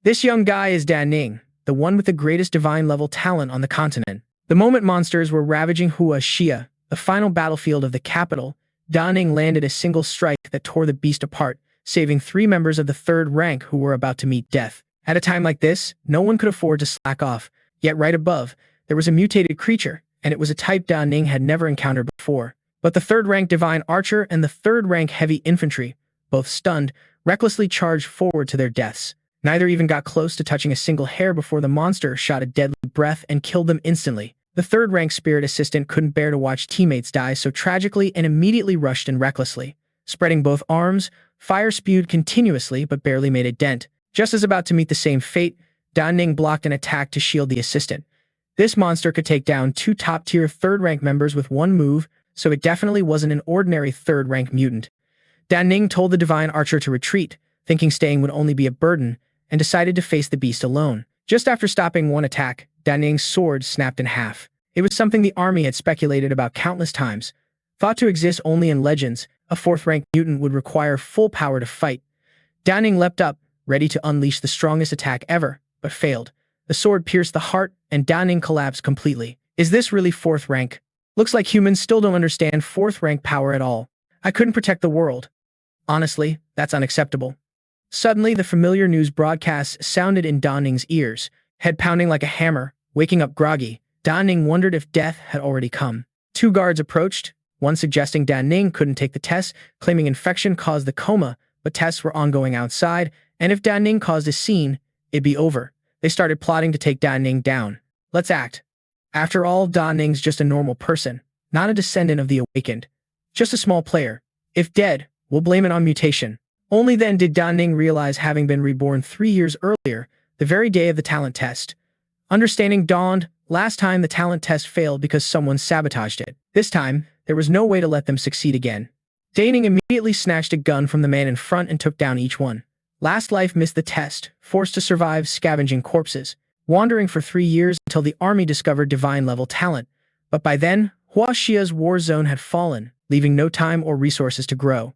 This young guy is Ning, the one with the greatest divine-level talent on the continent. The moment monsters were ravaging Hua Xia, the final battlefield of the capital, Ning landed a single strike that tore the beast apart, saving 3 members of the 3rd rank who were about to meet death. At a time like this, no one could afford to slack off, yet right above, there was a mutated creature, and it was a type Ning had never encountered before. But the 3rd rank Divine Archer and the 3rd rank Heavy Infantry, both stunned, recklessly charged forward to their deaths. Neither even got close to touching a single hair before the monster shot a deadly breath and killed them instantly. The 3rd rank Spirit Assistant couldn't bear to watch teammates die so tragically and immediately rushed in recklessly. Spreading both arms, fire spewed continuously but barely made a dent. Just as about to meet the same fate, Ning blocked an attack to shield the assistant. This monster could take down 2 top-tier 3rd rank members with one move, so it definitely wasn't an ordinary 3rd rank mutant. Ning told the Divine Archer to retreat, thinking staying would only be a burden, and decided to face the beast alone. Just after stopping one attack, Ning's sword snapped in half. It was something the army had speculated about countless times. Thought to exist only in legends, a 4th rank mutant would require full power to fight. Ning leapt up, ready to unleash the strongest attack ever, but failed. The sword pierced the heart, and Ning collapsed completely. Is this really 4th rank? Looks like humans still don't understand 4th rank power at all. I couldn't protect the world. Honestly, that's unacceptable. Suddenly, the familiar news broadcast sounded in Ning's ears, head pounding like a hammer, waking up groggy. Ning wondered if death had already come. 2 guards approached, one suggesting Ning couldn't take the test, claiming infection caused the coma, but tests were ongoing outside, and if Ning caused a scene, it'd be over. They started plotting to take Ning down. Let's act. After all, Ning's just a normal person, not a descendant of the awakened. Just a small player. If dead, we'll blame it on mutation. Only then did Ning realize having been reborn 3 years earlier, the very day of the talent test. Understanding dawned. Last time the talent test failed because someone sabotaged it. This time, there was no way to let them succeed again. Ning immediately snatched a gun from the man in front and took down each one. Last life missed the test, forced to survive scavenging corpses, wandering for 3 years until the army discovered divine-level talent. But by then, Hua Xia's war zone had fallen, leaving no time or resources to grow.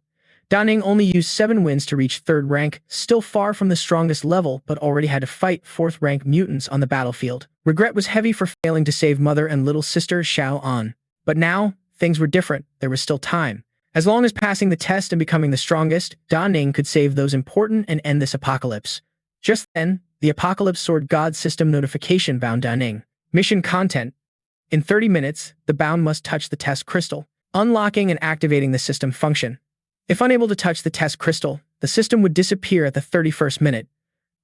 Ning only used 7 wins to reach 3rd rank, still far from the strongest level, but already had to fight 4th rank mutants on the battlefield. Regret was heavy for failing to save mother and little sister Xiao An. But now, things were different. There was still time. As long as passing the test and becoming the strongest, Ning could save those important and end this apocalypse. Just then, the Apocalypse Sword God system notification bound Ning. Mission content. In 30 minutes, the bound must touch the test crystal, unlocking and activating the system function. If unable to touch the test crystal, the system would disappear at the 31st minute.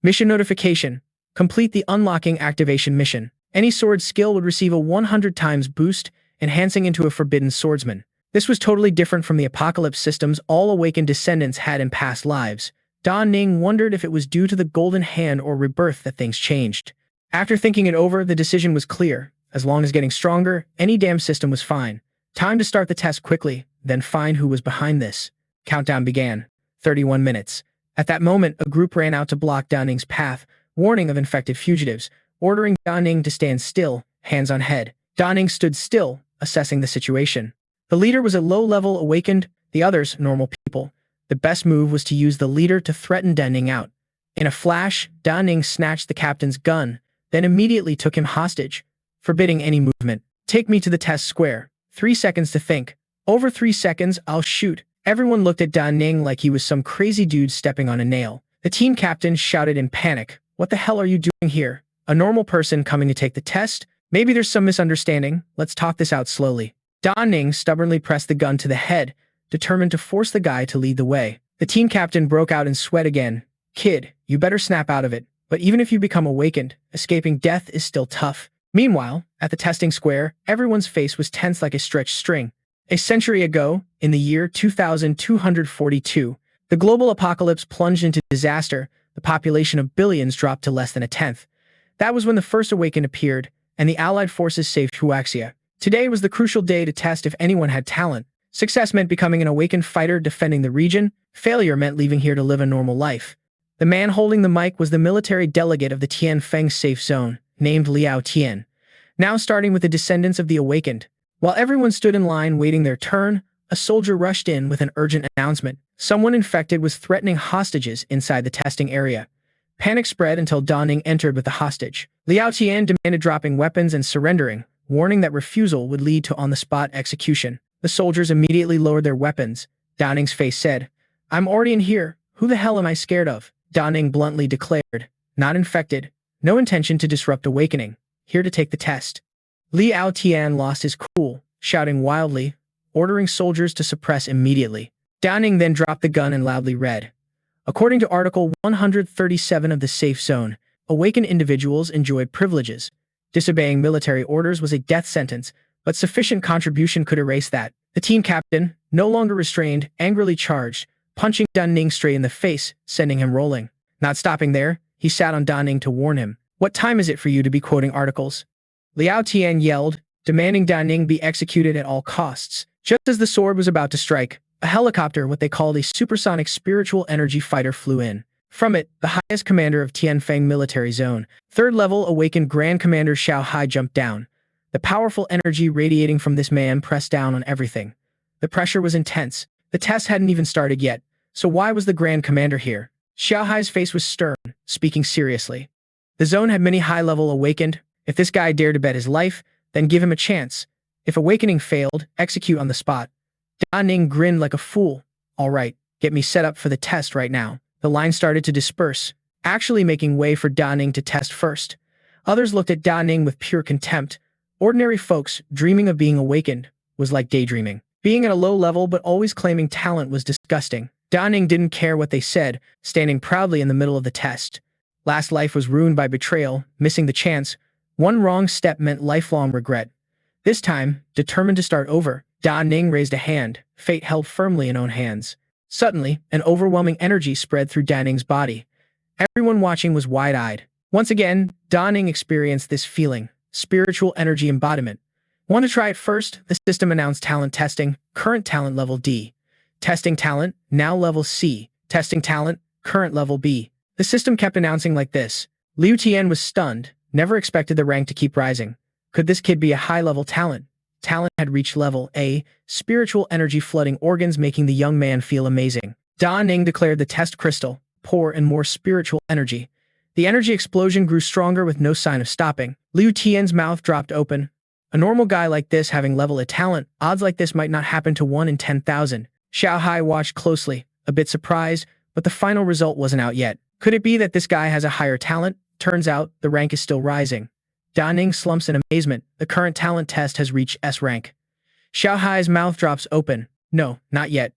Mission notification. Complete the unlocking activation mission. Any sword skill would receive a 100 times boost, enhancing into a forbidden swordsman. This was totally different from the Apocalypse systems all awakened descendants had in past lives. Ning wondered if it was due to the Golden Hand or Rebirth that things changed. After thinking it over, the decision was clear. As long as getting stronger, any damn system was fine. Time to start the test quickly, then find who was behind this. Countdown began. 31 minutes. At that moment, a group ran out to block Ning's path, warning of infected fugitives, ordering Ning to stand still, hands on head. Ning stood still, assessing the situation. The leader was a low-level awakened, the others normal people. The best move was to use the leader to threaten Ning out. In a flash, Ning snatched the captain's gun, then immediately took him hostage, forbidding any movement. Take me to the test square. 3 seconds to think. Over 3 seconds, I'll shoot. Everyone looked at Ning like he was some crazy dude stepping on a nail. The team captain shouted in panic, "What the hell are you doing here? A normal person coming to take the test? Maybe there's some misunderstanding. Let's talk this out slowly." Ning stubbornly pressed the gun to the head, determined to force the guy to lead the way. The team captain broke out in sweat again. "Kid, you better snap out of it. But even if you become awakened, escaping death is still tough." Meanwhile, at the testing square, everyone's face was tense like a stretched string. A century ago, in the year 2242, the global apocalypse plunged into disaster. The population of billions dropped to less than a tenth. That was when the first awakened appeared, and the Allied forces saved Huaxia. Today was the crucial day to test if anyone had talent. Success meant becoming an awakened fighter defending the region. Failure meant leaving here to live a normal life. The man holding the mic was the military delegate of the Tianfeng safe zone, named Liao Tian. Now starting with the descendants of the awakened. While everyone stood in line waiting their turn, a soldier rushed in with an urgent announcement. Someone infected was threatening hostages inside the testing area. Panic spread until Da Ning entered with the hostage. Liao Tian demanded dropping weapons and surrendering, warning that refusal would lead to on-the-spot execution. The soldiers immediately lowered their weapons. Da Ning's face said, "I'm already in here. Who the hell am I scared of?" Da Ning bluntly declared, "Not infected. No intention to disrupt awakening. Here to take the test." Liao Tian lost his cool, shouting wildly, ordering soldiers to suppress immediately. Da Ning then dropped the gun and loudly read, "According to Article 137 of the Safe Zone, awakened individuals enjoyed privileges. Disobeying military orders was a death sentence, but sufficient contribution could erase that." The team captain, no longer restrained, angrily charged, punching Da Ning straight in the face, sending him rolling. Not stopping there, he sat on Da Ning to warn him. "What time is it for you to be quoting articles?" Liao Tian yelled, demanding Da Ning be executed at all costs. Just as the sword was about to strike, a helicopter, what they called a supersonic spiritual energy fighter, flew in. From it, the highest commander of Tianfeng military zone, third level awakened Grand Commander Xiao Hai, jumped down. The powerful energy radiating from this man pressed down on everything. The pressure was intense. The test hadn't even started yet, so why was the Grand Commander here? Xiao Hai's face was stern, speaking seriously. The zone had many high-level awakened. If this guy dared to bet his life, then give him a chance. If awakening failed, execute on the spot. Da Ning grinned like a fool. "All right, get me set up for the test right now." The line started to disperse, actually making way for Da Ning to test first. Others looked at Da Ning with pure contempt. Ordinary folks, dreaming of being awakened, was like daydreaming. Being at a low level but always claiming talent was disgusting. Da Ning didn't care what they said, standing proudly in the middle of the test. Last life was ruined by betrayal, missing the chance. One wrong step meant lifelong regret. This time, determined to start over, Da Ning raised a hand, fate held firmly in own hands. Suddenly, an overwhelming energy spread through Da Ning's body. Everyone watching was wide-eyed. Once again, Da Ning experienced this feeling, spiritual energy embodiment. "Want to try it first?" The system announced. "Talent testing, current talent level D. Testing talent, now level C. Testing talent, current level B." The system kept announcing like this. Liu Tian was stunned, never expected the rank to keep rising. Could this kid be a high-level talent? Talent had reached level A, spiritual energy flooding organs, making the young man feel amazing. Da Ning declared the test crystal, pour in more spiritual energy. The energy explosion grew stronger with no sign of stopping. Liu Tian's mouth dropped open. A normal guy like this having level A talent, odds like this might not happen to 1 in 10,000. Xiao Hai watched closely, a bit surprised, but the final result wasn't out yet. Could it be that this guy has a higher talent? Turns out, the rank is still rising. Da Ning slumps in amazement. The current talent test has reached S rank. Xiao Hai's mouth drops open. No, not yet.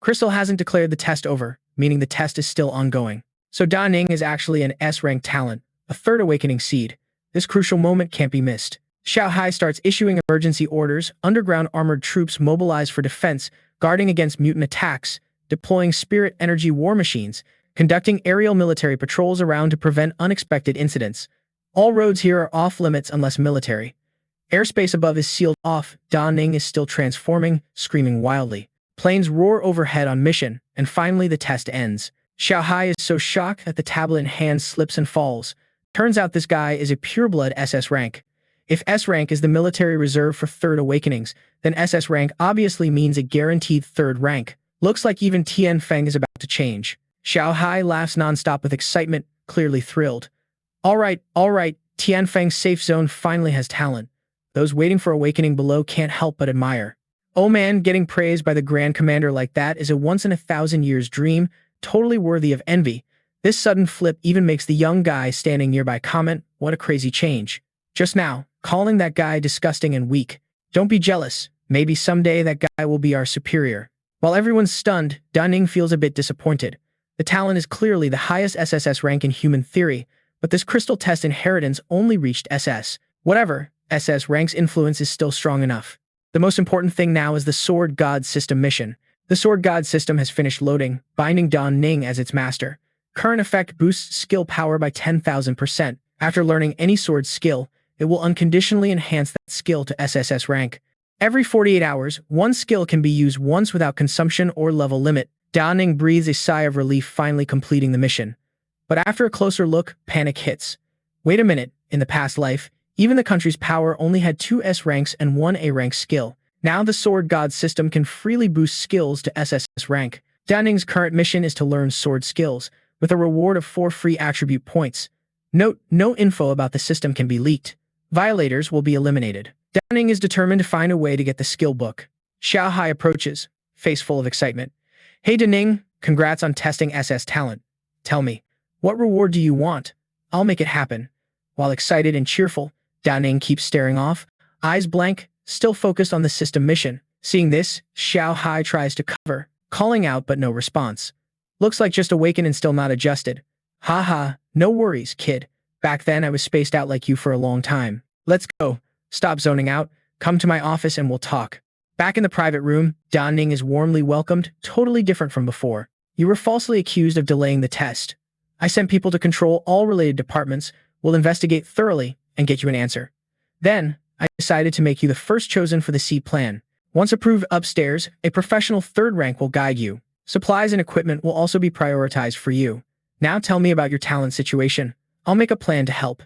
Crystal hasn't declared the test over, meaning the test is still ongoing. So Da Ning is actually an S rank talent, a third awakening seed. This crucial moment can't be missed. Xiao Hai starts issuing emergency orders, underground armored troops mobilized for defense, guarding against mutant attacks, deploying spirit energy war machines, conducting aerial military patrols around to prevent unexpected incidents. All roads here are off-limits unless military. Airspace above is sealed off. Da Ning is still transforming, screaming wildly. Planes roar overhead on mission, and finally the test ends. Xiao Hai is so shocked that the tablet in hand slips and falls. Turns out this guy is a pureblood SS rank. If S rank is the military reserve for third awakenings, then SS rank obviously means a guaranteed third rank. Looks like even Tianfeng is about to change. Xiao Hai laughs nonstop with excitement, clearly thrilled. All right, Tianfeng's safe zone finally has talent. Those waiting for awakening below can't help but admire. Oh man, getting praised by the Grand Commander like that is a once-in-a-thousand-years dream, totally worthy of envy. This sudden flip even makes the young guy standing nearby comment, "What a crazy change." Just now, calling that guy disgusting and weak. Don't be jealous. Maybe someday that guy will be our superior. While everyone's stunned, Da Ning feels a bit disappointed. The talent is clearly the highest SSS rank in human theory, but this crystal test inheritance only reached SS. Whatever, SS rank's influence is still strong enough. The most important thing now is the Sword God System mission. The Sword God System has finished loading, binding Da Ning as its master. Current effect boosts skill power by 10,000%. After learning any sword skill, it will unconditionally enhance that skill to SSS rank. Every 48 hours, one skill can be used once without consumption or level limit. Da Ning breathes a sigh of relief, finally completing the mission. But after a closer look, panic hits. Wait a minute, in the past life, even the country's power only had 2 S ranks and 1 A rank skill. Now the Sword God System can freely boost skills to SSS rank. Da Ning's current mission is to learn sword skills, with a reward of 4 free attribute points. Note, no info about the system can be leaked. Violators will be eliminated. Ning is determined to find a way to get the skill book. Xiao Hai approaches, face full of excitement. Hey Ning, congrats on testing SS talent. Tell me, what reward do you want? I'll make it happen. While excited and cheerful, Ning keeps staring off, eyes blank, still focused on the system mission. Seeing this, Xiao Hai tries to cover, calling out but no response. Looks like just awakened and still not adjusted. Haha, no worries, kid. Back then I was spaced out like you for a long time. Let's go. Stop zoning out. Come to my office and we'll talk. Back in the private room, Ning is warmly welcomed, totally different from before. You were falsely accused of delaying the test. I sent people to control all related departments, will investigate thoroughly, and get you an answer. Then, I decided to make you the first chosen for the C plan. Once approved upstairs, a professional 3rd rank will guide you. Supplies and equipment will also be prioritized for you. Now tell me about your talent situation. I'll make a plan to help.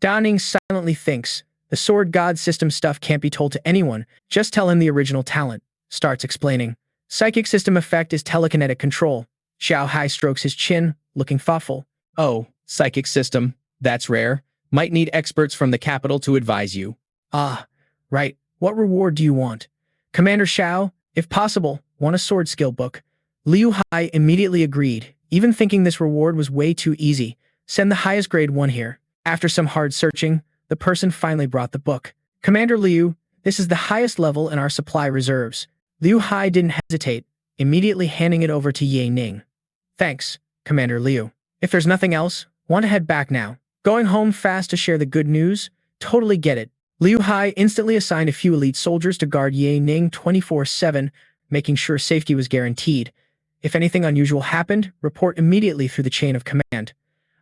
Ning silently thinks. The sword god system stuff can't be told to anyone, just tell him the original talent. Starts explaining. Psychic system effect is telekinetic control. Xiao Hai strokes his chin, looking thoughtful. Oh, psychic system. That's rare. Might need experts from the capital to advise you. Ah, right. What reward do you want? Commander Xiao, if possible, want a sword skill book. Liu Hai immediately agreed, even thinking this reward was way too easy. Send the highest grade one here. After some hard searching, the person finally brought the book. Commander Liu, this is the highest level in our supply reserves. Liu Hai didn't hesitate, immediately handing it over to Ning. Thanks, Commander Liu. If there's nothing else, want to head back now. Going home fast to share the good news? Totally get it. Liu Hai instantly assigned a few elite soldiers to guard Ning 24/7, making sure safety was guaranteed. If anything unusual happened, report immediately through the chain of command.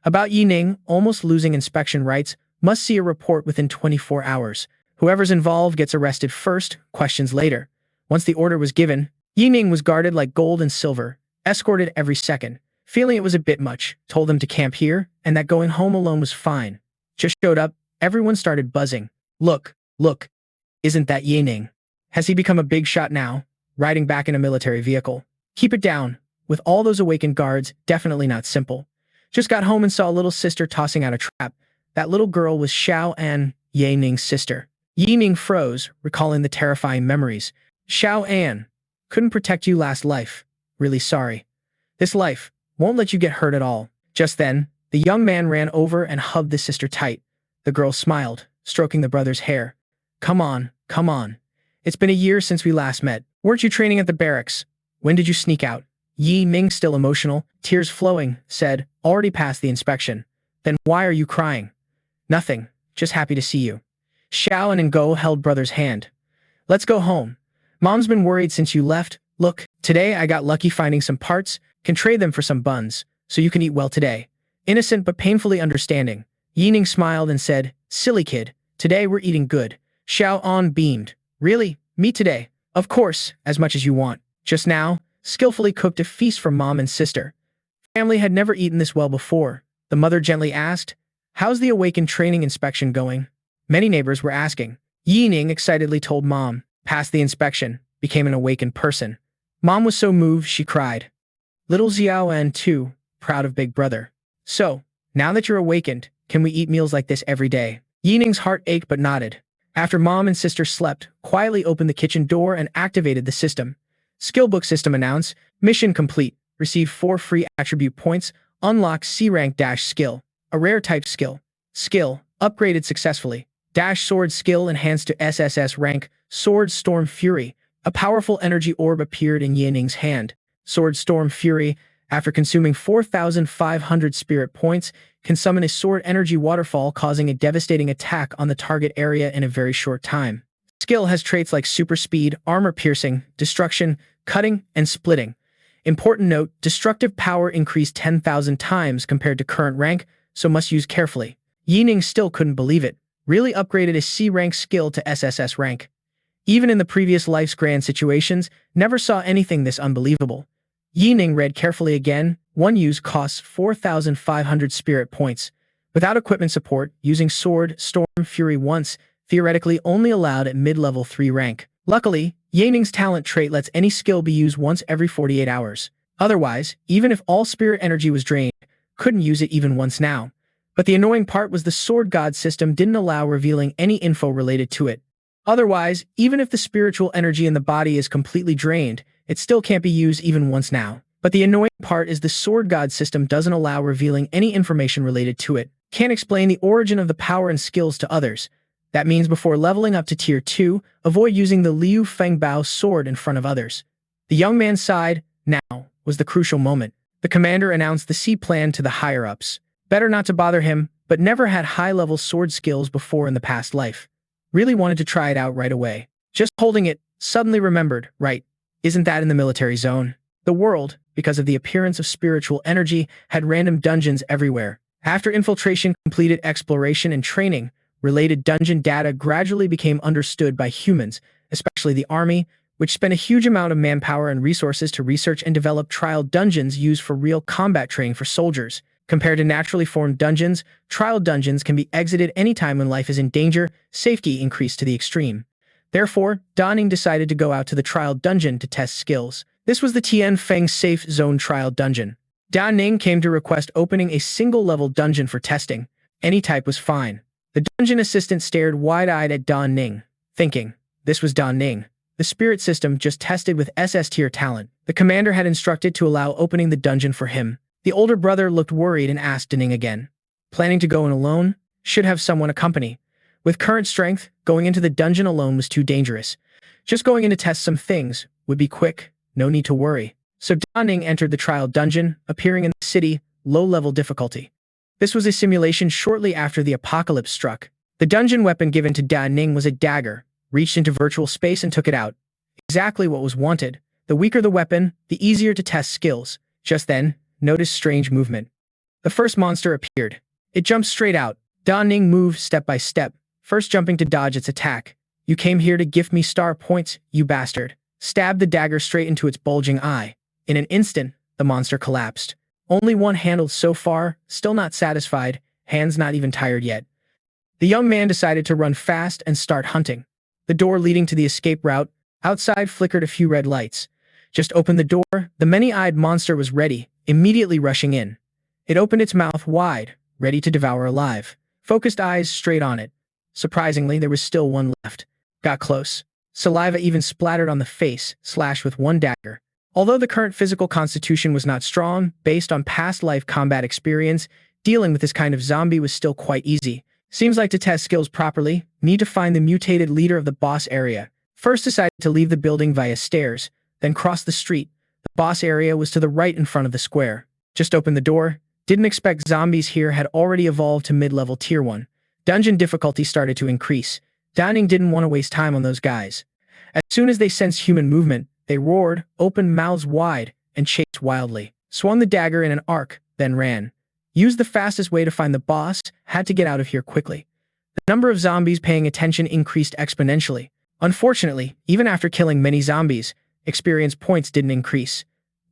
About Ning, almost losing inspection rights, must see a report within 24 hours. Whoever's involved gets arrested first, questions later. Once the order was given, Ning was guarded like gold and silver, escorted every second. Feeling it was a bit much, told them to camp here, and that going home alone was fine. Just showed up, everyone started buzzing. Look, isn't that Ning? Has he become a big shot now? Riding back in a military vehicle. Keep it down. With all those awakened guards, definitely not simple. Just got home and saw a little sister tossing out a trap. That little girl was Xiao An, Ning's sister. Ning froze, recalling the terrifying memories. Xiao An, couldn't protect you last life. Really sorry. This life won't let you get hurt at all. Just then, the young man ran over and hugged the sister tight. The girl smiled, stroking the brother's hair. Come on. It's been a year since we last met. Weren't you training at the barracks? When did you sneak out? Ning, still emotional, tears flowing, said, already passed the inspection. Then why are you crying? Nothing, just happy to see you. Xiao and Ngo held brother's hand. Let's go home. Mom's been worried since you left. Look, today I got lucky finding some parts, can trade them for some buns, so you can eat well today. Innocent but painfully understanding. Ning smiled and said, silly kid, today we're eating good. Xiao An beamed. Really? Me today? Of course, as much as you want. Just now, skillfully cooked a feast for mom and sister. Family had never eaten this well before. The mother gently asked, how's the awakened training inspection going? Many neighbors were asking. Ning excitedly told mom, passed the inspection, became an awakened person. Mom was so moved she cried. Little Xiao An too, proud of big brother. So, now that you're awakened, can we eat meals like this every day? Ning's heart ached but nodded. After mom and sister slept, quietly opened the kitchen door and activated the system. Skillbook system announced, mission complete, receive 4 free attribute points, unlock C-rank skill, a rare type skill. Skill, upgraded successfully. Sword skill enhanced to SSS-RANK, Sword Storm Fury. A powerful energy orb appeared in Ning's hand. Sword Storm Fury, after consuming 4,500 spirit points, can summon a sword energy waterfall causing a devastating attack on the target area in a very short time. Skill has traits like super speed, armor piercing, destruction, cutting, and splitting. Important note, destructive power increased 10,000 times compared to current rank, so must use carefully. Ning still couldn't believe it. Really upgraded a C-rank skill to SSS rank. Even in the previous life's grand situations, never saw anything this unbelievable. Ning read carefully again. One use costs 4,500 spirit points. Without equipment support, using Sword Storm Fury once, theoretically only allowed at mid-level 3 rank. Luckily, Ning's talent trait lets any skill be used once every 48 hours. Otherwise, even if all spirit energy was drained, couldn't use it even once now. But the annoying part was the sword god system didn't allow revealing any info related to it. Otherwise, even if the spiritual energy in the body is completely drained, it still can't be used even once now. But the annoying part is the sword god system doesn't allow revealing any information related to it. Can't explain the origin of the power and skills to others. That means before leveling up to tier 2, avoid using the Liu Fengbao sword in front of others. The young man sighed. Now was the crucial moment. The commander announced the C plan to the higher-ups. Better not to bother him, but never had high-level sword skills before in the past life. Really wanted to try it out right away. Just holding it, suddenly remembered, right, isn't that in the military zone? The world, because of the appearance of spiritual energy, had random dungeons everywhere. After infiltration completed exploration and training, related dungeon data gradually became understood by humans, especially the army, which spent a huge amount of manpower and resources to research and develop trial dungeons used for real combat training for soldiers. Compared to naturally formed dungeons, trial dungeons can be exited anytime when life is in danger, safety increased to the extreme. Therefore, Ning decided to go out to the trial dungeon to test skills. This was the Tian Feng Safe Zone trial dungeon. Ning came to request opening a single-level dungeon for testing. Any type was fine. The dungeon assistant stared wide-eyed at Ning, thinking, this was Ning. The spirit system just tested with SS tier talent. The commander had instructed to allow opening the dungeon for him. The older brother looked worried and asked Ning again. Planning to go in alone? Should have someone accompany. With current strength, going into the dungeon alone was too dangerous. Just going in to test some things would be quick, no need to worry. So Ning entered the trial dungeon, appearing in the city, low-level difficulty. This was a simulation shortly after the apocalypse struck. The dungeon weapon given to Ning was a dagger, reached into virtual space and took it out. Exactly what was wanted. The weaker the weapon, the easier to test skills. Just then, noticed strange movement. The first monster appeared. It jumped straight out. Ning moved step by step, first jumping to dodge its attack. You came here to gift me star points, you bastard. Stabbed the dagger straight into its bulging eye. In an instant, the monster collapsed. Only one handled so far, still not satisfied, hands not even tired yet. The young man decided to run fast and start hunting. The door leading to the escape route, outside flickered a few red lights. Just opened the door, the many-eyed monster was ready, immediately rushing in. It opened its mouth wide, ready to devour alive. Focused eyes straight on it. Surprisingly, there was still one left. Got close. Saliva even splattered on the face, slashed with one dagger. Although the current physical constitution was not strong, based on past life combat experience, dealing with this kind of zombie was still quite easy. Seems like to test skills properly, need to find the mutated leader of the boss area. First decided to leave the building via stairs, then cross the street. The boss area was to the right in front of the square. Just opened the door. Didn't expect zombies here had already evolved to mid-level tier 1. Dungeon difficulty started to increase. Ning didn't want to waste time on those guys. As soon as they sensed human movement, they roared, opened mouths wide, and chased wildly. Swung the dagger in an arc, then ran. Used the fastest way to find the boss, had to get out of here quickly. The number of zombies paying attention increased exponentially. Unfortunately, even after killing many zombies, experience points didn't increase.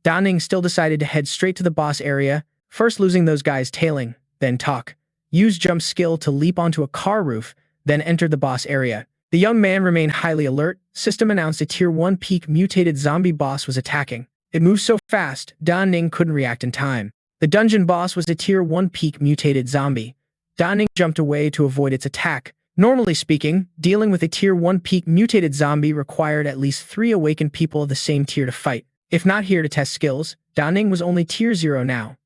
Ning still decided to head straight to the boss area, first losing those guys tailing, then talk. Used jump skill to leap onto a car roof, then entered the boss area. The young man remained highly alert. System announced a tier 1 peak mutated zombie boss was attacking. It moved so fast, Ning couldn't react in time. The dungeon boss was a tier 1 peak mutated zombie. Ning jumped away to avoid its attack. Normally speaking, dealing with a tier 1 peak mutated zombie required at least 3 awakened people of the same tier to fight. If not here to test skills, Ning was only tier 0 now.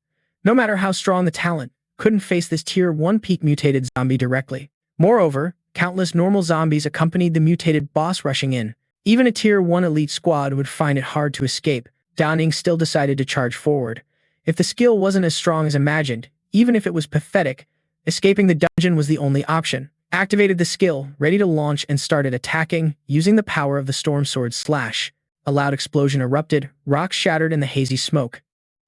No matter how strong the talent, couldn't face this tier 1 peak mutated zombie directly. Moreover, countless normal zombies accompanied the mutated boss rushing in. Even a tier 1 elite squad would find it hard to escape. Ning still decided to charge forward. If the skill wasn't as strong as imagined, even if it was pathetic, escaping the dungeon was the only option. Activated the skill, ready to launch, and started attacking, using the power of the storm sword slash. A loud explosion erupted, rocks shattered in the hazy smoke.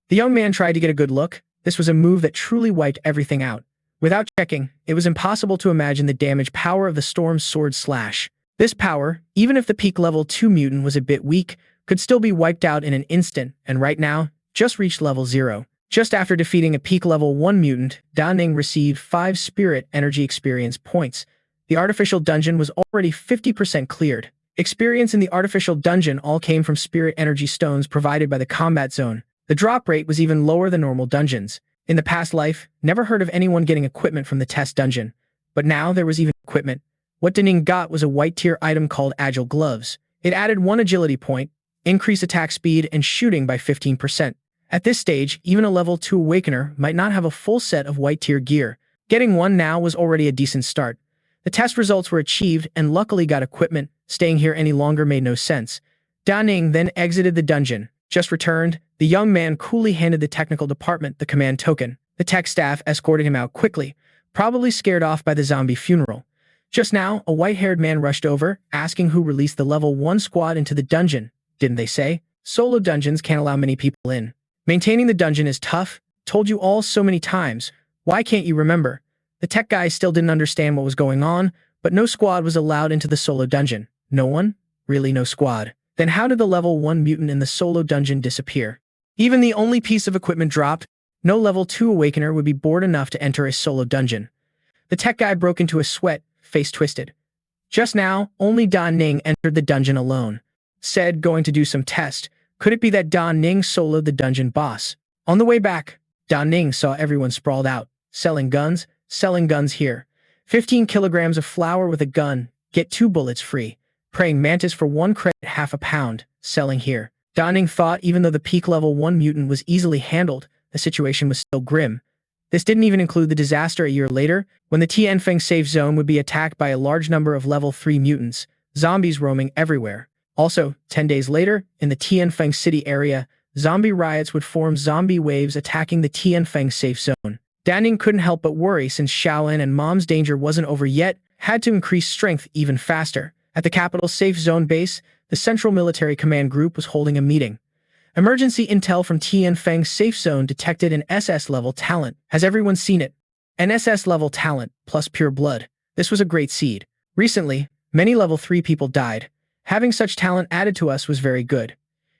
The young man tried to get a good look. This was a move that truly wiped everything out. Without checking, it was impossible to imagine the damage power of the storm sword slash. This power, even if the peak level 2 mutant was a bit weak, could still be wiped out in an instant, and right now, just reached level 0. Just after defeating a peak level 1 mutant, Ning received 5 spirit energy experience points. The artificial dungeon was already 50% cleared. Experience in the artificial dungeon all came from spirit energy stones provided by the combat zone. The drop rate was even lower than normal dungeons. In the past life, never heard of anyone getting equipment from the test dungeon. But now there was even equipment. What Ning got was a white tier item called Agile Gloves. It added 1 agility point, increased attack speed and shooting by 15%. At this stage, even a level 2 awakener might not have a full set of white tier gear. Getting one now was already a decent start. The test results were achieved and luckily got equipment. Staying here any longer made no sense. Ning then exited the dungeon. Just returned, the young man coolly handed the technical department the command token. The tech staff escorted him out quickly, probably scared off by the zombie funeral. Just now, a white-haired man rushed over, asking who released the level 1 squad into the dungeon. Didn't they say? Solo dungeons can't allow many people in. Maintaining the dungeon is tough. Told you all so many times. Why can't you remember? The tech guy still didn't understand what was going on, but no squad was allowed into the solo dungeon. No one? Really no squad. Then how did the level 1 mutant in the solo dungeon disappear? Even the only piece of equipment dropped, no level 2 awakener would be bored enough to enter a solo dungeon. The tech guy broke into a sweat, face twisted. Just now, only Ning entered the dungeon alone. Said going to do some test. Could it be that Ning soloed the dungeon boss? On the way back, Ning saw everyone sprawled out. Selling guns here. 15 kilograms of flour with a gun, get 2 bullets free. Praying mantis for 1 credit, half a pound, selling here. Ning thought even though the peak level 1 mutant was easily handled, the situation was still grim. This didn't even include the disaster a year later, when the Tianfeng safe zone would be attacked by a large number of level 3 mutants, zombies roaming everywhere. Also, 10 days later, in the Tianfeng city area, zombie riots would form zombie waves attacking the Tianfeng safe zone. Ning couldn't help but worry since Shaolin and Mom's danger wasn't over yet, had to increase strength even faster. At the capital safe zone base, the Central Military Command Group was holding a meeting. Emergency intel from Tianfeng safe zone detected an SS-level talent. Has everyone seen it? An SS-level talent, plus pure blood. This was a great seed. Recently, many level 3 people died. Having such talent added to us was very good.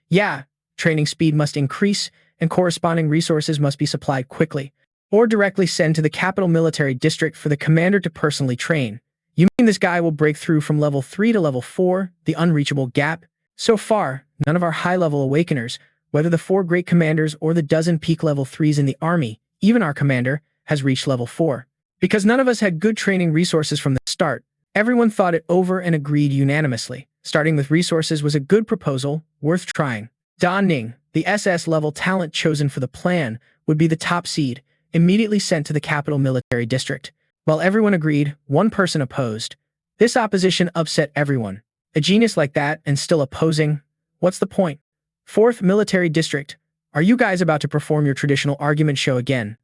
Yeah, training speed must increase, and corresponding resources must be supplied quickly, or directly send to the capital military district for the commander to personally train. You mean this guy will break through from level 3 to level 4, the unreachable gap? So far, none of our high-level awakeners, whether the 4 great commanders or the dozen peak level 3s in the army, even our commander, has reached level 4. Because none of us had good training resources from the start, everyone thought it over and agreed unanimously. Starting with resources was a good proposal, worth trying. Ning, the SS-level talent chosen for the plan, would be the top seed, immediately sent to the capital military district. While everyone agreed, one person opposed. This opposition upset everyone. A genius like that and still opposing? What's the point? 4th Military District. Are you guys about to perform your traditional argument show again?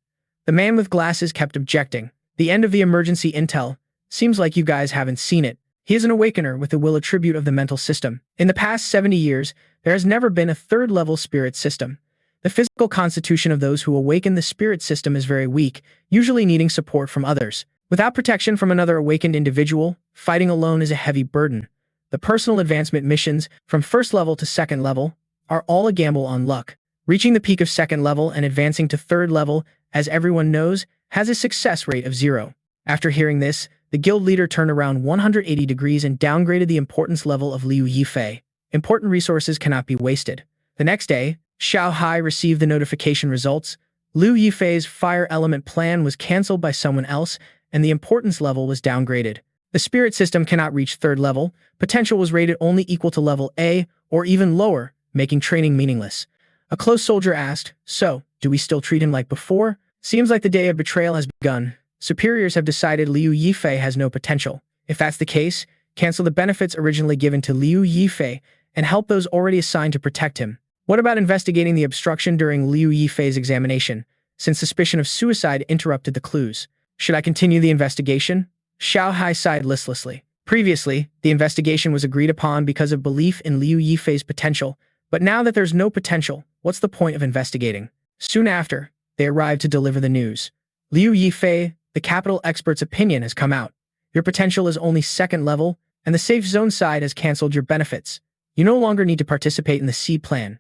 The man with glasses kept objecting. The end of the emergency intel. Seems like you guys haven't seen it. He is an awakener with the will attribute of the mental system. In the past 70 years, there has never been a 3rd-level spirit system. The physical constitution of those who awaken the spirit system is very weak, usually needing support from others. Without protection from another awakened individual, fighting alone is a heavy burden. The personal advancement missions, from 1st level to 2nd level, are all a gamble on luck. Reaching the peak of 2nd level and advancing to 3rd level, as everyone knows, has a success rate of 0. After hearing this, the guild leader turned around 180 degrees and downgraded the importance level of Liu Yifei. Important resources cannot be wasted. The next day, Xiao Hai received the notification results. Liu Yifei's fire element plan was cancelled by someone else, and the importance level was downgraded. The spirit system cannot reach 3rd level. Potential was rated only equal to level A, or even lower, making training meaningless. A close soldier asked, "So, do we still treat him like before? Seems like the day of betrayal has begun. Superiors have decided Liu Yifei has no potential. If that's the case, cancel the benefits originally given to Liu Yifei and help those already assigned to protect him. What about investigating the obstruction during Liu Yifei's examination, since suspicion of suicide interrupted the clues? Should I continue the investigation?" Xiao Hai sighed listlessly. Previously, the investigation was agreed upon because of belief in Liu Yifei's potential, but now that there's no potential, what's the point of investigating? Soon after, they arrived to deliver the news. Liu Yifei, the capital expert's opinion has come out. Your potential is only 2nd level, and the safe zone side has cancelled your benefits. You no longer need to participate in the C plan.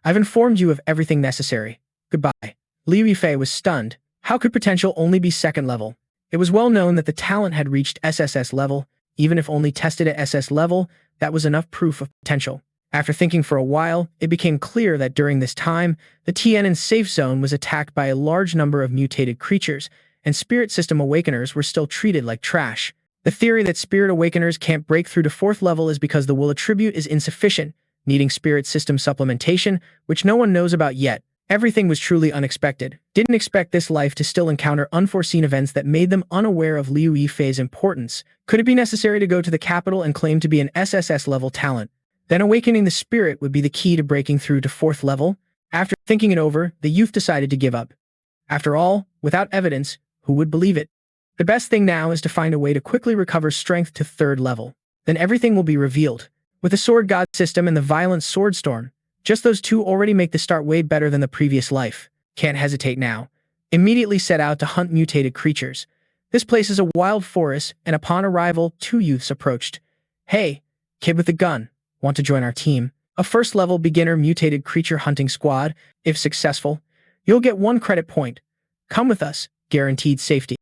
I've informed you of everything necessary. Goodbye. Liu Yifei was stunned. How could potential only be 2nd level? It was well known that the talent had reached SSS level. Even if only tested at SS level, that was enough proof of potential. After thinking for a while, it became clear that during this time, the Tian'an safe zone was attacked by a large number of mutated creatures, and spirit system awakeners were still treated like trash. The theory that spirit awakeners can't break through to 4th level is because the will attribute is insufficient, needing spirit system supplementation, which no one knows about yet. Everything was truly unexpected. Didn't expect this life to still encounter unforeseen events that made them unaware of Liu Yifei's importance. Could it be necessary to go to the capital and claim to be an SSS level talent? Then awakening the spirit would be the key to breaking through to 4th level? After thinking it over, the youth decided to give up. After all, without evidence, who would believe it? The best thing now is to find a way to quickly recover strength to 3rd level. Then everything will be revealed. With the Sword God system and the violent sword storm, just those two already make the start way better than the previous life. Can't hesitate now. Immediately set out to hunt mutated creatures. This place is a wild forest, and upon arrival, 2 youths approached. Hey, kid with the gun. Want to join our team? A 1st level beginner mutated creature hunting squad. If successful, you'll get 1 credit point. Come with us, guaranteed safety.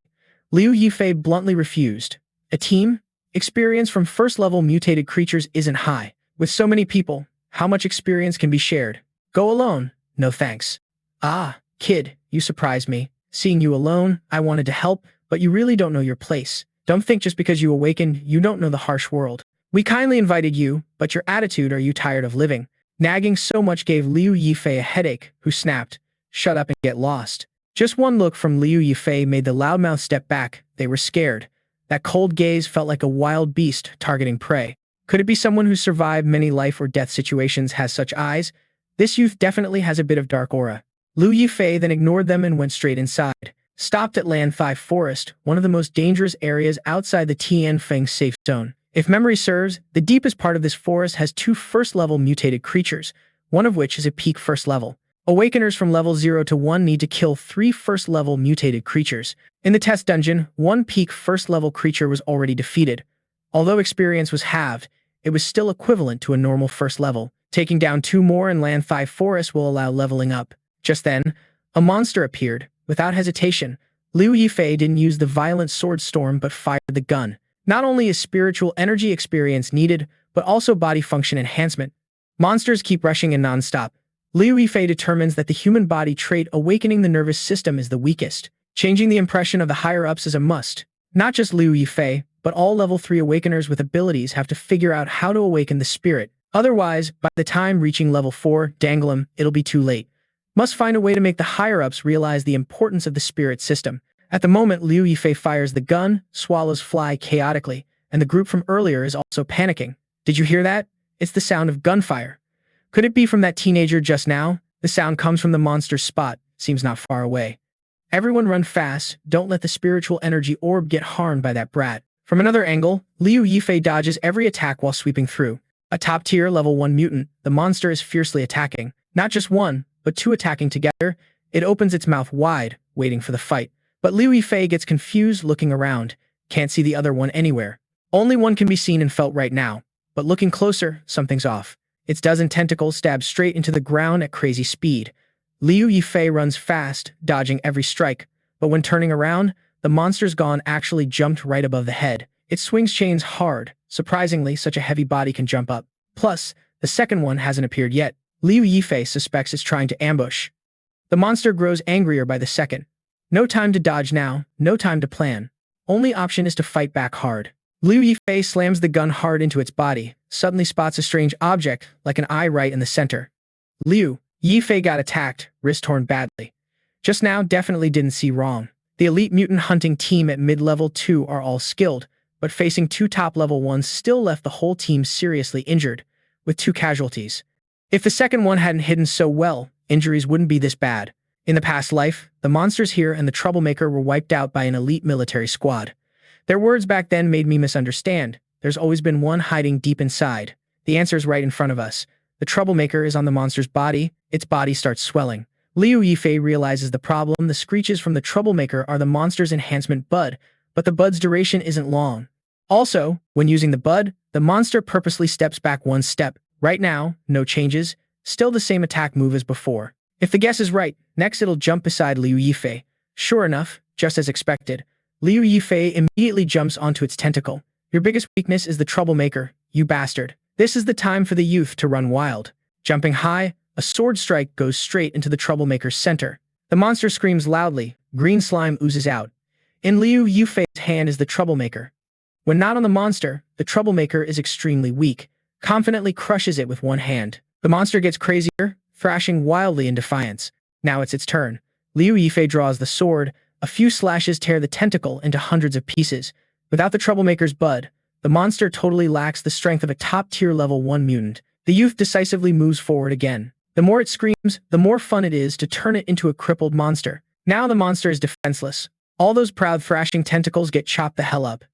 Liu Yifei bluntly refused. A team? Experience from 1st level mutated creatures isn't high. With so many people, how much experience can be shared? Go alone. No thanks. Ah, kid, you surprised me. Seeing you alone, I wanted to help, but you really don't know your place. Don't think just because you awakened, you don't know the harsh world. We kindly invited you, but your attitude, are you tired of living? Nagging so much gave Liu Yifei a headache, who snapped, shut up and get lost. Just one look from Liu Yifei made the loudmouth step back. They were scared. That cold gaze felt like a wild beast targeting prey. Could it be someone who survived many life or death situations has such eyes? This youth definitely has a bit of dark aura. Liu Yifei then ignored them and went straight inside. Stopped at Land 5 Forest, one of the most dangerous areas outside the Tianfeng safe zone. If memory serves, the deepest part of this forest has 2 1st-level mutated creatures, one of which is a peak 1st level. Awakeners from level 0 to 1 need to kill 3 1st-level mutated creatures. In the test dungeon, 1 peak 1st-level creature was already defeated. Although experience was halved, it was still equivalent to a normal 1st level. Taking down 2 more in Land 5 Forest will allow leveling up. Just then, a monster appeared. Without hesitation, Liu Yifei didn't use the violent sword storm but fired the gun. Not only is spiritual energy experience needed, but also body function enhancement. Monsters keep rushing in non-stop. Liu Yifei determines that the human body trait awakening the nervous system is the weakest. Changing the impression of the higher-ups is a must. Not just Liu Yifei, but all level 3 awakeners with abilities have to figure out how to awaken the spirit. Otherwise, by the time reaching level 4, Danglim, it'll be too late. Must find a way to make the higher-ups realize the importance of the spirit system. At the moment Liu Yifei fires the gun, swallows fly chaotically, and the group from earlier is also panicking. Did you hear that? It's the sound of gunfire. Could it be from that teenager just now? The sound comes from the monster's spot, seems not far away. Everyone run fast, don't let the spiritual energy orb get harmed by that brat. From another angle, Liu Yifei dodges every attack while sweeping through. A top-tier level 1 mutant, the monster is fiercely attacking. Not just 1, but 2 attacking together. It opens its mouth wide, waiting for the fight. But Liu Yifei gets confused looking around. Can't see the other one anywhere. Only one can be seen and felt right now. But looking closer, something's off. Its dozen tentacles stab straight into the ground at crazy speed. Liu Yifei runs fast, dodging every strike. But when turning around, the monster's gun actually jumped right above the head. It swings chains hard. Surprisingly, such a heavy body can jump up. Plus, the second one hasn't appeared yet. Liu Yifei suspects it's trying to ambush. The monster grows angrier by the second. No time to dodge now, no time to plan. Only option is to fight back hard. Liu Yifei slams the gun hard into its body, suddenly spots a strange object, like an eye right in the center. Liu Yifei got attacked, wrist torn badly. Just now definitely didn't see wrong. The elite mutant hunting team at mid-level 2 are all skilled, but facing 2 top-level 1s still left the whole team seriously injured, with 2 casualties. If the second one hadn't hidden so well, injuries wouldn't be this bad. In the past life, the monsters here and the troublemaker were wiped out by an elite military squad. Their words back then made me misunderstand. There's always been one hiding deep inside. The answer's right in front of us. The troublemaker is on the monster's body. Its body starts swelling. Liu Yifei realizes the problem. The screeches from the troublemaker are the monster's enhancement bud, but the bud's duration isn't long. Also, when using the bud, the monster purposely steps back 1 step. Right now, no changes. Still the same attack move as before. If the guess is right, next it'll jump beside Liu Yifei. Sure enough, just as expected, Liu Yifei immediately jumps onto its tentacle. Your biggest weakness is the troublemaker, you bastard. This is the time for the youth to run wild. Jumping high, a sword strike goes straight into the troublemaker's center. The monster screams loudly, green slime oozes out. In Liu Yufei's hand is the troublemaker. When not on the monster, the troublemaker is extremely weak, confidently crushes it with one hand. The monster gets crazier, thrashing wildly in defiance. Now it's its turn. Liu Yifei draws the sword. A few slashes tear the tentacle into hundreds of pieces. Without the troublemaker's bud, the monster totally lacks the strength of a top-tier level 1 mutant. The youth decisively moves forward again. The more it screams, the more fun it is to turn it into a crippled monster. Now the monster is defenseless. All those proud thrashing tentacles get chopped the hell up.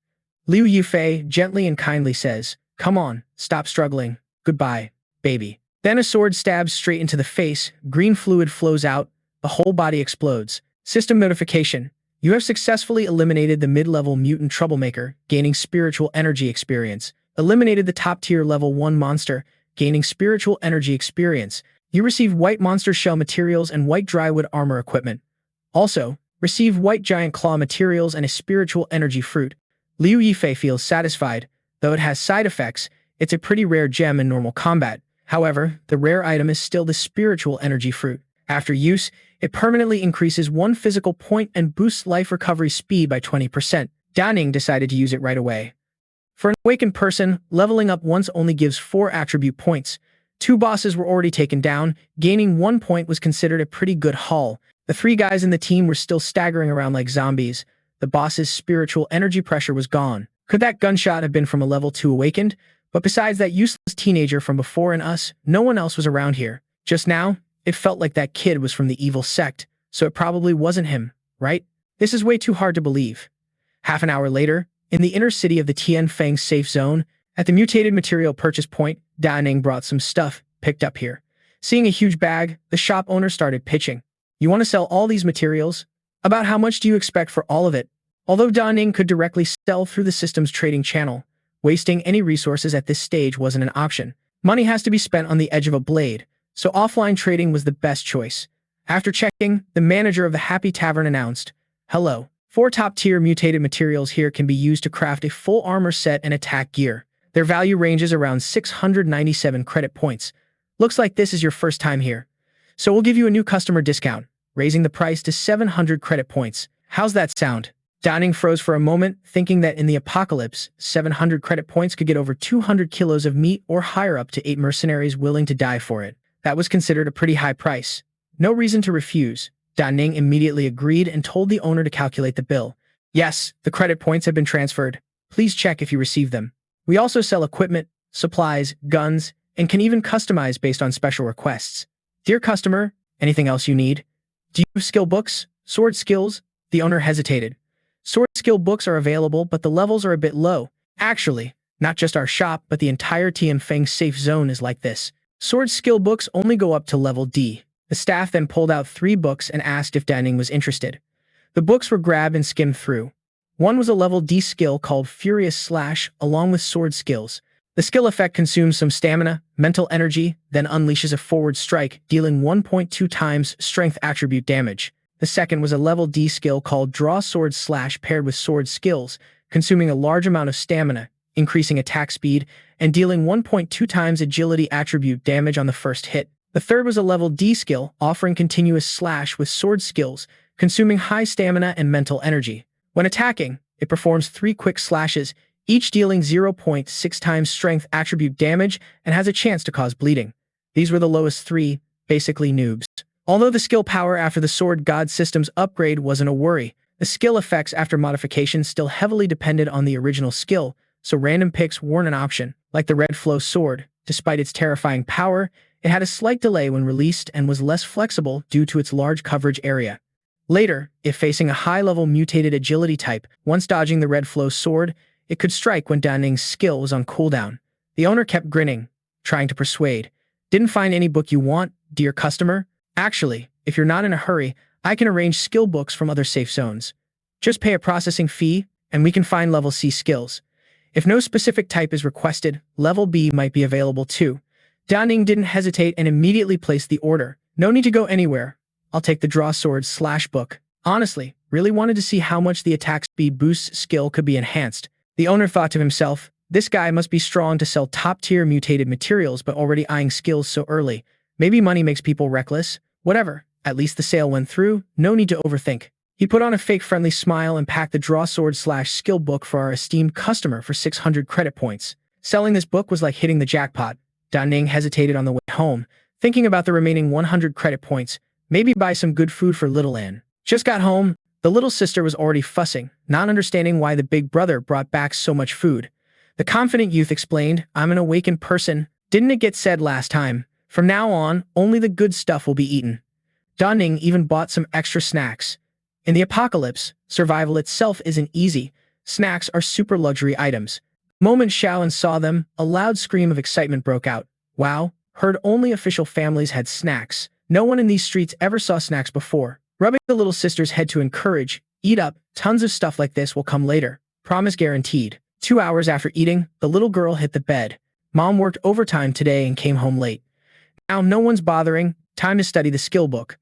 Liu Yufei gently and kindly says, "Come on, stop struggling. Goodbye, baby." Then a sword stabs straight into the face, green fluid flows out, the whole body explodes. System notification. You have successfully eliminated the mid-level mutant troublemaker, gaining spiritual energy experience. Eliminated the top-tier level 1 monster, gaining spiritual energy experience. You receive white monster shell materials and white drywood armor equipment. Also, receive white giant claw materials and a spiritual energy fruit. Liu Yifei feels satisfied. Though it has side effects, it's a pretty rare gem in normal combat. However, the rare item is still the spiritual energy fruit. After use, it permanently increases 1 physical point and boosts life recovery speed by 20%. Ning decided to use it right away. For an awakened person, leveling up once only gives 4 attribute points. 2 bosses were already taken down. Gaining 1 point was considered a pretty good haul. The 3 guys in the team were still staggering around like zombies. The boss's spiritual energy pressure was gone. Could that gunshot have been from a level 2 awakened? But besides that useless teenager from before and us, no one else was around here. Just now, it felt like that kid was from the evil sect, so it probably wasn't him, right? This is way too hard to believe. Half an hour later, in the inner city of the Tianfeng safe zone, at the mutated material purchase point, Ning brought some stuff, picked up here. Seeing a huge bag, the shop owner started pitching. "You want to sell all these materials? About how much do you expect for all of it?" Although Ning could directly sell through the system's trading channel, wasting any resources at this stage wasn't an option. Money has to be spent on the edge of a blade, so offline trading was the best choice. After checking, the manager of the Happy Tavern announced, "Hello. 4 top-tier mutated materials here can be used to craft a full armor set and attack gear. Their value ranges around 697 credit points. Looks like this is your first time here. So we'll give you a new customer discount, raising the price to 700 credit points. How's that sound?" Ning froze for a moment, thinking that in the apocalypse, 700 credit points could get over 200 kilos of meat or hire up to 8 mercenaries willing to die for it. That was considered a pretty high price. No reason to refuse. Ning immediately agreed and told the owner to calculate the bill. "Yes, the credit points have been transferred. Please check if you received them. We also sell equipment, supplies, guns, and can even customize based on special requests. Dear customer, anything else you need? Do you have skill books? Sword skills?" The owner hesitated. "Sword skill books are available, but the levels are a bit low. Actually, not just our shop, but the entire Tianfeng safe zone is like this. Sword skill books only go up to level D." The staff then pulled out 3 books and asked if Ning was interested. The books were grabbed and skimmed through. One was a level D skill called Furious Slash, along with sword skills. The skill effect consumes some stamina, mental energy, then unleashes a forward strike, dealing 1.2 times strength attribute damage. The second was a level D skill called Draw Sword Slash paired with sword skills, consuming a large amount of stamina, increasing attack speed, and dealing 1.2 times agility attribute damage on the first hit. The third was a level D skill, offering continuous slash with sword skills, consuming high stamina and mental energy. When attacking, it performs 3 quick slashes, each dealing 0.6 times strength attribute damage and has a chance to cause bleeding. These were the lowest 3, basically noobs. Although the skill power after the Sword God system's upgrade wasn't a worry, the skill effects after modification still heavily depended on the original skill, so random picks weren't an option. Like the Red Flow Sword, despite its terrifying power, it had a slight delay when released and was less flexible due to its large coverage area. Later, if facing a high-level mutated agility type, once dodging the Red Flow Sword, it could strike when Ning's skill was on cooldown. The owner kept grinning, trying to persuade. "Didn't find any book you want, dear customer? Actually, if you're not in a hurry, I can arrange skill books from other safe zones. Just pay a processing fee, and we can find level C skills. If no specific type is requested, level B might be available too." Ning didn't hesitate and immediately placed the order. "No need to go anywhere. I'll take the Draw Sword Slash book. Honestly, really wanted to see how much the attack speed boost skill could be enhanced." The owner thought to himself, This guy must be strong to sell top-tier mutated materials but already eyeing skills so early. Maybe money makes people reckless. Whatever. At least the sale went through. No need to overthink. He put on a fake friendly smile and packed the draw sword/skill book for our esteemed customer for 600 credit points. Selling this book was like hitting the jackpot. Ning hesitated on the way home, thinking about the remaining 100 credit points. Maybe buy some good food for little Ann. Just got home. The little sister was already fussing, not understanding why the big brother brought back so much food. The confident youth explained, "I'm an awakened person. Didn't it get said last time? From now on, only the good stuff will be eaten." Ning even bought some extra snacks. In the apocalypse, survival itself isn't easy. Snacks are super luxury items. The moment Xiao saw them, a loud scream of excitement broke out. Wow, heard only official families had snacks. No one in these streets ever saw snacks before. Rubbing the little sister's head to encourage, "Eat up, tons of stuff like this will come later. Promise guaranteed." 2 hours after eating, the little girl hit the bed. Mom worked overtime today and came home late. Now no one's bothering, time to study the skill book.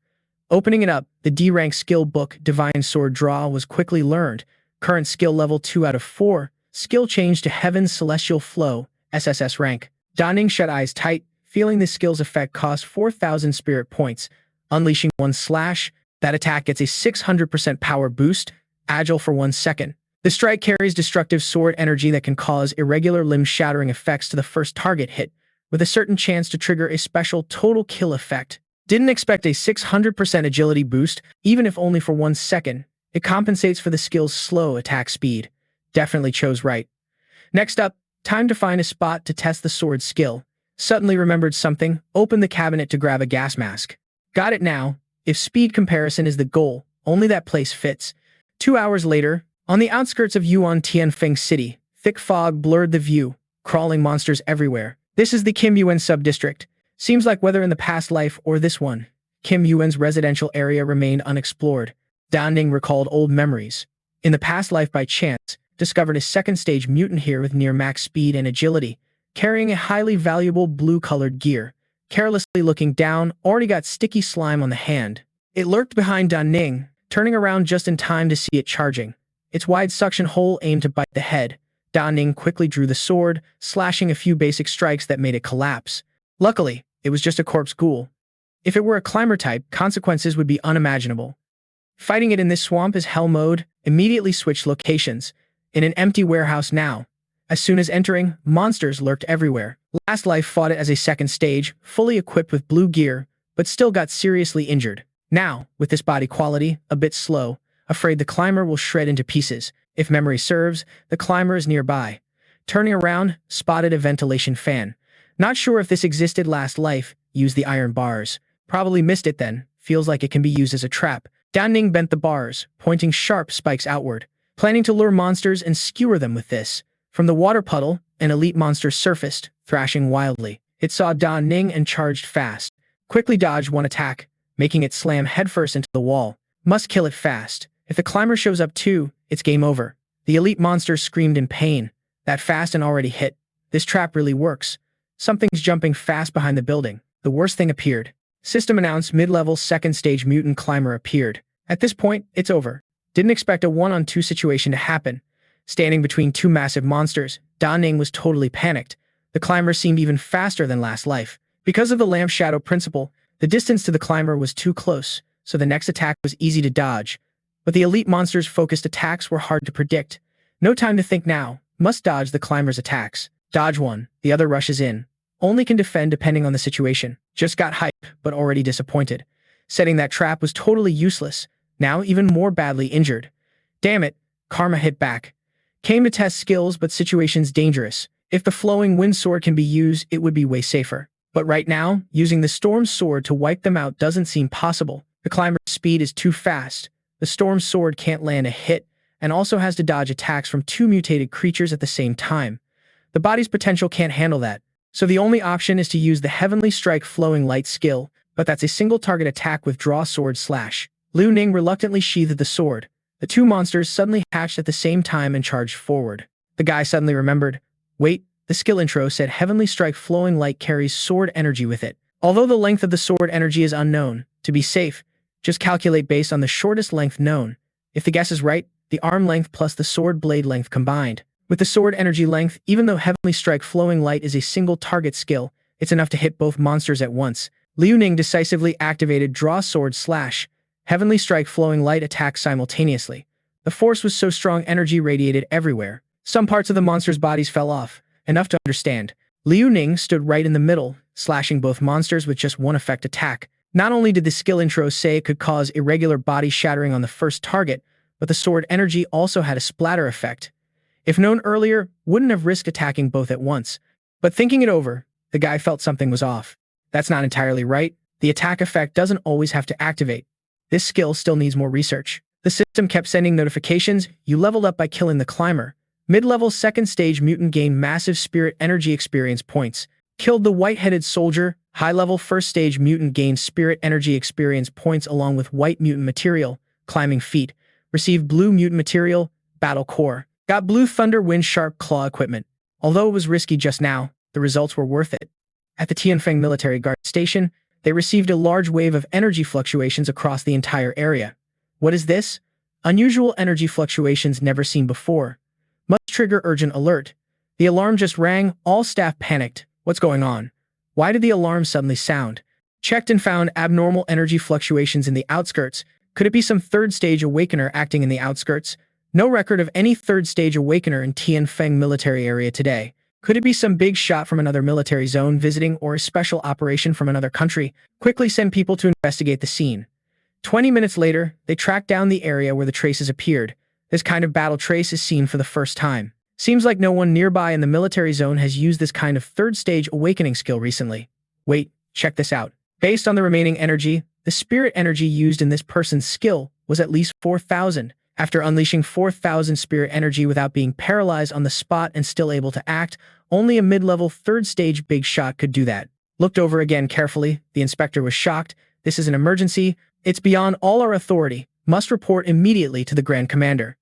Opening it up, the D-rank skill book, Divine Sword Draw, was quickly learned. Current skill level 2 out of 4. Skill change to Heaven's Celestial Flow, SSS-RANK. Ning shut eyes tight, feeling the skill's effect cost 4,000 spirit points. Unleashing one slash, that attack gets a 600% power boost, agile for 1 second. The strike carries destructive sword energy that can cause irregular limb-shattering effects to the first target hit, with a certain chance to trigger a special total kill effect. Didn't expect a 600% agility boost, even if only for 1 second. It compensates for the skill's slow attack speed. Definitely chose right. Next up, time to find a spot to test the sword skill. Suddenly remembered something, opened the cabinet to grab a gas mask. Got it now. If speed comparison is the goal, only that place fits. 2 hours later, on the outskirts of Yuan Tianfeng City, thick fog blurred the view, crawling monsters everywhere. This is the Kim Yuan sub-district. Seems like whether in the past life or this one, Kim Yuan's residential area remained unexplored. Ning recalled old memories. In the past life by chance, discovered a second-stage mutant here with near-max speed and agility, carrying a highly valuable blue-colored gear. Carelessly looking down, already got sticky slime on the hand. It lurked behind Ning, turning around just in time to see it charging. Its wide suction hole aimed to bite the head. Ning quickly drew the sword, slashing a few basic strikes that made it collapse. Luckily, it was just a corpse ghoul. If it were a climber type, consequences would be unimaginable. Fighting it in this swamp is hell mode. Immediately switched locations. In an empty warehouse now. As soon as entering, monsters lurked everywhere. Last life fought it as a second stage, fully equipped with blue gear, but still got seriously injured. Now, with this body quality, a bit slow, afraid the climber will shred into pieces. If memory serves, the climber is nearby. Turning around, spotted a ventilation fan. Not sure if this existed last life, used the iron bars. Probably missed it then, feels like it can be used as a trap. Ning bent the bars, pointing sharp spikes outward, planning to lure monsters and skewer them with this. From the water puddle, an elite monster surfaced, thrashing wildly. It saw Ning and charged fast. Quickly dodged one attack, making it slam headfirst into the wall. Must kill it fast. If the climber shows up too, it's game over. The elite monster screamed in pain. That fast and already hit. This trap really works. Something's jumping fast behind the building. The worst thing appeared. System announced mid-level second-stage mutant climber appeared. At this point, it's over. Didn't expect a 1-on-2 situation to happen. Standing between two massive monsters, Ning was totally panicked. The climber seemed even faster than last life. Because of the lamp shadow principle, the distance to the climber was too close, so the next attack was easy to dodge. But the elite monster's focused attacks were hard to predict. No time to think now. Must dodge the climber's attacks. Dodge one, the other rushes in. Only can defend depending on the situation. Just got hype, but already disappointed. Setting that trap was totally useless. Now even more badly injured. Damn it, karma hit back. Came to test skills, but situation's dangerous. If the flowing wind sword can be used, it would be way safer. But right now, using the storm sword to wipe them out doesn't seem possible. The climber's speed is too fast. The storm sword can't land a hit, and also has to dodge attacks from two mutated creatures at the same time. The body's potential can't handle that, so the only option is to use the Heavenly Strike Flowing Light skill, but that's a single target attack with draw sword slash. Ning reluctantly sheathed the sword. The two monsters suddenly hatched at the same time and charged forward. The guy suddenly remembered, wait, the skill intro said Heavenly Strike Flowing Light carries sword energy with it. Although the length of the sword energy is unknown, to be safe, just calculate based on the shortest length known. If the guess is right, the arm length plus the sword blade length combined. With the sword energy length, even though Heavenly Strike Flowing Light is a single target skill, it's enough to hit both monsters at once. Liu Ning decisively activated Draw Sword Slash, Heavenly Strike Flowing Light attack simultaneously. The force was so strong energy radiated everywhere. Some parts of the monsters' bodies fell off, enough to understand. Liu Ning stood right in the middle, slashing both monsters with just one effect attack. Not only did the skill intro say it could cause irregular body shattering on the first target, but the sword energy also had a splatter effect. If known earlier, wouldn't have risked attacking both at once. But thinking it over, the guy felt something was off. That's not entirely right. The attack effect doesn't always have to activate. This skill still needs more research. The system kept sending notifications. You leveled up by killing the climber. Mid-level second stage mutant gained massive spirit energy experience points. Killed the white-headed soldier. High-level first stage mutant gained spirit energy experience points along with white mutant material. Climbing feat. Received blue mutant material. Battle core. Got blue thunder wind sharp claw equipment. Although it was risky just now, the results were worth it. At the Tianfeng military guard station, they received a large wave of energy fluctuations across the entire area. What is this? Unusual energy fluctuations never seen before. Must trigger urgent alert. The alarm just rang, all staff panicked. What's going on? Why did the alarm suddenly sound? Checked and found abnormal energy fluctuations in the outskirts. Could it be some third-stage awakener acting in the outskirts? No record of any third-stage awakener in Tianfeng military area today. Could it be some big shot from another military zone visiting or a special operation from another country? Quickly send people to investigate the scene. 20 minutes later, they tracked down the area where the traces appeared. This kind of battle trace is seen for the first time. Seems like no one nearby in the military zone has used this kind of third-stage awakening skill recently. Wait, check this out. Based on the remaining energy, the spirit energy used in this person's skill was at least 4,000. After unleashing 4,000 spirit energy without being paralyzed on the spot and still able to act, only a mid-level third-stage big shot could do that. Looked over again carefully, the inspector was shocked. This is an emergency. It's beyond all our authority. Must report immediately to the Grand Commander.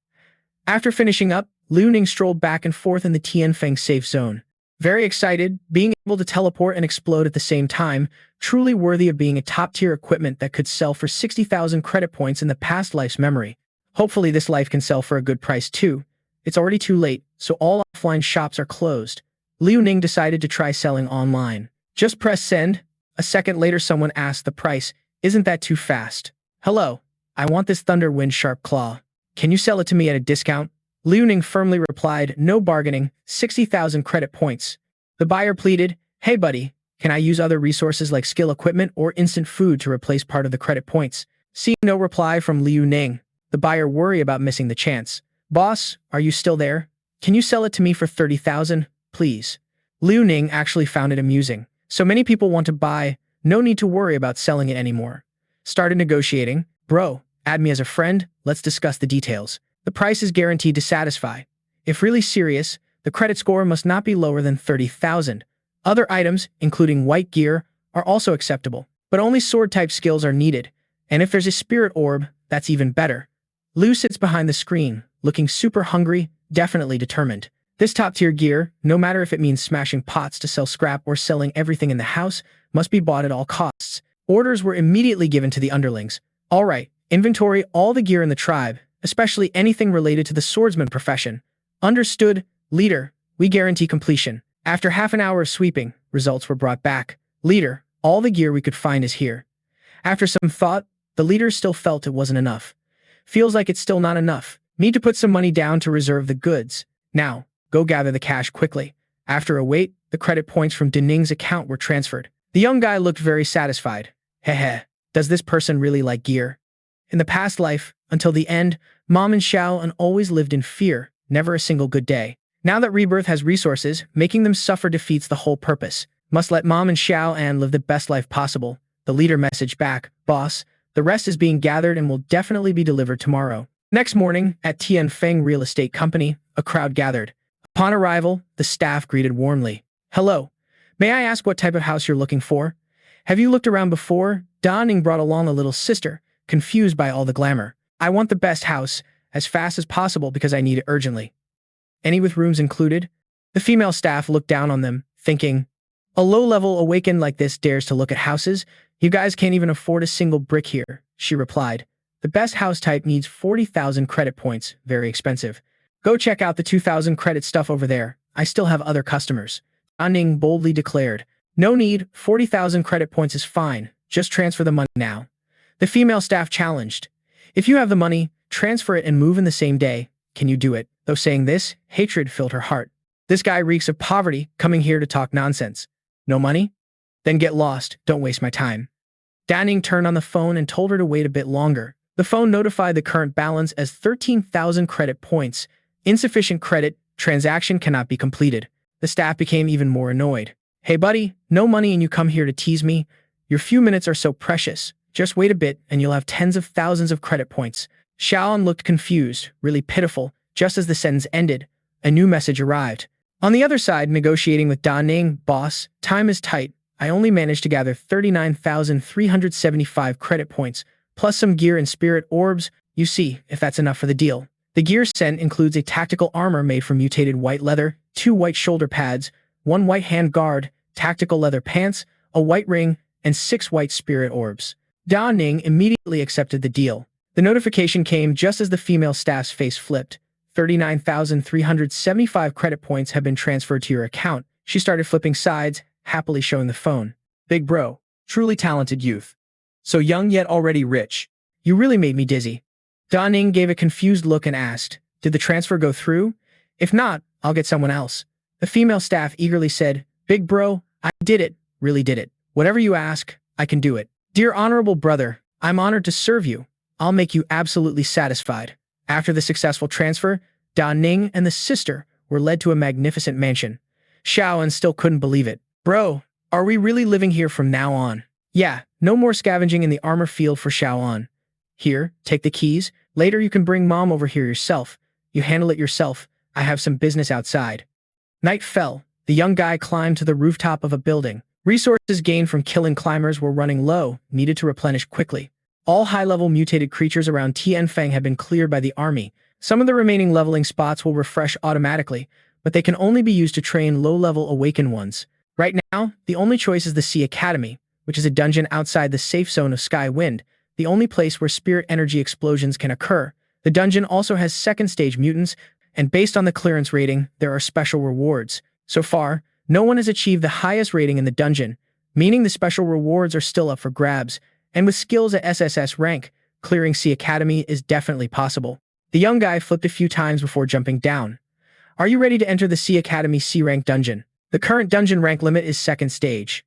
After finishing up, Liu Ning strolled back and forth in the Tianfeng safe zone. Very excited, being able to teleport and explode at the same time, truly worthy of being a top-tier equipment that could sell for 60,000 credit points in the past life's memory. Hopefully this life can sell for a good price too. It's already too late, so all offline shops are closed. Liu Ning decided to try selling online. Just press send. A second later someone asked the price. Isn't that too fast? Hello, I want this Thunder Wind Sharp Claw. Can you sell it to me at a discount? Liu Ning firmly replied, no bargaining, 60,000 credit points. The buyer pleaded, hey buddy, can I use other resources like skill equipment or instant food to replace part of the credit points? Seeing no reply from Liu Ning, the buyer worried about missing the chance. Boss, are you still there? Can you sell it to me for 30,000, please? Liu Ning actually found it amusing. So many people want to buy, no need to worry about selling it anymore. Started negotiating. Bro, add me as a friend, let's discuss the details. The price is guaranteed to satisfy. If really serious, the credit score must not be lower than 30,000. Other items, including white gear, are also acceptable, but only sword-type skills are needed. And if there's a spirit orb, that's even better. Liu sits behind the screen, looking super hungry, definitely determined. This top-tier gear, no matter if it means smashing pots to sell scrap or selling everything in the house, must be bought at all costs. Orders were immediately given to the underlings. All right, inventory all the gear in the tribe, especially anything related to the swordsman profession. Understood, leader, we guarantee completion. After half an hour of sweeping, results were brought back. Leader, all the gear we could find is here. After some thought, the leader still felt it wasn't enough. Feels like it's still not enough. Need to put some money down to reserve the goods. Now, go gather the cash quickly. After a wait, the credit points from Ning's account were transferred. The young guy looked very satisfied. Heh, does this person really like gear? In the past life, until the end, Mom and Xiao An always lived in fear, never a single good day. Now that Rebirth has resources, making them suffer defeats the whole purpose. Must let Mom and Xiao An live the best life possible. The leader messaged back, boss, the rest is being gathered and will definitely be delivered tomorrow. Next morning, at Tianfeng Real Estate Company, a crowd gathered. Upon arrival, the staff greeted warmly. Hello. May I ask what type of house you're looking for? Have you looked around before? Ning brought along a little sister, confused by all the glamour. I want the best house, as fast as possible because I need it urgently. Any with rooms included? The female staff looked down on them, thinking, a low-level awakened like this dares to look at houses? You guys can't even afford a single brick here, she replied. The best house type needs 40,000 credit points, very expensive. Go check out the 2,000 credit stuff over there. I still have other customers. Ning boldly declared. No need, 40,000 credit points is fine. Just transfer the money now. The female staff challenged. If you have the money, transfer it and move in the same day. Can you do it? Though saying this, hatred filled her heart. This guy reeks of poverty, coming here to talk nonsense. No money? Then get lost, don't waste my time. Ning turned on the phone and told her to wait a bit longer. The phone notified the current balance as 13,000 credit points. Insufficient credit, transaction cannot be completed. The staff became even more annoyed. Hey buddy, no money and you come here to tease me? Your few minutes are so precious. Just wait a bit and you'll have tens of thousands of credit points. Xiaoan looked confused, really pitiful. Just as the sentence ended, a new message arrived. On the other side, negotiating with Ning, boss, time is tight. I only managed to gather 39,375 credit points, plus some gear and spirit orbs. You see, if that's enough for the deal. The gear sent includes a tactical armor made from mutated white leather, 2 white shoulder pads, 1 white hand guard, tactical leather pants, a white ring, and 6 white spirit orbs. Ning immediately accepted the deal. The notification came just as the female staff's face flipped. 39,375 credit points have been transferred to your account. She started flipping sides, happily showing the phone. Big bro. Truly talented youth. So young yet already rich. You really made me dizzy. Ning gave a confused look and asked, did the transfer go through? If not, I'll get someone else. The female staff eagerly said, Big bro, I did it, really did it. Whatever you ask, I can do it. Dear honorable brother, I'm honored to serve you. I'll make you absolutely satisfied. After the successful transfer, Ning and the sister were led to a magnificent mansion. Xiaoan still couldn't believe it. Bro, are we really living here from now on? Yeah, no more scavenging in the armor field for Xiaoan. Here, take the keys. Later you can bring mom over here yourself. You handle it yourself. I have some business outside. Night fell. The young guy climbed to the rooftop of a building. Resources gained from killing climbers were running low, needed to replenish quickly. All high-level mutated creatures around Tianfeng have been cleared by the army. Some of the remaining leveling spots will refresh automatically, but they can only be used to train low-level awakened ones. Right now, the only choice is the Sea Academy, which is a dungeon outside the safe zone of Sky Wind, the only place where spirit energy explosions can occur. The dungeon also has second-stage mutants, and based on the clearance rating, there are special rewards. So far, no one has achieved the highest rating in the dungeon, meaning the special rewards are still up for grabs. And with skills at SSS rank, clearing Sea Academy is definitely possible. The young guy flipped a few times before jumping down. Are you ready to enter the Sea Academy C rank dungeon? The current dungeon rank limit is 2nd stage.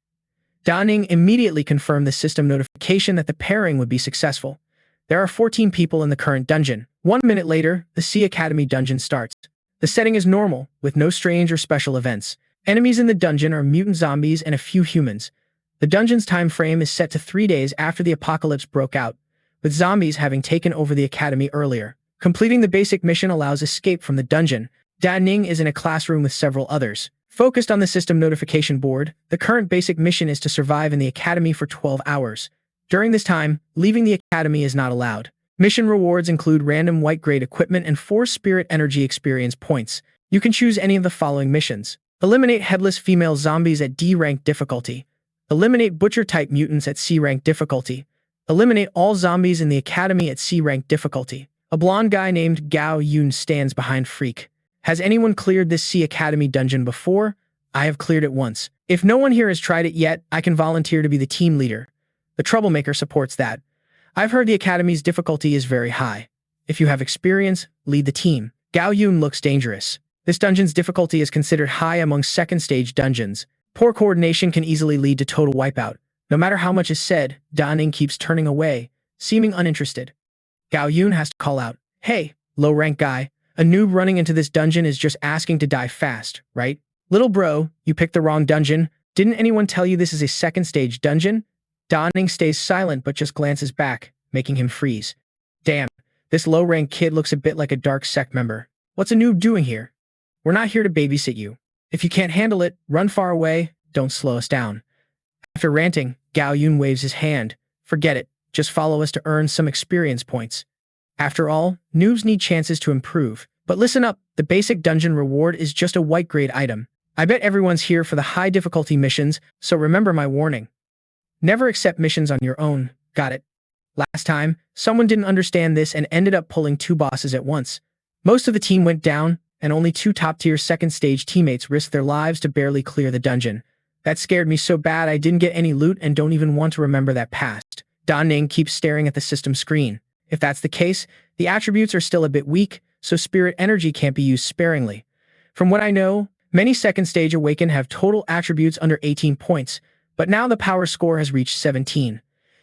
Ning immediately confirmed the system notification that the pairing would be successful. There are 14 people in the current dungeon. 1 minute later, the Sea Academy dungeon starts. The setting is normal, with no strange or special events. Enemies in the dungeon are mutant zombies and a few humans. The dungeon's time frame is set to 3 days after the apocalypse broke out, with zombies having taken over the academy earlier. Completing the basic mission allows escape from the dungeon. Ning is in a classroom with several others. Focused on the system notification board, the current basic mission is to survive in the academy for 12 hours. During this time, leaving the academy is not allowed. Mission rewards include random white-grade equipment and 4 spirit energy experience points. You can choose any of the following missions. Eliminate headless female zombies at D rank difficulty. Eliminate butcher-type mutants at C rank difficulty. Eliminate all zombies in the academy at C rank difficulty. A blonde guy named Gao Yun stands behind Freak. Has anyone cleared this Sea Academy dungeon before? I have cleared it once. If no one here has tried it yet, I can volunteer to be the team leader. The troublemaker supports that. I've heard the academy's difficulty is very high. If you have experience, lead the team. Gao Yun looks dangerous. This dungeon's difficulty is considered high among 2nd stage dungeons. Poor coordination can easily lead to total wipeout. No matter how much is said, Ning keeps turning away, seeming uninterested. Gao Yun has to call out, Hey, low-rank guy, a noob running into this dungeon is just asking to die fast, right? Little bro, you picked the wrong dungeon. Didn't anyone tell you this is a 2nd stage dungeon? Ning stays silent but just glances back, making him freeze. Damn, this low-rank kid looks a bit like a dark sect member. What's a noob doing here? We're not here to babysit you. If you can't handle it, run far away, don't slow us down. After ranting, Gao Yun waves his hand. Forget it, just follow us to earn some experience points. After all, noobs need chances to improve. But listen up, the basic dungeon reward is just a white grade item. I bet everyone's here for the high difficulty missions, so remember my warning. Never accept missions on your own, got it? Last time, someone didn't understand this and ended up pulling 2 bosses at once. Most of the team went down, and only 2 top-tier second-stage teammates risked their lives to barely clear the dungeon. That scared me so bad I didn't get any loot and don't even want to remember that past. Ning keeps staring at the system screen. If that's the case, the attributes are still a bit weak, so spirit energy can't be used sparingly. From what I know, many second-stage Awakened have total attributes under 18 points, but now the power score has reached 17.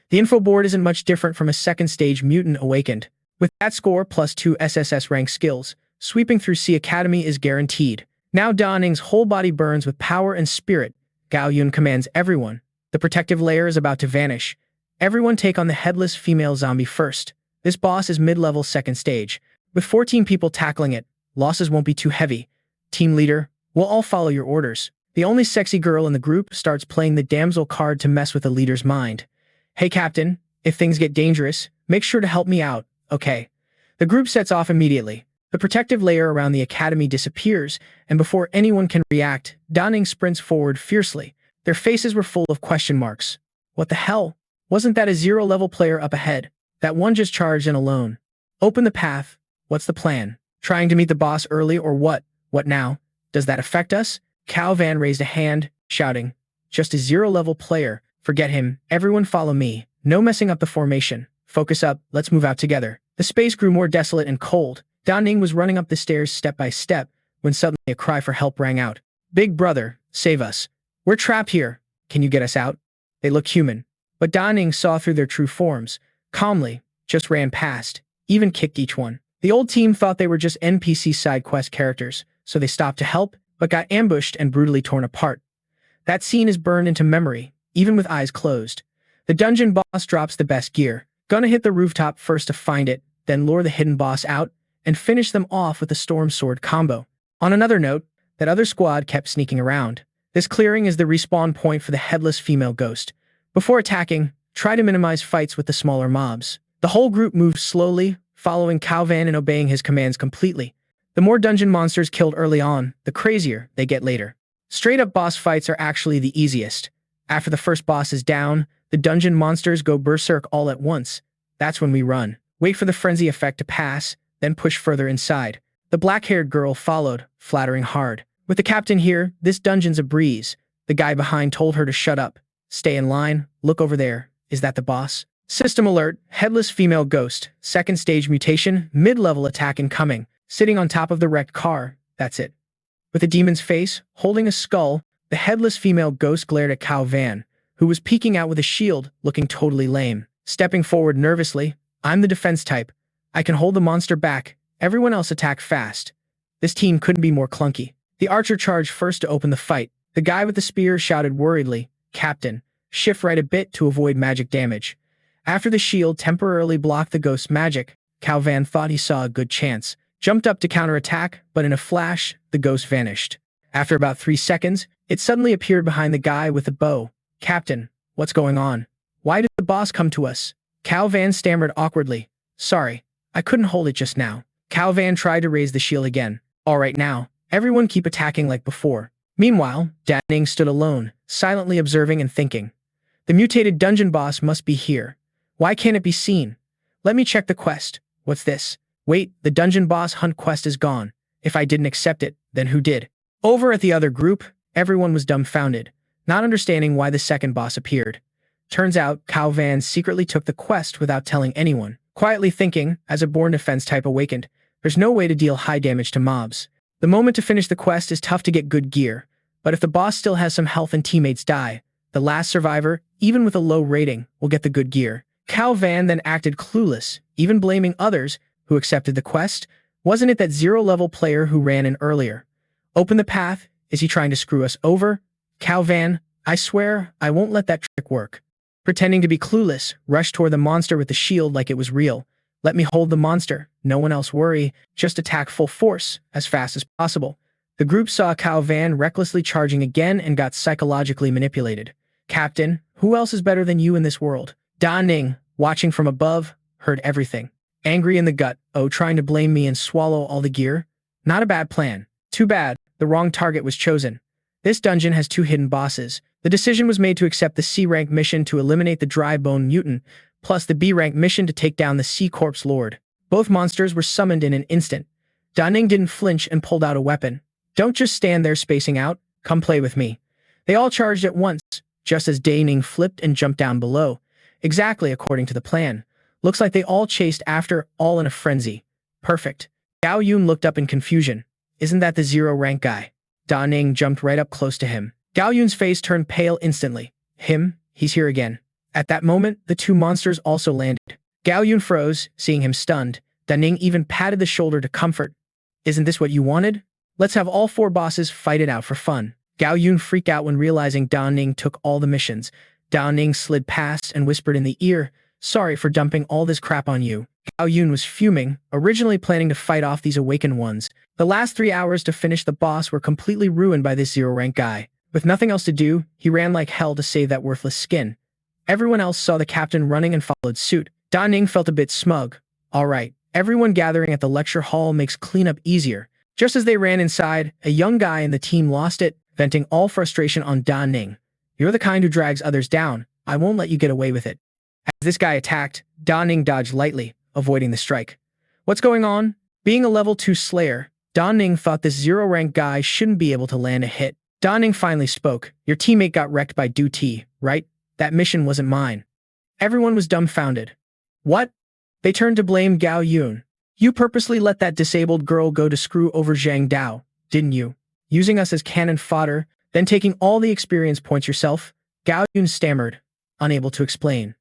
The info board isn't much different from a second-stage Mutant Awakened. With that score plus 2 SSS rank skills, sweeping through C Academy is guaranteed. Now Ning's whole body burns with power and spirit. Gao Yun commands everyone. The protective layer is about to vanish. Everyone take on the headless female zombie first. This boss is mid-level second stage. With 14 people tackling it, losses won't be too heavy. Team leader, we'll all follow your orders. The only sexy girl in the group starts playing the damsel card to mess with the leader's mind. Hey captain, if things get dangerous, make sure to help me out, okay? The group sets off immediately. The protective layer around the academy disappears, and before anyone can react, Ning sprints forward fiercely. Their faces were full of question marks. What the hell? Wasn't that a 0-level player up ahead? That one just charged in alone. Open the path. What's the plan? Trying to meet the boss early or what? What now? Does that affect us? Cao Van raised a hand, shouting, just a 0-level player. Forget him. Everyone follow me. No messing up the formation. Focus up. Let's move out together. The space grew more desolate and cold. Ning was running up the stairs step by step when suddenly a cry for help rang out. Big brother, save us. We're trapped here. Can you get us out? They look human. But Ning saw through their true forms. Calmly, just ran past, even kicked each one. The old team thought they were just NPC side quest characters, so they stopped to help, but got ambushed and brutally torn apart. That scene is burned into memory, even with eyes closed. The dungeon boss drops the best gear. Gonna hit the rooftop first to find it, then lure the hidden boss out, and finish them off with a storm sword combo. On another note, that other squad kept sneaking around. This clearing is the respawn point for the headless female ghost. Before attacking, try to minimize fights with the smaller mobs. The whole group moves slowly, following Cao Van and obeying his commands completely. The more dungeon monsters killed early on, the crazier they get later. Straight-up boss fights are actually the easiest. After the first boss is down, the dungeon monsters go berserk all at once. That's when we run. Wait for the frenzy effect to pass, then push further inside. The black-haired girl followed, flattering hard. With the captain here, this dungeon's a breeze. The guy behind told her to shut up. Stay in line, look over there. Is that the boss? System alert, headless female ghost, second stage mutation, mid-level attack incoming, sitting on top of the wrecked car. That's it. With a demon's face, holding a skull, the headless female ghost glared at Cao Van, who was peeking out with a shield, looking totally lame. Stepping forward nervously, I'm the defense type. I can hold the monster back. Everyone else attack fast. This team couldn't be more clunky. The archer charged first to open the fight. The guy with the spear shouted worriedly, Captain, shift right a bit to avoid magic damage. After the shield temporarily blocked the ghost's magic, Cao Van thought he saw a good chance. Jumped up to counterattack, but in a flash, the ghost vanished. After about 3 seconds, it suddenly appeared behind the guy with the bow. Captain, what's going on? Why did the boss come to us? Cao Van stammered awkwardly. Sorry, I couldn't hold it just now. Cao Van tried to raise the shield again. All right now, everyone keep attacking like before. Meanwhile, Ning stood alone, silently observing and thinking. The mutated dungeon boss must be here. Why can't it be seen? Let me check the quest. What's this? Wait, the dungeon boss hunt quest is gone. If I didn't accept it, then who did? Over at the other group, everyone was dumbfounded, not understanding why the second boss appeared. Turns out, Cao Van secretly took the quest without telling anyone, quietly thinking, as a born defense type awakened, there's no way to deal high damage to mobs. The moment to finish the quest is tough to get good gear, but if the boss still has some health and teammates die, the last survivor, even with a low rating, will get the good gear. Cao Van then acted clueless, even blaming others who accepted the quest. Wasn't it that 0-level player who ran in earlier? Open the path? Is he trying to screw us over? Cao Van, I swear, I won't let that trick work. Pretending to be clueless, rushed toward the monster with the shield like it was real. Let me hold the monster. No one else worry. Just attack full force, as fast as possible. The group saw Cao Van recklessly charging again and got psychologically manipulated. Captain, who else is better than you in this world? Ning, watching from above, heard everything. Angry in the gut, trying to blame me and swallow all the gear? Not a bad plan. Too bad, the wrong target was chosen. This dungeon has 2 hidden bosses. The decision was made to accept the C-rank mission to eliminate the dry bone mutant, plus the B-rank mission to take down the C-Corpse Lord. Both monsters were summoned in an instant. Da Ning didn't flinch and pulled out a weapon. Don't just stand there spacing out, come play with me. They all charged at once, just as Da Ning flipped and jumped down below. Exactly according to the plan. Looks like they all chased after, all in a frenzy. Perfect. Gao Yun looked up in confusion. Isn't that the 0 rank guy? Da Ning jumped right up close to him. Gao Yun's face turned pale instantly. Him? He's here again. At that moment, the two monsters also landed. Gao Yun froze, seeing him stunned. Da Ning even patted the shoulder to comfort. Isn't this what you wanted? Let's have all 4 bosses fight it out for fun. Gao Yun freaked out when realizing Da Ning took all the missions. Da Ning slid past and whispered in the ear, sorry for dumping all this crap on you. Gao Yun was fuming, originally planning to fight off these awakened ones. The last 3 hours to finish the boss were completely ruined by this 0 rank guy. With nothing else to do, he ran like hell to save that worthless skin. Everyone else saw the captain running and followed suit. Da Ning felt a bit smug. Alright, everyone gathering at the lecture hall makes cleanup easier. Just as they ran inside, a young guy in the team lost it, venting all frustration on Da Ning. You're the kind who drags others down. I won't let you get away with it. As this guy attacked, Da Ning dodged lightly, avoiding the strike. What's going on? Being a level 2 slayer, Da Ning thought this 0 rank guy shouldn't be able to land a hit. Da Ning finally spoke. Your teammate got wrecked by Du Ti, right? That mission wasn't mine. Everyone was dumbfounded. What? They turned to blame Gao Yun. You purposely let that disabled girl go to screw over Zhang Dao, didn't you? Using us as cannon fodder, then taking all the experience points yourself? Gao Yun stammered, unable to explain.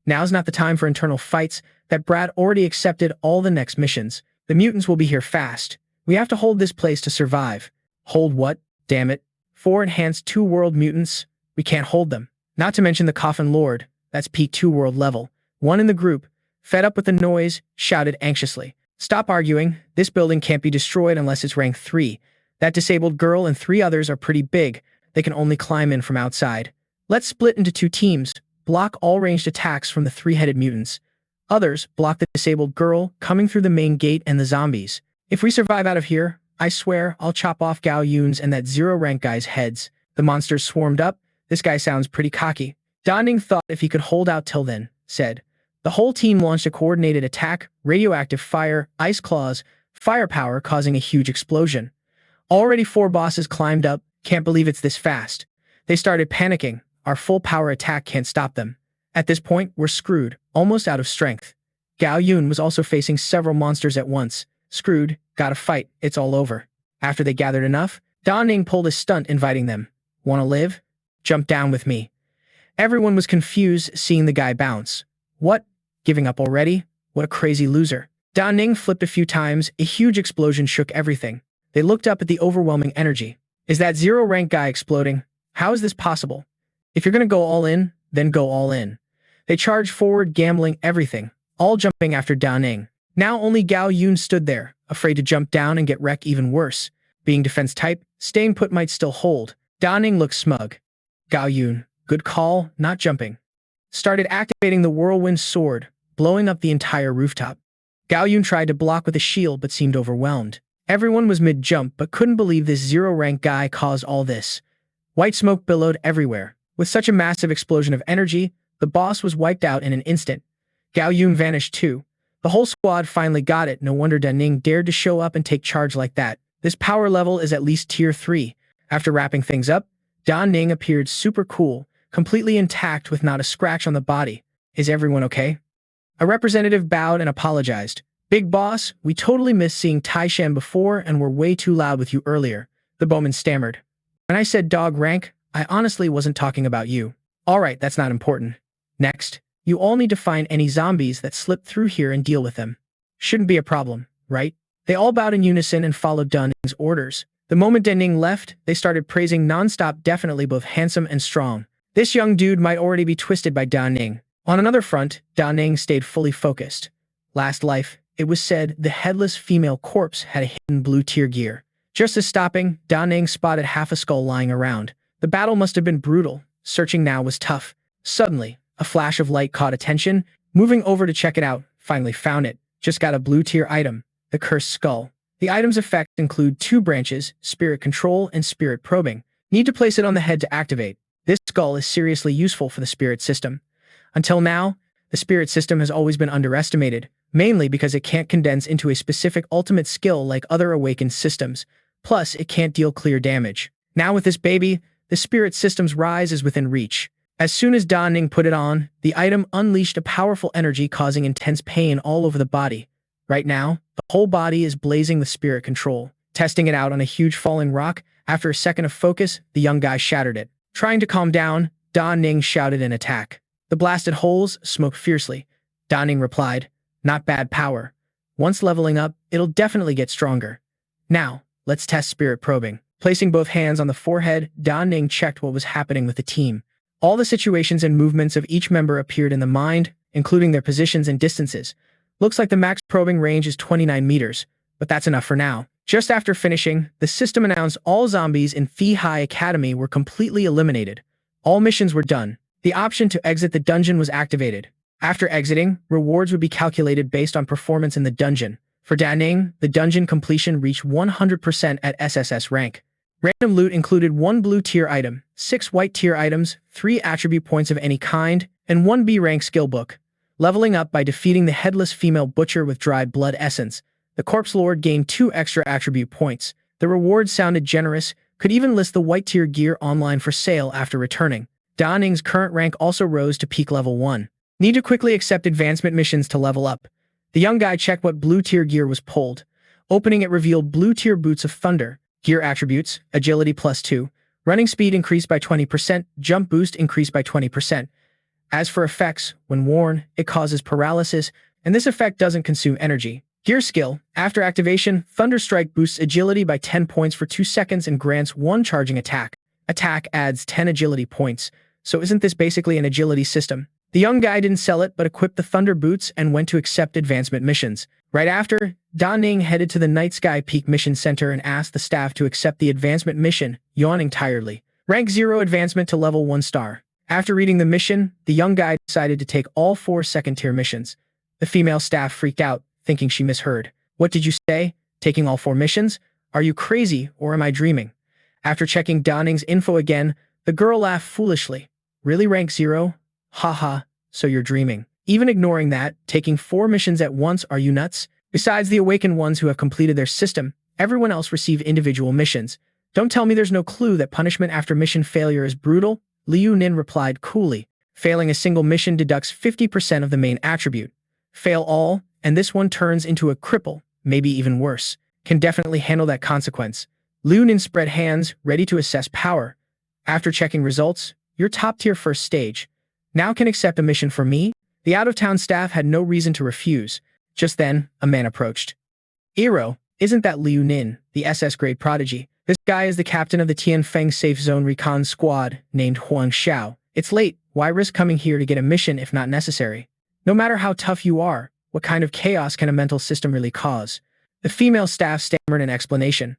Now's not the time for internal fights. That brat already accepted all the next missions. The mutants will be here fast. We have to hold this place to survive. Hold what? Damn it. 4 enhanced 2-world mutants? We can't hold them. Not to mention the Coffin Lord. That's peak 2-world level. One in the group, fed up with the noise, shouted anxiously. Stop arguing. This building can't be destroyed unless it's rank 3. That disabled girl and 3 others are pretty big. They can only climb in from outside. Let's split into 2 teams. Block all ranged attacks from the 3-headed mutants. Others block the disabled girl coming through the main gate and the zombies. If we survive out of here, I swear I'll chop off Gao Yun's and that 0 rank guy's heads. The monsters swarmed up. This guy sounds pretty cocky. Da Ning thought if he could hold out till then, said. The whole team launched a coordinated attack, radioactive fire, ice claws, firepower causing a huge explosion. Already 4 bosses climbed up. Can't believe it's this fast. They started panicking. Our full power attack can't stop them. At this point, we're screwed, almost out of strength. Gao Yun was also facing several monsters at once. Screwed, gotta fight, it's all over. After they gathered enough, Da Ning pulled a stunt inviting them. Wanna live? Jump down with me. Everyone was confused seeing the guy bounce. What? Giving up already? What a crazy loser. Da Ning flipped a few times, a huge explosion shook everything. They looked up at the overwhelming energy. Is that 0 rank guy exploding? How is this possible? If you're gonna go all in, then go all in. They charged forward, gambling everything, all jumping after Da Ning. Now only Gao Yun stood there, afraid to jump down and get wrecked even worse. Being defense type, staying put might still hold. Da Ning looked smug. Gao Yun, good call, not jumping. Started activating the whirlwind sword, blowing up the entire rooftop. Gao Yun tried to block with a shield but seemed overwhelmed. Everyone was mid-jump but couldn't believe this 0 rank guy caused all this. White smoke billowed everywhere. With such a massive explosion of energy, the boss was wiped out in an instant. Gao Yun vanished too. The whole squad finally got it. No wonder Da Ning dared to show up and take charge like that. This power level is at least tier 3. After wrapping things up, Da Ning appeared super cool, completely intact with not a scratch on the body. Is everyone okay? A representative bowed and apologized. Big boss, we totally missed seeing Taishan before and were way too loud with you earlier. The bowman stammered. When I said dog rank, I honestly wasn't talking about you. Alright, that's not important. Next, you all need to find any zombies that slipped through here and deal with them. Shouldn't be a problem, right? They all bowed in unison and followed Da Ning's orders. The moment Da Ning left, they started praising non-stop, definitely both handsome and strong. This young dude might already be twisted by Da Ning. On another front, Da Ning stayed fully focused. Last life, it was said the headless female corpse had a hidden blue tier gear. Just as stopping, Da Ning spotted half a skull lying around. The battle must have been brutal. Searching now was tough. Suddenly, a flash of light caught attention. Moving over to check it out, finally found it. Just got a blue tier item, the cursed skull. The item's effects include 2 branches, spirit control and spirit probing. Need to place it on the head to activate. This skull is seriously useful for the spirit system. Until now, the spirit system has always been underestimated, mainly because it can't condense into a specific ultimate skill like other awakened systems. Plus, it can't deal clear damage. Now with this baby, the spirit system's rise is within reach. As soon as Da Ning put it on, the item unleashed a powerful energy causing intense pain all over the body. Right now, the whole body is blazing with spirit control. Testing it out on a huge falling rock, after a second of focus, the young guy shattered it. Trying to calm down, Da Ning shouted an attack. The blasted holes smoked fiercely. Da Ning replied, "Not bad power. Once leveling up, it'll definitely get stronger. Now, let's test spirit probing." Placing both hands on the forehead, Da Ning checked what was happening with the team. All the situations and movements of each member appeared in the mind, including their positions and distances. Looks like the max probing range is 29 meters, but that's enough for now. Just after finishing, the system announced all zombies in Phi Hai Academy were completely eliminated. All missions were done. The option to exit the dungeon was activated. After exiting, rewards would be calculated based on performance in the dungeon. For Da Ning, the dungeon completion reached 100% at SSS rank. Random loot included 1 blue tier item, 6 white tier items, 3 attribute points of any kind, and 1 B rank skill book. Leveling up by defeating the headless female butcher with dried blood essence, the corpse lord gained 2 extra attribute points. The reward sounded generous, could even list the white tier gear online for sale after returning. Da Ning's current rank also rose to peak level 1. Need to quickly accept advancement missions to level up. The young guy checked what blue tier gear was pulled. Opening it revealed blue tier boots of thunder. Gear attributes, agility +2, running speed increased by 20%, jump boost increased by 20%. As for effects, when worn, it causes paralysis, and this effect doesn't consume energy. Gear skill, after activation, Thunder Strike boosts agility by 10 points for 2 seconds and grants 1 charging attack. Attack adds 10 agility points, so isn't this basically an agility system? The young guy didn't sell it but equipped the Thunder Boots and went to accept advancement missions. Right after, Da Ning headed to the Night Sky Peak Mission Center and asked the staff to accept the advancement mission, yawning tiredly. Rank 0 advancement to level 1 star. After reading the mission, the young guy decided to take all 4 second-tier missions. The female staff freaked out, thinking she misheard. "What did you say? Taking all 4 missions? Are you crazy or am I dreaming?" After checking Da Ning's info again, the girl laughed foolishly. "Really rank 0? Haha, so you're dreaming. Even ignoring that, taking 4 missions at once, are you nuts? Besides the awakened ones who have completed their system, everyone else received individual missions. Don't tell me there's no clue that punishment after mission failure is brutal?" Liu Nin replied coolly. "Failing a single mission deducts 50% of the main attribute. Fail all, and this one turns into a cripple, maybe even worse. Can definitely handle that consequence." Liu Nin spread hands, ready to assess power. After checking results, you're top tier first stage. Now can accept a mission for me? The out-of-town staff had no reason to refuse. Just then, a man approached. "Iro, isn't that Liu Nin, the SS grade prodigy? This guy is the captain of the Tianfeng Safe Zone Recon Squad, named Huang Xiao. It's late, why risk coming here to get a mission if not necessary? No matter how tough you are, what kind of chaos can a mental system really cause?" The female staff stammered an explanation.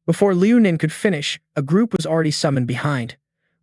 Before Liu Nin could finish, a group was already summoned behind.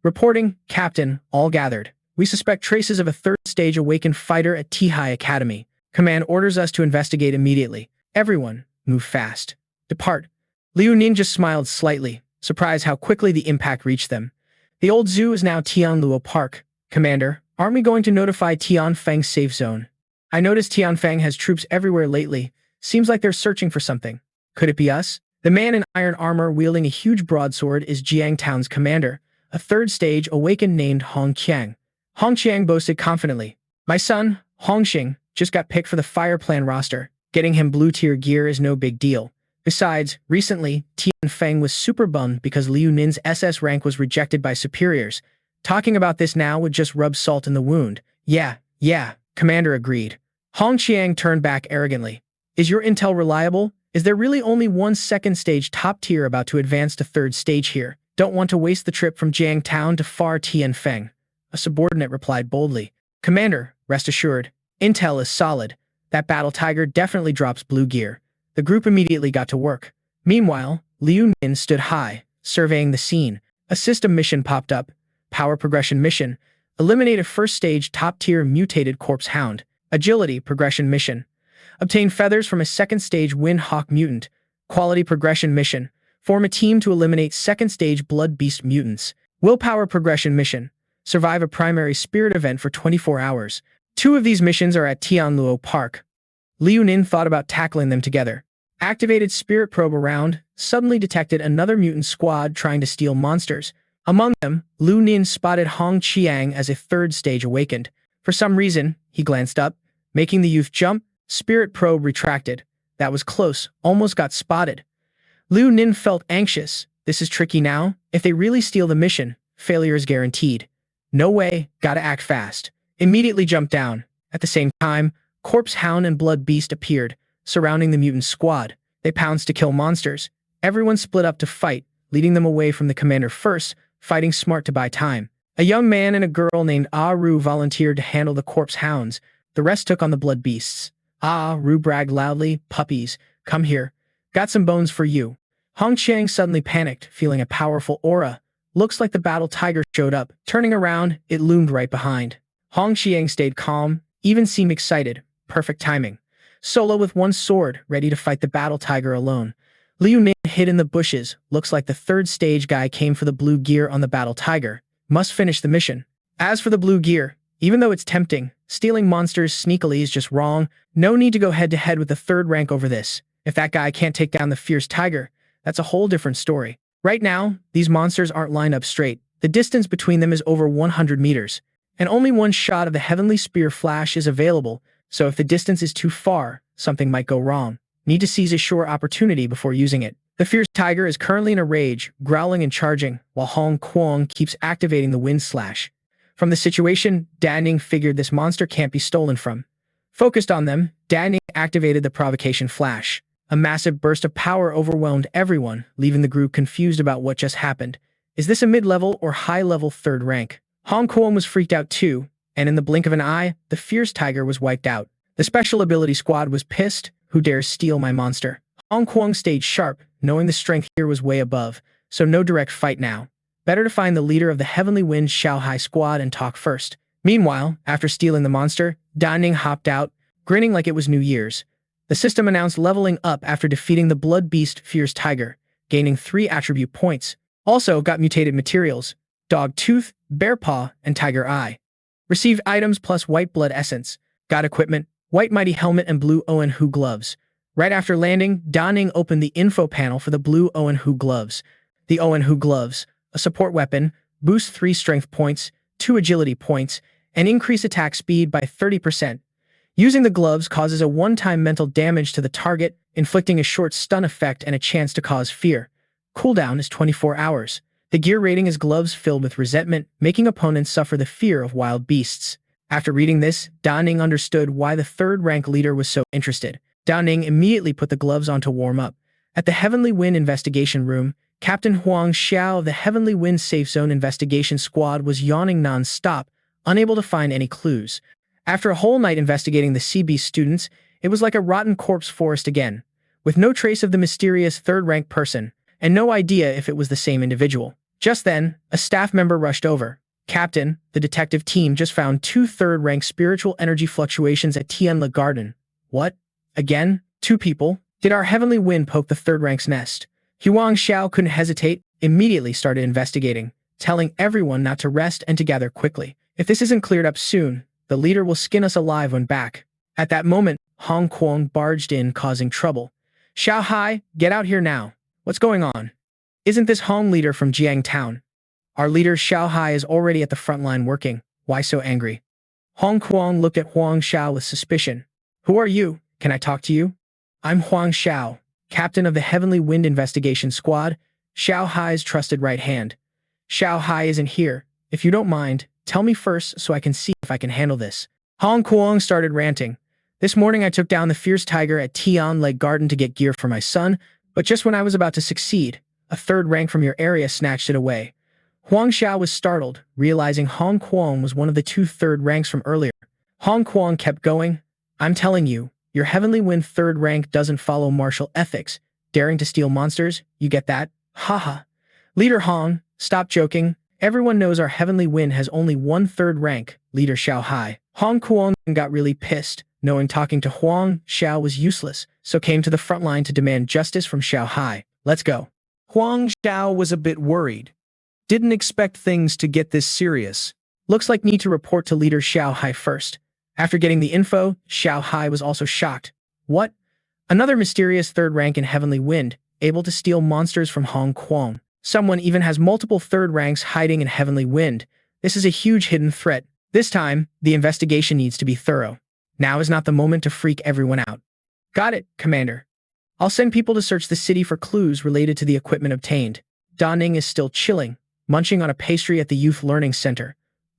Reporting, "Captain, all gathered. We suspect traces of a third-stage awakened fighter at Phi Hai Academy. Command orders us to investigate immediately. Everyone, move fast. Depart." Liu Nin just smiled slightly, surprised how quickly the impact reached them. The old zoo is now Tianluo Park. "Commander, aren't we going to notify Tianfeng Safe Zone? I noticed Tianfeng has troops everywhere lately. Seems like they're searching for something. Could it be us?" The man in iron armor wielding a huge broadsword is Jiang Town's commander, a third-stage awakened named Hong Qiang. Hong Qiang boasted confidently, "My son, Hong Xing, just got picked for the Fire Plan roster. Getting him blue-tier gear is no big deal. Besides, recently, Tianfeng was super bummed because Liu Nin's SS rank was rejected by superiors. Talking about this now would just rub salt in the wound." Yeah, Commander agreed. Hong Qiang turned back arrogantly. "Is your intel reliable? Is there really only one second-stage top tier about to advance to third stage here? Don't want to waste the trip from Jiang Town to far Tianfeng." A subordinate replied boldly. "Commander, rest assured, intel is solid. That battle tiger definitely drops blue gear." The group immediately got to work. Meanwhile, Liu Nin stood high, surveying the scene. A system mission popped up. Power progression mission. Eliminate a first-stage top-tier mutated corpse hound. Agility progression mission. Obtain feathers from a second-stage Windhawk mutant. Quality progression mission. Form a team to eliminate second-stage blood beast mutants. Willpower progression mission. Survive a primary spirit event for 24 hours. 2 of these missions are at Tianluo Park. Liu Nin thought about tackling them together. Activated spirit probe around, suddenly detected another mutant squad trying to steal monsters. Among them, Liu Nin spotted Hong Qiang as a third stage awakened. For some reason, he glanced up, making the youth jump. Spirit probe retracted. That was close, almost got spotted. Liu Nin felt anxious. This is tricky now. If they really steal the mission, failure is guaranteed. No way, gotta act fast. Immediately jumped down. At the same time, Corpse Hound and Blood Beast appeared, surrounding the mutant squad. They pounced to kill monsters. Everyone split up to fight, leading them away from the commander first, fighting smart to buy time. A young man and a girl named Ah-Ru volunteered to handle the Corpse Hounds. The rest took on the Blood Beasts. Ah-Ru bragged loudly, "Puppies, come here. Got some bones for you." Hong Qiang suddenly panicked, feeling a powerful aura. Looks like the battle tiger showed up. Turning around, it loomed right behind. Hong Qiang stayed calm, even seemed excited. Perfect timing. Solo with one sword, ready to fight the battle tiger alone. Liu Nin hid in the bushes. Looks like the third stage guy came for the blue gear on the battle tiger. Must finish the mission. As for the blue gear, even though it's tempting, stealing monsters sneakily is just wrong. No need to go head-to-head with the third rank over this. If that guy can't take down the fierce tiger, that's a whole different story. Right now, these monsters aren't lined up straight. The distance between them is over 100 meters. And only one shot of the Heavenly Spear flash is available, so if the distance is too far, something might go wrong. Need to seize a sure opportunity before using it. The fierce tiger is currently in a rage, growling and charging, while Hong Kuang keeps activating the wind slash. From the situation, Da Ning figured this monster can't be stolen from. Focused on them, Da Ning activated the provocation flash. A massive burst of power overwhelmed everyone, leaving the group confused about what just happened. Is this a mid-level or high-level third rank? Hong Kuang was freaked out too, and in the blink of an eye, the fierce tiger was wiped out. The special ability squad was pissed. Who dares steal my monster? Hong Kuang stayed sharp, knowing the strength here was way above, so no direct fight now. Better to find the leader of the Heavenly Wind Xiao Hai squad and talk first. Meanwhile, after stealing the monster, Da Ning hopped out, grinning like it was New Year's. The system announced leveling up after defeating the Blood Beast Fierce Tiger, gaining 3 attribute points. Also got mutated materials, Dog Tooth, Bear Paw, and Tiger Eye. Received items plus White Blood Essence. Got equipment, White Mighty Helmet and Blue Owen Hu Gloves. Right after landing, Da Ning opened the info panel for the Blue Owen Hu Gloves. The Owen Hu Gloves, a support weapon, boost 3 strength points, 2 agility points, and increase attack speed by 30%. Using the gloves causes a one-time mental damage to the target, inflicting a short stun effect and a chance to cause fear. Cooldown is 24 hours. The gear rating is gloves filled with resentment, making opponents suffer the fear of wild beasts. After reading this, Da Ning understood why the third rank leader was so interested. Da Ning immediately put the gloves on to warm up. At the Heavenly Wind investigation room, Captain Huang Xiao of the Heavenly Wind Safe Zone investigation squad was yawning non-stop, unable to find any clues. After a whole night investigating the CB students, it was like a rotten corpse forest again, with no trace of the mysterious third-rank person, and no idea if it was the same individual. Just then, a staff member rushed over. "Captain, the detective team just found 2 third-rank spiritual energy fluctuations at Tianla Garden." "What? Again? 2 people? Did our Heavenly Wind poke the third-rank's nest?" Huang Xiao couldn't hesitate, immediately started investigating, telling everyone not to rest and to gather quickly. If this isn't cleared up soon, the leader will skin us alive when back. At that moment, Hong Kuang barged in, causing trouble. "Xiao Hai, get out here now. What's going on? Isn't this Hong leader from Jiang Town? Our leader Xiao Hai is already at the front line working. Why so angry?" Hong Kuang looked at Huang Xiao with suspicion. "Who are you? Can I talk to you?" "I'm Huang Xiao, captain of the Heavenly Wind Investigation Squad, Xiao Hai's trusted right hand." "Xiao Hai isn't here. If you don't mind, tell me first so I can see if I can handle this." Hong Kuang started ranting. "This morning I took down the fierce tiger at Tian Lake Garden to get gear for my son, but just when I was about to succeed, a third rank from your area snatched it away." Huang Xiao was startled, realizing Hong Kuang was one of the 2 third ranks from earlier. Hong Kuang kept going. "I'm telling you, your Heavenly Wind third rank doesn't follow martial ethics. Daring to steal monsters, you get that? Haha. Leader Hong, stop joking. Everyone knows our Heavenly Wind has only 1 third rank, Leader Xiao Hai." Hong Kuang got really pissed, knowing talking to Huang Xiao was useless, so came to the front line to demand justice from Xiao Hai. "Let's go." Huang Xiao was a bit worried. Didn't expect things to get this serious. Looks like need to report to Leader Xiao Hai first. After getting the info, Xiao Hai was also shocked. What? Another mysterious third rank in Heavenly Wind, able to steal monsters from Hong Kong. Someone even has multiple third ranks hiding in Heavenly Wind. This is a huge hidden threat. This time, the investigation needs to be thorough. Now is not the moment to freak everyone out. Got it, Commander. I'll send people to search the city for clues related to the equipment obtained. Ning is still chilling, munching on a pastry at the Youth Learning Center.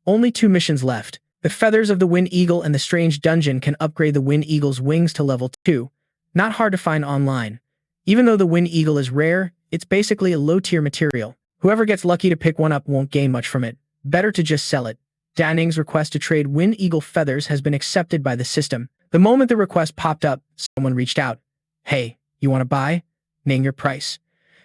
Only 2 missions left. The feathers of the Wind Eagle and the strange dungeon can upgrade the Wind Eagle's wings to level 2. Not hard to find online. Even though the Wind Eagle is rare, it's basically a low-tier material. Whoever gets lucky to pick one up won't gain much from it. Better to just sell it. Ning's request to trade Wind Eagle feathers has been accepted by the system. The moment the request popped up, someone reached out. Hey, you want to buy? Name your price.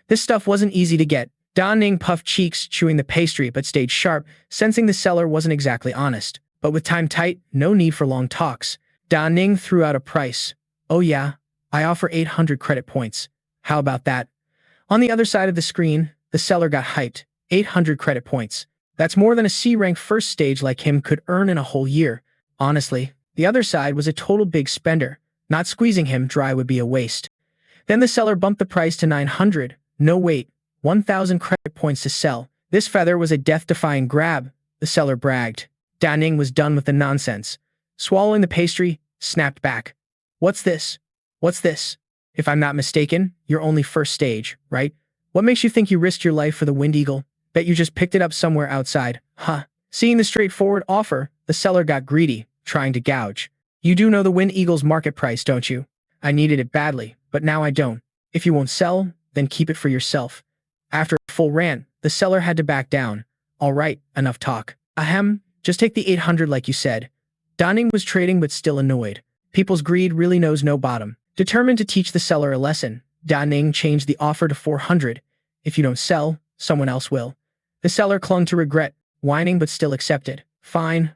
This stuff wasn't easy to get. Ning puffed cheeks, chewing the pastry, but stayed sharp, sensing the seller wasn't exactly honest. But with time tight, no need for long talks. Ning threw out a price. Oh yeah, I offer 800 credit points. How about that? On the other side of the screen, the seller got hyped. 800 credit points. That's more than a C-rank first stage like him could earn in a whole year. Honestly, the other side was a total big spender. Not squeezing him dry would be a waste. Then the seller bumped the price to 900. No wait, 1,000 credit points to sell. This feather was a death-defying grab, the seller bragged. Ning was done with the nonsense. Swallowing the pastry, snapped back. What's this? What's this? If I'm not mistaken, you're only first stage, right? What makes you think you risked your life for the Wind Eagle? Bet you just picked it up somewhere outside, huh? Seeing the straightforward offer, the seller got greedy, trying to gouge. You do know the Wind Eagle's market price, don't you? I needed it badly, but now I don't. If you won't sell, then keep it for yourself. After a full rant, the seller had to back down. All right, enough talk. Ahem, just take the 800 like you said. Ning was trading but still annoyed. People's greed really knows no bottom. Determined to teach the seller a lesson, Ning changed the offer to 400. If you don't sell, someone else will. The seller clung to regret, whining but still accepted. Fine,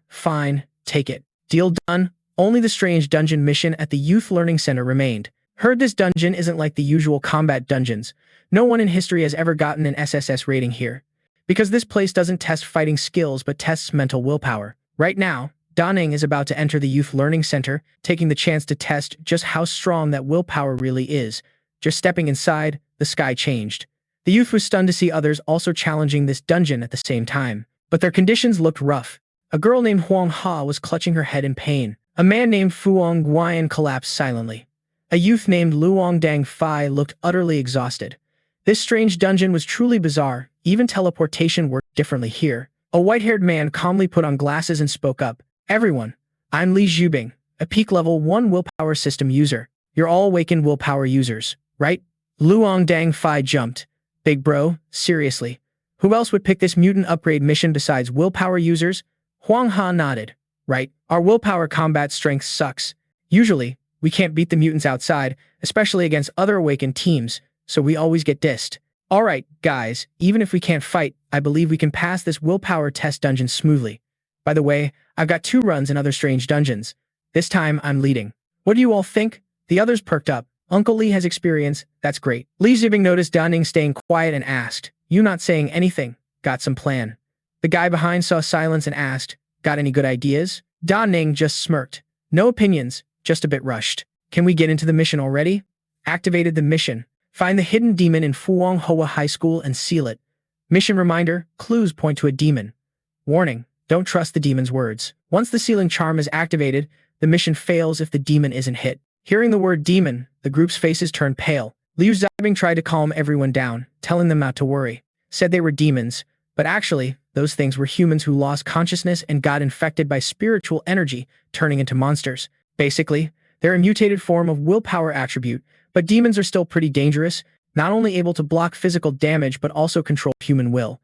take it. Deal done. Only the strange dungeon mission at the Youth Learning Center remained. Heard this dungeon isn't like the usual combat dungeons. No one in history has ever gotten an SSS rating here. Because this place doesn't test fighting skills but tests mental willpower. Right now, Ning is about to enter the Youth Learning Center, taking the chance to test just how strong that willpower really is. Just stepping inside, the sky changed. The youth was stunned to see others also challenging this dungeon at the same time. But their conditions looked rough. A girl named Huang Ha was clutching her head in pain. A man named Fuong Guian collapsed silently. A youth named Luong Dang Fai looked utterly exhausted. This strange dungeon was truly bizarre. Even teleportation worked differently here. A white-haired man calmly put on glasses and spoke up. Everyone, I'm Li Zhubing, a peak level 1 willpower system user. You're all awakened willpower users, right? Luong Dang Fai jumped. Big bro, seriously. Who else would pick this mutant upgrade mission besides willpower users? Huang Ha nodded. Right, our willpower combat strength sucks. Usually, we can't beat the mutants outside, especially against other awakened teams, so we always get dissed. Alright, guys, even if we can't fight, I believe we can pass this willpower test dungeon smoothly. By the way, I've got 2 runs in other strange dungeons. This time, I'm leading. What do you all think? The others perked up. Uncle Lee has experience, that's great. Li Zhibing noticed Ning staying quiet and asked, you not saying anything, got some plan. The guy behind saw silence and asked, got any good ideas? Ning just smirked. No opinions, just a bit rushed. Can we get into the mission already? Activated the mission. Find the hidden demon in Fuong Hoa High School and seal it. Mission reminder, clues point to a demon. Warning, don't trust the demon's words. Once the sealing charm is activated, the mission fails if the demon isn't hit. Hearing the word demon, the group's faces turned pale. Liu Zibing tried to calm everyone down, telling them not to worry. Said they were demons, but actually, those things were humans who lost consciousness and got infected by spiritual energy, turning into monsters. Basically, they're a mutated form of willpower attribute, but demons are still pretty dangerous, not only able to block physical damage but also control human will.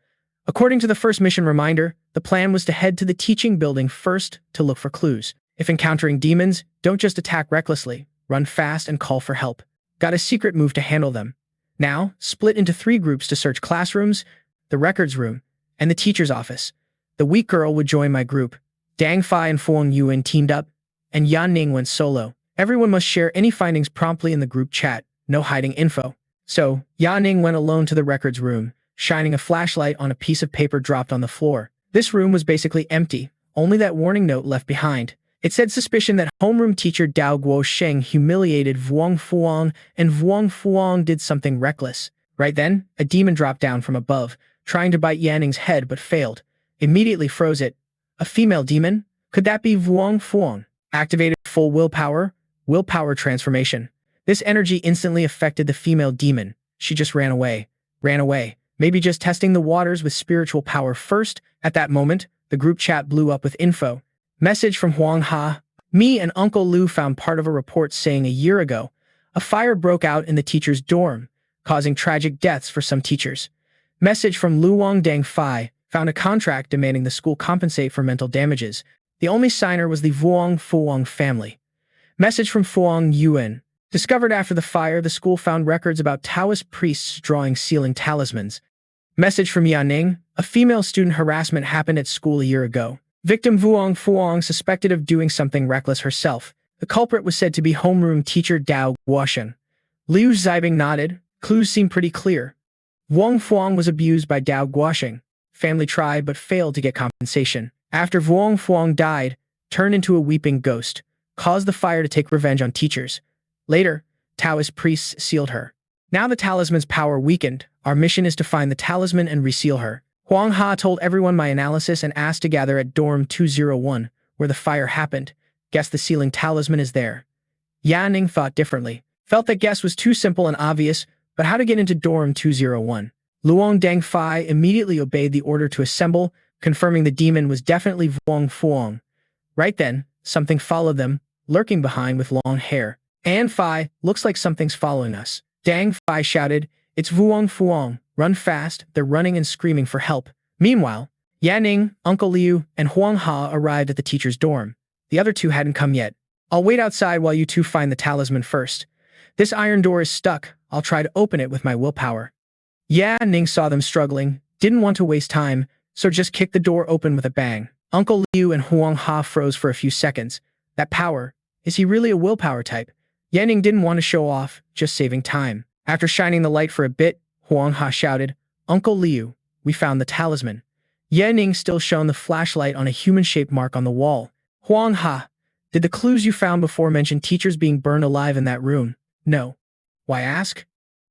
According to the first mission reminder, the plan was to head to the teaching building first to look for clues. If encountering demons, don't just attack recklessly. Run fast and call for help. Got a secret move to handle them. Now, split into 3 groups to search classrooms, the records room, and the teacher's office. The weak girl would join my group. Dang Fai and Fuong Yuan teamed up, and Yan Ning went solo. Everyone must share any findings promptly in the group chat, no hiding info. So, Yan Ning went alone to the records room, shining a flashlight on a piece of paper dropped on the floor. This room was basically empty, only that warning note left behind. It said suspicion that homeroom teacher Dao Guosheng humiliated Vuong Fuang and Vuong Fuang did something reckless. Right then, a demon dropped down from above, trying to bite Yanning's head but failed. Immediately froze it. A female demon? Could that be Vuong Fuang? Activated full willpower transformation. This energy instantly affected the female demon. She just ran away. Maybe just testing the waters with spiritual power first. At that moment, the group chat blew up with info. Message from Huang Ha. Me and Uncle Lu found part of a report saying a year ago, a fire broke out in the teacher's dorm, causing tragic deaths for some teachers. Message from Luong Dang Fai. Found a contract demanding the school compensate for mental damages. The only signer was the Vuong Fuang family. Message from Fuang Yuan. Discovered after the fire, the school found records about Taoist priests drawing sealing talismans. Message from Ning. A female student harassment happened at school a year ago. Victim Vuong Fuang suspected of doing something reckless herself. The culprit was said to be homeroom teacher Dao Guosheng. Liu Zibing nodded. Clues seemed pretty clear. Vuong Fuang was abused by Dao Guosheng. Family tried but failed to get compensation. After Vuong Fuang died, turned into a weeping ghost, caused the fire to take revenge on teachers. Later, Taoist priests sealed her. Now the talisman's power weakened. Our mission is to find the talisman and reseal her. Huang Ha told everyone my analysis and asked to gather at dorm 201, where the fire happened. Guess the sealing talisman is there. Ning thought differently. Felt that guess was too simple and obvious, but how to get into dorm 201? Luong Dang Fai immediately obeyed the order to assemble, confirming the demon was definitely Vuong Fuang. Right then, something followed them, lurking behind with long hair. "And Fai, looks like something's following us." Dang Fai shouted, "It's Vuong Fuang. Run fast." They're running and screaming for help. Meanwhile, Ning, Uncle Liu, and Huang Ha arrived at the teacher's dorm. The other two hadn't come yet. "I'll wait outside while you two find the talisman first. This iron door is stuck. I'll try to open it with my willpower." Ning saw them struggling, didn't want to waste time, so just kicked the door open with a bang. Uncle Liu and Huang Ha froze for a few seconds. That power, is he really a willpower type? Ning didn't want to show off, just saving time. After shining the light for a bit, Huang Ha shouted, "Uncle Liu, we found the talisman." Ning still shone the flashlight on a human-shaped mark on the wall. "Huang Ha, did the clues you found before mention teachers being burned alive in that room?" "No." "Why ask?"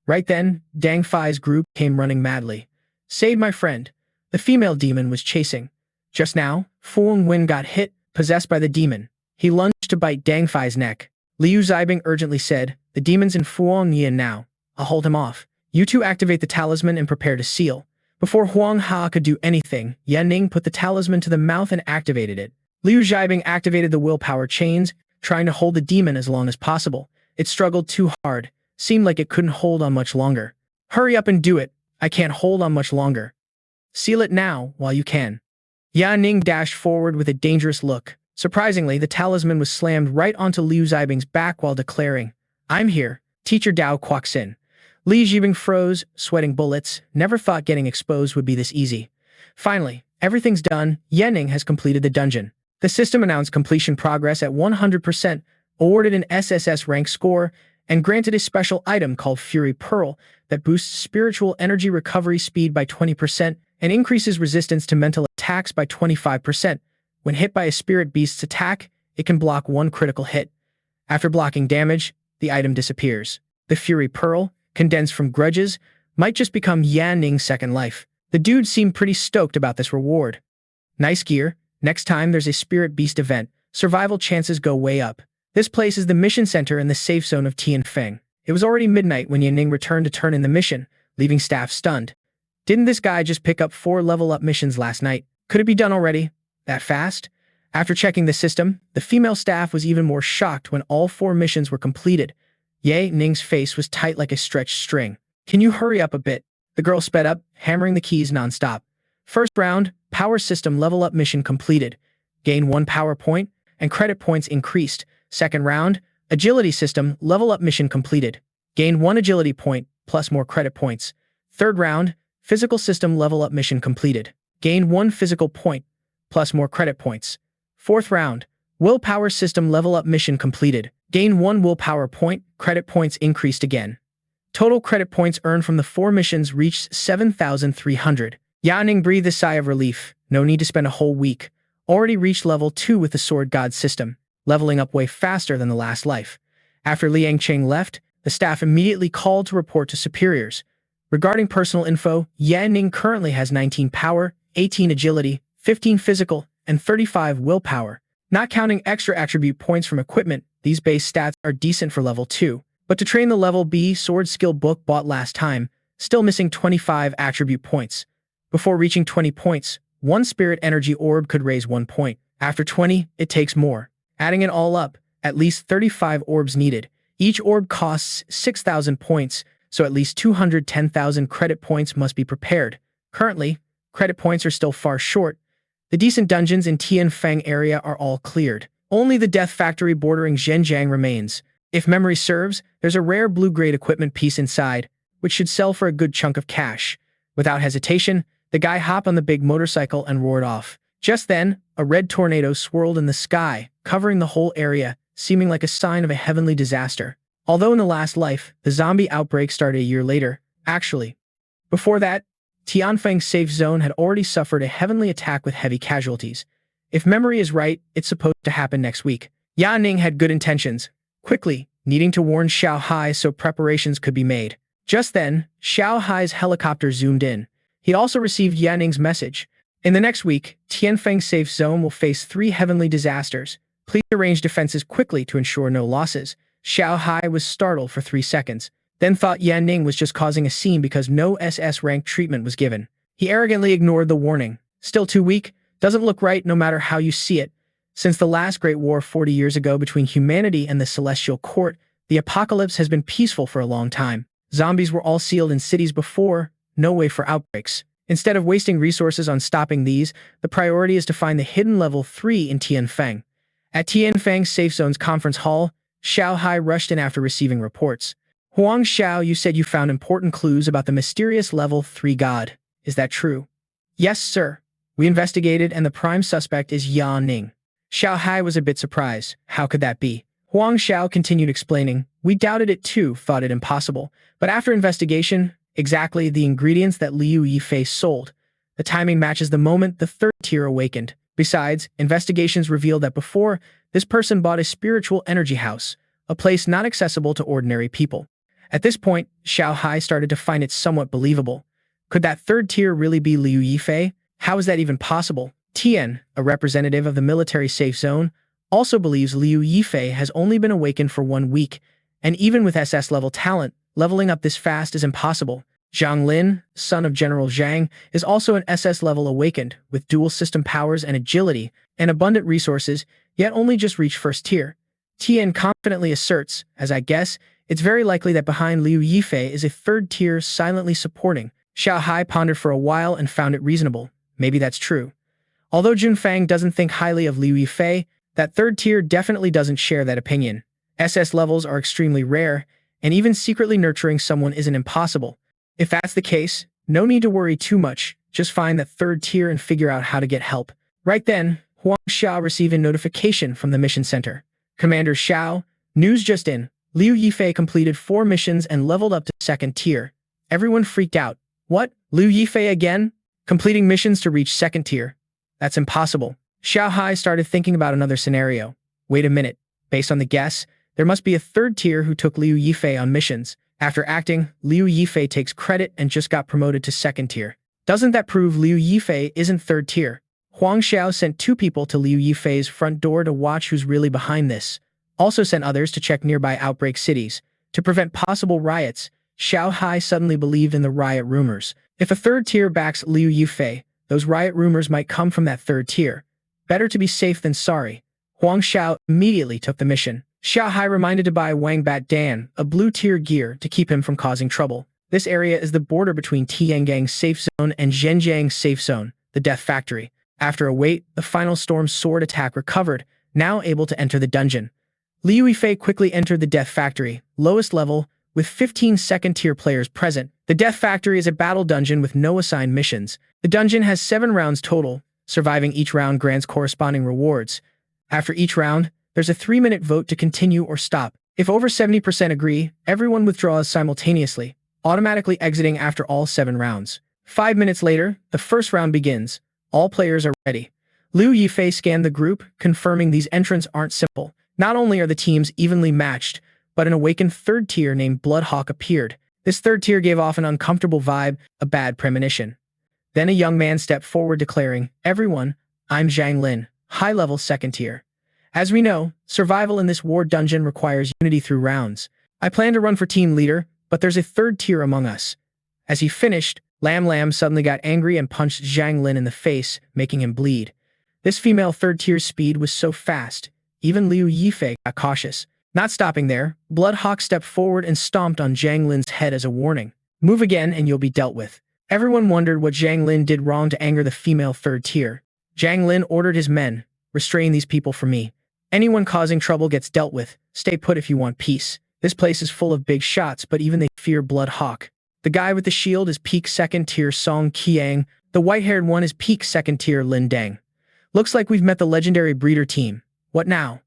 Right then, Dang Fai's group came running madly. "Save my friend." The female demon was chasing. Just now, Fuong Wen got hit, possessed by the demon. He lunged to bite Dang Fai's neck. Liu Zibing urgently said, "The demon's in Fuong Yin now. I'll hold him off. You two activate the talisman and prepare to seal." Before Huang Ha could do anything, Ning put the talisman to the mouth and activated it. Liu Zibing activated the willpower chains, trying to hold the demon as long as possible. It struggled too hard. Seemed like it couldn't hold on much longer. "Hurry up and do it. I can't hold on much longer." "Seal it now, while you can." Ning dashed forward with a dangerous look. Surprisingly, the talisman was slammed right onto Liu Zibing's back while declaring, "I'm here." Teacher Dao Quoxin. Li Zibing froze, sweating bullets. Never thought getting exposed would be this easy. Finally, everything's done. Ning has completed the dungeon. The system announced completion progress at 100%, awarded an SSS rank score, and granted a special item called Fury Pearl that boosts spiritual energy recovery speed by 20% and increases resistance to mental attacks by 25%. When hit by a spirit beast's attack, it can block one critical hit. After blocking damage, the item disappears. The Fury Pearl, condensed from grudges, might just become Ning's second life. The dude seemed pretty stoked about this reward. Nice gear. Next time there's a spirit beast event, survival chances go way up. This place is the mission center in the safe zone of Tianfeng. It was already midnight when Ning returned to turn in the mission, leaving staff stunned. Didn't this guy just pick up 4 level-up missions last night? Could it be done already? That fast? After checking the system, the female staff was even more shocked when all 4 missions were completed. Ning's face was tight like a stretched string. "Can you hurry up a bit?" The girl sped up, hammering the keys nonstop. First round, power system level-up mission completed. Gain 1 power point, and credit points increased. Second round, agility system level-up mission completed. Gain 1 agility point, plus more credit points. Third round, physical system level-up mission completed. Gain 1 physical point, plus more credit points. Fourth round, willpower system level-up mission completed. Gain 1 willpower point, credit points increased again. Total credit points earned from the 4 missions reached 7,300. Ning breathed a sigh of relief. No need to spend a whole week. Already reached level 2 with the Sword God system. leveling up way faster than the last life. After Liang Cheng left, the staff immediately called to report to superiors. Regarding personal info, Yan Ning currently has 19 power, 18 agility, 15 physical, and 35 willpower. Not counting extra attribute points from equipment, these base stats are decent for level 2. But to train the level B sword skill book bought last time, still missing 25 attribute points. Before reaching 20 points, one spirit energy orb could raise 1 point. After 20, it takes more. Adding it all up, at least 35 orbs needed. Each orb costs 6,000 points, so at least 210,000 credit points must be prepared. Currently, credit points are still far short. The decent dungeons in Tianfeng area are all cleared. Only the Death Factory bordering Zhenjiang remains. If memory serves, there's a rare blue-grade equipment piece inside, which should sell for a good chunk of cash. Without hesitation, the guy hopped on the big motorcycle and roared off. Just then, a red tornado swirled in the sky, covering the whole area, seeming like a sign of a heavenly disaster. Although in the last life, the zombie outbreak started a year later, actually. Before that, Tianfeng's safe zone had already suffered a heavenly attack with heavy casualties. If memory is right, it's supposed to happen next week. Ya Ning had good intentions, quickly, needing to warn Xiao Hai so preparations could be made. Just then, Xiao Hai's helicopter zoomed in. He also received Ya Ning's message. In the next week, Tianfeng's safe zone will face 3 heavenly disasters. Please arrange defenses quickly to ensure no losses. Xiao Hai was startled for 3 seconds, then thought Yan Ning was just causing a scene because no SS-rank treatment was given. He arrogantly ignored the warning. Still too weak? Doesn't look right no matter how you see it. Since the last Great War 40 years ago between humanity and the Celestial Court, the apocalypse has been peaceful for a long time. Zombies were all sealed in cities before, no way for outbreaks. Instead of wasting resources on stopping these, the priority is to find the hidden level 3 in Tianfeng. At Tianfeng's Safe Zone's conference hall, Xiao Hai rushed in after receiving reports. Huang Xiao, you said you found important clues about the mysterious level 3 god. Is that true? Yes, sir. We investigated and the prime suspect is Ya Ning. Xiao Hai was a bit surprised. How could that be? Huang Xiao continued explaining. We doubted it too, thought it impossible. But after investigation, exactly the ingredients that Liu Yifei sold. The timing matches the moment the 3rd tier awakened. Besides, investigations revealed that before, this person bought a spiritual energy house, a place not accessible to ordinary people. At this point, Xiao Hai started to find it somewhat believable. Could that 3rd tier really be Liu Yifei? How is that even possible? Tian, a representative of the military safe zone, also believes Liu Yifei has only been awakened for 1 week, and even with SS-level talent, leveling up this fast is impossible. Zhang Lin, son of General Zhang, is also an SS-level awakened, with dual system powers and agility, and abundant resources, yet only just reached 1st tier. Tian confidently asserts, as I guess, it's very likely that behind Liu Yifei is a 3rd tier silently supporting. Xiao Hai pondered for a while and found it reasonable. Maybe that's true. Although Junfang doesn't think highly of Liu Yifei, that 3rd tier definitely doesn't share that opinion. SS levels are extremely rare, and even secretly nurturing someone isn't impossible. If that's the case, no need to worry too much, just find that 3rd tier and figure out how to get help. Right then, Huang Xiao received a notification from the mission center. Commander Xiao, news just in. Liu Yifei completed 4 missions and leveled up to 2nd tier. Everyone freaked out. What? Liu Yifei again? Completing missions to reach 2nd tier? That's impossible. Xiao Hai started thinking about another scenario. Wait a minute. Based on the guess, there must be a 3rd tier who took Liu Yifei on missions. After acting, Liu Yifei takes credit and just got promoted to 2nd tier. Doesn't that prove Liu Yifei isn't 3rd tier? Huang Xiao sent 2 people to Liu Yifei's front door to watch who's really behind this. Also sent others to check nearby outbreak cities. To prevent possible riots, Xiao Hai suddenly believed in the riot rumors. If a 3rd tier backs Liu Yifei, those riot rumors might come from that 3rd tier. Better to be safe than sorry. Huang Xiao immediately took the mission. Xiao Hai reminded to buy Wang Bat Dan, a blue-tier gear, to keep him from causing trouble. This area is the border between Tiangang's safe zone and Zhenjiang's safe zone, the Death Factory. After a wait, the final storm sword attack recovered, now able to enter the dungeon. Liu Yifei quickly entered the Death Factory, lowest level, with 15 2nd-tier players present. The Death Factory is a battle dungeon with no assigned missions. The dungeon has 7 rounds total. Surviving each round grants corresponding rewards. After each round, there's a 3-minute vote to continue or stop. If over 70% agree, everyone withdraws simultaneously, automatically exiting after all 7 rounds. 5 minutes later, the first round begins. All players are ready. Liu Yifei scanned the group, confirming these entrants aren't simple. Not only are the teams evenly matched, but an awakened third tier named Bloodhawk appeared. This third tier gave off an uncomfortable vibe, a bad premonition. Then a young man stepped forward declaring, "Everyone, I'm Zhang Lin, high-level second tier. As we know, survival in this war dungeon requires unity through rounds. I plan to run for team leader, but there's a third tier among us." As he finished, Lam Lam suddenly got angry and punched Zhang Lin in the face, making him bleed. This female third tier's speed was so fast, even Liu Yifei got cautious. Not stopping there, Bloodhawk stepped forward and stomped on Zhang Lin's head as a warning. "Move again and you'll be dealt with." Everyone wondered what Zhang Lin did wrong to anger the female third tier. Zhang Lin ordered his men, "Restrain these people for me. Anyone causing trouble gets dealt with. Stay put if you want peace." This place is full of big shots, but even they fear Bloodhawk. The guy with the shield is peak second tier Song Qiang. The white-haired one is peak second tier Lin Deng. "Looks like we've met the legendary breeder team. What now?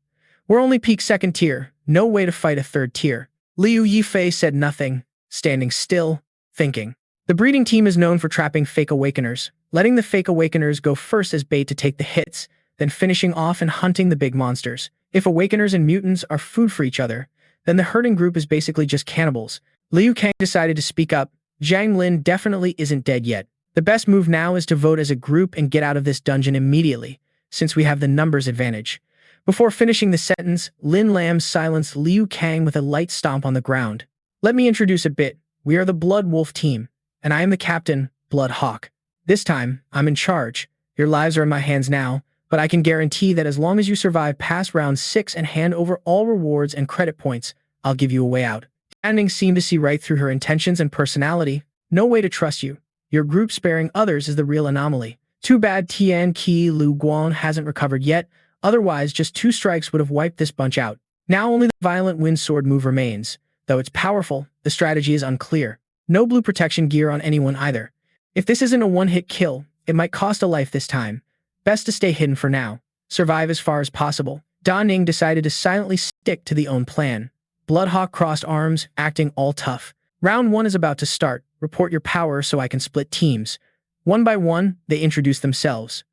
We're only peak second tier. No way to fight a third tier." Liu Yifei said nothing, standing still, thinking. The breeding team is known for trapping fake awakeners, letting the fake awakeners go first as bait to take the hits, then finishing off and hunting the big monsters. If awakeners and mutants are food for each other, then the herding group is basically just cannibals. Liu Kang decided to speak up. "Zhang Lin definitely isn't dead yet. The best move now is to vote as a group and get out of this dungeon immediately, since we have the numbers advantage." Before finishing the sentence, Lin Lam silenced Liu Kang with a light stomp on the ground. "Let me introduce a bit. We are the Blood Wolf team, and I am the captain, Blood Hawk. This time, I'm in charge. Your lives are in my hands now, but I can guarantee that as long as you survive past round 6 and hand over all rewards and credit points, I'll give you a way out." Ning seemed to see right through her intentions and personality. "No way to trust you. Your group sparing others is the real anomaly. Too bad Tian Qi Lu Guan hasn't recovered yet, otherwise just 2 strikes would have wiped this bunch out. Now only the violent wind sword move remains. Though it's powerful, the strategy is unclear. No blue protection gear on anyone either. If this isn't a one-hit kill, it might cost a life this time. Best to stay hidden for now. Survive as far as possible." Ning decided to silently stick to the own plan. Bloodhawk crossed arms, acting all tough. "Round 1 is about to start. Report your power so I can split teams." One by one, they introduced themselves.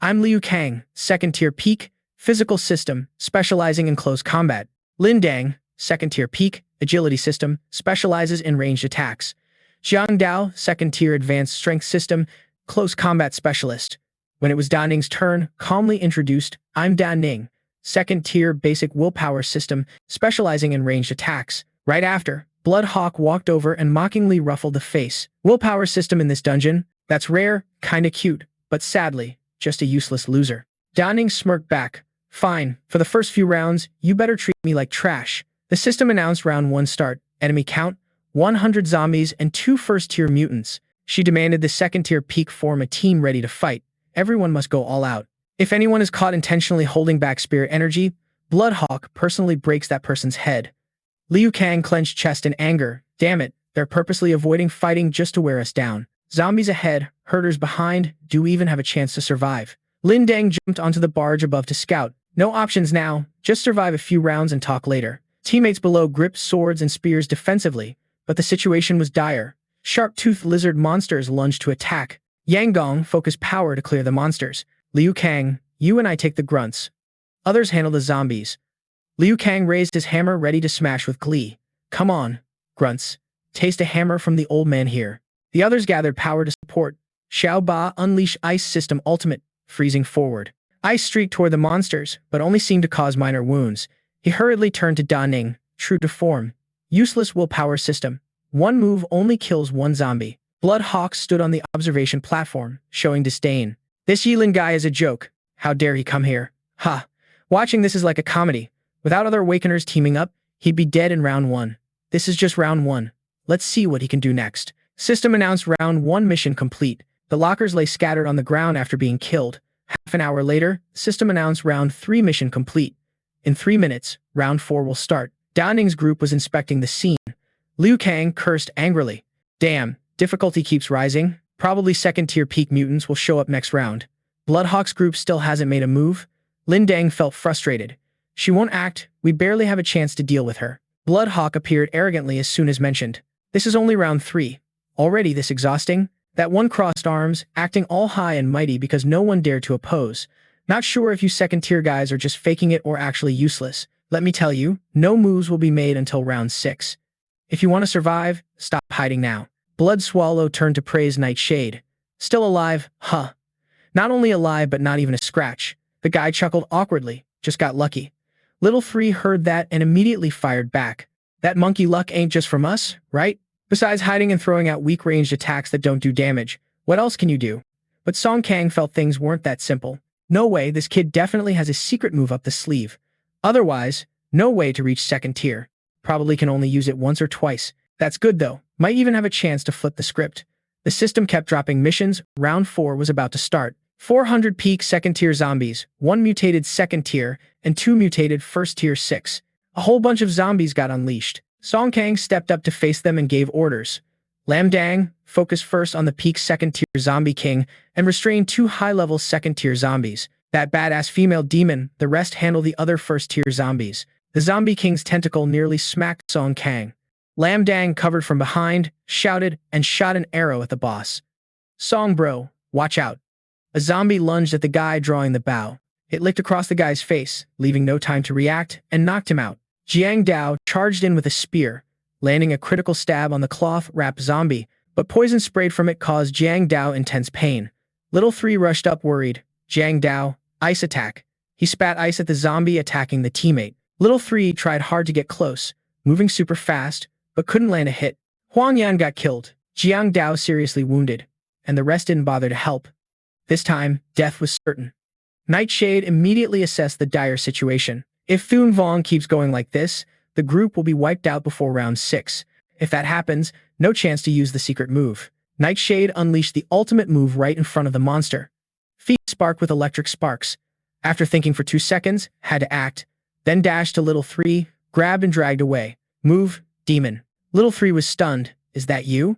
"I'm Liu Kang, second tier peak, physical system, specializing in close combat. Lin Deng, second tier peak, agility system, specializes in ranged attacks. Jiang Dao, second tier advanced strength system, close combat specialist." When it was Da Ning's turn, calmly introduced, "I'm Da Ning, second tier basic willpower system, specializing in ranged attacks." Right after, Bloodhawk walked over and mockingly ruffled the face. "Willpower system in this dungeon? That's rare, kinda cute, but sadly, just a useless loser." Da Ning smirked back. "Fine, for the first few rounds, you better treat me like trash." The system announced round 1 start. Enemy count, 100 zombies and 2 first-tier mutants. She demanded the second-tier peak form a team ready to fight. Everyone must go all out. If anyone is caught intentionally holding back spirit energy, Bloodhawk personally breaks that person's head. Liu Kang clenched chest in anger. "Damn it, they're purposely avoiding fighting just to wear us down. Zombies ahead, herders behind, do we even have a chance to survive?" Lin Deng jumped onto the barge above to scout. "No options now, just survive a few rounds and talk later." Teammates below gripped swords and spears defensively, but the situation was dire. Sharp-toothed lizard monsters lunged to attack. Yang Gong focused power to clear the monsters. "Liu Kang, you and I take the grunts. Others handle the zombies." Liu Kang raised his hammer ready to smash with glee. "Come on, grunts. Taste a hammer from the old man here." The others gathered power to support. Xiao Ba unleashed Ice System Ultimate, freezing forward. Ice streaked toward the monsters, but only seemed to cause minor wounds. He hurriedly turned to Da Ning, true to form. "Useless willpower system. One move only kills 1 zombie." Bloodhawk stood on the observation platform, showing disdain. "This Yilin guy is a joke. How dare he come here? Ha! Watching this is like a comedy. Without other Awakeners teaming up, he'd be dead in round 1. This is just round 1. Let's see what he can do next." System announced round 1 mission complete. The lockers lay scattered on the ground after being killed. Half an hour later, system announced round 3 mission complete. In 3 minutes, round 4 will start. Da Ning's group was inspecting the scene. Liu Kang cursed angrily. "Damn, difficulty keeps rising. Probably second-tier peak mutants will show up next round." Bloodhawk's group still hasn't made a move. Lin Deng felt frustrated. "She won't act. We barely have a chance to deal with her." Bloodhawk appeared arrogantly as soon as mentioned. "This is only round 3. Already this exhausting?" That one crossed arms, acting all high and mighty because no one dared to oppose. Not sure if you second-tier guys are just faking it or actually useless. Let me tell you, no moves will be made until round 6. If you want to survive, stop hiding now. Blood Swallow turned to praise Nightshade. Still alive, huh? Not only alive but not even a scratch. The guy chuckled awkwardly, just got lucky. Little 3 heard that and immediately fired back. That monkey luck ain't just from us, right? Besides hiding and throwing out weak-ranged attacks that don't do damage, what else can you do? But Song Kang felt things weren't that simple. No way, this kid definitely has a secret move up the sleeve. Otherwise, no way to reach second tier. Probably can only use it once or twice. That's good though. Might even have a chance to flip the script. The system kept dropping missions. Round 4 was about to start. 400 peak second tier zombies, 1 mutated second tier, and 2 mutated first tier 6. A whole bunch of zombies got unleashed. Song Kang stepped up to face them and gave orders. Lam Dang, focus first on the peak second tier zombie king and restrain 2 high-level second tier zombies. That badass female demon, the rest handle the other first tier zombies. The zombie king's tentacle nearly smacked Song Kang. Lam Dang covered from behind, shouted, and shot an arrow at the boss. Song bro, watch out. A zombie lunged at the guy drawing the bow. It licked across the guy's face, leaving no time to react, and knocked him out. Jiang Dao charged in with a spear, landing a critical stab on the cloth-wrapped zombie, but poison sprayed from it caused Jiang Dao intense pain. Little 3 rushed up worried. Jiang Dao, ice attack. He spat ice at the zombie attacking the teammate. Little 3 tried hard to get close, moving super fast, but couldn't land a hit. Huang Yan got killed, Jiang Dao seriously wounded, and the rest didn't bother to help. This time, death was certain. Nightshade immediately assessed the dire situation. If Thun Vong keeps going like this, the group will be wiped out before round 6. If that happens, no chance to use the secret move. Nightshade unleashed the ultimate move right in front of the monster. Feet sparked with electric sparks. After thinking for 2 seconds, had to act, then dashed to Little 3, grabbed and dragged away. Move, demon. Little 3 was stunned. Is that you?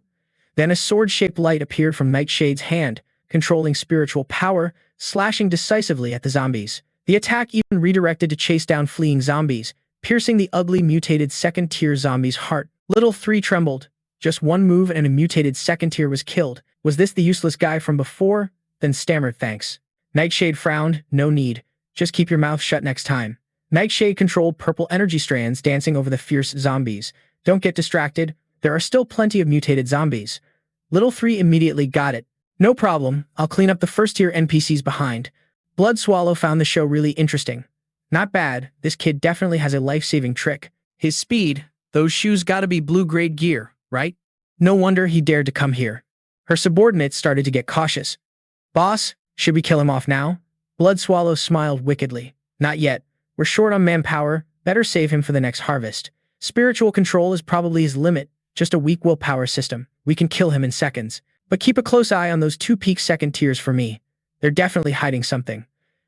Then a sword-shaped light appeared from Nightshade's hand, controlling spiritual power, slashing decisively at the zombies. The attack even redirected to chase down fleeing zombies, piercing the ugly mutated second-tier zombie's heart. Little 3 trembled. Just one move and a mutated second tier was killed. Was this the useless guy from before? Then stammered thanks. Nightshade frowned. No need. Just keep your mouth shut next time. Nightshade controlled purple energy strands dancing over the fierce zombies. Don't get distracted. There are still plenty of mutated zombies. Little 3 immediately got it. No problem. I'll clean up the first-tier NPCs behind. Blood Swallow found the show really interesting. Not bad. This kid definitely has a life-saving trick. His speed. Those shoes gotta be blue-grade gear, right? No wonder he dared to come here. Her subordinates started to get cautious. Boss, should we kill him off now? Blood Swallow smiled wickedly. Not yet. We're short on manpower. Better save him for the next harvest. Spiritual control is probably his limit. Just a weak willpower system. We can kill him in seconds. But keep a close eye on those 2 peak second tiers for me. They're definitely hiding something.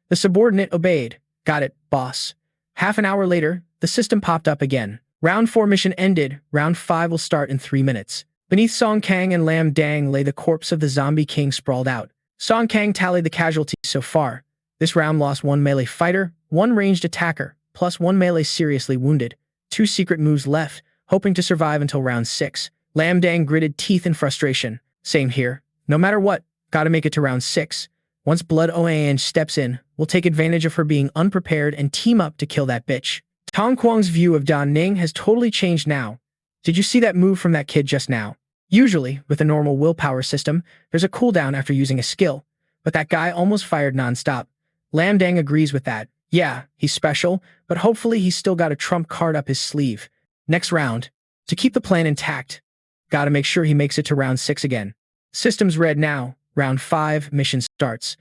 The subordinate obeyed. Got it, boss. Half an hour later, the system popped up again. Round 4 mission ended. Round 5 will start in 3 minutes. Beneath Song Kang and Lam Dang lay the corpse of the zombie king sprawled out. Song Kang tallied the casualties so far. This round lost 1 melee fighter, 1 ranged attacker, plus 1 melee seriously wounded. 2 secret moves left, hoping to survive until round 6. Lam Dang gritted teeth in frustration. Same here. No matter what, gotta make it to round 6. Once Blood Oange steps in, we'll take advantage of her being unprepared and team up to kill that bitch. Tong Kuang's view of Dan Ning has totally changed now. Did you see that move from that kid just now? Usually, with a normal willpower system, there's a cooldown after using a skill, but that guy almost fired non-stop. Lam Dang agrees with that. Yeah, he's special, but hopefully he's still got a trump card up his sleeve. Next round. To keep the plan intact, gotta make sure he makes it to round 6 again. Systems read now. Round 5, mission starts.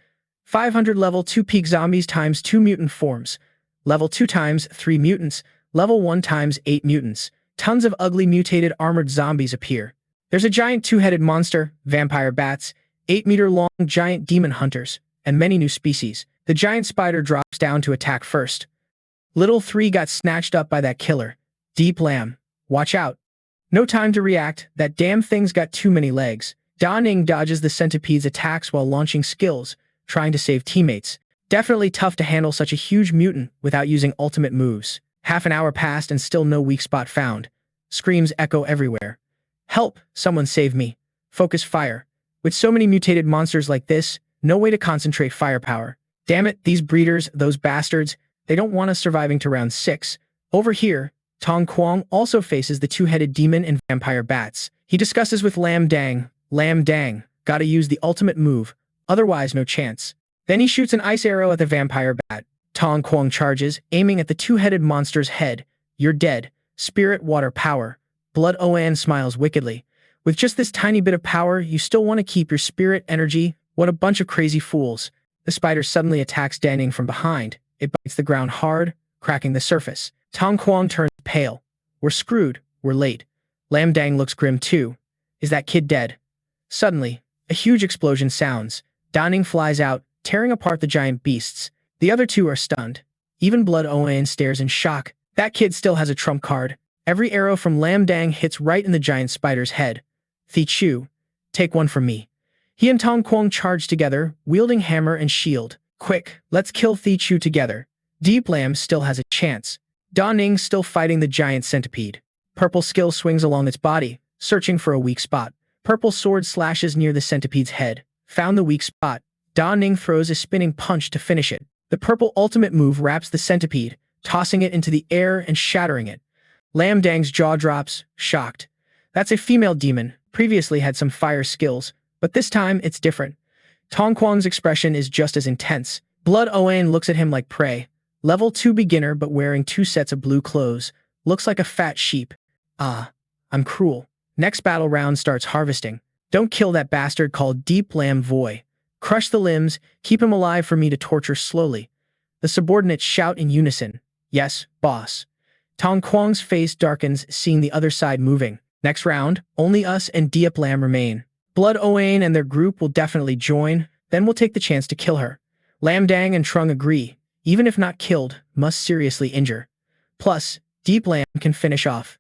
500 level 2 peak zombies times 2 mutant forms. Level 2 times 3 mutants. Level 1 times 8 mutants. Tons of ugly mutated armored zombies appear. There's a giant 2-headed monster, vampire bats, 8-meter-long giant demon hunters, and many new species. The giant spider drops down to attack first. Little 3 got snatched up by that killer. Deep Lamb. Watch out. No time to react. That damn thing's got too many legs. Da Ning dodges the centipede's attacks while launching skills, trying to save teammates. Definitely tough to handle such a huge mutant without using ultimate moves. Half an hour passed and still no weak spot found. Screams echo everywhere. Help! Someone save me. Focus fire. With so many mutated monsters like this, no way to concentrate firepower. Damn it, these breeders, those bastards, they don't want us surviving to round 6. Over here, Tong Kuang also faces the two-headed demon and vampire bats. He discusses with Lam Dang, gotta use the ultimate move, otherwise no chance. Then he shoots an ice arrow at the vampire bat. Tong Kuang charges, aiming at the two-headed monster's head. You're dead. Spirit water power. Blood Oan smiles wickedly. With just this tiny bit of power, you still want to keep your spirit energy? What a bunch of crazy fools. The spider suddenly attacks Danning from behind. It bites the ground hard, cracking the surface. Tong Kuang turns pale. We're screwed. We're late. Lam Dang looks grim too. Is that kid dead? Suddenly, a huge explosion sounds. Danning flies out, tearing apart the giant beasts. The other two are stunned. Even Blood Oan stares in shock. That kid still has a trump card. Every arrow from Lam Dang hits right in the giant spider's head. Thi Chu, take one from me. He and Tong Kuang charge together, wielding hammer and shield. Quick, let's kill Thi Chu together. Deep Lam still has a chance. Da Ning still fighting the giant centipede. Purple skill swings along its body, searching for a weak spot. Purple sword slashes near the centipede's head. Found the weak spot. Da Ning throws a spinning punch to finish it. The purple ultimate move wraps the centipede, tossing it into the air and shattering it. Lam Dang's jaw drops, shocked. That's a female demon, previously had some fire skills, but this time it's different. Tong Kuang's expression is just as intense. Blood Oan looks at him like prey. Level 2 beginner but wearing 2 sets of blue clothes. Looks like a fat sheep. Ah, I'm cruel. Next battle round starts harvesting. Don't kill that bastard called Deep Lam Voy. Crush the limbs, keep him alive for me to torture slowly. The subordinates shout in unison. Yes, boss. Tong Kuang's face darkens, seeing the other side moving. Next round, only us and Deep Lam remain. Blood Oan and their group will definitely join, then we'll take the chance to kill her. Lam Dang and Trung agree. Even if not killed, must seriously injure. Plus, Deep Lam can finish off.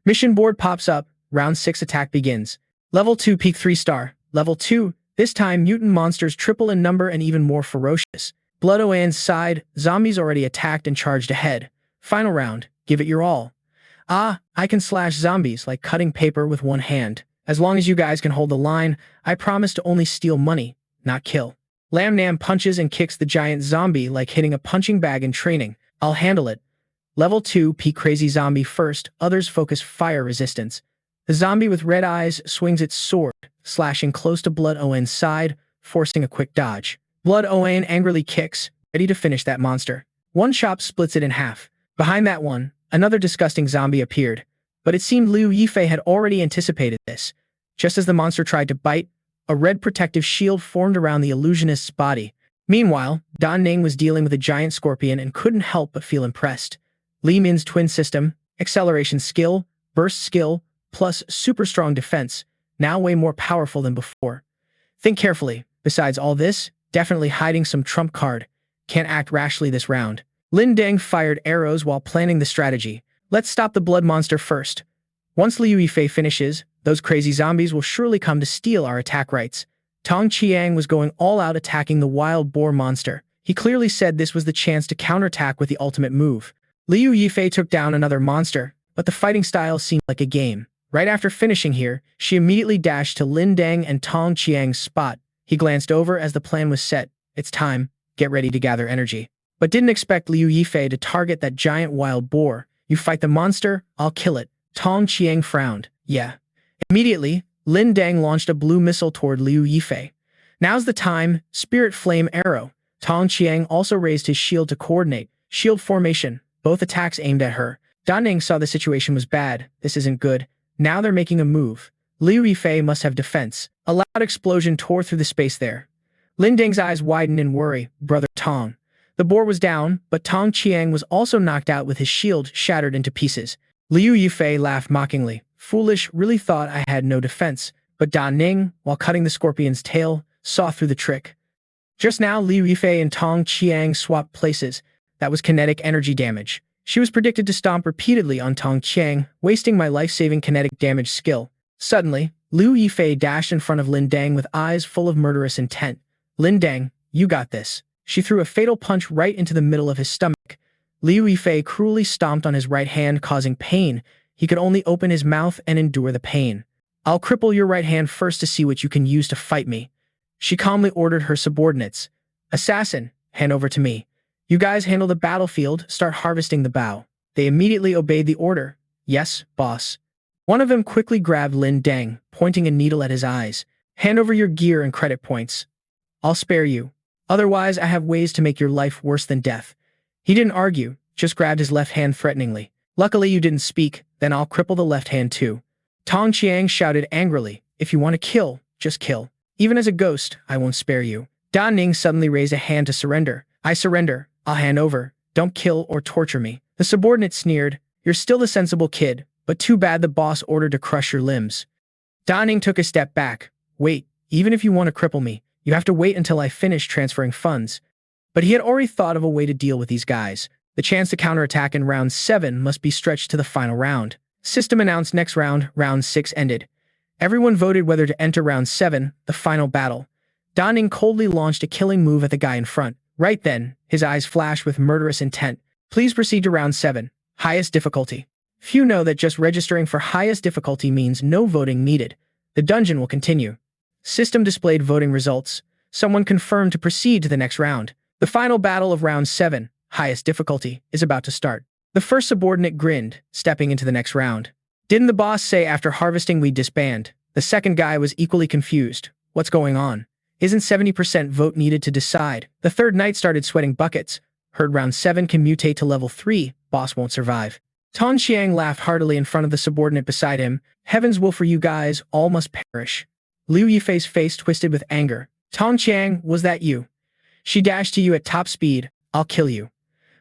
Mission board pops up, round 6 attack begins. Level 2 peak 3-star. Level 2, this time mutant monsters triple in number and even more ferocious. Blood Oan's side, zombies already attacked and charged ahead. Final round, give it your all. Ah, I can slash zombies like cutting paper with one hand. As long as you guys can hold the line, I promise to only steal money, not kill. Lam Nam punches and kicks the giant zombie like hitting a punching bag in training. I'll handle it. Level 2 peak crazy zombie first, others focus fire resistance. The zombie with red eyes swings its sword, slashing close to Blood Oan's side, forcing a quick dodge. Blood Oan angrily kicks, ready to finish that monster. One chop splits it in half. Behind that one, another disgusting zombie appeared, but it seemed Liu Yifei had already anticipated this. Just as the monster tried to bite, a red protective shield formed around the illusionist's body. Meanwhile, Dan Ning was dealing with a giant scorpion and couldn't help but feel impressed. Li Min's twin system, acceleration skill, burst skill, plus super strong defense, now way more powerful than before. Think carefully. Besides all this, definitely hiding some trump card. Can't act rashly this round. Lin Deng fired arrows while planning the strategy. Let's stop the blood monster first. Once Liu Yifei finishes, those crazy zombies will surely come to steal our attack rights. Tong Qiang was going all out attacking the wild boar monster. He clearly said this was the chance to counterattack with the ultimate move. Liu Yifei took down another monster, but the fighting style seemed like a game. Right after finishing here, she immediately dashed to Lin Deng and Tong Qiang's spot. He glanced over as the plan was set. It's time. Get ready to gather energy. But didn't expect Liu Yifei to target that giant wild boar. You fight the monster, I'll kill it. Tong Qiang frowned. Yeah. Immediately, Lin Deng launched a blue missile toward Liu Yifei. Now's the time. Spirit Flame Arrow. Tong Qiang also raised his shield to coordinate. Shield formation. Both attacks aimed at her. Dan Ning saw the situation was bad. This isn't good. Now they're making a move. Liu Yifei must have defense. A loud explosion tore through the space there. Lin Deng's eyes widened in worry. Brother Tong. The boar was down, but Tong Qiang was also knocked out with his shield shattered into pieces. Liu Yifei laughed mockingly. Foolish, really thought I had no defense. But Dan Ning, while cutting the scorpion's tail, saw through the trick. Just now, Liu Yifei and Tong Qiang swapped places. That was kinetic energy damage. She was predicted to stomp repeatedly on Tong Qiang, wasting my life-saving kinetic damage skill. Suddenly, Liu Yifei dashed in front of Lin Deng with eyes full of murderous intent. Lin Deng, you got this. She threw a fatal punch right into the middle of his stomach. Liu Yifei cruelly stomped on his right hand, causing pain. He could only open his mouth and endure the pain. I'll cripple your right hand first to see what you can use to fight me. She calmly ordered her subordinates. Assassin, hand over to me. You guys handle the battlefield, start harvesting the bow. They immediately obeyed the order. Yes, boss. One of them quickly grabbed Lin Deng, pointing a needle at his eyes. Hand over your gear and credit points. I'll spare you. Otherwise, I have ways to make your life worse than death. He didn't argue, just grabbed his left hand threateningly. Luckily you didn't speak, then I'll cripple the left hand too. Tong Qiang shouted angrily, if you want to kill, just kill. Even as a ghost, I won't spare you. Da Ning suddenly raised a hand to surrender. I surrender. I'll hand over. Don't kill or torture me. The subordinate sneered, you're still the sensible kid, but too bad the boss ordered to crush your limbs. Da Ning took a step back. Wait, even if you want to cripple me, you have to wait until I finish transferring funds. But he had already thought of a way to deal with these guys. The chance to counterattack in round 7 must be stretched to the final round. System announced next round, round 6 ended. Everyone voted whether to enter round 7, the final battle. Da Ning coldly launched a killing move at the guy in front. Right then, his eyes flashed with murderous intent. Please proceed to round 7, highest difficulty. Few know that just registering for highest difficulty means no voting needed. The dungeon will continue. System displayed voting results. Someone confirmed to proceed to the next round. The final battle of round 7, highest difficulty, is about to start. The first subordinate grinned, stepping into the next round. Didn't the boss say after harvesting we disband? The second guy was equally confused. What's going on? Isn't 70% vote needed to decide? The third knight started sweating buckets. Heard round 7 can mutate to level 3, boss won't survive. Tong Qiang laughed heartily in front of the subordinate beside him. Heaven's will for you guys, all must perish. Liu Yifei's face twisted with anger. Tong Qiang, was that you? She dashed to you at top speed. I'll kill you.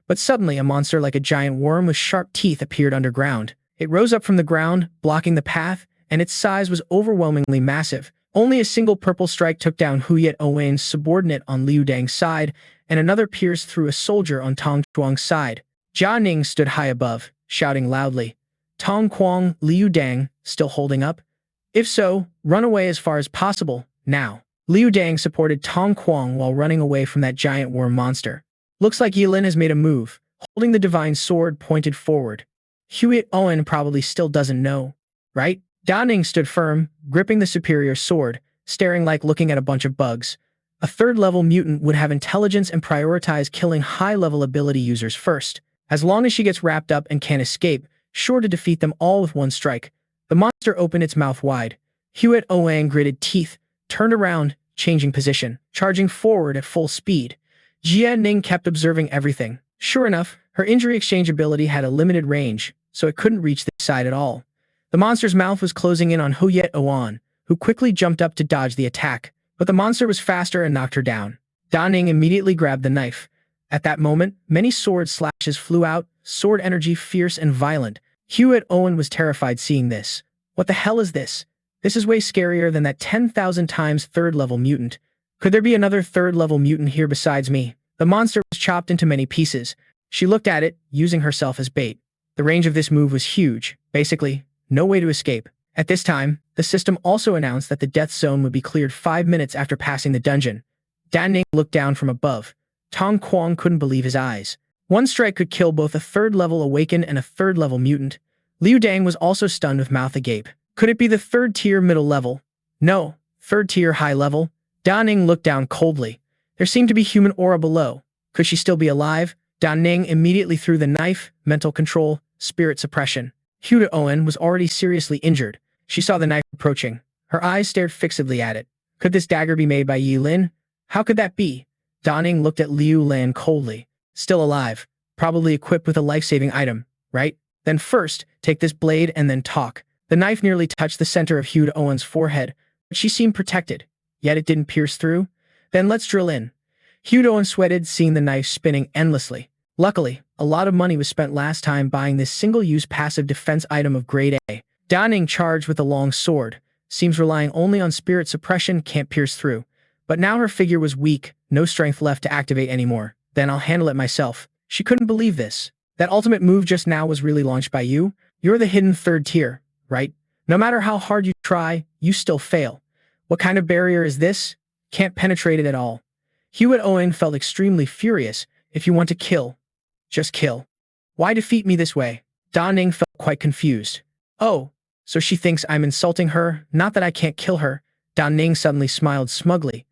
But suddenly a monster like a giant worm with sharp teeth appeared underground. It rose up from the ground, blocking the path, and its size was overwhelmingly massive. Only a single purple strike took down Hu Yet Owen's subordinate on Liu Dang's side, and another pierced through a soldier on Tong Chuang's side. Jia Ning stood high above, shouting loudly, Tong Kuang, Liu Dang, still holding up? If so, run away as far as possible, now. Liu Dang supported Tong Kuang while running away from that giant worm monster. Looks like Yilin has made a move, holding the divine sword pointed forward. Huiet Owen probably still doesn't know, right? Da Ning stood firm, gripping the superior sword, staring like looking at a bunch of bugs. A third-level mutant would have intelligence and prioritize killing high-level ability users first. As long as she gets wrapped up and can't escape, sure to defeat them all with one strike. The monster opened its mouth wide. Huiet Owen gritted teeth, turned around, changing position, charging forward at full speed. Jia Ning kept observing everything. Sure enough, her injury exchange ability had a limited range, so it couldn't reach this side at all. The monster's mouth was closing in on Huyet Owan, who quickly jumped up to dodge the attack, but the monster was faster and knocked her down. Da Ning immediately grabbed the knife. At that moment, many sword slashes flew out, sword energy fierce and violent. Huyet Owen was terrified seeing this. What the hell is this? This is way scarier than that 10,000 times third-level mutant. Could there be another third-level mutant here besides me? The monster was chopped into many pieces. She looked at it, using herself as bait. The range of this move was huge. Basically, no way to escape. At this time, the system also announced that the death zone would be cleared 5 minutes after passing the dungeon. Dan Ning looked down from above. Tong Kuang couldn't believe his eyes. One strike could kill both a third-level awakened and a third-level mutant. Liu Dang was also stunned with mouth agape. Could it be the third-tier middle level? No, third-tier high level. Da Ning looked down coldly. There seemed to be human aura below. Could she still be alive? Da Ning immediately threw the knife, mental control, spirit suppression. Huda Owen was already seriously injured. She saw the knife approaching. Her eyes stared fixedly at it. Could this dagger be made by Yi Lin? How could that be? Da Ning looked at Liu Lan coldly. Still alive. Probably equipped with a life-saving item, right? Then first, take this blade and then talk. The knife nearly touched the center of Huda Owen's forehead, but she seemed protected. Yet it didn't pierce through. Then let's drill in. Huda Owen sweated seeing the knife spinning endlessly. Luckily, a lot of money was spent last time buying this single-use passive defense item of grade A. Da Ning charged with a long sword. Seems relying only on spirit suppression can't pierce through. But now her figure was weak, no strength left to activate anymore. Then I'll handle it myself. She couldn't believe this. That ultimate move just now was really launched by you? You're the hidden third tier, right? No matter how hard you try, you still fail. What kind of barrier is this? Can't penetrate it at all. Huiet Owen felt extremely furious. If you want to kill, just kill. Why defeat me this way? Da Ning felt quite confused. Oh, so she thinks I'm insulting her, not that I can't kill her. Da Ning suddenly smiled smugly.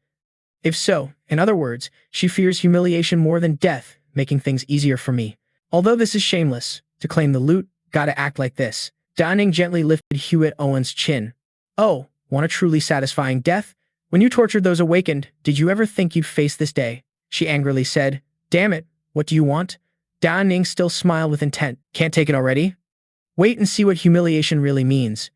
If so, in other words, she fears humiliation more than death, making things easier for me. Although this is shameless, to claim the loot, gotta act like this. Da Ning gently lifted Hewitt Owen's chin. Oh, want a truly satisfying death? When you tortured those awakened, did you ever think you'd face this day? She angrily said. Damn it, what do you want? Da Ning still smiled with intent. Can't take it already? Wait and see what humiliation really means.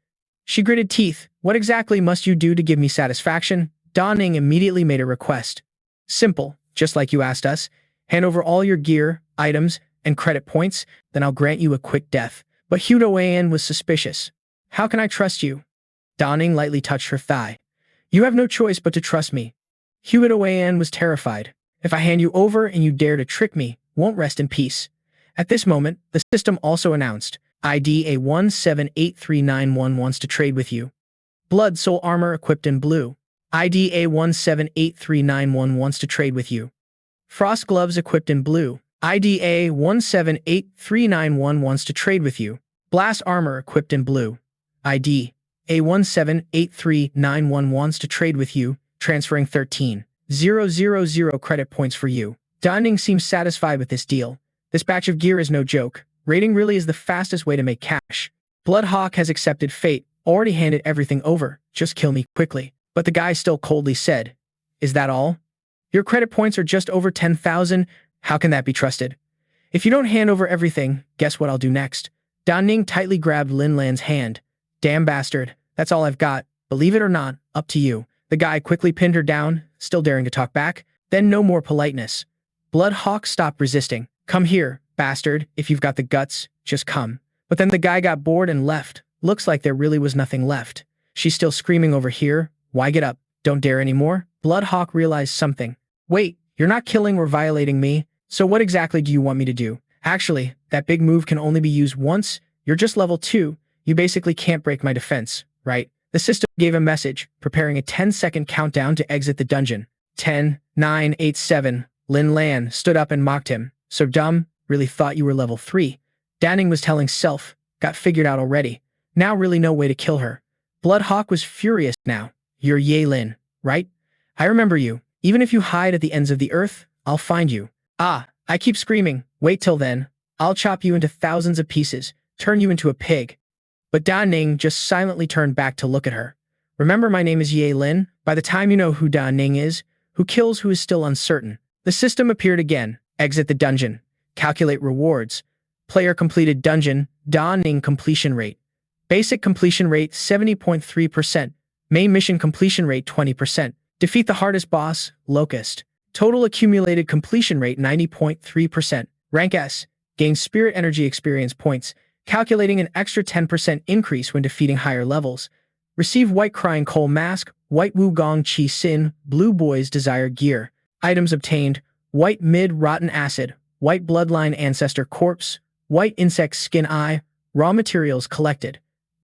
She gritted teeth. What exactly must you do to give me satisfaction? Da Ning immediately made a request. Simple, just like you asked us. Hand over all your gear, items, and credit points, then I'll grant you a quick death. But Hewitt Owen was suspicious. How can I trust you? Da Ning lightly touched her thigh. You have no choice but to trust me. Hewitt Owen was terrified. If I hand you over and you dare to trick me, won't rest in peace. At this moment, the system also announced, ID A178391 wants to trade with you. Blood Soul Armor equipped in blue. ID A178391 wants to trade with you. Frost Gloves equipped in blue. ID A178391 wants to trade with you. Blast Armor equipped in blue. ID A178391 wants to trade with you, transferring 13,000 credit points for you. Da Ning seems satisfied with this deal. This batch of gear is no joke. Raiding really is the fastest way to make cash. Bloodhawk has accepted fate, already handed everything over. Just kill me quickly. But the guy still coldly said, Is that all? Your credit points are just over 10,000. How can that be trusted? If you don't hand over everything, guess what I'll do next? Da Ning tightly grabbed Lin Lan's hand. Damn bastard. That's all I've got. Believe it or not, up to you. The guy quickly pinned her down, still daring to talk back. Then no more politeness. Bloodhawk stopped resisting. Come here, bastard. If you've got the guts, just come. But then the guy got bored and left. Looks like there really was nothing left. She's still screaming over here. Why get up? Don't dare anymore? Bloodhawk realized something. Wait, you're not killing or violating me. So what exactly do you want me to do? Actually, that big move can only be used once. You're just level 2. You basically can't break my defense, right? The system gave a message, preparing a 10-second countdown to exit the dungeon. 10, 9, 8, 7. Lin Lan stood up and mocked him. So dumb, really thought you were level 3. Da Ning was telling self, got figured out already. Now really no way to kill her. Bloodhawk was furious now. You're Ye Lin, right? I remember you. Even if you hide at the ends of the earth, I'll find you. Ah, I keep screaming. Wait till then. I'll chop you into thousands of pieces, turn you into a pig. But Da Ning just silently turned back to look at her. Remember, my name is Ye Lin. By the time you know who Da Ning is, who kills who is still uncertain. The system appeared again. Exit the dungeon. Calculate rewards. Player completed dungeon. Da Ning completion rate. Basic completion rate 70.3%. Main mission completion rate 20%. Defeat the hardest boss, Locust. Total accumulated completion rate 90.3%. Rank S. Gain spirit energy experience points, calculating an extra 10% increase when defeating higher levels. Receive White Crying Coal Mask, White Wugong Chi Sin, Blue Boy's Desire Gear. Items obtained: White Mid Rotten Acid, White Bloodline Ancestor Corpse, White Insect Skin Eye. Raw materials collected.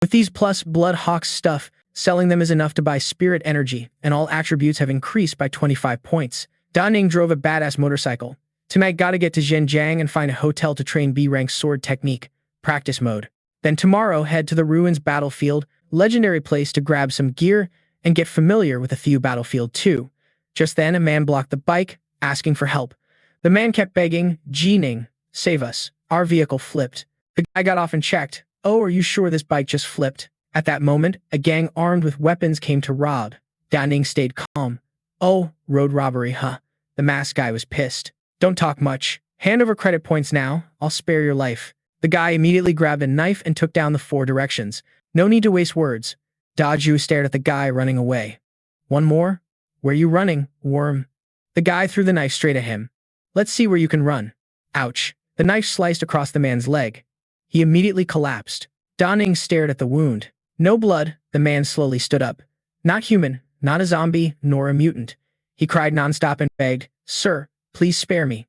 With these plus Bloodhawk's stuff, selling them is enough to buy spirit energy, and all attributes have increased by 25 points. Da Ning drove a badass motorcycle. Tonight gotta get to Zhenjiang and find a hotel to train B-rank sword technique, practice mode. Then tomorrow head to the Ruins Battlefield, legendary place to grab some gear and get familiar with a few Battlefield 2. Just then a man blocked the bike, asking for help. The man kept begging, Ning, save us. Our vehicle flipped. The guy got off and checked. Oh, are you sure this bike just flipped? At that moment, a gang armed with weapons came to rob. Da Ning stayed calm. Oh, road robbery, huh? The masked guy was pissed. Don't talk much. Hand over credit points now. I'll spare your life. The guy immediately grabbed a knife and took down the 4 directions. No need to waste words. Da Ju stared at the guy running away. One more? Where you running, worm? The guy threw the knife straight at him. Let's see where you can run. Ouch. The knife sliced across the man's leg. He immediately collapsed. Da Ning stared at the wound. No blood. The man slowly stood up. Not human, not a zombie, nor a mutant. He cried nonstop and begged, Sir, please spare me.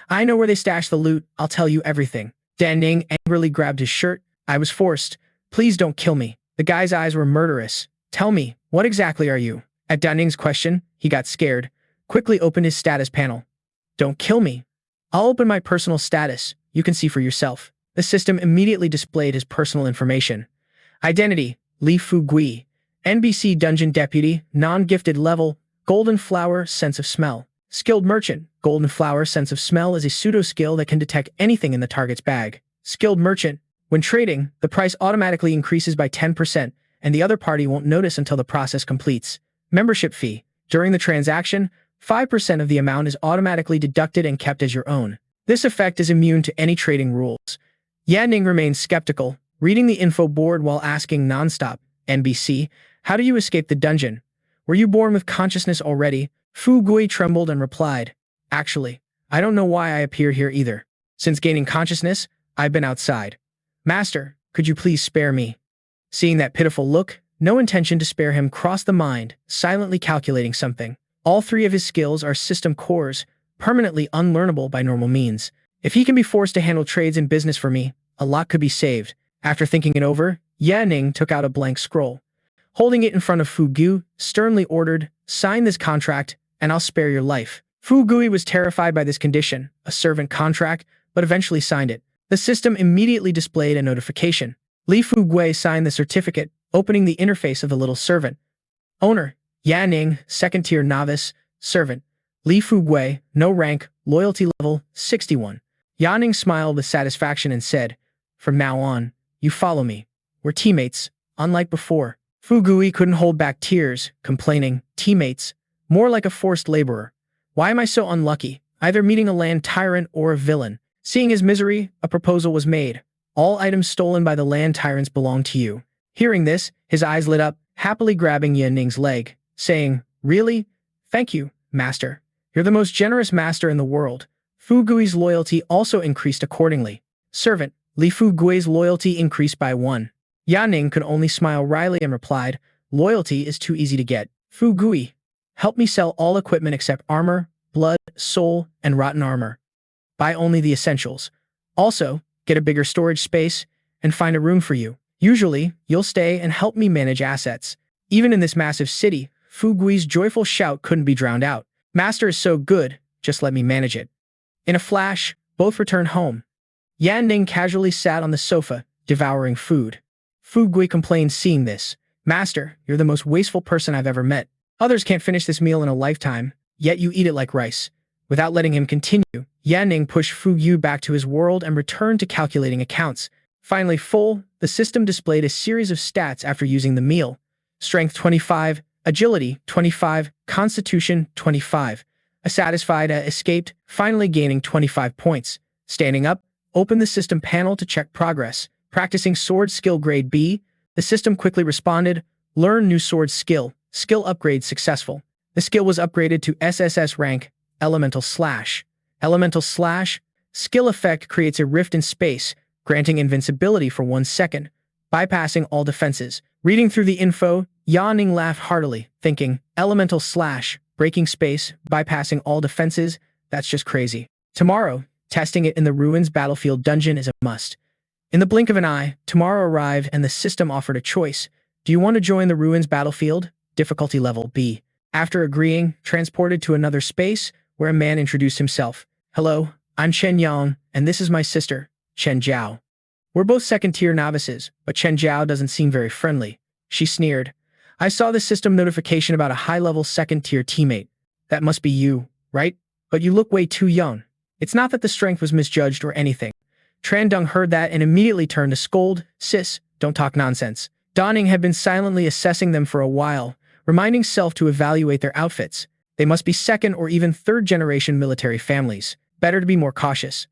I know where they stashed the loot. I'll tell you everything. Da Ning angrily grabbed his shirt. I was forced. Please don't kill me. The guy's eyes were murderous. Tell me, what exactly are you? At Da Ning's question, he got scared. Quickly opened his status panel. Don't kill me. I'll open my personal status. You can see for yourself. The system immediately displayed his personal information. Identity: Li Fu Gui. NBC Dungeon Deputy, non-gifted level, Golden Flower, Sense of Smell. Skilled Merchant. Golden Flower, Sense of Smell is a pseudo-skill that can detect anything in the target's bag. Skilled Merchant. When trading, the price automatically increases by 10%, and the other party won't notice until the process completes. Membership Fee. During the transaction, 5% of the amount is automatically deducted and kept as your own. This effect is immune to any trading rules. Ning remains skeptical, reading the info board while asking nonstop, NBC, how do you escape the dungeon? Were you born with consciousness already? Fu Gui trembled and replied, actually, I don't know why I appear here either. Since gaining consciousness, I've been outside. Master, could you please spare me? Seeing that pitiful look, no intention to spare him crossed the mind, silently calculating something. All three of his skills are system cores, permanently unlearnable by normal means. If he can be forced to handle trades and business for me, a lot could be saved. After thinking it over, Ning took out a blank scroll. Holding it in front of Fu Gui, sternly ordered, sign this contract, and I'll spare your life. Fu Gui was terrified by this condition, a servant contract, but eventually signed it. The system immediately displayed a notification. Li Fu Gui signed the certificate, opening the interface of the little servant. Owner, Ning, second-tier novice, servant. Li Fu Gui, no rank, loyalty level, 61. Ning smiled with satisfaction and said, from now on, you follow me. We're teammates, unlike before. Fu Gui couldn't hold back tears, complaining, teammates, more like a forced laborer. Why am I so unlucky, either meeting a land tyrant or a villain? Seeing his misery, a proposal was made. All items stolen by the land tyrants belong to you. Hearing this, his eyes lit up, happily grabbing Ning's leg, saying, really? Thank you, master. You're the most generous master in the world. Fu Gui's loyalty also increased accordingly. Servant, Li Fu Gui's loyalty increased by 1. Ning could only smile wryly and replied, loyalty is too easy to get. Fu Gui, help me sell all equipment except armor, blood, soul, and rotten armor. Buy only the essentials. Also, get a bigger storage space, and find a room for you. Usually, you'll stay and help me manage assets. Even in this massive city, Fu Gui's joyful shout couldn't be drowned out. Master is so good, just let me manage it. In a flash, both returned home. Ning casually sat on the sofa, devouring food. Fu Gui complained seeing this. Master, you're the most wasteful person I've ever met. Others can't finish this meal in a lifetime, yet you eat it like rice. Without letting him continue, Ning pushed Fu Gui back to his world and returned to calculating accounts. Finally full, the system displayed a series of stats after using the meal. Strength 25, Agility 25, Constitution 25. A satisfied escaped, finally gaining 25 points. Standing up, opened the system panel to check progress. Practicing sword skill grade B, the system quickly responded, learn new sword skill, skill upgrade successful. The skill was upgraded to SSS-RANK, Elemental Slash. Elemental Slash, skill effect creates a rift in space, granting invincibility for 1 second, bypassing all defenses. Reading through the info, Ning laughed heartily, thinking, Elemental Slash, breaking space, bypassing all defenses, that's just crazy. Tomorrow, testing it in the Ruins Battlefield dungeon is a must. In the blink of an eye, tomorrow arrived and the system offered a choice. Do you want to join the Ruins Battlefield? Difficulty level B. After agreeing, transported to another space, where a man introduced himself. Hello, I'm Chen Yang, and this is my sister, Chen Jiao. We're both second-tier novices, but Chen Jiao doesn't seem very friendly. She sneered. I saw the system notification about a high-level second-tier teammate. That must be you, right? But you look way too young. It's not that the strength was misjudged or anything. Tran Dung heard that and immediately turned to scold, sis, don't talk nonsense. Ning had been silently assessing them for a while, reminding self to evaluate their outfits. They must be second or even third-generation military families. Better to be more cautious.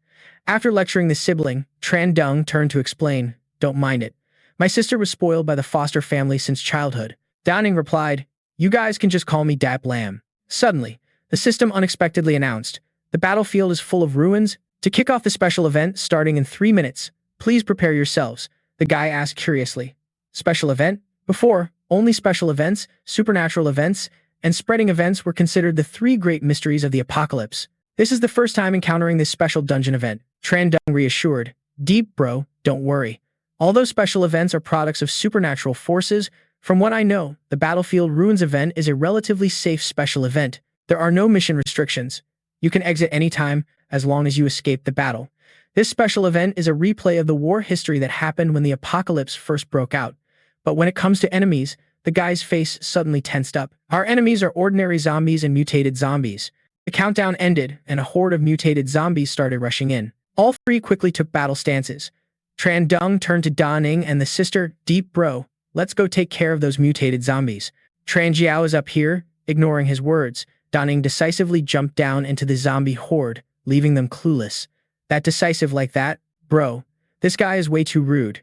After lecturing the sibling, Tran Dung turned to explain, don't mind it. My sister was spoiled by the foster family since childhood. Ning replied, you guys can just call me Dap Lam. Suddenly, the system unexpectedly announced, the battlefield is full of ruins. To kick off the special event starting in 3 minutes, please prepare yourselves, the guy asked curiously. Special event? Before, only special events, supernatural events, and spreading events were considered the 3 great mysteries of the apocalypse. This is the first time encountering this special dungeon event, Tran Dung reassured. Deep, bro, don't worry. Although special events are products of supernatural forces, from what I know, the Battlefield Ruins event is a relatively safe special event. There are no mission restrictions. You can exit anytime, as long as you escape the battle. This special event is a replay of the war history that happened when the apocalypse first broke out. But when it comes to enemies, The guy's face suddenly tensed up. Our enemies are ordinary zombies and mutated zombies. The countdown ended, and a horde of mutated zombies started rushing in. All three quickly took battle stances. Tran Dung turned to Da Ning and the sister, "Deep bro, let's go take care of those mutated zombies." Tran Jiao is up here, ignoring his words. Da Ning decisively jumped down into the zombie horde, leaving them clueless. That decisive like that? Bro, this guy is way too rude.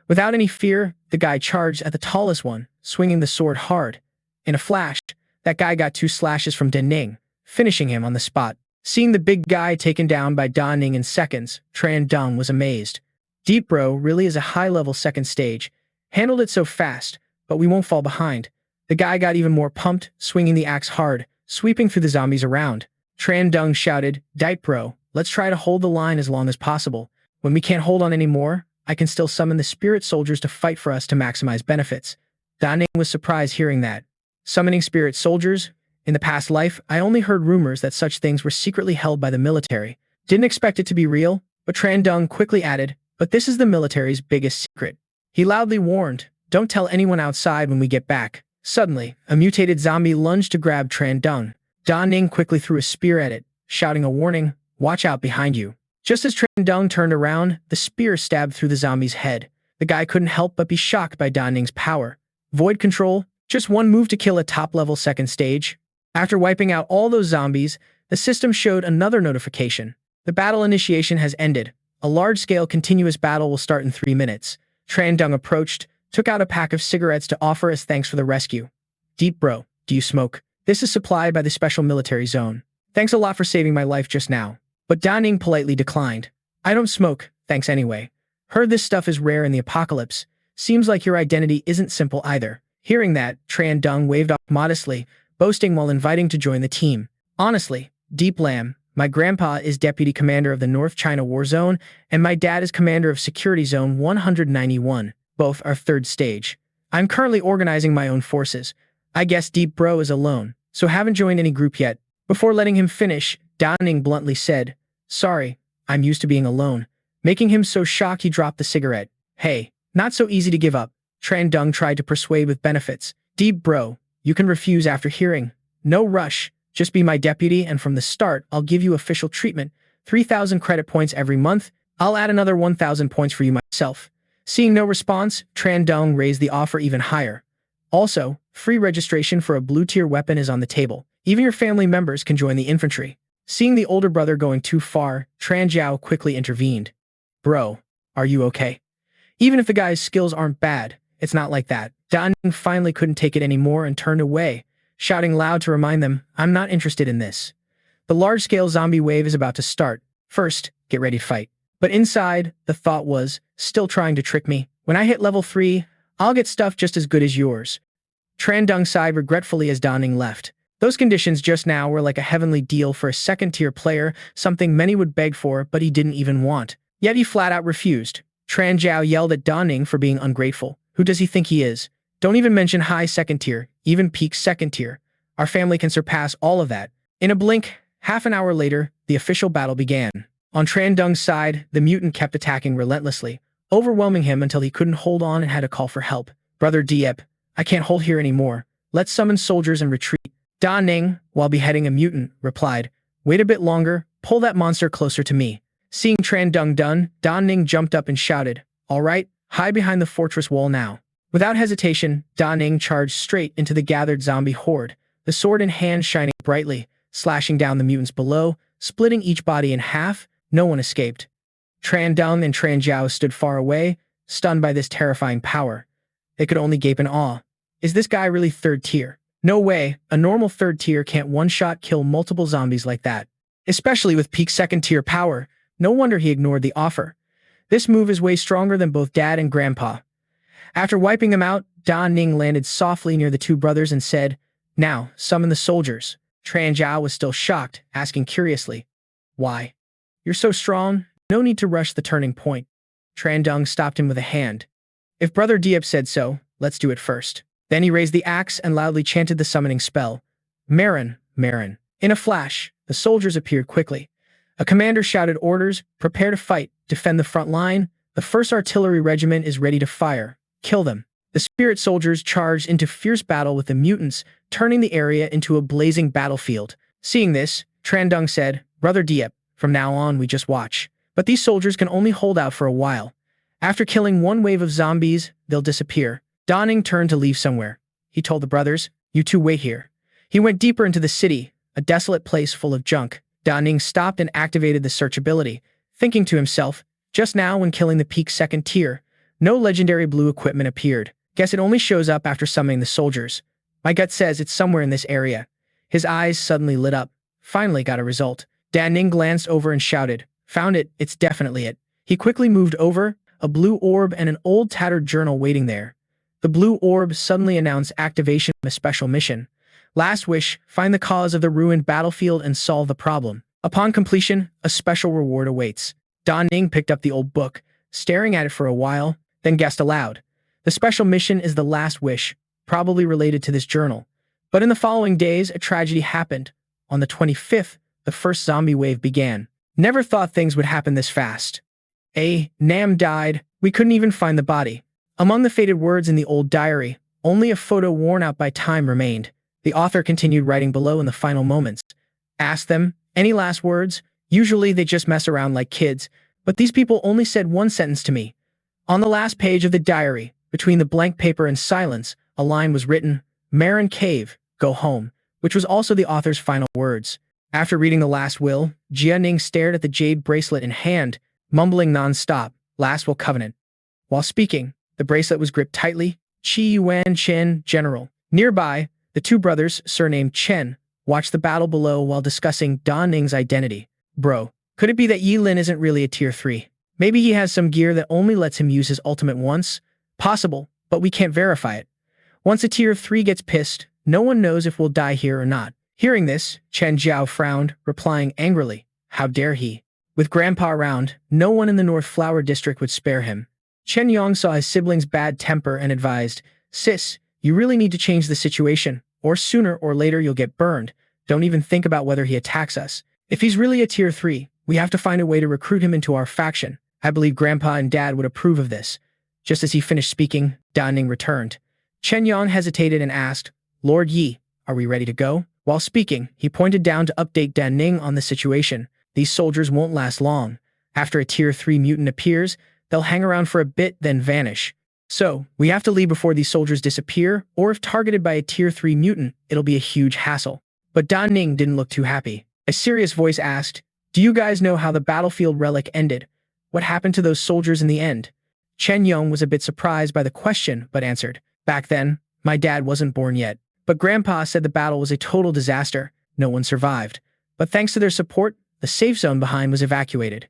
Without any fear, the guy charged at the tallest one, swinging the sword hard. In a flash, that guy got 2 slashes from Da Ning, finishing him on the spot. Seeing the big guy taken down by Da Ning in seconds, Tran Dung was amazed. Deep Bro really is a high-level second stage. Handled it so fast, but we won't fall behind. The guy got even more pumped, swinging the axe hard, sweeping through the zombies around. Tran Dung shouted, "Diet Bro, let's try to hold the line as long as possible. When we can't hold on anymore, I can still summon the spirit soldiers to fight for us to maximize benefits." Da Ning was surprised hearing that. Summoning spirit soldiers? In the past life, I only heard rumors that such things were secretly held by the military. Didn't expect it to be real, but Tran Dung quickly added, "But this is the military's biggest secret." He loudly warned, "Don't tell anyone outside when we get back." Suddenly, a mutated zombie lunged to grab Tran Dung. Da Ning quickly threw a spear at it, shouting a warning, "Watch out behind you." Just as Tran Dung turned around, the spear stabbed through the zombie's head. The guy couldn't help but be shocked by Da Ning's power. Void control? Just one move to kill a top-level second stage? After wiping out all those zombies, the system showed another notification. The battle initiation has ended. A large-scale continuous battle will start in 3 minutes. Tran Dung approached, took out a pack of cigarettes to offer as thanks for the rescue. "Deep bro, do you smoke? This is supplied by the special military zone. Thanks a lot for saving my life just now." But Da Ning politely declined. "I don't smoke, thanks anyway. Heard this stuff is rare in the apocalypse. Seems like your identity isn't simple either." Hearing that, Tran Dung waved off modestly, boasting while inviting to join the team. "Honestly, Deep Lam, my grandpa is Deputy Commander of the North China War Zone, and my dad is Commander of Security Zone 191. Both are 3rd stage. I'm currently organizing my own forces. I guess Deep Bro is alone, so haven't joined any group yet." Before letting him finish, Da Ning bluntly said, "Sorry, I'm used to being alone," making him so shocked he dropped the cigarette. "Hey, not so easy to give up." Tran Dung tried to persuade with benefits. "Deep Bro, you can refuse after hearing. No rush, just be my deputy and from the start I'll give you official treatment, 3,000 credit points every month. I'll add another 1,000 points for you myself." Seeing no response, Tran Dung raised the offer even higher. "Also, free registration for a blue-tier weapon is on the table. Even your family members can join the infantry." Seeing the older brother going too far, Tran Jiao quickly intervened. "Bro, are you okay? Even if the guy's skills aren't bad, it's not like that." Da Ning finally couldn't take it anymore and turned away, shouting loud to remind them, "I'm not interested in this. The large-scale zombie wave is about to start. First, get ready to fight." But inside, the thought was, "Still trying to trick me. When I hit level 3, I'll get stuff just as good as yours." Tran Dung sighed regretfully as Da Ning left. Those conditions just now were like a heavenly deal for a second-tier player, something many would beg for, but he didn't even want. Yet he flat-out refused. Tran Jiao yelled at Da Ning for being ungrateful. "Who does he think he is? Don't even mention high second tier, even peak second tier. Our family can surpass all of that." In a blink, half an hour later, the official battle began. On Tran Dung's side, the mutant kept attacking relentlessly, overwhelming him until he couldn't hold on and had to call for help. "Brother Diep, I can't hold here anymore. Let's summon soldiers and retreat." Da Ning, while beheading a mutant, replied, "Wait a bit longer, pull that monster closer to me." Seeing Tran Dung done, Da Ning jumped up and shouted, "All right, hide behind the fortress wall now." Without hesitation, Da Ning charged straight into the gathered zombie horde, the sword in hand shining brightly, slashing down the mutants below, splitting each body in half. No one escaped. Tran Dung and Tran Jiao stood far away, stunned by this terrifying power. They could only gape in awe. Is this guy really 3rd tier? No way, a normal 3rd tier can't one-shot kill multiple zombies like that. Especially with peak 2nd tier power, no wonder he ignored the offer. This move is way stronger than both Dad and Grandpa. After wiping them out, Da Ning landed softly near the two brothers and said, "Now, summon the soldiers." Tran Jiao was still shocked, asking curiously, "Why? You're so strong, no need to rush the turning point." Tran Dung stopped him with a hand. "If Brother Diep said so, let's do it first." Then he raised the axe and loudly chanted the summoning spell. "Marin, Marin." In a flash, the soldiers appeared quickly. A commander shouted orders, "Prepare to fight, defend the front line. The 1st Artillery Regiment is ready to fire. Kill them." The spirit soldiers charged into fierce battle with the mutants, turning the area into a blazing battlefield. Seeing this, Trandung said, "Brother Diep, from now on we just watch. But these soldiers can only hold out for a while. After killing one wave of zombies, they'll disappear." Ning turned to leave somewhere. He told the brothers, "You two wait here." He went deeper into the city, a desolate place full of junk. Ning stopped and activated the search ability, thinking to himself, just now when killing the peak second tier, no legendary blue equipment appeared. Guess it only shows up after summoning the soldiers. My gut says it's somewhere in this area. His eyes suddenly lit up. Finally got a result. Ning glanced over and shouted, "Found it, it's definitely it." He quickly moved over, a blue orb and an old tattered journal waiting there. The blue orb suddenly announced activation of a special mission. Last wish, find the cause of the ruined battlefield and solve the problem. Upon completion, a special reward awaits. Ning picked up the old book, staring at it for a while, then guessed aloud. The special mission is the last wish, probably related to this journal. But in the following days, a tragedy happened. On the 25th, the first zombie wave began. Never thought things would happen this fast. Nam died. We couldn't even find the body. Among the faded words in the old diary, only a photo worn out by time remained. The author continued writing below in the final moments. Asked them, "Any last words?" Usually they just mess around like kids, but these people only said one sentence to me. On the last page of the diary, between the blank paper and silence, a line was written, "Marin Cave, go home," which was also the author's final words. After reading the last will, Ning stared at the jade bracelet in hand, mumbling non-stop, "Last will covenant." While speaking, the bracelet was gripped tightly. Qi Yuan Chen, General. Nearby, the two brothers, surnamed Chen, watched the battle below while discussing Ning's identity. "Bro, could it be that Yi Lin isn't really a tier 3? Maybe he has some gear that only lets him use his ultimate once? Possible, but we can't verify it. Once a tier 3 gets pissed, no one knows if we'll die here or not." Hearing this, Chen Jiao frowned, replying angrily, "How dare he?" With Grandpa around, no one in the North Flower District would spare him. Chen Yong saw his sibling's bad temper and advised, "Sis, you really need to change the situation, or sooner or later you'll get burned. Don't even think about whether he attacks us. If he's really a tier 3, we have to find a way to recruit him into our faction." I believe Grandpa and Dad would approve of this. Just as he finished speaking, Ning returned. Chen Yong hesitated and asked, "Lord Yi, are we ready to go?" While speaking, he pointed down to update Ning on the situation. These soldiers won't last long. After a tier 3 mutant appears, they'll hang around for a bit, then vanish. So, we have to leave before these soldiers disappear, or if targeted by a tier 3 mutant, it'll be a huge hassle. But Ning didn't look too happy. A serious voice asked, "Do you guys know how the battlefield relic ended? What happened to those soldiers in the end?" Chen Yong was a bit surprised by the question, but answered, "Back then, my dad wasn't born yet. But Grandpa said the battle was a total disaster. No one survived. But thanks to their support, the safe zone behind was evacuated.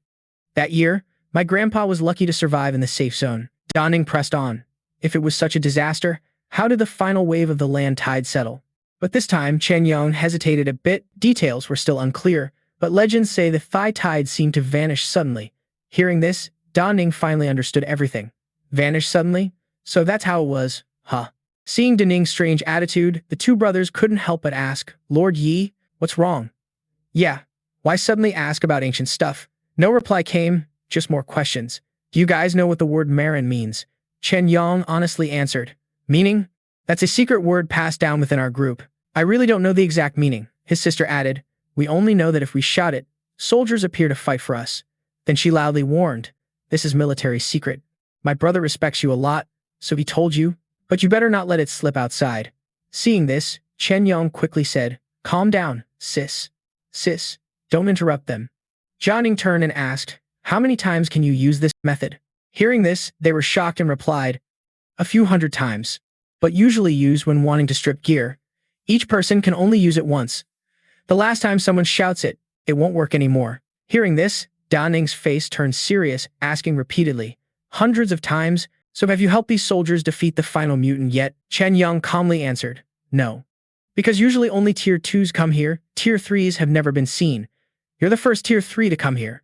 That year, my grandpa was lucky to survive in the safe zone." Ning pressed on. If it was such a disaster, how did the final wave of the land tide settle? But this time, Chen Yong hesitated a bit. Details were still unclear, but legends say the Thai tide seemed to vanish suddenly. Hearing this, Ning finally understood everything. Vanish suddenly? So that's how it was, huh? Seeing Ning's strange attitude, the two brothers couldn't help but ask, "Lord Yi, what's wrong?" "Yeah, why suddenly ask about ancient stuff?" No reply came, just more questions. "Do you guys know what the word Marin means?" Chen Yong honestly answered, "Meaning? That's a secret word passed down within our group. I really don't know the exact meaning." His sister added, "We only know that if we shout it, soldiers appear to fight for us." Then she loudly warned, "This is military secret. My brother respects you a lot, so he told you, but you better not let it slip outside." Seeing this, Chen Yong quickly said, "Calm down, sis. Sis, don't interrupt them." Ning turned and asked, "How many times can you use this method?" Hearing this, they were shocked and replied, "A few hundred times, but usually used when wanting to strip gear. Each person can only use it once. The last time someone shouts it, it won't work anymore." Hearing this, Ning's face turned serious, asking repeatedly, "Hundreds of times? So have you helped these soldiers defeat the final mutant yet?" Chen Yong calmly answered, "No. Because usually only tier 2s come here, tier 3s have never been seen. You're the first tier 3 to come here."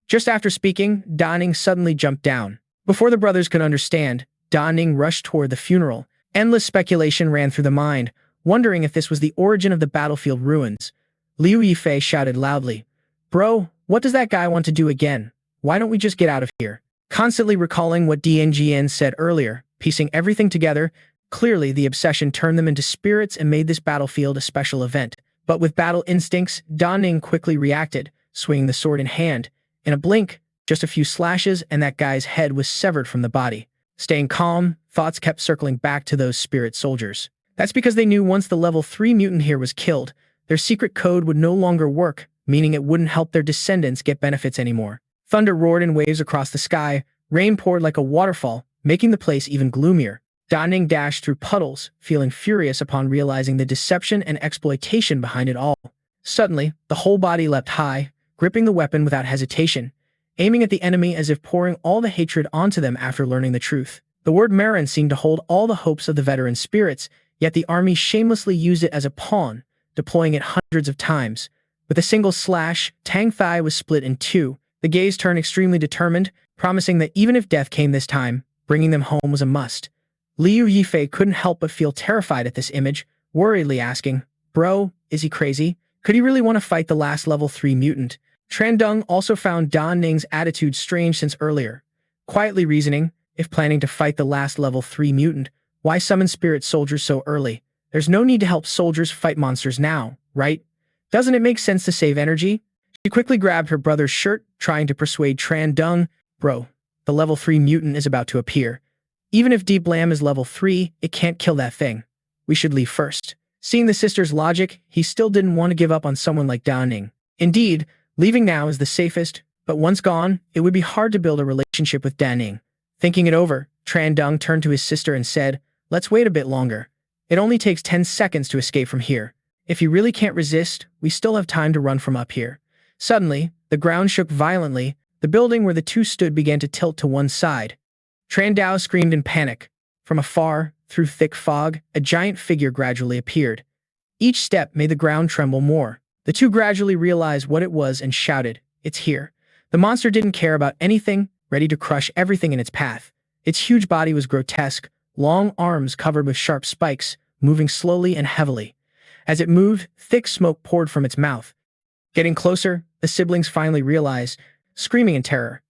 Just after speaking, Ning suddenly jumped down. Before the brothers could understand, Ning rushed toward the funeral. Endless speculation ran through the mind, wondering if this was the origin of the battlefield ruins. Liu Yifei shouted loudly, "Bro, what does that guy want to do again? Why don't we just get out of here?" Constantly recalling what DNGN said earlier, piecing everything together. Clearly, the obsession turned them into spirits and made this battlefield a special event. But with battle instincts, Ning quickly reacted, swinging the sword in hand. In a blink, just a few slashes and that guy's head was severed from the body. Staying calm, thoughts kept circling back to those spirit soldiers. That's because they knew once the level 3 mutant here was killed, their secret code would no longer work, meaning it wouldn't help their descendants get benefits anymore. Thunder roared in waves across the sky, rain poured like a waterfall, making the place even gloomier. Ning dashed through puddles, feeling furious upon realizing the deception and exploitation behind it all. Suddenly, the whole body leapt high, gripping the weapon without hesitation, aiming at the enemy as if pouring all the hatred onto them after learning the truth. The word Marin seemed to hold all the hopes of the veteran spirits, yet the army shamelessly used it as a pawn, deploying it hundreds of times. With a single slash, Tang Thai was split in two. The gaze turned extremely determined, promising that even if death came this time, bringing them home was a must. Liu Yifei couldn't help but feel terrified at this image, worriedly asking, "Bro, is he crazy? Could he really want to fight the last level 3 mutant?" Trandung also found Ning's attitude strange since earlier, quietly reasoning, if planning to fight the last level 3 mutant, why summon spirit soldiers so early? There's no need to help soldiers fight monsters now, right? Doesn't it make sense to save energy? She quickly grabbed her brother's shirt, trying to persuade Trandung, "Bro, the level 3 mutant is about to appear. Even if Deep Lamb is level 3, it can't kill that thing. We should leave first." Seeing the sister's logic, he still didn't want to give up on someone like Ning. Indeed, leaving now is the safest, but once gone, it would be hard to build a relationship with Ning. Thinking it over, Trandung turned to his sister and said, "Let's wait a bit longer. It only takes 10 seconds to escape from here. If you really can't resist, we still have time to run from up here." Suddenly, the ground shook violently. The building where the two stood began to tilt to one side. Trandao screamed in panic. From afar, through thick fog, a giant figure gradually appeared. Each step made the ground tremble more. The two gradually realized what it was and shouted, "It's here." The monster didn't care about anything, ready to crush everything in its path. Its huge body was grotesque, long arms covered with sharp spikes, moving slowly and heavily. As it moved, thick smoke poured from its mouth. Getting closer, the siblings finally realized, screaming in terror.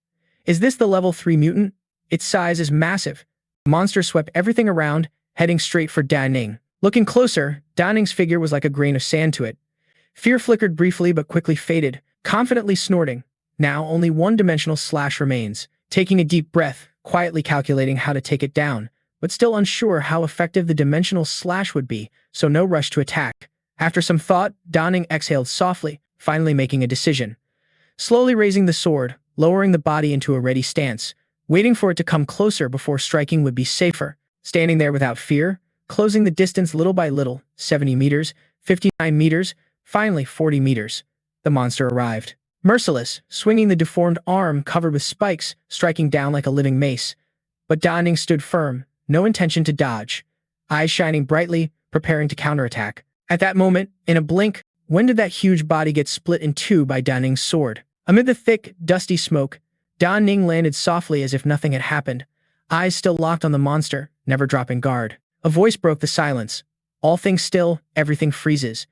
Is this the level 3 mutant? Its size is massive. The monster swept everything around, heading straight for Ning. Looking closer, Ning's figure was like a grain of sand to it. Fear flickered briefly but quickly faded, confidently snorting. Now only one-dimensional slash remains. Taking a deep breath, quietly calculating how to take it down, but still unsure how effective the dimensional slash would be, so no rush to attack. After some thought, Ning exhaled softly, finally making a decision. Slowly raising the sword, lowering the body into a ready stance, waiting for it to come closer before striking would be safer. Standing there without fear, closing the distance little by little, 70 meters, 59 meters, finally 40 meters. The monster arrived. Merciless, swinging the deformed arm covered with spikes, striking down like a living mace. But Ning stood firm, no intention to dodge. Eyes shining brightly, preparing to counterattack. At that moment, in a blink, when did that huge body get split in two by Ning's sword? Amid the thick, dusty smoke, Ning landed softly as if nothing had happened, eyes still locked on the monster, never dropping guard. A voice broke the silence. All things still, everything freezes.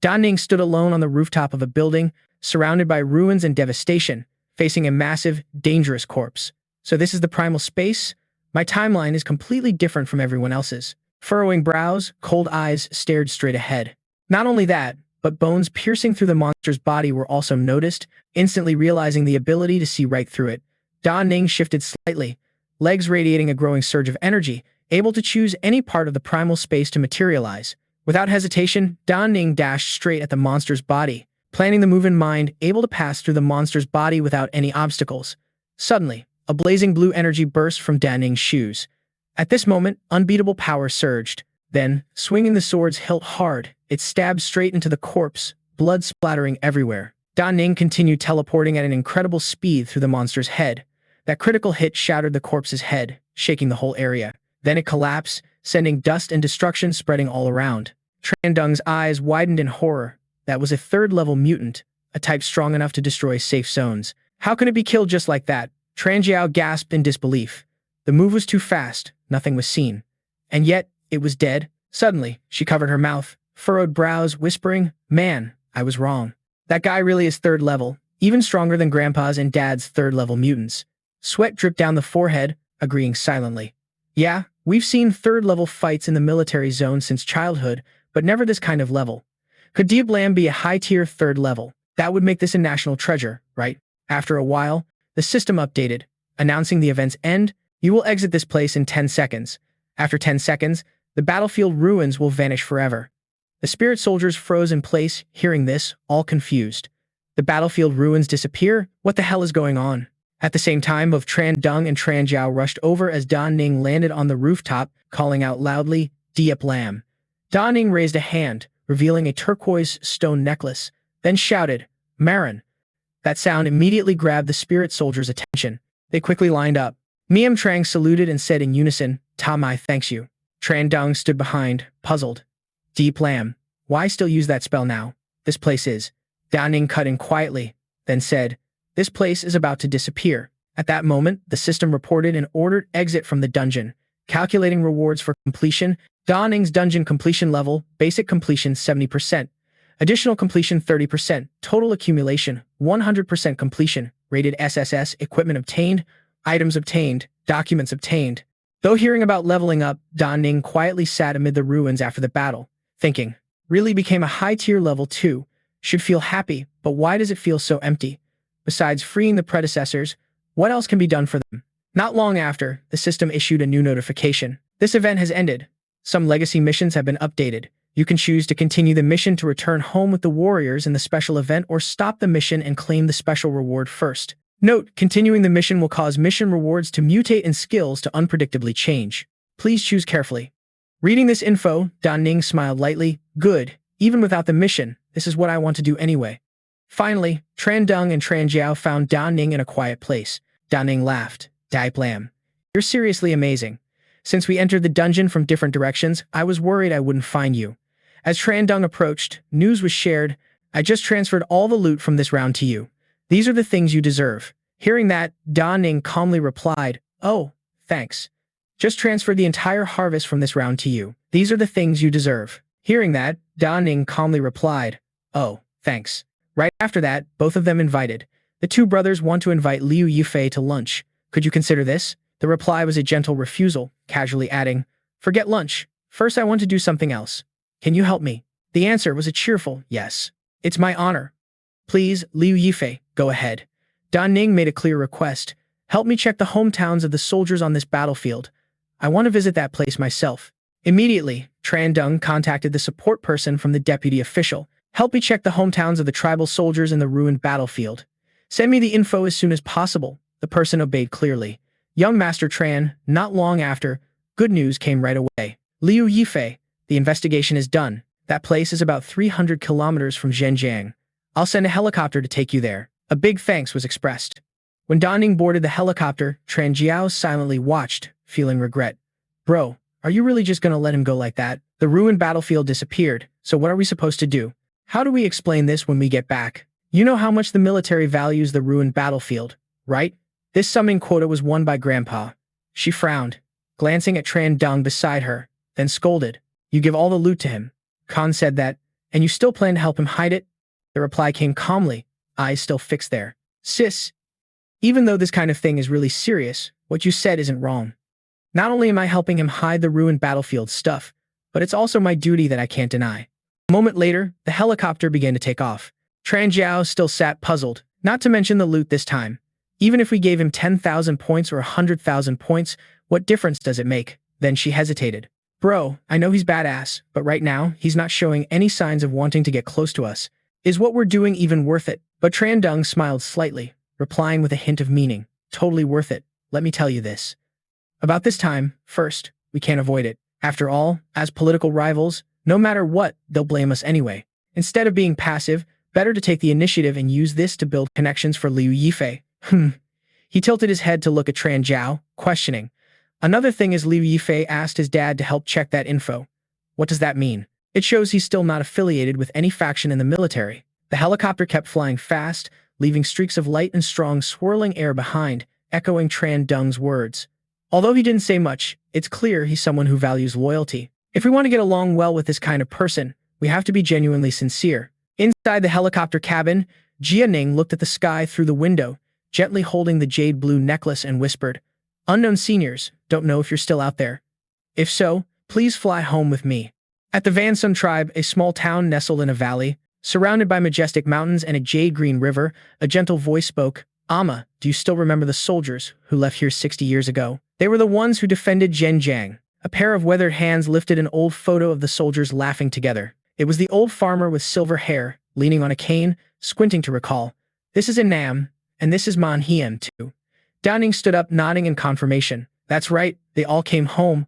Ning stood alone on the rooftop of a building, surrounded by ruins and devastation, facing a massive, dangerous corpse. So this is the primal space? My timeline is completely different from everyone else's. Furrowing brows, cold eyes stared straight ahead. Not only that, but bones piercing through the monster's body were also noticed, instantly realizing the ability to see right through it. Ning shifted slightly, legs radiating a growing surge of energy, able to choose any part of the primal space to materialize. Without hesitation, Ning dashed straight at the monster's body, planning the move in mind, able to pass through the monster's body without any obstacles. Suddenly, a blazing blue energy burst from Ning's shoes. At this moment, unbeatable power surged. Then, swinging the sword's hilt hard, it stabbed straight into the corpse, blood splattering everywhere. Ning continued teleporting at an incredible speed through the monster's head. That critical hit shattered the corpse's head, shaking the whole area. Then it collapsed, sending dust and destruction spreading all around. Trandung's eyes widened in horror. That was a third-level mutant, a type strong enough to destroy safe zones. How can it be killed just like that? Tranjiao gasped in disbelief. The move was too fast, nothing was seen. And yet, it was dead. Suddenly, she covered her mouth, furrowed brows, whispering, "Man, I was wrong. That guy really is third level, even stronger than Grandpa's and Dad's third-level mutants." Sweat dripped down the forehead, agreeing silently. Yeah, we've seen third-level fights in the military zone since childhood, but never this kind of level. Could Diablam be a high-tier third level? That would make this a national treasure, right? After a while, the system updated, announcing the event's end. You will exit this place in 10 seconds. After 10 seconds, the battlefield ruins will vanish forever. The spirit soldiers froze in place, hearing this, all confused. The battlefield ruins disappear? What the hell is going on? At the same time, both Tran Dung and Tran Jiao rushed over as Da Ning landed on the rooftop, calling out loudly, Diep Lam. Da Ning raised a hand, revealing a turquoise stone necklace, then shouted, Marin. That sound immediately grabbed the spirit soldiers' attention. They quickly lined up. Miam Trang saluted and said in unison, Ta Mai thanks you. Tran Dung stood behind, puzzled. Diep Lam, why still use that spell now? This place is. Da Ning cut in quietly, then said, This place is about to disappear. At that moment, the system reported an ordered exit from the dungeon. Calculating rewards for completion, Da Ning's dungeon completion level, basic completion 70%, additional completion 30%, total accumulation 100% completion, rated SSS, equipment obtained, items obtained, documents obtained. Though hearing about leveling up, Da Ning quietly sat amid the ruins after the battle, thinking, really became a high-tier level 2, should feel happy, but why does it feel so empty? Besides freeing the predecessors, what else can be done for them? Not long after, the system issued a new notification. This event has ended. Some legacy missions have been updated. You can choose to continue the mission to return home with the warriors in the special event or stop the mission and claim the special reward first. Note, continuing the mission will cause mission rewards to mutate and skills to unpredictably change. Please choose carefully. Reading this info, Da Ning smiled lightly. Good. Even without the mission, this is what I want to do anyway. Finally, Tran Dung and Tran Jiao found Da Ning in a quiet place. Da Ning laughed. Diep Lam. You're seriously amazing. Since we entered the dungeon from different directions, I was worried I wouldn't find you. As Tran Dung approached, news was shared. I just transferred all the loot from this round to you. These are the things you deserve. Hearing that, Da Ning calmly replied, Oh, thanks. Just transferred the entire harvest from this round to you. These are the things you deserve. Hearing that, Da Ning calmly replied, Oh, thanks. Right after that, both of them invited. The two brothers want to invite Liu Yifei to lunch. Could you consider this? The reply was a gentle refusal, casually adding, Forget lunch. First I want to do something else. Can you help me? The answer was a cheerful yes. It's my honor. Please, Liu Yifei, go ahead. Da Ning made a clear request. Help me check the hometowns of the soldiers on this battlefield. I want to visit that place myself. Immediately, Tran Dung contacted the support person from the deputy official. Help me check the hometowns of the tribal soldiers in the ruined battlefield. Send me the info as soon as possible. The person obeyed clearly. Young Master Tran, not long after, good news came right away. Liu Yifei, the investigation is done. That place is about 300 kilometers from Zhenjiang. I'll send a helicopter to take you there. A big thanks was expressed. When Da Ning boarded the helicopter, Tran Jiao silently watched, feeling regret. Bro, are you really just gonna let him go like that? The ruined battlefield disappeared, so what are we supposed to do? How do we explain this when we get back? You know how much the military values the ruined battlefield, right? This summoning quota was won by Grandpa. She frowned, glancing at Tran Dung beside her, then scolded. You give all the loot to him. Khan said that, and you still plan to help him hide it? The reply came calmly, eyes still fixed there. Sis, even though this kind of thing is really serious, what you said isn't wrong. Not only am I helping him hide the ruined battlefield stuff, but it's also my duty that I can't deny. A moment later, the helicopter began to take off. Tran Jiao still sat puzzled, not to mention the loot this time. Even if we gave him 10,000 points or 100,000 points, what difference does it make? Then she hesitated. Bro, I know he's badass, but right now, he's not showing any signs of wanting to get close to us. Is what we're doing even worth it? But Tran Dung smiled slightly, replying with a hint of meaning. Totally worth it. Let me tell you this. About this time, first, we can't avoid it. After all, as political rivals, no matter what, they'll blame us anyway. Instead of being passive, better to take the initiative and use this to build connections for Liu Yifei. He tilted his head to look at Tran Jiao, questioning. Another thing is Liu Yifei asked his dad to help check that info. What does that mean? It shows he's still not affiliated with any faction in the military. The helicopter kept flying fast, leaving streaks of light and strong swirling air behind, echoing Tran Dung's words. Although he didn't say much, it's clear he's someone who values loyalty. If we want to get along well with this kind of person, we have to be genuinely sincere. Inside the helicopter cabin, Jia Ning looked at the sky through the window, gently holding the jade blue necklace and whispered, Unknown seniors, don't know if you're still out there. If so, please fly home with me. At the Vansun tribe, a small town nestled in a valley, surrounded by majestic mountains and a jade-green river, a gentle voice spoke. Amma, do you still remember the soldiers who left here 60 years ago? They were the ones who defended Zhenjiang. A pair of weathered hands lifted an old photo of the soldiers laughing together. It was the old farmer with silver hair, leaning on a cane, squinting to recall. This is Nam, and this is Manhwa too. Ning stood up, nodding in confirmation. That's right, they all came home.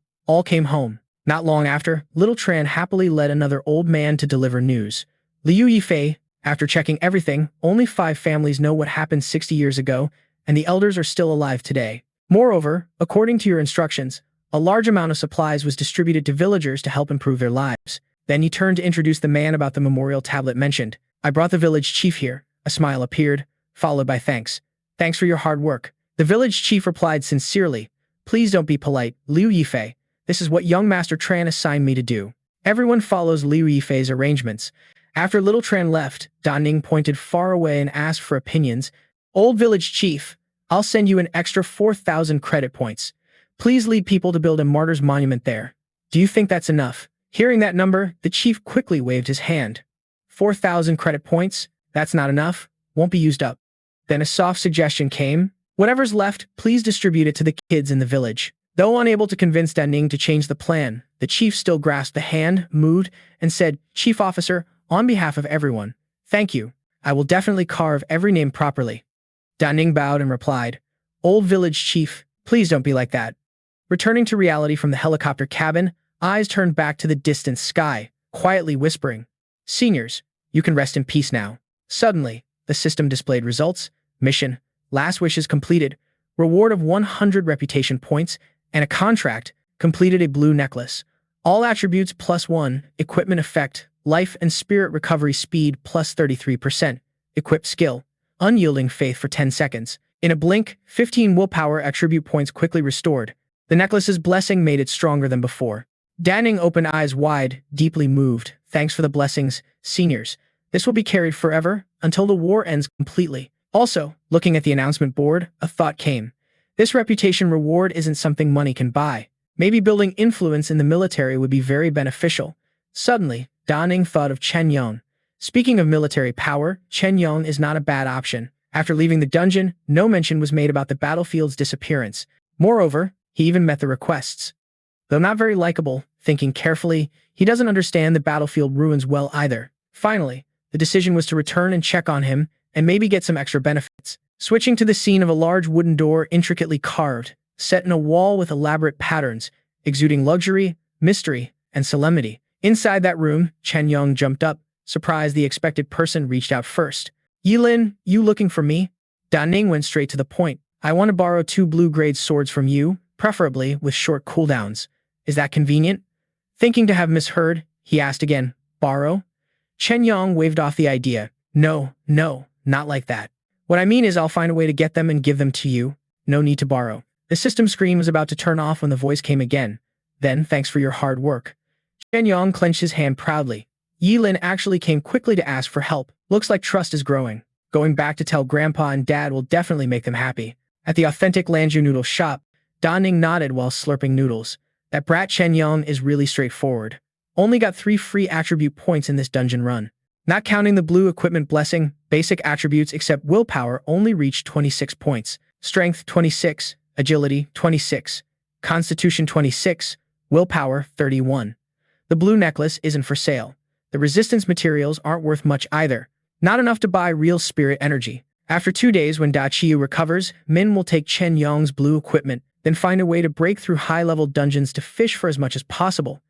Not long after, Little Tran happily led another old man to deliver news. Liu Yifei, after checking everything, only 5 families know what happened 60 years ago, and the elders are still alive today. Moreover, according to your instructions, a large amount of supplies was distributed to villagers to help improve their lives. Then he turned to introduce the man about the memorial tablet mentioned. I brought the village chief here. A smile appeared, followed by thanks. Thanks for your hard work. The village chief replied sincerely. Please don't be polite, Liu Yifei. This is what young Master Tran assigned me to do. Everyone follows Liu Yifei's arrangements. After Little Tran left, Ning pointed far away and asked for opinions. Old village chief, I'll send you an extra 4,000 credit points. Please lead people to build a martyr's monument there. Do you think that's enough? Hearing that number, the chief quickly waved his hand. 4,000 credit points? That's not enough. Won't be used up. Then a soft suggestion came. Whatever's left, please distribute it to the kids in the village. Though unable to convince Ning to change the plan, the chief still grasped the hand, moved, and said, Chief Officer, on behalf of everyone, thank you. I will definitely carve every name properly. Ning bowed and replied, Old village chief, please don't be like that. Returning to reality from the helicopter cabin, eyes turned back to the distant sky, quietly whispering, Seniors, you can rest in peace now. Suddenly, the system displayed results. Mission, last wishes completed, reward of 100 reputation points, and a contract, completed a blue necklace. All attributes +1, equipment effect, life and spirit recovery speed +33%, equipped skill, unyielding faith for 10 seconds. In a blink, 15 willpower attribute points quickly restored. The necklace's blessing made it stronger than before. Ning opened eyes wide, deeply moved. Thanks for the blessings, seniors. This will be carried forever, until the war ends completely. Also, looking at the announcement board, a thought came. This reputation reward isn't something money can buy. Maybe building influence in the military would be very beneficial. Suddenly, Ning thought of Chen Yong. Speaking of military power, Chen Yong is not a bad option. After leaving the dungeon, no mention was made about the battlefield's disappearance. Moreover, he even met the requests. Though not very likable, thinking carefully, he doesn't understand the battlefield ruins well either. Finally, the decision was to return and check on him, and maybe get some extra benefits. Switching to the scene of a large wooden door intricately carved, set in a wall with elaborate patterns, exuding luxury, mystery, and solemnity. Inside that room, Chen Yong jumped up, surprised the expected person reached out first. Yilin, you looking for me? Ning went straight to the point. I want to borrow 2 blue-grade swords from you, preferably with short cooldowns. Is that convenient? Thinking to have misheard, he asked again, borrow? Chen Yong waved off the idea. No, not like that. What I mean is I'll find a way to get them and give them to you. No need to borrow. The system screen was about to turn off when the voice came again. Then, thanks for your hard work. Chen Yong clenched his hand proudly. Yilin actually came quickly to ask for help. Looks like trust is growing. Going back to tell Grandpa and Dad will definitely make them happy. At the authentic Lanju noodle shop, Ning nodded while slurping noodles. That brat Chen Yong is really straightforward. Only got 3 free attribute points in this dungeon run. Not counting the blue equipment blessing, basic attributes except willpower only reached 26 points. Strength 26, agility 26, constitution 26, willpower 31. The blue necklace isn't for sale. The resistance materials aren't worth much either. Not enough to buy real spirit energy. After 2 days when Da Qiu recovers, Min will take Chen Yong's blue equipment, then find a way to break through high-level dungeons to fish for as much as possible.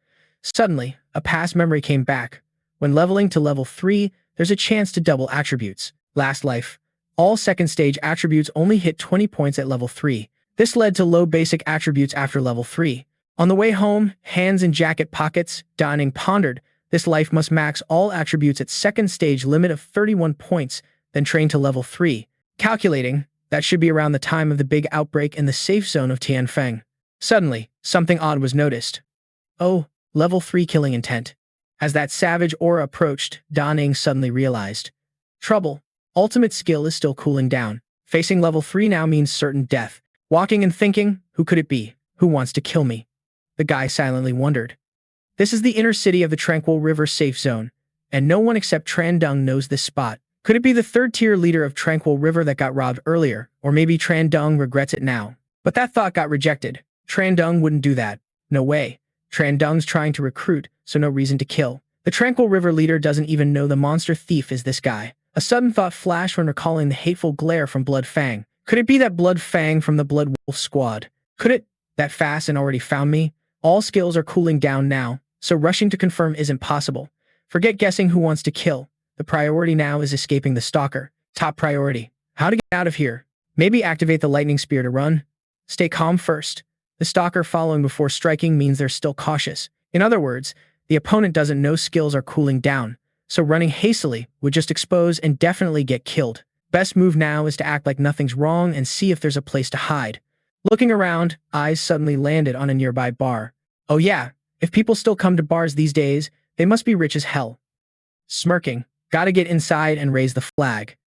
Suddenly, a past memory came back. When leveling to level 3, there's a chance to double attributes. Last life. All second-stage attributes only hit 20 points at level 3. This led to low basic attributes after level 3. On the way home, hands in jacket pockets, Ning pondered, this life must max all attributes at second stage limit of 31 points, then train to level 3. Calculating, that should be around the time of the big outbreak in the safe zone of Tianfeng. Suddenly, something odd was noticed. Oh, level 3 killing intent. As that savage aura approached, Ning suddenly realized. Trouble. Ultimate skill is still cooling down. Facing level 3 now means certain death. Walking and thinking, who could it be? Who wants to kill me? The guy silently wondered. This is the inner city of the Tranquil River safe zone, and no one except Tran Dung knows this spot. Could it be the third-tier leader of Tranquil River that got robbed earlier, or maybe Tran Dung regrets it now? But that thought got rejected. Tran Dung wouldn't do that. No way. Tran Dung's trying to recruit, so no reason to kill. The Tranquil River leader doesn't even know the monster thief is this guy. A sudden thought flashed when recalling the hateful glare from Blood Fang. Could it be that Blood Fang from the Blood Wolf squad? Could it? That fast and already found me? All skills are cooling down now, so rushing to confirm isn't possible. Forget guessing who wants to kill. The priority now is escaping the stalker. Top priority. How to get out of here. Maybe activate the lightning spear to run. Stay calm first. The stalker following before striking means they're still cautious. In other words, the opponent doesn't know skills are cooling down, so running hastily would just expose and definitely get killed. Best move now is to act like nothing's wrong and see if there's a place to hide. Looking around, eyes suddenly landed on a nearby bar. Oh yeah, if people still come to bars these days, they must be rich as hell. Smirking, gotta get inside and raise the flag.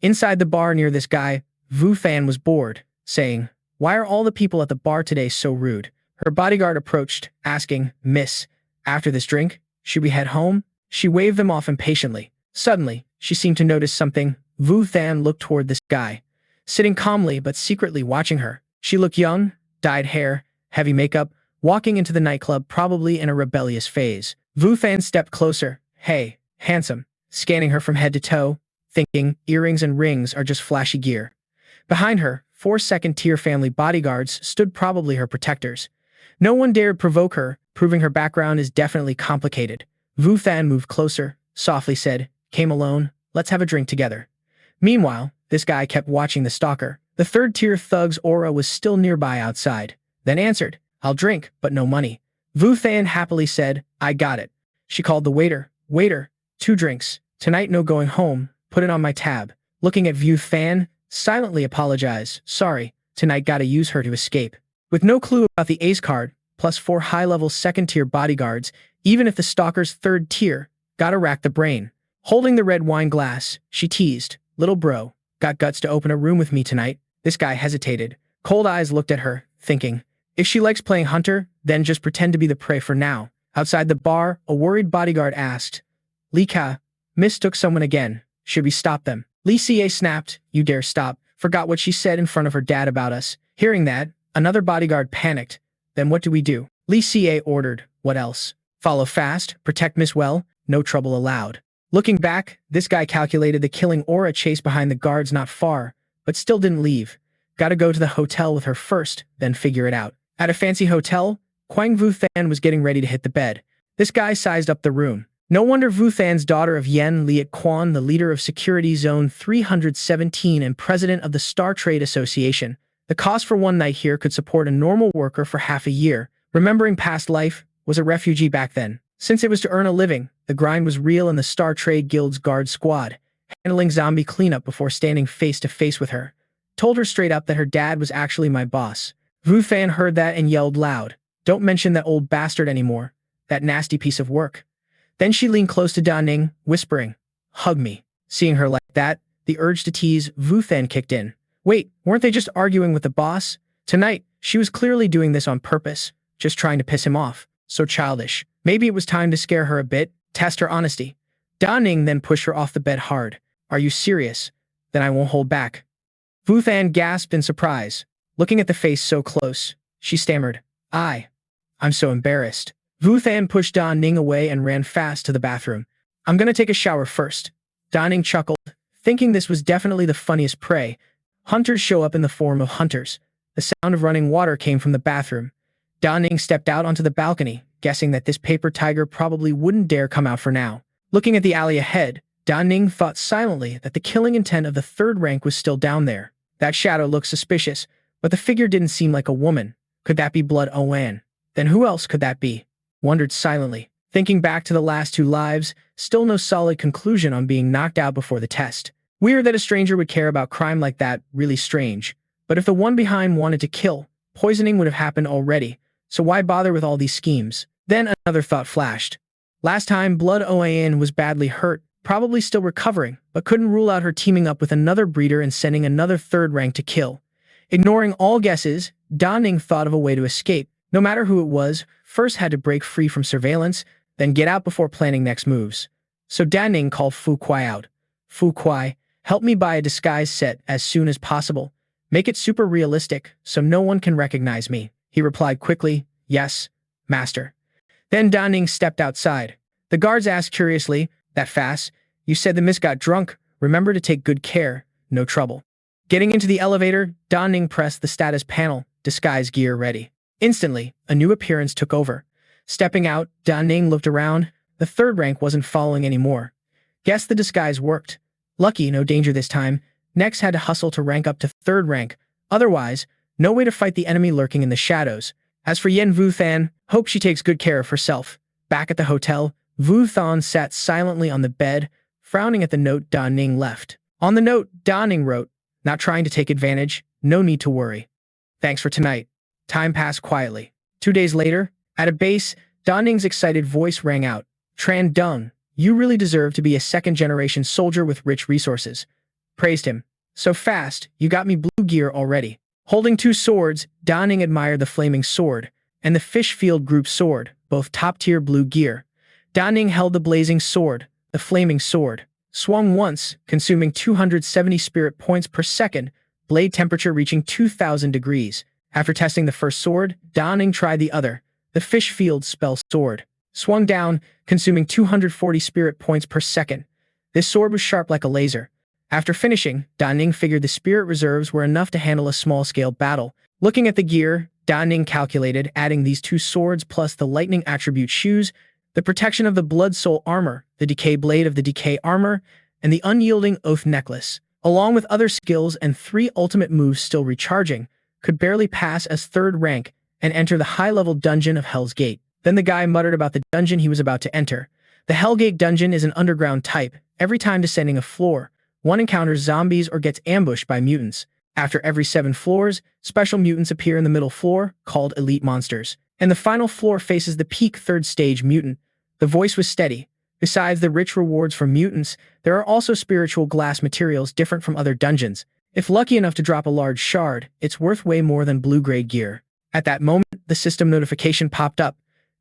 Inside the bar near this guy, Vu Fan was bored, saying, "Why are all the people at the bar today so rude?" Her bodyguard approached, asking, "Miss, after this drink, should we head home?" She waved them off impatiently. Suddenly, she seemed to notice something. Vu Fan looked toward this guy, sitting calmly but secretly watching her. She looked young, dyed hair, heavy makeup, walking into the nightclub probably in a rebellious phase. Vu Fan stepped closer. "Hey, handsome," scanning her from head to toe, thinking earrings and rings are just flashy gear. Behind her, 4 second-tier family bodyguards stood, probably her protectors. No one dared provoke her, proving her background is definitely complicated. Vu Fan moved closer, softly said, "Came alone, let's have a drink together." Meanwhile, this guy kept watching the stalker. The third-tier thug's aura was still nearby outside. Then answered, "I'll drink, but no money." Vu Fan happily said, "I got it." She called the waiter. "Waiter, 2 drinks. Tonight no going home. Put it on my tab." Looking at Vu Fan, silently apologized. "Sorry, tonight gotta use her to escape." With no clue about the ace card, plus 4 high-level second-tier bodyguards, even if the stalker's third tier, gotta rack the brain. Holding the red wine glass, she teased, "Little bro, got guts to open a room with me tonight?" This guy hesitated. Cold eyes looked at her, thinking, if she likes playing hunter, then just pretend to be the prey for now. Outside the bar, a worried bodyguard asked, "Li Ka, mistook someone again. Should we stop them?" Li Xie snapped, "You dare stop." Forgot what she said in front of her dad about us. Hearing that, another bodyguard panicked. "Then what do we do?" Li Xie ordered. "What else?" "Follow fast, protect Miss well, no trouble allowed." Looking back, this guy calculated the killing aura chase behind the guards not far, but still didn't leave. Gotta go to the hotel with her first, then figure it out. At a fancy hotel, Quang Vu Fan was getting ready to hit the bed. This guy sized up the room. No wonder Vu Fan's daughter of Yen Liat Quan, the leader of Security Zone 317 and president of the Star Trade Association. The cost for one night here could support a normal worker for half a year. Remembering past life, was a refugee back then. Since it was to earn a living, the grind was real in the Star Trade Guild's guard squad, handling zombie cleanup before standing face to face with her. Told her straight up that her dad was actually my boss. Vu Fan heard that and yelled loud, "Don't mention that old bastard anymore. That nasty piece of work." Then she leaned close to Da Ning, whispering, "Hug me." Seeing her like that, the urge to tease Vu Fan kicked in. Wait, weren't they just arguing with the boss? Tonight, she was clearly doing this on purpose, just trying to piss him off. So childish. Maybe it was time to scare her a bit, test her honesty. Da Ning then pushed her off the bed hard. "Are you serious? Then I won't hold back." Vu Fan gasped in surprise. Looking at the face so close, she stammered, I'm so embarrassed." Vu Fan pushed Da Ning away and ran fast to the bathroom. "I'm gonna take a shower first." Da Ning chuckled, thinking this was definitely the funniest prey. Hunters show up in the form of hunters. The sound of running water came from the bathroom. Da Ning stepped out onto the balcony, guessing that this paper tiger probably wouldn't dare come out for now. Looking at the alley ahead, Da Ning thought silently that the killing intent of the third rank was still down there. That shadow looked suspicious, but the figure didn't seem like a woman. Could that be Blood Oan? Then who else could that be? Wondered silently. Thinking back to the last 2 lives, still no solid conclusion on being knocked out before the test. Weird that a stranger would care about crime like that, really strange. But if the one behind wanted to kill, poisoning would have happened already, so why bother with all these schemes? Then another thought flashed. Last time, Blood Oan was badly hurt, probably still recovering, but couldn't rule out her teaming up with another breeder and sending another third rank to kill. Ignoring all guesses, Da Ning thought of a way to escape. No matter who it was, first had to break free from surveillance, then get out before planning next moves. So Da Ning called Fu Kuai out. Fu Kuai, help me buy a disguise set as soon as possible. Make it super realistic so no one can recognize me. He replied quickly, yes, master. Then Da Ning stepped outside. The guards asked curiously, that fast? You said the miss got drunk. Remember to take good care. No trouble. Getting into the elevator, Da Ning pressed the status panel, disguise gear ready. Instantly, a new appearance took over. Stepping out, Da Ning looked around. The third rank wasn't following anymore. Guess the disguise worked. Lucky, no danger this time. Next had to hustle to rank up to third rank. Otherwise, no way to fight the enemy lurking in the shadows. As for Yen Vu Than, hope she takes good care of herself. Back at the hotel, Vu Than sat silently on the bed, frowning at the note Da Ning left. On the note, Da Ning wrote, not trying to take advantage, no need to worry. Thanks for tonight. Time passed quietly. 2 days later, at a base, Da Ning's excited voice rang out. Tran Dung, you really deserve to be a second-generation soldier with rich resources. Praised him. So fast, you got me blue gear already. Holding 2 swords, Da Ning admired the flaming sword and the fish field group sword, both top-tier blue gear. Da Ning held the blazing sword, the flaming sword, swung once, consuming 270 spirit points per second, blade temperature reaching 2,000 degrees. After testing the first sword, Da Ning tried the other, the fish field spell sword. Swung down, consuming 240 spirit points per second. This sword was sharp like a laser. After finishing, Da Ning figured the spirit reserves were enough to handle a small-scale battle. Looking at the gear, Da Ning calculated adding these 2 swords plus the lightning attribute shoes, the protection of the blood soul armor, the decay blade of the decay armor, and the unyielding oath necklace, along with other skills and 3 ultimate moves still recharging, could barely pass as third rank and enter the high-level dungeon of Hell's Gate. Then the guy muttered about the dungeon he was about to enter. The Hellgate dungeon is an underground type. Every time descending a floor, one encounters zombies or gets ambushed by mutants. After every 7 floors, special mutants appear in the middle floor, called elite monsters. And the final floor faces the peak 3rd stage mutant. The voice was steady. Besides the rich rewards for mutants, there are also spiritual glass materials different from other dungeons. If lucky enough to drop a large shard, it's worth way more than blue-grade gear. At that moment, the system notification popped up.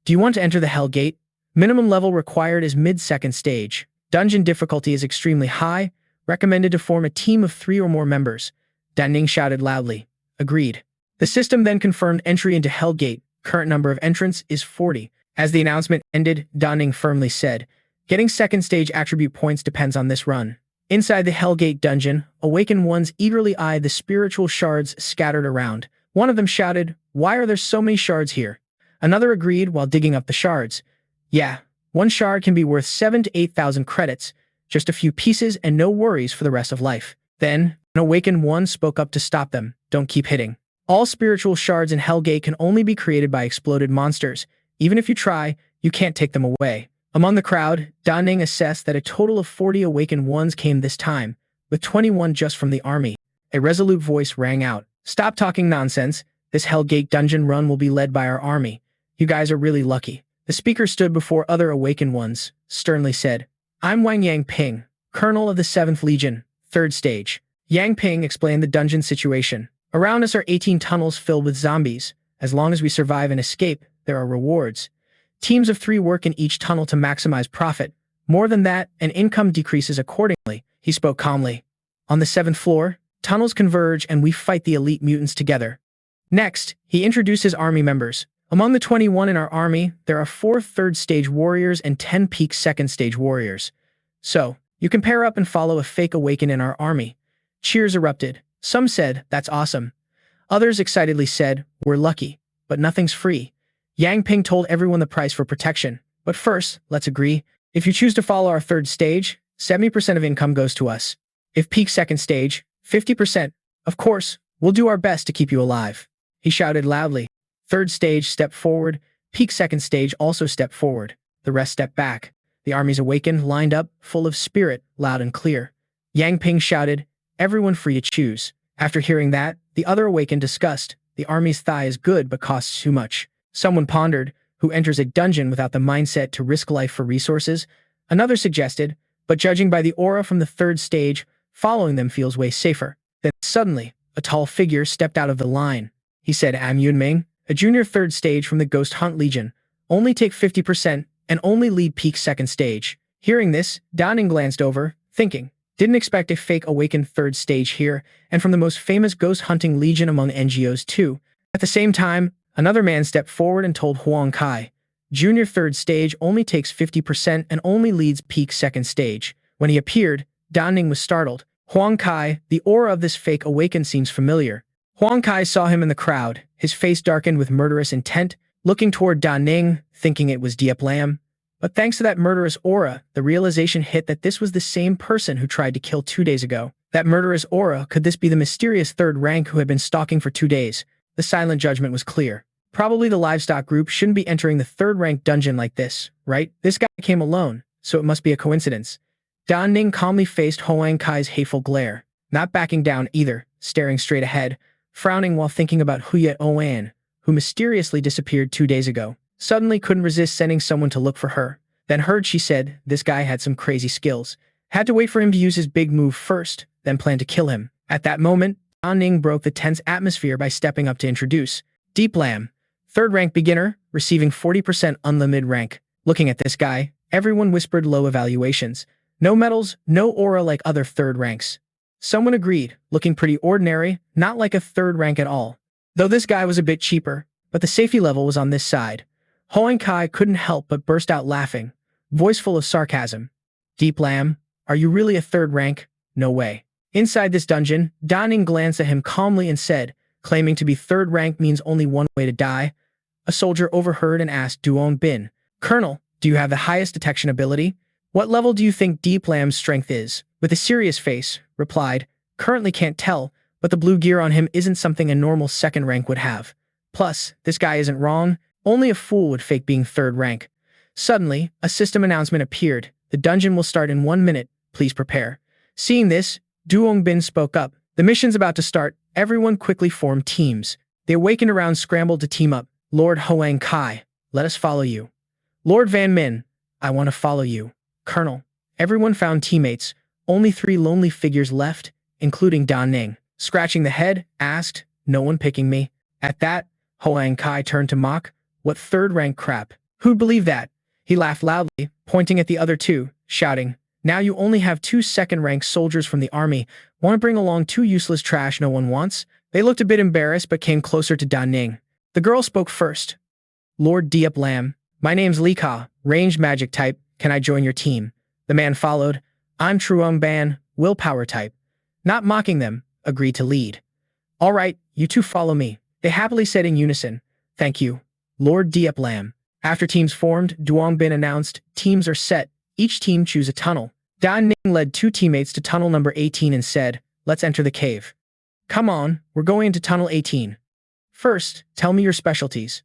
Do you want to enter the Hell Gate? Minimum level required is mid-2nd stage. Dungeon difficulty is extremely high. Recommended to form a team of 3 or more members. Da Ning shouted loudly. Agreed. The system then confirmed entry into Hell Gate. Current number of entrants is 40. As the announcement ended, Da Ning firmly said, getting 2nd stage attribute points depends on this run. Inside the Hell Gate dungeon, awakened ones eagerly eyed the spiritual shards scattered around. One of them shouted, why are there so many shards here? Another agreed while digging up the shards. Yeah, 1 shard can be worth 7,000 to 8,000 credits, just a few pieces and no worries for the rest of life. Then, an awakened one spoke up to stop them. Don't keep hitting. All spiritual shards in Hellgate can only be created by exploded monsters. Even if you try, you can't take them away. Among the crowd, Da Ning assessed that a total of 40 awakened ones came this time, with 21 just from the army. A resolute voice rang out. Stop talking nonsense. This Hellgate dungeon run will be led by our army. You guys are really lucky. The speaker stood before other awakened ones, sternly said, I'm Wang Yang Ping, Colonel of the 7th Legion, 3rd stage. Yang Ping explained the dungeon situation. Around us are 18 tunnels filled with zombies. As long as we survive and escape, there are rewards. Teams of 3 work in each tunnel to maximize profit. More than that, and income decreases accordingly. He spoke calmly. On the 7th floor, tunnels converge and we fight the elite mutants together. Next, he introduced his army members. Among the 21 in our army, there are 4 3rd stage warriors and 10 peak 2nd stage warriors. So, you can pair up and follow a fake awaken in our army. Cheers erupted. Some said, that's awesome. Others excitedly said, we're lucky, but nothing's free. Yang Ping told everyone the price for protection. But first, let's agree. If you choose to follow our 3rd stage, 70% of income goes to us. If peak 2nd stage, 50%. Of course, we'll do our best to keep you alive. He shouted loudly. 3rd stage stepped forward. Peak 2nd stage also stepped forward. The rest stepped back. The armies awakened, lined up, full of spirit, loud and clear. Yang Ping shouted, everyone free to choose. After hearing that, the other awakened discussed. The army's thigh is good but costs too much. Someone pondered, who enters a dungeon without the mindset to risk life for resources? Another suggested, but judging by the aura from the 3rd stage, following them feels way safer. Then suddenly, a tall figure stepped out of the line. he said. I'm Yunming, a junior 3rd stage from the Ghost Hunt Legion. Only take 50% and only lead peak 2nd stage. Hearing this, Da Ning glanced over, thinking, didn't expect a fake awakened 3rd stage here, and from the most famous ghost hunting legion among NGOs too. At the same time, another man stepped forward and told Huang Kai, junior 3rd stage only takes 50% and only leads peak 2nd stage. When he appeared, Da Ning was startled. Huang Kai, the aura of this fake awakened seems familiar. Huang Kai saw him in the crowd, his face darkened with murderous intent, looking toward Da Ning, thinking it was Diep Lam. But thanks to that murderous aura, the realization hit that this was the same person who tried to kill 2 days ago. That murderous aura, could this be the mysterious 3rd rank who had been stalking for 2 days? The silent judgment was clear. Probably the livestock group shouldn't be entering the 3rd rank dungeon like this, right? This guy came alone, so it must be a coincidence. Da Ning calmly faced Huang Kai's hateful glare, not backing down either, staring straight ahead, frowning while thinking about Huyet Oan, who mysteriously disappeared 2 days ago. Suddenly couldn't resist sending someone to look for her. Then heard she said, this guy had some crazy skills. Had to wait for him to use his big move first, then plan to kill him. At that moment, Da Ning broke the tense atmosphere by stepping up to introduce Diep Lam, 3rd rank beginner, receiving 40% unlimited rank. Looking at this guy, everyone whispered low evaluations. No medals, no aura like other 3rd ranks. Someone agreed, looking pretty ordinary, not like a 3rd rank at all. Though this guy was a bit cheaper, but the safety level was on this side. Huang Kai couldn't help but burst out laughing, voice full of sarcasm. Diep Lam, are you really a 3rd rank? No way. Inside this dungeon, Da Ning glanced at him calmly and said, claiming to be 3rd rank means only one way to die. A soldier overheard and asked Duong Bin, Colonel, do you have the highest detection ability? What level do you think Diep Lam's strength is? With a serious face, replied, currently can't tell, but the blue gear on him isn't something a normal 2nd rank would have. Plus, this guy isn't wrong. Only a fool would fake being 3rd rank. Suddenly, a system announcement appeared. The dungeon will start in 1 minute. Please prepare. Seeing this, Duong Bin spoke up. The mission's about to start. Everyone quickly formed teams. The awakened around scrambled to team up. Lord Huang Kai, let us follow you. Lord Van Min, I want to follow you. Colonel, everyone found teammates. Only 3 lonely figures left, including Da Ning. Scratching the head, asked, no one picking me. At that, Huang Kai turned to mock. What 3rd rank crap? Who'd believe that? He laughed loudly, pointing at the other 2, shouting, now you only have 2 2nd rank soldiers from the army. Want to bring along 2 useless trash no one wants? They looked a bit embarrassed but came closer to Da Ning. The girl spoke first. Lord Diep Lam, my name's Li Ka, ranged magic type. Can I join your team? The man followed. I'm Truong Ban, willpower type. Not mocking them, agreed to lead. All right, you 2 follow me. They happily said in unison. Thank you. Lord Diep Lam. After teams formed, Duong Bin announced, teams are set. Each team choose a tunnel. Da Ning led 2 teammates to tunnel number 18 and said, let's enter the cave. Come on, we're going into tunnel 18. First, tell me your specialties.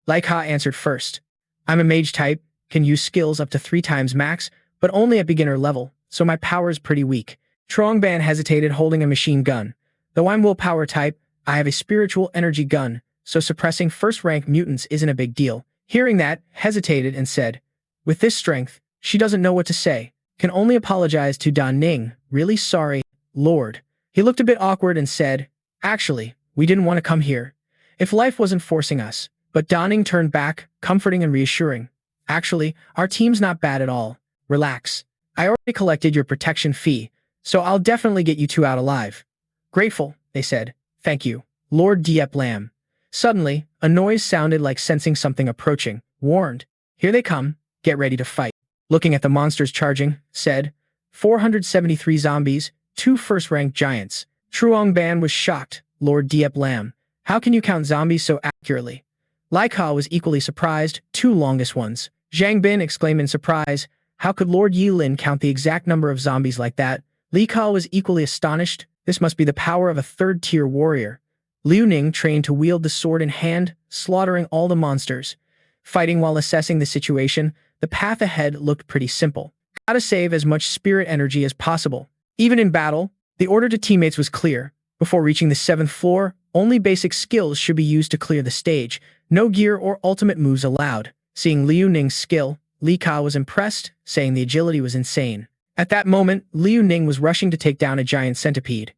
Lai Ka answered first. I'm a mage type, can use skills up to 3 times max, but only at beginner level, so my power is pretty weak. Truong Ban hesitated, holding a machine gun. Though I'm willpower type, I have a spiritual energy gun, so suppressing 1st rank mutants isn't a big deal. Hearing that, hesitated and said, with this strength, she doesn't know what to say. Can only apologize to Da Ning. Really sorry, Lord. He looked a bit awkward and said, actually, we didn't want to come here. If life wasn't forcing us. But Da Ning turned back, comforting and reassuring. Actually, our team's not bad at all. Relax. I already collected your protection fee, so I'll definitely get you 2 out alive. Grateful, they said. Thank you, Lord Diep Lam. Suddenly, a noise sounded like sensing something approaching, warned, here they come, get ready to fight. Looking at the monsters charging, said, 473 zombies, 2 1st-rank giants. Truong Ban was shocked. Lord Diep Lam, how can you count zombies so accurately? Lai Ka was equally surprised, 2 longest ones. Zhang Bin exclaimed in surprise, how could Lord Yi Lin count the exact number of zombies like that? Li Ka was equally astonished. This must be the power of a 3rd-tier warrior. Liu Ning trained to wield the sword in hand, slaughtering all the monsters. Fighting while assessing the situation, the path ahead looked pretty simple. Gotta save as much spirit energy as possible. Even in battle, the order to teammates was clear. Before reaching the 7th floor, only basic skills should be used to clear the stage. No gear or ultimate moves allowed. Seeing Liu Ning's skill, Li Ka was impressed, saying the agility was insane. At that moment, Liu Ning was rushing to take down a giant centipede.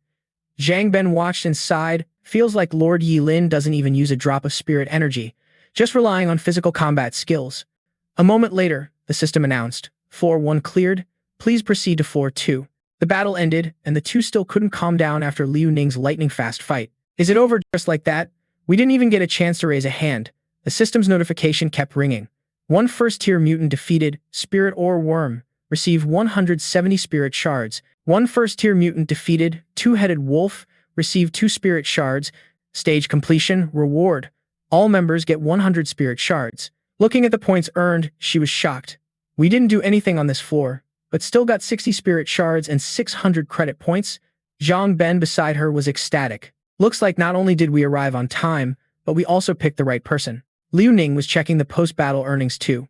Zhang Ben watched and sighed. Feels like Lord Yi Lin doesn't even use a drop of spirit energy, just relying on physical combat skills. A moment later, the system announced, Floor 1 cleared, please proceed to Floor 2. The battle ended, and the two still couldn't calm down after Liu Ning's lightning-fast fight. Is it over just like that? We didn't even get a chance to raise a hand. The system's notification kept ringing. One first-tier mutant defeated, Spirit or Worm, received 170 spirit shards. One first-tier mutant defeated, Two-Headed Wolf, received 2 spirit shards. Stage completion, reward. All members get 100 spirit shards. Looking at the points earned, she was shocked. We didn't do anything on this floor, but still got 60 spirit shards and 600 credit points. Zhang Ben beside her was ecstatic. Looks like not only did we arrive on time, but we also picked the right person. Liu Ning was checking the post-battle earnings too.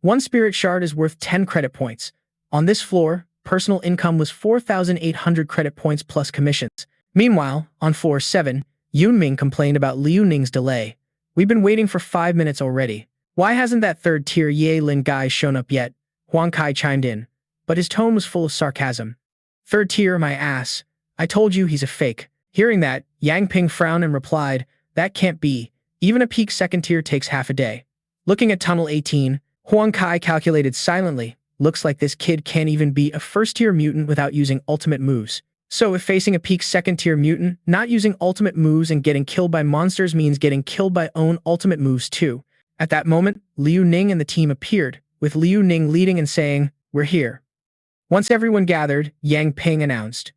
1 spirit shard is worth 10 credit points. On this floor, personal income was 4,800 credit points plus commissions. Meanwhile, on floor 7, Yunming complained about Liu Ning's delay. We've been waiting for 5 minutes already. Why hasn't that third-tier Ye Lin guy shown up yet? Huang Kai chimed in, but his tone was full of sarcasm. Third tier, my ass. I told you he's a fake. Hearing that, Yang Ping frowned and replied, that can't be. Even a peak second tier takes half a day. Looking at Tunnel 18, Huang Kai calculated silently. Looks like this kid can't even beat a first-tier mutant without using ultimate moves. So if facing a peak second-tier mutant, not using ultimate moves and getting killed by monsters means getting killed by own ultimate moves too. At that moment, Liu Ning and the team appeared, with Liu Ning leading and saying, we're here. Once everyone gathered, Yang Ping announced,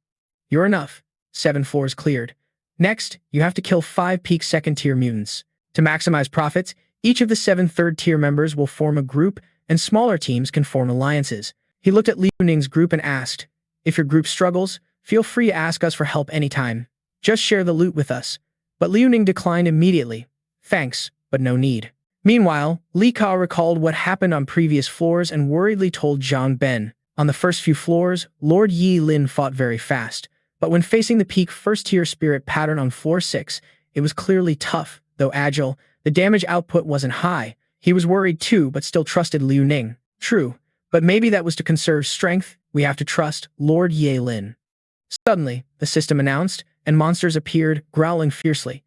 you're enough. 7 floors cleared. Next, you have to kill 5 peak second-tier mutants. To maximize profits, each of the 7 third-tier members will form a group, and smaller teams can form alliances. He looked at Liu Ning's group and asked, if your group struggles, feel free to ask us for help anytime. Just share the loot with us. But Liu Ning declined immediately. Thanks, but no need. Meanwhile, Li Ka recalled what happened on previous floors and worriedly told Zhang Ben. On the first few floors, Lord Yi Lin fought very fast, but when facing the peak first-tier spirit pattern on floor 6, it was clearly tough, though agile. The damage output wasn't high. He was worried too, but still trusted Liu Ning. True, but maybe that was to conserve strength. We have to trust Lord Yi Lin. Suddenly, the system announced, and monsters appeared, growling fiercely.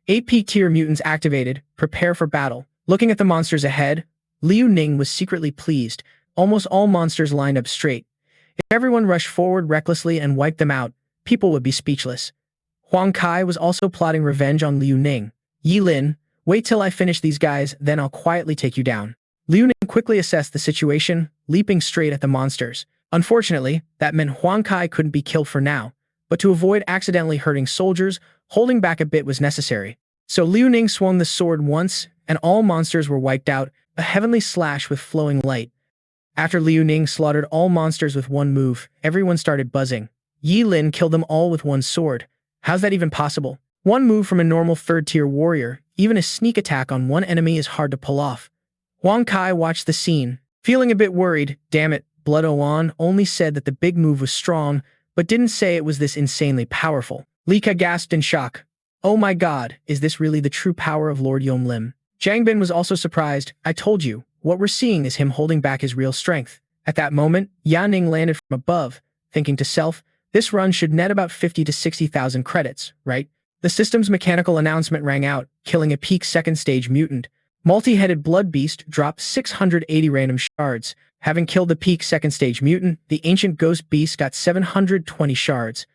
8 peak-tier mutants activated. Prepare for battle. Looking at the monsters ahead, Liu Ning was secretly pleased. Almost all monsters lined up straight. If everyone rushed forward recklessly and wiped them out, people would be speechless. Huang Kai was also plotting revenge on Liu Ning. Yi Lin, wait till I finish these guys, then I'll quietly take you down. Liu Ning quickly assessed the situation, leaping straight at the monsters. Unfortunately, that meant Huang Kai couldn't be killed for now, but to avoid accidentally hurting soldiers, holding back a bit was necessary. So Liu Ning swung the sword once, and all monsters were wiped out, a heavenly slash with flowing light. After Liu Ning slaughtered all monsters with one move, everyone started buzzing. Yi Lin killed them all with one sword. How's that even possible? One move from a normal third-tier warrior, even a sneak attack on one enemy is hard to pull off. Huang Kai watched the scene, feeling a bit worried. Damn it, Blood Oan only said that the big move was strong, but didn't say it was this insanely powerful. Li Ka gasped in shock. Oh my god, is this really the true power of Lord Yom Lim? Zhang Ben was also surprised. I told you, what we're seeing is him holding back his real strength. At that moment, Ya Ning landed from above, thinking to self, this run should net about 50 to 60,000 credits, right? The system's mechanical announcement rang out, killing a peak second-stage mutant. Multi-headed blood beast dropped 680 random shards. Having killed the peak second-stage mutant, the ancient ghost beast got 720 shards.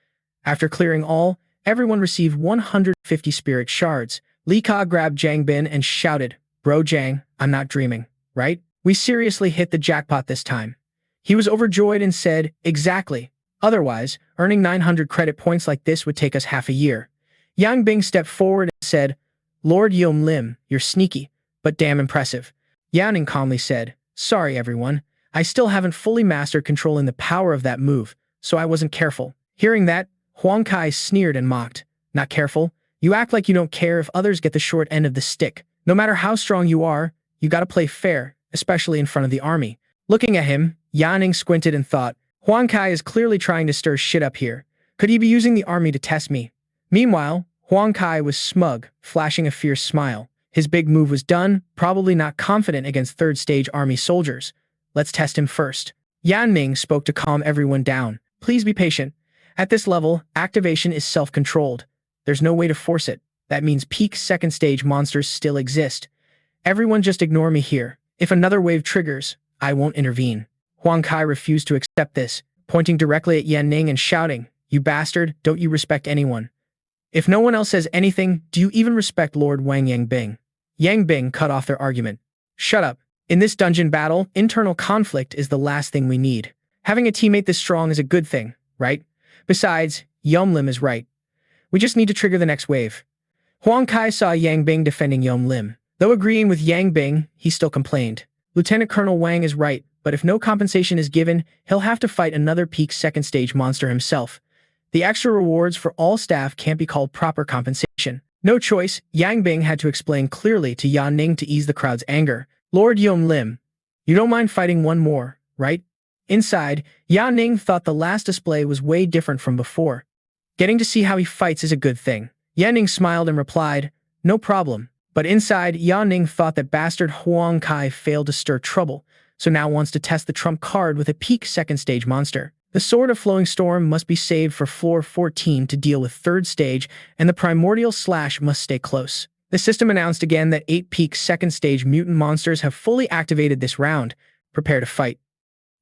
After clearing all, everyone received 150 spirit shards. Li Ka grabbed Zhang Bin and shouted, Bro Zhang, I'm not dreaming, right? We seriously hit the jackpot this time. He was overjoyed and said, exactly. Otherwise, earning 900 credit points like this would take us half a year. Yang Bing stepped forward and said, Lord Yom Lim, you're sneaky, but damn impressive. Yaning calmly said, sorry everyone, I still haven't fully mastered controlling the power of that move, so I wasn't careful. Hearing that, Huang Kai sneered and mocked. Not careful? You act like you don't care if others get the short end of the stick. No matter how strong you are, you gotta play fair, especially in front of the army. Looking at him, Yaning squinted and thought, Huang Kai is clearly trying to stir shit up here. Could he be using the army to test me? Meanwhile, Huang Kai was smug, flashing a fierce smile. His big move was done, probably not confident against third-stage army soldiers. Let's test him first. Yan Ning spoke to calm everyone down. Please be patient. At this level, activation is self-controlled. There's no way to force it. That means peak second stage monsters still exist. Everyone just ignore me here. If another wave triggers, I won't intervene. Huang Kai refused to accept this, pointing directly at Yan Ning and shouting, "You bastard, don't you respect anyone? If no one else says anything, do you even respect Lord Wang Yangbing?" Yangbing cut off their argument. "Shut up. In this dungeon battle, internal conflict is the last thing we need. Having a teammate this strong is a good thing, right? Besides, Yomlim is right. We just need to trigger the next wave." Huang Kai saw Yangbing defending Yomlim. Though agreeing with Yangbing, he still complained. "Lieutenant Colonel Wang is right, but if no compensation is given, he'll have to fight another peak second stage monster himself. The extra rewards for all staff can't be called proper compensation." No choice, Yangbing had to explain clearly to Yan Ning to ease the crowd's anger. "Lord Yomlim, you don't mind fighting one more, right?" Inside, Yan Ning thought the last display was way different from before. Getting to see how he fights is a good thing. Yan Ning smiled and replied, "No problem." But inside, Yan Ning thought that bastard Huang Kai failed to stir trouble, so now wants to test the trump card with a peak second stage monster. The Sword of Flowing Storm must be saved for floor 14 to deal with third stage, and the Primordial Slash must stay close. The system announced again that 8 peak second stage mutant monsters have fully activated this round. Prepare to fight.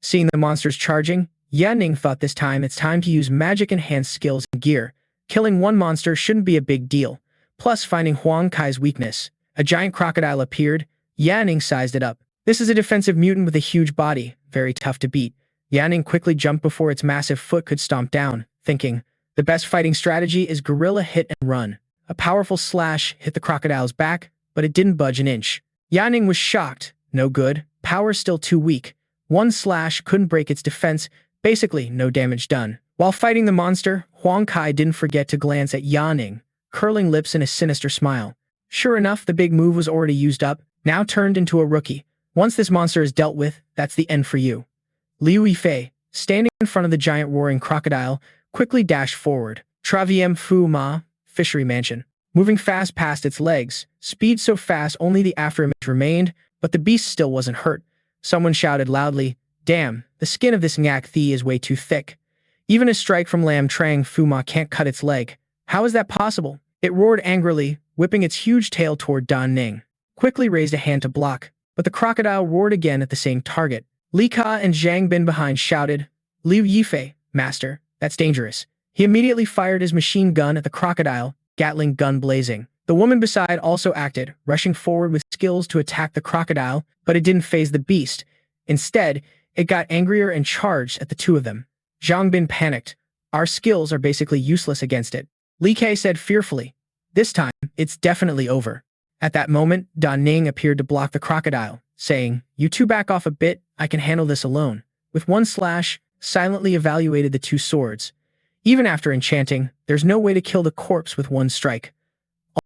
Seeing the monsters charging, Yan Ning thought this time it's time to use magic-enhanced skills and gear. Killing one monster shouldn't be a big deal. Plus, finding Huang Kai's weakness. A giant crocodile appeared. Yan Ning sized it up. This is a defensive mutant with a huge body, very tough to beat. Yan Ning quickly jumped before its massive foot could stomp down, thinking, the best fighting strategy is guerrilla hit and run. A powerful slash hit the crocodile's back, but it didn't budge an inch. Yan Ning was shocked. No good. Power's still too weak. One slash couldn't break its defense, basically no damage done. While fighting the monster, Huang Kai didn't forget to glance at Yan Ning, curling lips in a sinister smile. Sure enough, the big move was already used up, now turned into a rookie. Once this monster is dealt with, that's the end for you. Liu Yifei, standing in front of the giant roaring crocodile, quickly dashed forward. Traviem Fu Ma, Fishery Mansion. Moving fast past its legs, speed so fast only the afterimage remained, but the beast still wasn't hurt. Someone shouted loudly, "Damn, the skin of this Ngak Thi is way too thick. Even a strike from Lam Trang Fu Ma can't cut its leg. How is that possible?" It roared angrily, whipping its huge tail toward Dan Ning. Quickly raised a hand to block, but the crocodile roared again at the same target. Li Ka and Zhang Bin behind shouted, "Liu Yifei, master, that's dangerous." He immediately fired his machine gun at the crocodile, Gatling gun blazing. The woman beside also acted, rushing forward with skills to attack the crocodile, but it didn't faze the beast. Instead, it got angrier and charged at the two of them. Zhang Bin panicked. "Our skills are basically useless against it." Li Kai said fearfully, "This time, it's definitely over." At that moment, Dan Ning appeared to block the crocodile, saying, "You two back off a bit, I can handle this alone." With one slash, silently evaluated the two swords. Even after enchanting, there's no way to kill the corpse with one strike.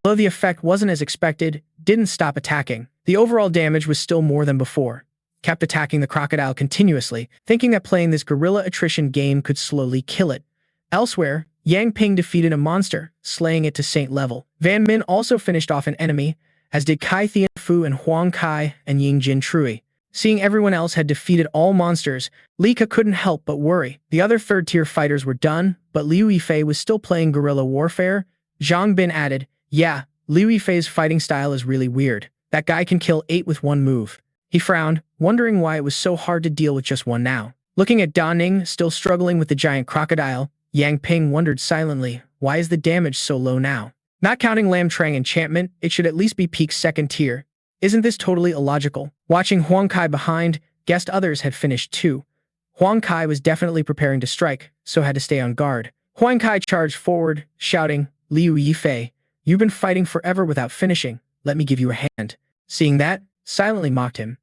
Although the effect wasn't as expected, didn't stop attacking. The overall damage was still more than before. Kept attacking the crocodile continuously, thinking that playing this guerrilla attrition game could slowly kill it. Elsewhere, Yang Ping defeated a monster, slaying it to saint level. Van Min also finished off an enemy, as did Kai Thian Fu and Huang Kai and Ying Jin Trui. Seeing everyone else had defeated all monsters, Li Ka couldn't help but worry. The other third-tier fighters were done, but Liu Yifei was still playing guerrilla warfare. Zhang Bin added, "Yeah, Liu Yifei's fighting style is really weird. That guy can kill 8 with one move." He frowned, wondering why it was so hard to deal with just one now. Looking at Dan Ning, still struggling with the giant crocodile, Yang Ping wondered silently, why is the damage so low now? Not counting Lam Trang enchantment, it should at least be peak second tier. Isn't this totally illogical? Watching Huang Kai behind, guessed others had finished too. Huang Kai was definitely preparing to strike, so had to stay on guard. Huang Kai charged forward, shouting, "Liu Yifei, you've been fighting forever without finishing. Let me give you a hand." Seeing that, silently mocked him.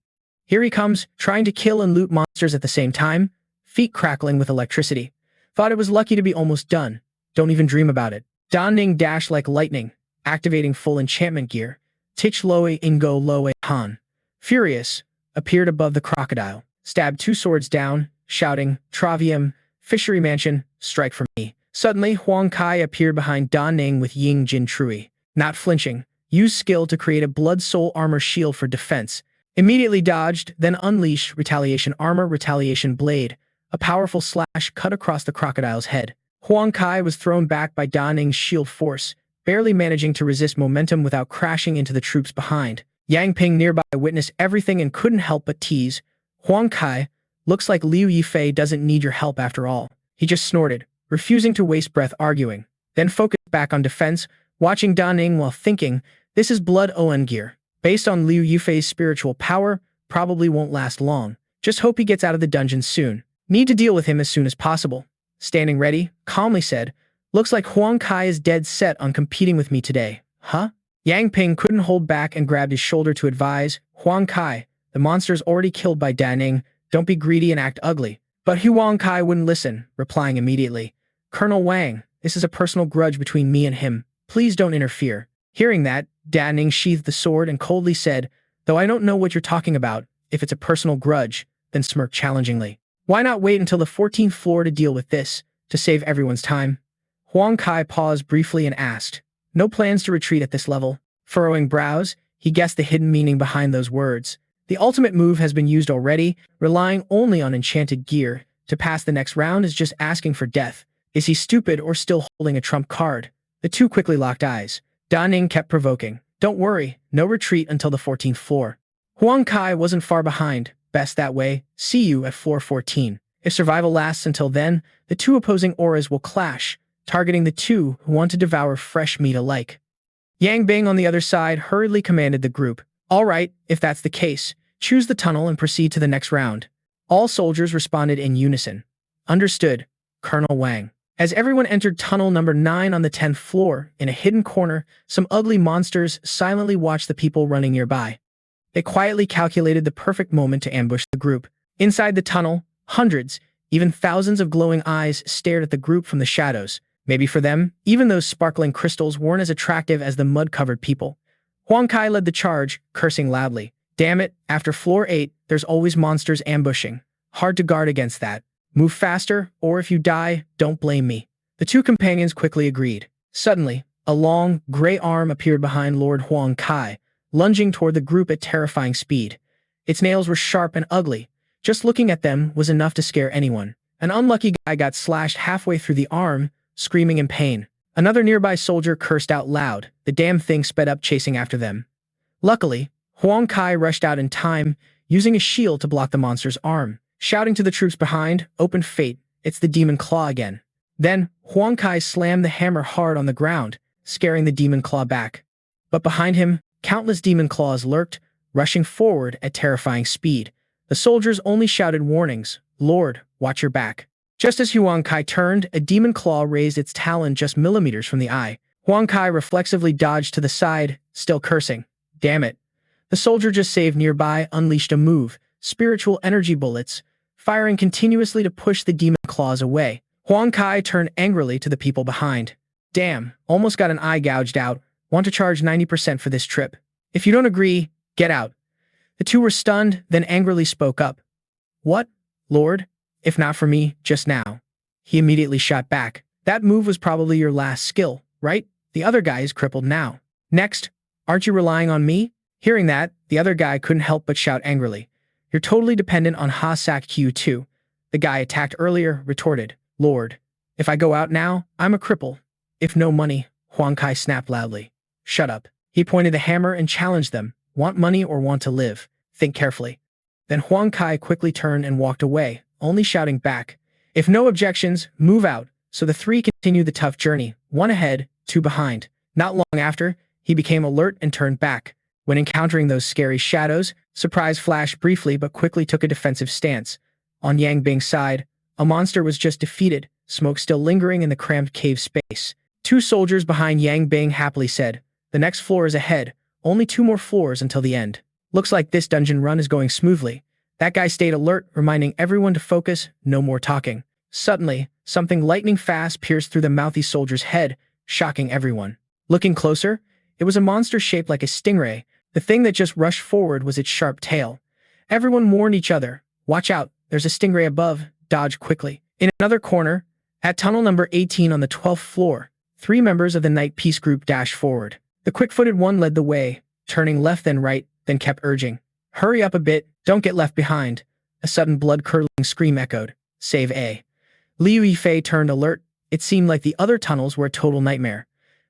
Here he comes, trying to kill and loot monsters at the same time, feet crackling with electricity. Thought it was lucky to be almost done. Don't even dream about it. Dan Ning dashed like lightning, activating full enchantment gear. Tich Loe Ingo Loe Han, furious, appeared above the crocodile, stabbed 2 swords down, shouting, "Traviem, Fishery Mansion, strike for me." Suddenly, Huang Kai appeared behind Dan Ning with Ying Jin Trui. Not flinching, used skill to create a blood soul armor shield for defense. Immediately dodged, then unleashed retaliation armor retaliation blade. A powerful slash cut across the crocodile's head. Huang Kai was thrown back by Da Ning's shield force, barely managing to resist momentum without crashing into the troops behind. Yang Ping nearby witnessed everything and couldn't help but tease. Huang Kai, looks like Liu Yifei doesn't need your help after all. He just snorted, refusing to waste breath arguing, then focused back on defense, watching Da Ning while thinking, this is blood on gear. Based on Liu Yifei's spiritual power, probably won't last long. Just hope he gets out of the dungeon soon. Need to deal with him as soon as possible. Standing ready, calmly said, looks like Huang Kai is dead set on competing with me today. Huh? Yang Ping couldn't hold back and grabbed his shoulder to advise, Huang Kai, the monster's already killed by Da Ning, don't be greedy and act ugly. But Huang Kai wouldn't listen, replying immediately, Colonel Wang, this is a personal grudge between me and him. Please don't interfere. Hearing that, Da Ning sheathed the sword and coldly said, though I don't know what you're talking about, if it's a personal grudge, then smirked challengingly. Why not wait until the 14th floor to deal with this, to save everyone's time? Huang Kai paused briefly and asked, no plans to retreat at this level. Furrowing brows, he guessed the hidden meaning behind those words. The ultimate move has been used already, relying only on enchanted gear. To pass the next round is just asking for death. Is he stupid or still holding a trump card? The two quickly locked eyes. Da Ning kept provoking. Don't worry, no retreat until the 14th floor. Huang Kai wasn't far behind. Best that way. See you at floor 14. If survival lasts until then, the two opposing auras will clash, targeting the two who want to devour fresh meat alike. Yang Bing on the other side hurriedly commanded the group. All right, if that's the case, choose the tunnel and proceed to the next round. All soldiers responded in unison. Understood, Colonel Wang. As everyone entered tunnel number 9 on the 10th floor, in a hidden corner, some ugly monsters silently watched the people running nearby. They quietly calculated the perfect moment to ambush the group. Inside the tunnel, hundreds, even thousands of glowing eyes stared at the group from the shadows. Maybe for them, even those sparkling crystals weren't as attractive as the mud-covered people. Huang Kai led the charge, cursing loudly. Damn it, after floor 8, there's always monsters ambushing. Hard to guard against that. Move faster, or if you die, don't blame me. The two companions quickly agreed. Suddenly, a long, gray arm appeared behind Lord Huang Kai, lunging toward the group at terrifying speed. Its nails were sharp and ugly. Just looking at them was enough to scare anyone. An unlucky guy got slashed halfway through the arm, screaming in pain. Another nearby soldier cursed out loud. The damn thing sped up chasing after them. Luckily, Huang Kai rushed out in time, using a shield to block the monster's arm. Shouting to the troops behind, open fate, it's the demon claw again. Then, Huang Kai slammed the hammer hard on the ground, scaring the demon claw back. But behind him, countless demon claws lurked, rushing forward at terrifying speed. The soldiers only shouted warnings, Lord, watch your back. Just as Huang Kai turned, a demon claw raised its talon just millimeters from the eye. Huang Kai reflexively dodged to the side, still cursing. Damn it. The soldier just saved nearby unleashed a move, spiritual energy bullets, firing continuously to push the demon claws away. Huang Kai turned angrily to the people behind. Damn, almost got an eye gouged out. Want to charge 90% for this trip. If you don't agree, get out. The two were stunned, then angrily spoke up. What, Lord? If not for me, just now. He immediately shot back. That move was probably your last skill, right? The other guy is crippled now. Next, aren't you relying on me? Hearing that, the other guy couldn't help but shout angrily. You're totally dependent on Ha Sak Q too. The guy attacked earlier retorted, Lord, if I go out now, I'm a cripple. If no money, Huang Kai snapped loudly. Shut up. He pointed the hammer and challenged them. Want money or want to live? Think carefully. Then Huang Kai quickly turned and walked away, only shouting back. If no objections, move out. So the three continued the tough journey, one ahead, two behind. Not long after, he became alert and turned back. When encountering those scary shadows, surprise flashed briefly but quickly took a defensive stance. On Yang Bing's side, a monster was just defeated, smoke still lingering in the cramped cave space. Two soldiers behind Yang Bing happily said, the next floor is ahead, only 2 more floors until the end. Looks like this dungeon run is going smoothly. That guy stayed alert, reminding everyone to focus, no more talking. Suddenly, something lightning fast pierced through the mouthy soldier's head, shocking everyone. Looking closer, it was a monster shaped like a stingray. The thing that just rushed forward was its sharp tail. Everyone warned each other, watch out, there's a stingray above, dodge quickly. In another corner, at tunnel number 18 on the 12th floor, 3 members of the Night Peace group dashed forward. The quick-footed one led the way, turning left then right, then kept urging. Hurry up a bit, don't get left behind. A sudden blood-curdling scream echoed. Save A. Liu Yifei turned alert, It seemed like the other tunnels were a total nightmare.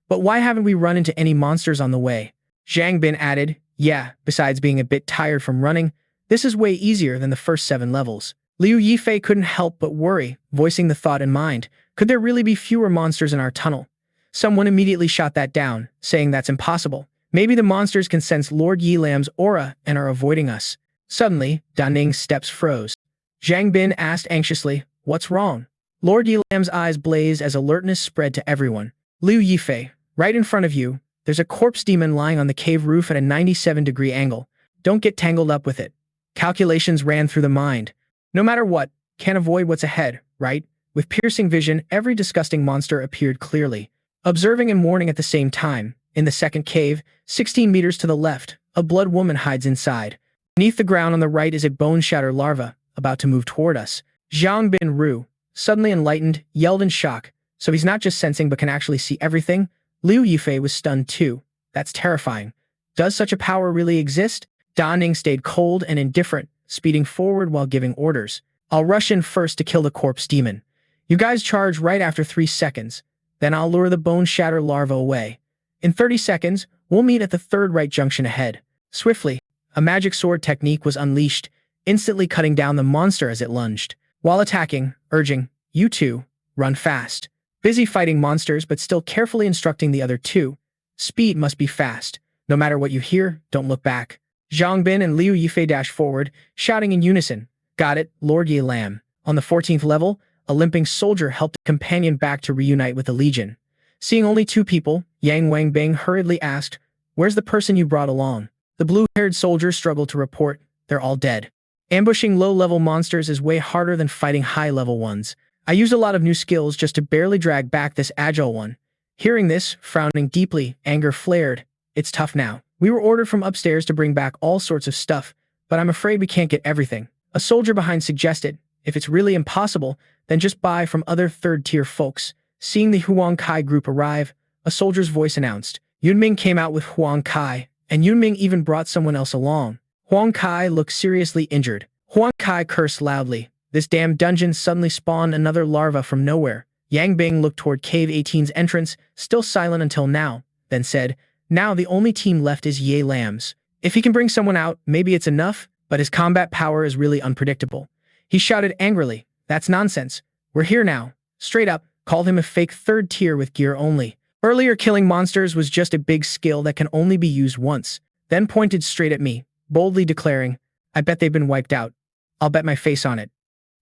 But why haven't we run into any monsters on the way? Zhang Bin added, yeah, besides being a bit tired from running, this is way easier than the first 7 levels. Liu Yifei couldn't help but worry, voicing the thought in mind, could there really be fewer monsters in our tunnel? Someone immediately shot that down, saying that's impossible. Maybe the monsters can sense Lord Yi Lam's aura and are avoiding us. Suddenly, Da Ning's steps froze. Zhang Bin asked anxiously, what's wrong? Lord Yi Lam's eyes blazed as alertness spread to everyone. Liu Yifei, right in front of you, there's a corpse demon lying on the cave roof at a 97-degree angle. Don't get tangled up with it. Calculations ran through the mind. No matter what, can't avoid what's ahead, right? With piercing vision, every disgusting monster appeared clearly. Observing and warning at the same time, in the second cave, 16 meters to the left, a blood woman hides inside. Beneath the ground on the right is a bone shatter larva, about to move toward us. Zhang Bin Ru, suddenly enlightened, yelled in shock. So he's not just sensing but can actually see everything? Liu Yifei was stunned too. That's terrifying. Does such a power really exist? Da Ning stayed cold and indifferent, speeding forward while giving orders. I'll rush in first to kill the corpse demon. You guys charge right after 3 seconds. Then I'll lure the bone shatter larva away. In 30 seconds, we'll meet at the third right junction ahead. Swiftly, a magic sword technique was unleashed, instantly cutting down the monster as it lunged. While attacking, urging, you two, run fast. Busy fighting monsters but still carefully instructing the other two. Speed must be fast. No matter what you hear, don't look back. Zhang Bin and Liu Yifei dashed forward, shouting in unison, got it, Lord Yi Lam. On the 14th level, a limping soldier helped a companion back to reunite with the Legion. Seeing only 2 people, Yang Wangbing hurriedly asked, where's the person you brought along? The blue-haired soldier struggled to report, they're all dead. Ambushing low-level monsters is way harder than fighting high-level ones. I used a lot of new skills just to barely drag back this agile one. Hearing this, frowning deeply, anger flared. It's tough now. We were ordered from upstairs to bring back all sorts of stuff, but I'm afraid we can't get everything. A soldier behind suggested, if it's really impossible, then just buy from other third-tier folks. Seeing the Huang Kai group arrive, a soldier's voice announced. Yunming came out with Huang Kai, and Yunming even brought someone else along. Huang Kai looked seriously injured. Huang Kai cursed loudly. This damn dungeon suddenly spawned another larva from nowhere. Yang Bing looked toward Cave 18's entrance, still silent until now, then said, now the only team left is Ye Lam's. If he can bring someone out, maybe it's enough, but his combat power is really unpredictable. He shouted angrily, that's nonsense. We're here now. Straight up, called him a fake 3rd tier with gear only. Earlier killing monsters was just a big skill that can only be used once. Then pointed straight at me, boldly declaring, I bet they've been wiped out. I'll bet my face on it.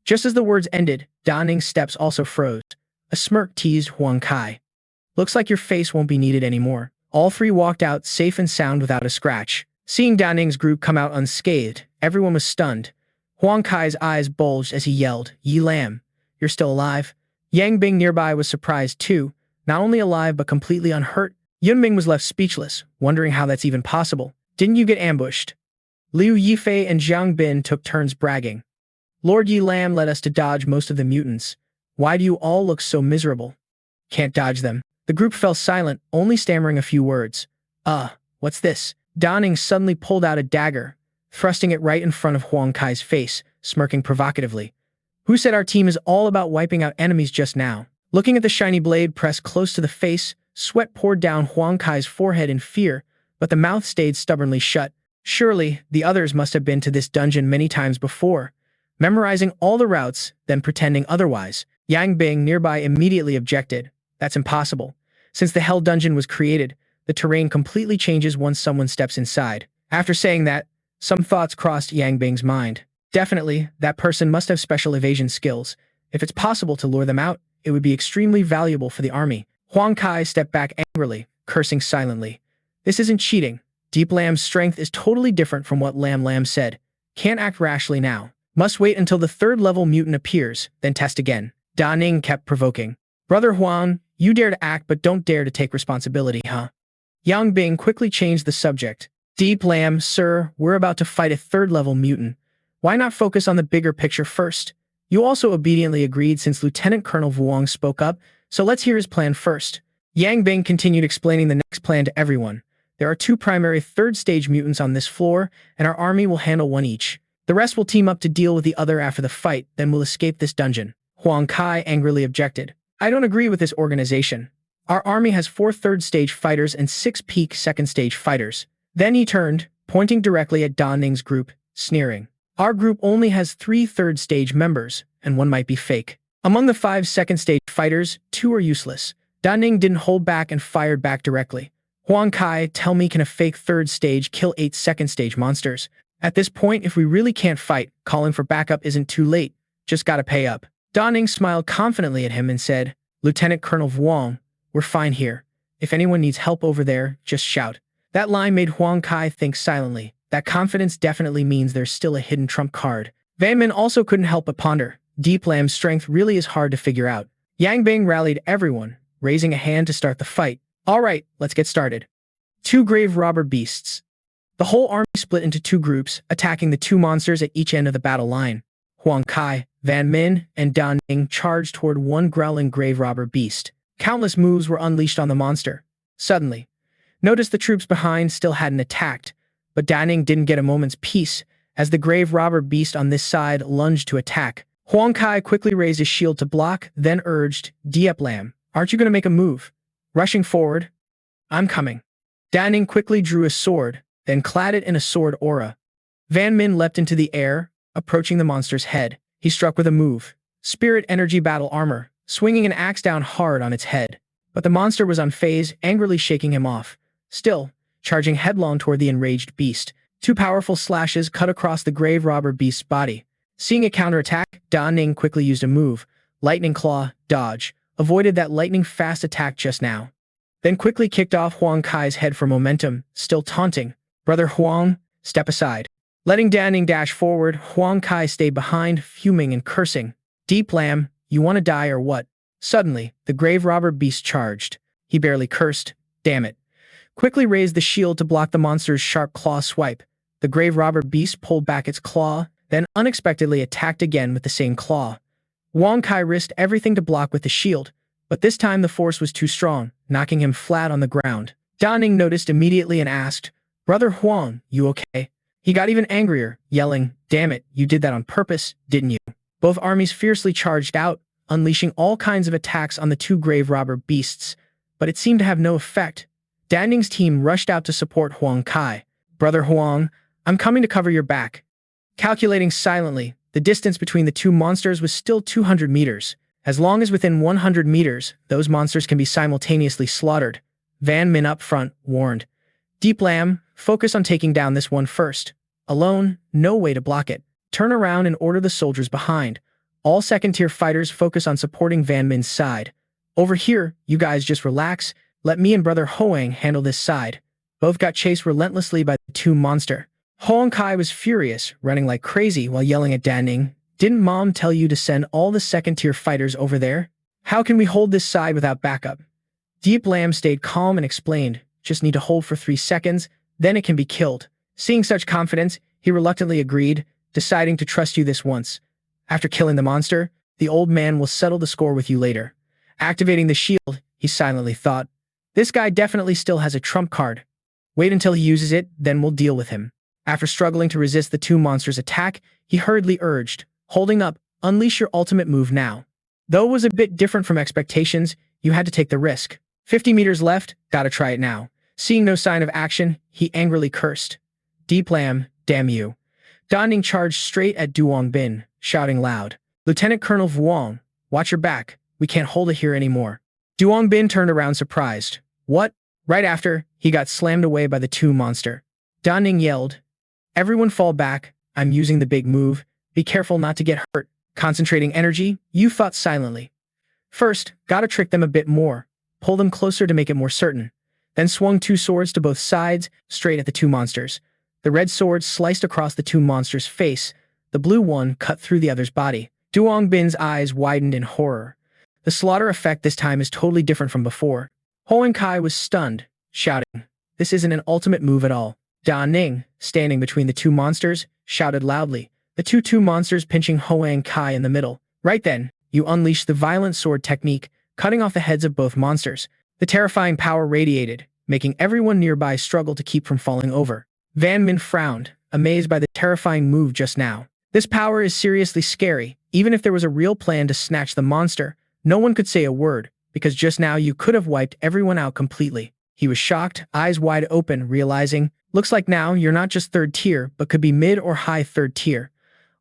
Just as the words ended, Da Ning's steps also froze. A smirk teased Huang Kai. Looks like your face won't be needed anymore. All 3 walked out safe and sound without a scratch. Seeing Da Ning's group come out unscathed, everyone was stunned. Huang Kai's eyes bulged as he yelled, Yi Lam, you're still alive? Yang Bing nearby was surprised too, not only alive but completely unhurt. Yunming was left speechless, wondering how that's even possible. Didn't you get ambushed? Liu Yifei and Zhang Bin took turns bragging. Lord Yi Lam led us to dodge most of the mutants. Why do you all look so miserable? Can't dodge them. The group fell silent, only stammering a few words. What's this? Da Ning suddenly pulled out a dagger, thrusting it right in front of Huang Kai's face, smirking provocatively. Who said our team is all about wiping out enemies just now? Looking at the shiny blade pressed close to the face, sweat poured down Huang Kai's forehead in fear, but the mouth stayed stubbornly shut. Surely, the others must have been to this dungeon many times before, memorizing all the routes, then pretending otherwise. Yang Bing nearby immediately objected. That's impossible. Since the Hell Dungeon was created, the terrain completely changes once someone steps inside. After saying that, some thoughts crossed Yang Bing's mind. Definitely, that person must have special evasion skills. If it's possible to lure them out, it would be extremely valuable for the army. Huang Kai stepped back angrily, cursing silently. This isn't cheating. Deep Lam's strength is totally different from what Lam said. Can't act rashly now. Must wait until the 3rd level mutant appears, then test again. Da Ning kept provoking. Brother Huang, you dare to act but don't dare to take responsibility, huh? Yang Bing quickly changed the subject. Deep Lam, sir, we're about to fight a 3rd level mutant. Why not focus on the bigger picture first? You also obediently agreed since Lieutenant Colonel Vuong spoke up, so let's hear his plan first. Yang Bing continued explaining the next plan to everyone. There are 2 primary 3rd stage mutants on this floor, and our army will handle 1 each. The rest will team up to deal with the other after the fight, then we'll escape this dungeon. Huang Kai angrily objected. I don't agree with this organization. Our army has 4 third-stage fighters and 6 peak second-stage fighters. Then he turned, pointing directly at Da Ning's group, sneering. Our group only has 3 third-stage members, and 1 might be fake. Among the 5 second-stage fighters, 2 are useless. Da Ning didn't hold back and fired back directly. Huang Kai, tell me, can a fake third stage kill 8 second-stage monsters? At this point, if we really can't fight, calling for backup isn't too late. Just gotta pay up. Da Ning smiled confidently at him and said, Lieutenant Colonel Vuong, we're fine here. If anyone needs help over there, just shout. That line made Huang Kai think silently. That confidence definitely means there's still a hidden trump card. Van Min also couldn't help but ponder. Deep Lam's strength really is hard to figure out. Yang Bing rallied everyone, raising a hand to start the fight. All right, let's get started. 2 grave robber beasts. The whole army split into 2 groups, attacking the 2 monsters at each end of the battle line. Huang Kai, Van Min, and Da Ning charged toward one growling grave robber beast. Countless moves were unleashed on the monster. Suddenly, notice the troops behind still hadn't attacked, but Da Ning didn't get a moment's peace as the grave robber beast on this side lunged to attack. Huang Kai quickly raised his shield to block, then urged, Diep Lam, aren't you going to make a move? Rushing forward, I'm coming. Da Ning quickly drew a sword, then clad it in a sword aura. Van Min leapt into the air, approaching the monster's head. He struck with a move, Spirit Energy Battle Armor, swinging an axe down hard on its head. But the monster was unfazed, angrily shaking him off. Still, charging headlong toward the enraged beast. 2 powerful slashes cut across the grave robber beast's body. Seeing it counterattack, Da Ning quickly used a move, Lightning Claw, dodge, avoided that lightning-fast attack just now. Then quickly kicked off Huang Kai's head for momentum, still taunting. Brother Huang, step aside. Letting Da Ning dash forward, Huang Kai stayed behind, fuming and cursing. Deep Lam, you want to die or what? Suddenly, the grave robber beast charged. He barely cursed. Damn it. Quickly raised the shield to block the monster's sharp claw swipe. The grave robber beast pulled back its claw, then unexpectedly attacked again with the same claw. Huang Kai risked everything to block with the shield, but this time the force was too strong, knocking him flat on the ground. Da Ning noticed immediately and asked, Brother Huang, you okay? He got even angrier, yelling, Damn it, you did that on purpose, didn't you? Both armies fiercely charged out, unleashing all kinds of attacks on the 2 grave robber beasts, but it seemed to have no effect. Da Ning's team rushed out to support Huang Kai. Brother Huang, I'm coming to cover your back. Calculating silently, the distance between the 2 monsters was still 200 meters. As long as within 100 meters, those monsters can be simultaneously slaughtered. Van Min up front warned, Deep Lam, focus on taking down this one first. Alone, no way to block it. Turn around and order the soldiers behind. All second-tier fighters focus on supporting Van Min's side. Over here, you guys just relax. Let me and Brother Hoang handle this side. Both got chased relentlessly by the 2 monster. Huang Kai was furious, running like crazy while yelling at Da Ning. Didn't Mom tell you to send all the second-tier fighters over there? How can we hold this side without backup? Deep Lam stayed calm and explained, just need to hold for 3 seconds, then it can be killed. Seeing such confidence, he reluctantly agreed, deciding to trust you this once. After killing the monster, the old man will settle the score with you later. Activating the shield, he silently thought, this guy definitely still has a trump card. Wait until he uses it, then we'll deal with him. After struggling to resist the 2 monsters' attack, he hurriedly urged, holding up, unleash your ultimate move now. Though it was a bit different from expectations, you had to take the risk. 50 meters left, gotta try it now. Seeing no sign of action, he angrily cursed. Deep Lam, damn you. Da Ning charged straight at Duong Bin, shouting loud, Lieutenant Colonel Vuong, watch your back, we can't hold it here anymore. Duong Bin turned around surprised. What? Right after, he got slammed away by the 2 monster. Da Ning yelled, everyone fall back, I'm using the big move, be careful not to get hurt. Concentrating energy, you thought silently. First, gotta trick them a bit more, pull them closer to make it more certain. Then swung 2 swords to both sides, straight at the 2 monsters. The red sword sliced across the 2 monsters' face, the blue one cut through the other's body. Duong Bin's eyes widened in horror. The slaughter effect this time is totally different from before. Huang Kai was stunned, shouting, this isn't an ultimate move at all. Da Ning, standing between the 2 monsters, shouted loudly, the 2 monsters pinching Huang Kai in the middle. Right then, you unleashed the violent sword technique, cutting off the heads of both monsters. The terrifying power radiated, making everyone nearby struggle to keep from falling over. Van Min frowned, amazed by the terrifying move just now. This power is seriously scary. Even if there was a real plan to snatch the monster, No one could say a word, because just now you could have wiped everyone out completely. He was shocked, eyes wide open, realizing, looks like now you're not just third tier, but could be mid or high third tier.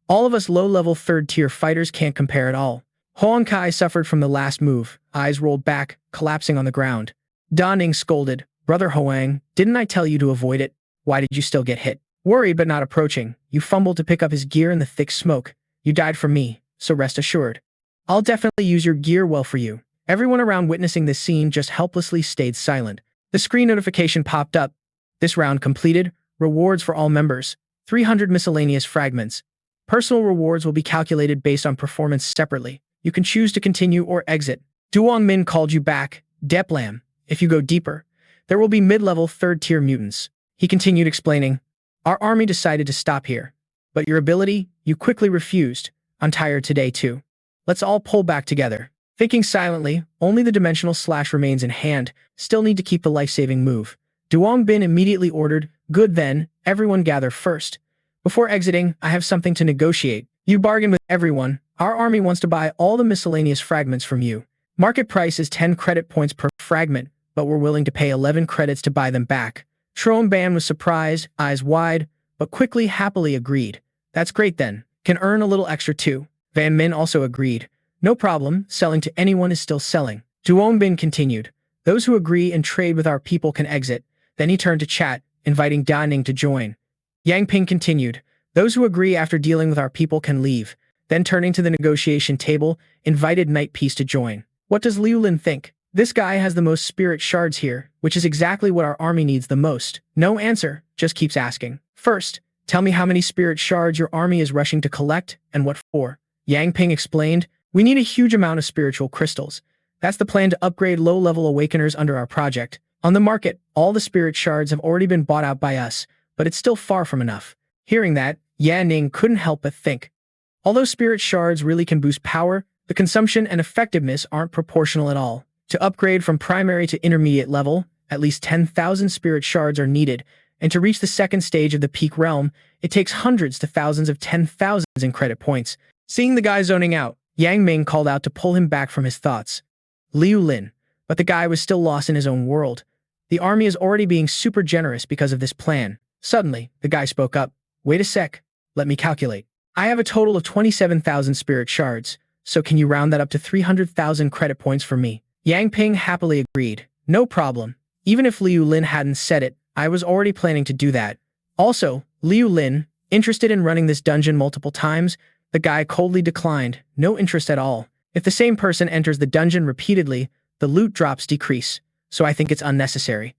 All of us low-level third-tier fighters can't compare at all. Huang Kai suffered from the last move, eyes rolled back, collapsing on the ground. Da Ning scolded, Brother Hoang, didn't I tell you to avoid it? Why did you still get hit? Worried but not approaching, you fumbled to pick up his gear in the thick smoke. You died from me, so rest assured. I'll definitely use your gear well for you. Everyone around witnessing this scene just helplessly stayed silent. The screen notification popped up. This round completed. Rewards for all members. 300 miscellaneous fragments. Personal rewards will be calculated based on performance separately. You can choose to continue or exit. Duong Min called you back. Deplam. If you go deeper, there will be mid-level third-tier mutants. He continued explaining, our army decided to stop here. But your ability, you quickly refused. I'm tired today too. Let's all pull back together. Thinking silently, only the dimensional slash remains in hand, still need to keep the life-saving move. Duong Bin immediately ordered, good then, everyone gather first. Before exiting, I have something to negotiate. You bargain with everyone. Our army wants to buy all the miscellaneous fragments from you. Market price is 10 credit points per fragment, but we're willing to pay 11 credits to buy them back. Tron Ban was surprised, eyes wide, but quickly happily agreed. That's great then. Can earn a little extra too. Van Min also agreed. No problem, selling to anyone is still selling. Duong Bin continued. Those who agree and trade with our people can exit. Then he turned to chat, inviting Da Ning to join. Yang Ping continued. Those who agree after dealing with our people can leave. Then turning to the negotiation table, invited Night Peace to join. What does Liu Lin think? This guy has the most spirit shards here, which is exactly what our army needs the most. No answer, just keeps asking. First, tell me how many spirit shards your army is rushing to collect, and what for. Yang Ping explained, we need a huge amount of spiritual crystals. That's the plan to upgrade low-level awakeners under our project. On the market, all the spirit shards have already been bought out by us, but it's still far from enough. Hearing that, Yan Ning couldn't help but think. Although spirit shards really can boost power, the consumption and effectiveness aren't proportional at all. To upgrade from primary to intermediate level, at least 10,000 spirit shards are needed, and to reach the second stage of the peak realm, it takes hundreds to thousands of 10,000s in credit points. Seeing the guy zoning out, Yang Ming called out to pull him back from his thoughts. Liu Lin, but the guy was still lost in his own world. The army is already being super generous because of this plan. Suddenly, the guy spoke up. Wait a sec, let me calculate. I have a total of 27,000 spirit shards, so can you round that up to 300,000 credit points for me? Yang Ping happily agreed. No problem. Even if Liu Lin hadn't said it, I was already planning to do that. Also, Liu Lin, interested in running this dungeon multiple times, the guy coldly declined, no interest at all. If the same person enters the dungeon repeatedly, the loot drops decrease, so I think it's unnecessary.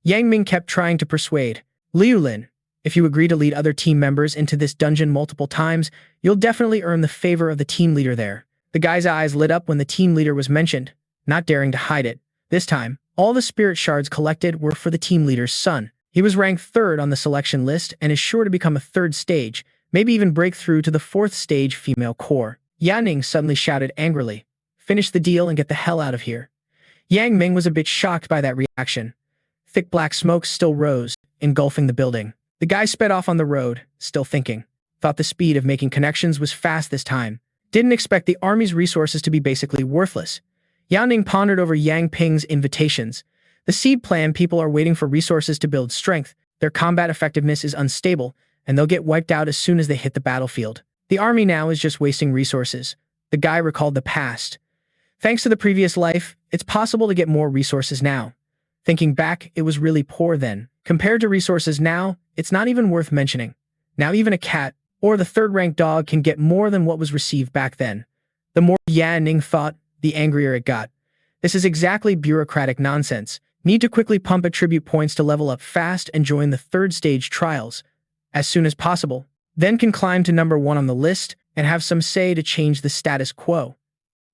Yang Ming kept trying to persuade. Liu Lin, if you agree to lead other team members into this dungeon multiple times, you'll definitely earn the favor of the team leader there. The guy's eyes lit up when the team leader was mentioned, not daring to hide it. This time, all the spirit shards collected were for the team leader's son. He was ranked third on the selection list and is sure to become a third stage, maybe even break through to the fourth stage female core. Yan Ning suddenly shouted angrily, finish the deal and get the hell out of here. Yang Ming was a bit shocked by that reaction. Thick black smoke still rose, engulfing the building. The guy sped off on the road, still thinking. Thought the speed of making connections was fast this time. Didn't expect the army's resources to be basically worthless. Yan Ning pondered over Yang Ping's invitations. The seed plan people are waiting for resources to build strength, their combat effectiveness is unstable, and they'll get wiped out as soon as they hit the battlefield. The army now is just wasting resources. The guy recalled the past. Thanks to the previous life, it's possible to get more resources now. Thinking back, it was really poor then. Compared to resources now, it's not even worth mentioning. Now even a cat, or the third-ranked dog can get more than what was received back then. The more Yan Ning thought, the angrier it got. This is exactly bureaucratic nonsense. Need to quickly pump attribute points to level up fast and join the third stage trials as soon as possible. Then can climb to number 1 on the list and have some say to change the status quo.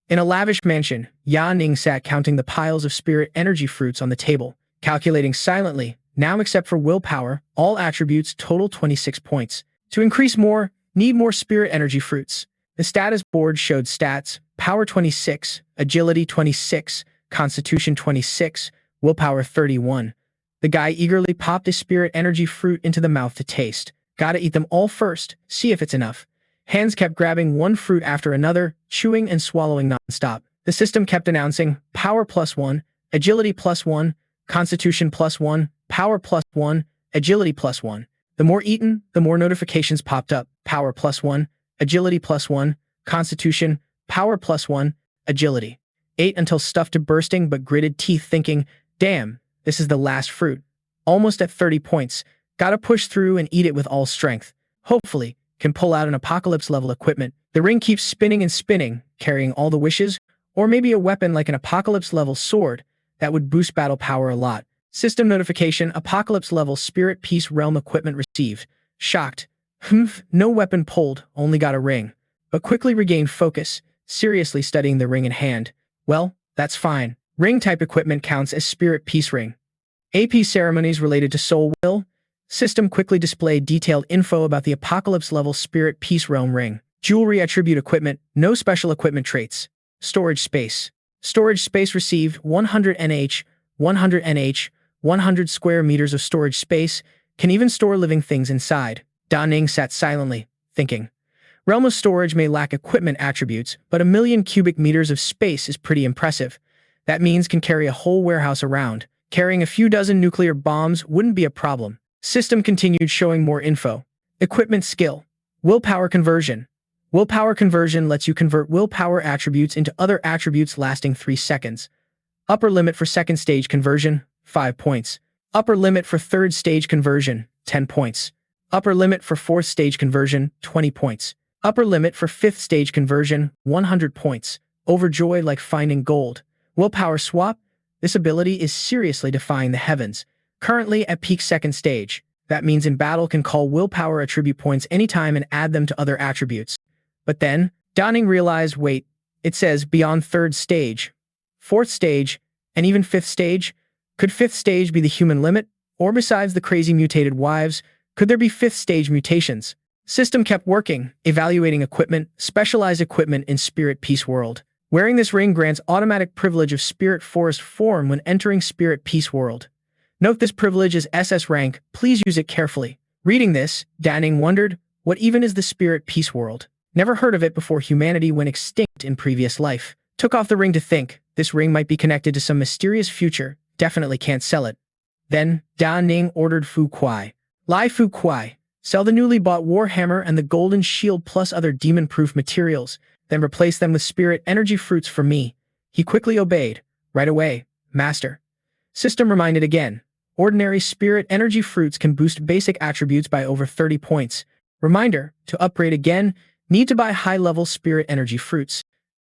In a lavish mansion, Ya Ning sat counting the piles of spirit energy fruits on the table, calculating silently. Now except for willpower, all attributes total 26 points. To increase more, need more spirit energy fruits. The status board showed stats, power 26, agility 26, constitution 26, willpower 31. The guy eagerly popped a spirit energy fruit into the mouth to taste. Gotta eat them all first, see if it's enough. Hands kept grabbing one fruit after another, chewing and swallowing non-stop. The system kept announcing power +1, agility +1, constitution +1, power +1, agility +1. The more eaten, the more notifications popped up. Power +1, agility +1, constitution, power +1, agility. Ate until stuffed to bursting but gritted teeth thinking, damn, this is the last fruit. Almost at 30 points. Gotta push through and eat it with all strength. Hopefully, can pull out an apocalypse-level equipment. The ring keeps spinning and spinning, carrying all the wishes, or maybe a weapon like an apocalypse-level sword that would boost battle power a lot. System notification, apocalypse-level spirit peace realm equipment received. Shocked. No weapon pulled, only got a ring. But quickly regained focus, seriously studying the ring in hand. Well, that's fine. Ring-type equipment counts as spirit peace ring. AP ceremonies related to soul will. System quickly displayed detailed info about the apocalypse-level spirit peace realm ring. Jewelry attribute equipment, no special equipment traits. Storage space. Storage space received 100 NH, 100 NH, 100 square meters of storage space, can even store living things inside. Da Ning sat silently, thinking. Realm of storage may lack equipment attributes, but 1,000,000 cubic meters of space is pretty impressive. That means can carry a whole warehouse around. Carrying a few dozen nuclear bombs wouldn't be a problem. System continued showing more info. Equipment skill. Willpower conversion. Willpower conversion lets you convert willpower attributes into other attributes lasting 3 seconds. Upper limit for second stage conversion, 5 points. Upper limit for third stage conversion, 10 points. Upper limit for fourth stage conversion, 20 points. Upper limit for fifth stage conversion, 100 points. Overjoyed like finding gold. Willpower swap. This ability is seriously defying the heavens. Currently at peak second stage. That means in battle can call willpower attribute points anytime and add them to other attributes. But then, Da Ning realized, wait, it says beyond third stage, fourth stage, and even fifth stage? Could fifth stage be the human limit? Or besides the crazy mutated wives, could there be fifth stage mutations? System kept working, evaluating equipment, specialized equipment in Spirit Peace World. Wearing this ring grants automatic privilege of Spirit Forest form when entering Spirit Peace World. Note this privilege is SS rank, please use it carefully. Reading this, Da Ning wondered, what even is the Spirit Peace World? Never heard of it before humanity went extinct in previous life. Took off the ring to think, this ring might be connected to some mysterious future, definitely can't sell it. Then, Da Ning ordered Fu Kuai. Lai Fu Kuai, sell the newly bought Warhammer and the Golden Shield plus other demon-proof materials, then replace them with spirit energy fruits for me. He quickly obeyed. Right away, master. System reminded again. Ordinary spirit energy fruits can boost basic attributes by over 30 points. Reminder, to upgrade again, need to buy high-level spirit energy fruits.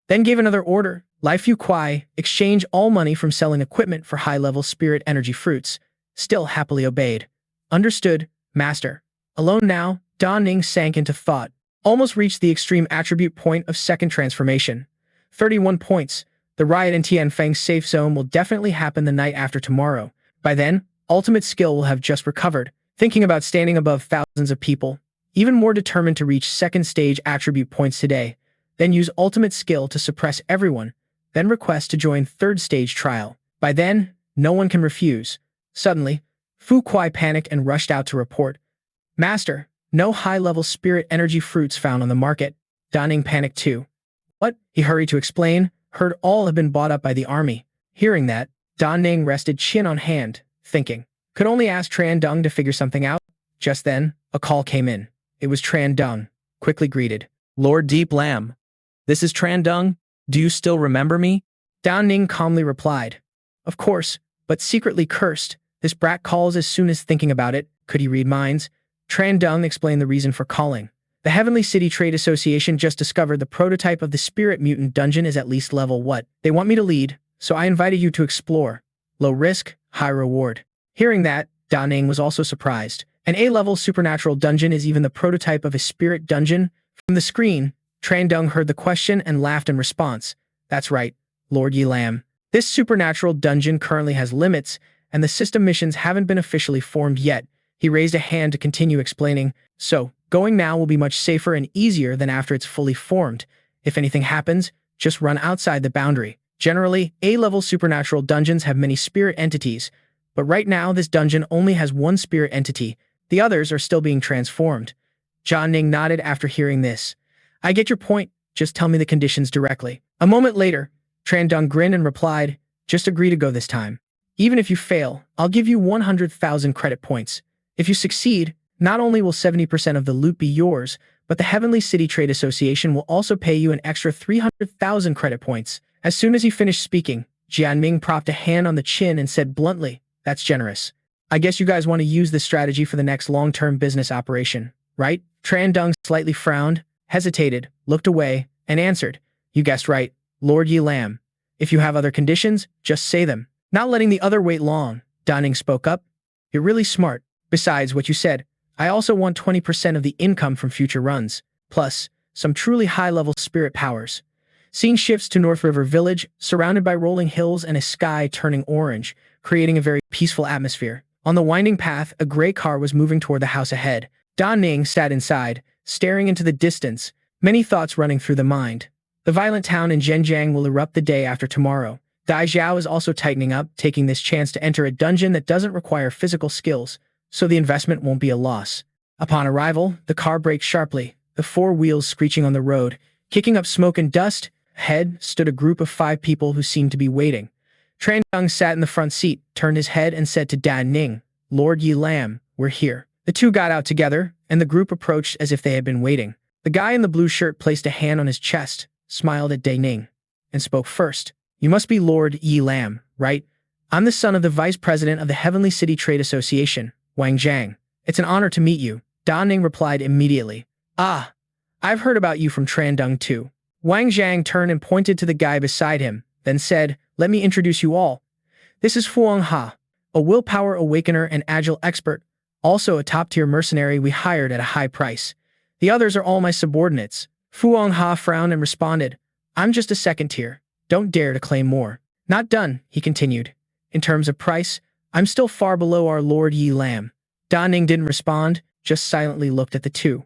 Then gave another order. Lai Fu Kuai, exchange all money from selling equipment for high-level spirit energy fruits. Still happily obeyed. Understood, master. Alone now, Da Ning sank into thought. Almost reached the extreme attribute point of second transformation. 31 points. The riot in Tianfeng's safe zone will definitely happen the night after tomorrow. By then, ultimate skill will have just recovered. Thinking about standing above thousands of people. Even more determined to reach second stage attribute points today. Then use ultimate skill to suppress everyone. Then request to join third stage trial. By then, no one can refuse. Suddenly, Fu Kuai panicked and rushed out to report. Master, no high-level spirit energy fruits found on the market. Da Ning panicked too. What? He hurried to explain. Heard all have been bought up by the army. Hearing that, Da Ning rested chin on hand, thinking. Could only ask Tran Dung to figure something out. Just then, a call came in. It was Tran Dung, quickly greeted. Lord Deep Lamb. This is Tran Dung. Do you still remember me? Da Ning calmly replied. Of course, but secretly cursed. This brat calls as soon as thinking about it. Could he read minds? Tran Dung explained the reason for calling. The Heavenly City Trade Association just discovered the prototype of the Spirit Mutant Dungeon is at least level what? They want me to lead, so I invited you to explore. Low risk, high reward. Hearing that, Da Ning was also surprised. An A-level supernatural dungeon is even the prototype of a spirit dungeon. From the screen, Tran Dung heard the question and laughed in response. That's right, Lord Yi Lam. This supernatural dungeon currently has limits, and the system missions haven't been officially formed yet. He raised a hand to continue explaining. So, going now will be much safer and easier than after it's fully formed. If anything happens, just run outside the boundary. Generally, A-level supernatural dungeons have many spirit entities, but right now this dungeon only has one spirit entity. The others are still being transformed. Da Ning nodded after hearing this. I get your point, just tell me the conditions directly. A moment later, Tran Dung grinned and replied, just agree to go this time. Even if you fail, I'll give you 100,000 credit points. If you succeed, not only will 70% of the loot be yours, but the Heavenly City Trade Association will also pay you an extra 300,000 credit points. As soon as he finished speaking, Jianming propped a hand on the chin and said bluntly, that's generous. I guess you guys want to use this strategy for the next long-term business operation, right? Tran Dung slightly frowned, hesitated, looked away, and answered, you guessed right, Lord Yi Lam. If you have other conditions, just say them. Not letting the other wait long, Da Ning spoke up. You're really smart. Besides what you said, I also want 20% of the income from future runs, plus some truly high-level spirit powers. Scene shifts to North River Village, surrounded by rolling hills and a sky turning orange, creating a very peaceful atmosphere. On the winding path, a gray car was moving toward the house ahead. Da Ning sat inside, staring into the distance, many thoughts running through the mind. The violent town in Zhenjiang will erupt the day after tomorrow. Dai Zhao is also tightening up, taking this chance to enter a dungeon that doesn't require physical skills, so the investment won't be a loss. Upon arrival, the car braked sharply, the four wheels screeching on the road. Kicking up smoke and dust, ahead stood a group of 5 people who seemed to be waiting. Tran Dung sat in the front seat, turned his head and said to Da Ning, Lord Yi Lam, we're here. The two got out together, and the group approached as if they had been waiting. The guy in the blue shirt placed a hand on his chest, smiled at Da Ning, and spoke first. You must be Lord Yi Lam, right? I'm the son of the vice president of the Heavenly City Trade Association, Wang Zhang. It's an honor to meet you. Da Ning replied immediately. Ah, I've heard about you from Tran Dung too. Wang Zhang turned and pointed to the guy beside him, then said, let me introduce you all. This is Fuang Ha, a willpower awakener and agile expert, also a top-tier mercenary we hired at a high price. The others are all my subordinates. Fuang Ha frowned and responded, I'm just a second tier. Don't dare to claim more. Not done, he continued. In terms of price, I'm still far below our Lord Yi Lam. Da Ning didn't respond, just silently looked at the two.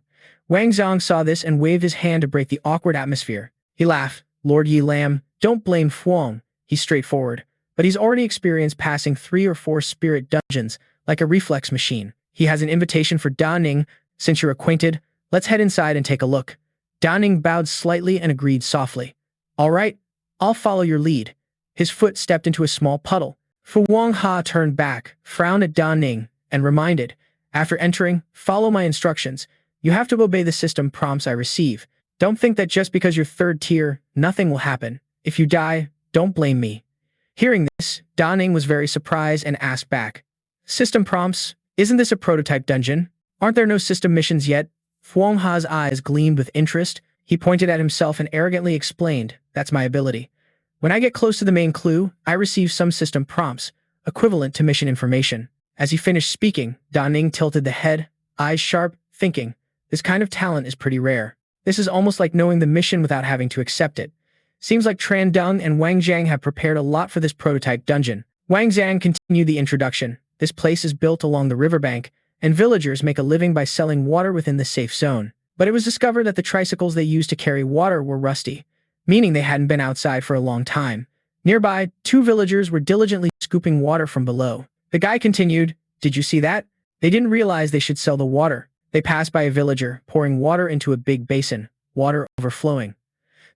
Wang Zhang saw this and waved his hand to break the awkward atmosphere. He laughed. Lord Yi Lam, don't blame Fuang. He's straightforward. But he's already experienced passing 3 or 4 spirit dungeons, like a reflex machine. He has an invitation for Da Ning. Since you're acquainted, let's head inside and take a look. Da Ning bowed slightly and agreed softly. All right, I'll follow your lead. His foot stepped into a small puddle. Fuang Ha turned back, frowned at Da Ning, and reminded, after entering, follow my instructions. You have to obey the system prompts I receive. Don't think that just because you're 3rd tier, nothing will happen. If you die, don't blame me. Hearing this, Da Ning was very surprised and asked back. System prompts? Isn't this a prototype dungeon? Aren't there no system missions yet? Fuang Ha's eyes gleamed with interest. He pointed at himself and arrogantly explained, that's my ability. When I get close to the main clue, I receive some system prompts, equivalent to mission information. As he finished speaking, Da Ning tilted the head, eyes sharp, thinking, this kind of talent is pretty rare. This is almost like knowing the mission without having to accept it. Seems like Tran Dung and Wang Zhang have prepared a lot for this prototype dungeon. Wang Zhang continued the introduction. This place is built along the riverbank, and villagers make a living by selling water within the safe zone. But it was discovered that the tricycles they used to carry water were rusty, meaning they hadn't been outside for a long time. Nearby, 2 villagers were diligently scooping water from below. The guy continued, did you see that? They didn't realize they should sell the water. They passed by a villager, pouring water into a big basin, water overflowing.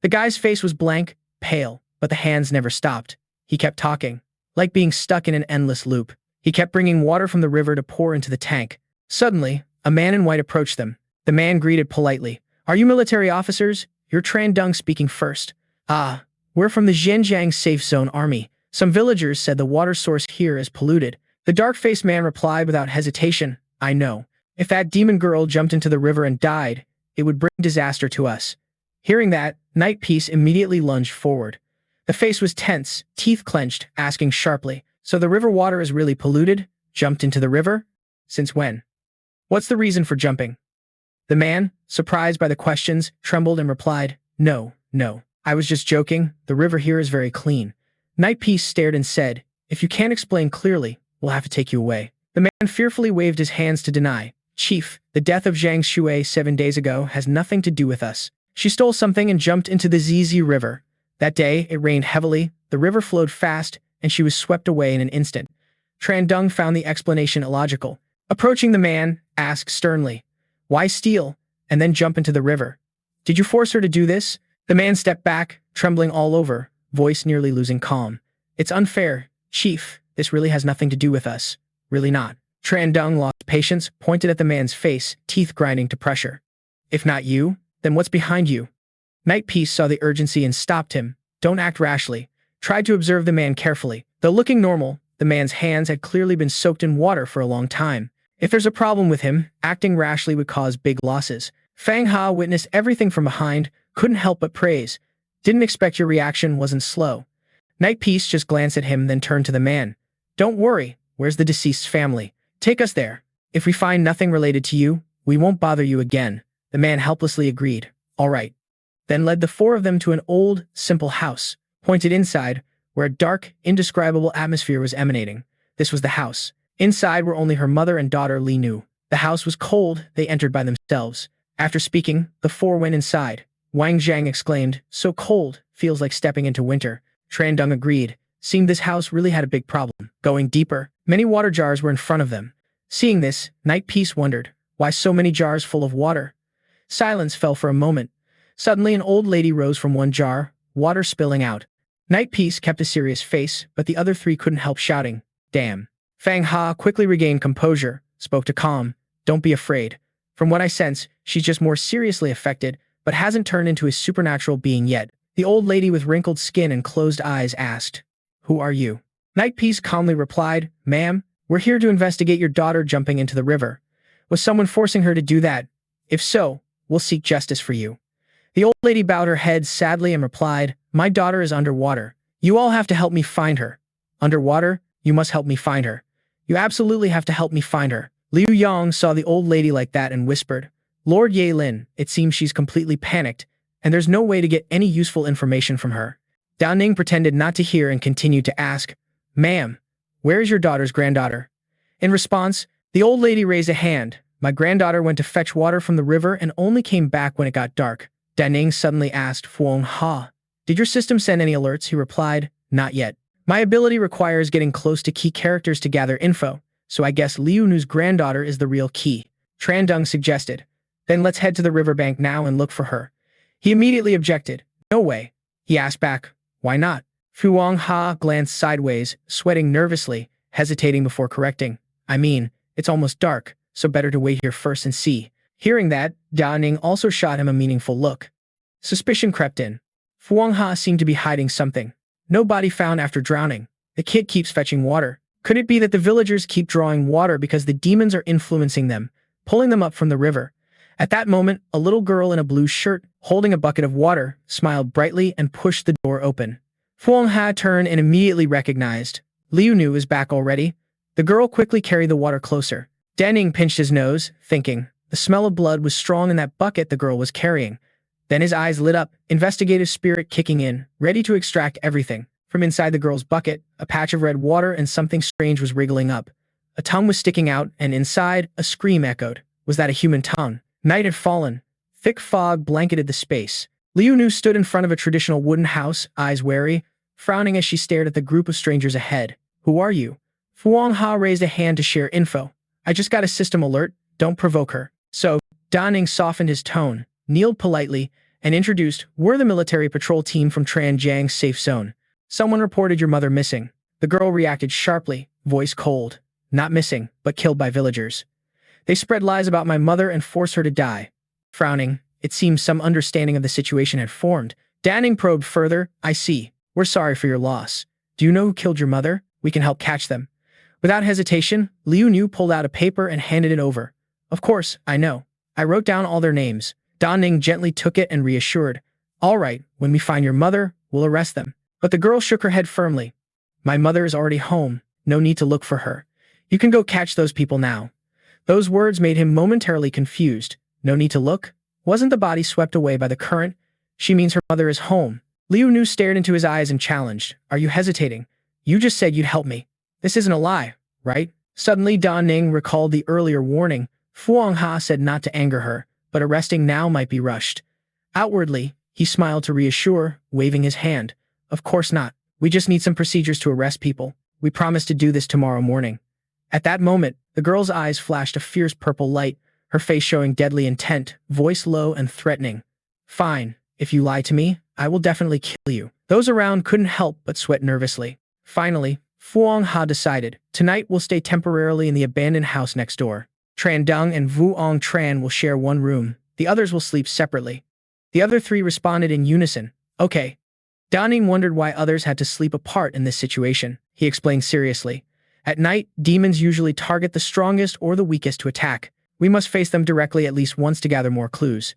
The guy's face was blank, pale, but the hands never stopped. He kept talking, like being stuck in an endless loop. He kept bringing water from the river to pour into the tank. Suddenly, a man in white approached them. The man greeted politely. Are you military officers? You're Tran Dung speaking first. Ah, we're from the Zhenjiang Safe Zone Army. Some villagers said the water source here is polluted. The dark-faced man replied without hesitation, I know. If that demon girl jumped into the river and died, it would bring disaster to us. Hearing that, Night Peace immediately lunged forward. The face was tense, teeth clenched, asking sharply, so the river water is really polluted? Jumped into the river? Since when? What's the reason for jumping? The man, surprised by the questions, trembled and replied, No, I was just joking, the river here is very clean. Night Peace stared and said, If you can't explain clearly, we'll have to take you away. The man fearfully waved his hands to deny. Chief, the death of Zhang Shui 7 days ago has nothing to do with us. She stole something and jumped into the ZZ River. That day, it rained heavily, the river flowed fast, and she was swept away in an instant. Tran Dung found the explanation illogical. Approaching the man, asked sternly, Why steal, and then jump into the river? Did you force her to do this? The man stepped back, trembling all over, voice nearly losing calm. It's unfair, Chief. This really has nothing to do with us. Really not. Tran Dung lost patience, pointed at the man's face, teeth grinding to pressure. If not you, then what's behind you? Night Peace saw the urgency and stopped him. Don't act rashly. Tried to observe the man carefully. Though looking normal, the man's hands had clearly been soaked in water for a long time. If there's a problem with him, acting rashly would cause big losses. Fang Ha witnessed everything from behind, couldn't help but praise. Didn't expect your reaction, wasn't slow. Night Peace just glanced at him, then turned to the man. Don't worry, where's the deceased's family? Take us there. If we find nothing related to you, we won't bother you again. The man helplessly agreed. All right. Then led the four of them to an old, simple house, pointed inside, where a dark, indescribable atmosphere was emanating. This was the house. Inside were only her mother and daughter Li Nu. The house was cold, they entered by themselves. After speaking, the four went inside. Wang Zhang exclaimed, so cold, feels like stepping into winter. Tran Dung agreed. Seemed this house really had a big problem. Going deeper, many water jars were in front of them. Seeing this, Night Peace wondered, why so many jars full of water? Silence fell for a moment. Suddenly an old lady rose from one jar, water spilling out. Night Peace kept a serious face, but the other three couldn't help shouting, damn. Fang Ha quickly regained composure, spoke to calm, don't be afraid. From what I sense, she's just more seriously affected, but hasn't turned into a supernatural being yet. The old lady with wrinkled skin and closed eyes asked, who are you? Night Peace calmly replied, ma'am, we're here to investigate your daughter jumping into the river. Was someone forcing her to do that? If so, we'll seek justice for you. The old lady bowed her head sadly and replied, my daughter is underwater. You all have to help me find her. Underwater? You must help me find her. You absolutely have to help me find her. Liu Yang saw the old lady like that and whispered, Lord Ye Lin, it seems she's completely panicked, and there's no way to get any useful information from her. Da Ning pretended not to hear and continued to ask, ma'am, where is your daughter's granddaughter? In response, the old lady raised a hand. My granddaughter went to fetch water from the river and only came back when it got dark. Da Ning suddenly asked Fuong Ha, did your system send any alerts? He replied, not yet. My ability requires getting close to key characters to gather info, so I guess Liu Nu's granddaughter is the real key. Tran Dung suggested, then let's head to the riverbank now and look for her. He immediately objected, no way. He asked back, why not? Fuong Ha glanced sideways, sweating nervously, hesitating before correcting. I mean, it's almost dark, so better to wait here first and see. Hearing that, Da Ning also shot him a meaningful look. Suspicion crept in. Fuong Ha seemed to be hiding something. No body found after drowning. The kid keeps fetching water. Could it be that the villagers keep drawing water because the demons are influencing them, pulling them up from the river? At that moment, a little girl in a blue shirt, holding a bucket of water, smiled brightly and pushed the door open. Fuong Ha turned and immediately recognized. Liu Nu is back already. The girl quickly carried the water closer. Da Ning pinched his nose, thinking, the smell of blood was strong in that bucket the girl was carrying. Then his eyes lit up, investigative spirit kicking in, ready to extract everything. From inside the girl's bucket, a patch of red water and something strange was wriggling up. A tongue was sticking out, and inside, a scream echoed. Was that a human tongue? Night had fallen. Thick fog blanketed the space. Liu Nu stood in front of a traditional wooden house, eyes wary, frowning as she stared at the group of strangers ahead. Who are you? Fuong Ha raised a hand to share info. I just got a system alert, don't provoke her. So, Da Ning softened his tone, kneeled politely, and introduced, we're the military patrol team from Tran Jiang's safe zone. Someone reported your mother missing. The girl reacted sharply, voice cold. Not missing, but killed by villagers. They spread lies about my mother and forced her to die. Frowning, it seems some understanding of the situation had formed. Da Ning probed further, I see. We're sorry for your loss. Do you know who killed your mother? We can help catch them. Without hesitation, Liu Nu pulled out a paper and handed it over. Of course, I know. I wrote down all their names. Da Ning gently took it and reassured. All right, when we find your mother, we'll arrest them. But the girl shook her head firmly. My mother is already home. No need to look for her. You can go catch those people now. Those words made him momentarily confused. No need to look? Wasn't the body swept away by the current? She means her mother is home. Liu Nu stared into his eyes and challenged. Are you hesitating? You just said you'd help me. This isn't a lie, right? Suddenly Da Ning recalled the earlier warning. Fuong Ha said not to anger her, but arresting now might be rushed. Outwardly, he smiled to reassure, waving his hand. Of course not. We just need some procedures to arrest people. We promise to do this tomorrow morning. At that moment, the girl's eyes flashed a fierce purple light, her face showing deadly intent, voice low and threatening. Fine. If you lie to me, I will definitely kill you. Those around couldn't help but sweat nervously. Finally, Fuang Ha decided, tonight we'll stay temporarily in the abandoned house next door. Tran Dung and Vuong Tran will share one room. The others will sleep separately. The other three responded in unison. Okay. Da Ning wondered why others had to sleep apart in this situation. He explained seriously. At night, demons usually target the strongest or the weakest to attack. We must face them directly at least once to gather more clues.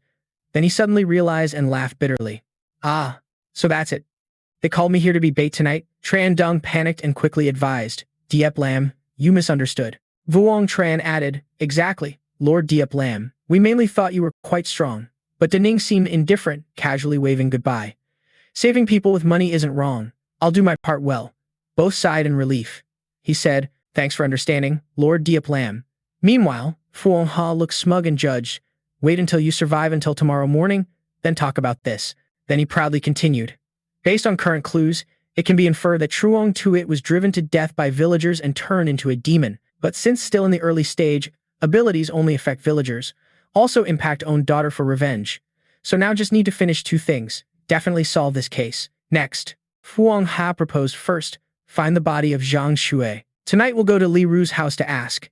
Then he suddenly realized and laughed bitterly. Ah, so that's it. They called me here to be bait tonight? Tran Dung panicked and quickly advised. Diep Lam, you misunderstood. Vuong Tran added, exactly, Lord Diep Lam. We mainly thought you were quite strong. But Da Ning seemed indifferent, casually waving goodbye. Saving people with money isn't wrong. I'll do my part well. Both sighed in relief. He said, thanks for understanding, Lord Diep Lam. Meanwhile, Fuong Ha looked smug and judged. Wait until you survive until tomorrow morning, then talk about this. Then he proudly continued. Based on current clues, it can be inferred that Truong Tuit was driven to death by villagers and turned into a demon. But since still in the early stage, abilities only affect villagers. Also impact own daughter for revenge. So now just need to finish two things. Definitely solve this case. Next, Fuong Ha proposed first, find the body of Zhang Shui. Tonight we'll go to Li Ru's house to ask.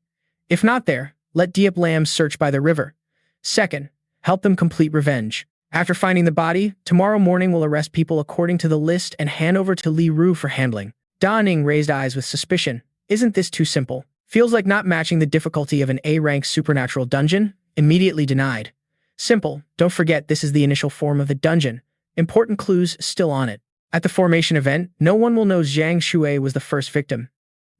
If not there, let Diep Lam search by the river. Second, help them complete revenge. After finding the body, tomorrow morning we'll arrest people according to the list and hand over to Li Ru for handling. Da Ning raised eyes with suspicion. Isn't this too simple? Feels like not matching the difficulty of an A-rank supernatural dungeon? Immediately denied. Simple. Don't forget this is the initial form of the dungeon. Important clues still on it. At the formation event, no one will know Zhang Shui was the first victim.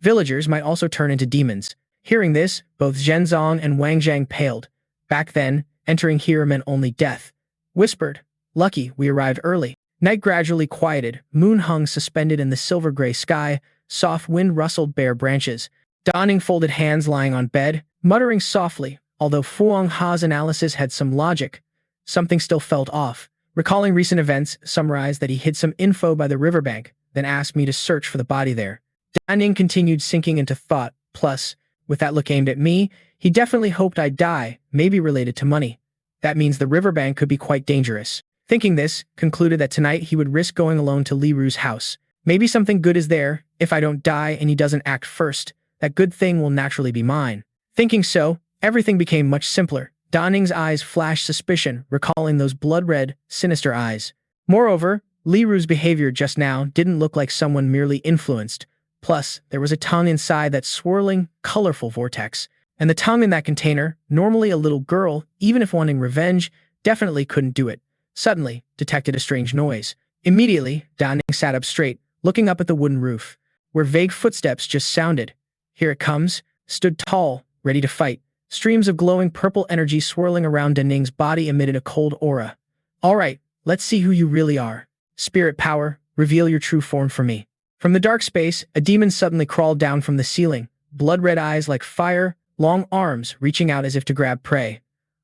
Villagers might also turn into demons. Hearing this, both Zhenzong and Wang Zhang paled. Back then, entering here meant only death. Whispered, lucky we arrived early. Night gradually quieted, moon hung suspended in the silver-gray sky, soft wind rustled bare branches. Da Ning folded hands lying on bed, muttering softly, although Fuong Ha's analysis had some logic. Something still felt off. Recalling recent events, summarized that he hid some info by the riverbank, then asked me to search for the body there. Da Ning continued sinking into thought, plus, with that look aimed at me, he definitely hoped I'd die, maybe related to money. That means the riverbank could be quite dangerous. Thinking this, concluded that tonight he would risk going alone to Li Ru's house. Maybe something good is there. If I don't die and he doesn't act first, that good thing will naturally be mine. Thinking so, everything became much simpler. Da Ning's eyes flashed suspicion, recalling those blood-red, sinister eyes. Moreover, Li Ru's behavior just now didn't look like someone merely influenced. Plus, there was a tongue inside that swirling, colorful vortex. And the tongue in that container, normally a little girl, even if wanting revenge, definitely couldn't do it. Suddenly, detected a strange noise. Immediately, Da Ning sat up straight, looking up at the wooden roof, where vague footsteps just sounded. Here it comes, stood tall, ready to fight. Streams of glowing purple energy swirling around Da Ning's body emitted a cold aura. All right, let's see who you really are. Spirit power, reveal your true form for me. From the dark space, a demon suddenly crawled down from the ceiling, blood-red eyes like fire, long arms reaching out as if to grab prey.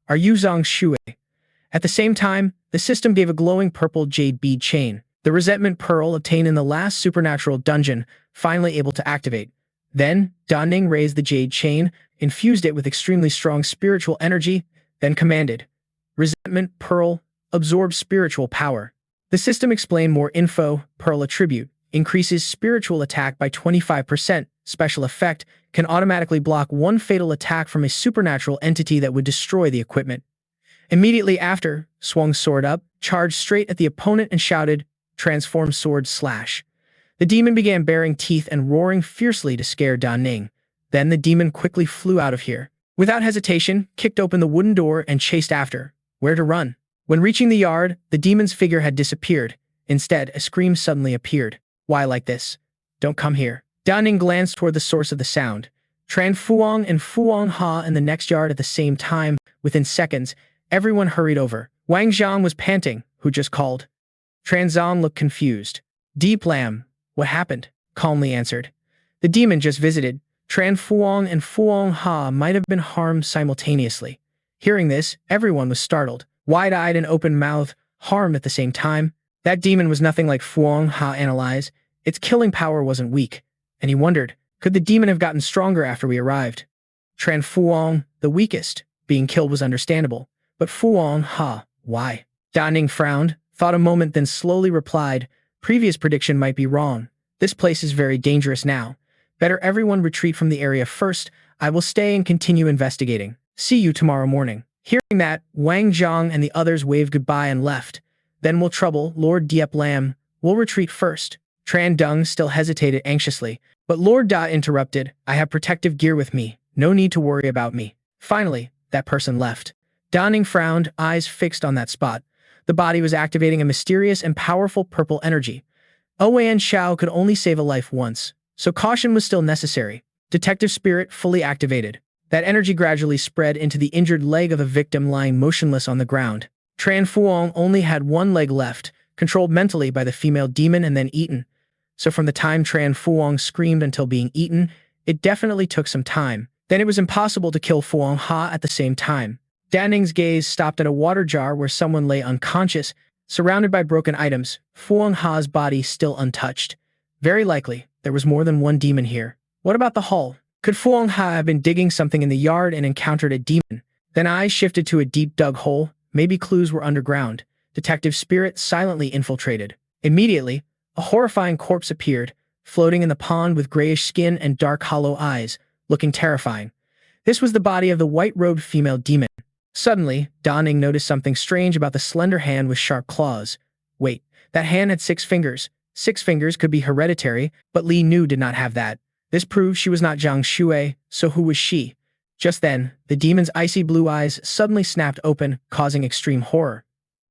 Are you Zhang Shui? At the same time, the system gave a glowing purple jade bead chain, the resentment pearl obtained in the last supernatural dungeon, finally able to activate. Then, Da Ning raised the jade chain, infused it with extremely strong spiritual energy, then commanded. Resentment pearl, absorb spiritual power. The system explained more info, pearl attribute, increases spiritual attack by 25%, special effect, can automatically block one fatal attack from a supernatural entity that would destroy the equipment. Immediately after, swung sword up, charged straight at the opponent and shouted, transform sword slash. The demon began baring teeth and roaring fiercely to scare Da Ning. Then the demon quickly flew out of here. Without hesitation, kicked open the wooden door and chased after. Where to run? When reaching the yard, the demon's figure had disappeared. Instead, a scream suddenly appeared. Why like this? Don't come here. Da Ning glanced toward the source of the sound. Tran Fuong and Fuong Ha in the next yard at the same time. Within seconds, everyone hurried over. Wang Zhang was panting, who just called. Tran Zong looked confused. Diep Lam, what happened? Calmly answered. The demon just visited. Tran Fuong and Fuong Ha might have been harmed simultaneously. Hearing this, everyone was startled, wide-eyed and open-mouthed, harmed at the same time. That demon was nothing like Fuong Ha analyzed. Its killing power wasn't weak, and he wondered, could the demon have gotten stronger after we arrived? Tran Fuong, the weakest, being killed was understandable, but Fuong Ha, why? Da Ning frowned, thought a moment then slowly replied, Previous prediction might be wrong. This place is very dangerous now. Better everyone retreat from the area first. I will stay and continue investigating. See you tomorrow morning. Hearing that, Wang Zhang and the others waved goodbye and left. Then we'll trouble Lord Diep Lam. We'll retreat first. Tran Dung still hesitated anxiously, but Lord Da interrupted. I have protective gear with me. No need to worry about me. Finally, that person left. Da Ning frowned, eyes fixed on that spot. The body was activating a mysterious and powerful purple energy. Owen Xiao could only save a life once, so caution was still necessary. Detective spirit fully activated. That energy gradually spread into the injured leg of the victim lying motionless on the ground. Tran Fuong only had one leg left, controlled mentally by the female demon and then eaten. So from the time Tran Fuong screamed until being eaten, it definitely took some time. Then it was impossible to kill Fuong Ha at the same time. Dan Ning's gaze stopped at a water jar where someone lay unconscious, surrounded by broken items, Fuong Ha's body still untouched. Very likely, there was more than one demon here. What about the hull? Could Fuong Ha have been digging something in the yard and encountered a demon? Then eyes shifted to a deep dug hole. Maybe clues were underground. Detective spirit silently infiltrated. Immediately, a horrifying corpse appeared, floating in the pond with grayish skin and dark hollow eyes, looking terrifying. This was the body of the white-robed female demon. Suddenly, Da Ning noticed something strange about the slender hand with sharp claws. Wait, that hand had 6 fingers. 6 fingers could be hereditary, but Li Nu did not have that. This proved she was not Zhang Shui, so who was she? Just then, the demon's icy blue eyes suddenly snapped open, causing extreme horror.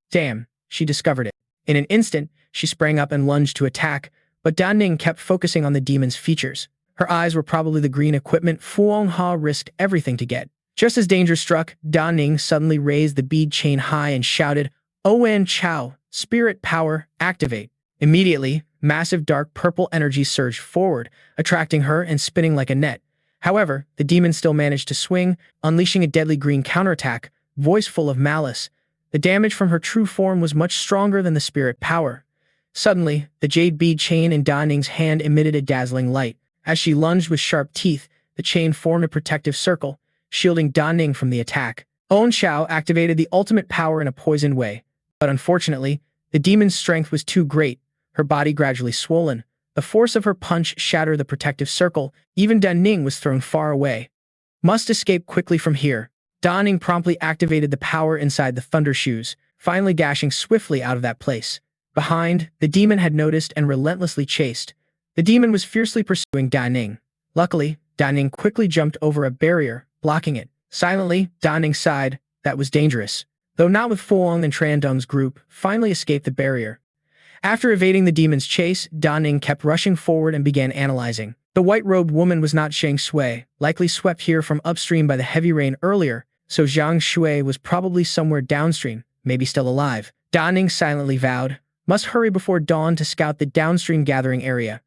Damn, she discovered it. In an instant, she sprang up and lunged to attack, but Da Ning kept focusing on the demon's features. Her eyes were probably the green equipment Fuong Ha risked everything to get. Just as danger struck, Da Ning suddenly raised the bead chain high and shouted, Owen Chao, spirit power, activate. Immediately, massive dark purple energy surged forward, attracting her and spinning like a net. However, the demon still managed to swing, unleashing a deadly green counterattack, voice full of malice. The damage from her true form was much stronger than the spirit power. Suddenly, the jade bead chain in Da Ning's hand emitted a dazzling light. As she lunged with sharp teeth, the chain formed a protective circle, shielding Da Ning from the attack. Owen Xiao activated the ultimate power in a poisoned way, but unfortunately, the demon's strength was too great. Her body gradually swollen. The force of her punch shattered the protective circle. Even Da Ning was thrown far away. Must escape quickly from here. Da Ning promptly activated the power inside the thunder shoes, finally dashing swiftly out of that place. Behind, the demon had noticed and relentlessly chased. The demon was fiercely pursuing Da Ning. Luckily, Da Ning quickly jumped over a barrier, blocking it. Silently, Da Ning sighed. That was dangerous. Though not with Fuong and Tran Dung's group, finally escaped the barrier. After evading the demon's chase, Da Ning kept rushing forward and began analyzing. The white-robed woman was not Zhang Shui, likely swept here from upstream by the heavy rain earlier, so Zhang Shui was probably somewhere downstream, maybe still alive. Da Ning silently vowed, must hurry before dawn to scout the downstream gathering area.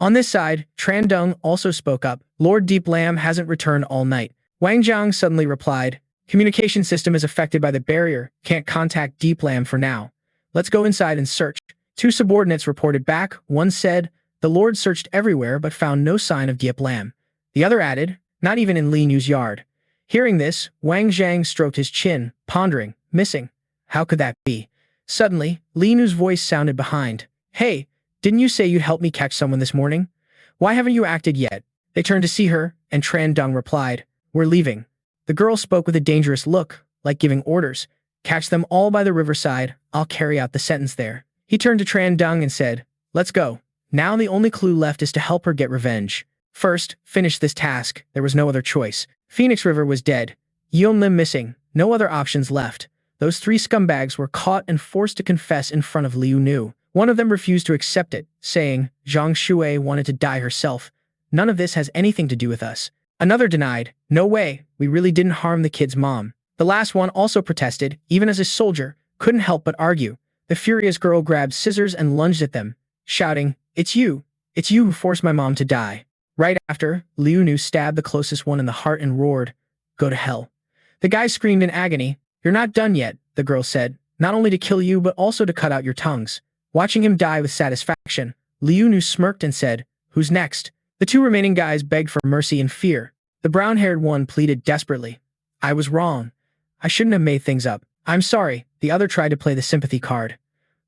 On this side, Tran Dung also spoke up. Lord Deep Lam hasn't returned all night. Wang Zhang suddenly replied, communication system is affected by the barrier, can't contact Deep Lam for now. Let's go inside and search. 2 subordinates reported back. One said, the Lord searched everywhere but found no sign of Diep Lam. The other added, not even in Li Nu's yard. Hearing this, Wang Zhang stroked his chin, pondering, missing. How could that be? Suddenly, Li Nu's voice sounded behind. Hey, didn't you say you'd help me catch someone this morning? Why haven't you acted yet? They turned to see her, and Tran Dung replied, we're leaving. The girl spoke with a dangerous look, like giving orders. Catch them all by the riverside, I'll carry out the sentence there. He turned to Tran Dung and said, let's go. Now the only clue left is to help her get revenge. First, finish this task. There was no other choice. Phoenix River was dead. Yeon Lim missing. No other options left. Those 3 scumbags were caught and forced to confess in front of Liu Nu. One of them refused to accept it, saying, Zhang Shui wanted to die herself. None of this has anything to do with us. Another denied, no way, we really didn't harm the kid's mom. The last one also protested, even as a soldier, couldn't help but argue. The furious girl grabbed scissors and lunged at them, shouting, it's you who forced my mom to die. Right after, Liu Nu stabbed the closest one in the heart and roared, go to hell. The guy screamed in agony. You're not done yet, the girl said, not only to kill you but also to cut out your tongues. Watching him die with satisfaction, Liu Nu smirked and said, who's next? The 2 remaining guys begged for mercy and fear. The brown-haired one pleaded desperately. I was wrong. I shouldn't have made things up. I'm sorry, the other tried to play the sympathy card.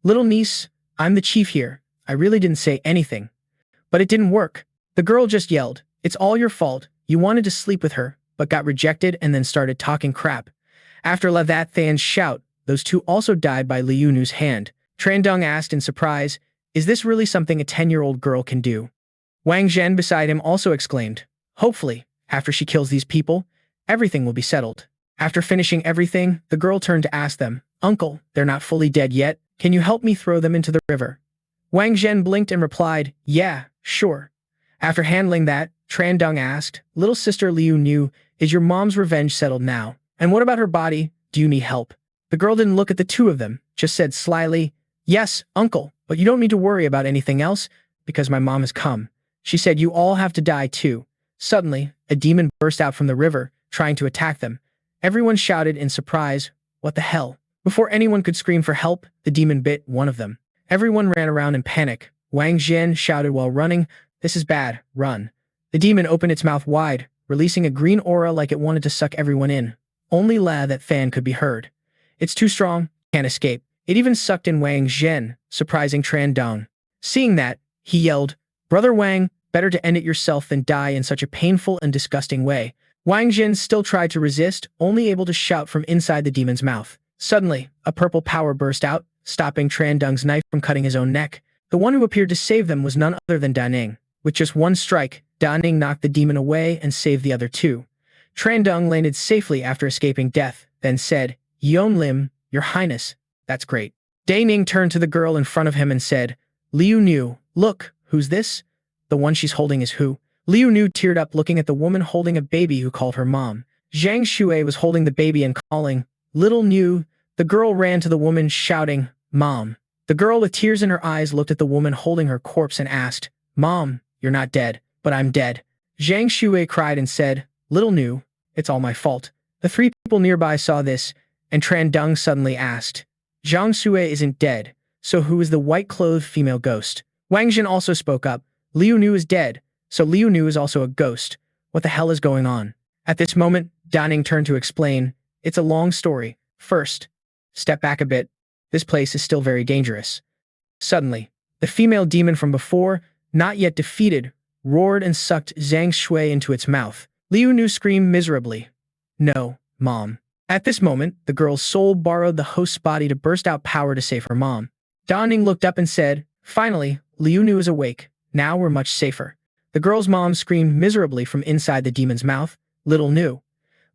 Little niece, I'm the chief here. I really didn't say anything. But it didn't work. The girl just yelled, "It's all your fault. You wanted to sleep with her, but got rejected and then started talking crap." After that Than's shout, those two also died by Liu Nu's hand. Trandung asked in surprise, "Is this really something a 10-year-old girl can do?" Wang Zhen beside him also exclaimed, "Hopefully, after she kills these people, everything will be settled." After finishing everything, the girl turned to ask them, "Uncle, they're not fully dead yet. Can you help me throw them into the river?" Wang Zhen blinked and replied, "Yeah, sure." After handling that, Trandung asked, "Little sister Liu Nu, is your mom's revenge settled now? And what about her body? Do you need help?" The girl didn't look at the two of them, just said slyly, "Yes, uncle, but you don't need to worry about anything else, because my mom has come. She said you all have to die too." Suddenly, a demon burst out from the river, trying to attack them. Everyone shouted in surprise, "What the hell?" Before anyone could scream for help, the demon bit one of them. Everyone ran around in panic. Wang Zhen shouted while running, "This is bad, run." The demon opened its mouth wide, releasing a green aura like it wanted to suck everyone in. Only that fan could be heard. "It's too strong, can't escape." It even sucked in Wang Zhen, surprising Trandung. Seeing that, he yelled, "Brother Wang, better to end it yourself than die in such a painful and disgusting way." Wang Zhen still tried to resist, only able to shout from inside the demon's mouth. Suddenly, a purple power burst out, stopping Trandung's knife from cutting his own neck. The one who appeared to save them was none other than Da Ning. With just one strike, Da Ning knocked the demon away and saved the other two. Trandung landed safely after escaping death, then said, "Yon Lim, your highness, that's great." Da Ning turned to the girl in front of him and said, "Liu Nu, look, who's this?" "The one she's holding is who?" Liu Nu teared up looking at the woman holding a baby who called her mom. Zhang Shui was holding the baby and calling, "Little Nu." The girl ran to the woman shouting, "Mom." The girl with tears in her eyes looked at the woman holding her corpse and asked, "Mom, you're not dead, but I'm dead." Zhang Shui cried and said, "Little Nu, it's all my fault." The three people nearby saw this, and Trandung suddenly asked, "Zhang Shui isn't dead, so who is the white-clothed female ghost?" Wang Zhen also spoke up, "Liu Nu is dead, so Liu Nu is also a ghost. What the hell is going on?" At this moment, Da Ning turned to explain, "It's a long story. First, step back a bit. This place is still very dangerous." Suddenly, the female demon from before, not yet defeated, roared and sucked Zhang Shui into its mouth. Liu Nu screamed miserably, "No, Mom." At this moment, the girl's soul borrowed the host's body to burst out power to save her mom. Da Ning looked up and said, "Finally, Liu Nu is awake. Now we're much safer." The girl's mom screamed miserably from inside the demon's mouth, "Little Nu."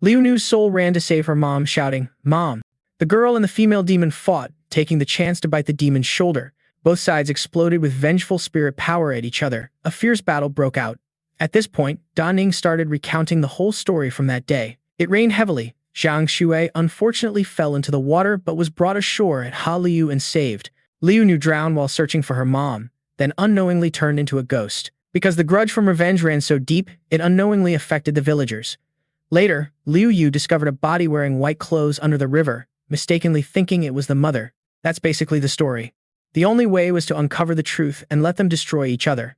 Liu Nu's soul ran to save her mom, shouting, "Mom." The girl and the female demon fought, taking the chance to bite the demon's shoulder. Both sides exploded with vengeful spirit power at each other. A fierce battle broke out. At this point, Da Ning started recounting the whole story from that day. It rained heavily. Zhang Shui unfortunately fell into the water but was brought ashore at Ha Liu and saved. Liu Nu drowned while searching for her mom, then unknowingly turned into a ghost. Because the grudge from revenge ran so deep, it unknowingly affected the villagers. Later, Liu Yu discovered a body wearing white clothes under the river, mistakenly thinking it was the mother. That's basically the story. The only way was to uncover the truth and let them destroy each other.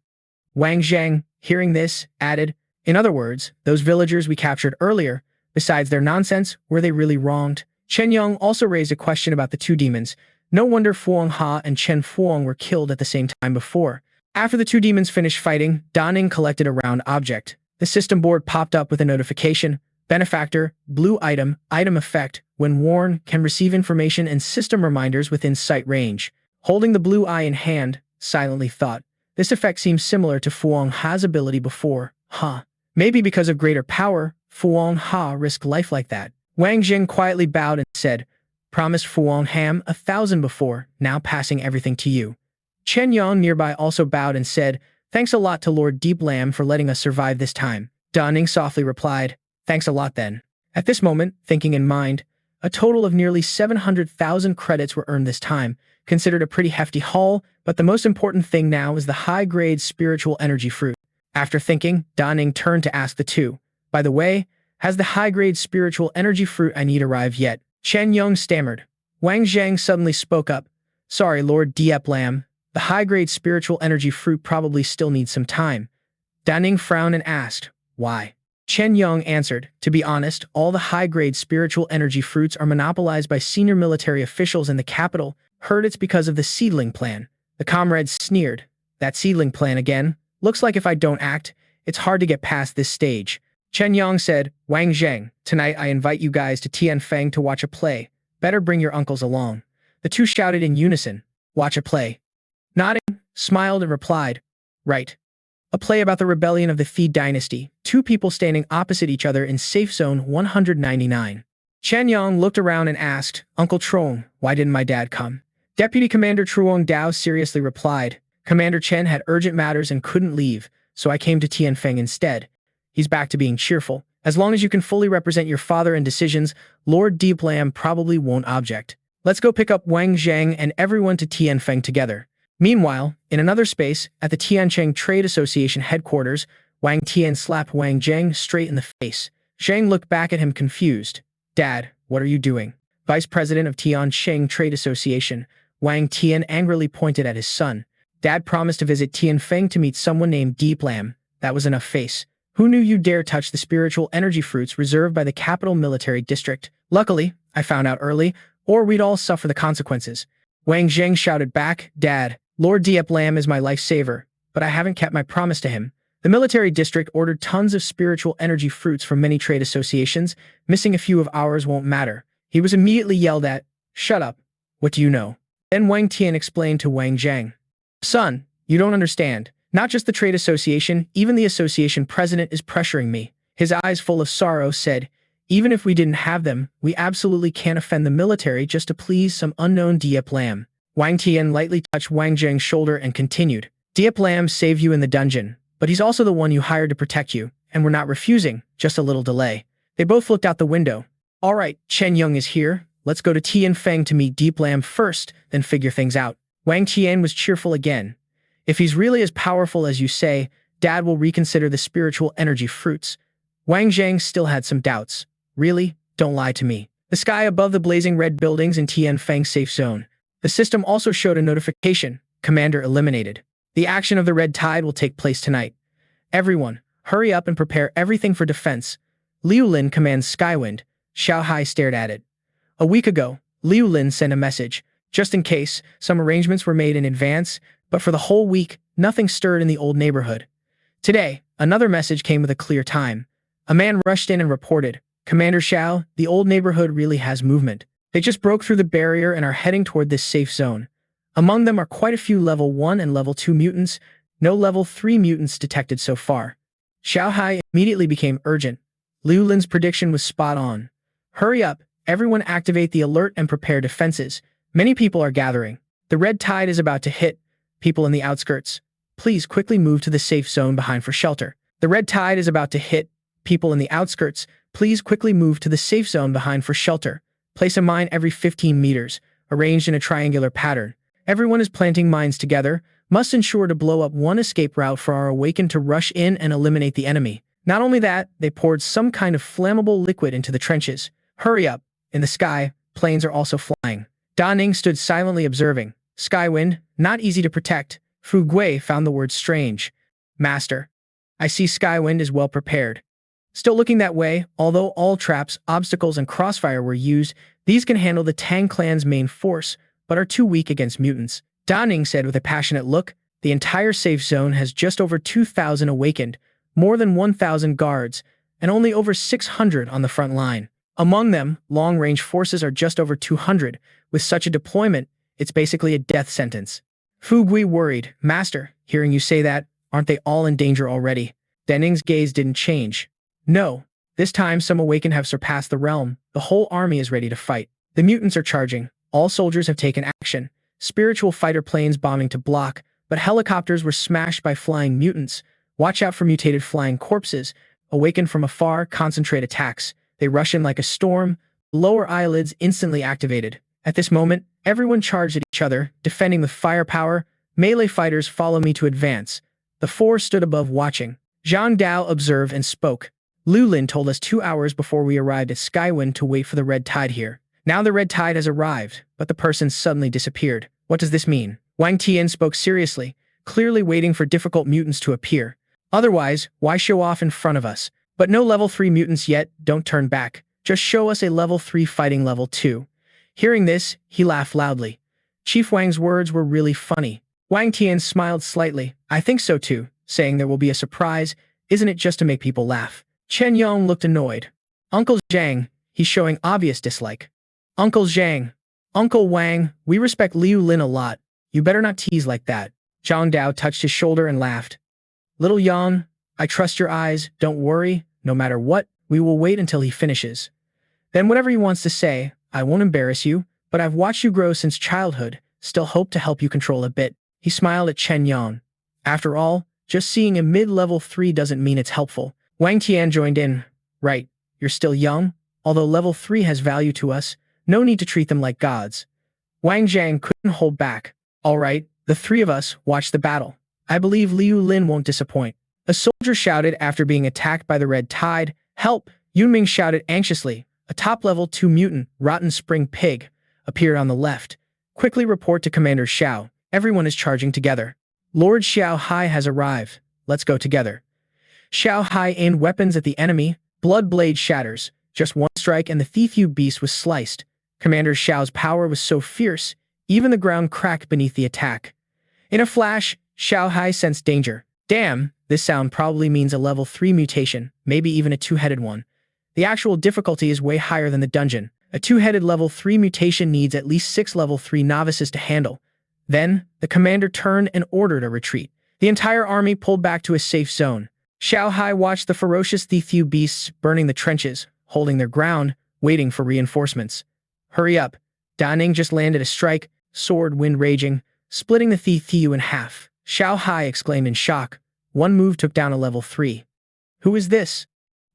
Wang Zhang, hearing this, added, "In other words, those villagers we captured earlier, besides their nonsense, were they really wronged?" Chen Yong also raised a question about the two demons. No wonder Fuang Ha and Chen Fuang were killed at the same time before. After the two demons finished fighting, Da Ning collected a round object. The system board popped up with a notification, "Benefactor, blue item, item effect, when worn, can receive information and system reminders within sight range." Holding the blue eye in hand, silently thought, this effect seems similar to Fuang Ha's ability before, huh? Maybe because of greater power, Fuang Ha risked life like that. Wang Jing quietly bowed and said, "Promised Fuang Ham 1,000 before, now passing everything to you." Chen Yang nearby also bowed and said, "Thanks a lot to Lord Deep Lamb for letting us survive this time." Da Ning softly replied, "Thanks a lot then." At this moment, thinking in mind, a total of nearly 700,000 credits were earned this time, considered a pretty hefty haul, but the most important thing now is the high-grade spiritual energy fruit. After thinking, Da Ning turned to ask the two, "By the way, has the high-grade spiritual energy fruit I need arrived yet?" Chen Yong stammered. Wang Zhang suddenly spoke up, "Sorry, Lord Diep Lam, the high-grade spiritual energy fruit probably still needs some time." Da Ning frowned and asked, "Why?" Chen Yong answered, "To be honest, all the high-grade spiritual energy fruits are monopolized by senior military officials in the capital. Heard it's because of the seedling plan. The comrade sneered. That seedling plan again? Looks like if I don't act, it's hard to get past this stage. Chen Yang said, Wang Zheng, tonight I invite you guys to Tianfeng to watch a play. Better bring your uncles along. The two shouted in unison, watch a play. Nodding, smiled and replied, right. A play about the rebellion of the Fi dynasty, two people standing opposite each other in safe zone 199. Chen Yang looked around and asked, Uncle Trong, why didn't my dad come? Deputy Commander Truong Dao seriously replied, Commander Chen had urgent matters and couldn't leave, so I came to Tianfeng instead. He's back to being cheerful. As long as you can fully represent your father in decisions, Lord Deep Lam probably won't object. Let's go pick up Wang Zheng and everyone to Tianfeng together. Meanwhile, in another space, at the Tiancheng Trade Association headquarters, Wang Tian slapped Wang Zheng straight in the face. Zheng looked back at him confused. Dad, what are you doing? Vice President of Tiancheng Trade Association, Wang Tian angrily pointed at his son. Dad promised to visit Tianfeng to meet someone named Deep Lam. That was enough face. Who knew you dare touch the spiritual energy fruits reserved by the capital military district? Luckily, I found out early, or we'd all suffer the consequences. Wang Zheng shouted back, Dad, Lord Diep Lam is my lifesaver, but I haven't kept my promise to him. The military district ordered tons of spiritual energy fruits from many trade associations. Missing a few of ours won't matter. He was immediately yelled at. Shut up. What do you know? Then Wang Tian explained to Wang Zheng. Son, you don't understand. Not just the trade association, even the association president is pressuring me. His eyes full of sorrow said, even if we didn't have them, we absolutely can't offend the military just to please some unknown Diep Lam. Wang Tian lightly touched Wang Zheng's shoulder and continued, Diep Lam saved you in the dungeon, but he's also the one you hired to protect you, and we're not refusing, just a little delay. They both looked out the window. All right, Chen Yung is here. Let's go to Tianfeng to meet Diep Lam first, then figure things out. Wang Tian was cheerful again. If he's really as powerful as you say, Dad will reconsider the spiritual energy fruits. Wang Zheng still had some doubts. Really? Don't lie to me. The sky above the blazing red buildings in Tianfeng safe zone. The system also showed a notification. Commander eliminated. The action of the red tide will take place tonight. Everyone, hurry up and prepare everything for defense. Liu Lin commands Skywind. Xiao Hai stared at it. A week ago, Liu Lin sent a message. Just in case, some arrangements were made in advance, but for the whole week, nothing stirred in the old neighborhood. Today, another message came with a clear time. A man rushed in and reported, Commander Xiao, the old neighborhood really has movement. They just broke through the barrier and are heading toward this safe zone. Among them are quite a few level 1 and level 2 mutants, no level 3 mutants detected so far. Xiao Hai immediately became urgent. Liu Lin's prediction was spot on. Hurry up, everyone activate the alert and prepare defenses. Many people are gathering. The red tide is about to hit. People in the outskirts, please quickly move to the safe zone behind for shelter. The red tide is about to hit. People in the outskirts, please quickly move to the safe zone behind for shelter. Place a mine every 15 meters, arranged in a triangular pattern. Everyone is planting mines together, must ensure to blow up one escape route for our awakened to rush in and eliminate the enemy. Not only that, they poured some kind of flammable liquid into the trenches. Hurry up. In the sky, planes are also flying. Da Ning stood silently observing. Skywind, not easy to protect. Fu Gui found the word strange. Master, I see Skywind is well prepared. Still looking that way, although all traps, obstacles, and crossfire were used, these can handle the Tang clan's main force, but are too weak against mutants. Da Ning said with a passionate look, the entire safe zone has just over 2,000 awakened, more than 1,000 guards, and only over 600 on the front line. Among them, long-range forces are just over 200. With such a deployment, it's basically a death sentence. Fu Gui worried, Master, hearing you say that, aren't they all in danger already? Dening's gaze didn't change. No, this time some awakened have surpassed the realm. The whole army is ready to fight. The mutants are charging. All soldiers have taken action. Spiritual fighter planes bombing to block, but helicopters were smashed by flying mutants. Watch out for mutated flying corpses. Awakened from afar, concentrate attacks. They rush in like a storm. Lower eyelids instantly activated. At this moment, everyone charged at each other, defending with firepower. Melee fighters follow me to advance. The four stood above watching. Zhang Dao observed and spoke. Liu Lin told us 2 hours before we arrived at Skywind to wait for the red tide here. Now the red tide has arrived, but the person suddenly disappeared. What does this mean? Wang Tian spoke seriously, clearly waiting for difficult mutants to appear. Otherwise, why show off in front of us? But no level 3 mutants yet, don't turn back. Just show us a level 3 fighting level 2. Hearing this, he laughed loudly. Chief Wang's words were really funny. Wang Tian smiled slightly. I think so too, saying there will be a surprise. Isn't it just to make people laugh? Chen Yong looked annoyed. Uncle Zhang, he's showing obvious dislike. Uncle Zhang. Uncle Wang, we respect Liu Lin a lot. You better not tease like that. Zhang Dao touched his shoulder and laughed. Little Yang, I trust your eyes. Don't worry. No matter what, we will wait until he finishes. Then whatever he wants to say, I won't embarrass you, but I've watched you grow since childhood. Still hope to help you control a bit. He smiled at Chen Yang. After all, just seeing a mid-level 3 doesn't mean it's helpful. Wang Tian joined in. Right, you're still young. Although level 3 has value to us, no need to treat them like gods. Wang Zhang couldn't hold back. All right, the three of us watch the battle. I believe Liu Lin won't disappoint. A soldier shouted after being attacked by the red tide. Help! Yunming shouted anxiously. A top-level 2 mutant, rotten spring pig, appeared on the left. Quickly report to Commander Xiao. Everyone is charging together. Lord Xiao Hai has arrived. Let's go together. Xiao Hai aimed weapons at the enemy. Blood blade shatters. Just one strike and the Thief beast was sliced. Commander Xiao's power was so fierce, even the ground cracked beneath the attack. In a flash, Xiao Hai sensed danger. Damn, this sound probably means a level 3 mutation, maybe even a 2-headed one. The actual difficulty is way higher than the dungeon. A 2-headed level 3 mutation needs at least 6 level 3 novices to handle. Then, the commander turned and ordered a retreat. The entire army pulled back to a safe zone. Xiao Hai watched the ferocious Thief beasts burning the trenches, holding their ground, waiting for reinforcements. Hurry up. Da Ning just landed a strike, sword wind raging, splitting the Thief in half. Xiao Hai exclaimed in shock. One move took down a level 3. Who is this?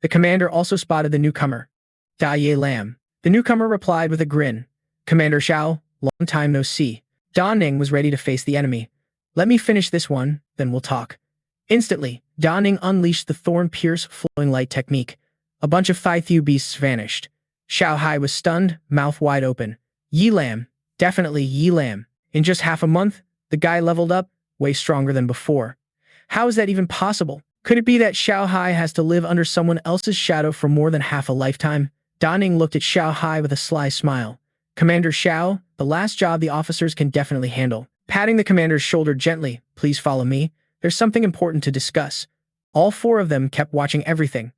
The commander also spotted the newcomer. Da Ye Lam. The newcomer replied with a grin. Commander Xiao, long time no see. Da Ning was ready to face the enemy. Let me finish this one, then we'll talk. Instantly, Da Ning unleashed the thorn-pierce flowing light technique. A bunch of Thief beasts vanished. Xiao Hai was stunned, mouth wide open. Yi Lam. Definitely Yi Lam. In just half a month, the guy leveled up, way stronger than before. How is that even possible? Could it be that Xiao Hai has to live under someone else's shadow for more than half a lifetime? Da Ning looked at Xiao Hai with a sly smile. Commander Xiao, the last job the officers can definitely handle. Patting the commander's shoulder gently, please follow me. There's something important to discuss. All 4 of them kept watching everything.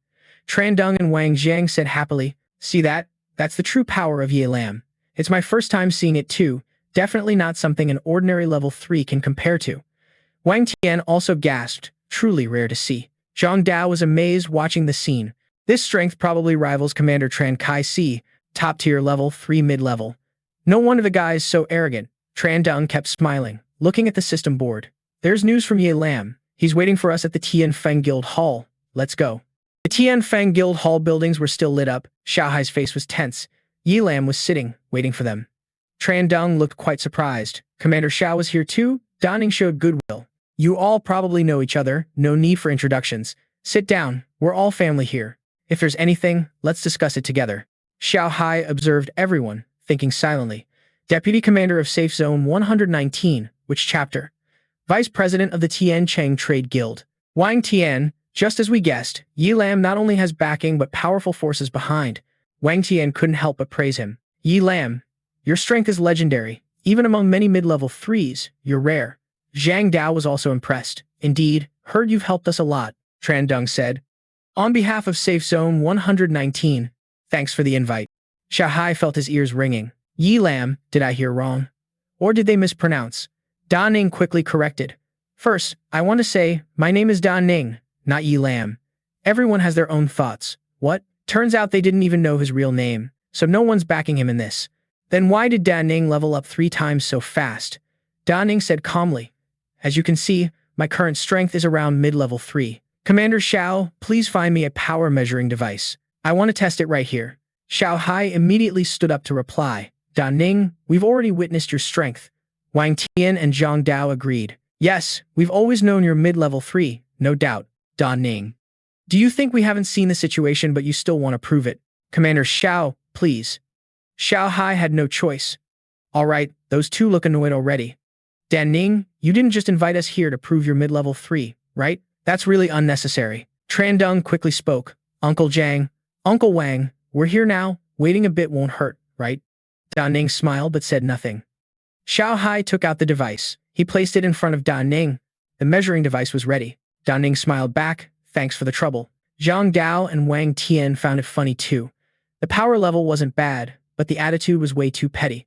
Tran Dung and Wang Zhang said happily, see that? That's the true power of Ye Lam. It's my first time seeing it too. Definitely not something an ordinary level 3 can compare to. Wang Tian also gasped, truly rare to see. Zhang Dao was amazed watching the scene. This strength probably rivals Commander Tran Kai Si, top-tier level 3 mid-level. No wonder the guy is so arrogant. Tran Dung kept smiling, looking at the system board. There's news from Ye Lam. He's waiting for us at the Tian Feng Guild Hall. Let's go. The Tian Feng Guild Hall buildings were still lit up. Xiao Hai's face was tense. Yi Lam was sitting, waiting for them. Tran Dung looked quite surprised. Commander Xiao was here too. Da Ning showed goodwill. You all probably know each other. No need for introductions. Sit down. We're all family here. If there's anything, let's discuss it together. Xiao Hai observed everyone, thinking silently. Deputy Commander of Safe Zone 119, which chapter? Vice President of the Tian Cheng Trade Guild. Wang Tian, just as we guessed, Yi Lam not only has backing but powerful forces behind. Wang Tian couldn't help but praise him. Yi Lam, your strength is legendary. Even among many mid-level 3s, you're rare. Zhang Dao was also impressed. Indeed, heard you've helped us a lot, Tran Dung said. On behalf of Safe Zone 119, thanks for the invite. Xiao Hai felt his ears ringing. Yi Lam, did I hear wrong? Or did they mispronounce? Da Ning quickly corrected. First, I want to say, my name is Da Ning, not Yi Lam. Everyone has their own thoughts. What? Turns out they didn't even know his real name, so no one's backing him in this. Then why did Da Ning level up 3 times so fast? Da Ning said calmly. As you can see, my current strength is around mid-level 3. Commander Xiao, please find me a power measuring device. I want to test it right here. Xiao Hai immediately stood up to reply. Da Ning, we've already witnessed your strength. Wang Tian and Zhang Dao agreed. Yes, we've always known you're mid-level 3, no doubt. Da Ning. Do you think we haven't seen the situation but you still want to prove it? Commander Xiao, please. Xiao Hai had no choice. All right, those 2 look annoyed already. Da Ning, you didn't just invite us here to prove you're mid-level 3, right? That's really unnecessary. Tran Dung quickly spoke. Uncle Zhang, Uncle Wang, we're here now. Waiting a bit won't hurt, right? Da Ning smiled but said nothing. Xiao Hai took out the device. He placed it in front of Da Ning. The measuring device was ready. Da Ning smiled back, thanks for the trouble. Zhang Dao and Wang Tian found it funny too. The power level wasn't bad, but the attitude was way too petty.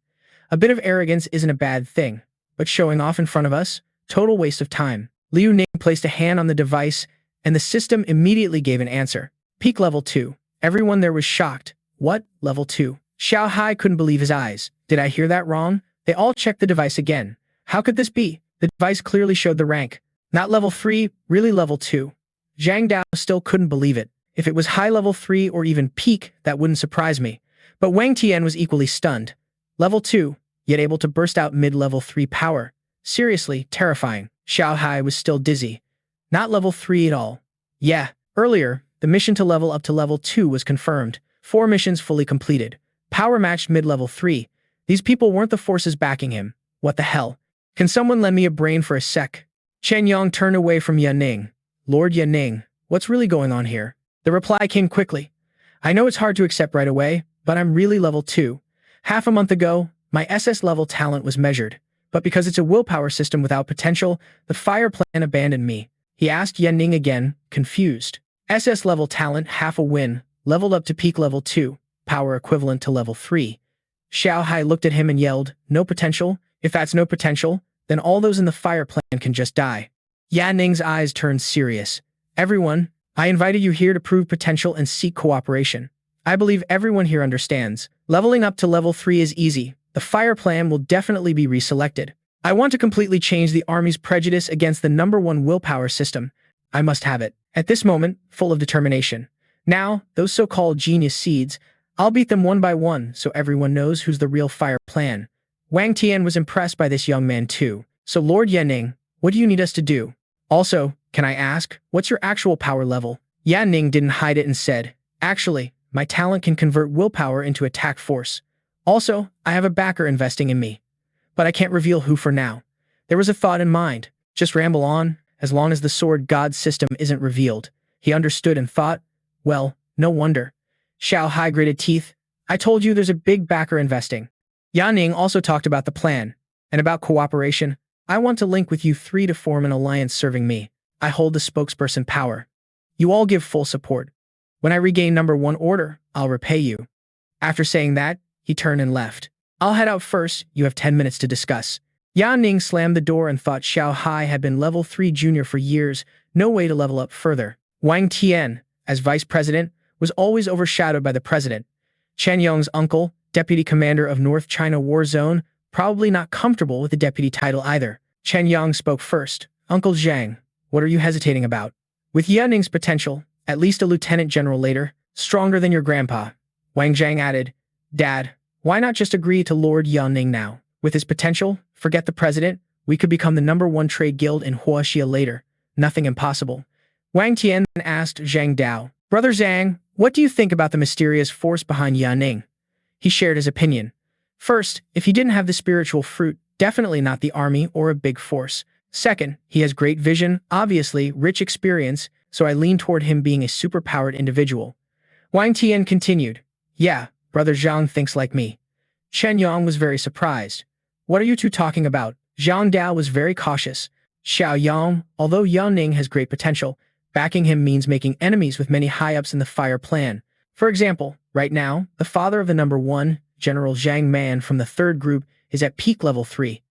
A bit of arrogance isn't a bad thing, but showing off in front of us? Total waste of time. Liu Ning placed a hand on the device, and the system immediately gave an answer. Peak level 2. Everyone there was shocked. What? Level 2? Xiao Hai couldn't believe his eyes. Did I hear that wrong? They all checked the device again. How could this be? The device clearly showed the rank. Not level 3, really level 2. Zhang Dao still couldn't believe it. If it was high level 3 or even peak, that wouldn't surprise me. But Wang Tian was equally stunned. Level 2, yet able to burst out mid-level 3 power. Seriously, terrifying. Xiao Hai was still dizzy. Not level 3 at all. Yeah, earlier, the mission to level up to level 2 was confirmed. 4 missions fully completed. Power matched mid-level 3. These people weren't the forces backing him. What the hell? Can someone lend me a brain for a sec? Chen Yong turned away from Ning. Lord Ning, what's really going on here? The reply came quickly. I know it's hard to accept right away, but I'm really level 2. Half a month ago, my SS level talent was measured. But because it's a willpower system without potential, the fire plan abandoned me. He asked Ning again, confused. SS level talent, half a win, leveled up to peak level 2, power equivalent to level 3. Xiao Hai looked at him and yelled, no potential? If that's no potential, then all those in the fire plan can just die. Ning's eyes turned serious. Everyone, I invited you here to prove potential and seek cooperation. I believe everyone here understands. Leveling up to level 3 is easy. The fire plan will definitely be reselected. I want to completely change the army's prejudice against the #1 willpower system. I must have it. At this moment, full of determination. Now, those so-called genius seeds, I'll beat them one by one so everyone knows who's the real fire plan. Wang Tian was impressed by this young man too. So Lord Ning, what do you need us to do? Also, can I ask, what's your actual power level? Ning didn't hide it and said, actually, my talent can convert willpower into attack force. Also, I have a backer investing in me. But I can't reveal who for now. There was a thought in mind. Just ramble on, as long as the sword god system isn't revealed. He understood and thought, well, no wonder. Xiao Hai gritted teeth. I told you there's a big backer investing. Ning also talked about the plan. And about cooperation. I want to link with you 3 to form an alliance serving me. I hold the spokesperson power. You all give full support. When I regain #1 order, I'll repay you. After saying that, he turned and left. I'll head out first, you have 10 minutes to discuss. Ning slammed the door and thought Xiao Hai had been level 3 junior for years, no way to level up further. Wang Tian, as vice president, was always overshadowed by the president. Chen Yong's uncle, deputy commander of North China War Zone, probably not comfortable with the deputy title either. Chen Yong spoke first. Uncle Zhang, what are you hesitating about? With Ning's potential, at least a lieutenant general later, stronger than your grandpa. Wang Zhang added, Dad, why not just agree to Lord Ning now? With his potential, forget the president, we could become the #1 trade guild in Huaxia later. Nothing impossible. Wang Tian then asked Zhang Dao, Brother Zhang, what do you think about the mysterious force behind Ning? He shared his opinion. First, if he didn't have the spiritual fruit, definitely not the army or a big force. Second, he has great vision, obviously rich experience, so I lean toward him being a superpowered individual. Wang Tian continued, yeah, Brother Zhang thinks like me. Chen Yong was very surprised. What are you two talking about? Zhang Dao was very cautious. Xiao Yang, although Ning has great potential, backing him means making enemies with many high-ups in the fire plan. For example, right now, the father of the #1, General Zhang Man from the 3rd group, is at peak level 3.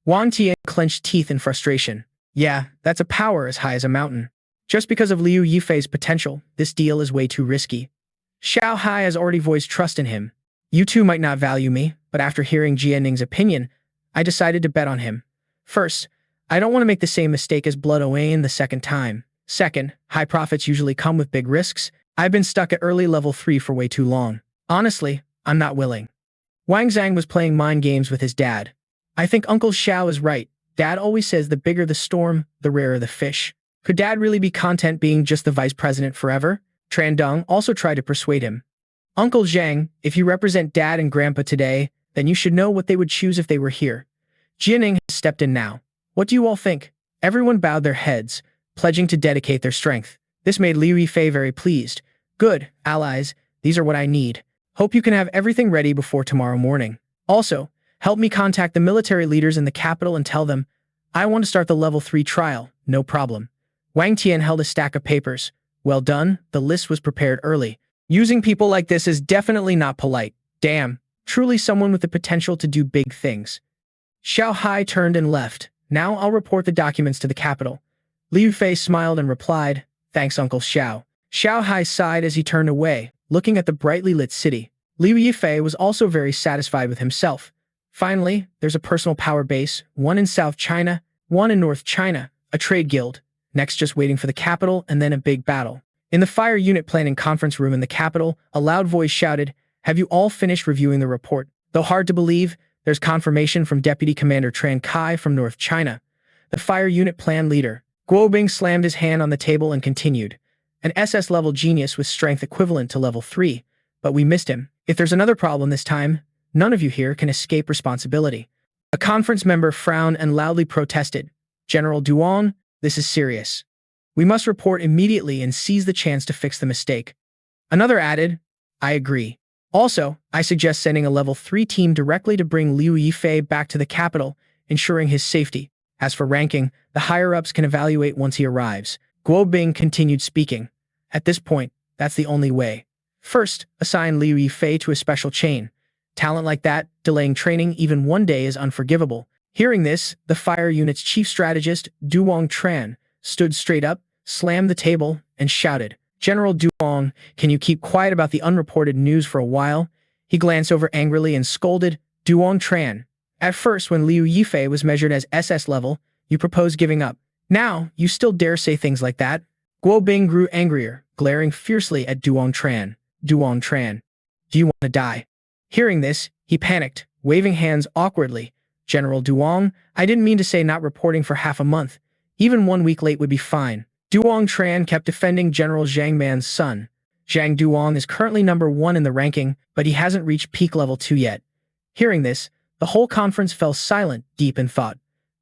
Wang Tian clenched teeth in frustration. Yeah, that's a power as high as a mountain. Just because of Liu Yifei's potential, this deal is way too risky. Xiao Hai has already voiced trust in him. You two might not value me, but after hearing Ning's opinion, I decided to bet on him. First, I don't want to make the same mistake as Blood Owain the second time. Second, high profits usually come with big risks. I've been stuck at early level 3 for way too long. Honestly, I'm not willing. Wang Zhang was playing mind games with his dad. I think Uncle Xiao is right. Dad always says the bigger the storm, the rarer the fish. Could Dad really be content being just the vice president forever? Tran Dong also tried to persuade him. Uncle Zhang, if you represent Dad and Grandpa today, then you should know what they would choose if they were here. Ning has stepped in now. What do you all think? Everyone bowed their heads, pledging to dedicate their strength. This made Liu Yifei very pleased. Good, allies, these are what I need. Hope you can have everything ready before tomorrow morning. Also, help me contact the military leaders in the capital and tell them, I want to start the level 3 trial, no problem. Wang Tian held a stack of papers. Well done, the list was prepared early. Using people like this is definitely not polite. Damn, truly someone with the potential to do big things. Xiao Hai turned and left. Now I'll report the documents to the capital. Liu Fei smiled and replied, thanks Uncle Xiao. Xiao Hai sighed as he turned away, looking at the brightly lit city. Liu Yifei was also very satisfied with himself. Finally, there's a personal power base, one in South China, one in North China, a trade guild, next just waiting for the capital and then a big battle. In the fire unit planning conference room in the capital, a loud voice shouted, have you all finished reviewing the report? Though hard to believe, there's confirmation from Deputy Commander Tran Kai from North China. The fire unit plan leader, Guo Bing slammed his hand on the table and continued. An SS-level genius with strength equivalent to level 3, but we missed him. If there's another problem this time, none of you here can escape responsibility. A conference member frowned and loudly protested. General Duan, this is serious. We must report immediately and seize the chance to fix the mistake. Another added, I agree. Also, I suggest sending a level 3 team directly to bring Liu Yifei back to the capital, ensuring his safety. As for ranking, the higher-ups can evaluate once he arrives. Guo Bing continued speaking. At this point, that's the only way. First, assign Liu Yifei to a special chain. Talent like that, delaying training even one day is unforgivable. Hearing this, the fire unit's chief strategist, Duong Tran, stood straight up, slammed the table, and shouted, General Duong, can you keep quiet about the unreported news for a while? He glanced over angrily and scolded, Duong Tran. At first, when Liu Yifei was measured as SS level, you proposed giving up. Now, you still dare say things like that? Guo Bing grew angrier, glaring fiercely at Duong Tran. Duong Tran, do you want to die? Hearing this, he panicked, waving hands awkwardly. General Duong, I didn't mean to say not reporting for half a month. Even 1 week late would be fine. Duong Tran kept defending General Zhang Man's son. Zhang Duong is currently number 1 in the ranking, but he hasn't reached peak level 2 yet. Hearing this, the whole conference fell silent, deep in thought.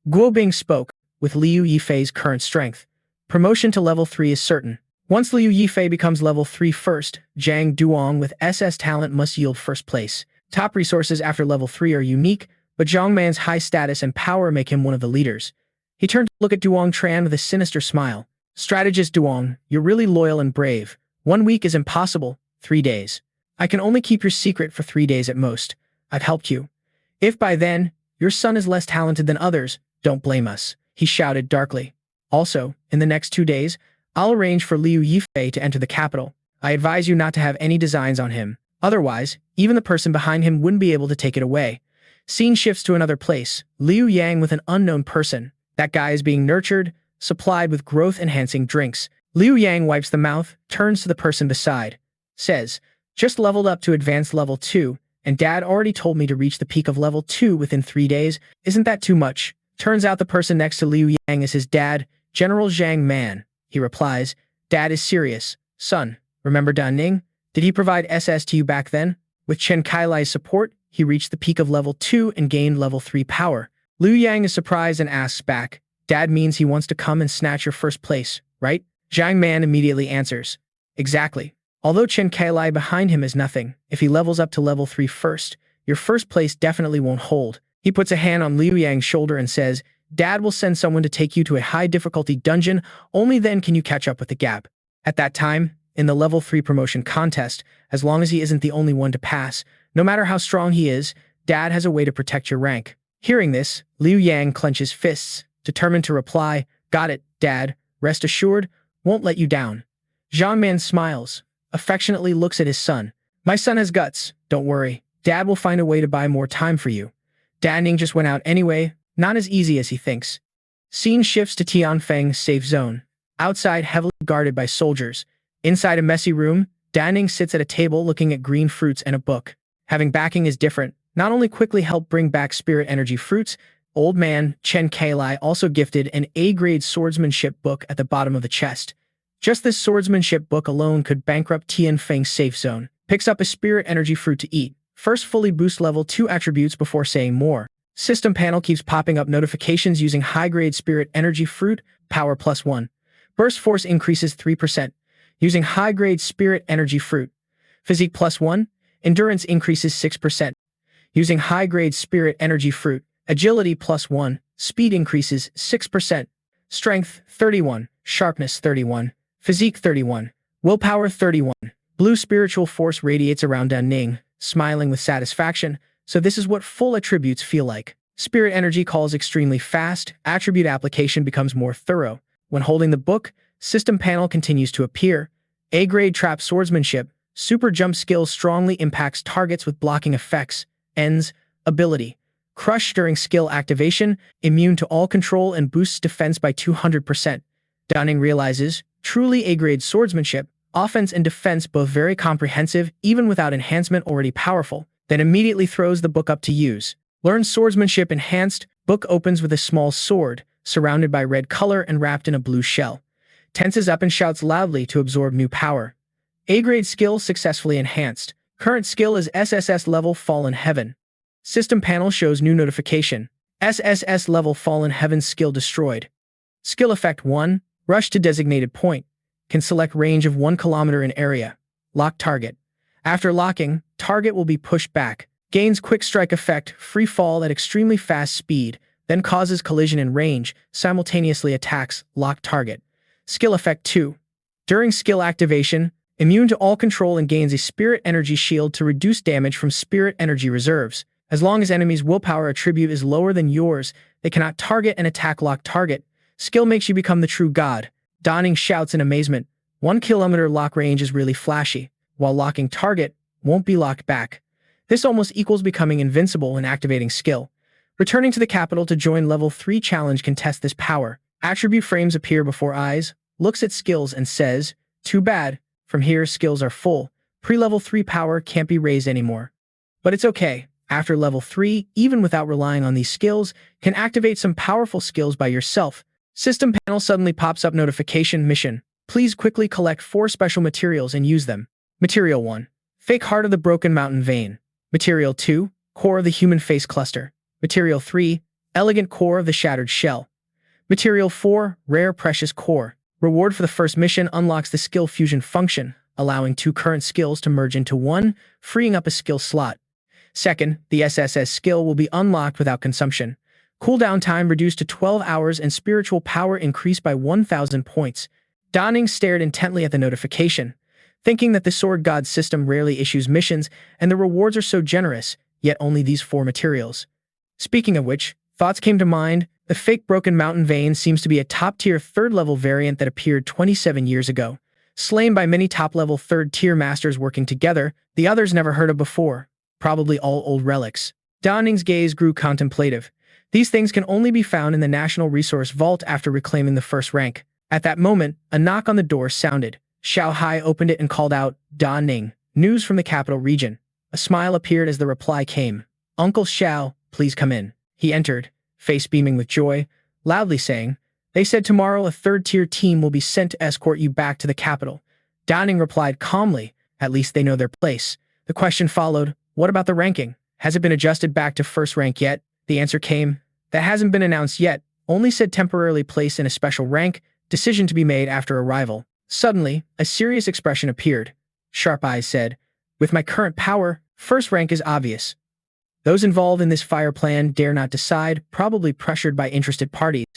Guo Bing spoke, with Liu Yifei's current strength. Promotion to level 3 is certain. Once Liu Yifei becomes level 3 first, Zhang Duong with SS talent must yield first place. Top resources after level 3 are unique, but Zhang Man's high status and power make him one of the leaders. He turned to look at Duong Tran with a sinister smile. Strategist Duong, you're really loyal and brave. 1 week is impossible, 3 days. I can only keep your secret for 3 days at most. I've helped you. If by then, your son is less talented than others, don't blame us, he shouted darkly. Also, in the next 2 days, I'll arrange for Liu Yifei to enter the capital. I advise you not to have any designs on him. Otherwise, even the person behind him wouldn't be able to take it away. Scene shifts to another place. Liu Yang with an unknown person. That guy is being nurtured, supplied with growth-enhancing drinks. Liu Yang wipes the mouth, turns to the person beside. Says, just leveled up to advanced level 2, and Dad already told me to reach the peak of level 2 within 3 days. Isn't that too much? Turns out the person next to Liu Yang is his dad, General Zhang Man. He replies, Dad is serious. Son, remember Da Ning? Did he provide SS to you back then? With Chen Kailai's support, he reached the peak of level 2 and gained level 3 power. Liu Yang is surprised and asks back, Dad means he wants to come and snatch your first place, right? Zhang Man immediately answers, exactly. Although Chen Kailai behind him is nothing, if he levels up to level 3 first, your first place definitely won't hold. He puts a hand on Liu Yang's shoulder and says, Dad will send someone to take you to a high-difficulty dungeon, only then can you catch up with the gap. At that time, in the level 3 promotion contest, as long as he isn't the only one to pass, no matter how strong he is, Dad has a way to protect your rank. Hearing this, Liu Yang clenches fists, determined to reply, got it, Dad, rest assured, won't let you down. Zhang Man smiles, affectionately looks at his son. My son has guts, don't worry, Dad will find a way to buy more time for you. Da Ning just went out anyway, not as easy as he thinks. Scene shifts to Tianfeng's safe zone. Outside, heavily guarded by soldiers. Inside a messy room, Da Ning sits at a table looking at green fruits and a book. Having backing is different. Not only quickly helped bring back spirit energy fruits, old man Chen Kailai also gifted an A-grade swordsmanship book at the bottom of the chest. Just this swordsmanship book alone could bankrupt Tianfeng's safe zone. Picks up a spirit energy fruit to eat. First fully boost level 2 attributes before saying more. System panel keeps popping up notifications using high-grade spirit energy fruit, power +1. Burst force increases 3%. Using high-grade spirit energy fruit. Physique +1. Endurance increases 6%. Using high-grade spirit energy fruit. Agility +1. Speed increases 6%. Strength 31. Sharpness 31. Physique 31. Willpower 31. Blue spiritual force radiates around Ning, smiling with satisfaction. So this is what full attributes feel like. Spirit energy calls extremely fast. Attribute application becomes more thorough. When holding the book, system panel continues to appear. A-grade trap swordsmanship. Super jump skill strongly impacts targets with blocking effects. Ends. Ability. Crush during skill activation, immune to all control and boosts defense by 200%. Ning realizes, truly A-grade swordsmanship, offense and defense both very comprehensive even without enhancement already powerful, then immediately throws the book up to use. Learn swordsmanship enhanced, book opens with a small sword, surrounded by red color and wrapped in a blue shell. Tenses up and shouts loudly to absorb new power. A-grade skill successfully enhanced. Current skill is SSS level Fallen Heaven. System panel shows new notification. SSS level Fallen Heaven skill destroyed. Skill effect 1. Rush to designated point. Can select range of 1 kilometer in area. Lock target. After locking, target will be pushed back. Gains quick strike effect, free fall at extremely fast speed, then causes collision in range, simultaneously attacks locked target. Skill effect 2. During skill activation, immune to all control and gains a spirit energy shield to reduce damage from spirit energy reserves. As long as enemy's willpower attribute is lower than yours, they cannot target and attack locked target. Skill makes you become the true god. Ning shouts in amazement. 1 kilometer lock range is really flashy, while locking target won't be locked back. This almost equals becoming invincible when activating skill. Returning to the capital to join level 3 challenge can test this power. Attribute frames appear before eyes, looks at skills and says, too bad, from here skills are full. Pre-level 3 power can't be raised anymore. But it's okay. After level 3, even without relying on these skills, can activate some powerful skills by yourself. System panel suddenly pops up notification mission. Please quickly collect 4 special materials and use them. Material 1. Fake Heart of the Broken Mountain Vein. Material 2. Core of the Human Face Cluster. Material 3. Elegant Core of the Shattered Shell. Material 4. Rare Precious Core. Reward for the first mission unlocks the skill fusion function, allowing 2 current skills to merge into 1, freeing up a skill slot. Second, the SSS skill will be unlocked without consumption. Cooldown time reduced to 12 hours and spiritual power increased by 1,000 points. Ning stared intently at the notification, thinking that the Sword God system rarely issues missions and the rewards are so generous, yet only these 4 materials. Speaking of which, thoughts came to mind. The fake Broken Mountain Vein seems to be a top-tier 3rd-level variant that appeared 27 years ago. Slain by many top-level 3rd-tier masters working together, the others never heard of before. Probably all old relics. Ning's gaze grew contemplative. These things can only be found in the National Resource Vault after reclaiming the first rank. At that moment, a knock on the door sounded. Xiao Hai opened it and called out, Ning, news from the capital region. A smile appeared as the reply came. Uncle Xiao, please come in. He entered, face beaming with joy, loudly saying, they said tomorrow a 3rd-tier team will be sent to escort you back to the capital. Ning replied calmly, at least they know their place. The question followed, what about the ranking? Has it been adjusted back to 1st rank yet? The answer came, that hasn't been announced yet, only said temporarily placed in a special rank, decision to be made after arrival. Suddenly, a serious expression appeared. Sharp Eyes said, with my current power, 1st rank is obvious. Those involved in this fire plan dare not decide, probably pressured by interested parties.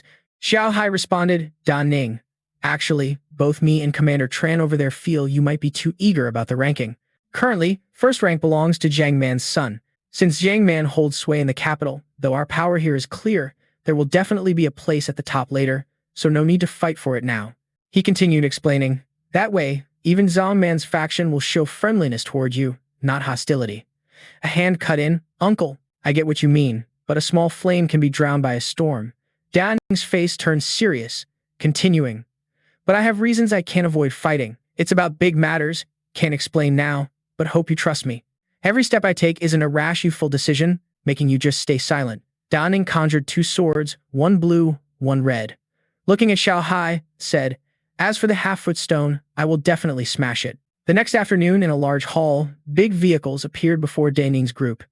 Xiao Hai responded, Ning. Actually, both me and Commander Tran over there feel you might be too eager about the ranking. Currently, 1st rank belongs to Jiang Man's son. Since Jiang Man holds sway in the capital, though our power here is clear, there will definitely be a place at the top later, so no need to fight for it now. He continued explaining, that way, even Zhang Man's faction will show friendliness toward you, not hostility. A hand cut in, Uncle, I get what you mean, but a small flame can be drowned by a storm. Ning's face turned serious, continuing, but I have reasons I can't avoid fighting. It's about big matters, can't explain now, but hope you trust me. Every step I take isn't a rash, youthful decision, making you just stay silent. Ning conjured 2 swords, 1 blue, 1 red. Looking at Xiao Hai, said, as for the half-foot stone, I will definitely smash it. The next afternoon in a large hall, big vehicles appeared before Ning's group.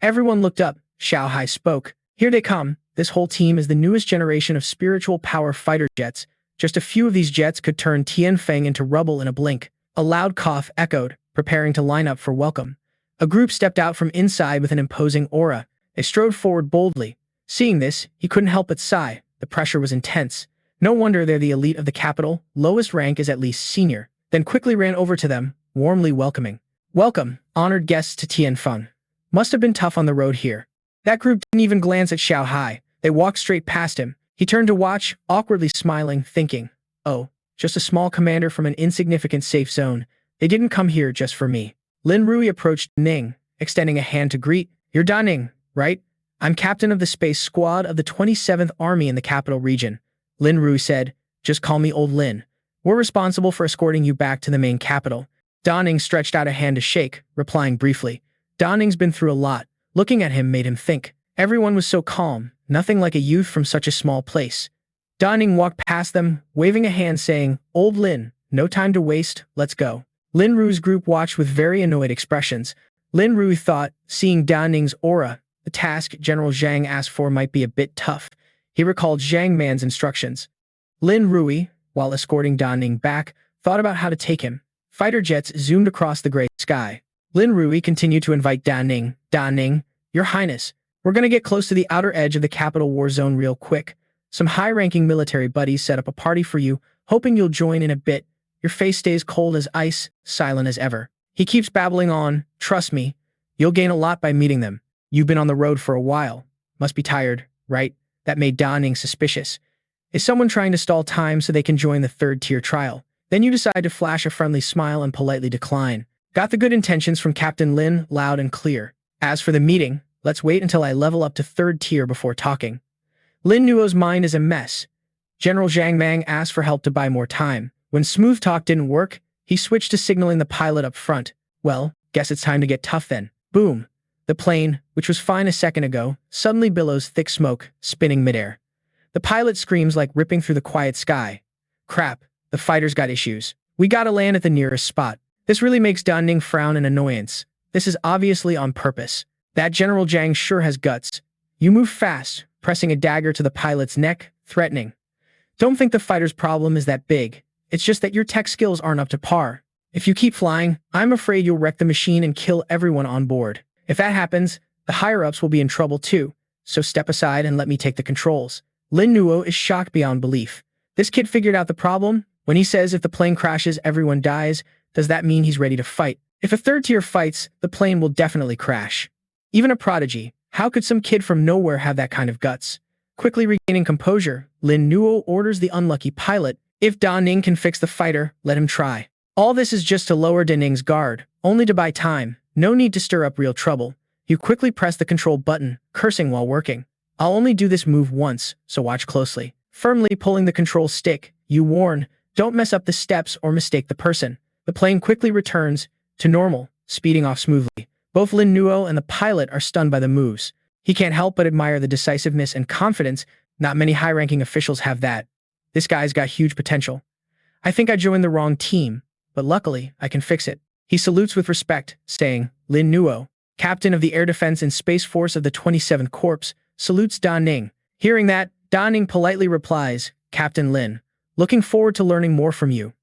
Everyone looked up. Xiao Hai spoke. Here they come. This whole team is the newest generation of spiritual power fighter jets. Just a few of these jets could turn Tianfeng into rubble in a blink. A loud cough echoed, preparing to line up for welcome. A group stepped out from inside with an imposing aura. They strode forward boldly. Seeing this, he couldn't help but sigh. The pressure was intense. No wonder they're the elite of the capital. Lowest rank is at least senior. Then quickly ran over to them, warmly welcoming. Welcome, honored guests to Tianfeng. Must have been tough on the road here. That group didn't even glance at Xiao Hai. They walked straight past him. He turned to watch, awkwardly smiling, thinking, oh, just a small commander from an insignificant safe zone. They didn't come here just for me. Lin Rui approached Ning, extending a hand to greet. You're Da Ning, right? I'm captain of the space squad of the 27th Army in the capital region. Lin Rui said, just call me Old Lin. We're responsible for escorting you back to the main capital. Da Ning stretched out a hand to shake, replying briefly. Da Ning's been through a lot. Looking at him made him think. Everyone was so calm, nothing like a youth from such a small place. Da Ning walked past them, waving a hand saying, Old Lin, no time to waste, let's go. Lin Rui's group watched with very annoyed expressions. Lin Rui thought, seeing Da Ning's aura, the task General Zhang asked for might be a bit tough. He recalled Zhang Man's instructions. Lin Rui, while escorting Da Ning back, thought about how to take him. Fighter jets zoomed across the gray sky. Lin Rui continued to invite Da Ning. Da Ning, Your Highness, we're gonna get close to the outer edge of the capital war zone real quick. Some high-ranking military buddies set up a party for you, hoping you'll join in a bit. Your face stays cold as ice, silent as ever. He keeps babbling on, trust me, you'll gain a lot by meeting them. You've been on the road for a while. Must be tired, right? That made Da Ning suspicious. Is someone trying to stall time so they can join the third-tier trial? Then you decide to flash a friendly smile and politely decline. Got the good intentions from Captain Lin loud and clear. As for the meeting, let's wait until I level up to third tier before talking. Lin Nuo's mind is a mess. General Zhang Mang asked for help to buy more time. When smooth talk didn't work, he switched to signaling the pilot up front. Well, guess it's time to get tough then. Boom. The plane, which was fine a second ago, suddenly billows thick smoke, spinning midair. The pilot screams like ripping through the quiet sky. Crap, the fighter's got issues. We gotta land at the nearest spot. This really makes Da Ning frown in annoyance. This is obviously on purpose. That General Zhang sure has guts. You move fast, pressing a dagger to the pilot's neck, threatening. Don't think the fighter's problem is that big. It's just that your tech skills aren't up to par. If you keep flying, I'm afraid you'll wreck the machine and kill everyone on board. If that happens, the higher-ups will be in trouble too, so step aside and let me take the controls. Lin Nuo is shocked beyond belief. This kid figured out the problem. When he says if the plane crashes, everyone dies, does that mean he's ready to fight? If a third tier fights, the plane will definitely crash. Even a prodigy, how could some kid from nowhere have that kind of guts? Quickly regaining composure, Lin Nuo orders the unlucky pilot, if Da Ning can fix the fighter, let him try. All this is just to lower Da Ning's guard, only to buy time. No need to stir up real trouble. You quickly press the control button, cursing while working. I'll only do this move once, so watch closely. Firmly pulling the control stick, you warn, don't mess up the steps or mistake the person. The plane quickly returns to normal, speeding off smoothly. Both Lin Nuo and the pilot are stunned by the moves. He can't help but admire the decisiveness and confidence. Not many high-ranking officials have that. This guy's got huge potential. I think I joined the wrong team, but luckily, I can fix it. He salutes with respect, saying, Lin Nuo, captain of the Air Defense and Space Force of the 27th Corps, salutes Da Ning. Hearing that, Da Ning politely replies, Captain Lin, looking forward to learning more from you.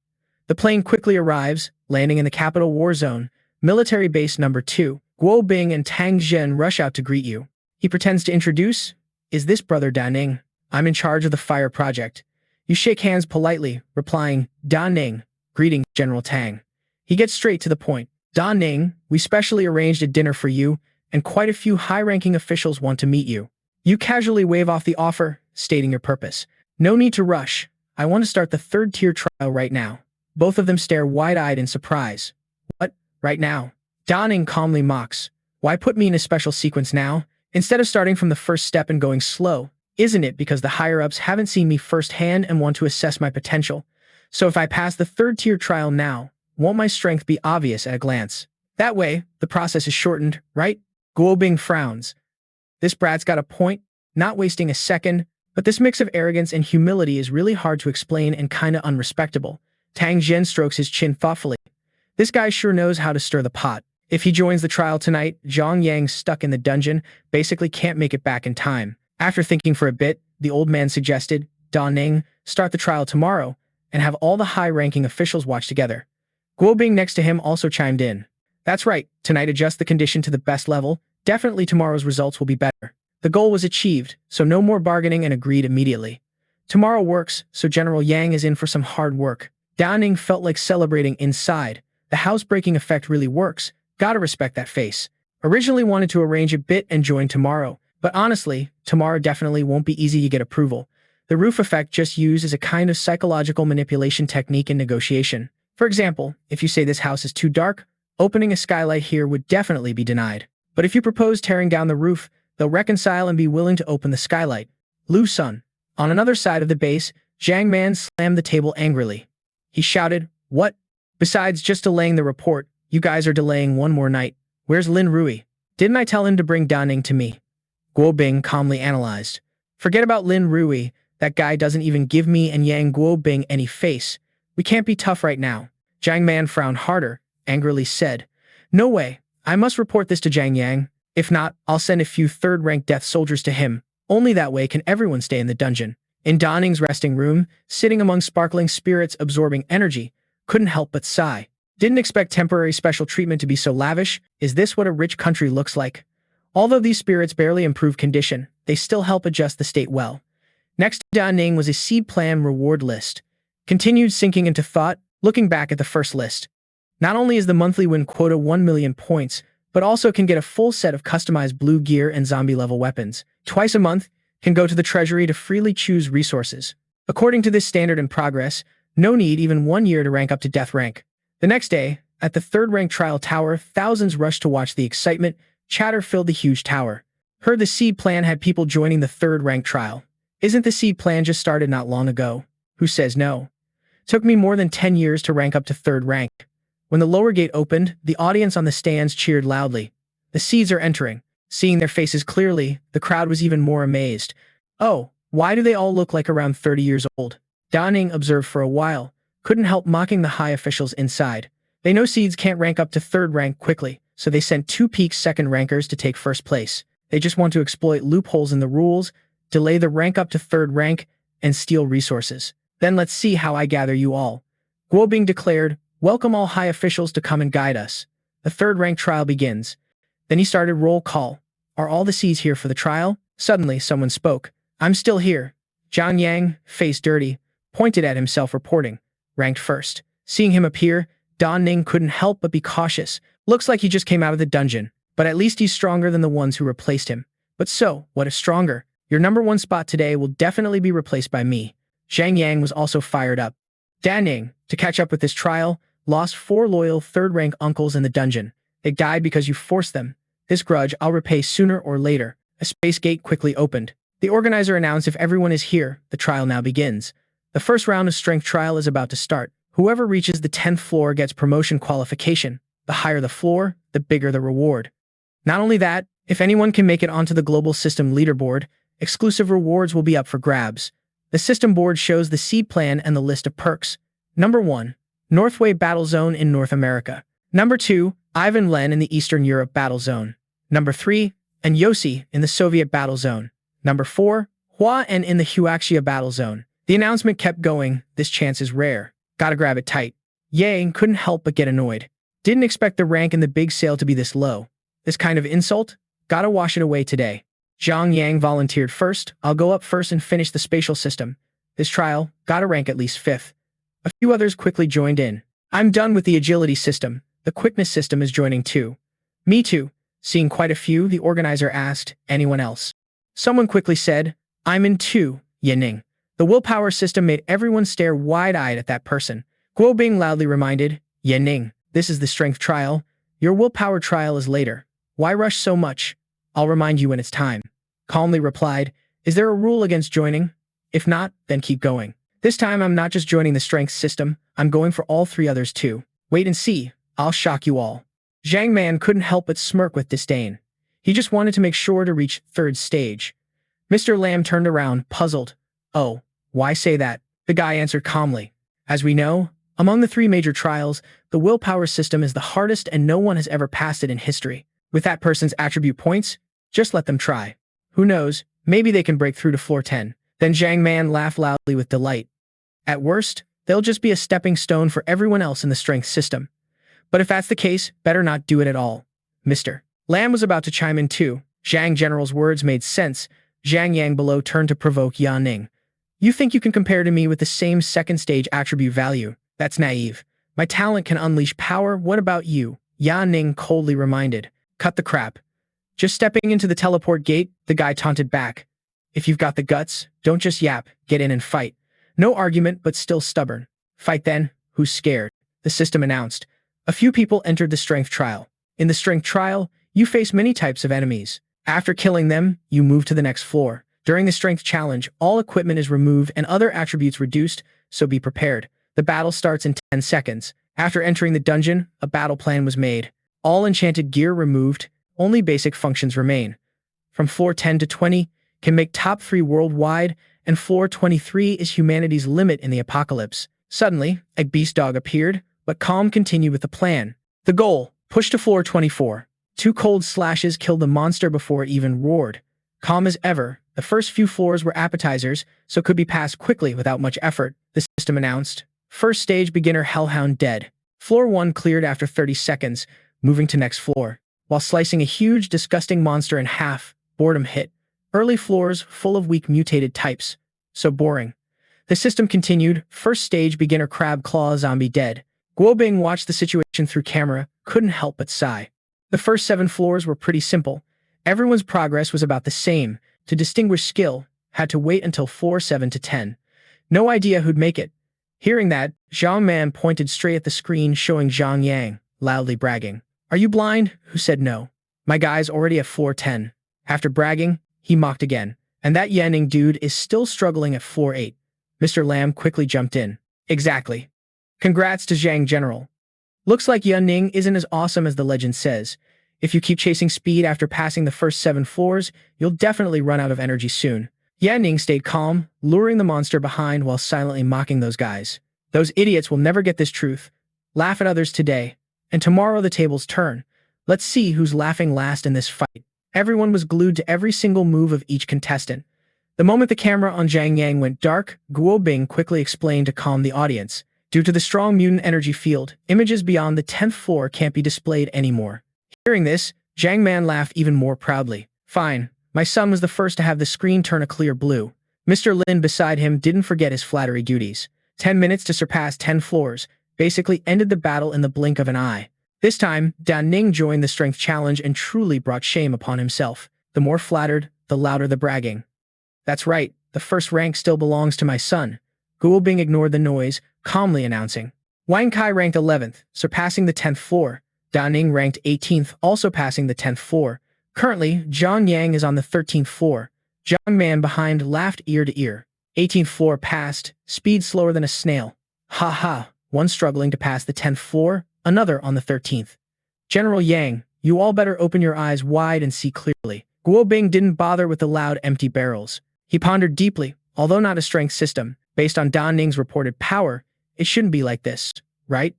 The plane quickly arrives, landing in the capital war zone, military base number 2. Guo Bing and Tang Zhen rush out to greet you. He pretends to introduce, is this brother Da Ning? I'm in charge of the fire project. You shake hands politely, replying, Da Ning, greeting General Tang. He gets straight to the point. Da Ning, we specially arranged a dinner for you, and quite a few high-ranking officials want to meet you. You casually wave off the offer, stating your purpose. No need to rush. I want to start the third-tier trial right now. Both of them stare wide-eyed in surprise. What? Right now? Da Ning calmly mocks. Why put me in a special sequence now? Instead of starting from the first step and going slow, isn't it because the higher-ups haven't seen me firsthand and want to assess my potential? So if I pass the third-tier trial now, won't my strength be obvious at a glance? That way, the process is shortened, right? Guo Bing frowns. This brat's got a point, not wasting a second, but this mix of arrogance and humility is really hard to explain and kinda unrespectable. Tang Zhen strokes his chin thoughtfully. This guy sure knows how to stir the pot. If he joins the trial tonight, Zhang Yang stuck in the dungeon basically can't make it back in time. After thinking for a bit, the old man suggested, Da Ning, start the trial tomorrow, and have all the high-ranking officials watch together. Guo Bing next to him also chimed in. That's right, tonight adjust the condition to the best level, definitely tomorrow's results will be better. The goal was achieved, so no more bargaining and agreed immediately. Tomorrow works, so General Yang is in for some hard work. Da Ning felt like celebrating inside. The house-breaking effect really works. Gotta respect that face. Originally wanted to arrange a bit and join tomorrow, but honestly, tomorrow definitely won't be easy to get approval. The roof effect just used as a kind of psychological manipulation technique in negotiation. For example, if you say this house is too dark, opening a skylight here would definitely be denied. But if you propose tearing down the roof, they'll reconcile and be willing to open the skylight. Lu Sun. On another side of the base, Zhang Man slammed the table angrily. He shouted, "What? Besides just delaying the report, you guys are delaying one more night. Where's Lin Rui? Didn't I tell him to bring Da Ning to me?" Guo Bing calmly analyzed. "Forget about Lin Rui. That guy doesn't even give me and Yang Guo Bing any face. We can't be tough right now." Zhang Man frowned harder, angrily said, "No way. I must report this to Zhang Yang. If not, I'll send a few third-rank death soldiers to him. Only that way can everyone stay in the dungeon." In Da Ning's resting room, sitting among sparkling spirits absorbing energy, couldn't help but sigh. Didn't expect temporary special treatment to be so lavish. Is this what a rich country looks like? Although these spirits barely improve condition, they still help adjust the state well. Next to Da Ning was a seed plan reward list. Continued sinking into thought, looking back at the first list. Not only is the monthly win quota 1 million points, but also can get a full set of customized blue gear and zombie-level weapons. Twice a month, can go to the treasury to freely choose resources. According to this standard in progress, no need even 1 year to rank up to death rank. The next day, at the third-rank trial tower, thousands rushed to watch the excitement. Chatter filled the huge tower. Heard the seed plan had people joining the third-rank trial. Isn't the seed plan just started not long ago? Who says no? Took me more than 10 years to rank up to third rank. When the lower gate opened, the audience on the stands cheered loudly. The seeds are entering. Seeing their faces clearly, the crowd was even more amazed. "Oh, why do they all look like around 30 years old?" Da Ning observed for a while, couldn't help mocking the high officials inside. They know seeds can't rank up to third rank quickly, so they sent 2 peak second rankers to take first place. They just want to exploit loopholes in the rules, delay the rank up to third rank, and steal resources. Then let's see how I gather you all. Guo Bing declared, "Welcome all high officials to come and guide us." The third rank trial begins. Then he started roll call. "Are all the C's here for the trial?" Suddenly, someone spoke. "I'm still here." Zhang Yang, face dirty, pointed at himself reporting, ranked first. Seeing him appear, Da Ning couldn't help but be cautious. Looks like he just came out of the dungeon, but at least he's stronger than the ones who replaced him. But so, what if stronger? Your number 1 spot today will definitely be replaced by me. Zhang Yang was also fired up. Da Ning, to catch up with this trial, lost 4 loyal third-rank uncles in the dungeon. They died because you forced them. This grudge I'll repay sooner or later. A space gate quickly opened. The organizer announced if everyone is here, the trial now begins. The first round of strength trial is about to start. Whoever reaches the 10th floor gets promotion qualification. The higher the floor, the bigger the reward. Not only that, if anyone can make it onto the global system leaderboard, exclusive rewards will be up for grabs. The system board shows the seed plan and the list of perks. Number 1. Northway Battle Zone in North America. Number 2. Ivan Len in the Eastern Europe Battle Zone. Number 3. And Yossi in the Soviet Battle Zone. Number 4. Hua and in the Huaxia Battle Zone. The announcement kept going. This chance is rare. Gotta grab it tight. Yang couldn't help but get annoyed. Didn't expect the rank in the big sale to be this low. This kind of insult? Gotta wash it away today. Zhang Yang volunteered first. "I'll go up first and finish the spatial system. This trial, gotta rank at least 5th. A few others quickly joined in. "I'm done with the agility system. The quickness system is joining too." "Me too." Seeing quite a few, the organizer asked, "Anyone else?" Someone quickly said, "I'm in too, Ning." The willpower system made everyone stare wide-eyed at that person. Guo Bing loudly reminded, "Ning, this is the strength trial. Your willpower trial is later. Why rush so much? I'll remind you when it's time." Calmly replied, "Is there a rule against joining? If not, then keep going. This time I'm not just joining the strength system, I'm going for all 3 others too. Wait and see, I'll shock you all." Zhang Man couldn't help but smirk with disdain. He just wanted to make sure to reach 3rd stage. Mr. Lam turned around, puzzled. "Oh, why say that?" The guy answered calmly. "As we know, among the 3 major trials, the willpower system is the hardest and no one has ever passed it in history. With that person's attribute points, just let them try. Who knows, maybe they can break through to floor 10. Then Zhang Man laughed loudly with delight. At worst, they'll just be a stepping stone for everyone else in the strength system. But if that's the case, better not do it at all. Mr. Lam was about to chime in too, Zhang General's words made sense. Zhang Yang below turned to provoke Yan Ning. You think you can compare to me with the same second stage attribute value? That's naive. My talent can unleash power. What about you? Yan Ning coldly reminded. Cut the crap. Just stepping into the teleport gate, the guy taunted back. If you've got the guts, don't just yap, get in and fight. No argument, but still stubborn. Fight then, who's scared? The system announced. A few people entered the strength trial. In the strength trial, you face many types of enemies. After killing them, you move to the next floor. During the strength challenge, all equipment is removed and other attributes reduced, so be prepared. The battle starts in 10 seconds. After entering the dungeon, a battle plan was made. All enchanted gear removed, only basic functions remain. From floor 10 to 20 can make top 3 worldwide, and floor 23 is humanity's limit in the apocalypse. Suddenly, a beast dog appeared, but Calm continued with the plan. The goal, push to floor 24. 2 cold slashes killed the monster before it even roared. Calm as ever, the first few floors were appetizers, so could be passed quickly without much effort, the system announced. First stage beginner Hellhound dead. Floor 1 cleared after 30 seconds, moving to next floor. While slicing a huge, disgusting monster in half, boredom hit. Early floors full of weak mutated types. So boring. The system continued. First stage beginner Crab Claw zombie dead. Guobing watched the situation through camera, couldn't help but sigh. The first 7 floors were pretty simple. Everyone's progress was about the same. To distinguish skill, had to wait until floor 7 to 10. No idea who'd make it. Hearing that, Zhang Man pointed straight at the screen showing Zhang Yang, loudly bragging. Are you blind? Who said no? My guy's already at floor 10. After bragging, he mocked again. And that Yanning dude is still struggling at floor 8. Mr. Lam quickly jumped in. Exactly. Congrats to Zhang General. Looks like Yanning isn't as awesome as the legend says. If you keep chasing speed after passing the first 7 floors, you'll definitely run out of energy soon. Yanning stayed calm, luring the monster behind while silently mocking those guys. Those idiots will never get this truth. Laugh at others today, and tomorrow the tables turn. Let's see who's laughing last in this fight. Everyone was glued to every single move of each contestant. The moment the camera on Zhang Yang went dark, Guo Bing quickly explained to calm the audience. Due to the strong mutant energy field, images beyond the 10th floor can't be displayed anymore. Hearing this, Zhang Man laughed even more proudly. Fine, my son was the first to have the screen turn a clear blue. Mr. Lin beside him didn't forget his flattery duties. 10 minutes to surpass 10 floors, basically ended the battle in the blink of an eye. This time, Dan Ning joined the strength challenge and truly brought shame upon himself. The more flattered, the louder the bragging. That's right, the first rank still belongs to my son. Guo Bing ignored the noise, calmly announcing. Wang Kai ranked 11th, surpassing the 10th floor. Dan Ning ranked 18th, also passing the 10th floor. Currently, Zhang Yang is on the 13th floor. Zhang Man behind laughed ear to ear. 18th floor passed, speed slower than a snail. Ha ha, one struggling to pass the 10th floor, another on the 13th. General Yang, you all better open your eyes wide and see clearly. Guo Bing didn't bother with the loud empty barrels. He pondered deeply, although not a strength system, based on Dan Ning's reported power, it shouldn't be like this, right?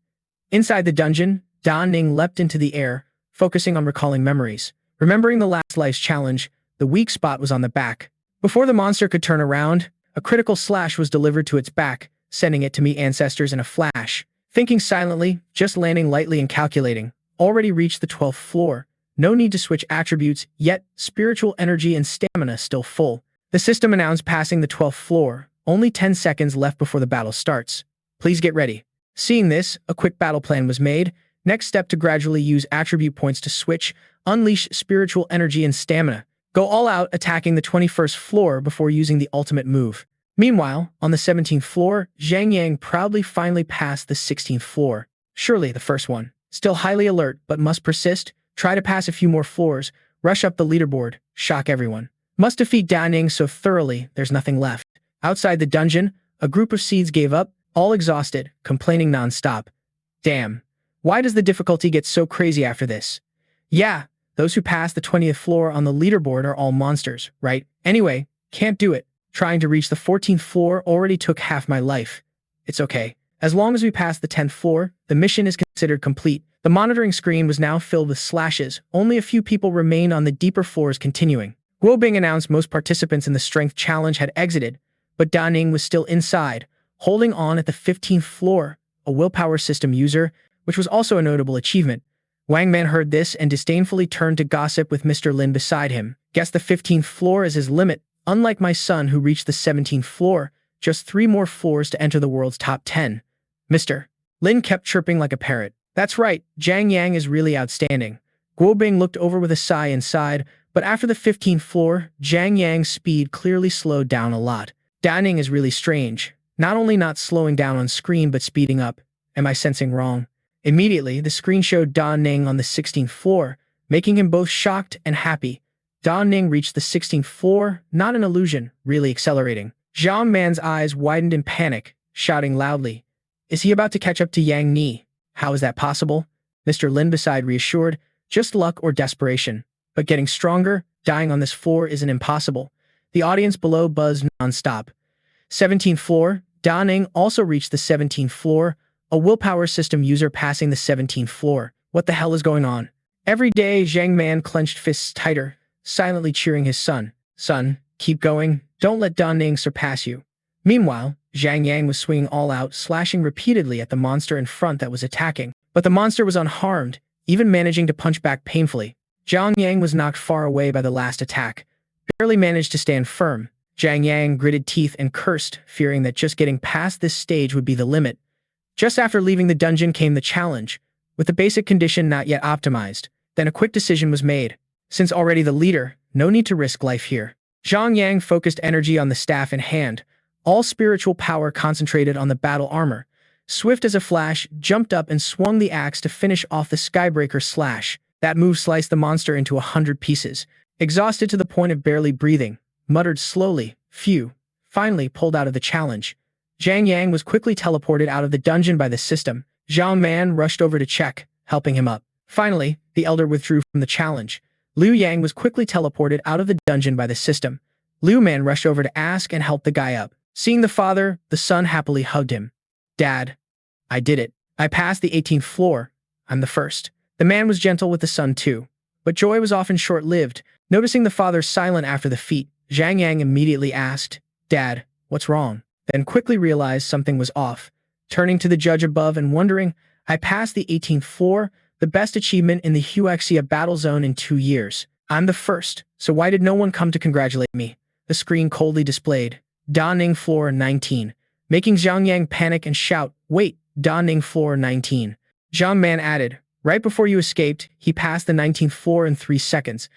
Inside the dungeon, Dan Ning leapt into the air, focusing on recalling memories. Remembering the last life's challenge, the weak spot was on the back. Before the monster could turn around, a critical slash was delivered to its back, sending it to meet ancestors in a flash. Thinking silently, just landing lightly and calculating, already reached the 12th floor. No need to switch attributes, yet spiritual energy and stamina still full. The system announced passing the 12th floor, only 10 seconds left before the battle starts. Please get ready. Seeing this, a quick battle plan was made. Next step to gradually use attribute points to switch, unleash spiritual energy and stamina. Go all out attacking the 21st floor before using the ultimate move. Meanwhile, on the 17th floor, Zhang Yang proudly finally passed the 16th floor. Surely the first one. Still highly alert, but must persist. Try to pass a few more floors, rush up the leaderboard, shock everyone. Must defeat Dan Ning so thoroughly, there's nothing left. Outside the dungeon, a group of seeds gave up, all exhausted, complaining non-stop. Damn. Why does the difficulty get so crazy after this? Yeah, those who pass the 20th floor on the leaderboard are all monsters, right? Anyway, can't do it. Trying to reach the 14th floor already took half my life. It's okay. As long as we pass the 10th floor, the mission is considered complete. The monitoring screen was now filled with slashes. Only a few people remained on the deeper floors continuing. Guo Bing announced most participants in the strength challenge had exited, but Dan Ning was still inside, holding on at the 15th floor, a willpower system user, which was also a notable achievement. Wang Man heard this and disdainfully turned to gossip with Mr. Lin beside him. Guess the 15th floor is his limit, unlike my son who reached the 17th floor, just 3 more floors to enter the world's top 10. Mr. Lin kept chirping like a parrot. That's right, Zhang Yang is really outstanding. Guo Bing looked over with a sigh and sighed, but after the 15th floor, Zhang Yang's speed clearly slowed down a lot. Da Ning is really strange. Not only not slowing down on screen but speeding up. Am I sensing wrong? Immediately, the screen showed Da Ning on the 16th floor, making him both shocked and happy. Da Ning reached the 16th floor, not an illusion, really accelerating. Zhang Man's eyes widened in panic, shouting loudly. Is he about to catch up to Yang Ni? How is that possible? Mr. Lin beside reassured, just luck or desperation. But getting stronger, dying on this floor isn't impossible. The audience below buzzed non-stop. 17th floor, Da Ning also reached the 17th floor, a willpower system user passing the 17th floor. What the hell is going on? Every day, Zhang Man clenched fists tighter, silently cheering his son. Son, keep going. Don't let Da Ning surpass you. Meanwhile, Zhang Yang was swinging all out, slashing repeatedly at the monster in front that was attacking. But the monster was unharmed, even managing to punch back painfully. Zhang Yang was knocked far away by the last attack, barely managed to stand firm. Zhang Yang gritted teeth and cursed, fearing that just getting past this stage would be the limit. Just after leaving the dungeon came the challenge, with the basic condition not yet optimized. Then a quick decision was made. Since already the leader, no need to risk life here. Zhang Yang focused energy on the staff in hand, all spiritual power concentrated on the battle armor. Swift as a flash, jumped up and swung the axe to finish off the Skybreaker slash. That move sliced the monster into 100 pieces. Exhausted to the point of barely breathing, muttered slowly, phew, finally pulled out of the challenge. Zhang Yang was quickly teleported out of the dungeon by the system. Zhang Man rushed over to check, helping him up. Finally, the elder withdrew from the challenge. Liu Yang was quickly teleported out of the dungeon by the system. Liu Man rushed over to ask and help the guy up. Seeing the father, the son happily hugged him. Dad, I did it. I passed the 18th floor. I'm the first. The man was gentle with the son too. But joy was often short-lived. Noticing the father silent after the feat, Zhang Yang immediately asked, Dad, what's wrong? Then quickly realized something was off. Turning to the judge above and wondering, I passed the 18th floor, the best achievement in the Huaxia battle zone in 2 years. I'm the first, so why did no one come to congratulate me? The screen coldly displayed, Da Ning floor 19, making Zhang Yang panic and shout, wait, Da Ning floor 19. Zhang Man added, right before you escaped, he passed the 19th floor in 3 seconds.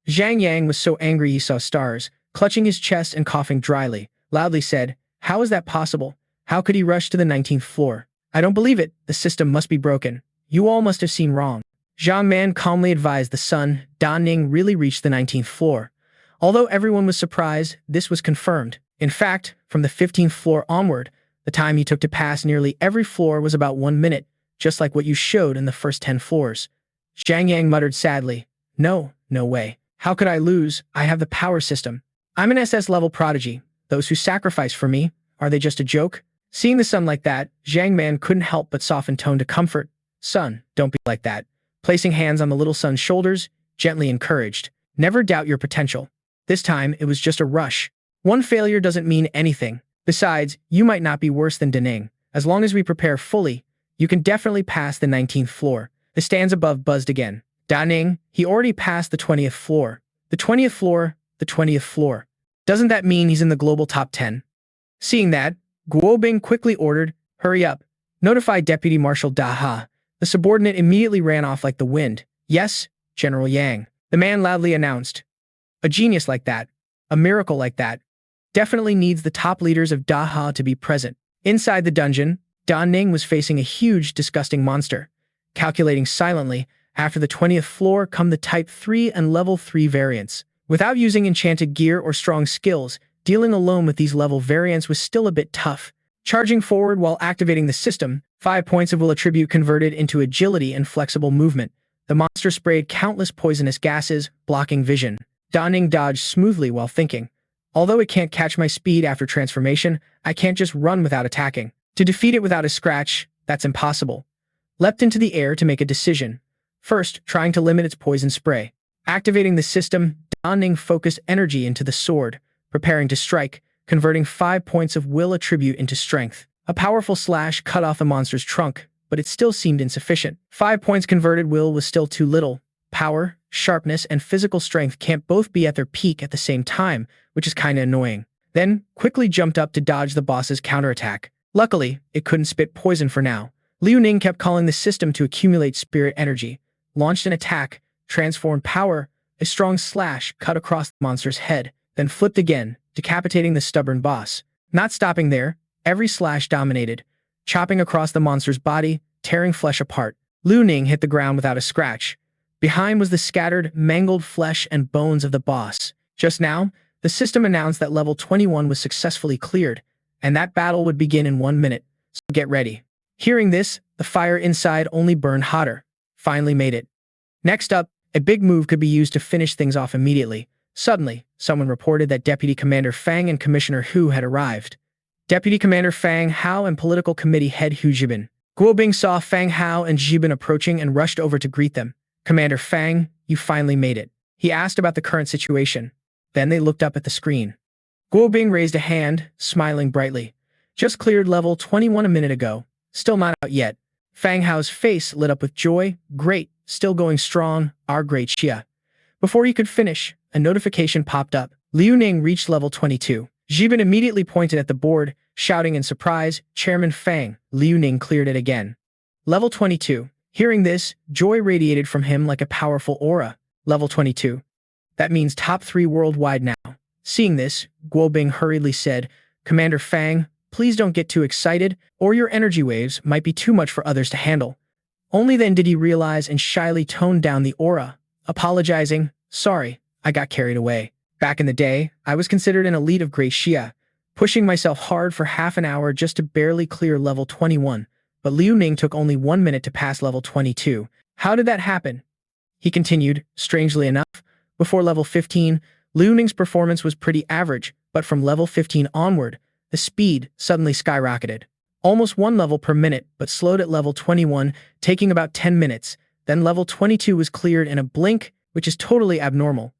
Zhang Yang was so angry he saw stars, clutching his chest and coughing dryly, loudly said, how is that possible? How could he rush to the 19th floor? I don't believe it, the system must be broken. You all must have seen wrong. Zhang Man calmly advised the son, Da Ning really reached the 19th floor. Although everyone was surprised, this was confirmed. In fact, from the 15th floor onward, the time he took to pass nearly every floor was about 1 minute, just like what you showed in the first 10 floors. Zhang Yang muttered sadly, no way. How could I lose? I have the power system. I'm an SS level prodigy. Those who sacrifice for me, are they just a joke? Seeing the son like that, Zhang Man couldn't help but soften tone to comfort. Son, don't be like that. Placing hands on the little son's shoulders, gently encouraged. Never doubt your potential. This time, it was just a rush. One failure doesn't mean anything. Besides, you might not be worse than Da Ning. As long as we prepare fully, you can definitely pass the 19th floor. The stands above buzzed again. Da Ning, he already passed the 20th floor. The 20th floor, the 20th floor. Doesn't that mean he's in the global top 10? Seeing that, Guo Bing quickly ordered, hurry up. Notify Deputy Marshal Da Ha. The subordinate immediately ran off like the wind. Yes, General Yang. The man loudly announced. A genius like that, a miracle like that, definitely needs the top leaders of Da Ha to be present. Inside the dungeon, Da Ning was facing a huge, disgusting monster. Calculating silently, after the 20th floor come the Type 3 and Level 3 variants. Without using enchanted gear or strong skills, dealing alone with these level variants was still a bit tough. Charging forward while activating the system, 5 points of will attribute converted into agility and flexible movement. The monster sprayed countless poisonous gases, blocking vision. Da Ning dodged smoothly while thinking, although it can't catch my speed after transformation, I can't just run without attacking. To defeat it without a scratch, that's impossible. Leapt into the air to make a decision. First, trying to limit its poison spray. Activating the system, Da Ning focused energy into the sword, preparing to strike, converting 5 points of will attribute into strength. A powerful slash cut off the monster's trunk, but it still seemed insufficient. 5 points converted will was still too little. Power, sharpness, and physical strength can't both be at their peak at the same time, which is kinda annoying. Then, quickly jumped up to dodge the boss's counterattack. Luckily, it couldn't spit poison for now. Liu Ning kept calling the system to accumulate spirit energy, launched an attack, transformed power, a strong slash cut across the monster's head, then flipped again, decapitating the stubborn boss. Not stopping there, every slash dominated, chopping across the monster's body, tearing flesh apart. Liu Ning hit the ground without a scratch. Behind was the scattered, mangled flesh and bones of the boss. Just now, the system announced that level 21 was successfully cleared, and that battle would begin in 1 minute, so get ready. Hearing this, the fire inside only burned hotter. Finally made it. Next up, a big move could be used to finish things off immediately. Suddenly, someone reported that Deputy Commander Fang and Commissioner Hu had arrived. Deputy Commander Fang Hao and Political Committee Head Hu Jibin. Guo Bing saw Fang Hao and Jibin approaching and rushed over to greet them. Commander Fang, you finally made it. He asked about the current situation. Then they looked up at the screen. Guo Bing raised a hand, smiling brightly. Just cleared level 21 a minute ago. Still not out yet. Fang Hao's face lit up with joy. Great, still going strong, our great Xia. Before he could finish, a notification popped up. Liu Ning reached level 22. Jibin immediately pointed at the board, shouting in surprise, Chairman Fang. Liu Ning cleared it again. Level 22. Hearing this, joy radiated from him like a powerful aura. Level 22. That means top 3 worldwide now. Seeing this, Guo Bing hurriedly said, Commander Fang, please don't get too excited, or your energy waves might be too much for others to handle. Only then did he realize and shyly toned down the aura, apologizing, sorry, I got carried away. Back in the day, I was considered an elite of Great Xia, pushing myself hard for half an hour just to barely clear level 21, but Liu Ning took only 1 minute to pass level 22. How did that happen? He continued, strangely enough, before level 15, Liu Ning's performance was pretty average, but from level 15 onward, the speed suddenly skyrocketed. Almost 1 level per minute, but slowed at level 21, taking about 10 minutes. Then level 22 was cleared in a blink, which is totally abnormal.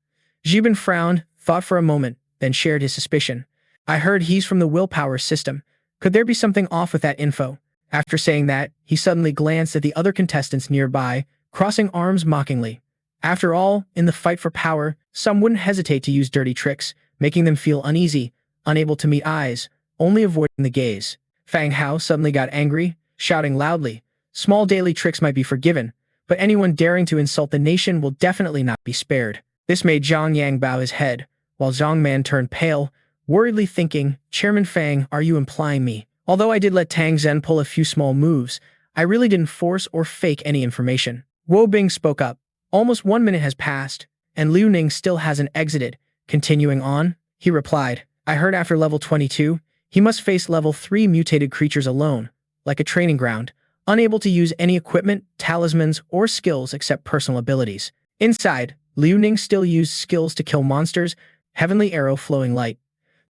Jibin frowned, thought for a moment, then shared his suspicion. I heard he's from the willpower system. Could there be something off with that info? After saying that, he suddenly glanced at the other contestants nearby, crossing arms mockingly. After all, in the fight for power, some wouldn't hesitate to use dirty tricks, making them feel uneasy, unable to meet eyes, only avoiding the gaze. Fang Hao suddenly got angry, shouting loudly, small daily tricks might be forgiven, but anyone daring to insult the nation will definitely not be spared. This made Zhang Yang bow his head, while Zhang Man turned pale, worriedly thinking, Chairman Fang, are you implying me? Although I did let Tang Zhen pull a few small moves, I really didn't force or fake any information. Guo Bing spoke up. Almost 1 minute has passed, and Liu Ning still hasn't exited. Continuing on, he replied, I heard after level 22, he must face level 3 mutated creatures alone, like a training ground, unable to use any equipment, talismans, or skills except personal abilities. Inside, Liu Ning still used skills to kill monsters, heavenly arrow flowing light.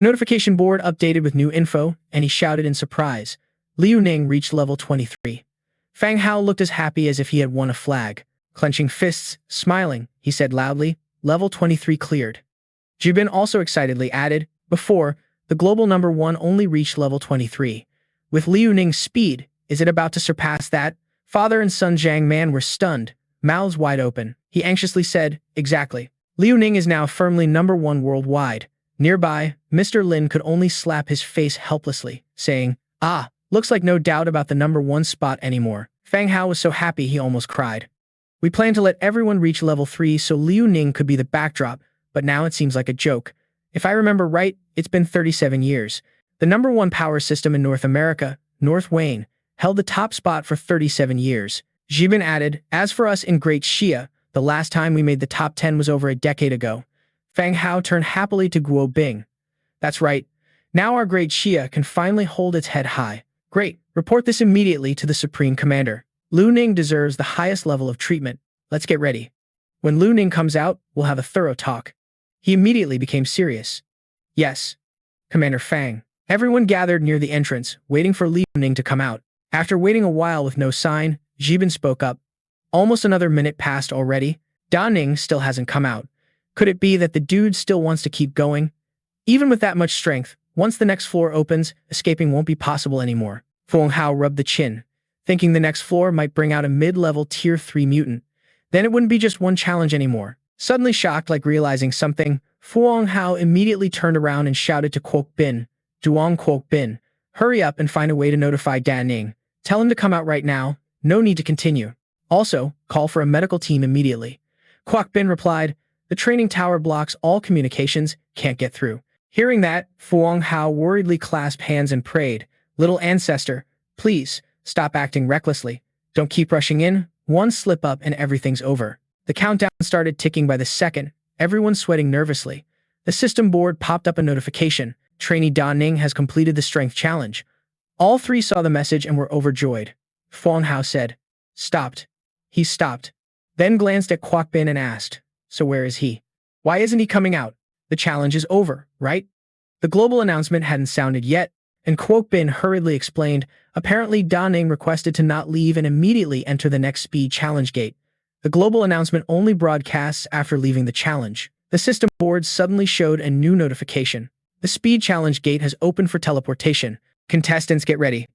Notification board updated with new info, and he shouted in surprise. Liu Ning reached level 23. Fang Hao looked as happy as if he had won a flag. Clenching fists, smiling, he said loudly, level 23 cleared. Jibin also excitedly added, before, the global number 1 only reached level 23. With Liu Ning's speed, is it about to surpass that? Father and son Zhang Man were stunned, mouths wide open. He anxiously said, exactly. Liu Ning is now firmly number 1 worldwide. Nearby, Mr. Lin could only slap his face helplessly, saying, ah, looks like no doubt about the number 1 spot anymore. Fang Hao was so happy he almost cried. We planned to let everyone reach level 3 so Liu Ning could be the backdrop, but now it seems like a joke. If I remember right, it's been 37 years. The number 1 power system in North America, North Wayne, held the top spot for 37 years. Jibin added, as for us in Great Xia, the last time we made the top 10 was over a decade ago. Fang Hao turned happily to Guo Bing. That's right. Now our Great Xia can finally hold its head high. Great. Report this immediately to the Supreme Commander. Liu Ning deserves the highest level of treatment. Let's get ready. When Liu Ning comes out, we'll have a thorough talk. He immediately became serious. Yes. Commander Fang. Everyone gathered near the entrance, waiting for Liu Ning to come out. After waiting a while with no sign, Jibin spoke up. Almost another minute passed already. Da Ning still hasn't come out. Could it be that the dude still wants to keep going? Even with that much strength, once the next floor opens, escaping won't be possible anymore. Feng Hao rubbed the chin. thinking the next floor might bring out a mid-level tier 3 mutant. Then it wouldn't be just one challenge anymore. Suddenly shocked, like realizing something, Fu Hao immediately turned around and shouted to Kwok Bin, Duong Kwok Bin, hurry up and find a way to notify Dan Ning. Tell him to come out right now, no need to continue. Also, call for a medical team immediately. Kwok Bin replied, the training tower blocks all communications, can't get through. Hearing that, Fu Hao worriedly clasped hands and prayed, little ancestor, please, stop acting recklessly. Don't keep rushing in, one slip up and everything's over. The countdown started ticking by the second, everyone sweating nervously. The system board popped up a notification. Trainee Da Ning has completed the strength challenge. All three saw the message and were overjoyed. Fu Hao said, stopped. He stopped. Then glanced at Kwok Bin and asked, so where is he? Why isn't he coming out? The challenge is over, right? The global announcement hadn't sounded yet, and Kwok Bin hurriedly explained, apparently Da Ning requested to not leave and immediately enter the next speed challenge gate. The global announcement only broadcasts after leaving the challenge. The system board suddenly showed a new notification. The speed challenge gate has opened for teleportation. Contestants, get ready.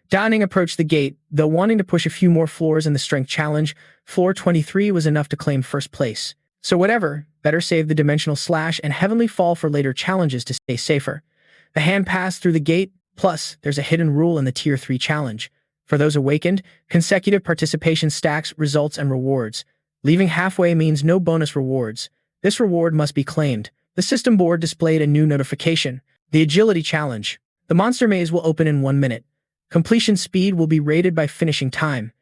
Da Ning approached the gate, though wanting to push a few more floors in the strength challenge. Floor 23 was enough to claim first place. So whatever, better save the dimensional slash and heavenly fall for later challenges to stay safer. The hand passed through the gate, plus there's a hidden rule in the tier 3 challenge. For those awakened, consecutive participation stacks results and rewards. Leaving halfway means no bonus rewards. This reward must be claimed. The system board displayed a new notification. The agility challenge. The monster maze will open in 1 minute. Completion speed will be rated by finishing time.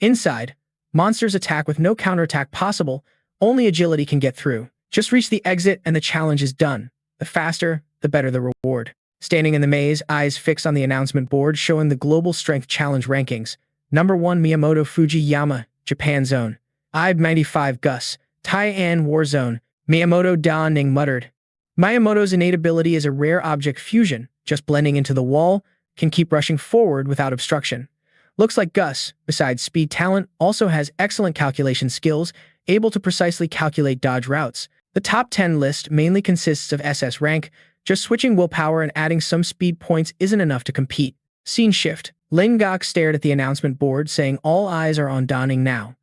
Inside, monsters attack with no counterattack possible. Only agility can get through. Just reach the exit and the challenge is done. The faster, the better the reward. Standing in the maze, eyes fixed on the announcement board showing the global strength challenge rankings. Number 1 Miyamoto Fujiyama, Japan Zone. IB 95 Gus, Tai'an War Zone. Miyamoto Da Ning muttered. Miyamoto's innate ability is a rare object fusion, just blending into the wall, can keep rushing forward without obstruction. Looks like Gus, besides speed talent, also has excellent calculation skills, able to precisely calculate dodge routes. The top 10 list mainly consists of SS rank. Just switching willpower and adding some speed points isn't enough to compete. Scene shift. Lin Gok stared at the announcement board, saying all eyes are on Da Ning now.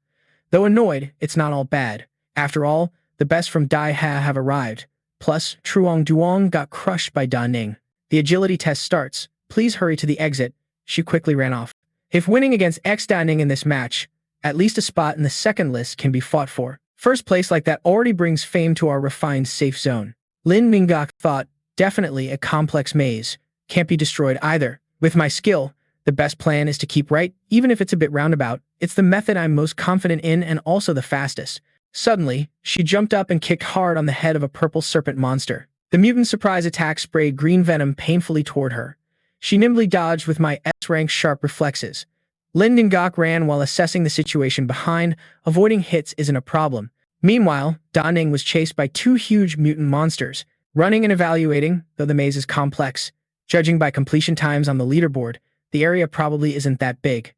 Though annoyed, it's not all bad. After all, the best from Dai Ha have arrived. Plus, Truong Duong got crushed by Da Ning. The agility test starts. Please hurry to the exit. She quickly ran off. If winning against Da Ning in this match, at least a spot in the second list can be fought for. First place like that already brings fame to our refined safe zone. Lin Minggok thought, definitely a complex maze. Can't be destroyed either. With my skill, the best plan is to keep right, even if it's a bit roundabout. It's the method I'm most confident in and also the fastest. Suddenly, she jumped up and kicked hard on the head of a purple serpent monster. The mutant surprise attack sprayed green venom painfully toward her. She nimbly dodged with my S-rank sharp reflexes. Lin Minggok ran while assessing the situation behind. Avoiding hits isn't a problem. Meanwhile, Da Ning was chased by 2 huge mutant monsters. Running and evaluating, though the maze is complex. Judging by completion times on the leaderboard, the area probably isn't that big.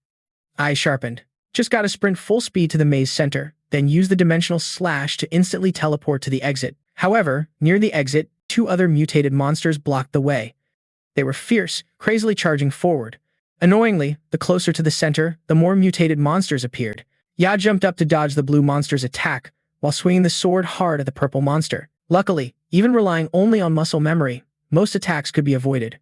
Eyes sharpened. Just gotta sprint full speed to the maze center, then use the dimensional slash to instantly teleport to the exit. However, near the exit, 2 other mutated monsters blocked the way. They were fierce, crazily charging forward. Annoyingly, the closer to the center, the more mutated monsters appeared. Ya jumped up to dodge the blue monster's attack, while swinging the sword hard at the purple monster. Luckily, even relying only on muscle memory, most attacks could be avoided.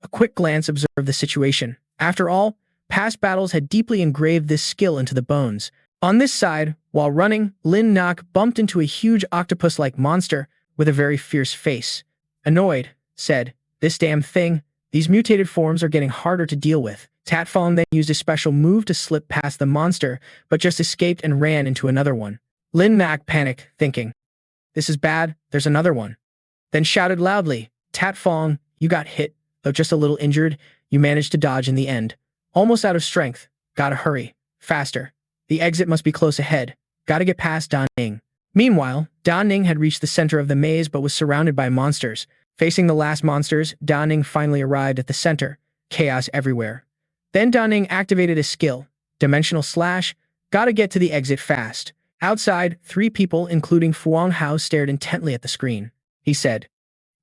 A quick glance observed the situation. After all, past battles had deeply engraved this skill into the bones. On this side, while running, Lin Nok bumped into a huge octopus-like monster with a very fierce face. Annoyed, said, this damn thing, these mutated forms are getting harder to deal with. Tatfong then used a special move to slip past the monster, but just escaped and ran into another one. Lin Nok panicked, thinking, this is bad, there's another one. Then shouted loudly, Tatfong, you got hit, though just a little injured, you managed to dodge in the end. Almost out of strength, gotta hurry, faster. The exit must be close ahead, gotta get past Da Ning. Meanwhile, Da Ning had reached the center of the maze but was surrounded by monsters. Facing the last monsters, Da Ning finally arrived at the center, chaos everywhere. Then Da Ning activated a skill, Dimensional Slash, gotta get to the exit fast. Outside, 3 people, including Fu Hao, stared intently at the screen. He said,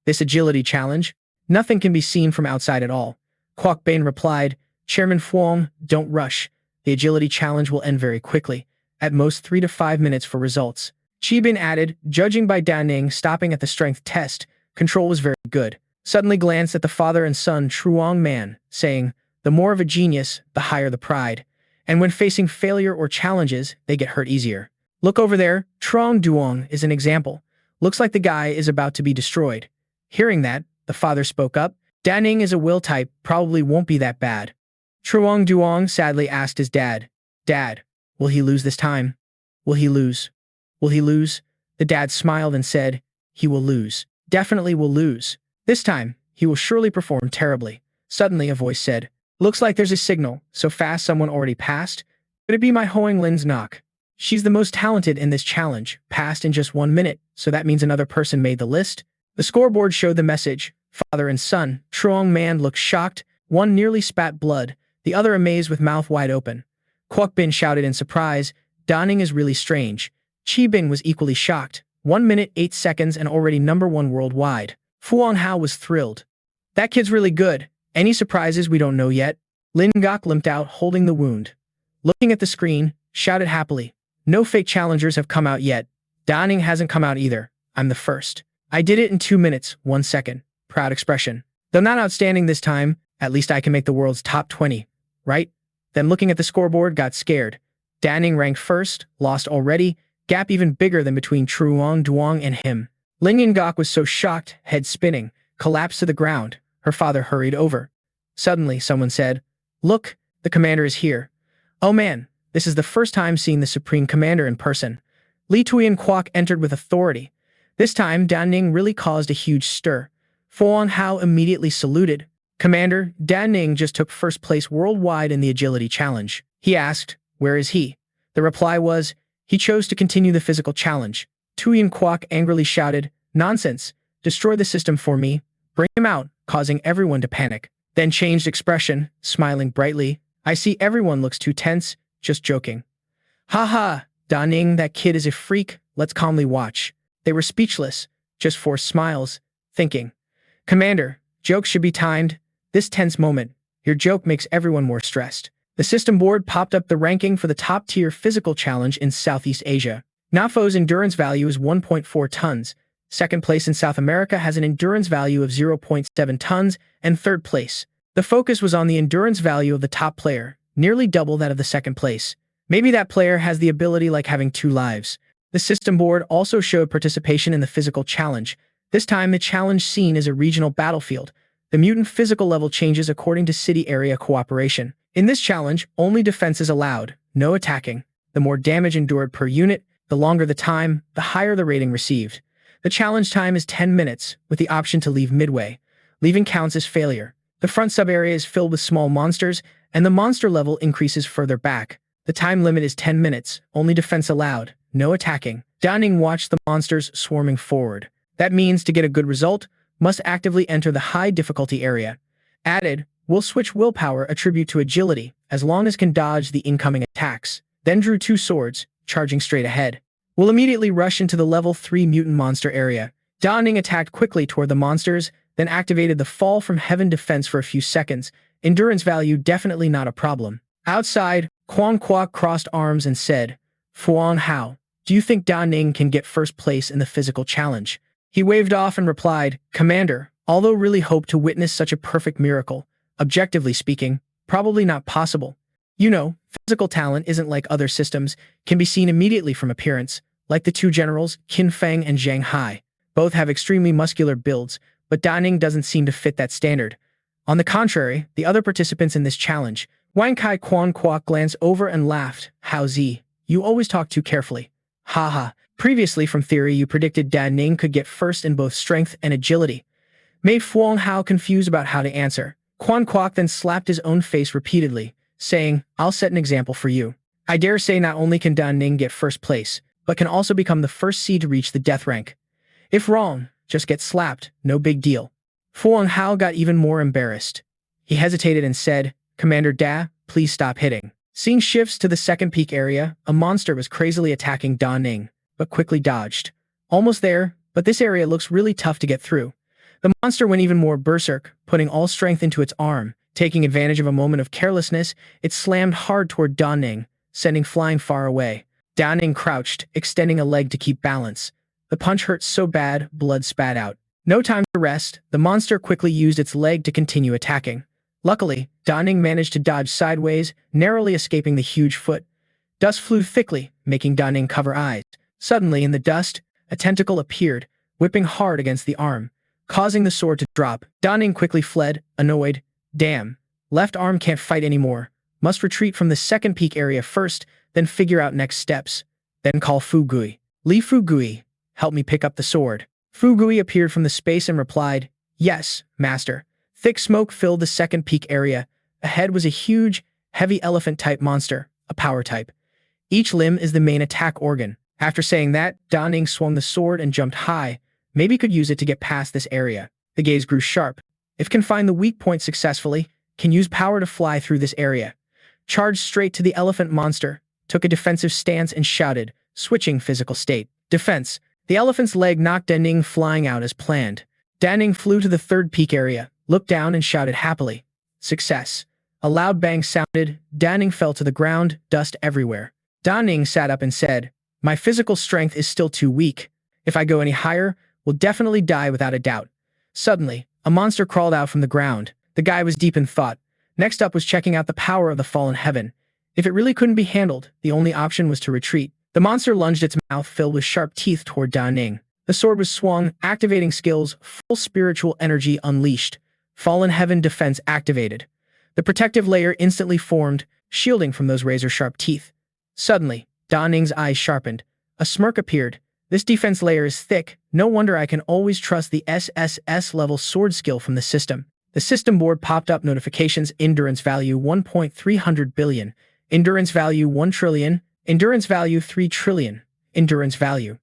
this agility challenge? Nothing can be seen from outside at all. Kwok Bin replied, Chairman Fuang, don't rush. The agility challenge will end very quickly, at most 3 to 5 minutes for results. Bin added, judging by Da Ning stopping at the strength test, control was very good. Suddenly glanced at the father and son Truong man, saying, the more of a genius, the higher the pride. And when facing failure or challenges, they get hurt easier. Look over there, Truong Duong is an example. Looks like the guy is about to be destroyed. Hearing that, the father spoke up, Da Ning is a will type, probably won't be that bad. Truong Duong sadly asked his dad, Dad, will he lose this time? Will he lose? Will he lose? The dad smiled and said, he will lose. Definitely will lose. This time, he will surely perform terribly. Suddenly a voice said, looks like there's a signal, so fast someone already passed. Could it be my Hoang Lin's knock? She's the most talented in this challenge, passed in just 1 minute, so that means another person made the list. The scoreboard showed the message. Father and son, Truong man looked shocked, one nearly spat blood, the other amazed with mouth wide open. Kwok Bin shouted in surprise, Da Ning is really strange. Bin was equally shocked, 1 minute 8 seconds and already #1 worldwide. Fuang Hao was thrilled. That kid's really good. Any surprises we don't know yet? Lin Gok limped out holding the wound. Looking at the screen, shouted happily, no fake challengers have come out yet. Da Ning hasn't come out either. I'm the first. I did it in 2 minutes, 1 second. Proud expression. Though not outstanding this time, at least I can make the world's top 20, right? Then looking at the scoreboard, got scared. Da Ning ranked first, lost already, gap even bigger than between Truong Duong and him. Lin Yingok was so shocked, head spinning, collapsed to the ground. Her father hurried over. Suddenly, someone said, look, the commander is here. Oh man, this is the first time seeing the Supreme Commander in person. Li Tuyen Kwok entered with authority. This time, Da Ning really caused a huge stir. Fuang Hao immediately saluted. Commander, Da Ning just took first place worldwide in the agility challenge. He asked, where is he? The reply was, he chose to continue the physical challenge. Tuyen Kwok angrily shouted, nonsense, destroy the system for me, bring him out, causing everyone to panic. Then changed expression, smiling brightly. I see everyone looks too tense, just joking. Ha ha, Da Ning, that kid is a freak, let's calmly watch. They were speechless, just forced smiles, thinking, Commander, jokes should be timed. This tense moment, your joke makes everyone more stressed. The system board popped up the ranking for the top-tier physical challenge in Southeast Asia. NAFO's endurance value is 1.4 tons. Second place in South America has an endurance value of 0.7 tons, and third place. The focus was on the endurance value of the top player, nearly double that of the second place. Maybe that player has the ability like having 2 lives. The system board also showed participation in the physical challenge. This time, the challenge scene is a regional battlefield. The mutant physical level changes according to city area cooperation. In this challenge, only defense is allowed, no attacking. The more damage endured per unit, the longer the time, the higher the rating received. The challenge time is 10 minutes, with the option to leave midway. Leaving counts as failure. The front sub-area is filled with small monsters, and the monster level increases further back. The time limit is 10 minutes, only defense allowed, no attacking. Da Ning watched the monsters swarming forward. That means to get a good result, must actively enter the high difficulty area. Added, will switch willpower attribute to agility, as long as can dodge the incoming attacks. Then drew 2 swords, charging straight ahead. Will immediately rush into the level 3 mutant monster area. Da Ning attacked quickly toward the monsters, then activated the Fall from Heaven defense for a few seconds. Endurance value definitely not a problem. Outside, Kwang Kwok crossed arms and said, Fuang Hao, do you think Da Ning can get first place in the physical challenge? He waved off and replied, Commander, although really hope to witness such a perfect miracle, objectively speaking, probably not possible. You know, physical talent isn't like other systems, can be seen immediately from appearance, like the 2 generals, Qin Feng and Zhang Hai. Both have extremely muscular builds, but Da Ning doesn't seem to fit that standard. On the contrary, the other participants in this challenge, Wang Kai Quan Kwok glanced over and laughed, Hao Zi, you always talk too carefully. Haha, previously from theory you predicted Da Ning could get first in both strength and agility. Made Fuang Hao confused about how to answer. Quan Kwok then slapped his own face repeatedly, saying, I'll set an example for you. I dare say not only can Da Ning get first place, but can also become the first seed to reach the death rank. If wrong, just get slapped, no big deal. Fuang Hao got even more embarrassed. He hesitated and said, Commander Da, please stop hitting. Seeing shifts to the second peak area, a monster was crazily attacking Da Ning, but quickly dodged. Almost there, but this area looks really tough to get through. The monster went even more berserk, putting all strength into its arm, Taking advantage of a moment of carelessness, it slammed hard toward Da Ning, sending flying far away. Da Ning crouched, extending a leg to keep balance. The punch hurt so bad, blood spat out. No time to rest, the monster quickly used its leg to continue attacking. Luckily, Da Ning managed to dodge sideways, narrowly escaping the huge foot. Dust flew thickly, making Da Ning cover eyes. Suddenly, in the dust, a tentacle appeared, whipping hard against the arm, causing the sword to drop. Da Ning quickly fled, annoyed. Damn, left arm can't fight anymore. Must retreat from the second peak area first, then figure out next steps. Then call Fu Gui. Li Fu Gui, help me pick up the sword. Fu Gui appeared from the space and replied, yes, master. Thick smoke filled the second peak area. Ahead was a huge, heavy elephant-type monster, a power type. Each limb is the main attack organ. After saying that, Da Ning swung the sword and jumped high. Maybe could use it to get past this area. The gaze grew sharp. If can find the weak point successfully, can use power to fly through this area. Charged straight to the elephant monster, took a defensive stance and shouted, switching physical state. Defense. The elephant's leg knocked Da Ning flying out as planned. Da Ning flew to the third peak area, looked down and shouted happily. Success. A loud bang sounded, Da Ning fell to the ground, dust everywhere. Da Ning sat up and said, my physical strength is still too weak. If I go any higher, will definitely die without a doubt. Suddenly, a monster crawled out from the ground. The guy was deep in thought. Next up was checking out the power of the fallen heaven. If it really couldn't be handled, the only option was to retreat. The monster lunged its mouth filled with sharp teeth toward Da Ning. The sword was swung, activating skills, full spiritual energy unleashed. Fallen heaven defense activated. The protective layer instantly formed, shielding from those razor-sharp teeth. Suddenly, Da Ning's eyes sharpened. A smirk appeared. This defense layer is thick, no wonder I can always trust the SSS-level sword skill from the system. The system board popped up notifications: endurance value 1.300 billion, endurance value 1 trillion, endurance value 3 trillion, endurance value.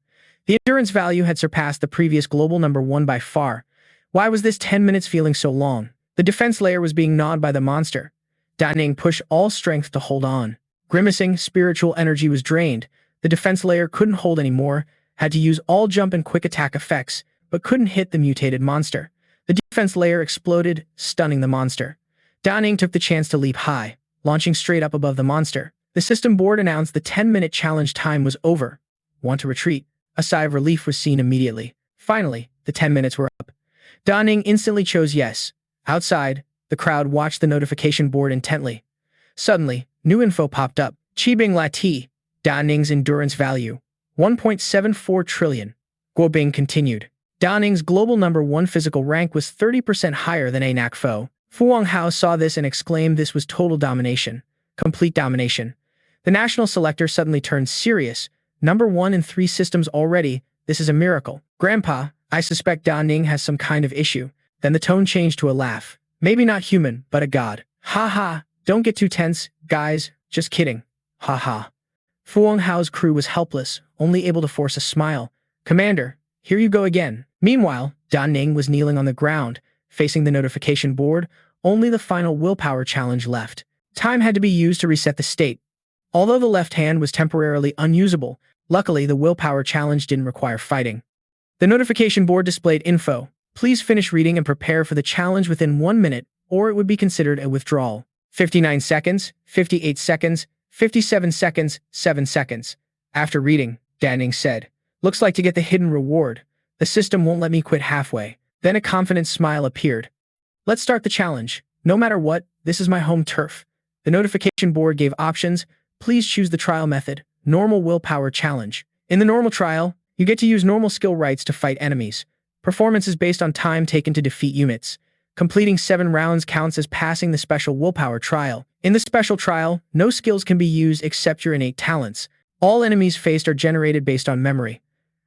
The endurance value had surpassed the previous global number 1 by far. Why was this 10 minutes feeling so long? The defense layer was being gnawed by the monster. Da Ning pushed all strength to hold on. Grimacing, spiritual energy was drained. The defense layer couldn't hold anymore, had to use all jump and quick attack effects, but couldn't hit the mutated monster. The defense layer exploded, stunning the monster. Da Ning took the chance to leap high, launching straight up above the monster. The system board announced the 10-minute challenge time was over. Want to retreat? A sigh of relief was seen immediately. Finally, the 10 minutes were up. Da Ning instantly chose yes. Outside, the crowd watched the notification board intently. Suddenly, new info popped up. Qibing Lati, Da Ning's endurance value, 1.74 trillion. Guobing continued. Da Ning's global number 1 physical rank was 30% higher than Anak Fo. Fu Hao saw this and exclaimed this was total domination. Complete domination. The national selector suddenly turned serious. Number 1 in 3 systems already. This is a miracle. Grandpa, I suspect Da Ning has some kind of issue. Then the tone changed to a laugh. Maybe not human, but a god. Ha ha, don't get too tense, guys. Just kidding. Ha ha. Fu Hao's crew was helpless, only able to force a smile. Commander, here you go again. Meanwhile, Da Ning was kneeling on the ground, facing the notification board. Only the final willpower challenge left. Time had to be used to reset the state. Although the left hand was temporarily unusable, luckily the willpower challenge didn't require fighting. The notification board displayed info. Please finish reading and prepare for the challenge within 1 minute, or it would be considered a withdrawal. 59 seconds, 58 seconds, 57 seconds, 7 seconds. After reading, Da Ning said, looks like to get the hidden reward. The system won't let me quit halfway. Then a confident smile appeared. Let's start the challenge. No matter what, this is my home turf. The notification board gave options. Please choose the trial method, normal willpower challenge. In the normal trial, you get to use normal skill rights to fight enemies. Performance is based on time taken to defeat units. Completing 7 rounds counts as passing the special willpower trial. In the special trial, no skills can be used except your innate talents. All enemies faced are generated based on memory.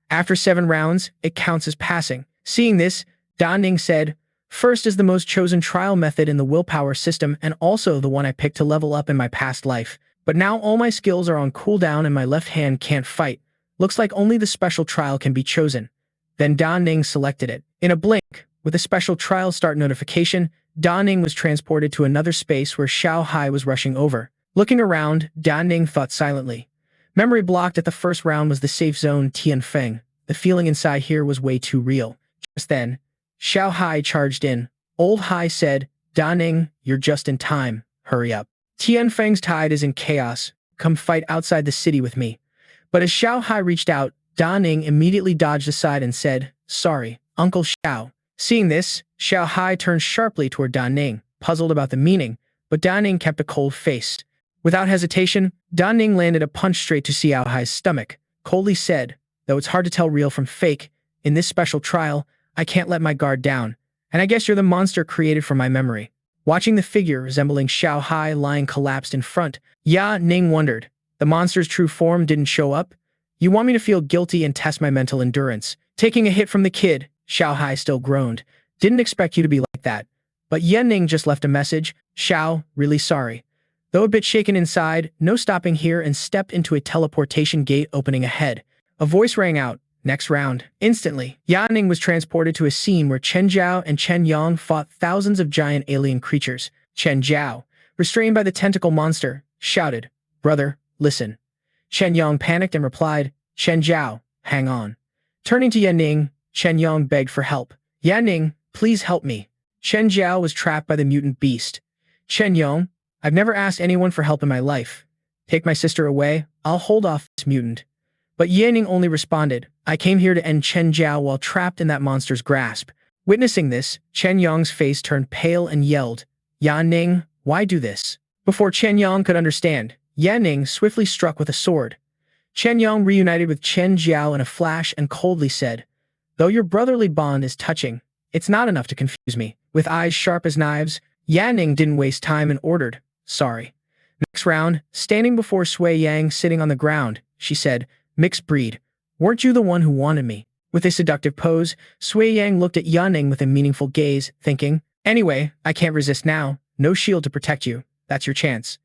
After 7 rounds, it counts as passing. Seeing this, Da Ning said, first is the most chosen trial method in the willpower system and also the one I picked to level up in my past life. But now all my skills are on cooldown and my left hand can't fight. Looks like only the special trial can be chosen. Then Da Ning selected it. In a blink, with a special trial start notification, Da Ning was transported to another space where Xiao Hai was rushing over. Looking around, Da Ning thought silently. Memory blocked at the first round was the safe zone Tianfeng. The feeling inside here was way too real. Just then, Xiao Hai charged in. Old Hai said, Da Ning, you're just in time. Hurry up. Tianfeng's tide is in chaos. Come fight outside the city with me. But as Xiao Hai reached out, Da Ning immediately dodged aside and said, Sorry, Uncle Xiao. Seeing this, Xiao Hai turned sharply toward Da Ning, puzzled about the meaning, but Da Ning kept a cold face. Without hesitation, Da Ning landed a punch straight to Xiao Hai's stomach, coldly said, Though it's hard to tell real from fake, in this special trial, I can't let my guard down, and I guess you're the monster created from my memory. Watching the figure resembling Xiao Hai lying collapsed in front, Ning wondered, the monster's true form didn't show up? You want me to feel guilty and test my mental endurance? Taking a hit from the kid, Xiao Hai still groaned. Didn't expect you to be like that. But Ning just left a message, Xiao, really sorry. Though a bit shaken inside, no stopping here and stepped into a teleportation gate opening ahead. A voice rang out, next round. Instantly, Ning was transported to a scene where Chen Zhao and Chen Yang fought thousands of giant alien creatures. Chen Zhao, restrained by the tentacle monster, shouted, Brother, listen. Chen Yang panicked and replied, Chen Zhao, hang on. Turning to Ning, Chen Yang begged for help. Ning, please help me. Chen Zhao was trapped by the mutant beast. Chen Yang, I've never asked anyone for help in my life. Take my sister away, I'll hold off this mutant. But Ning only responded, I came here to end Chen Zhao while trapped in that monster's grasp. Witnessing this, Chen Yang's face turned pale and yelled, Ning, why do this? Before Chen Yang could understand, Ning swiftly struck with a sword. Chen Yang reunited with Chen Zhao in a flash and coldly said, Though your brotherly bond is touching, it's not enough to confuse me. With eyes sharp as knives, Ning didn't waste time and ordered, Sorry. Next round, standing before Sui Yang sitting on the ground, she said, Mixed breed. Weren't you the one who wanted me? With a seductive pose, Sui Yang looked at Ning with a meaningful gaze, thinking, Anyway, I can't resist now. No shield to protect you. That's your chance.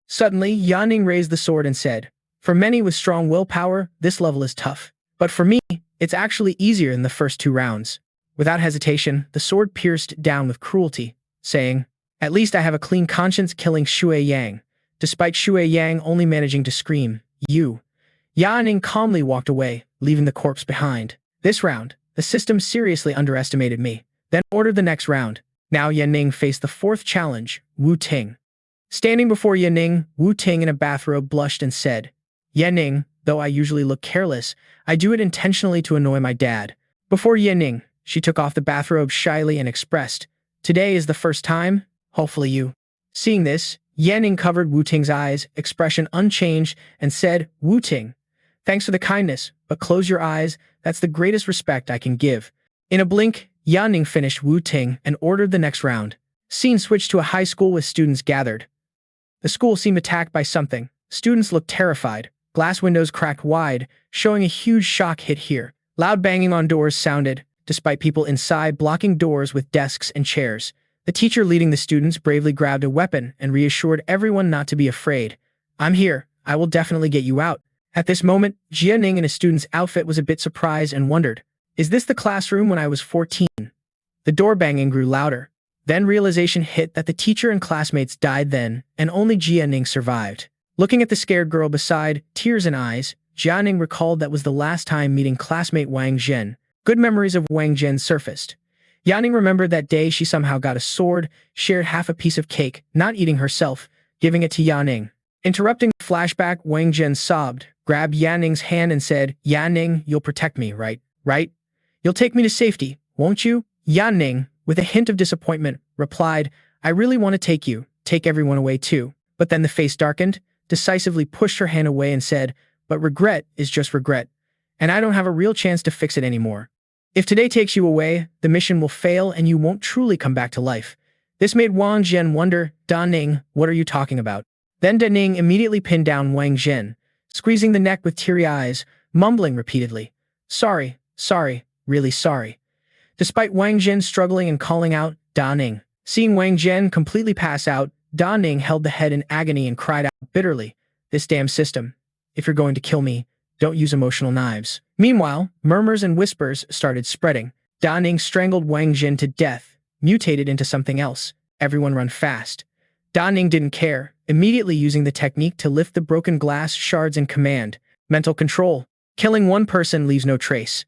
Suddenly, Ning raised the sword and said, For many with strong willpower, this level is tough. But for me, it's actually easier than the first 2 rounds. Without hesitation, the sword pierced down with cruelty, saying, At least I have a clean conscience killing Sui Yang. Despite Sui Yang only managing to scream, You. Ning calmly walked away, leaving the corpse behind. This round, the system seriously underestimated me, then ordered the next round. Now Ning faced the 4th challenge, Wu Ting. Standing before Ning, Wu Ting in a bathrobe blushed and said, Ning, though I usually look careless, I do it intentionally to annoy my dad. Before Ning, she took off the bathrobe shyly and expressed, Today is the first time, hopefully you. Seeing this, Ning covered Wu Ting's eyes, expression unchanged, and said, Wu Ting, thanks for the kindness, but close your eyes, that's the greatest respect I can give. In a blink, Ning finished Wu Ting and ordered the next round. Scene switched to a high school with students gathered. The school seemed attacked by something. Students looked terrified. Glass windows cracked wide, showing a huge shock hit here. Loud banging on doors sounded, despite people inside blocking doors with desks and chairs. The teacher leading the students bravely grabbed a weapon and reassured everyone not to be afraid. I'm here. I will definitely get you out. At this moment, Ning in a student's outfit was a bit surprised and wondered, Is this the classroom when I was 14? The door banging grew louder. Then realization hit that the teacher and classmates died then, and only Ning survived. Looking at the scared girl beside, tears in eyes, Ning recalled that was the last time meeting classmate Wang Zhen. Good memories of Wang Zhen surfaced. Ning remembered that day she somehow got a sword, shared half a piece of cake, not eating herself, giving it to Ning. Interrupting the flashback, Wang Zhen sobbed, grabbed Ning's hand and said, Ning, you'll protect me, right? Right? You'll take me to safety, won't you? Ning, with a hint of disappointment, replied, I really want to take everyone away too. But then the face darkened, decisively pushed her hand away and said, But regret is just regret, and I don't have a real chance to fix it anymore. If today takes you away, the mission will fail and you won't truly come back to life. This made Wang Zhen wonder, Ning, what are you talking about? Then Ning immediately pinned down Wang Zhen, squeezing the neck with teary eyes, mumbling repeatedly, Sorry, really sorry. Despite Wang Zhen struggling and calling out, Ning. Seeing Wang Zhen completely pass out, Ning held the head in agony and cried out bitterly, This damn system. If you're going to kill me, don't use emotional knives. Meanwhile, murmurs and whispers started spreading. Ning strangled Wang Zhen to death, mutated into something else. Everyone run fast. Ning didn't care, immediately using the technique to lift the broken glass shards in command. Mental control. Killing one person leaves no trace.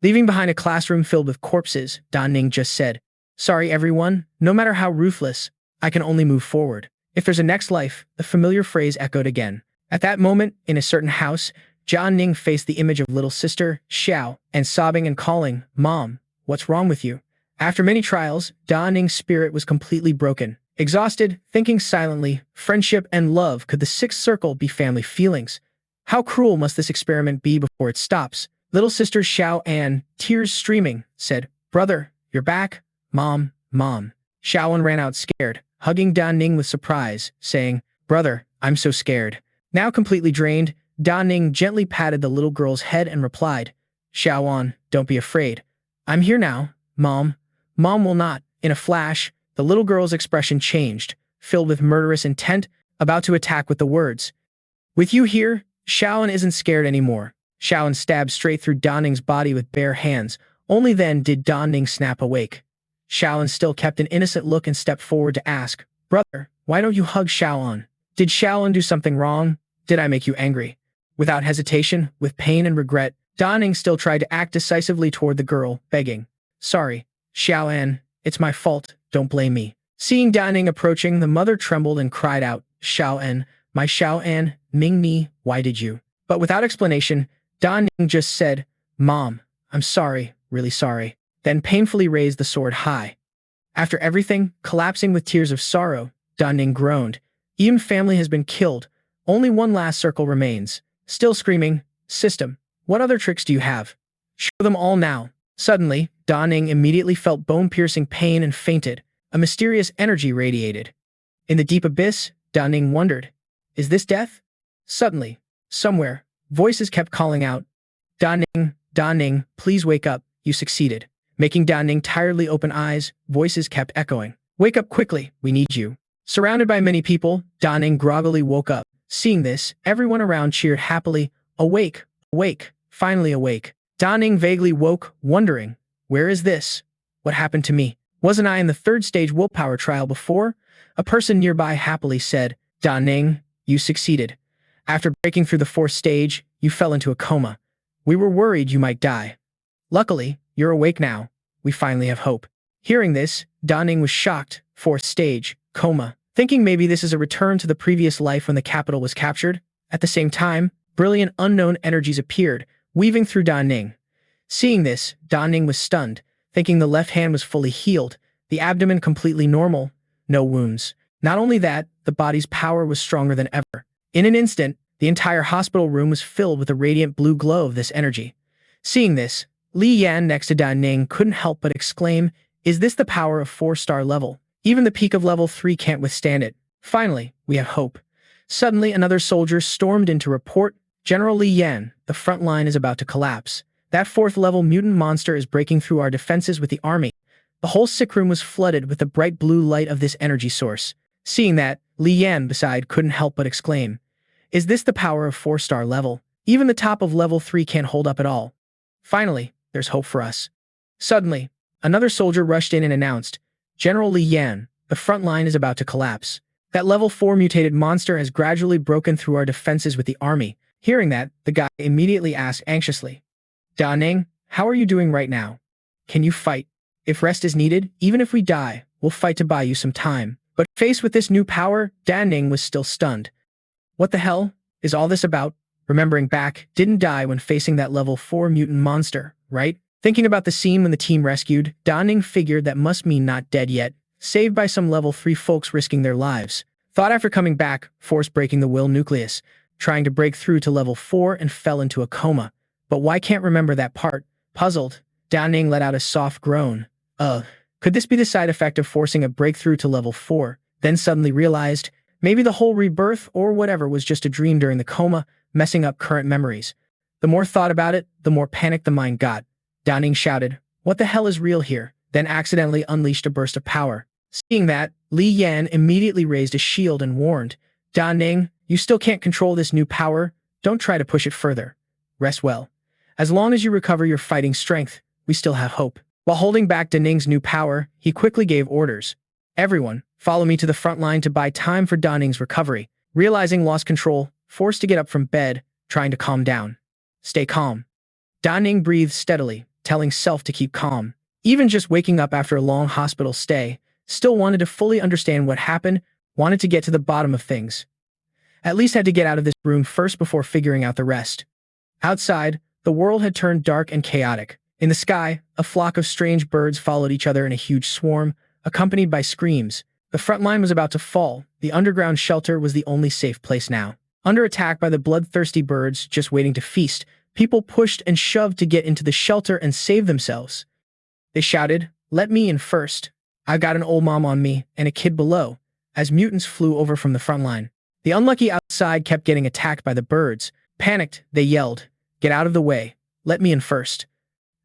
Leaving behind a classroom filled with corpses, Ning just said, Sorry, everyone. No matter how ruthless, I can only move forward. If there's a next life, the familiar phrase echoed again. At that moment, in a certain house, Ning faced the image of little sister, Xiao, and sobbing and calling, "Mom, what's wrong with you?" After many trials, Ning's spirit was completely broken. Exhausted, thinking silently, friendship and love, could the sixth circle be family feelings? How cruel must this experiment be before it stops? Little sister Xiao An, tears streaming, said, "Brother, you're back? Mom, Mom." Xiao An ran out scared, hugging Ning with surprise, saying, "Brother, I'm so scared." Now completely drained, Ning gently patted the little girl's head and replied, "Xiao An, don't be afraid. I'm here now, Mom." Mom will not. In a flash, the little girl's expression changed, filled with murderous intent, about to attack with the words, "With you here, Xiaoan isn't scared anymore." Xiaoan stabbed straight through Ning's body with bare hands. Only then did Ning snap awake. Xiaoan still kept an innocent look and stepped forward to ask, "Brother, why don't you hug Xiaoan? Did Xiaoan do something wrong? Did I make you angry?" Without hesitation, with pain and regret, Ning still tried to act decisively toward the girl, begging, "Sorry, Xiaoan, it's my fault, don't blame me." Seeing Ning approaching, the mother trembled and cried out, "Xiaoan, my Xiaoan, Ming Ni, why did you?" But without explanation, Ning just said, "Mom, I'm sorry, really sorry," then painfully raised the sword high. After everything, collapsing with tears of sorrow, Ning groaned. Even family has been killed. Only one last circle remains. Still screaming, "System, what other tricks do you have? Show them all now." Suddenly, Ning immediately felt bone-piercing pain and fainted. A mysterious energy radiated. In the deep abyss, Ning wondered, "Is this death?" Suddenly, somewhere, voices kept calling out, Ning, please wake up, you succeeded." Making Ning tiredly open eyes, voices kept echoing, "Wake up quickly, we need you." Surrounded by many people, Ning groggily woke up. Seeing this, everyone around cheered happily, "Awake, awake, finally awake." Ning vaguely woke, wondering, "Where is this? What happened to me? Wasn't I in the third stage willpower trial before?" A person nearby happily said, "Ning, you succeeded. After breaking through the fourth stage, you fell into a coma. We were worried you might die. Luckily, you're awake now. We finally have hope." Hearing this, Ning was shocked. Fourth stage, coma. Thinking maybe this is a return to the previous life when the capital was captured. At the same time, brilliant unknown energies appeared, weaving through Ning. Seeing this, Ning was stunned, thinking the left hand was fully healed, the abdomen completely normal, no wounds. Not only that, the body's power was stronger than ever. In an instant, the entire hospital room was filled with a radiant blue glow of this energy. Seeing this, Li Yan next to Ning couldn't help but exclaim, "Is this the power of 4-star level? Even the peak of level 3 can't withstand it. Finally, we have hope." Suddenly, another soldier stormed in to report, "General Li Yan, the front line is about to collapse. That 4th-level mutant monster is breaking through our defenses with the army." The whole sick room was flooded with the bright blue light of this energy source. Seeing that, Li Yan beside couldn't help but exclaim, "Is this the power of 4-star level? Even the top of level 3 can't hold up at all. Finally, there's hope for us." Suddenly, another soldier rushed in and announced, "General Li Yan, the front line is about to collapse. That level 4 mutated monster has gradually broken through our defenses with the army." Hearing that, the guy immediately asked anxiously, "Ning, how are you doing right now? Can you fight? If rest is needed, even if we die, we'll fight to buy you some time." But faced with this new power, Ning was still stunned. What the hell is all this about? Remembering back, didn't die when facing that level 4 mutant monster, right? Thinking about the scene when the team rescued, Ning figured that must mean not dead yet, saved by some level 3 folks risking their lives. Thought after coming back, force breaking the will nucleus, trying to break through to level 4 and fell into a coma. But why can't remember that part? Puzzled, Ning let out a soft groan. Could this be the side effect of forcing a breakthrough to level 4? Then suddenly realized, maybe the whole rebirth or whatever was just a dream during the coma, messing up current memories. The more thought about it, the more panicked the mind got. Ning shouted, "What the hell is real here?" Then accidentally unleashed a burst of power. Seeing that, Li Yan immediately raised a shield and warned, "Ning, you still can't control this new power. Don't try to push it further. Rest well. As long as you recover your fighting strength, we still have hope." While holding back Ning's new power, he quickly gave orders. "Everyone, follow me to the front line to buy time for Ning's recovery." Realizing lost control, forced to get up from bed, trying to calm down. "Stay calm." Ning breathed steadily, telling self to keep calm. Even just waking up after a long hospital stay, still wanted to fully understand what happened, wanted to get to the bottom of things. At least had to get out of this room first before figuring out the rest. Outside, the world had turned dark and chaotic. In the sky, a flock of strange birds followed each other in a huge swarm, accompanied by screams. The front line was about to fall. The underground shelter was the only safe place now. Under attack by the bloodthirsty birds just waiting to feast, people pushed and shoved to get into the shelter and save themselves. They shouted, "Let me in first. I've got an old mom on me and a kid below," as mutants flew over from the front line. The unlucky outside kept getting attacked by the birds. Panicked, they yelled, "Get out of the way. Let me in first."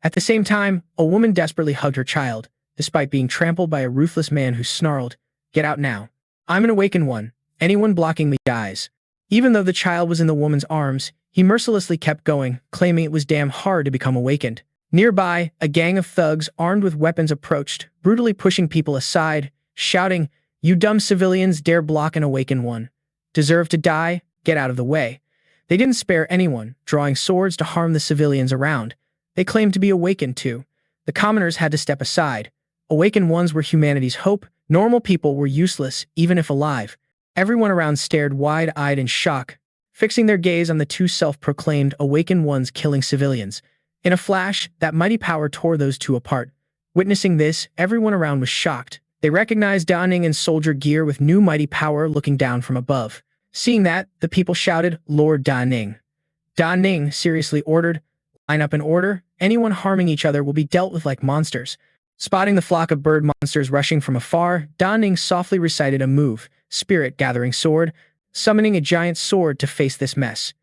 At the same time, a woman desperately hugged her child, despite being trampled by a ruthless man who snarled, "Get out now. I'm an awakened one. Anyone blocking me dies." Even though the child was in the woman's arms, he mercilessly kept going, claiming it was damn hard to become awakened. Nearby, a gang of thugs armed with weapons approached, brutally pushing people aside, shouting, "You dumb civilians dare block an awakened one. Deserve to die? Get out of the way." They didn't spare anyone, drawing swords to harm the civilians around. They claimed to be awakened too. The commoners had to step aside. Awakened ones were humanity's hope. Normal people were useless, even if alive. Everyone around stared wide-eyed in shock, fixing their gaze on the two self-proclaimed awakened ones killing civilians. In a flash, that mighty power tore those two apart. Witnessing this, everyone around was shocked. They recognized Da Ning in soldier gear with new mighty power looking down from above. Seeing that, the people shouted, "Lord Da Ning." Da Ning seriously ordered, "Line up in order. Anyone harming each other will be dealt with like monsters." Spotting the flock of bird monsters rushing from afar, Da Ning softly recited a move, Spirit Gathering Sword, summoning a giant sword to face this mess.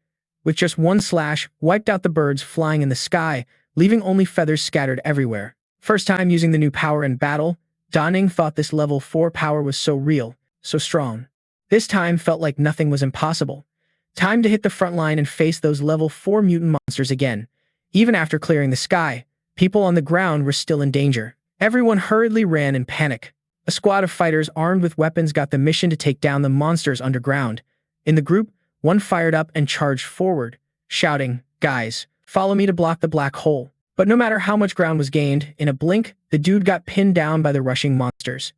With just one slash, wiped out the birds flying in the sky, leaving only feathers scattered everywhere. First time using the new power in battle, Da Ning thought this level 4 power was so real, so strong. This time felt like nothing was impossible. Time to hit the front line and face those level 4 mutant monsters again. Even after clearing the sky, people on the ground were still in danger. Everyone hurriedly ran in panic. A squad of fighters armed with weapons got the mission to take down the monsters underground. In the group, one fired up and charged forward, shouting, "Guys, follow me to block the black hole." But no matter how much ground was gained, in a blink, the dude got pinned down by the rushing monsters.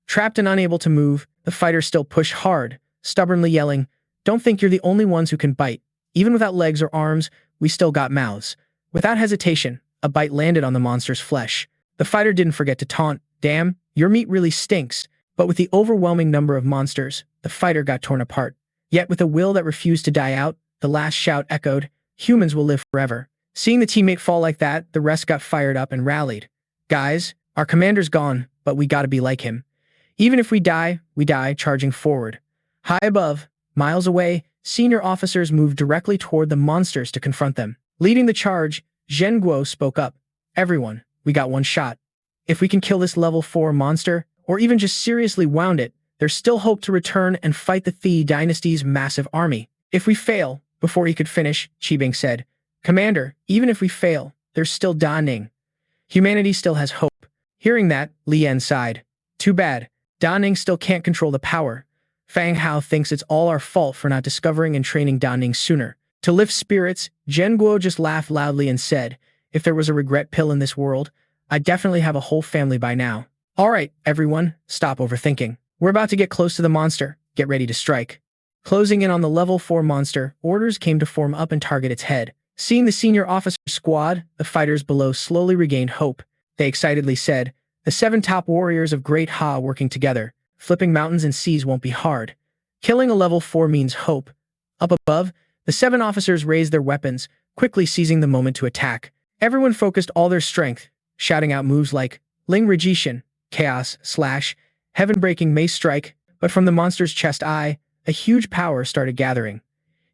Trapped and unable to move, the fighters still pushed hard, stubbornly yelling, "Don't think you're the only ones who can bite. Even without legs or arms, we still got mouths." Without hesitation, a bite landed on the monster's flesh. The fighter didn't forget to taunt, "Damn, your meat really stinks." But with the overwhelming number of monsters, the fighter got torn apart. Yet with a will that refused to die out, the last shout echoed, "Humans will live forever." Seeing the teammate fall like that, the rest got fired up and rallied. "Guys, our commander's gone, but we gotta be like him. Even if we die, charging forward." High above, miles away, senior officers moved directly toward the monsters to confront them. Leading the charge, Zhen Guo spoke up. "Everyone, we got one shot. If we can kill this level 4 monster, or even just seriously wound it, there's still hope to return and fight the Thi dynasty's massive army. If we fail," before he could finish, Qibing said, "Commander, even if we fail, there's still Da Ning. Humanity still has hope." Hearing that, Li Yan sighed. "Too bad. Da Ning still can't control the power. Fang Hao thinks it's all our fault for not discovering and training Da Ning sooner." To lift spirits, Zhen Guo just laughed loudly and said, "If there was a regret pill in this world, I'd definitely have a whole family by now." "Alright, everyone, stop overthinking. We're about to get close to the monster. Get ready to strike." Closing in on the level 4 monster, orders came to form up and target its head. Seeing the senior officer squad, the fighters below slowly regained hope. They excitedly said, "The 7 top warriors of Great Ha working together. Flipping mountains and seas won't be hard. Killing a level 4 means hope." Up above, the 7 officers raised their weapons, quickly seizing the moment to attack. Everyone focused all their strength, shouting out moves like Ling Regician, Chaos, Slash, Heaven-breaking Mace Strike, but from the monster's chest eye, a huge power started gathering.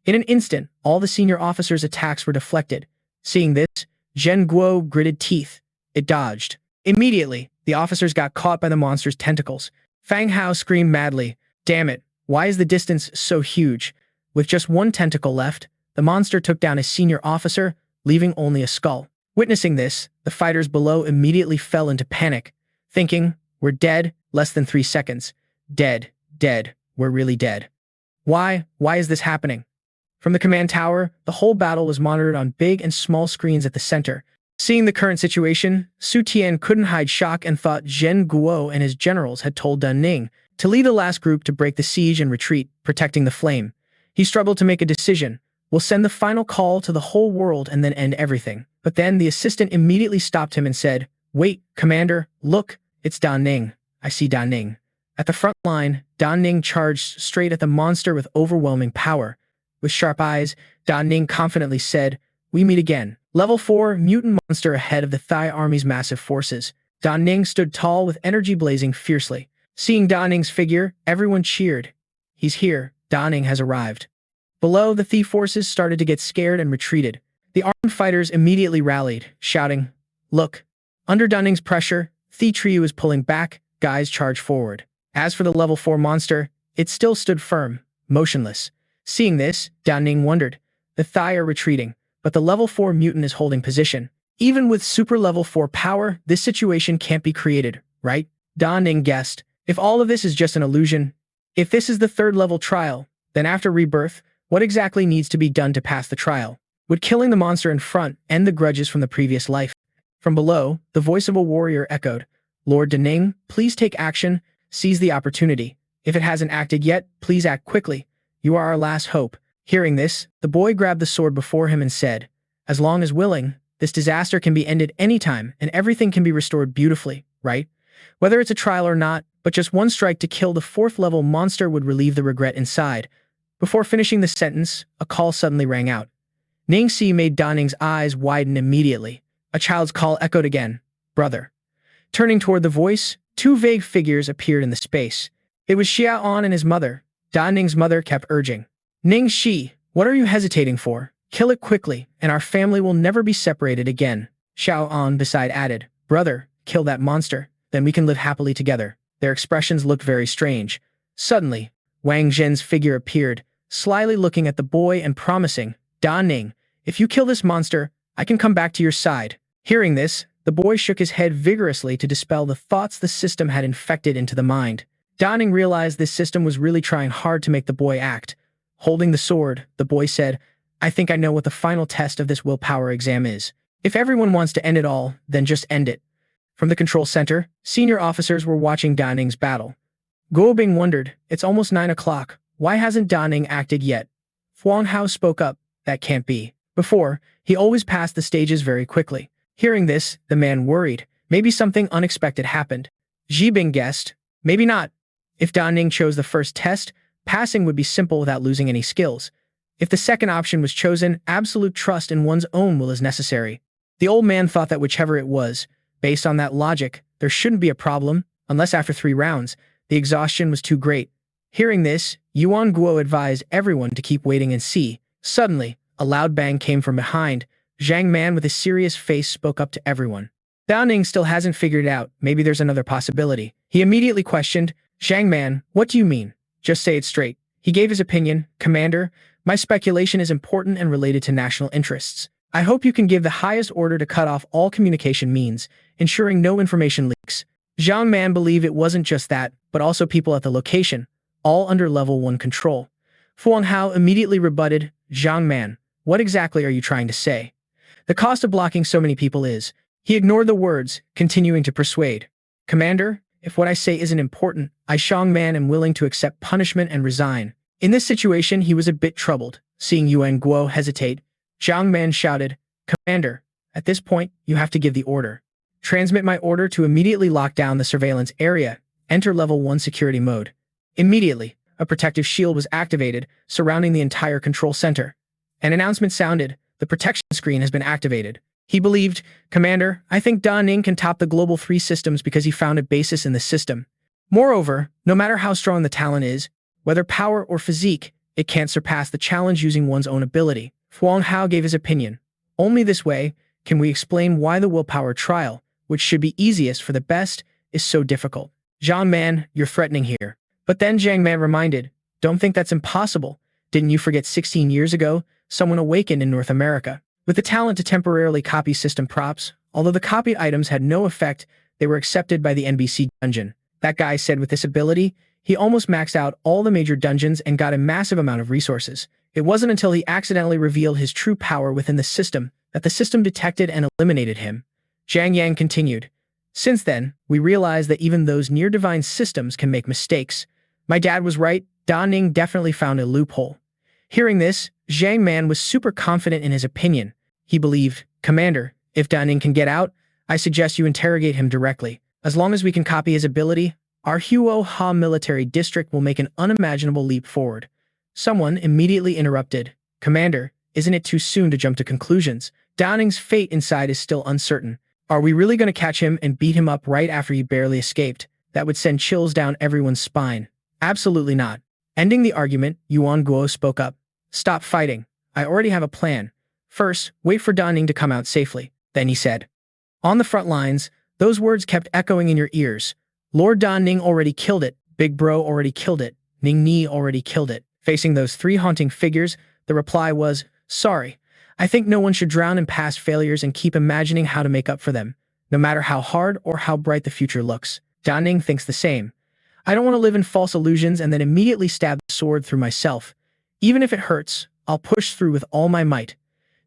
In an instant, all the senior officers' attacks were deflected. Seeing this, Zhen Guo gritted teeth. It dodged. Immediately, the officers got caught by the monster's tentacles. Fang Hao screamed madly, "Damn it, why is the distance so huge?" With just one tentacle left, the monster took down a senior officer, leaving only a skull. Witnessing this, the fighters below immediately fell into panic, thinking, "We're dead, less than 3 seconds. Dead, we're really dead. Why is this happening?" From the command tower, the whole battle was monitored on big and small screens at the center. Seeing the current situation, Su Tian couldn't hide shock and thought Zhen Guo and his generals had told Dan Ning to lead the last group to break the siege and retreat, protecting the flame. He struggled to make a decision. We'll send the final call to the whole world and then end everything. But then the assistant immediately stopped him and said, "Wait, Commander, look, it's Dan Ning. I see Dan Ning." At the front line, Dan Ning charged straight at the monster with overwhelming power. With sharp eyes, Dan Ning confidently said, "We meet again." Level 4, mutant monster ahead of the Thai army's massive forces. Dan Ning stood tall with energy blazing fiercely. Seeing Dan Ning's figure, everyone cheered. "He's here. Dan Ning has arrived." Below, the Thai forces started to get scared and retreated. The armed fighters immediately rallied, shouting, "Look!" Under Dan Ning's pressure, Thai trio is pulling back, guys charge forward. As for the level 4 monster, it still stood firm, motionless. Seeing this, Dan Ning wondered. The Thai are retreating, but the level 4 mutant is holding position. Even with super level 4 power, this situation can't be created, right? Dan Ning guessed. If all of this is just an illusion, if this is the 3rd level trial, then after Rebirth, what exactly needs to be done to pass the trial? Would killing the monster in front end the grudges from the previous life? From below, the voice of a warrior echoed, "Lord Dan Ning, please take action, seize the opportunity. If it hasn't acted yet, please act quickly. You are our last hope." Hearing this, the boy grabbed the sword before him and said, "As long as willing, this disaster can be ended anytime and everything can be restored beautifully, right? Whether it's a trial or not, but just one strike to kill the 4th level monster would relieve the regret inside." Before finishing the sentence, a call suddenly rang out. Ning Si made Dan Ning's eyes widen immediately. A child's call echoed again, "Brother." Turning toward the voice, 2 vague figures appeared in the space. It was Xiao An and his mother. Dan Ning's mother kept urging, "Ning Shi, what are you hesitating for? Kill it quickly, and our family will never be separated again." Xiao An beside added, "Brother, kill that monster, then we can live happily together." Their expressions looked very strange. Suddenly, Wang Zhen's figure appeared, slyly looking at the boy and promising, "Dan Ning, if you kill this monster, I can come back to your side." Hearing this, the boy shook his head vigorously to dispel the thoughts the system had infected into the mind. Dan Ning realized this system was really trying hard to make the boy act. Holding the sword, the boy said, "I think I know what the final test of this willpower exam is. If everyone wants to end it all, then just end it." From the control center, senior officers were watching Dan Ning's battle. Guo Bing wondered, "It's almost 9 o'clock. Why hasn't Dan Ning acted yet?" Huang Hao spoke up, "That can't be. Before, he always passed the stages very quickly." Hearing this, the man worried. Maybe something unexpected happened. Ji Bing guessed, "Maybe not. If Dan Ning chose the first test, passing would be simple without losing any skills. If the second option was chosen, absolute trust in one's own will is necessary." The old man thought that whichever it was, based on that logic, there shouldn't be a problem, unless after 3 rounds, the exhaustion was too great. Hearing this, Yuan Guo advised everyone to keep waiting and see. Suddenly, a loud bang came from behind. Zhang Man with a serious face spoke up to everyone. Dan Ning still hasn't figured it out. Maybe there's another possibility. He immediately questioned, "Zhang Man, what do you mean? Just say it straight." He gave his opinion, "Commander, my speculation is important and related to national interests. I hope you can give the highest order to cut off all communication means, ensuring no information leaks." Zhang Man believed it wasn't just that, but also people at the location, all under level 1 control. Huang Hao immediately rebutted, "Zhang Man, what exactly are you trying to say? The cost of blocking so many people is..." He ignored the words, continuing to persuade. "Commander, if what I say isn't important, I Zhang Man am willing to accept punishment and resign." In this situation, he was a bit troubled. Seeing Yuan Guo hesitate, Zhang Man shouted, "Commander, at this point, you have to give the order. Transmit my order to immediately lock down the surveillance area. Enter level 1 security mode." Immediately, a protective shield was activated, surrounding the entire control center. An announcement sounded, "The protection screen has been activated." He believed, "Commander, I think Dan Ning can top the Global 3 systems because he found a basis in the system. Moreover, no matter how strong the talent is, whether power or physique, it can't surpass the challenge using one's own ability." Huang Hao gave his opinion. "Only this way can we explain why the willpower trial, which should be easiest for the best, is so difficult." "Zhang Man, you're threatening here." But then Zhang Man reminded, "Don't think that's impossible. Didn't you forget 16 years ago, someone awakened in North America with the talent to temporarily copy system props? Although the copied items had no effect, they were accepted by the NBC dungeon. That guy said with this ability, he almost maxed out all the major dungeons and got a massive amount of resources. It wasn't until he accidentally revealed his true power within the system that the system detected and eliminated him. Zhang Yang continued. Since then, we realized that even those near-divine systems can make mistakes. My dad was right, Da Ning definitely found a loophole. Hearing this, Zhang Man was super confident in his opinion. He believed, Commander, if Da Ning can get out, I suggest you interrogate him directly. As long as we can copy his ability, our Huo Ha military district will make an unimaginable leap forward. Someone immediately interrupted. Commander, isn't it too soon to jump to conclusions? Da Ning's fate inside is still uncertain. Are we really going to catch him and beat him up right after he barely escaped? That would send chills down everyone's spine. Absolutely not. Ending the argument, Yuan Guo spoke up. Stop fighting. I already have a plan. First, wait for Da Ning to come out safely. Then he said. On the front lines, those words kept echoing in your ears. Lord Da Ning already killed it. Big Bro already killed it. Ning Ni already killed it. Facing those three haunting figures, the reply was, sorry. I think no one should drown in past failures and keep imagining how to make up for them, no matter how hard or how bright the future looks. Da Ning thinks the same. I don't want to live in false illusions and then immediately stab the sword through myself. Even if it hurts, I'll push through with all my might.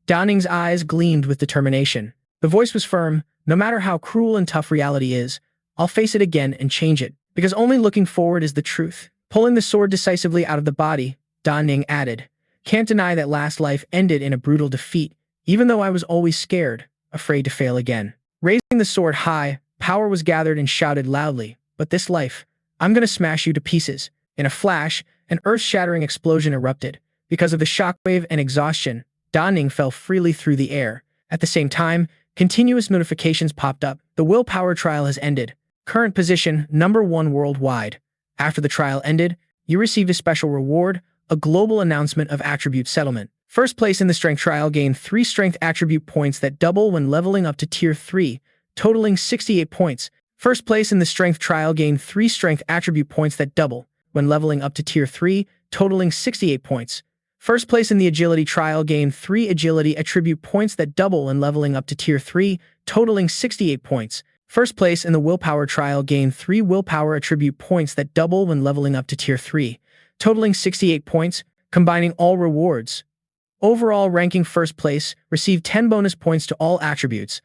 Da Ning's eyes gleamed with determination. The voice was firm. No matter how cruel and tough reality is, I'll face it again and change it, because only looking forward is the truth. Pulling the sword decisively out of the body, Da Ning added, Can't deny that last life ended in a brutal defeat, even though I was always scared, afraid to fail again. Raising the sword high, power was gathered and shouted loudly, but this life, I'm gonna smash you to pieces. In a flash, an earth-shattering explosion erupted. Because of the shockwave and exhaustion, Da Ning fell freely through the air. At the same time, continuous notifications popped up. The willpower trial has ended. Current position, #1 worldwide. After the trial ended, you received a special reward, a global announcement of attribute settlement. First place in the strength trial gained 3 strength attribute points that double when leveling up to tier 3, totaling 68 points. First place in the strength trial gained 3 strength attribute points that double when leveling up to tier 3, totaling 68 points. First place in the agility trial gained 3 agility attribute points that double when leveling up to tier 3, totaling 68 points. First place in the willpower trial gained 3 willpower attribute points that double when leveling up to tier 3, totaling 68 points, combining all rewards. Overall ranking first place, received 10 bonus points to all attributes.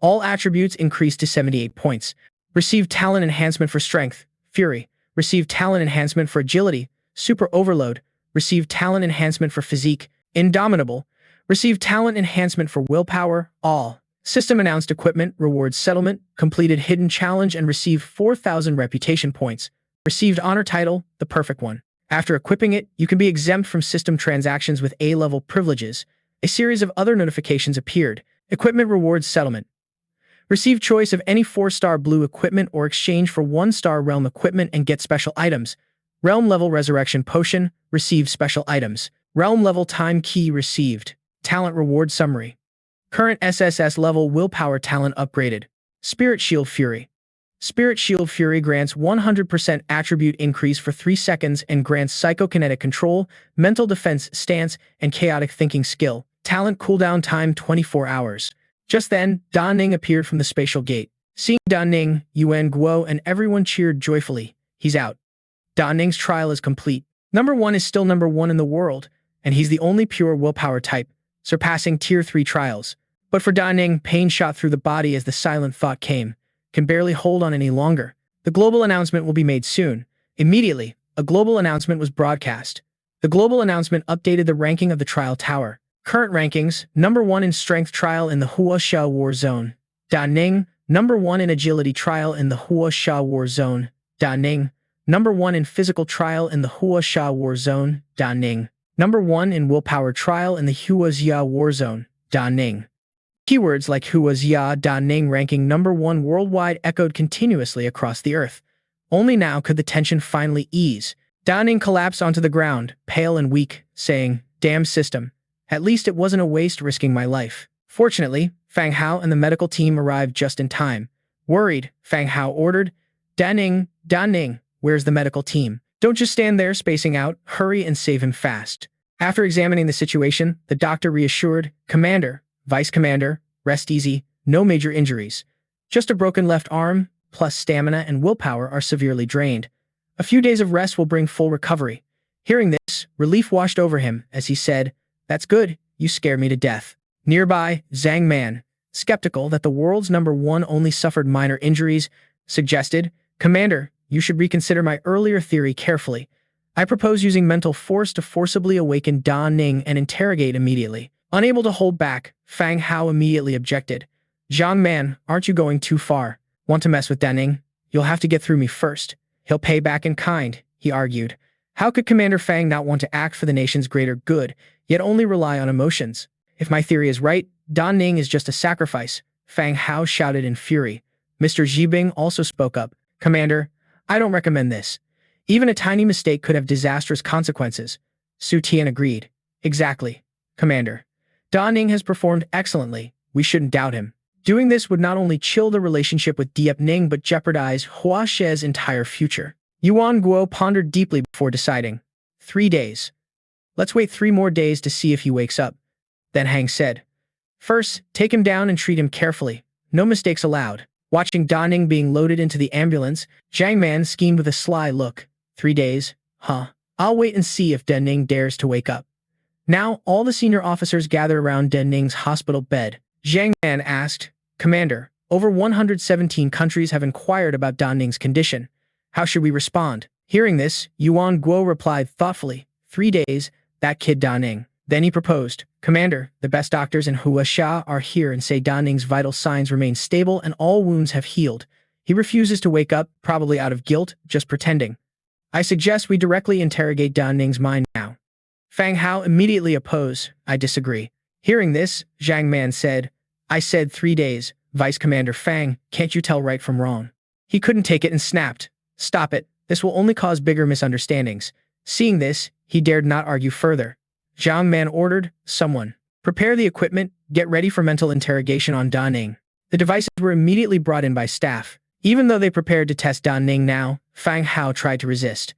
All attributes increased to 78 points. Received talent enhancement for strength, fury. Received talent enhancement for agility, super overload. Received talent enhancement for physique, indomitable. Received talent enhancement for willpower, all. System announced equipment, rewards settlement, completed hidden challenge and received 4,000 reputation points. Received honor title, the perfect one. After equipping it, you can be exempt from system transactions with A-level privileges. A series of other notifications appeared. Equipment rewards settlement. Receive choice of any 4-star blue equipment or exchange for 1-star realm equipment and get special items. Realm level resurrection potion, receive special items. Realm level time key received. Talent reward summary. Current SSS level willpower talent upgraded. Spirit Shield Fury. Spirit Shield Fury grants 100% attribute increase for 3 seconds and grants psychokinetic control, mental defense stance, and chaotic thinking skill. Talent cooldown time 24 hours. Just then, Da Ning appeared from the spatial gate. Seeing Da Ning, Yuan Guo and everyone cheered joyfully. He's out. Da Ning's trial is complete. #1 is still #1 in the world, and he's the only pure willpower type, surpassing tier 3 trials. But for Da Ning, pain shot through the body as the silent thought came. Can barely hold on any longer. The global announcement will be made soon. Immediately, a global announcement was broadcast. The global announcement updated the ranking of the trial tower. Current rankings, #1 in strength trial in the Huoxia War Zone. Da Ning, #1 in agility trial in the Huoxia War Zone. Da Ning, #1 in physical trial in the Huoxia War Zone. Da Ning, #1 in willpower trial in the Huoxia War Zone. Da Ning. Keywords like Huoxia Da Ning ranking #1 worldwide echoed continuously across the earth. Only now could the tension finally ease. Da Ning collapsed onto the ground, pale and weak, saying, Damn system. At least it wasn't a waste risking my life. Fortunately, Fang Hao and the medical team arrived just in time. Worried, Fang Hao ordered, Da Ning, where's the medical team? Don't just stand there spacing out, hurry and save him fast. After examining the situation, the doctor reassured, Commander, Vice Commander, rest easy, no major injuries. Just a broken left arm, plus stamina and willpower are severely drained. A few days of rest will bring full recovery. Hearing this, relief washed over him as he said, That's good, you scared me to death. Nearby, Zhang Man, skeptical that the world's #1 only suffered minor injuries, suggested, "Commander, you should reconsider my earlier theory carefully. I propose using mental force to forcibly awaken Da Ning and interrogate immediately." Unable to hold back, Fang Hao immediately objected. "Zhang Man, aren't you going too far? Want to mess with Da Ning? You'll have to get through me first. He'll pay back in kind," he argued. How could Commander Fang not want to act for the nation's greater good, yet only rely on emotions? "If my theory is right, Da Ning is just a sacrifice," Fang Hao shouted in fury. Mr. Zhibing also spoke up. "Commander, I don't recommend this. Even a tiny mistake could have disastrous consequences." Su Tian agreed. "Exactly, Commander. Da Ning has performed excellently. We shouldn't doubt him. Doing this would not only chill the relationship with Diep Ning but jeopardize Hua She's entire future." Yuan Guo pondered deeply before deciding. 3 days. Let's wait 3 more days to see if he wakes up. Then Hang said, "First, take him down and treat him carefully. No mistakes allowed." Watching Da Ning being loaded into the ambulance, Zhang Man schemed with a sly look. 3 days? Huh. I'll wait and see if Da Ning dares to wake up. Now, all the senior officers gathered around Da Ning's hospital bed. Zhang Man asked, "Commander, over 117 countries have inquired about Da Ning's condition. How should we respond?" Hearing this, Yuan Guo replied thoughtfully, 3 days, that kid Da Ning. Then he proposed, "Commander, the best doctors in Huaxia are here and say Da Ning's vital signs remain stable and all wounds have healed. He refuses to wake up, probably out of guilt, just pretending. I suggest we directly interrogate Da Ning's mind now." Fang Hao immediately opposed. "I disagree." Hearing this, Zhang Man said, "I said 3 days, Vice Commander Fang, can't you tell right from wrong?" He couldn't take it and snapped, "Stop it, this will only cause bigger misunderstandings." Seeing this, he dared not argue further. Zhang Man ordered, "Someone, prepare the equipment, get ready for mental interrogation on Da Ning." The devices were immediately brought in by staff. Even though they prepared to test Da Ning now, Fang Hao tried to resist.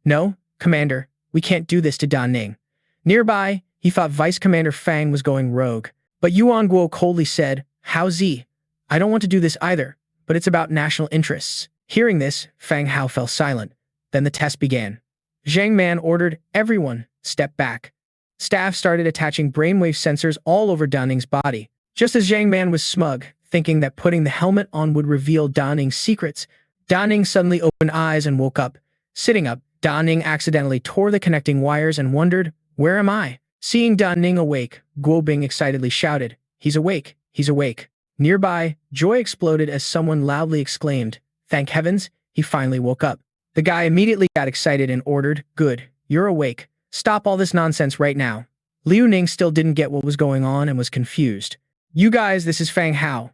"No, Commander, we can't do this to Da Ning." Nearby, he thought Vice Commander Fang was going rogue. But Yuan Guo coldly said, "Hao Zi, I don't want to do this either, but it's about national interests." Hearing this, Fang Hao fell silent. Then the test began. Zhang Man ordered, "Everyone, step back." Staff started attaching brainwave sensors all over Da Ning's body. Just as Zhang Man was smug, thinking that putting the helmet on would reveal Da Ning's secrets, Da Ning suddenly opened eyes and woke up. Sitting up, Da Ning accidentally tore the connecting wires and wondered, "Where am I?" Seeing Da Ning awake, Guo Bing excitedly shouted, "He's awake, he's awake." Nearby, joy exploded as someone loudly exclaimed, "Thank heavens, he finally woke up." The guy immediately got excited and ordered, "Good, you're awake. Stop all this nonsense right now." Liu Ning still didn't get what was going on and was confused. "You guys, this is Fang Hao."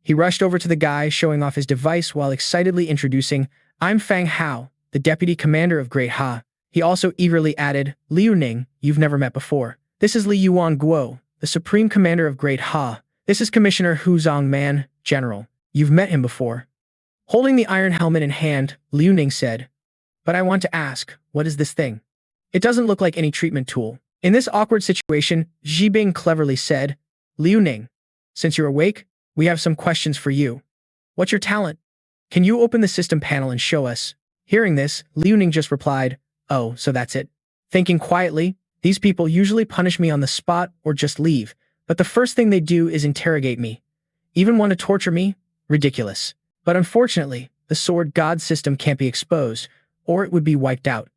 He rushed over to the guy, showing off his device while excitedly introducing, "I'm Fang Hao, the Deputy Commander of Great Ha." He also eagerly added, "Liu Ning, you've never met before. This is Li Yuan Guo, the Supreme Commander of Great Ha. This is Commissioner Hu Zongman, General. You've met him before." Holding the iron helmet in hand, Liu Ning said, "But I want to ask, what is this thing? It doesn't look like any treatment tool." In this awkward situation, Zhibing cleverly said, "Liu Ning, since you're awake, we have some questions for you. What's your talent? Can you open the system panel and show us?" Hearing this, Liu Ning just replied, "Oh, so that's it." Thinking quietly, these people usually punish me on the spot or just leave, but the first thing they do is interrogate me. Even want to torture me? Ridiculous. But unfortunately, the Sword God system can't be exposed, or it would be wiped out.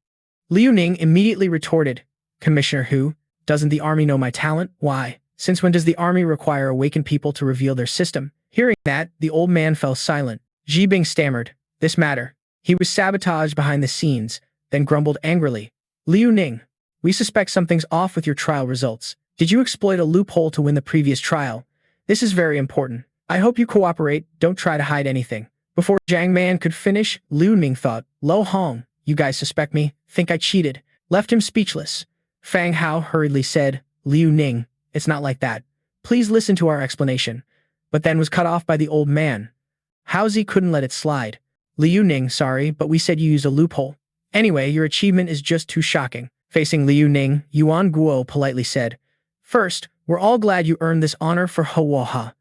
Liu Ning immediately retorted, "Commissioner Hu, doesn't the army know my talent? Why? Since when does the army require awakened people to reveal their system?" Hearing that, the old man fell silent. Zhibing stammered, "This matter. He was sabotaged behind the scenes," then grumbled angrily, "Liu Ning, we suspect something's off with your trial results. Did you exploit a loophole to win the previous trial? This is very important. I hope you cooperate, don't try to hide anything." Before Zhang Man could finish, Liu Ning thought, "Lo Hong, you guys suspect me, think I cheated." Left him speechless. Fang Hao hurriedly said, "Liu Ning, it's not like that. Please listen to our explanation." But then was cut off by the old man. Hao Zi couldn't let it slide. "Liu Ning, sorry, but we said you used a loophole. Anyway, your achievement is just too shocking." Facing Liu Ning, Yuan Guo politely said, "First, we're all glad you earned this honor for Huaha.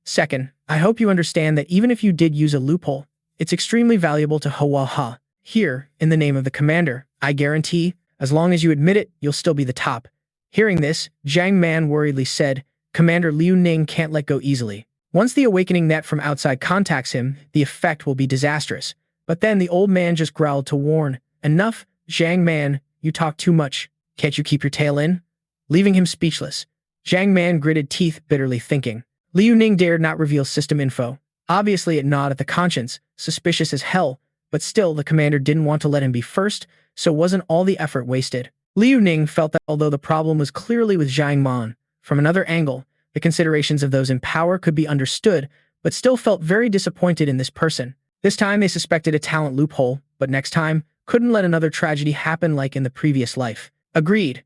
Second, I hope you understand that even if you did use a loophole, it's extremely valuable to Huaha. Here, in the name of the commander, I guarantee, as long as you admit it, you'll still be the top." Hearing this, Zhang Man worriedly said, Commander Liu Ning can't let go easily. Once the awakening net from outside contacts him, the effect will be disastrous. But then the old man just growled to warn, "Enough, Zhang Man, you talk too much. Can't you keep your tail in?" Leaving him speechless. Zhang Man gritted teeth, bitterly thinking. Liu Ning dared not reveal system info. Obviously it gnawed at the conscience, suspicious as hell, but still the commander didn't want to let him be first, so wasn't all the effort wasted. Liu Ning felt that although the problem was clearly with Zhang Man, from another angle, the considerations of those in power could be understood, but still felt very disappointed in this person. This time they suspected a talent loophole, but next time, couldn't let another tragedy happen like in the previous life. Agreed.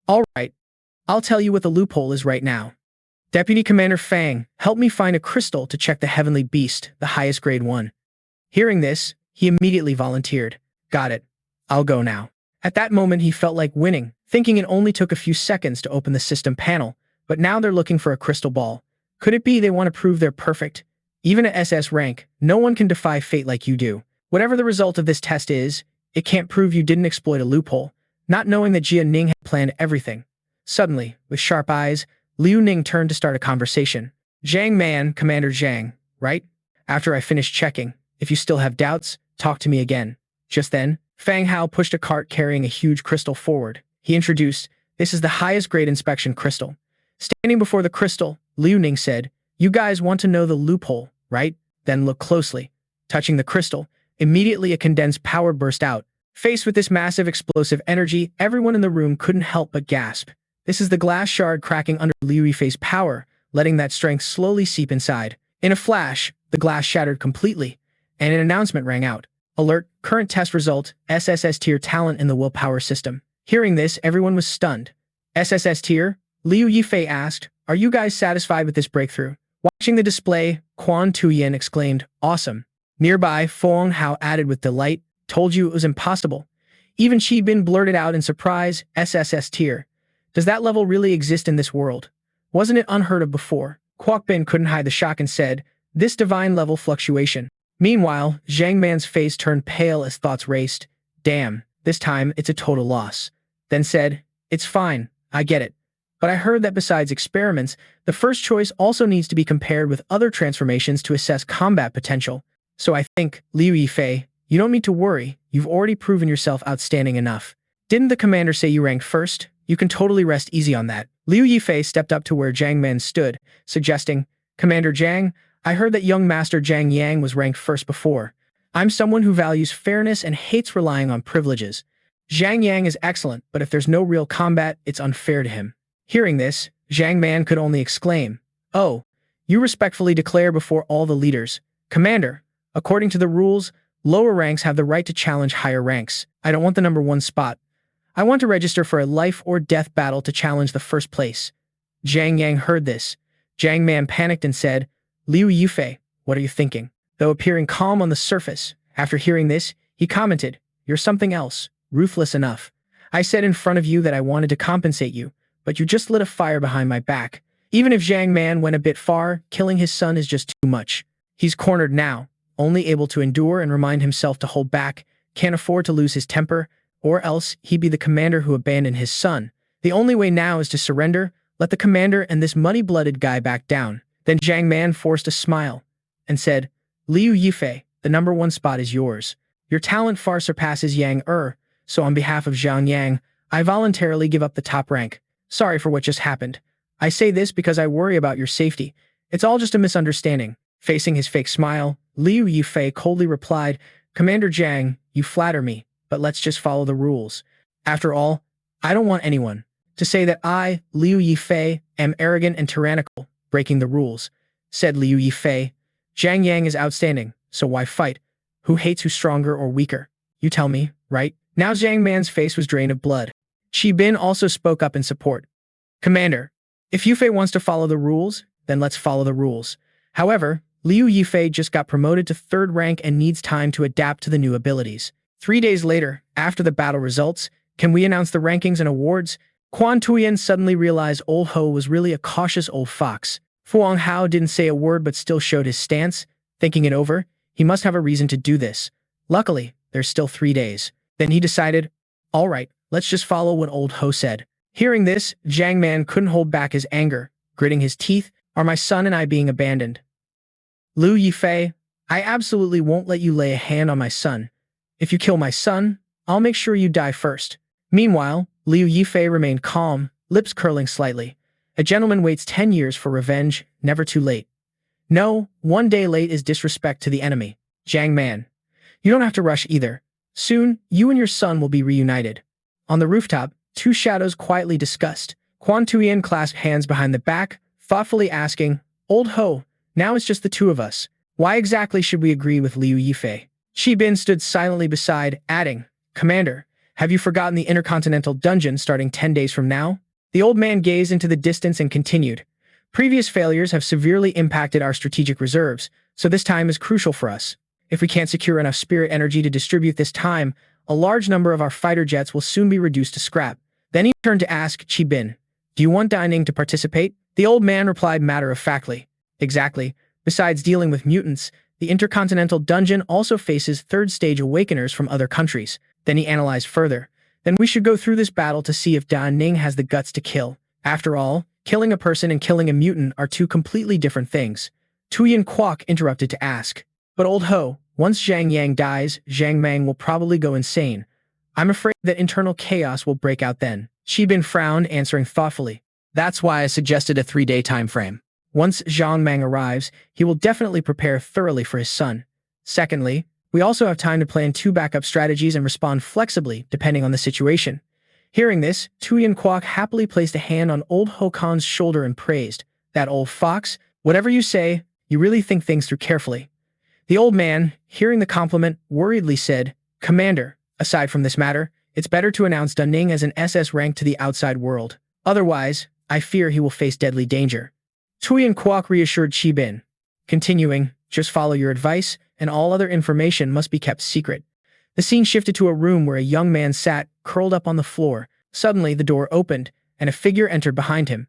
All right. I'll tell you what the loophole is right now. Deputy Commander Fang, help me find a crystal to check the heavenly beast, the highest grade one. Hearing this, he immediately volunteered. Got it. I'll go now. At that moment he felt like winning, thinking it only took a few seconds to open the system panel, but now they're looking for a crystal ball. Could it be they want to prove they're perfect? Even at SS rank, no one can defy fate like you do. Whatever the result of this test is, it can't prove you didn't exploit a loophole, not knowing that Jia Ning had planned everything. Suddenly, with sharp eyes, Liu Ning turned to start a conversation. Zhang Man, Commander Zhang, right? After I finish checking, if you still have doubts, talk to me again. Just then, Fang Hao pushed a cart carrying a huge crystal forward. He introduced, "This is the highest grade inspection crystal." Standing before the crystal, Liu Ning said, "You guys want to know the loophole, right? Then look closely." Touching the crystal, immediately a condensed power burst out. Faced with this massive explosive energy, everyone in the room couldn't help but gasp. This is the glass shard cracking under Liu Yifei's power, letting that strength slowly seep inside. In a flash, the glass shattered completely, and an announcement rang out. Alert, current test result, SSS tier talent in the willpower system. Hearing this, everyone was stunned. SSS tier? Liu Yifei asked, "Are you guys satisfied with this breakthrough?" Watching the display, Quan Tuyen exclaimed, "Awesome." Nearby, Fong Hao added with delight, "Told you it was impossible." Even Shi Bin blurted out in surprise, "SSS tier. Does that level really exist in this world? Wasn't it unheard of before?" Kwok Bin couldn't hide the shock and said, "This divine level fluctuation." Meanwhile, Zhang Man's face turned pale as thoughts raced. "Damn, this time it's a total loss." Then said, "It's fine, I get it. But I heard that besides experiments, the first choice also needs to be compared with other transformations to assess combat potential. So I think, Liu Yifei, you don't need to worry, you've already proven yourself outstanding enough. Didn't the commander say you ranked first? You can totally rest easy on that." Liu Yifei stepped up to where Zhang Man stood, suggesting, "Commander Zhang, I heard that young Master Zhang Yang was ranked first before. I'm someone who values fairness and hates relying on privileges. Zhang Yang is excellent, but if there's no real combat, it's unfair to him." Hearing this, Zhang Man could only exclaim, "Oh, you respectfully declare before all the leaders. Commander, according to the rules, lower ranks have the right to challenge higher ranks. I don't want the number 1 spot. I want to register for a life or death battle to challenge the first place." Zhang Yang heard this. Zhang Man panicked and said, "Liu Yifei, what are you thinking?" Though appearing calm on the surface, after hearing this, he commented, "You're something else, ruthless enough. I said in front of you that I wanted to compensate you, but you just lit a fire behind my back. Even if Zhang Man went a bit far, killing his son is just too much. He's cornered now, only able to endure and remind himself to hold back, can't afford to lose his temper, or else he'd be the commander who abandoned his son. The only way now is to surrender, let the commander and this muddy-blooded guy back down." Then Zhang Man forced a smile and said, "Liu Yifei, the number 1 spot is yours. Your talent far surpasses Yang so on behalf of Zhang Yang, I voluntarily give up the top rank. Sorry for what just happened. I say this because I worry about your safety. It's all just a misunderstanding." Facing his fake smile, Liu Yifei coldly replied, "Commander Zhang, you flatter me, but let's just follow the rules. After all, I don't want anyone to say that I, Liu Yifei, am arrogant and tyrannical, breaking the rules." Said Liu Yifei, "Zhang Yang is outstanding, so why fight? Who hates who's stronger or weaker? You tell me, right?" Now Zhang Man's face was drained of blood. Shi Bin also spoke up in support. "Commander, if Yifei wants to follow the rules, then let's follow the rules. However, Liu Yifei just got promoted to 3rd rank and needs time to adapt to the new abilities. 3 days later, after the battle results, can we announce the rankings and awards?" Quan Tuyen suddenly realized old Ho was really a cautious old fox. Fuang Hao didn't say a word but still showed his stance. Thinking it over, he must have a reason to do this. Luckily, there's still 3 days. Then he decided, "All right, let's just follow what old Ho said." Hearing this, Zhang Man couldn't hold back his anger. gritting his teeth. Are my son and I being abandoned? Liu Yifei, I absolutely won't let you lay a hand on my son. If you kill my son, I'll make sure you die first. Meanwhile, Liu Yifei remained calm, lips curling slightly. A gentleman waits 10 years for revenge, never too late. No, 1 day late is disrespect to the enemy. Jiang Man, you don't have to rush either. Soon, you and your son will be reunited. On the rooftop, two shadows quietly discussed. Quan Tuyen clasped hands behind the back, thoughtfully asking, Old Ho, now it's just the two of us. Why exactly should we agree with Liu Yifei? Shi Bin stood silently beside, adding, Commander, have you forgotten the intercontinental dungeon starting 10 days from now? The old man gazed into the distance and continued. Previous failures have severely impacted our strategic reserves, so this time is crucial for us. If we can't secure enough spirit energy to distribute this time, a large number of our fighter jets will soon be reduced to scrap. Then he turned to ask Shi Bin, do you want Ning to participate? The old man replied matter-of-factly. Exactly. Besides dealing with mutants, the intercontinental dungeon also faces third-stage awakeners from other countries. Then he analyzed further. Then we should go through this battle to see if Ning has the guts to kill. After all, killing a person and killing a mutant are two completely different things. Tuyen Kwok interrupted to ask. But Old Ho, once Zhang Yang dies, Zhang Mang will probably go insane. I'm afraid that internal chaos will break out then. Shi Bin frowned, answering thoughtfully. That's why I suggested a 3-day time frame. Once Zhang Mang arrives, he will definitely prepare thoroughly for his son. Secondly, we also have time to plan 2 backup strategies and respond flexibly, depending on the situation. Hearing this, Tuyen Kwok happily placed a hand on Old Hokan's shoulder and praised, That old fox, whatever you say, you really think things through carefully. The old man, hearing the compliment, worriedly said, Commander, aside from this matter, it's better to announce Ning as an SS rank to the outside world. Otherwise, I fear he will face deadly danger. Tuyen Kwok reassured Shi Bin. Continuing, just follow your advice, and all other information must be kept secret. The scene shifted to a room where a young man sat, curled up on the floor. Suddenly, the door opened, and a figure entered behind him.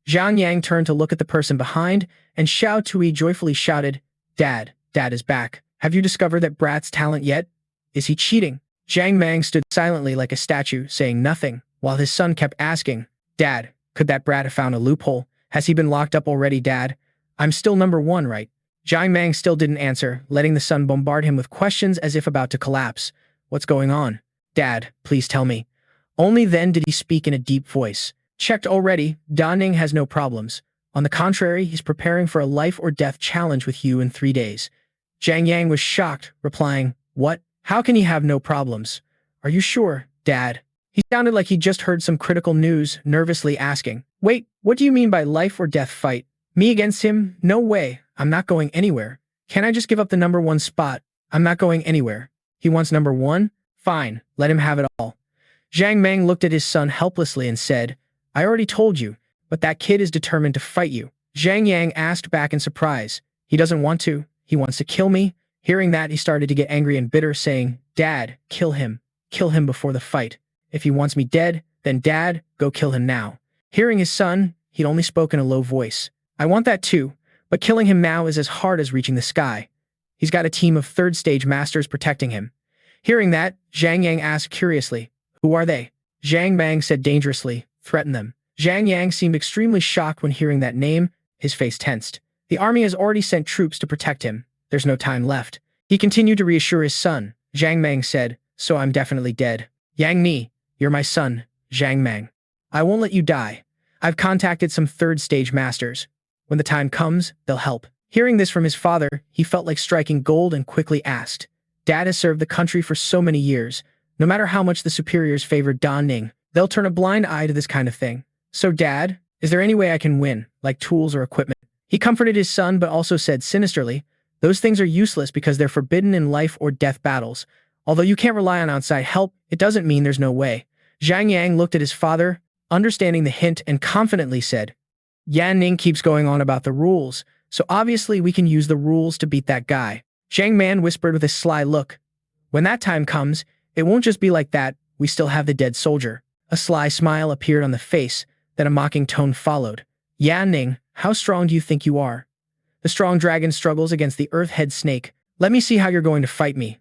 Zhang Yang turned to look at the person behind, and Xiao Tui joyfully shouted, Dad is back. Have you discovered that brat's talent yet? Is he cheating? Zhang Mang stood silently like a statue, saying nothing, while his son kept asking, Dad, could that brat have found a loophole? Has he been locked up already, Dad? I'm still number 1, right? Zhang Mang still didn't answer, letting the son bombard him with questions as if about to collapse. What's going on? Dad, please tell me. Only then did he speak in a deep voice. Checked already, Ning has no problems. On the contrary, he's preparing for a life-or-death challenge with you in 3 days. Zhang Yang was shocked, replying, What? How can he have no problems? Are you sure, Dad? He sounded like he'd just heard some critical news, nervously asking, Wait, what do you mean by life-or-death fight? Me against him? No way. I'm not going anywhere. Can I just give up the number 1 spot? I'm not going anywhere. He wants number 1? Fine, let him have it all. Zhang Mang looked at his son helplessly and said, I already told you, but that kid is determined to fight you. Zhang Yang asked back in surprise. He doesn't want to. He wants to kill me. Hearing that, he started to get angry and bitter, saying, Dad, kill him. Kill him before the fight. If he wants me dead, then Dad, go kill him now. Hearing his son, he'd only spoke in a low voice. I want that too, but killing him now is as hard as reaching the sky. He's got a team of third-stage masters protecting him. Hearing that, Zhang Yang asked curiously, Who are they? Zhang Mang said dangerously, Threaten them. Zhang Yang seemed extremely shocked when hearing that name. His face tensed. The army has already sent troops to protect him. There's no time left. He continued to reassure his son. Zhang Mang said, So I'm definitely dead. Yang Ni, you're my son, Zhang Mang. I won't let you die. I've contacted some third-stage masters. When the time comes, they'll help. Hearing this from his father, he felt like striking gold and quickly asked, Dad has served the country for so many years. No matter how much the superiors favor Ning, they'll turn a blind eye to this kind of thing. So Dad, is there any way I can win, like tools or equipment? He comforted his son but also said sinisterly, Those things are useless because they're forbidden in life-or-death battles. Although you can't rely on outside help, it doesn't mean there's no way. Zhang Yang looked at his father, understanding the hint, and confidently said, Yan Ning keeps going on about the rules, so obviously we can use the rules to beat that guy. Zhang Man whispered with a sly look. When that time comes, it won't just be like that, we still have the dead soldier. A sly smile appeared on the face, then a mocking tone followed. Yan Ning, how strong do you think you are? The strong dragon struggles against the earth-head snake. Let me see how you're going to fight me.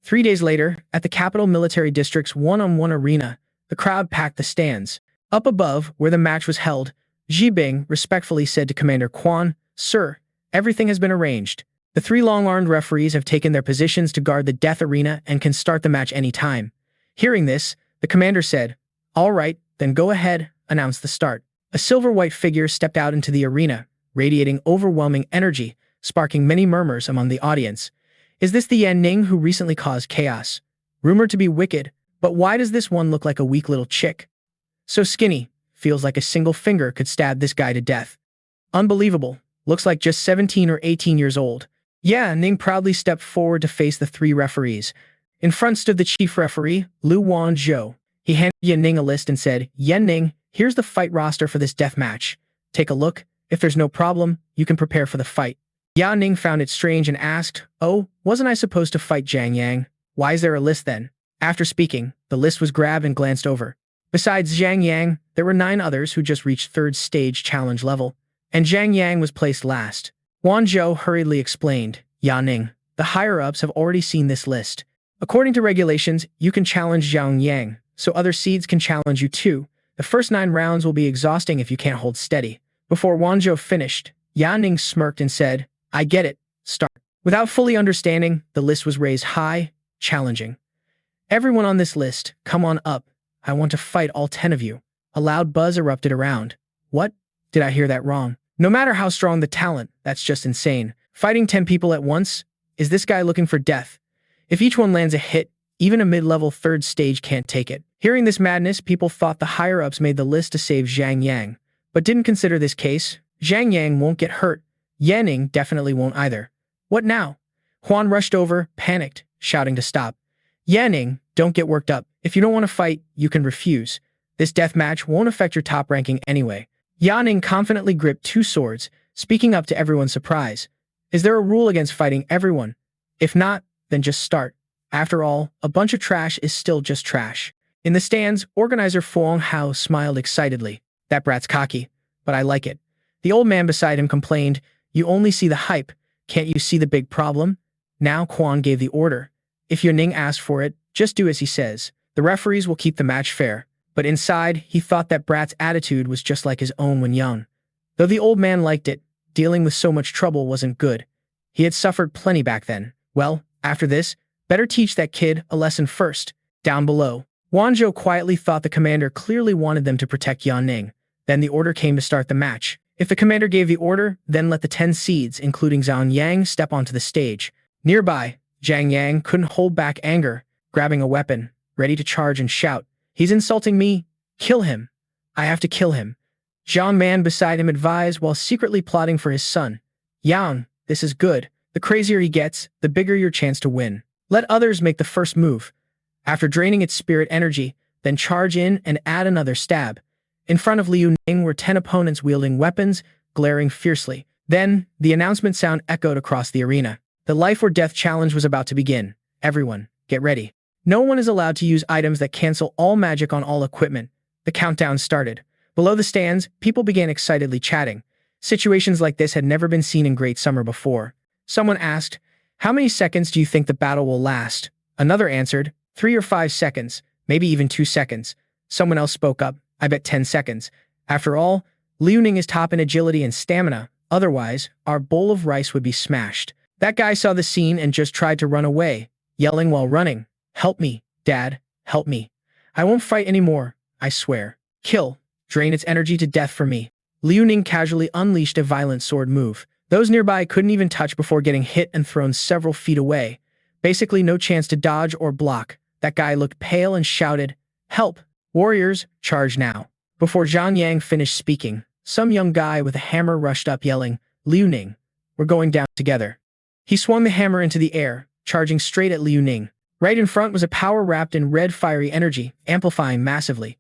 3 days later, at the capital military district's one-on-one arena, the crowd packed the stands. Up above, where the match was held, Jibing respectfully said to Commander Quan, "Sir, everything has been arranged. The three long-armed referees have taken their positions to guard the death arena and can start the match any time." Hearing this, the commander said, "All right, then go ahead, announce the start." A silver-white figure stepped out into the arena, radiating overwhelming energy, sparking many murmurs among the audience. Is this the Yan Ning who recently caused chaos? Rumored to be wicked, but why does this one look like a weak little chick? So skinny, feels like a single finger could stab this guy to death. Unbelievable, looks like just 17 or 18 years old. Yeah, Ning proudly stepped forward to face the three referees. In front stood the chief referee, Lu Wanzhou. He handed Yan Ning a list and said, "Yan Ning, here's the fight roster for this death match. Take a look. If there's no problem, you can prepare for the fight." Yan Ning found it strange and asked, "Oh, wasn't I supposed to fight Zhang Yang? Why is there a list then?" After speaking, the list was grabbed and glanced over. Besides Zhang Yang, there were 9 others who just reached 3rd stage challenge level, and Zhang Yang was placed last. Wanzhou hurriedly explained, "Yan Ning, the higher-ups have already seen this list. According to regulations, you can challenge Zhang Yang, so other seeds can challenge you too. The first 9 rounds will be exhausting if you can't hold steady." Before Wanzhou finished, Yan Ning smirked and said, "I get it, start." Without fully understanding, the list was raised high, challenging. "Everyone on this list, come on up. I want to fight all 10 of you." A loud buzz erupted around. What? Did I hear that wrong? No matter how strong the talent, that's just insane. Fighting 10 people at once? Is this guy looking for death? If each one lands a hit, even a mid-level 3rd stage can't take it. Hearing this madness, people thought the higher-ups made the list to save Zhang Yang, but didn't consider this case. Zhang Yang won't get hurt. Yan Ning definitely won't either. What now? Huan rushed over, panicked, shouting to stop. "Yan Ning, don't get worked up. If you don't want to fight, you can refuse. This death match won't affect your top ranking anyway." Yan Ning confidently gripped 2 swords, speaking up to everyone's surprise. "Is there a rule against fighting everyone? If not, then just start. After all, a bunch of trash is still just trash." In the stands, organizer Fong Hao smiled excitedly. "That brat's cocky, but I like it." The old man beside him complained, "You only see the hype. Can't you see the big problem?" Now Quan gave the order. "If Yan Ning asks for it, just do as he says. The referees will keep the match fair." But inside, he thought that brat's attitude was just like his own when young. Though the old man liked it, dealing with so much trouble wasn't good. He had suffered plenty back then. Well, after this, better teach that kid a lesson first. Down below, Wanzhou quietly thought the commander clearly wanted them to protect Yan Ning. Then the order came to start the match. If the commander gave the order, then let the 10 seeds, including Zhang Yang, step onto the stage. Nearby, Zhang Yang couldn't hold back anger, grabbing a weapon, ready to charge and shout, "He's insulting me! Kill him! I have to kill him!" Zhang Man beside him advised while secretly plotting for his son. "Yang, this is good. The crazier he gets, the bigger your chance to win. Let others make the first move. After draining its spirit energy, then charge in and add another stab." In front of Liu Ning were 10 opponents wielding weapons, glaring fiercely. Then, the announcement sound echoed across the arena. The life or death challenge was about to begin. Everyone, get ready. No one is allowed to use items that cancel all magic on all equipment. The countdown started. Below the stands, people began excitedly chatting. Situations like this had never been seen in Great Summer before. Someone asked, "How many seconds do you think the battle will last?" Another answered, 3 or 5 seconds, maybe even 2 seconds. Someone else spoke up, "I bet 10 seconds. After all, Liu Ning is top in agility and stamina. Otherwise, our bowl of rice would be smashed." That guy saw the scene and just tried to run away, yelling while running, "Help me, Dad, help me. I won't fight anymore, I swear. Kill, drain its energy to death for me." Liu Ning casually unleashed a violent sword move. Those nearby couldn't even touch before getting hit and thrown several feet away. Basically no chance to dodge or block. That guy looked pale and shouted, "Help! Warriors, charge now." Before Zhang Yang finished speaking, some young guy with a hammer rushed up yelling, "Liu Ning, we're going down together." He swung the hammer into the air, charging straight at Liu Ning. Right in front was a power wrapped in red fiery energy, amplifying massively.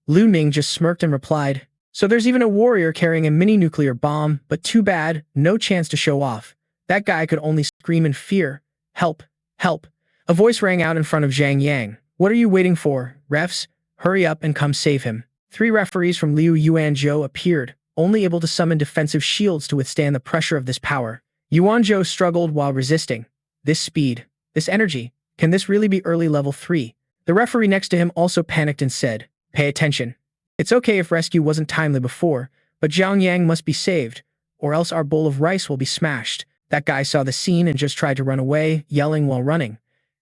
Liu Ning just smirked and replied, "So there's even a warrior carrying a mini nuclear bomb, but too bad, no chance to show off." That guy could only scream in fear, "Help! Help!" A voice rang out in front of Zhang Yang. "What are you waiting for, refs? Hurry up and come save him." 3 referees from Liu Yuanzhou appeared, only able to summon defensive shields to withstand the pressure of this power. Yuanzhou struggled while resisting. This speed, this energy, can this really be early level 3? The referee next to him also panicked and said, "Pay attention. It's okay if rescue wasn't timely before, But Zhang Yang must be saved, or else our bowl of rice will be smashed. That guy saw the scene and just tried to run away, yelling while running.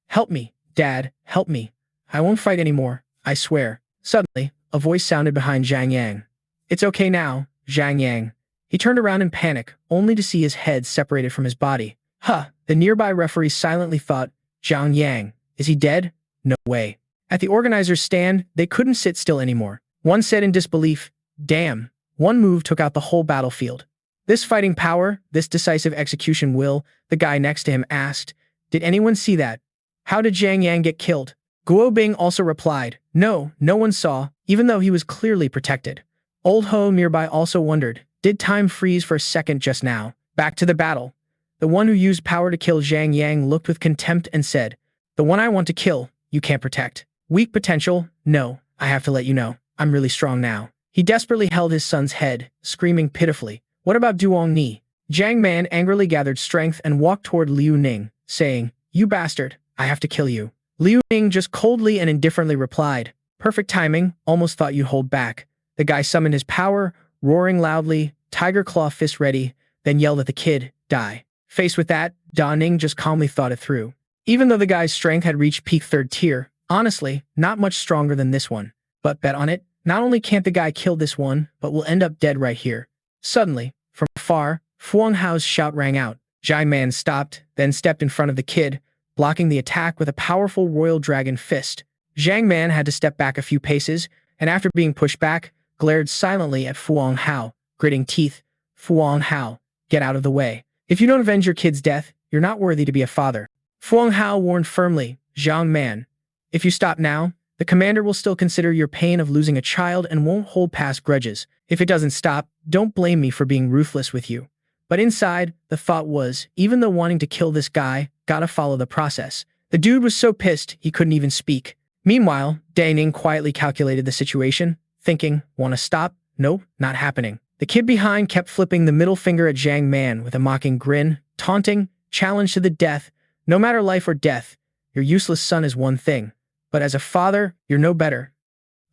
Help me, Dad, help me. I won't fight anymore, I swear. Suddenly, a voice sounded behind Zhang Yang. It's okay now, Zhang Yang. He turned around in panic, only to see his head separated from his body. Huh, the nearby referee silently thought, Zhang Yang, is he dead? No way. At the organizer's stand, they couldn't sit still anymore. One said in disbelief, damn, one move took out the whole battlefield. This fighting power, this decisive execution will, the guy next to him asked. Did anyone see that? How did Zhang Yang get killed? Guo Bing also replied, no, no one saw, even though he was clearly protected. Old Ho nearby also wondered, did time freeze for a second just now? Back to the battle. The one who used power to kill Zhang Yang looked with contempt and said, the one I want to kill, you can't protect. Weak potential? No, I have to let you know, I'm really strong now. He desperately held his son's head, screaming pitifully. What about Duong Ni? Zhang Man angrily gathered strength and walked toward Liu Ning, saying, you bastard, I have to kill you. Liu Ning just coldly and indifferently replied, perfect timing, almost thought you'd hold back. The guy summoned his power, roaring loudly, tiger claw fist ready, then yelled at the kid, die. Faced with that, Da Ning just calmly thought it through. Even though the guy's strength had reached peak 3rd tier, honestly, not much stronger than this one. But bet on it, not only can't the guy kill this one, but will end up dead right here. Suddenly, from afar, Fuang Hao's shout rang out. Zhang Man stopped, then stepped in front of the kid, blocking the attack with a powerful royal dragon fist. Zhang Man had to step back a few paces, and after being pushed back, glared silently at Fuang Hao, gritting teeth. Fuang Hao, get out of the way. If you don't avenge your kid's death, you're not worthy to be a father. Fuang Hao warned firmly, Zhang Man, if you stop now, the commander will still consider your pain of losing a child and won't hold past grudges. If it doesn't stop, don't blame me for being ruthless with you. But inside, the thought was, even though wanting to kill this guy, gotta follow the process. The dude was so pissed, he couldn't even speak. Meanwhile, Ning quietly calculated the situation, thinking, wanna stop? Nope, not happening. The kid behind kept flipping the middle finger at Zhang Man with a mocking grin, taunting, challenge to the death. No matter life or death, your useless son is one thing. But as a father, you're no better.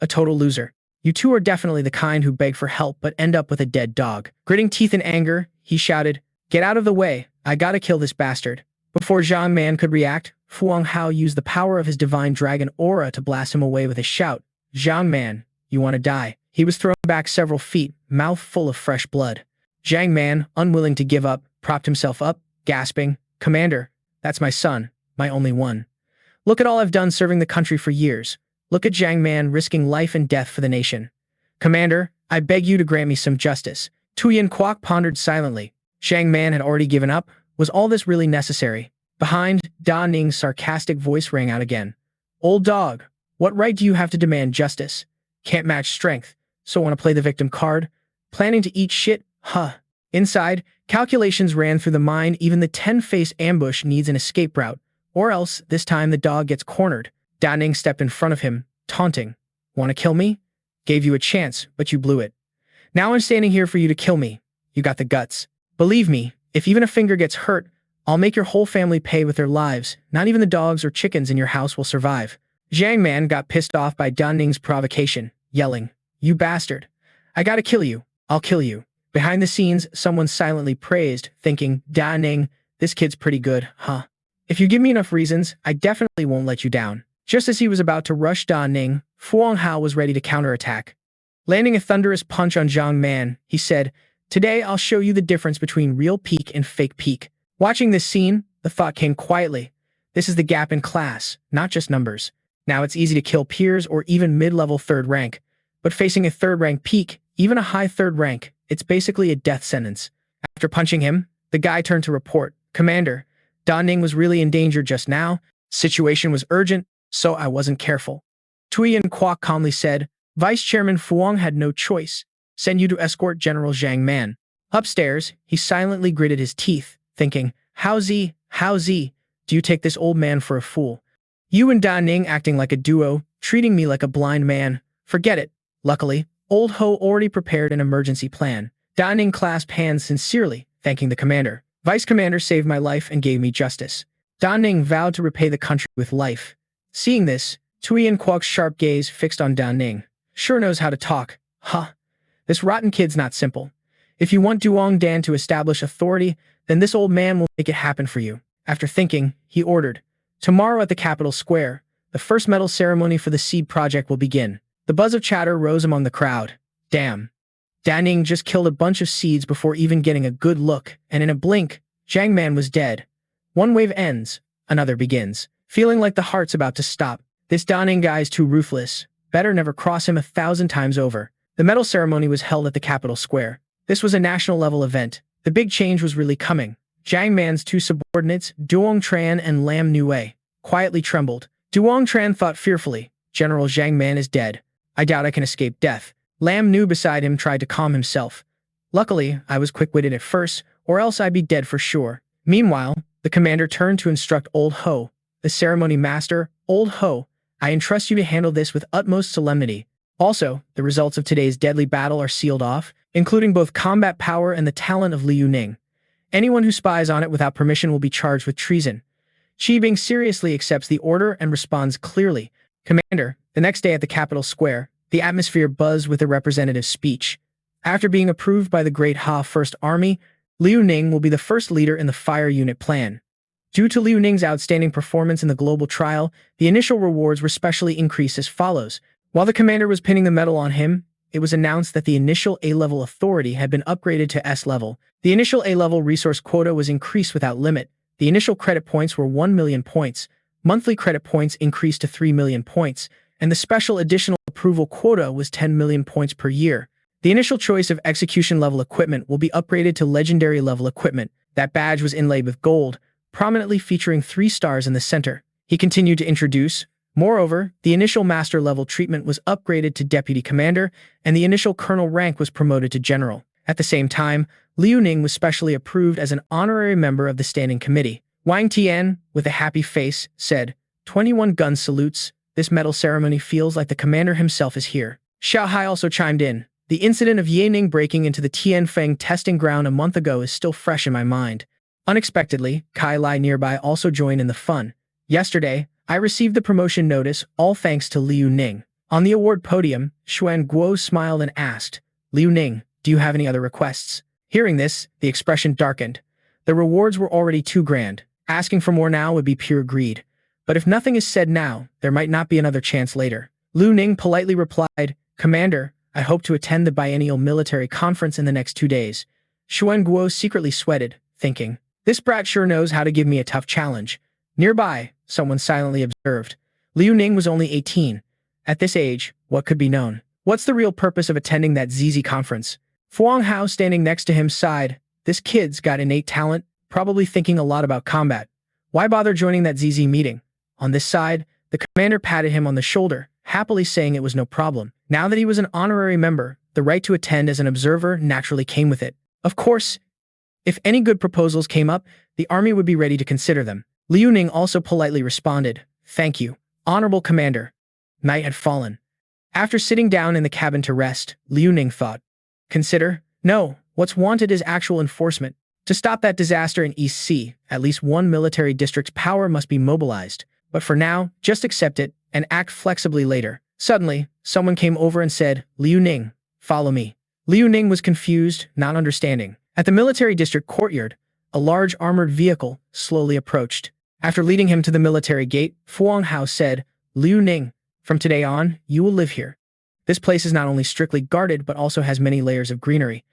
A total loser. You two are definitely the kind who beg for help but end up with a dead dog. Gritting teeth in anger, he shouted, get out of the way, I gotta kill this bastard. Before Zhang Man could react, Fuang Hao used the power of his divine dragon aura to blast him away with a shout. Zhang Man, you wanna die? He was thrown back several feet, mouth full of fresh blood. Zhang Man, unwilling to give up, propped himself up, gasping, Commander, that's my son, my only one. Look at all I've done serving the country for years. Look at Zhang Man risking life and death for the nation. Commander, I beg you to grant me some justice. Tuyen Kwok pondered silently. Zhang Man had already given up. Was all this really necessary? Behind, Da Ning's sarcastic voice rang out again. Old dog, what right do you have to demand justice? Can't match strength, so want to play the victim card? Planning to eat shit? Huh. Inside, calculations ran through the mind. Even the 10-face ambush needs an escape route. Or else, this time the dog gets cornered. Da Ning stepped in front of him, taunting. Want to kill me? Gave you a chance, but you blew it. Now I'm standing here for you to kill me. You got the guts. Believe me, if even a finger gets hurt, I'll make your whole family pay with their lives. Not even the dogs or chickens in your house will survive. Zhang Man got pissed off by Da Ning's provocation, yelling, you bastard. I gotta kill you. I'll kill you. Behind the scenes, someone silently praised, thinking, Da Ning, this kid's pretty good, huh? If you give me enough reasons, I definitely won't let you down. Just as he was about to rush Da Ning, Fuang Hao was ready to counterattack. Landing a thunderous punch on Zhang Man, he said, today I'll show you the difference between real peak and fake peak. Watching this scene, the thought came quietly. This is the gap in class, not just numbers. Now it's easy to kill peers or even mid-level 3rd rank. But facing a 3rd rank peak, even a high 3rd rank, it's basically a death sentence. After punching him, the guy turned to report, Commander, Da Ning was really in danger just now. Situation was urgent, so I wasn't careful. Tuyen Kwok calmly said, Vice Chairman Fuang had no choice. Send you to escort General Zhang Man. Upstairs, he silently gritted his teeth, thinking, how Z, do you take this old man for a fool? You and Da Ning acting like a duo, treating me like a blind man. Forget it. Luckily, Old Ho already prepared an emergency plan. Da Ning clasped hands sincerely, thanking the commander. Vice Commander saved my life and gave me justice. Da Ning vowed to repay the country with life. Seeing this, Tuyen Kwok's sharp gaze fixed on Da Ning. Sure knows how to talk, huh? This rotten kid's not simple. If you want Duong Dan to establish authority, then this old man will make it happen for you. After thinking, he ordered, tomorrow at the capital square, the first medal ceremony for the seed project will begin. The buzz of chatter rose among the crowd. Damn. Ning just killed a bunch of seeds before even getting a good look, and in a blink, Zhang Man was dead. One wave ends, another begins. Feeling like the heart's about to stop. This Ning guy is too ruthless. Better never cross him 1,000 times over. The medal ceremony was held at the capital square. This was a national-level event. The big change was really coming. Zhang Man's two subordinates, Duong Tran and Lam Nue, quietly trembled. Duong Tran thought fearfully, General Zhang Man is dead. I doubt I can escape death. Lam Nu beside him tried to calm himself. Luckily, I was quick-witted at first, or else I'd be dead for sure. Meanwhile, the commander turned to instruct Old Ho, the ceremony master. Old Ho, I entrust you to handle this with utmost solemnity. Also, the results of today's deadly battle are sealed off, including both combat power and the talent of Liu Ning. Anyone who spies on it without permission will be charged with treason. Xi Bing seriously accepts the order and responds clearly. Commander, the next day at the capital square, the atmosphere buzzed with a representative speech. After being approved by the Great Ha First Army, Liu Ning will be the first leader in the fire unit plan. Due to Liu Ning's outstanding performance in the global trial, the initial rewards were specially increased as follows. While the commander was pinning the medal on him, it was announced that the initial A-level authority had been upgraded to S-level. The initial A-level resource quota was increased without limit. The initial credit points were 1 million points, monthly credit points increased to 3 million points, and the special additional approval quota was 10 million points per year. The initial choice of execution-level equipment will be upgraded to legendary-level equipment. That badge was inlaid with gold, prominently featuring 3 stars in the center. He continued to introduce. Moreover, the initial master-level treatment was upgraded to deputy commander, and the initial colonel rank was promoted to general. At the same time, Liu Ning was specially approved as an honorary member of the standing committee. Wang Tian, with a happy face, said, 21 gun salutes. This medal ceremony feels like the commander himself is here. Xiao Hai also chimed in. The incident of Ye Ning breaking into the Tianfeng testing ground a month ago is still fresh in my mind. Unexpectedly, Kai Lai nearby also joined in the fun. Yesterday, I received the promotion notice, all thanks to Liu Ning. On the award podium, Xuan Guo smiled and asked, Liu Ning, do you have any other requests? Hearing this, the expression darkened. The rewards were already too grand. Asking for more now would be pure greed. But if nothing is said now, there might not be another chance later. Liu Ning politely replied, Commander, I hope to attend the biennial military conference in the next 2 days. Xuan Guo secretly sweated, thinking, this brat sure knows how to give me a tough challenge. Nearby, someone silently observed. Liu Ning was only 18. At this age, what could be known? What's the real purpose of attending that ZZ conference? Fuang Hao standing next to him sighed. This kid's got innate talent, probably thinking a lot about combat. Why bother joining that ZZ meeting? On this side, the commander patted him on the shoulder, happily saying it was no problem. Now that he was an honorary member, the right to attend as an observer naturally came with it. Of course, if any good proposals came up, the army would be ready to consider them. Liu Ning also politely responded, Thank you, honorable commander. Night had fallen. After sitting down in the cabin to rest, Liu Ning thought, Consider? No, what's wanted is actual enforcement. To stop that disaster in East Sea, at least one military district's power must be mobilized. But for now, just accept it and act flexibly later. Suddenly, someone came over and said, Liu Ning, follow me. Liu Ning was confused, not understanding. At the military district courtyard, a large armored vehicle slowly approached. After leading him to the military gate, Fuang Hao said, Liu Ning, from today on, you will live here. This place is not only strictly guarded but also has many layers of greenery.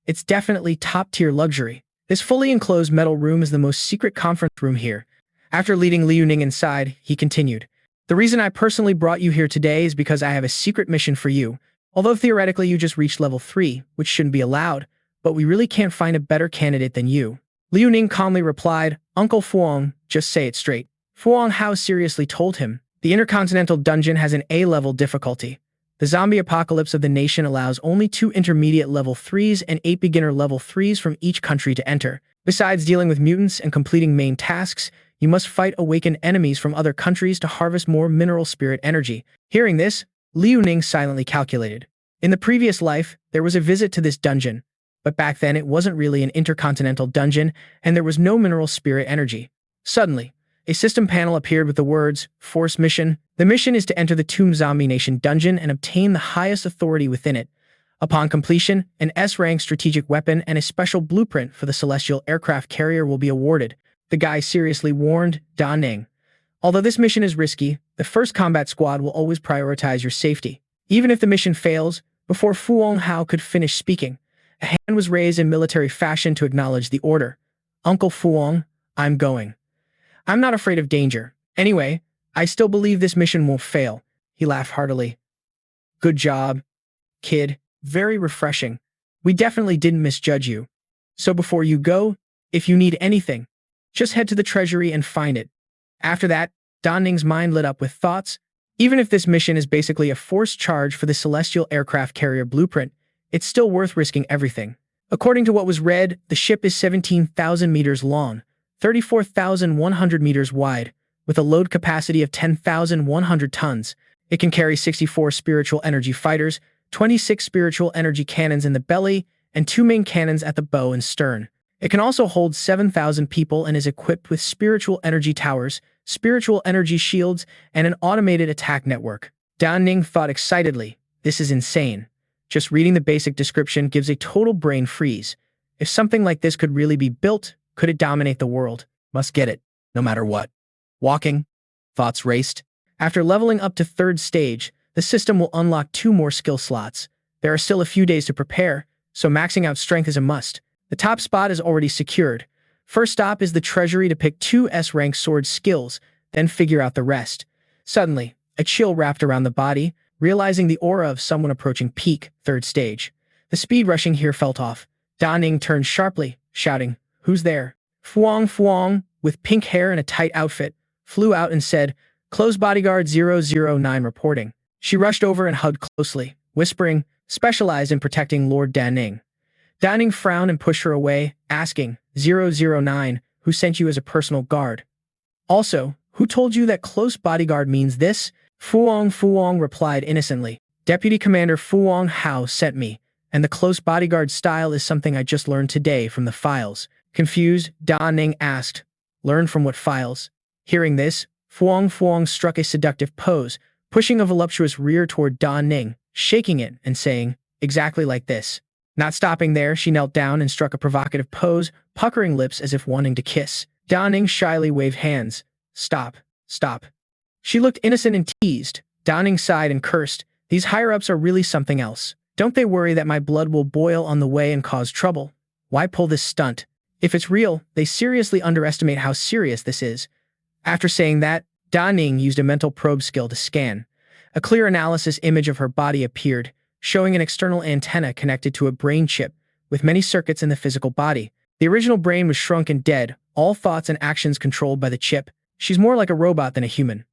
It's definitely top-tier luxury. This fully enclosed metal room is the most secret conference room here. After leading Liu Ning inside, he continued, The reason I personally brought you here today is because I have a secret mission for you. Although theoretically you just reached level 3, which shouldn't be allowed, but we really can't find a better candidate than you. Liu Ning calmly replied, Uncle Fuang, just say it straight. Fuang Hao seriously told him, The Intercontinental Dungeon has an A-level difficulty. The zombie apocalypse of the nation allows only 2 intermediate level 3s and 8 beginner level 3s from each country to enter. Besides dealing with mutants and completing main tasks, you must fight awakened enemies from other countries to harvest more mineral spirit energy. Hearing this, Liu Ning silently calculated. In the previous life, there was a visit to this dungeon, but back then it wasn't really an intercontinental dungeon and there was no mineral spirit energy. Suddenly, a system panel appeared with the words, Force Mission. The mission is to enter the Tomb Zombie Nation dungeon and obtain the highest authority within it. Upon completion, an S-rank strategic weapon and a special blueprint for the celestial aircraft carrier will be awarded, the guy seriously warned Da Ning. Although this mission is risky, the first combat squad will always prioritize your safety. Even if the mission fails, before Fu Hao could finish speaking, a hand was raised in military fashion to acknowledge the order. Uncle Fu, I'm going. I'm not afraid of danger. Anyway, I still believe this mission won't fail. He laughed heartily. Good job, kid. Very refreshing. We definitely didn't misjudge you. So before you go, if you need anything, just head to the treasury and find it. After that, Da Ning's mind lit up with thoughts. Even if this mission is basically a forced charge for the celestial aircraft carrier blueprint, it's still worth risking everything. According to what was read, the ship is 17,000 meters long, 34,100 meters wide, with a load capacity of 10,100 tons. It can carry 64 spiritual energy fighters, 26 spiritual energy cannons in the belly, and 2 main cannons at the bow and stern. It can also hold 7,000 people and is equipped with spiritual energy towers, spiritual energy shields, and an automated attack network. Da Ning thought excitedly, this is insane. Just reading the basic description gives a total brain freeze. If something like this could really be built, could it dominate the world? Must get it, no matter what. Walking. Thoughts raced. After leveling up to 3rd stage, the system will unlock 2 more skill slots. There are still a few days to prepare, so maxing out strength is a must. The top spot is already secured. First stop is the treasury to pick 2 S-rank sword skills, then figure out the rest. Suddenly, a chill wrapped around the body, realizing the aura of someone approaching peak 3rd stage. The speed rushing here felt off. Da Ning turned sharply, shouting, "Who's there?" Fuang, with pink hair and a tight outfit, flew out and said, "Close bodyguard 009 reporting." She rushed over and hugged closely, whispering, "Specialized in protecting Lord Da Ning." Da Ning frowned and pushed her away, asking, 009, who sent you as a personal guard? Also, who told you that close bodyguard means this? Fuang replied innocently. Deputy Commander Fu Hao sent me, and the close bodyguard style is something I just learned today from the files. Confused, Da Ning asked, "Learn from what files?" Hearing this, Fuang struck a seductive pose, pushing a voluptuous rear toward Da Ning, shaking it and saying, "Exactly like this." Not stopping there, she knelt down and struck a provocative pose, puckering lips as if wanting to kiss. Da Ning shyly waved hands. Stop. She looked innocent and teased. Da Ning sighed and cursed. These higher-ups are really something else. Don't they worry that my blood will boil on the way and cause trouble? Why pull this stunt? If it's real, they seriously underestimate how serious this is. After saying that, Da Ning used a mental probe skill to scan. A clear analysis image of her body appeared, showing an external antenna connected to a brain chip, with many circuits in the physical body. The original brain was shrunk and dead, all thoughts and actions controlled by the chip. She's more like a robot than a human.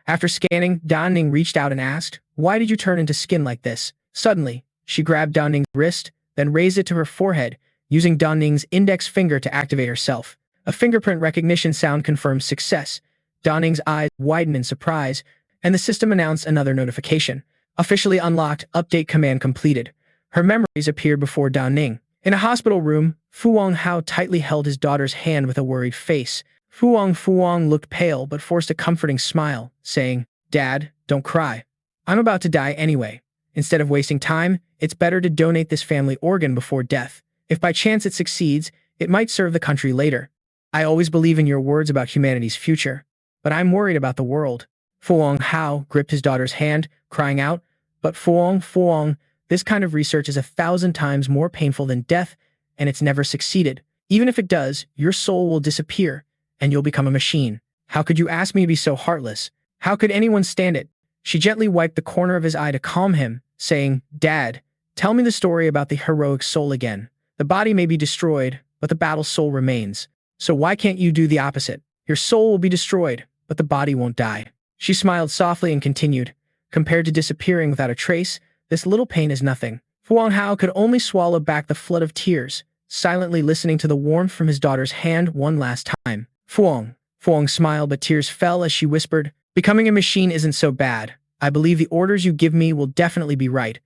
After scanning, Da Ning reached out and asked, "Why did you turn into skin like this?" Suddenly, she grabbed Da Ning's wrist, then raised it to her forehead, using Da Ning's index finger to activate herself. A fingerprint recognition sound confirmed success. Da Ning's eyes widened in surprise, and the system announced another notification. Officially unlocked, update command completed. Her memories appeared before Da Ning. In a hospital room, Fu Hao tightly held his daughter's hand with a worried face. Fu looked pale but forced a comforting smile, saying, "Dad, don't cry. I'm about to die anyway. Instead of wasting time, it's better to donate this family organ before death. If by chance it succeeds, it might serve the country later. I always believe in your words about humanity's future, but I'm worried about the world." Fu Hao gripped his daughter's hand, crying out, "But Fu, this kind of research is 1,000 times more painful than death, and it's never succeeded. Even if it does, your soul will disappear, and you'll become a machine. How could you ask me to be so heartless? How could anyone stand it?" She gently wiped the corner of his eye to calm him, saying, "Dad, tell me the story about the heroic soul again. The body may be destroyed, but the battle soul remains. So why can't you do the opposite? Your soul will be destroyed, but the body won't die." She smiled softly and continued, "Compared to disappearing without a trace, this little pain is nothing." Fu Hao could only swallow back the flood of tears, silently listening to the warmth from his daughter's hand one last time. Fu smiled, but tears fell as she whispered, "Becoming a machine isn't so bad. I believe the orders you give me will definitely be right."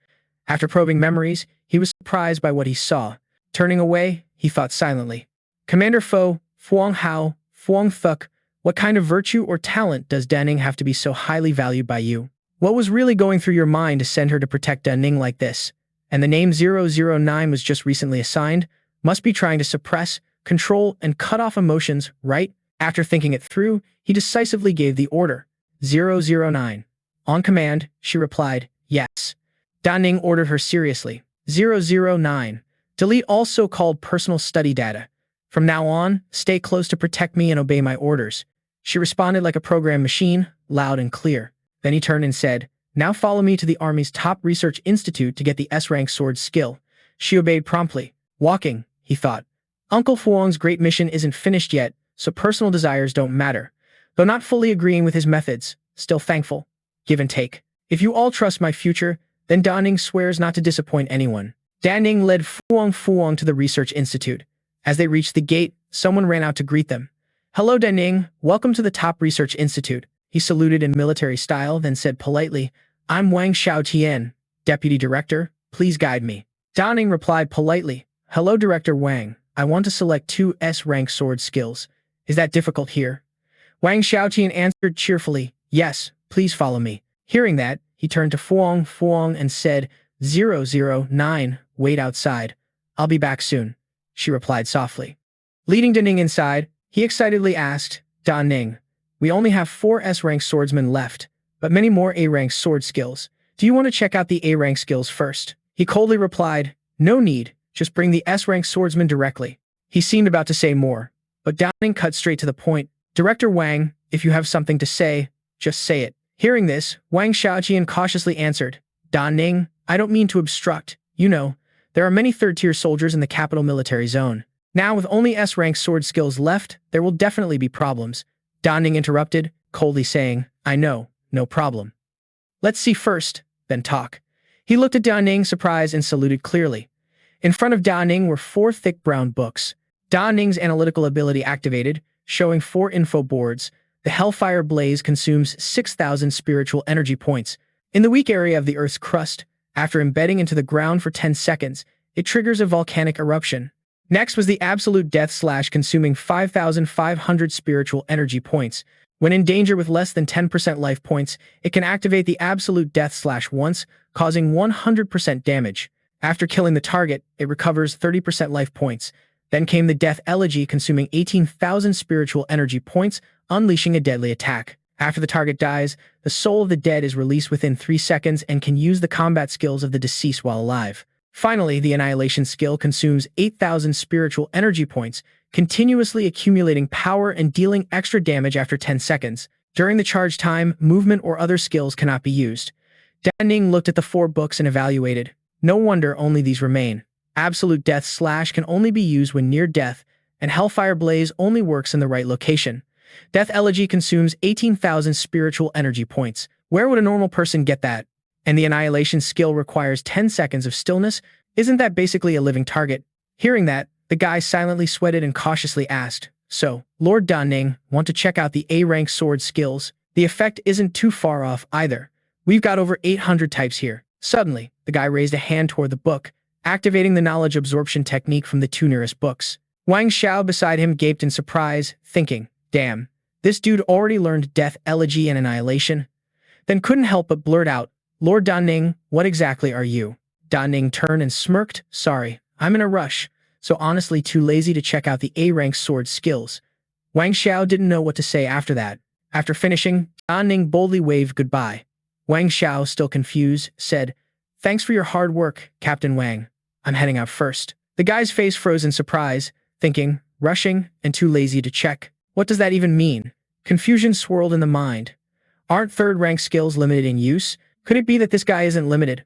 After probing memories, he was surprised by what he saw. Turning away, he thought silently, "Commander Fu Hao, what kind of virtue or talent does Da Ning have to be so highly valued by you? What was really going through your mind to send her to protect Da Ning like this?" And the name 009 was just recently assigned, must be trying to suppress, control, and cut off emotions, right? After thinking it through, he decisively gave the order. 009. On command, she replied, yes. Da Ning ordered her seriously. 009. Delete all so-called personal study data. From now on, stay close to protect me and obey my orders. She responded like a programmed machine, loud and clear. Then he turned and said, now follow me to the Army's top research institute to get the S-rank sword skill. She obeyed promptly. Walking, he thought. Uncle Fuang's great mission isn't finished yet, so personal desires don't matter. Though not fully agreeing with his methods, still thankful. Give and take. If you all trust my future, then Da Ning swears not to disappoint anyone. Da Ning led Fuang to the research institute. As they reached the gate, someone ran out to greet them. Hello Da Ning, welcome to the top research institute. He saluted in military style, then said politely, I'm Wang Xiaotian, deputy director, please guide me. Da Ning replied politely, hello Director Wang, I want to select 2 S-rank sword skills. Is that difficult here? Wang Xiaotian answered cheerfully, yes, please follow me. Hearing that, he turned to Fuang and said, 009, wait outside. I'll be back soon. She replied softly. Leading Da Ning inside, he excitedly asked, Da Ning, we only have 4 S-rank swordsmen left, but many more A-rank sword skills. Do you want to check out the A-rank skills first? He coldly replied, no need, just bring the S-rank swordsman directly. He seemed about to say more, but Da Ning cut straight to the point. Director Wang, if you have something to say, just say it. Hearing this, Wang Xiaotian cautiously answered, Da Ning, I don't mean to obstruct. You know, there are many third-tier soldiers in the capital military zone. Now with only S-rank sword skills left, there will definitely be problems. Da Ning interrupted, coldly saying, I know, no problem. Let's see first, then talk. He looked at Da Ning, surprised, and saluted clearly. In front of Da Ning were 4 thick brown books. Da Ning's analytical ability activated, showing 4 info boards. The Hellfire Blaze consumes 6,000 spiritual energy points. In the weak area of the Earth's crust, after embedding into the ground for 10 seconds, it triggers a volcanic eruption. Next was the Absolute Death Slash, consuming 5,500 spiritual energy points. When in danger with less than 10% life points, it can activate the Absolute Death Slash once, causing 100% damage. After killing the target, it recovers 30% life points. Then came the Death Elegy, consuming 18,000 spiritual energy points, unleashing a deadly attack. After the target dies, the soul of the dead is released within 3 seconds and can use the combat skills of the deceased while alive. Finally, the Annihilation skill consumes 8,000 spiritual energy points, continuously accumulating power and dealing extra damage after 10 seconds. During the charge time, movement or other skills cannot be used. Da Ning looked at the 4 books and evaluated. No wonder only these remain. Absolute Death Slash can only be used when near death, and Hellfire Blaze only works in the right location. Death Elegy consumes 18,000 spiritual energy points. Where would a normal person get that? And the Annihilation skill requires 10 seconds of stillness. Isn't that basically a living target? Hearing that, the guy silently sweated and cautiously asked, so, Lord Da Ning, want to check out the A-rank sword skills? The effect isn't too far off either. We've got over 800 types here. Suddenly, the guy raised a hand toward the book, activating the knowledge absorption technique from the 2 nearest books. Wang Xiao beside him gaped in surprise, thinking, damn, this dude already learned Death Elegy and Annihilation? Then couldn't help but blurt out, Lord Da Ning, what exactly are you? Da Ning turned and smirked, sorry, I'm in a rush, so honestly too lazy to check out the A-rank sword skills. Wang Xiao didn't know what to say after that. After finishing, Da Ning boldly waved goodbye. Wang Xiao, still confused, said, thanks for your hard work, Captain Wang. I'm heading out first. The guy's face froze in surprise, thinking, rushing, and too lazy to check. What does that even mean? Confusion swirled in the mind. Aren't third-rank skills limited in use? Could it be that this guy isn't limited?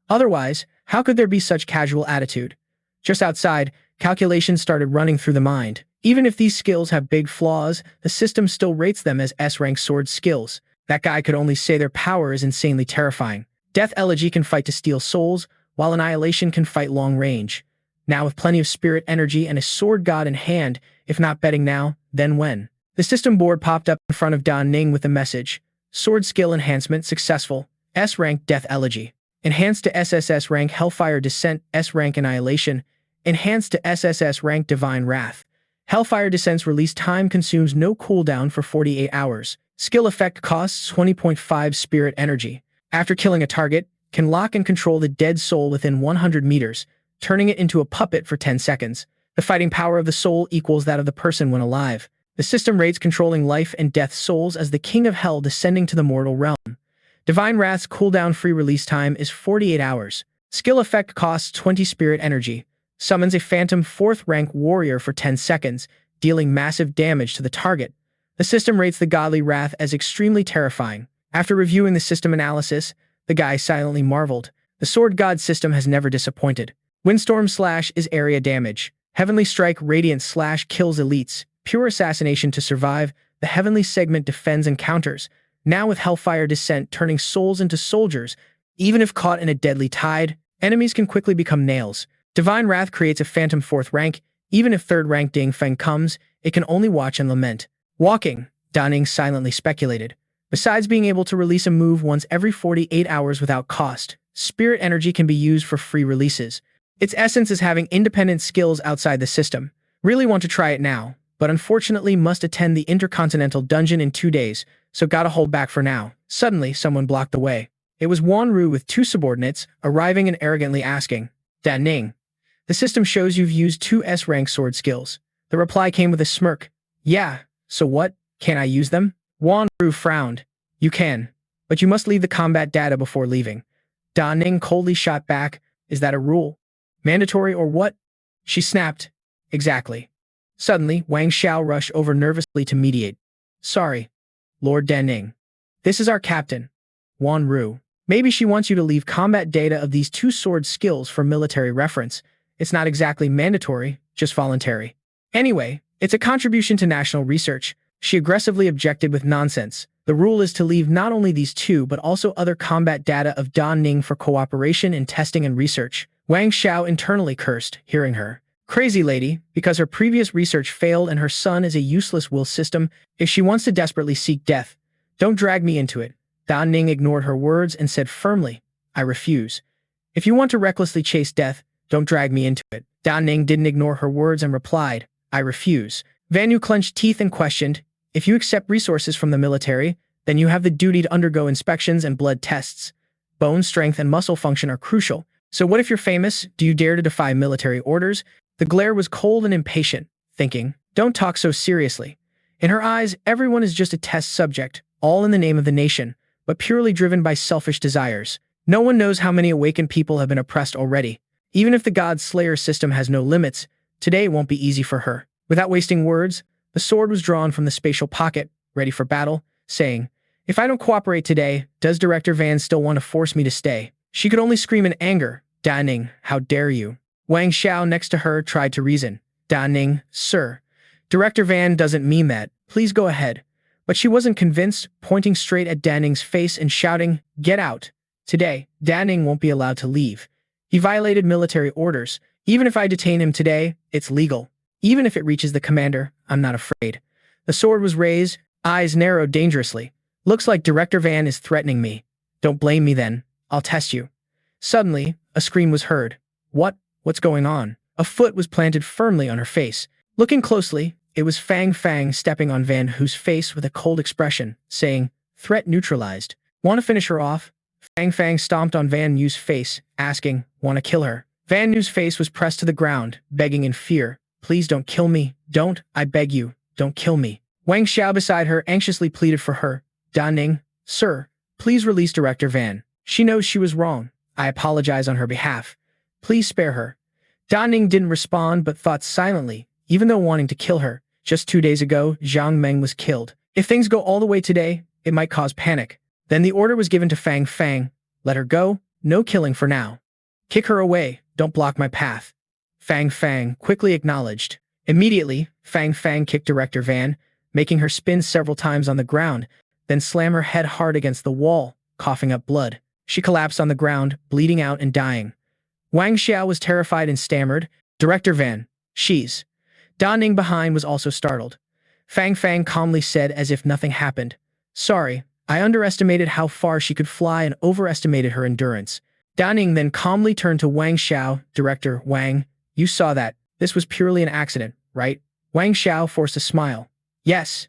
Otherwise, how could there be such casual attitude? Just outside, calculations started running through the mind. Even if these skills have big flaws, the system still rates them as S-rank sword skills. That guy could only say their power is insanely terrifying. Death Elegy can fight to steal souls, while Annihilation can fight long range. Now with plenty of spirit energy and a sword god in hand, if not betting now, then when? The system board popped up in front of Da Ning with a message. Sword skill enhancement successful. S-rank Death Elegy. Enhanced to SSS-RANK Hellfire Descent. S-rank Annihilation. Enhanced to SSS-RANK Divine Wrath. Hellfire Descent's release time consumes no cooldown for 48 hours. Skill effect costs 20.5 spirit energy. After killing a target, can lock and control the dead soul within 100 meters, turning it into a puppet for 10 seconds. The fighting power of the soul equals that of the person when alive. The system rates controlling life and death souls as the king of hell descending to the mortal realm. Divine Wrath's cooldown free release time is 48 hours. Skill effect costs 20 spirit energy. Summons a phantom 4th rank warrior for 10 seconds, dealing massive damage to the target. The system rates the godly wrath as extremely terrifying. After reviewing the system analysis, the guy silently marveled. The Sword God system has never disappointed. Windstorm Slash is area damage. Heavenly Strike Radiant Slash kills elites. Pure Assassination to survive. The Heavenly Segment defends and counters. Now with Hellfire Descent turning souls into soldiers. Even if caught in a deadly tide, enemies can quickly become nails. Divine Wrath creates a phantom 4th rank. Even if 3rd rank Ding Feng comes, it can only watch and lament. Walking, Da Ning silently speculated. Besides being able to release a move once every 48 hours without cost, spirit energy can be used for free releases. Its essence is having independent skills outside the system. Really want to try it now, but unfortunately must attend the Intercontinental Dungeon in 2 days, so gotta hold back for now. Suddenly, someone blocked the way. It was Wanru with 2 subordinates, arriving and arrogantly asking, Da Ning, the system shows you've used 2 S-rank sword skills. The reply came with a smirk. Yeah, so what? Can I use them? Wanru frowned. You can, but you must leave the combat data before leaving. Da Ning coldly shot back. Is that a rule? Mandatory or what? She snapped. Exactly. Suddenly, Wang Xiao rushed over nervously to mediate. Sorry, Lord Da Ning. This is our captain, Wanru. Maybe she wants you to leave combat data of these 2 sword skills for military reference. It's not exactly mandatory, just voluntary. Anyway, it's a contribution to national research. She aggressively objected with nonsense. The rule is to leave not only these 2 but also other combat data of Da Ning for cooperation in testing and research. Wang Xiao internally cursed, hearing her. Crazy lady, because her previous research failed and her son is a useless will system, if she wants to desperately seek death, don't drag me into it. Da Ning ignored her words and said firmly, I refuse. If you want to recklessly chase death, don't drag me into it. Da Ning didn't ignore her words and replied, I refuse. Van Yu clenched teeth and questioned, if you accept resources from the military, then you have the duty to undergo inspections and blood tests. Bone strength and muscle function are crucial. So what if you're famous? Do you dare to defy military orders? The glare was cold and impatient, thinking, don't talk so seriously. In her eyes, everyone is just a test subject, all in the name of the nation, but purely driven by selfish desires. No one knows how many awakened people have been oppressed already. Even if the God Slayer system has no limits, today won't be easy for her. Without wasting words, the sword was drawn from the spatial pocket, ready for battle, saying, if I don't cooperate today, does Director Van still want to force me to stay? She could only scream in anger, Da Ning, how dare you? Wang Xiao next to her tried to reason. Da Ning, sir, Director Van doesn't mean that. Please go ahead. But she wasn't convinced, pointing straight at Da Ning's face and shouting, get out. Today, Da Ning won't be allowed to leave. He violated military orders. Even if I detain him today, it's legal. Even if it reaches the commander, I'm not afraid. The sword was raised, eyes narrowed dangerously. Looks like Director Van is threatening me. Don't blame me then. I'll test you. Suddenly, a scream was heard. What's going on? A foot was planted firmly on her face. Looking closely, it was Fang Fang stepping on Van Hu's face with a cold expression, saying, threat neutralized. Want to finish her off? Fang Fang stomped on Van Yu's face, asking, want to kill her? Van Yu's face was pressed to the ground, begging in fear, please don't kill me. Don't, I beg you, don't kill me. Wang Xiao beside her anxiously pleaded for her. Da Ning, sir, please release Director Van. She knows she was wrong. I apologize on her behalf. Please spare her. Da Ning didn't respond but thought silently, even though wanting to kill her. Just 2 days ago, Zhang Meng was killed. If things go all the way today, it might cause panic. Then the order was given to Fang Fang. Let her go, no killing for now. Kick her away, don't block my path. Fang Fang quickly acknowledged. Immediately, Fang Fang kicked Director Van, making her spin several times on the ground, then slam her head hard against the wall, coughing up blood. She collapsed on the ground, bleeding out and dying. Wang Xiao was terrified and stammered, Director Van, she's. Da Ning behind was also startled. Fang Fang calmly said as if nothing happened. Sorry, I underestimated how far she could fly and overestimated her endurance. Da Ning then calmly turned to Wang Xiao, Director Wang, you saw that. This was purely an accident, right? Wang Xiao forced a smile. Yes.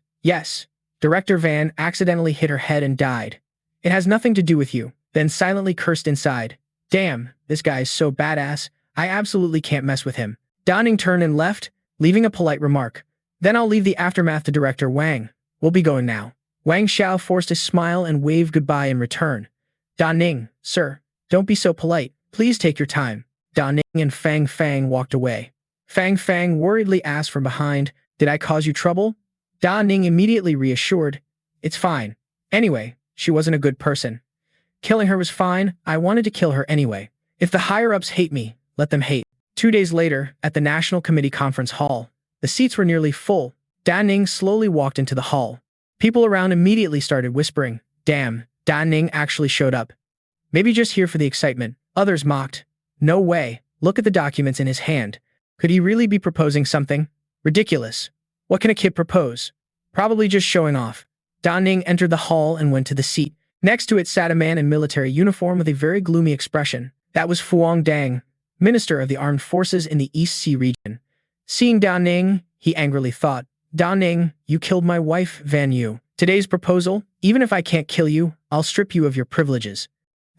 Director Van accidentally hit her head and died. It has nothing to do with you. then silently cursed inside. Damn, this guy is so badass, I absolutely can't mess with him. Da Ning turned and left, leaving a polite remark. Then I'll leave the aftermath to Director Wang. We'll be going now. Wang Xiao forced a smile and waved goodbye in return. Da Ning, sir, don't be so polite. Please take your time. Da Ning and Fang Fang walked away. Fang Fang worriedly asked from behind, did I cause you trouble? Da Ning immediately reassured, it's fine. Anyway, she wasn't a good person. Killing her was fine, I wanted to kill her anyway. If the higher-ups hate me, let them hate. 2 days later, at the National Committee Conference Hall, the seats were nearly full. Da Ning slowly walked into the hall. People around immediately started whispering, damn, Da Ning actually showed up. Maybe just here for the excitement. Others mocked. No way, look at the documents in his hand. Could he really be proposing something? Ridiculous. What can a kid propose? Probably just showing off. Da Ning entered the hall and went to the seat. Next to it sat a man in military uniform with a very gloomy expression. That was Fuang Dang, Minister of the Armed Forces in the East Sea region. Seeing Da Ning, he angrily thought, Da Ning, you killed my wife, Van Yu. Today's proposal, even if I can't kill you, I'll strip you of your privileges.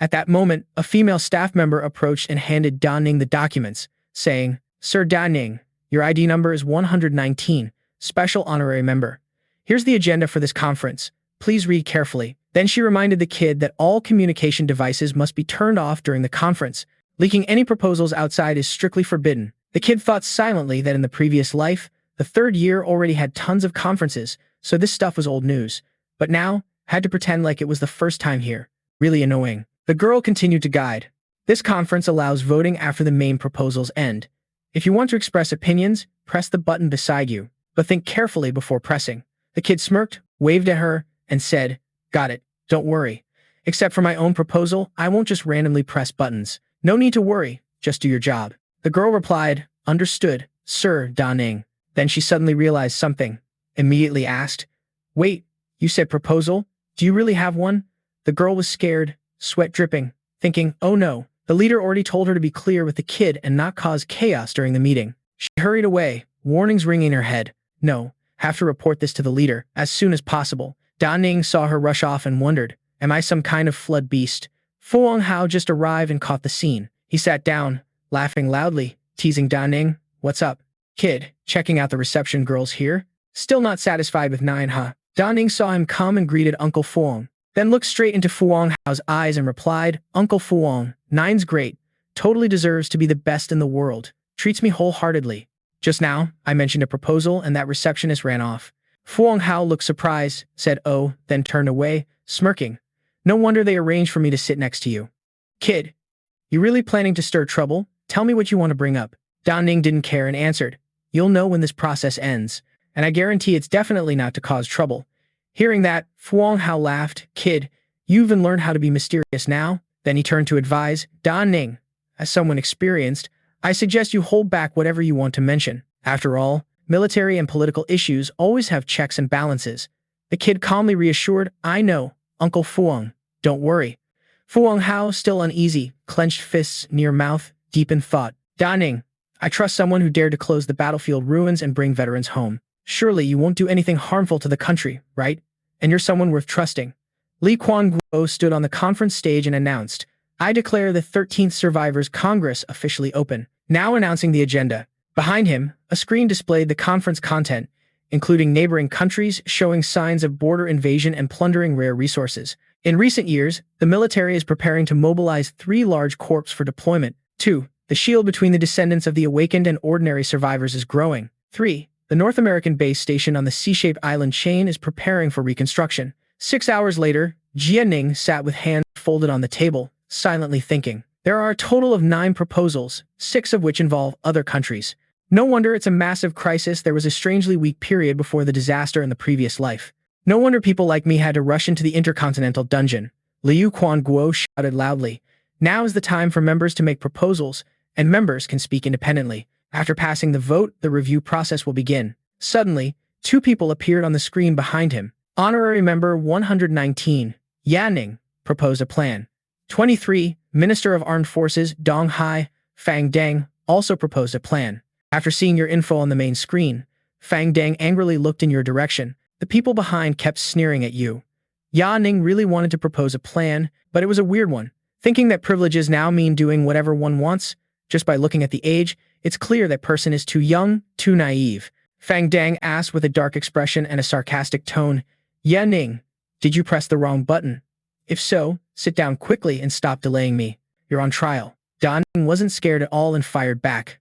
At that moment, a female staff member approached and handed Da Ning the documents, saying, Sir Da Ning, your ID number is 119, Special Honorary Member. Here's the agenda for this conference. Please read carefully. Then she reminded the kid that all communication devices must be turned off during the conference. Leaking any proposals outside is strictly forbidden. The kid thought silently that in the previous life, the third year already had tons of conferences, so this stuff was old news. But now, had to pretend like it was the first time here. Really annoying. The girl continued to guide. This conference allows voting after the main proposals end. If you want to express opinions, press the button beside you, but think carefully before pressing. The kid smirked, waved at her, and said, Got it, don't worry. Except for my own proposal, I won't just randomly press buttons. No need to worry, just do your job. The girl replied, Understood, Sir Da Ning. Then she suddenly realized something. Immediately asked, Wait, you said proposal? Do you really have one? The girl was scared, sweat dripping, thinking, oh no, the leader already told her to be clear with the kid and not cause chaos during the meeting. She hurried away, warnings ringing in her head. No, have to report this to the leader, as soon as possible. Da Ning saw her rush off and wondered, am I some kind of flood beast? Fuang Hao just arrived and caught the scene. He sat down, laughing loudly, teasing Da Ning, what's up? Kid, checking out the reception girls here? Still not satisfied with Nine, huh? Da Ning saw him come and greeted Uncle Fuang, then looked straight into Fuang Hao's eyes and replied, Uncle Fuang, Nine's great, totally deserves to be the best in the world, treats me wholeheartedly. Just now, I mentioned a proposal and that receptionist ran off. Fuang Hao looked surprised, said oh, then turned away, smirking. No wonder they arranged for me to sit next to you. Kid, you really planning to stir trouble? Tell me what you want to bring up. Da Ning didn't care and answered, you'll know when this process ends, and I guarantee it's definitely not to cause trouble. Hearing that, Fuang Hao laughed, Kid, you even learned how to be mysterious now? Then he turned to advise, Da Ning, as someone experienced, I suggest you hold back whatever you want to mention. After all, military and political issues always have checks and balances. The kid calmly reassured, I know, Uncle Fuang, don't worry. Fuang Hao, still uneasy, clenched fists near mouth, deep in thought. Da Ning, I trust someone who dared to close the battlefield ruins and bring veterans home. Surely you won't do anything harmful to the country, right? And you're someone worth trusting. Li Kuan-guo stood on the conference stage and announced, I declare the 13th Survivors Congress officially open. Now announcing the agenda. Behind him, a screen displayed the conference content, including neighboring countries showing signs of border invasion and plundering rare resources. In recent years, the military is preparing to mobilize 3 large corps for deployment. 2. The shield between the descendants of the awakened and ordinary survivors is growing. 3. The North American base station on the C-shaped island chain is preparing for reconstruction. 6 hours later, Jia Ning sat with hands folded on the table, silently thinking. There are a total of 9 proposals, 6 of which involve other countries. No wonder it's a massive crisis. There was a strangely weak period before the disaster in the previous life. No wonder people like me had to rush into the intercontinental dungeon. Liu Kuan-guo shouted loudly. Now is the time for members to make proposals, and members can speak independently. After passing the vote, the review process will begin. Suddenly, 2 people appeared on the screen behind him. Honorary Member 119, Yan Ning, proposed a plan. 23, Minister of Armed Forces Dong Hai, Fang Deng, also proposed a plan. After seeing your info on the main screen, Fang Deng angrily looked in your direction. The people behind kept sneering at you. Ning really wanted to propose a plan, but it was a weird one. Thinking that privileges now mean doing whatever one wants, just by looking at the age, it's clear that person is too young, too naive. Fang Dang asked with a dark expression and a sarcastic tone, Ning, did you press the wrong button? If so, sit down quickly and stop delaying me. You're on trial. Ning wasn't scared at all and fired back.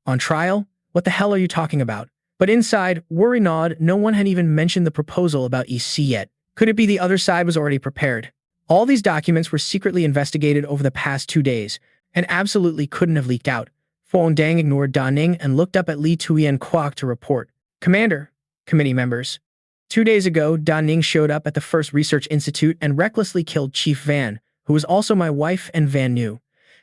On trial? What the hell are you talking about? But inside, worry-gnawed, no one had even mentioned the proposal about EC yet. Could it be the other side was already prepared? All these documents were secretly investigated over the past 2 days, and absolutely couldn't have leaked out. Fuang Dang ignored Da Ning and looked up at Li Tuyen Kwok to report. Commander, committee members. 2 days ago, Da Ning showed up at the first research institute and recklessly killed Chief Van, who was also my wife and Van knew.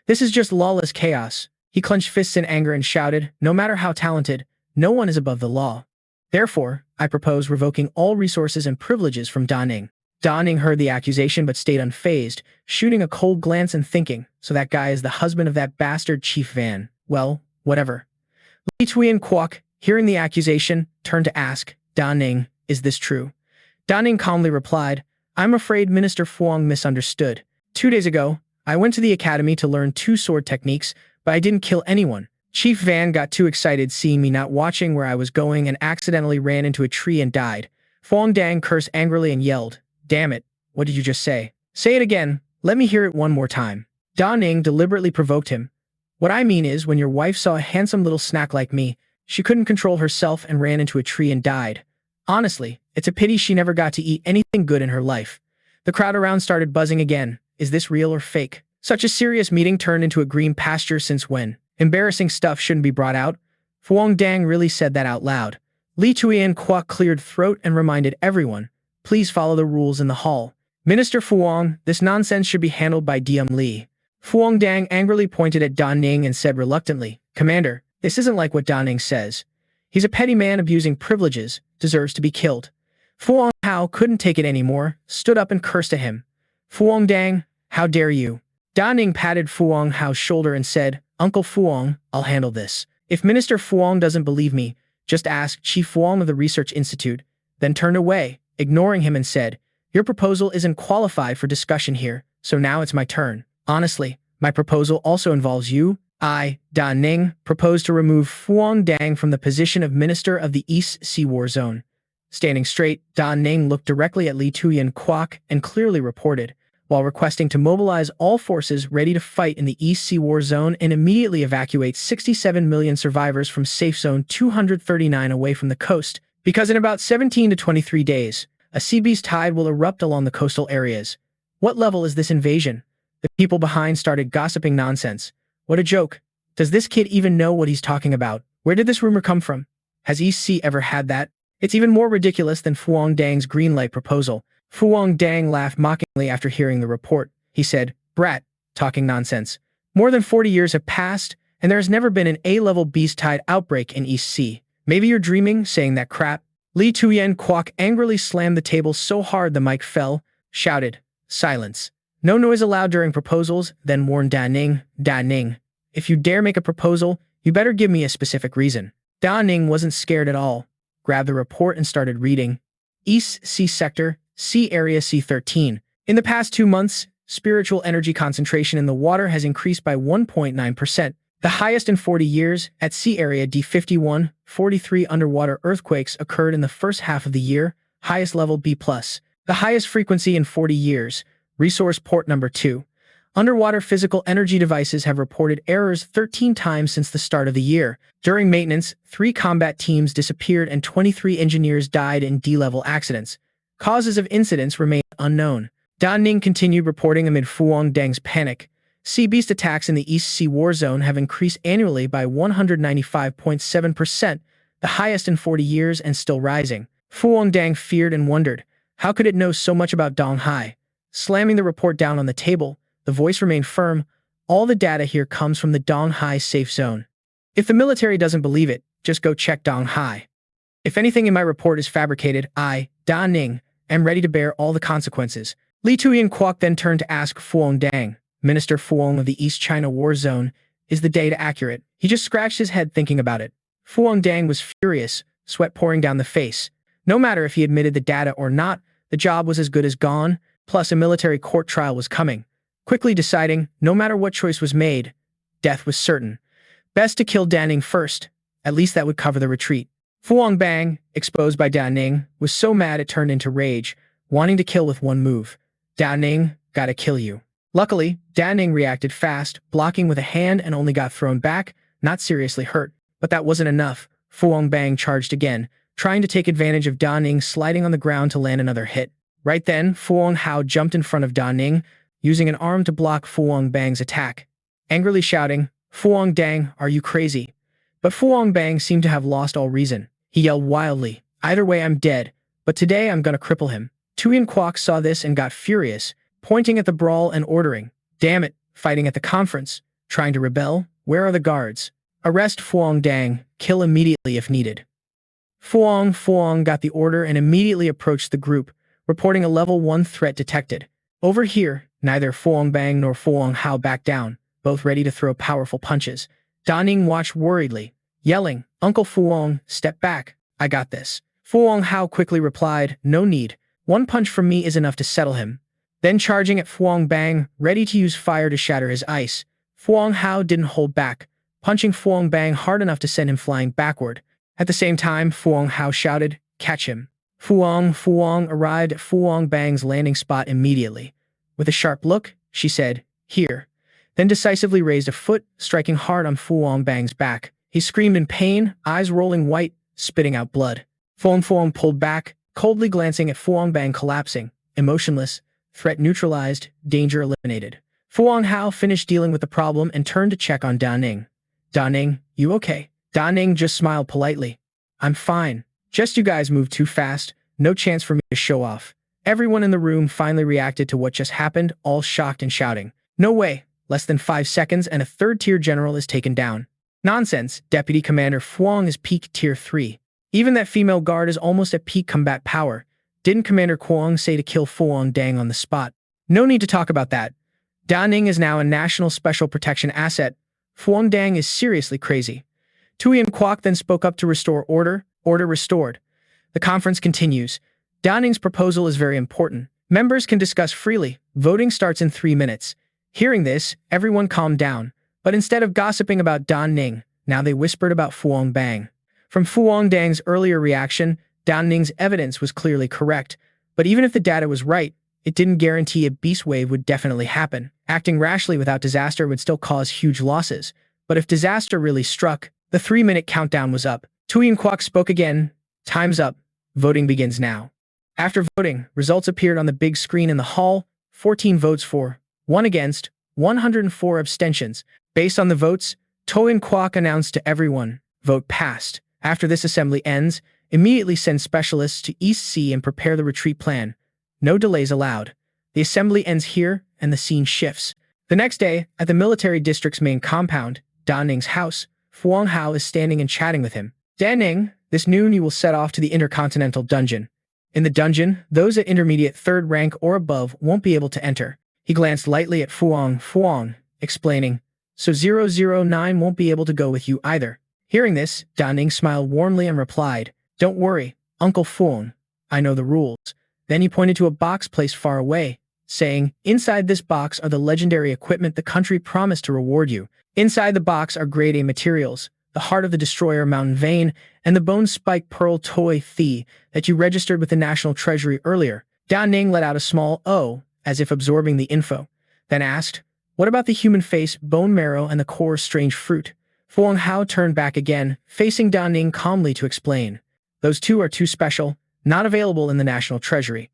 This is just lawless chaos. He clenched fists in anger and shouted, no matter how talented, no one is above the law. Therefore, I propose revoking all resources and privileges from Da Ning. Da Ning heard the accusation but stayed unfazed, shooting a cold glance and thinking, so that guy is the husband of that bastard Chief Van. Well, whatever. Li Tuyen Kwok, hearing the accusation, turned to ask, Da Ning, is this true? Da Ning calmly replied, I'm afraid Minister Fuang misunderstood. 2 days ago, I went to the academy to learn 2 sword techniques, but I didn't kill anyone. Chief Van got too excited seeing me not watching where I was going and accidentally ran into a tree and died. Fuang Dang cursed angrily and yelled, Damn it, what did you just say? Say it again, let me hear it one more time. Da Ning deliberately provoked him. What I mean is, when your wife saw a handsome little snack like me, she couldn't control herself and ran into a tree and died. Honestly, it's a pity she never got to eat anything good in her life. The crowd around started buzzing again. Is this real or fake? Such a serious meeting turned into a green pasture since when? Embarrassing stuff shouldn't be brought out. Fuang Dang really said that out loud. Li Tuyen Kwok cleared throat and reminded everyone, please follow the rules in the hall. Minister Fuang, this nonsense should be handled by DM Li. Fuang Dang angrily pointed at Da Ning and said reluctantly, Commander, this isn't like what Da Ning says. He's a petty man abusing privileges, deserves to be killed. Fuang Hao couldn't take it anymore, stood up and cursed at him. Fuang Dang, how dare you? Da Ning patted Fuang Hao's shoulder and said, Uncle Fuang, I'll handle this. If Minister Fuang doesn't believe me, just ask Chief Fuang of the Research Institute, then turned away, ignoring him and said, your proposal isn't qualified for discussion here, so now it's my turn. Honestly, my proposal also involves you. I, Da Ning, propose to remove Fuang Dang from the position of Minister of the East Sea War Zone. Standing straight, Da Ning looked directly at Li Tuyen Kwok and clearly reported, while requesting to mobilize all forces ready to fight in the East Sea War Zone and immediately evacuate 67 million survivors from Safe Zone 239 away from the coast, because in about 17 to 23 days, a sea beast tide will erupt along the coastal areas. What level is this invasion? The people behind started gossiping nonsense. What a joke. Does this kid even know what he's talking about? Where did this rumor come from? Has East Sea ever had that? It's even more ridiculous than Fuang Dang's green light proposal. Fuang Dang laughed mockingly after hearing the report. He said, Brat, talking nonsense. More than 40 years have passed, and there has never been an A-level beast tide outbreak in East Sea. Maybe you're dreaming, saying that crap. Li Tuyen Kwok angrily slammed the table so hard the mic fell, shouted, Silence. No noise allowed during proposals, then warned Da Ning, if you dare make a proposal, you better give me a specific reason. Da Ning wasn't scared at all, grabbed the report and started reading. East Sea Sector, Sea Area C13. In the past 2 months, spiritual energy concentration in the water has increased by 1.9%, the highest in 40 years. At Sea Area D51, 43 underwater earthquakes occurred in the first half of the year, highest level B+, the highest frequency in 40 years. Resource Port Number 2. Underwater physical energy devices have reported errors 13 times since the start of the year. During maintenance, 3 combat teams disappeared and 23 engineers died in D-level accidents. Causes of incidents remain unknown. Da Ning continued reporting amid Fuang Dang's panic. Sea beast attacks in the East Sea War Zone have increased annually by 195.7%, the highest in 40 years and still rising. Fuang Dang feared and wondered, how could it know so much about Dong Hai? Slamming the report down on the table, the voice remained firm. All the data here comes from the Dong Hai safe zone. If the military doesn't believe it, just go check Dong Hai. If anything in my report is fabricated, I, Da Ning, am ready to bear all the consequences. Li Tuyen Kwok then turned to ask Fuang Dang, Minister Fuang of the East China War Zone, is the data accurate? He just scratched his head thinking about it. Fuang Dang was furious, sweat pouring down the face. No matter if he admitted the data or not, The job was as good as gone, plus a military court trial was coming. Quickly deciding, no matter what choice was made, death was certain. Best to kill Da Ning first. At least that would cover the retreat. Fu Wangbang, exposed by Da Ning, was so mad it turned into rage, wanting to kill with one move. Da Ning, gotta kill you. Luckily, Da Ning reacted fast, blocking with a hand and only got thrown back, not seriously hurt. But that wasn't enough. Fu Wangbang charged again, trying to take advantage of Da Ning sliding on the ground to land another hit. Right then, Fu Wanghao jumped in front of Da Ning, using an arm to block Fu Wangbang's attack. Angrily shouting, "Fu Wangdang, are you crazy?" But Fu Wangbang seemed to have lost all reason. He yelled wildly, "Either way I'm dead, but today I'm gonna cripple him." Tuyen Kwok saw this and got furious, pointing at the brawl and ordering, "Damn it, fighting at the conference, trying to rebel? Where are the guards? Arrest Fu Wangdang, kill immediately if needed." Fu Wang got the order and immediately approached the group, reporting a level 1 threat detected. Over here, neither Fu Wangbang nor Fu Wanghao backed down, both ready to throw powerful punches. Da Ning watched worriedly, yelling, "Uncle Fu Wang, step back, I got this." Fu Wanghao quickly replied, "No need, one punch from me is enough to settle him." Then charging at Fu Wangbang, ready to use fire to shatter his ice, Fu Wanghao didn't hold back, punching Fu Wangbang hard enough to send him flying backward. At the same time, Fu Wanghao shouted, "Catch him." Fu Wang arrived at Fu Wangbang's landing spot immediately. With a sharp look, she said, "Here," then decisively raised a foot, striking hard on Fu Wangbang's back. He screamed in pain, eyes rolling white, spitting out blood. Fu Wang pulled back, coldly glancing at Fu Wangbang collapsing, emotionless, threat neutralized, danger eliminated. Fu Wanghao finished dealing with the problem and turned to check on Da Ning. "Da Ning, you okay?" Da Ning just smiled politely. "I'm fine. Just you guys moved too fast, no chance for me to show off." Everyone in the room finally reacted to what just happened, all shocked and shouting, "No way! Less than 5 seconds and a 3rd-tier general is taken down." "Nonsense, Deputy Commander Fuang is peak tier 3. Even that female guard is almost at peak combat power. Didn't Commander Kwong say to kill Fu Wangdang on the spot?" "No need to talk about that. Da Ning is now a national special protection asset. Fu Wangdang is seriously crazy." Tuyen Kwok then spoke up to restore order. Order restored. The conference continues. Da Ning's proposal is very important. Members can discuss freely. Voting starts in 3 minutes. Hearing this, everyone calmed down. But instead of gossiping about Da Ning, now they whispered about Fu Wangbang. From Fu Wangdang's earlier reaction, Da Ning's evidence was clearly correct. But even if the data was right, it didn't guarantee a beast wave would definitely happen. Acting rashly without disaster would still cause huge losses. But if disaster really struck, the 3-minute countdown was up. Tuyen Kwok spoke again. "Time's up. Voting begins now." After voting, results appeared on the big screen in the hall. 14 votes for, 1 against, 104 abstentions. Based on the votes, Tuyen Kwok announced to everyone, "Vote passed. After this assembly ends, immediately send specialists to East Sea and prepare the retreat plan. No delays allowed." The assembly ends here, and the scene shifts. The next day, at the military district's main compound, Da Ning's house, Fu Wanghao is standing and chatting with him. "Da Ning, this noon you will set off to the Intercontinental Dungeon. In the dungeon, those at intermediate 3rd rank or above won't be able to enter." He glanced lightly at Fu Wang, explaining, "So 009 won't be able to go with you either." Hearing this, Da Ning smiled warmly and replied, "Don't worry, Uncle Fu, I know the rules." Then he pointed to a box placed far away, saying, "Inside this box are the legendary equipment the country promised to reward you. Inside the box are grade A materials, the heart of the destroyer Mountain Vein, and the bone spike pearl toy Thea that you registered with the National Treasury earlier." Da Ning let out a small "oh," as if absorbing the info, then asked, "What about the human face, bone marrow, and the core strange fruit?" Fu Wanghao turned back again, facing Da Ning calmly to explain, "Those two are too special, not available in the National Treasury."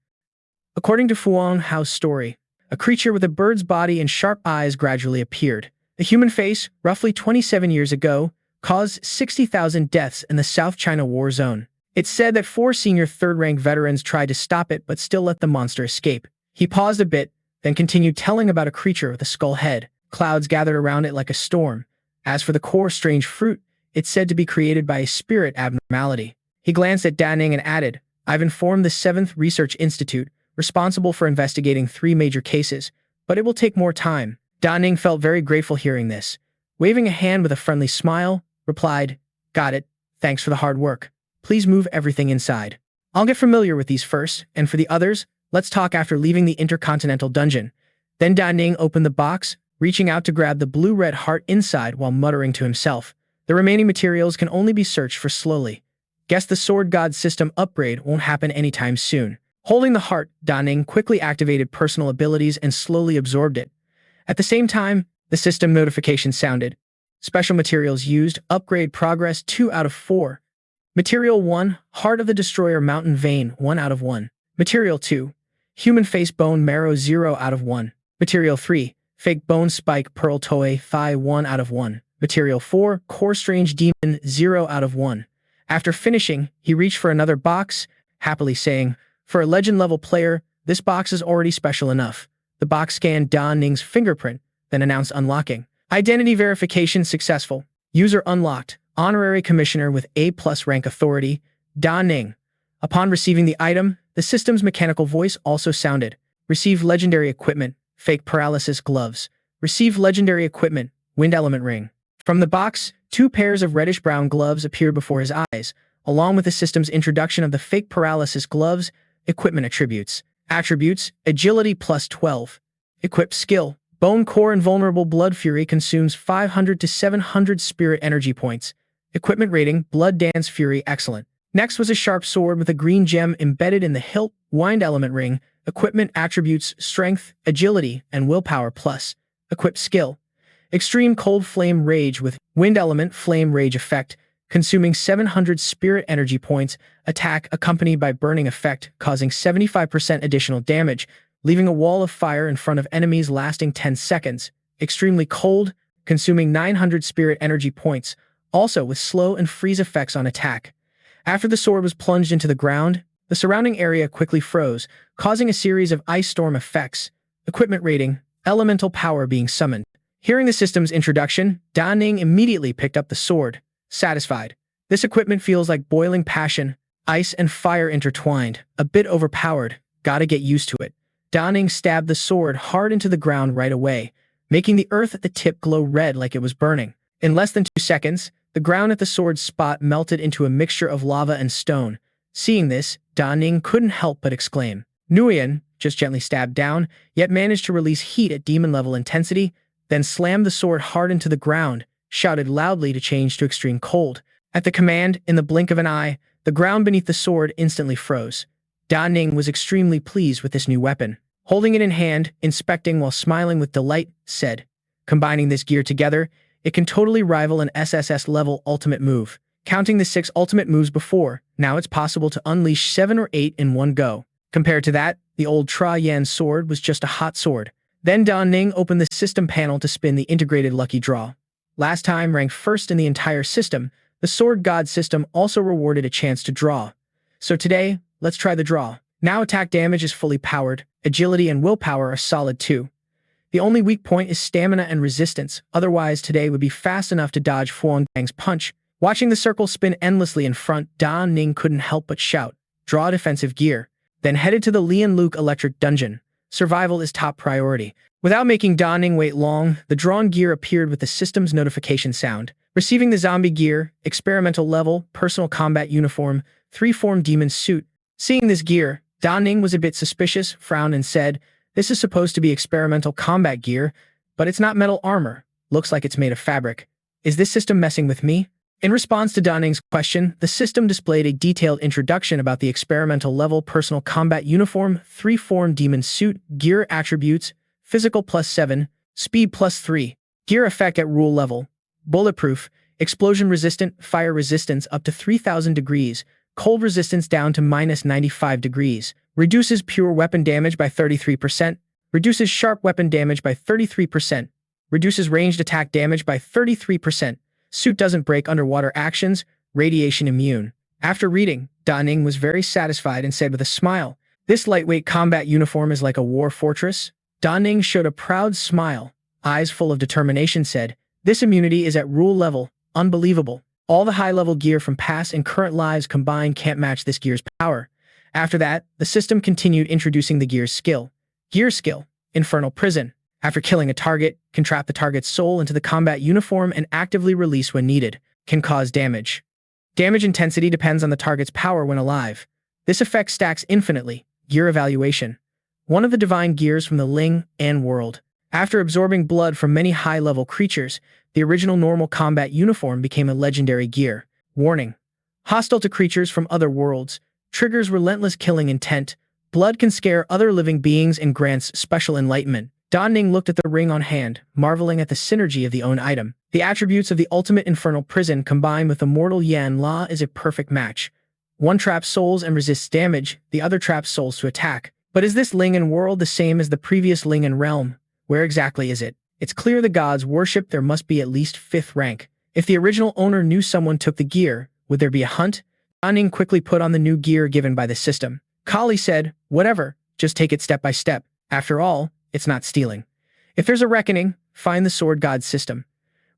According to Fu Wanghao's story, a creature with a bird's body and sharp eyes gradually appeared. The human face, roughly 27 years ago, caused 60,000 deaths in the South China War Zone. It's said that 4 senior 3rd-rank veterans tried to stop it but still let the monster escape. He paused a bit, then continued telling about a creature with a skull head. Clouds gathered around it like a storm. As for the core strange fruit, it's said to be created by a spirit abnormality. He glanced at Da Ning and added, "I've informed the 7th Research Institute, responsible for investigating 3 major cases, but it will take more time." Da Ning felt very grateful hearing this. Waving a hand with a friendly smile, replied, "Got it. Thanks for the hard work. Please move everything inside." I'll get familiar with these first, and for the others, let's talk after leaving the intercontinental dungeon. Then Da Ning opened the box, reaching out to grab the blue-red heart inside while muttering to himself. The remaining materials can only be searched for slowly. Guess the Sword God system upgrade won't happen anytime soon. Holding the heart, Da Ning quickly activated personal abilities and slowly absorbed it. At the same time, the system notification sounded. Special materials used, upgrade progress 2 out of 4. Material 1, Heart of the Destroyer Mountain Vein 1 out of 1. Material 2, Human Face Bone Marrow 0 out of 1. Material 3, Fake Bone Spike Pearl Toei Thigh 1 out of 1. Material 4, Core Strange Demon 0 out of 1. After finishing, he reached for another box, happily saying, "For a legend-level player, this box is already special enough." The box scanned Da Ning's fingerprint, then announced unlocking. Identity verification successful. User unlocked. Honorary Commissioner with A+ rank authority, Da Ning. Upon receiving the item, the system's mechanical voice also sounded. Receive legendary equipment, Fake Paralysis Gloves. Receive legendary equipment, Wind Element Ring. From the box, 2 pairs of reddish-brown gloves appeared before his eyes, along with the system's introduction of the Fake Paralysis Gloves, equipment attributes. Attributes, Agility +12. Equipped skill, Bone Core Invulnerable Blood Fury consumes 500 to 700 spirit energy points. Equipment rating, Blood Dance Fury excellent. Next was a sharp sword with a green gem embedded in the hilt, Wind Element Ring. Equipment attributes, Strength, Agility, and Willpower plus. Equipped skill, Extreme Cold Flame Rage with Wind Element Flame Rage effect, consuming 700 spirit energy points. Attack accompanied by burning effect, causing 75% additional damage, leaving a wall of fire in front of enemies lasting 10 seconds. Extremely cold, consuming 900 spirit energy points, also with slow and freeze effects on attack. After the sword was plunged into the ground, the surrounding area quickly froze, causing a series of ice storm effects. Equipment rating, Elemental Power being summoned. Hearing the system's introduction, Da Ning immediately picked up the sword, satisfied. This equipment feels like boiling passion, ice and fire intertwined, a bit overpowered, gotta get used to it. Da Ning stabbed the sword hard into the ground right away, making the earth at the tip glow red like it was burning. In less than 2 seconds, the ground at the sword's spot melted into a mixture of lava and stone. Seeing this, Da Ning couldn't help but exclaim. Nguyen just gently stabbed down, yet managed to release heat at demon-level intensity, then slammed the sword hard into the ground, shouted loudly to change to extreme cold. At the command, in the blink of an eye, the ground beneath the sword instantly froze. Da Ning was extremely pleased with this new weapon. Holding it in hand, inspecting while smiling with delight, said, "Combining this gear together, it can totally rival an SSS-level ultimate move. Counting the 6 ultimate moves before, now it's possible to unleash 7 or 8 in one go. Compared to that, the old Tra Yan sword was just a hot sword." Then Da Ning opened the system panel to spin the integrated lucky draw. Last time ranked first in the entire system, the Sword God system also rewarded a chance to draw. So today, let's try the draw. Now attack damage is fully powered, agility and willpower are solid too. The only weak point is stamina and resistance, otherwise today would be fast enough to dodge Fuang Dang's punch. Watching the circle spin endlessly in front, Da Ning couldn't help but shout, "Draw defensive gear." Then headed to the Lian Luke Electric Dungeon. Survival is top priority. Without making Da Ning wait long, the drawn gear appeared with the system's notification sound. Receiving the zombie gear, experimental level, personal combat uniform, 3-form demon suit. Seeing this gear, Da Ning was a bit suspicious, frowned and said, "This is supposed to be experimental combat gear, but it's not metal armor. Looks like it's made of fabric. Is this system messing with me?" In response to Da Ning's question, the system displayed a detailed introduction about the experimental level personal combat uniform, 3-form demon suit, gear attributes, physical +7, speed +3, gear effect at rule level, bulletproof, explosion resistant, fire resistance up to 3000 degrees, cold resistance down to -95 degrees, reduces pure weapon damage by 33%, reduces sharp weapon damage by 33%, reduces ranged attack damage by 33%, suit doesn't break underwater actions, radiation immune. After reading, Da Ning was very satisfied and said with a smile, "This lightweight combat uniform is like a war fortress." Da Ning showed a proud smile, eyes full of determination said, "This immunity is at rule level, unbelievable. All the high-level gear from past and current lives combined can't match this gear's power." After that, the system continued introducing the gear's skill. Gear skill, Infernal Prison. After killing a target, can trap the target's soul into the combat uniform and actively release when needed. Can cause damage. Damage intensity depends on the target's power when alive. This effect stacks infinitely. Gear evaluation. One of the divine gears from the Ling and world. After absorbing blood from many high-level creatures, the original normal combat uniform became a legendary gear. Warning. Hostile to creatures from other worlds. Triggers relentless killing intent. Blood can scare other living beings and grants special enlightenment. Da Ning looked at the ring on hand, marveling at the synergy of the own item. The attributes of the ultimate infernal prison combined with the mortal Yan La is a perfect match. One traps souls and resists damage, the other traps souls to attack. But is this Ling and world the same as the previous Ling and realm? Where exactly is it? It's clear the gods worship there must be at least 5th rank. If the original owner knew someone took the gear, would there be a hunt? Da Ning quickly put on the new gear given by the system. Kali said, whatever, just take it step by step. After all, it's not stealing. If there's a reckoning, find the sword god system.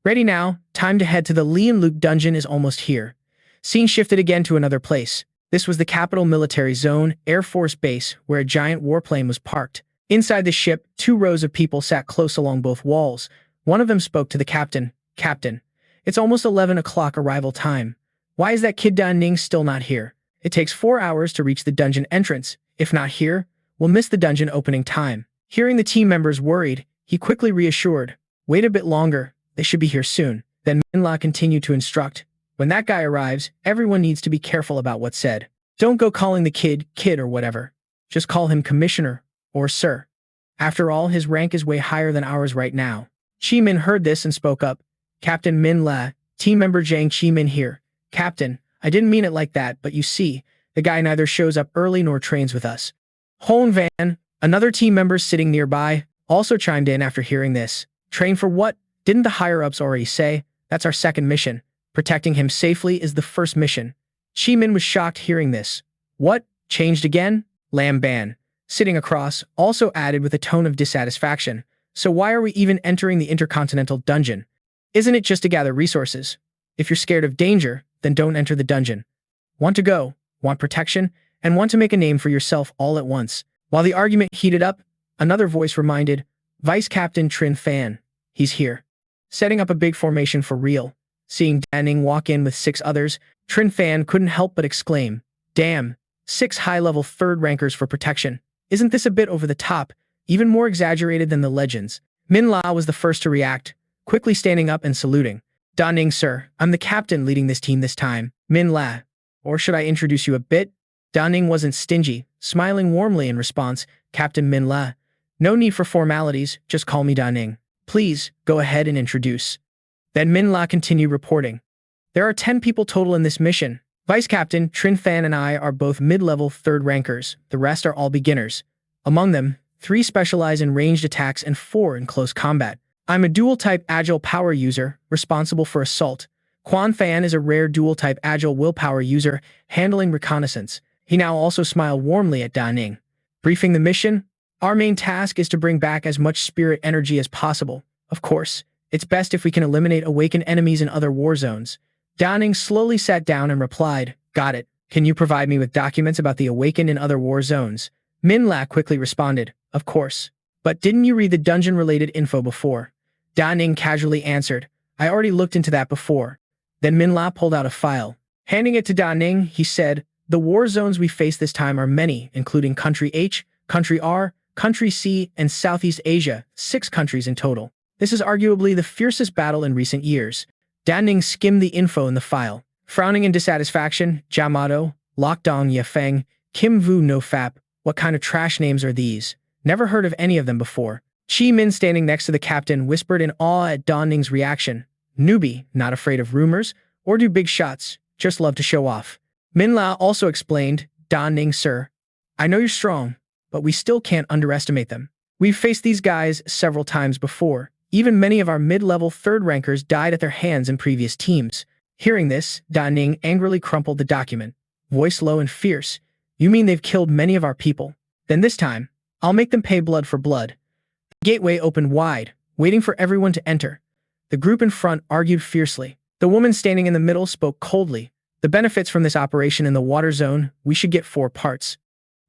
Ready now, time to head to the Li and Luke dungeon is almost here. Scene shifted again to another place. This was the capital military zone, Air Force Base, where a giant warplane was parked. Inside the ship, 2 rows of people sat close along both walls. One of them spoke to the captain. Captain, it's almost 11 o'clock arrival time. Why is that kid Da Ning still not here? It takes 4 hours to reach the dungeon entrance. If not here, we'll miss the dungeon opening time. Hearing the team members worried, he quickly reassured. Wait a bit longer, they should be here soon. Then Minla continued to instruct. When that guy arrives, everyone needs to be careful about what's said. Don't go calling the kid or whatever. Just call him commissioner or sir. After all, his rank is way higher than ours right now. Chi Min heard this and spoke up. Captain Min La, team member Jiang Chi Min here. Captain, I didn't mean it like that, but you see, the guy neither shows up early nor trains with us. Hon Van, another team member sitting nearby, also chimed in after hearing this. Train for what? Didn't the higher-ups already say? That's our second mission. Protecting him safely is the first mission. Chi Min was shocked hearing this. What? Changed again? Lam Ban, sitting across, also added with a tone of dissatisfaction. So why are we even entering the intercontinental dungeon? Isn't it just to gather resources? If you're scared of danger, then don't enter the dungeon. Want to go, want protection, and want to make a name for yourself all at once. While the argument heated up, another voice reminded, Vice Captain Trin Fan, he's here. Setting up a big formation for real. Seeing Da Ning walk in with 6 others, Trin Fan couldn't help but exclaim, damn, 6 high-level 3rd rankers for protection. Isn't this a bit over the top, even more exaggerated than the legends? Min La was the first to react, quickly standing up and saluting. Da Ning, sir, I'm the captain leading this team this time. Min La. Or should I introduce you a bit? Da Ning wasn't stingy, smiling warmly in response, Captain Min La. No need for formalities, just call me Da Ning. Please, go ahead and introduce. Then Min La continued reporting. There are 10 people total in this mission. Vice Captain Trin Fan and I are both mid-level 3rd rankers. The rest are all beginners. Among them, 3 specialize in ranged attacks and 4 in close combat. I'm a dual-type agile power user, responsible for assault. Quan Fan is a rare dual-type agile willpower user, handling reconnaissance. He now also smiled warmly at Da Ning. Briefing the mission, our main task is to bring back as much spirit energy as possible. Of course, it's best if we can eliminate awakened enemies in other war zones. Da Ning slowly sat down and replied, got it. Can you provide me with documents about the awakened in other war zones? Min La quickly responded, of course. But didn't you read the dungeon-related info before? Da Ning casually answered, I already looked into that before. Then Min La pulled out a file. Handing it to Da Ning, he said, the war zones we face this time are many, including Country H, Country R, Country C, and Southeast Asia, 6 countries in total. This is arguably the fiercest battle in recent years. Da Ning skimmed the info in the file. Frowning in dissatisfaction, Jamato, Lockdong Yafeng, Kim Vu No Fap, what kind of trash names are these? Never heard of any of them before. Chi Min, standing next to the captain, whispered in awe at Da Ning's reaction. Newbie, not afraid of rumors, or do big shots, just love to show off. Min La also explained, Da Ning, sir, I know you're strong, but we still can't underestimate them. We've faced these guys several times before. Even many of our mid-level 3rd rankers died at their hands in previous teams. Hearing this, Da Ning angrily crumpled the document. Voice low and fierce. You mean they've killed many of our people? Then this time, I'll make them pay blood for blood. The gateway opened wide, waiting for everyone to enter. The group in front argued fiercely. The woman standing in the middle spoke coldly. The benefits from this operation in the water zone, we should get 4 parts.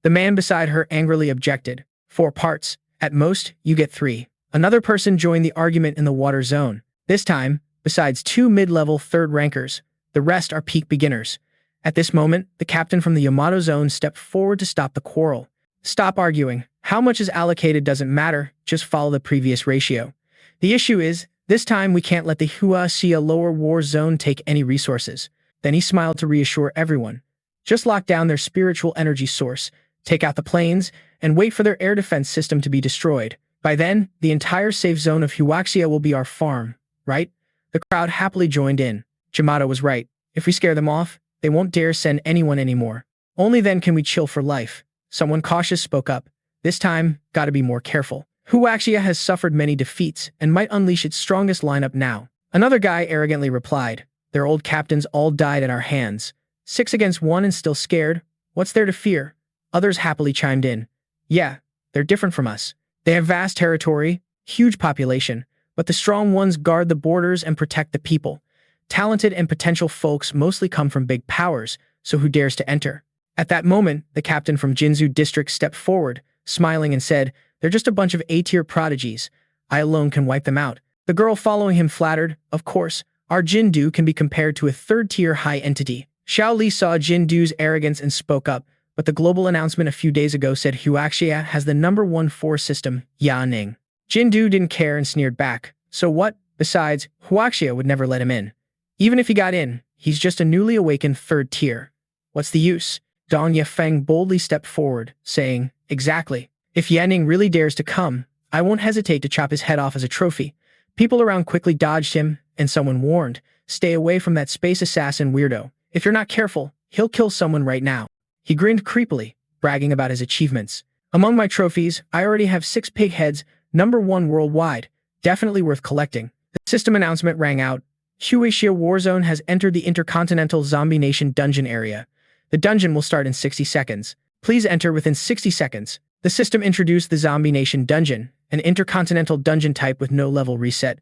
The man beside her angrily objected. 4 parts. At most, you get 3. Another person joined the argument in the water zone. This time, besides 2 mid-level 3rd rankers, the rest are peak beginners. At this moment, the captain from the Yamato zone stepped forward to stop the quarrel. Stop arguing. How much is allocated doesn't matter, just follow the previous ratio. The issue is, this time we can't let the Huaxia lower war zone take any resources. Then he smiled to reassure everyone. Just lock down their spiritual energy source, take out the planes, and wait for their air defense system to be destroyed. By then, the entire safe zone of Huaxia will be our farm, right? The crowd happily joined in. Yamato was right. If we scare them off, they won't dare send anyone anymore. Only then can we chill for life. Someone cautious spoke up. This time, gotta be more careful. Huaxia has suffered many defeats and might unleash its strongest lineup now. Another guy arrogantly replied. Their old captains all died at our hands. 6 against 1 and still scared? What's there to fear? Others happily chimed in. Yeah, they're different from us. They have vast territory, huge population, but the strong ones guard the borders and protect the people. Talented and potential folks mostly come from big powers, so who dares to enter? At that moment, the captain from Jinzu district stepped forward, smiling and said, they're just a bunch of A-tier prodigies. I alone can wipe them out. The girl following him flattered, of course, our Jindu can be compared to a third-tier high entity. Xiao Li saw Jindu's arrogance and spoke up, but the global announcement a few days ago said Huaxia has the #1 force system, Ning. Jindu didn't care and sneered back. So what? Besides, Huaxia would never let him in. Even if he got in, he's just a newly awakened third tier. What's the use? Dong Yafeng boldly stepped forward, saying, exactly. If Ning really dares to come, I won't hesitate to chop his head off as a trophy. People around quickly dodged him, and someone warned, stay away from that space assassin weirdo. If you're not careful, he'll kill someone right now. He grinned creepily, bragging about his achievements. Among my trophies, I already have 6 pig heads, #1 worldwide. Definitely worth collecting. The system announcement rang out. Huaxia Warzone has entered the Intercontinental Zombie Nation dungeon area. The dungeon will start in 60 seconds. Please enter within 60 seconds. The system introduced the Zombie Nation dungeon, an intercontinental dungeon type with no level reset.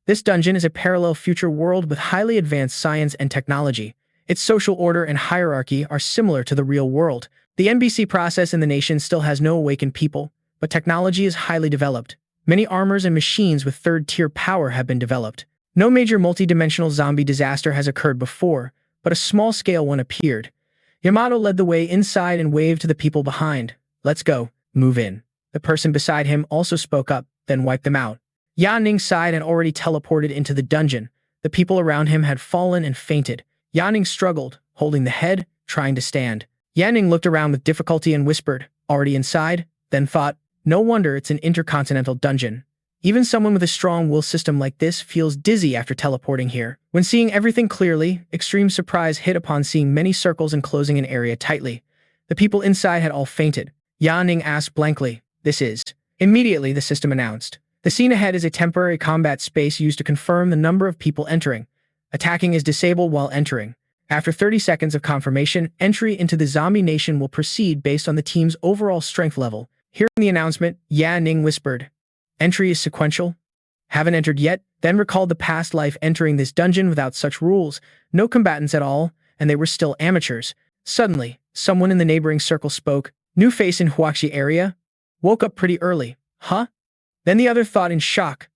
This dungeon is a parallel future world with highly advanced science and technology. Its social order and hierarchy are similar to the real world. The NBC process in the nation still has no awakened people, but technology is highly developed. Many armors and machines with third-tier power have been developed. No major multi-dimensional zombie disaster has occurred before, but a small-scale one appeared. Yamato led the way inside and waved to the people behind. Let's go, move in. The person beside him also spoke up, then wiped them out. Ning sighed and already teleported into the dungeon. The people around him had fallen and fainted. Ning struggled, holding the head, trying to stand. Ning looked around with difficulty and whispered, already inside, then thought, no wonder it's an intercontinental dungeon. Even someone with a strong will system like this feels dizzy after teleporting here. When seeing everything clearly, extreme surprise hit upon seeing many circles enclosing an area tightly. The people inside had all fainted. Ning asked blankly, this is. Immediately, the system announced. The scene ahead is a temporary combat space used to confirm the number of people entering. Attacking is disabled while entering. After 30 seconds of confirmation, entry into the zombie nation will proceed based on the team's overall strength level. Hearing the announcement, Ning whispered, entry is sequential? Haven't entered yet? Then recalled the past life entering this dungeon without such rules, no combatants at all, and they were still amateurs. Suddenly, someone in the neighboring circle spoke, new face in Huaxia area? Woke up pretty early, huh? Then the other thought in shock.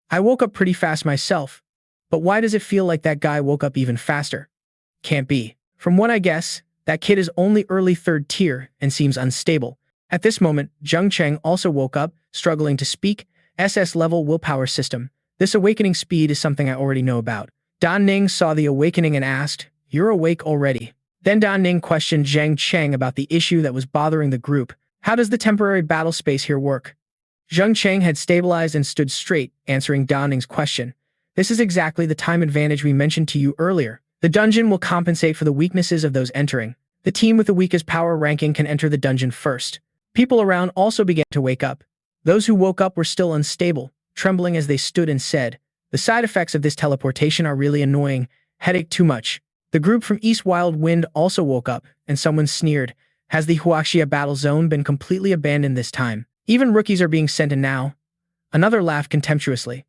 I woke up pretty fast myself. But why does it feel like that guy woke up even faster? Can't be. From what I guess, that kid is only early third tier and seems unstable. At this moment, Zheng Cheng also woke up, struggling to speak. SS level willpower system. This awakening speed is something I already know about. Dan Ning saw the awakening and asked, you're awake already. Then Dan Ning questioned Zheng Cheng about the issue that was bothering the group. How does the temporary battle space here work? Zheng Cheng had stabilized and stood straight, answering Dan Ning's question. This is exactly the time advantage we mentioned to you earlier. The dungeon will compensate for the weaknesses of those entering. The team with the weakest power ranking can enter the dungeon first. People around also began to wake up. Those who woke up were still unstable, trembling as they stood and said, the side effects of this teleportation are really annoying, headache too much. The group from East Wild Wind also woke up, and someone sneered, has the Huaxia battle zone been completely abandoned this time? Even rookies are being sent in now. Another laughed contemptuously.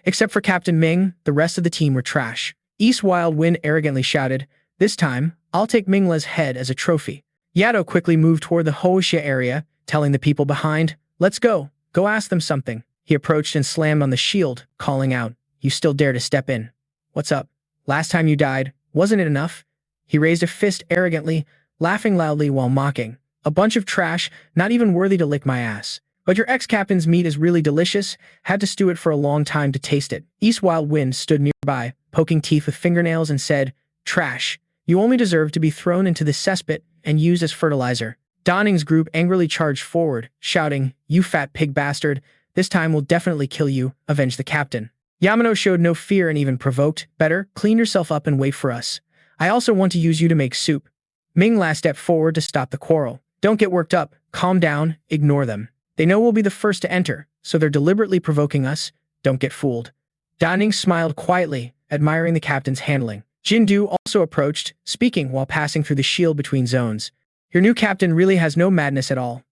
Except for Captain Ming, the rest of the team were trash. East Wild Wind arrogantly shouted, this time, I'll take Mingla's head as a trophy. Yato quickly moved toward the Huaxia area, telling the people behind, let's go ask them something. He approached and slammed on the shield, calling out, you still dare to step in? What's up? Last time you died, wasn't it enough? He raised a fist arrogantly, laughing loudly while mocking. A bunch of trash, not even worthy to lick my ass. But your ex-captain's meat is really delicious, had to stew it for a long time to taste it. East Wild Wind stood nearby, poking teeth with fingernails and said, "Trash. You only deserve to be thrown into the cesspit and used as fertilizer." Ning's group angrily charged forward, shouting, "You fat pig bastard, this time we'll definitely kill you, avenge the captain." Yamato showed no fear and even provoked, "Better, clean yourself up and wait for us. I also want to use you to make soup." Ming-La stepped forward to stop the quarrel. "Don't get worked up, calm down, ignore them. They know we'll be the first to enter, so they're deliberately provoking us. Don't get fooled." Ning smiled quietly, admiring the captain's handling. Jindu also approached, speaking while passing through the shield between zones. "Your new captain really has no madness at all.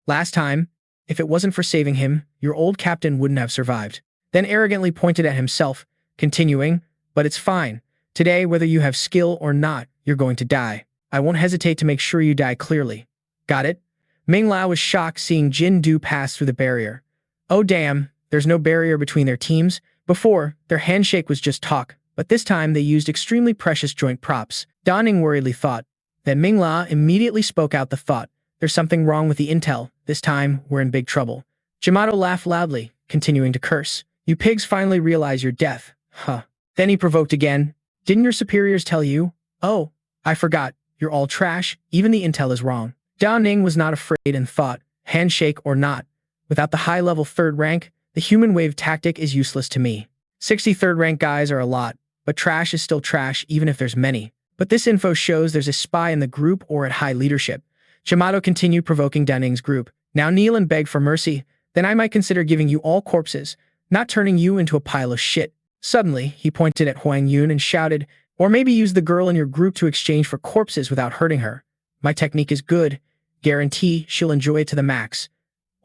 Last time, if it wasn't for saving him, your old captain wouldn't have survived." Then arrogantly pointed at himself, continuing, "But it's fine. Today, whether you have skill or not, you're going to die. I won't hesitate to make sure you die clearly. Got it?" Ming-La was shocked seeing Jindu pass through the barrier. Oh damn, there's no barrier between their teams. Before, their handshake was just talk, but this time they used extremely precious joint props. Ning worriedly thought. Then Ming-La immediately spoke out the thought. "There's something wrong with the intel. This time, we're in big trouble." Yamato laughed loudly, continuing to curse. "You pigs finally realize your death. Huh." Then he provoked again. "Didn't your superiors tell you? Oh, I forgot. You're all trash. Even the intel is wrong." Ning was not afraid and thought, handshake or not. Without the high-level 3rd rank, the human wave tactic is useless to me. 63rd rank guys are a lot, but trash is still trash even if there's many. But this info shows there's a spy in the group or at high leadership. Yamato continued provoking Ning's group. "Now kneel and beg for mercy, then I might consider giving you all corpses, not turning you into a pile of shit." Suddenly, he pointed at Huang Yun and shouted, "Or maybe use the girl in your group to exchange for corpses without hurting her. My technique is good. Guarantee she'll enjoy it to the max."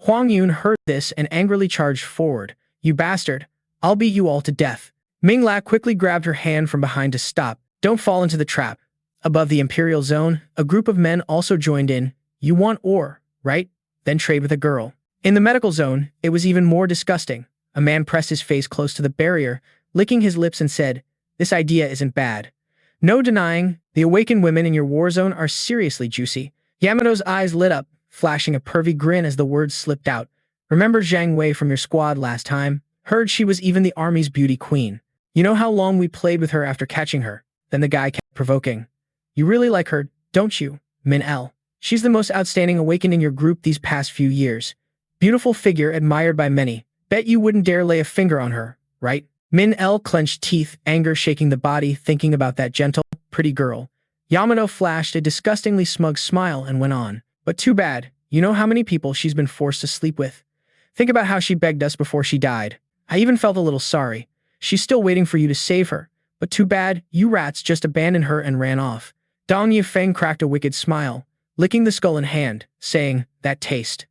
Huang Yun heard this and angrily charged forward. "You bastard. I'll beat you all to death." Ming-La quickly grabbed her hand from behind to stop. "Don't fall into the trap." Above the Imperial Zone, a group of men also joined in. "You want ore, right? Then trade with a girl." In the medical zone, it was even more disgusting. A man pressed his face close to the barrier, licking his lips and said, "This idea isn't bad. No denying, the awakened women in your war zone are seriously juicy." Yamato's eyes lit up, flashing a pervy grin as the words slipped out. "Remember Zhang Wei from your squad last time? Heard she was even the army's beauty queen. You know how long we played with her after catching her?" Then the guy kept provoking. "You really like her, don't you, Min L? She's the most outstanding awakened in your group these past few years. Beautiful figure admired by many. Bet you wouldn't dare lay a finger on her, right?" Min L clenched teeth, anger shaking the body, thinking about that gentle, pretty girl. Yamato flashed a disgustingly smug smile and went on. "But too bad. You know how many people she's been forced to sleep with? Think about how she begged us before she died. I even felt a little sorry. She's still waiting for you to save her. But too bad, you rats just abandoned her and ran off." Dong Yifeng cracked a wicked smile, licking the skull in hand, saying, "That taste.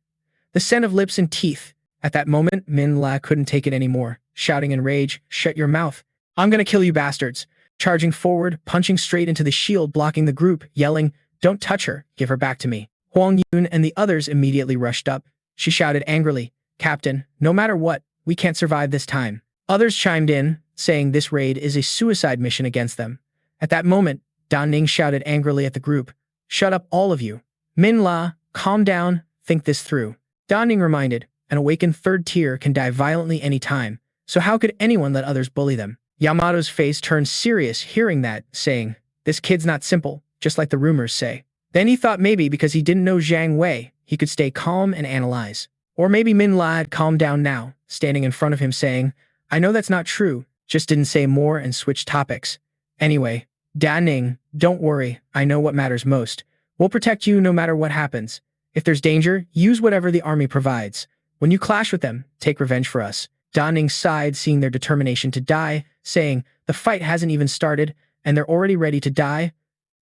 The scent of lips and teeth." At that moment, Min-La couldn't take it anymore, shouting in rage, "Shut your mouth. I'm gonna kill you bastards." Charging forward, punching straight into the shield blocking the group, yelling, "Don't touch her, give her back to me." Huang Yun and the others immediately rushed up. She shouted angrily, "Captain, no matter what, we can't survive this time." Others chimed in, saying this raid is a suicide mission against them. At that moment, Ning shouted angrily at the group, "Shut up all of you. Min-La, calm down, think this through." Ning reminded, an awakened 3rd tier can die violently any time, so how could anyone let others bully them? Yamato's face turned serious hearing that, saying, "This kid's not simple, just like the rumors say." Then he thought maybe because he didn't know Zhang Wei, he could stay calm and analyze. Or maybe Min-La had calmed down now, standing in front of him saying, "I know that's not true, just didn't say more and switched topics. Anyway, Ning, don't worry, I know what matters most. We'll protect you no matter what happens. If there's danger, use whatever the army provides. When you clash with them, take revenge for us." Ning sighed seeing their determination to die, saying, "The fight hasn't even started, and they're already ready to die?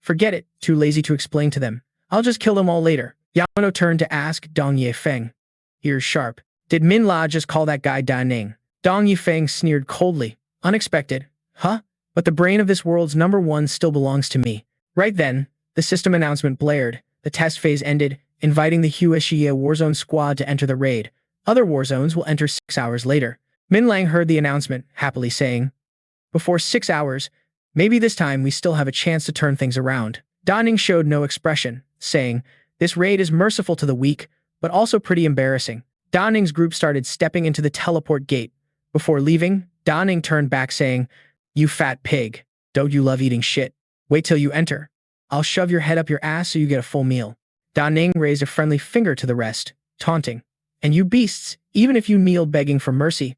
Forget it, too lazy to explain to them. I'll just kill them all later." Yamato turned to ask Dong Yifeng, ears sharp, "Did Min-La just call that guy Ning?" Dong Yifeng sneered coldly, "Unexpected, huh? But the brain of this world's #1 still belongs to me." Right then, the system announcement blared. The test phase ended, inviting the Huashie Warzone squad to enter the raid. Other warzones will enter 6 hours later. Min Lang heard the announcement, happily saying, "Before 6 hours, Maybe this time we still have a chance to turn things around. Da Ning showed no expression, saying, "This raid is merciful to the weak, but also pretty embarrassing." Da Ning's group started stepping into the teleport gate. Before leaving, Da Ning turned back saying, "You fat pig. Don't you love eating shit? Wait till you enter. I'll shove your head up your ass so you get a full meal." Da Ning raised a friendly finger to the rest, taunting, "And you beasts, even if you kneel begging for mercy,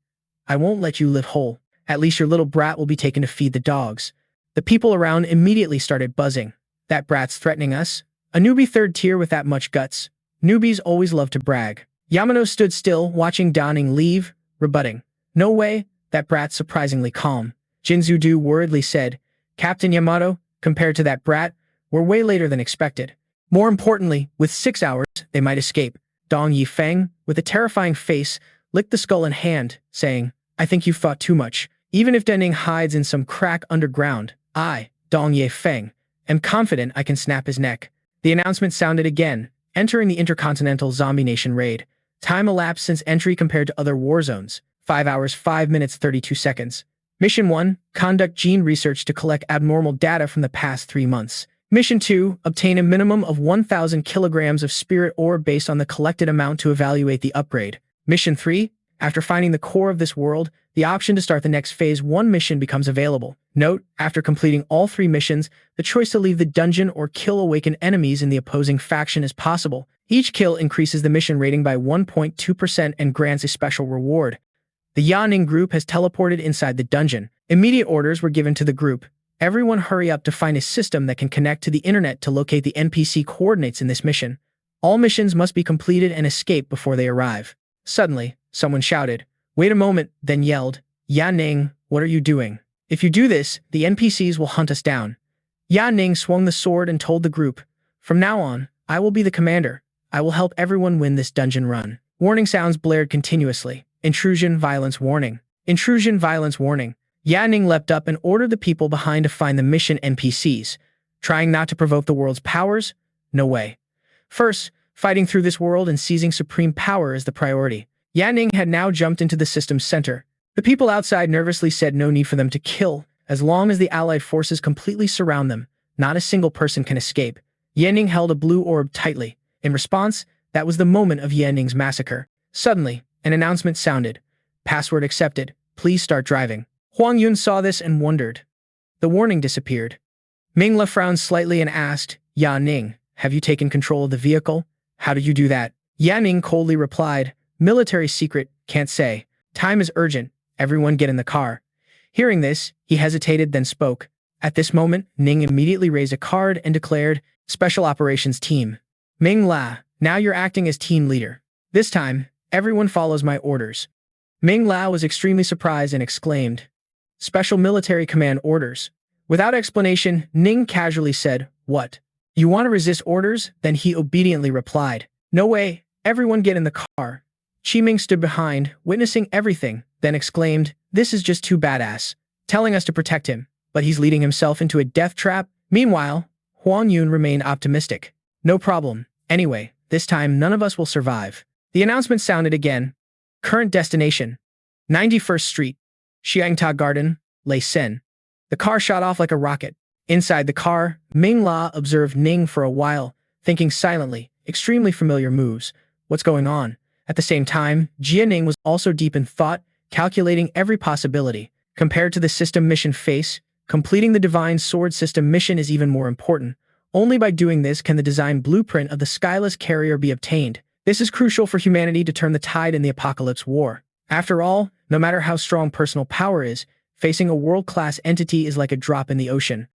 I won't let you live whole. At least your little brat will be taken to feed the dogs." The people around immediately started buzzing. "That brat's threatening us? A newbie third tier with that much guts. Newbies always love to brag." Yamano stood still, watching Da Ning leave, rebutting, "No way, that brat's surprisingly calm." Jinzu Du worriedly said, "Captain Yamato, compared to that brat, we're way later than expected. More importantly, with 6 hours, they might escape." Dong Yifeng, with a terrifying face, licked the skull in hand, saying, "I think you've thought too much. Even if Da Ning hides in some crack underground, I, Dong Yifeng, am confident I can snap his neck." The announcement sounded again, entering the Intercontinental Zombie Nation raid. Time elapsed since entry compared to other war zones, 5 hours 5 minutes 32 seconds. Mission 1, conduct gene research to collect abnormal data from the past 3 months. Mission 2, obtain a minimum of 1,000 kilograms of spirit ore based on the collected amount to evaluate the upgrade. Mission 3, after finding the core of this world, the option to start the next Phase 1 mission becomes available. Note, after completing all 3 missions, the choice to leave the dungeon or kill awakened enemies in the opposing faction is possible. Each kill increases the mission rating by 1.2% and grants a special reward. The Yaning group has teleported inside the dungeon. Immediate orders were given to the group. Everyone hurry up to find a system that can connect to the internet to locate the NPC coordinates in this mission. All missions must be completed and escape before they arrive. Suddenly, someone shouted, "Wait a moment," then yelled, "Ya Ning, what are you doing? If you do this, the NPCs will hunt us down." Ya Ning swung the sword and told the group, "From now on, I will be the commander. I will help everyone win this dungeon run." Warning sounds blared continuously. Intrusion, violence, warning. Intrusion, violence, warning. Ya Ning leapt up and ordered the people behind to find the mission NPCs. Trying not to provoke the world's powers? No way. First, fighting through this world and seizing supreme power is the priority. Ya Ning had now jumped into the system's center. The people outside nervously said no need for them to kill. As long as the allied forces completely surround them, not a single person can escape. Ya Ning held a blue orb tightly. In response, that was the moment of Ya Ning's massacre. Suddenly, an announcement sounded. "Password accepted. Please start driving." Huang Yun saw this and wondered. The warning disappeared. Mingla frowned slightly and asked, "Ya Ning, have you taken control of the vehicle? How did you do that?" Ya Ning coldly replied, "Military secret, can't say. Time is urgent. Everyone get in the car." Hearing this, he hesitated then spoke. At this moment, Ning immediately raised a card and declared, "Special Operations Team. Ming La, now you're acting as team leader. This time, everyone follows my orders." Ming La was extremely surprised and exclaimed, "Special Military Command orders." Without explanation, Ning casually said, "What? You want to resist orders?" Then he obediently replied, "No way, everyone get in the car." Qi Ming stood behind, witnessing everything, then exclaimed, "This is just too badass. Telling us to protect him, but he's leading himself into a death trap." Meanwhile, Huang Yun remained optimistic. "No problem. Anyway, this time none of us will survive." The announcement sounded again. Current destination, 91st Street, Xiangta Garden, Lei Sen. The car shot off like a rocket. Inside the car, Ming La observed Ning for a while, thinking silently, extremely familiar moves. What's going on? At the same time, Jia Ning was also deep in thought, calculating every possibility. Compared to the system mission phase, completing the Divine Sword system mission is even more important. Only by doing this can the design blueprint of the Skyless Carrier be obtained. This is crucial for humanity to turn the tide in the Apocalypse War. After all, no matter how strong personal power is, facing a world-class entity is like a drop in the ocean.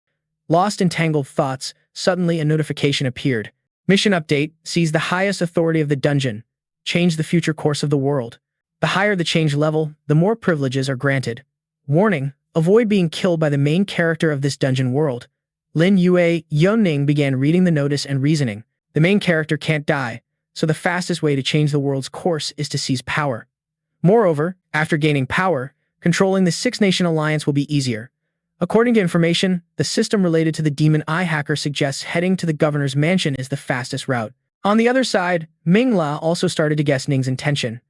Lost in tangled thoughts, suddenly a notification appeared. Mission update, seize the highest authority of the dungeon. Change the future course of the world. The higher the change level, the more privileges are granted. Warning, avoid being killed by the main character of this dungeon world. Lin Yue Ning began reading the notice and reasoning. The main character can't die, so the fastest way to change the world's course is to seize power. Moreover, after gaining power, controlling the Six-Nation Alliance will be easier. According to information, the system related to the Demon Eye Hacker suggests heading to the governor's mansion is the fastest route. On the other side, Ming La also started to guess Ning's intention.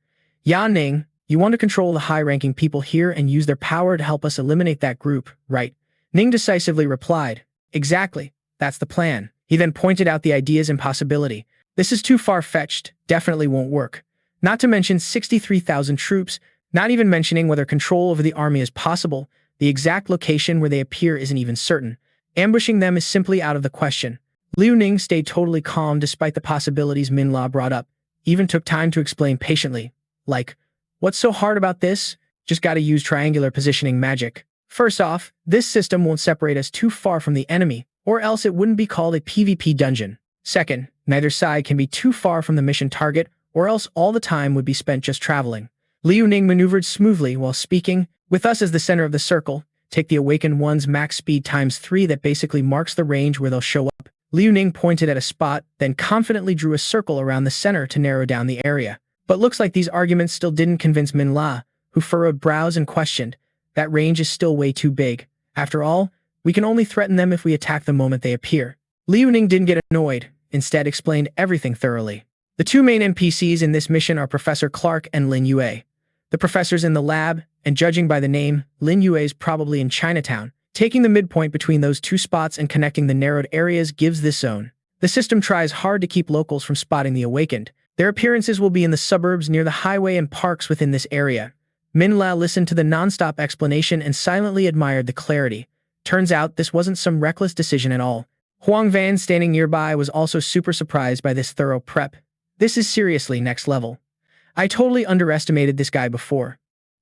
"Ya Ning, you want to control the high-ranking people here and use their power to help us eliminate that group, right?" Ning decisively replied, "Exactly, that's the plan." He then pointed out the idea's impossibility. "This is too far-fetched, definitely won't work. Not to mention 63,000 troops, not even mentioning whether control over the army is possible. The exact location where they appear isn't even certain. Ambushing them is simply out of the question." Liu Ning stayed totally calm despite the possibilities Manhwa brought up, even took time to explain patiently. Like, "What's so hard about this? Just gotta use triangular positioning magic. First off, this system won't separate us too far from the enemy, or else it wouldn't be called a PvP dungeon. Second, neither side can be too far from the mission target, or else all the time would be spent just traveling." Liu Ning maneuvered smoothly while speaking, "With us as the center of the circle, take the Awakened One's max speed times 3 that basically marks the range where they'll show up." Liu Ning pointed at a spot, then confidently drew a circle around the center to narrow down the area. But looks like these arguments still didn't convince Manhwa, who furrowed brows and questioned, "That range is still way too big. After all, we can only threaten them if we attack the moment they appear." Liu Ning didn't get annoyed, instead explained everything thoroughly. The two main NPCs in this mission are Professor Clark and Lin Yue. The professor's in the lab, and judging by the name, Lin Yue's probably in Chinatown. Taking the midpoint between those two spots and connecting the narrowed areas gives this zone. The system tries hard to keep locals from spotting the Awakened. Their appearances will be in the suburbs near the highway and parks within this area. Manhwa listened to the non-stop explanation and silently admired the clarity. Turns out this wasn't some reckless decision at all. Huang Van, standing nearby, was also super surprised by this thorough prep. "This is seriously next level. I totally underestimated this guy before."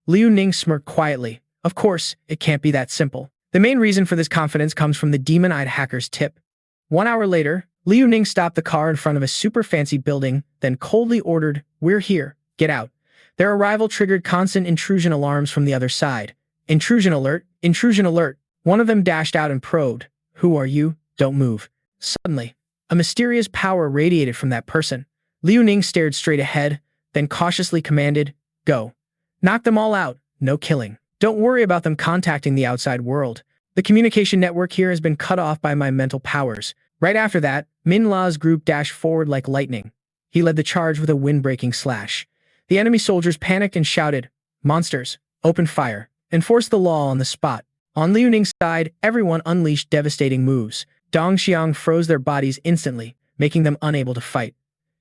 Liu Ning smirked quietly. "Of course, it can't be that simple." The main reason for this confidence comes from the demon-eyed hacker's tip. 1 hour later, Liu Ning stopped the car in front of a super fancy building, then coldly ordered, "We're here, get out." Their arrival triggered constant intrusion alarms from the other side. "Intrusion alert, intrusion alert." One of them dashed out and probed, "Who are you? Don't move." Suddenly, a mysterious power radiated from that person. Liu Ning stared straight ahead, then cautiously commanded, "Go. Knock them all out, no killing. Don't worry about them contacting the outside world. The communication network here has been cut off by my mental powers." Right after that, Manhwa's group dashed forward like lightning. He led the charge with a wind-breaking slash. The enemy soldiers panicked and shouted, "Monsters, open fire. Enforce the law on the spot." On Liu Ning's side, everyone unleashed devastating moves. Dongxiang froze their bodies instantly, making them unable to fight.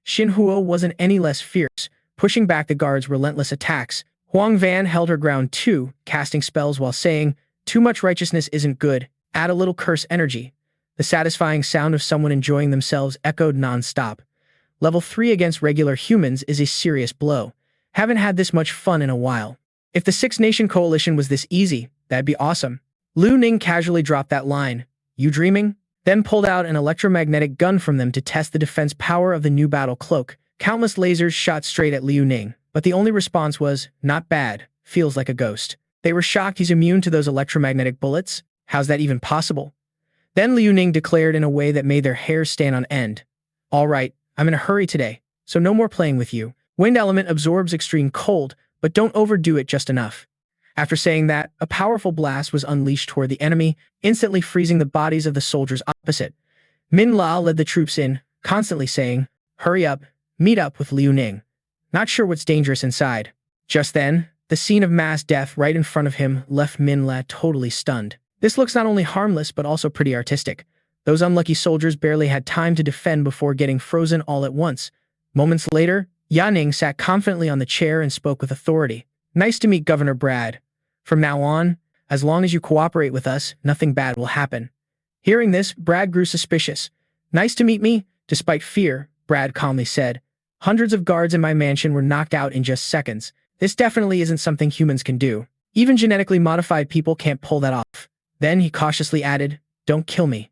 Xinhuo wasn't any less fierce, pushing back the guards' relentless attacks. Huang Van held her ground too, casting spells while saying, "Too much righteousness isn't good, add a little curse energy." The satisfying sound of someone enjoying themselves echoed non-stop. Level 3 against regular humans is a serious blow. Haven't had this much fun in a while. If the Six-Nation Coalition was this easy, that'd be awesome. Liu Ning casually dropped that line, "You dreaming?" Then pulled out an electromagnetic gun from them to test the defense power of the new battle cloak. Countless lasers shot straight at Liu Ning, but the only response was, "Not bad, feels like a ghost." They were shocked he's immune to those electromagnetic bullets. How's that even possible? Then Liu Ning declared in a way that made their hair stand on end, "All right, I'm in a hurry today, so no more playing with you. Wind element absorbs extreme cold, but don't overdo it just enough." After saying that, a powerful blast was unleashed toward the enemy, instantly freezing the bodies of the soldiers opposite. Manhwa led the troops in, constantly saying, "Hurry up, meet up with Liu Ning. Not sure what's dangerous inside." Just then, the scene of mass death right in front of him left Manhwa totally stunned. This looks not only harmless but also pretty artistic. Those unlucky soldiers barely had time to defend before getting frozen all at once. Moments later, Ning sat confidently on the chair and spoke with authority. "Nice to meet Governor Brad. From now on, as long as you cooperate with us, nothing bad will happen." Hearing this, Brad grew suspicious. "Nice to meet me?" Despite fear, Brad calmly said, "Hundreds of guards in my mansion were knocked out in just seconds. This definitely isn't something humans can do. Even genetically modified people can't pull that off." Then he cautiously added, "Don't kill me.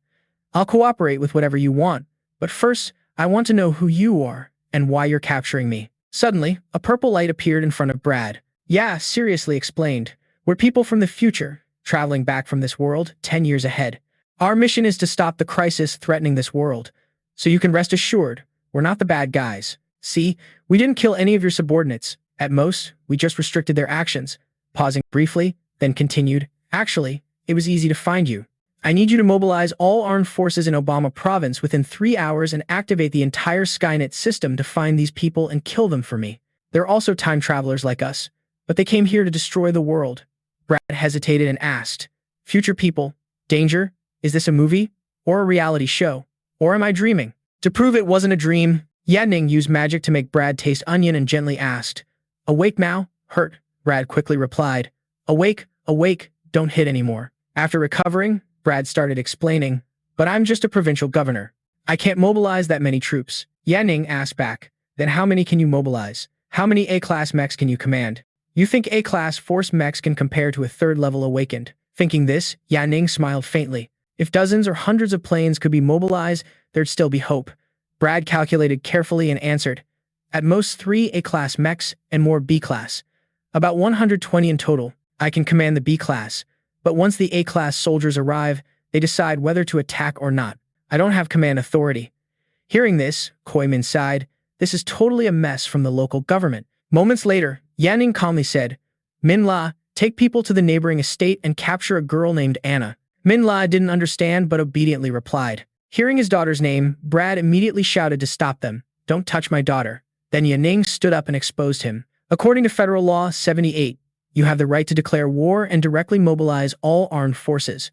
I'll cooperate with whatever you want, but first, I want to know who you are and why you're capturing me." Suddenly, a purple light appeared in front of Brad. "Yeah, seriously," explained. "We're people from the future, traveling back from this world 10 years ahead. Our mission is to stop the crisis threatening this world. So you can rest assured, we're not the bad guys. See, we didn't kill any of your subordinates. At most, we just restricted their actions." Pausing briefly, then continued, "Actually, it was easy to find you. I need you to mobilize all armed forces in Obama province within 3 hours and activate the entire Skynet system to find these people and kill them for me. They're also time travelers like us, but they came here to destroy the world." Brad hesitated and asked, "Future people, Danger? Is this a movie? Or a reality show? Or am I dreaming? To prove it wasn't a dream, Ning used magic to make Brad taste onion and gently asked, "Awake now? Hurt?" Brad quickly replied, "Awake, awake, don't hit anymore." After recovering, Brad started explaining, "But I'm just a provincial governor. I can't mobilize that many troops." Ning asked back, "Then how many can you mobilize? How many A-class mechs can you command? You think A-class force mechs can compare to a third-level awakened?" Thinking this, Ning smiled faintly. If dozens or hundreds of planes could be mobilized, there'd still be hope. Brad calculated carefully and answered, "At most 3 A-class mechs and more B-class. About 120 in total. I can command the B-class, but once the A-class soldiers arrive, they decide whether to attack or not. I don't have command authority." Hearing this, Koimin sighed. This is totally a mess from the local government. Moments later, Ning calmly said, "Min-la, take people to the neighboring estate and capture a girl named Anna." Min-la didn't understand but obediently replied. Hearing his daughter's name, Brad immediately shouted to stop them. "Don't touch my daughter." Then Ning stood up and exposed him. According to Federal Law 78, you have the right to declare war and directly mobilize all armed forces.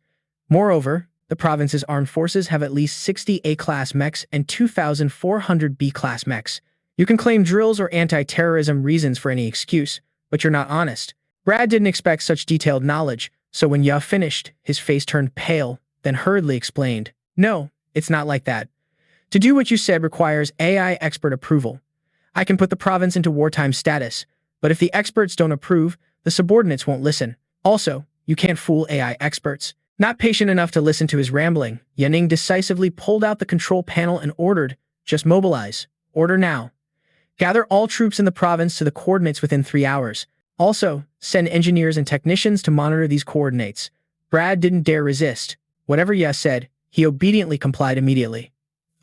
Moreover, the province's armed forces have at least 60 A-class mechs and 2,400 B-class mechs. You can claim drills or anti-terrorism reasons for any excuse, but you're not honest. Brad didn't expect such detailed knowledge, so when Ya finished, his face turned pale, then hurriedly explained, "No, it's not like that. To do what you said requires AI expert approval. I can put the province into wartime status, but if the experts don't approve, the subordinates won't listen. Also, you can't fool AI experts." Not patient enough to listen to his rambling, Ning decisively pulled out the control panel and ordered, "Just mobilize. Order now. Gather all troops in the province to the coordinates within 3 hours. Also, send engineers and technicians to monitor these coordinates." Brad didn't dare resist. Whatever Ya said, he obediently complied immediately.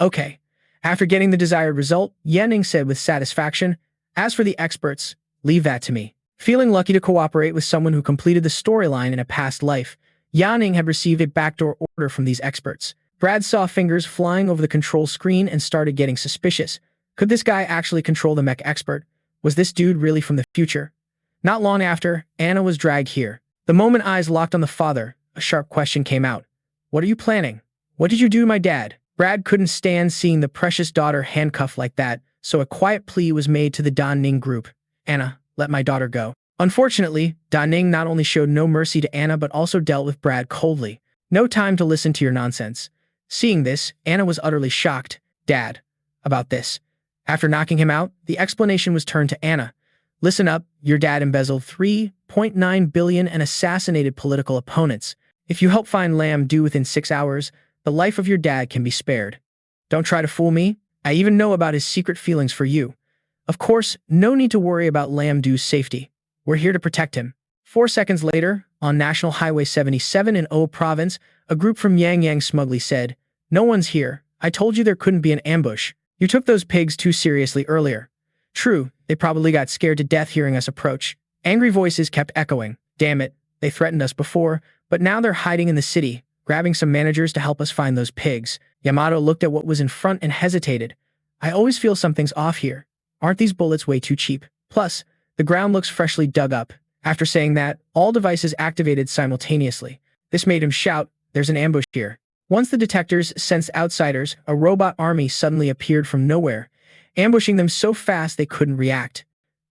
"Okay." After getting the desired result, Ning said with satisfaction, "As for the experts, leave that to me." Feeling lucky to cooperate with someone who completed the storyline in a past life, Ning had received a backdoor order from these experts. Brad saw fingers flying over the control screen and started getting suspicious. Could this guy actually control the mech expert? Was this dude really from the future? Not long after, Anna was dragged here. The moment eyes locked on the father, a sharp question came out. "What are you planning? What did you do to my dad?" Brad couldn't stand seeing the precious daughter handcuffed like that, so a quiet plea was made to the Ning group. "Anna, let my daughter go." Unfortunately, Ning not only showed no mercy to Anna but also dealt with Brad coldly. "No time to listen to your nonsense." Seeing this, Anna was utterly shocked. "Dad, about this." After knocking him out, the explanation was turned to Anna. "Listen up, your dad embezzled 3.9 billion and assassinated political opponents. If you help find Lam Du within 6 hours, the life of your dad can be spared. Don't try to fool me. I even know about his secret feelings for you. Of course, no need to worry about Lam Du's safety. We're here to protect him." 4 seconds later, on National Highway 77 in O Province, a group from Yang smugly said, "No one's here. I told you there couldn't be an ambush. You took those pigs too seriously earlier." True, they probably got scared to death hearing us approach. Angry voices kept echoing. "Damn it, they threatened us before, but now they're hiding in the city, grabbing some managers to help us find those pigs." Yamato looked at what was in front and hesitated. "I always feel something's off here. Aren't these bullets way too cheap? Plus, the ground looks freshly dug up." After saying that, all devices activated simultaneously. This made him shout, "There's an ambush here." Once the detectors sensed outsiders, a robot army suddenly appeared from nowhere, ambushing them so fast they couldn't react.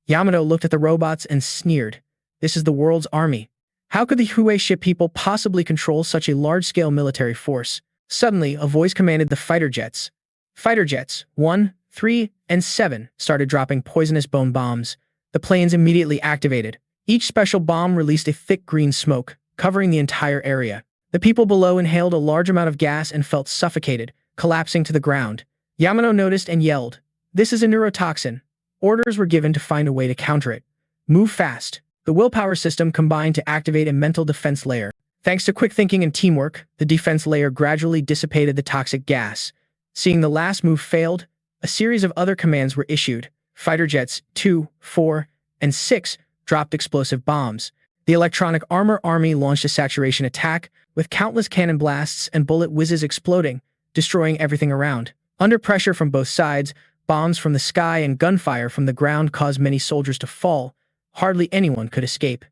Yamato looked at the robots and sneered. "This is the world's army. How could the Hui ship people possibly control such a large-scale military force?" Suddenly, a voice commanded the fighter jets. Fighter jets 1, 3, and 7 started dropping poisonous bone bombs. The planes immediately activated. Each special bomb released a thick green smoke, covering the entire area. The people below inhaled a large amount of gas and felt suffocated, collapsing to the ground. Yamato noticed and yelled, "This is a neurotoxin." Orders were given to find a way to counter it. Move fast. The willpower system combined to activate a mental defense layer. Thanks to quick thinking and teamwork, the defense layer gradually dissipated the toxic gas. Seeing the last move failed, a series of other commands were issued. Fighter jets 2, 4, and 6 dropped explosive bombs. The electronic armor army launched a saturation attack, with countless cannon blasts and bullet whizzes exploding, destroying everything around. Under pressure from both sides, bombs from the sky and gunfire from the ground caused many soldiers to fall. Hardly anyone could escape.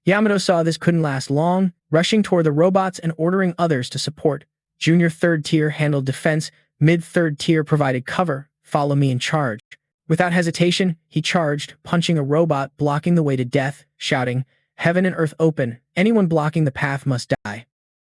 Yamato saw this couldn't last long, rushing toward the robots and ordering others to support. Junior third tier handled defense, mid-third tier provided cover, follow me and charge. Without hesitation, he charged, punching a robot blocking the way to death, shouting, "Heaven and earth open, anyone blocking the path must die."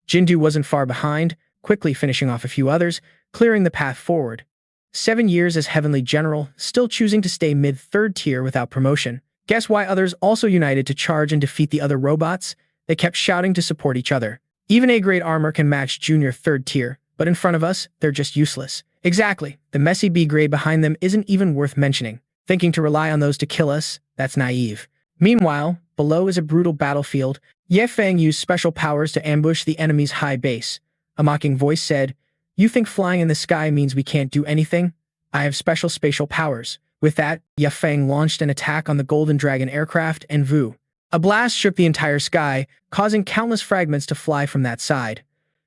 Jindu wasn't far behind, quickly finishing off a few others, clearing the path forward. 7 years as Heavenly General, still choosing to stay mid-third tier without promotion. Guess why others also united to charge and defeat the other robots? They kept shouting to support each other. Even A-grade armor can match junior third tier, but in front of us, they're just useless. Exactly, the messy B-grade behind them isn't even worth mentioning. Thinking to rely on those to kill us, that's naive. Meanwhile, below is a brutal battlefield. Ye Feng used special powers to ambush the enemy's high base. A mocking voice said, "You think flying in the sky means we can't do anything? I have special spatial powers." With that, Ye Feng launched an attack on the Golden Dragon aircraft and Vu. A blast shook the entire sky, causing countless fragments to fly from that side.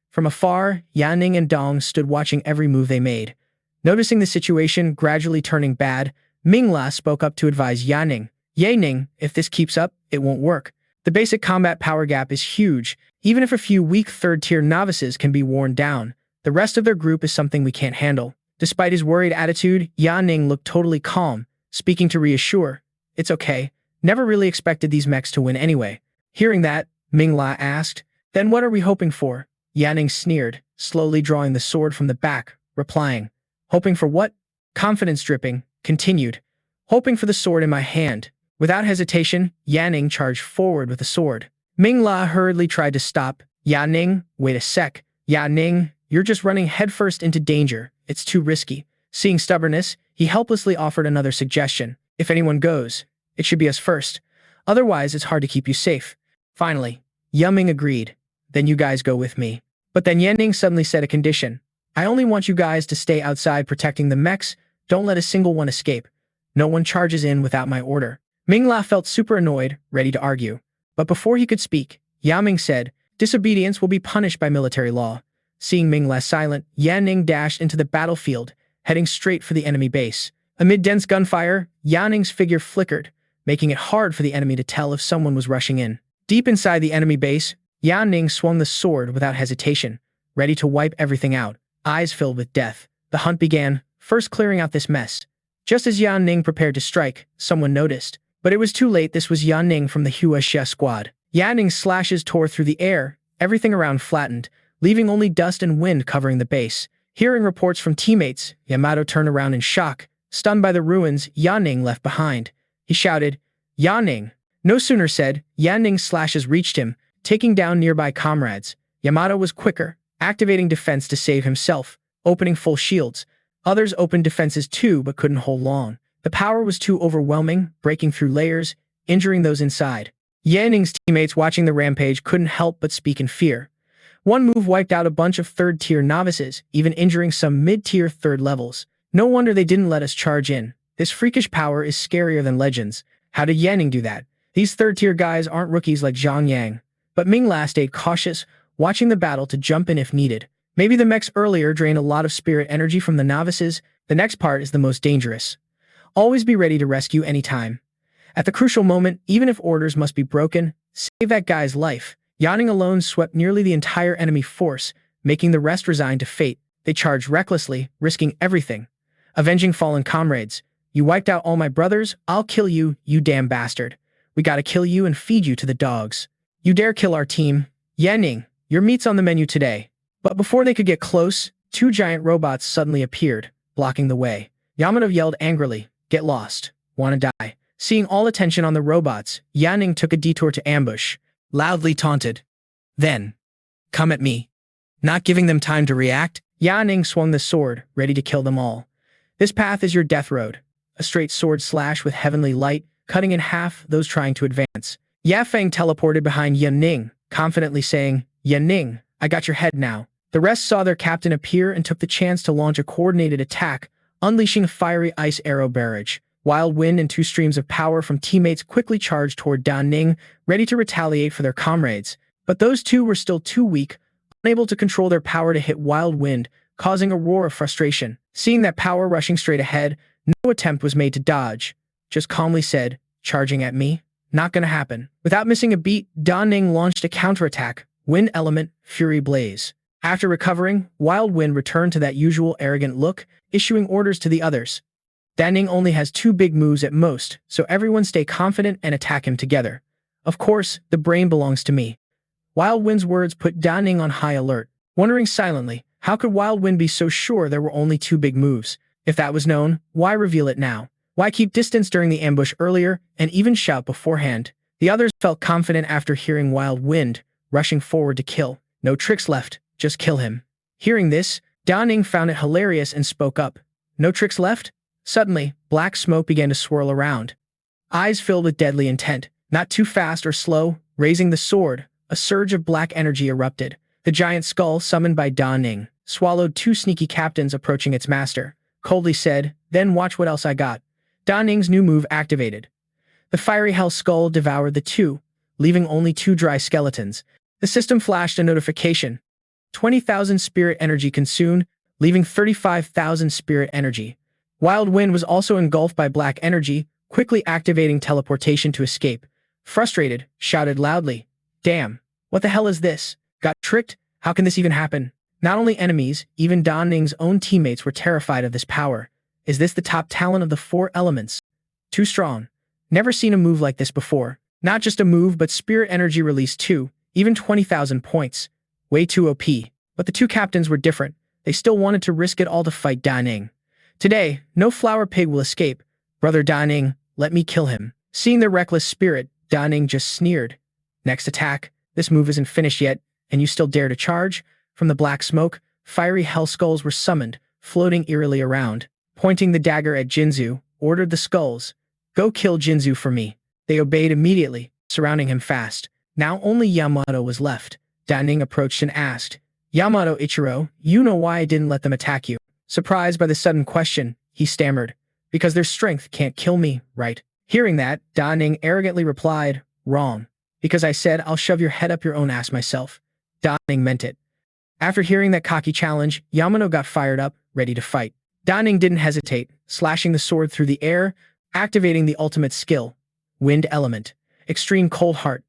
From afar, Ning and Dong stood watching every move they made. Noticing the situation gradually turning bad, Mingla spoke up to advise Ning. "Ye Ning, if this keeps up, it won't work. The basic combat power gap is huge. Even if a few weak third-tier novices can be worn down, the rest of their group is something we can't handle." Despite his worried attitude, Ning looked totally calm, speaking to reassure. "It's okay. Never really expected these mechs to win anyway." Hearing that, Mingla asked, "Then what are we hoping for?" Ning sneered, slowly drawing the sword from the back, replying, "Hoping for what?" Confidence dripping, continued, "Hoping for the sword in my hand." Without hesitation, Ning charged forward with the sword. Mingla hurriedly tried to stop. "Ning, wait a sec. Ning, you're just running headfirst into danger. It's too risky." Seeing stubbornness, he helplessly offered another suggestion. "If anyone goes, it should be us first. Otherwise, it's hard to keep you safe." Finally, Ming agreed. "Then you guys go with me." But then Ning suddenly set a condition. "I only want you guys to stay outside protecting the mechs. Don't let a single one escape. No one charges in without my order." Mingla felt super annoyed, ready to argue. But before he could speak, Ming said, "Disobedience will be punished by military law." Seeing Mingla silent, Ning dashed into the battlefield, heading straight for the enemy base. Amid dense gunfire, Ning's figure flickered, making it hard for the enemy to tell if someone was rushing in. Deep inside the enemy base, Ning swung the sword without hesitation, ready to wipe everything out, eyes filled with death. The hunt began, first clearing out this mess. Just as Ning prepared to strike, someone noticed. But it was too late. This was Ning from the Hua Xia squad. Ning's slashes tore through the air, everything around flattened, leaving only dust and wind covering the base. Hearing reports from teammates, Yamato turned around in shock, stunned by the ruins Ning left behind. He shouted, "Ning!" No sooner said, Ning's slashes reached him, taking down nearby comrades. Yamato was quicker, activating defense to save himself, opening full shields. Others opened defenses too, but couldn't hold long. The power was too overwhelming, breaking through layers, injuring those inside. Ning's teammates watching the rampage couldn't help but speak in fear. One move wiped out a bunch of third-tier novices, even injuring some mid-tier third levels. No wonder they didn't let us charge in. This freakish power is scarier than legends. How did Ning do that? These third-tier guys aren't rookies like Zhang Yang. But Mingla stayed cautious, watching the battle to jump in if needed. Maybe the mechs earlier drained a lot of spirit energy from the novices. The next part is the most dangerous. Always be ready to rescue anytime. At the crucial moment, even if orders must be broken, save that guy's life. Ning alone swept nearly the entire enemy force, making the rest resigned to fate. They charged recklessly, risking everything. Avenging fallen comrades. "You wiped out all my brothers, I'll kill you, you damn bastard. We gotta kill you and feed you to the dogs. You dare kill our team? Ning, your meat's on the menu today." But before they could get close, 2 giant robots suddenly appeared, blocking the way. Yamato yelled angrily, "Get lost. Wanna die?" Seeing all attention on the robots, Ning took a detour to ambush, loudly taunted. "Then, come at me." Not giving them time to react, Ning swung the sword, ready to kill them all. This path is your death road. A straight sword slash with heavenly light, cutting in half those trying to advance. Feng teleported behind Ning, confidently saying, "Ning, I got your head now." The rest saw their captain appear and took the chance to launch a coordinated attack, unleashing a fiery ice arrow barrage. Wild wind and 2 streams of power from teammates quickly charged toward Ning, ready to retaliate for their comrades. But those 2 were still too weak, unable to control their power to hit wild wind, causing a roar of frustration. Seeing that power rushing straight ahead, no attempt was made to dodge. Just calmly said, "Charging at me? Not gonna happen. Without missing a beat, Da Ning launched a counterattack, Wind Element, Fury Blaze. After recovering, Wild Wind returned to that usual arrogant look, issuing orders to the others. Da Ning only has 2 big moves at most, so everyone stay confident and attack him together. Of course, the brain belongs to me. Wild Wind's words put Da Ning on high alert, wondering silently, how could Wild Wind be so sure there were only 2 big moves? If that was known, why reveal it now? Why keep distance during the ambush earlier, and even shout beforehand? The others felt confident after hearing Wild Wind, rushing forward to kill. No tricks left, just kill him. Hearing this, Da Ning found it hilarious and spoke up. No tricks left? Suddenly, black smoke began to swirl around. Eyes filled with deadly intent, not too fast or slow, raising the sword, a surge of black energy erupted. The giant skull summoned by Da Ning swallowed 2 sneaky captains approaching its master, coldly said, then watch what else I got. Da Ning's new move activated. The fiery hell skull devoured the 2, leaving only 2 dry skeletons. The system flashed a notification. 20,000 spirit energy consumed, leaving 35,000 spirit energy. Wild Wind was also engulfed by black energy, quickly activating teleportation to escape. Frustrated, shouted loudly, damn, what the hell is this? Got tricked? How can this even happen? Not only enemies, even Da Ning's own teammates were terrified of this power. Is this the top talent of the 4 elements? Too strong. Never seen a move like this before. Not just a move, but spirit energy release too, even 20,000 points. Way too OP. But the 2 captains were different. They still wanted to risk it all to fight Da Ning. Today, no flower pig will escape. Brother Da Ning, let me kill him. Seeing their reckless spirit, Da Ning just sneered. Next attack. This move isn't finished yet, and you still dare to charge? From the black smoke, fiery hell skulls were summoned, floating eerily around. Pointing the dagger at Jinzu, ordered the skulls, go kill Jinzu for me. They obeyed immediately, surrounding him fast. Now only Yamato was left. Da Ning approached and asked, Yamato Ichiro, you know why I didn't let them attack you? Surprised by the sudden question, he stammered, because their strength can't kill me, right? Hearing that, Da Ning arrogantly replied, wrong. Because I said I'll shove your head up your own ass myself. Da Ning meant it. After hearing that cocky challenge, Yamato got fired up, ready to fight. Da Ning didn't hesitate, slashing the sword through the air, activating the ultimate skill, Wind Element, Extreme Cold Heart.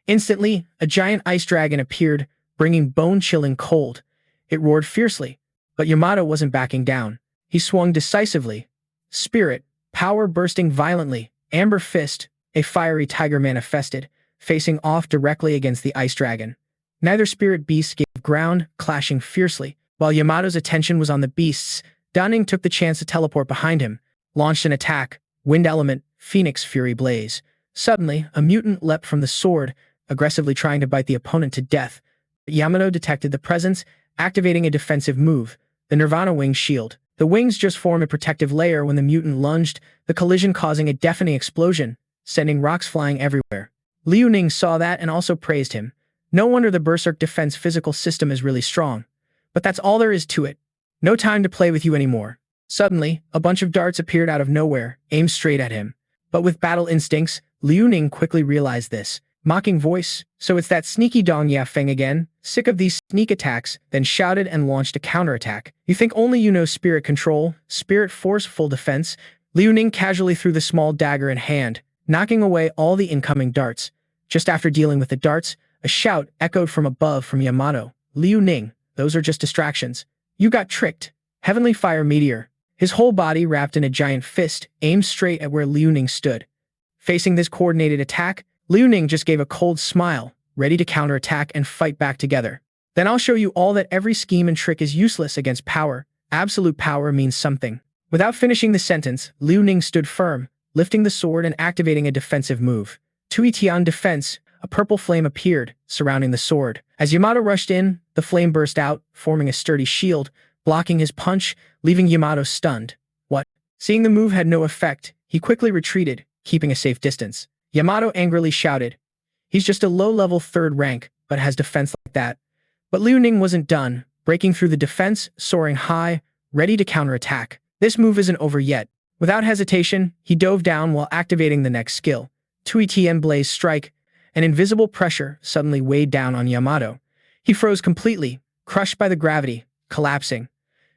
Instantly, a giant ice dragon appeared, bringing bone-chilling cold. It roared fiercely, but Yamato wasn't backing down. He swung decisively. Spirit, power bursting violently, Amber Fist, a fiery tiger manifested, facing off directly against the ice dragon. Neither spirit beast gave ground, clashing fiercely. While Yamato's attention was on the beasts, Da Ning took the chance to teleport behind him, launched an attack, Wind Element, Phoenix Fury Blaze. Suddenly, a mutant leapt from the sword, aggressively trying to bite the opponent to death. Yamato detected the presence, activating a defensive move, the Nirvana Wing Shield. The wings just formed a protective layer when the mutant lunged, the collision causing a deafening explosion, sending rocks flying everywhere. Liu Ning saw that and also praised him. No wonder the Berserk defense physical system is really strong. But that's all there is to it. No time to play with you anymore. Suddenly, a bunch of darts appeared out of nowhere, aimed straight at him. But with battle instincts, Liu Ning quickly realized this. Mocking voice, so it's that sneaky Dong Yafeng again, sick of these sneak attacks, then shouted and launched a counterattack. You think only you know spirit control, spirit force full defense? Liu Ning casually threw the small dagger in hand, knocking away all the incoming darts. Just after dealing with the darts, a shout echoed from above from Yamato. Liu Ning, those are just distractions. You got tricked. Heavenly Fire Meteor. His whole body wrapped in a giant fist, aimed straight at where Liu Ning stood. Facing this coordinated attack, Liu Ning just gave a cold smile, ready to counterattack and fight back together. Then I'll show you all that every scheme and trick is useless against power. Absolute power means something. Without finishing the sentence, Liu Ning stood firm, lifting the sword and activating a defensive move. Tuitian defense, a purple flame appeared, surrounding the sword. As Yamato rushed in, the flame burst out, forming a sturdy shield, blocking his punch, leaving Yamato stunned. What? Seeing the move had no effect, he quickly retreated, keeping a safe distance. Yamato angrily shouted, he's just a low-level 3rd rank, but has defense like that. But Liu Ning wasn't done, breaking through the defense, soaring high, ready to counterattack. This move isn't over yet. Without hesitation, he dove down while activating the next skill. Tuitian Blaze Strike. An invisible pressure suddenly weighed down on Yamato. He froze completely, crushed by the gravity, collapsing.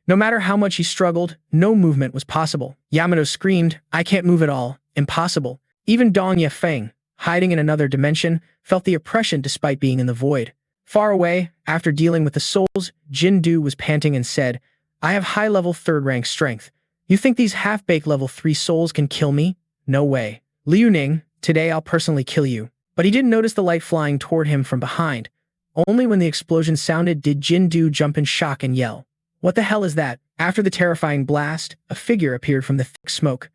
No matter how much he struggled, no movement was possible. Yamato screamed, I can't move at all. Impossible. Even Dong Yafeng, hiding in another dimension, felt the oppression despite being in the void. Far away, after dealing with the souls, Jindu was panting and said, I have high-level 3rd rank strength. You think these half-baked level 3 souls can kill me? No way. Liu Ning, today I'll personally kill you. But he didn't notice the light flying toward him from behind. Only when the explosion sounded did Jindu jump in shock and yell. What the hell is that? After the terrifying blast, a figure appeared from the thick smoke.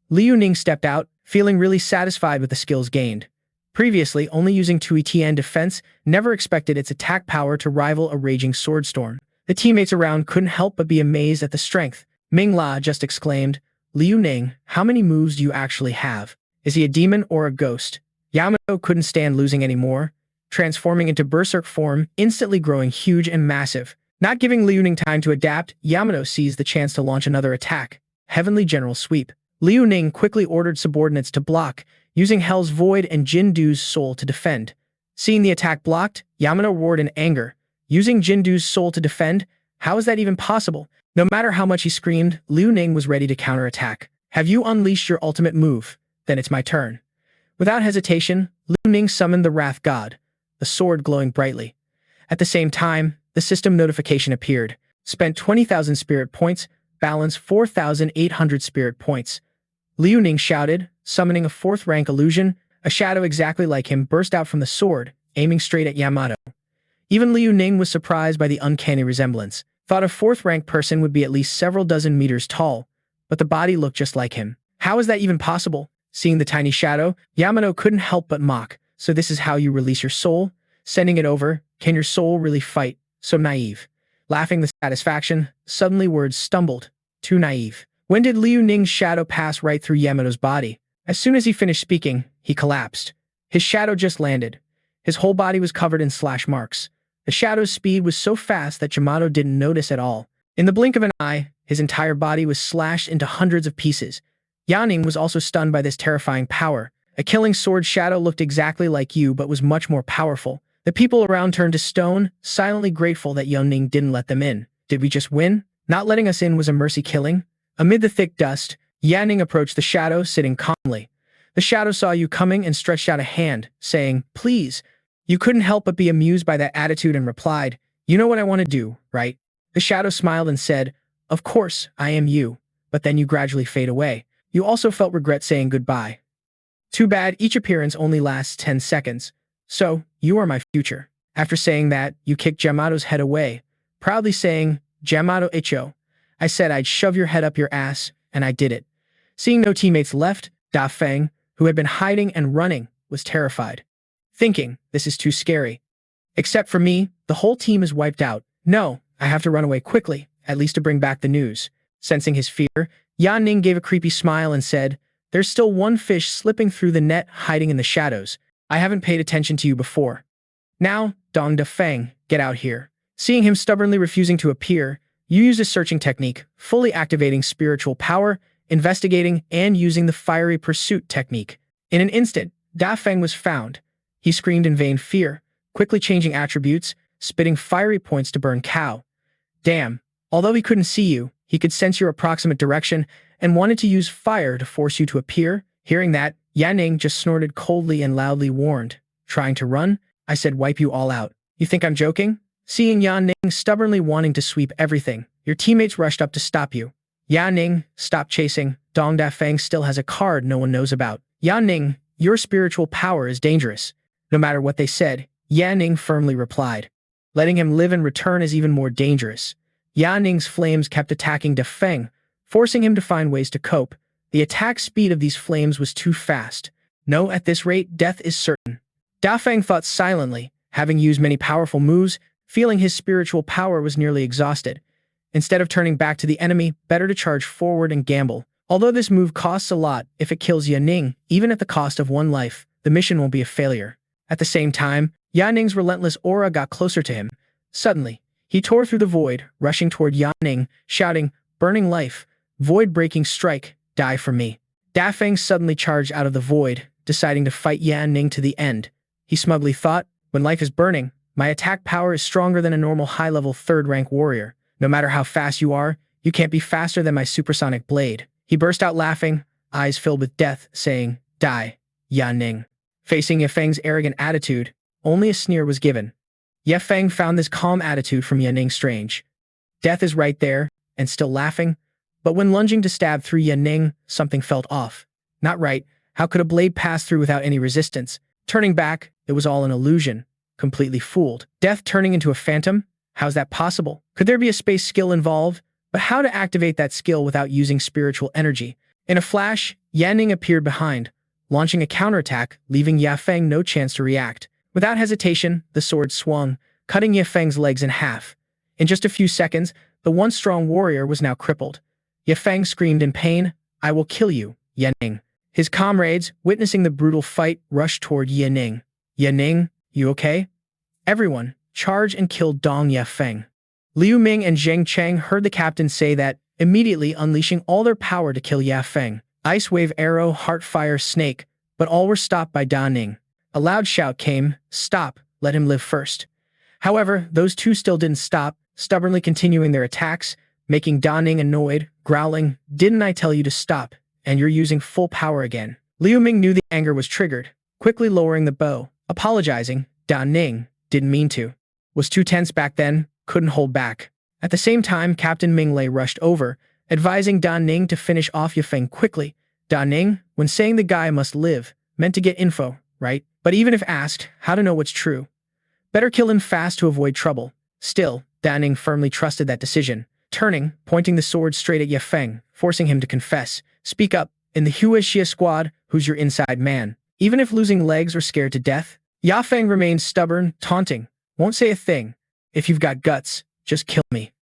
Liu Ning stepped out, feeling really satisfied with the skills gained. Previously, only using 2ETN defense, never expected its attack power to rival a raging sword storm. The teammates around couldn't help but be amazed at the strength. Ming La just exclaimed, Liu Ning, how many moves do you actually have? Is he a demon or a ghost? Yamato couldn't stand losing anymore, transforming into berserk form, instantly growing huge and massive. Not giving Liu Ning time to adapt, Yamato seized the chance to launch another attack. Heavenly General Sweep. Liu Ning quickly ordered subordinates to block, using Hell's Void and Jindu's soul to defend. Seeing the attack blocked, Yamato roared in anger. Using Jindu's soul to defend? How is that even possible? No matter how much he screamed, Liu Ning was ready to counterattack. Have you unleashed your ultimate move? Then it's my turn. Without hesitation, Liu Ning summoned the Wrath God, the sword glowing brightly. At the same time, the system notification appeared. Spent 20,000 spirit points, balance 4,800 spirit points. Liu Ning shouted, summoning a 4th rank illusion. A shadow exactly like him burst out from the sword, aiming straight at Yamato. Even Liu Ning was surprised by the uncanny resemblance. Thought a 4th rank person would be at least several dozen meters tall, but the body looked just like him. How is that even possible? Seeing the tiny shadow, Yamato couldn't help but mock. So this is how you release your soul? Sending it over? Can your soul really fight? So naive. Laughing the satisfaction, suddenly words stumbled. Too naive. When did Liu Ning's shadow pass right through Yamato's body? As soon as he finished speaking, he collapsed. His shadow just landed. His whole body was covered in slash marks. The shadow's speed was so fast that Yamato didn't notice at all. In the blink of an eye, his entire body was slashed into hundreds of pieces. Ning was also stunned by this terrifying power. A killing sword shadow looked exactly like you but was much more powerful. The people around turned to stone, silently grateful that Ning didn't let them in. Did we just win? Not letting us in was a mercy killing? Amid the thick dust, Ning approached the shadow, sitting calmly. The shadow saw you coming and stretched out a hand, saying, please. You couldn't help but be amused by that attitude and replied, you know what I want to do, right? The shadow smiled and said, of course, I am you. But then you gradually fade away. You also felt regret saying goodbye. Too bad each appearance only lasts 10 seconds. So, you are my future. After saying that, you kicked Yamato's head away, proudly saying, Yamato Icho. I said I'd shove your head up your ass, and I did it. Seeing no teammates left, Da Feng, who had been hiding and running, was terrified. Thinking, this is too scary. Except for me, the whole team is wiped out. No, I have to run away quickly, at least to bring back the news. Sensing his fear, Ning gave a creepy smile and said, there's still one fish slipping through the net hiding in the shadows. I haven't paid attention to you before. Now, Dong Da Feng, get out here. Seeing him stubbornly refusing to appear, you used a searching technique, fully activating spiritual power, investigating, and using the fiery pursuit technique. In an instant, Da Feng was found. He screamed in vain fear, quickly changing attributes, spitting fiery points to burn cow. Damn, although he couldn't see you, he could sense your approximate direction and wanted to use fire to force you to appear. Hearing that, Ning just snorted coldly and loudly warned, trying to run? I said wipe you all out. You think I'm joking? Seeing Ning stubbornly wanting to sweep everything, your teammates rushed up to stop you. Ning, stop chasing. Dong Da Feng still has a card no one knows about. Ning, your spiritual power is dangerous. No matter what they said, Ning firmly replied. Letting him live in return is even more dangerous. Ning's flames kept attacking Da Feng, forcing him to find ways to cope. The attack speed of these flames was too fast. No, at this rate, death is certain. Da Feng thought silently, having used many powerful moves, feeling his spiritual power was nearly exhausted. Instead of turning back to the enemy, better to charge forward and gamble. Although this move costs a lot, if it kills Ning, even at the cost of one life, the mission won't be a failure. At the same time, Ning's relentless aura got closer to him. Suddenly, he tore through the void, rushing toward Ning, shouting, burning life, void-breaking strike, die for me. Da Feng suddenly charged out of the void, deciding to fight Ning to the end. He smugly thought, when life is burning, my attack power is stronger than a normal high-level 3rd rank warrior. No matter how fast you are, you can't be faster than my supersonic blade. He burst out laughing, eyes filled with death, saying, die, Ning. Facing Yafeng's arrogant attitude, only a sneer was given. Yafeng found this calm attitude from Ning strange. Death is right there, and still laughing, but when lunging to stab through Ning, something felt off. Not right. How could a blade pass through without any resistance? Turning back, it was all an illusion. Completely fooled. Death turning into a phantom? How's that possible? Could there be a space skill involved? But how to activate that skill without using spiritual energy? In a flash, Ning appeared behind, launching a counterattack, leaving Yafeng no chance to react. Without hesitation, the sword swung, cutting Yafeng's legs in half. In just a few seconds, the once strong warrior was now crippled. Yafeng screamed in pain, "I will kill you, Ning." His comrades, witnessing the brutal fight, rushed toward Ning. "Ning, you okay?" Everyone, charge and kill Dong Yafeng. Liu Ming and Zheng Cheng heard the captain say that, immediately unleashing all their power to kill Yafeng. Ice wave arrow, heart fire, snake, but all were stopped by Da Ning. A loud shout came, "Stop, let him live first." However, those two still didn't stop, stubbornly continuing their attacks, making Da Ning annoyed, growling, "Didn't I tell you to stop? And you're using full power again." Liu Ming knew the anger was triggered, quickly lowering the bow, apologizing. Da Ning didn't mean to. Was too tense back then, couldn't hold back. At the same time, Captain Ming Lei rushed over, advising Da Ning to finish off Yafeng quickly. Da Ning, when saying the guy must live, meant to get info, right? But even if asked, how to know what's true? Better kill him fast to avoid trouble. Still, Da Ning firmly trusted that decision. Turning, pointing the sword straight at Yafeng, forcing him to confess. "Speak up. In the Hua Xia squad, who's your inside man? Even if losing legs or scared to death?" Yafeng remained stubborn, taunting. "Won't say a thing. If you've got guts, just kill me."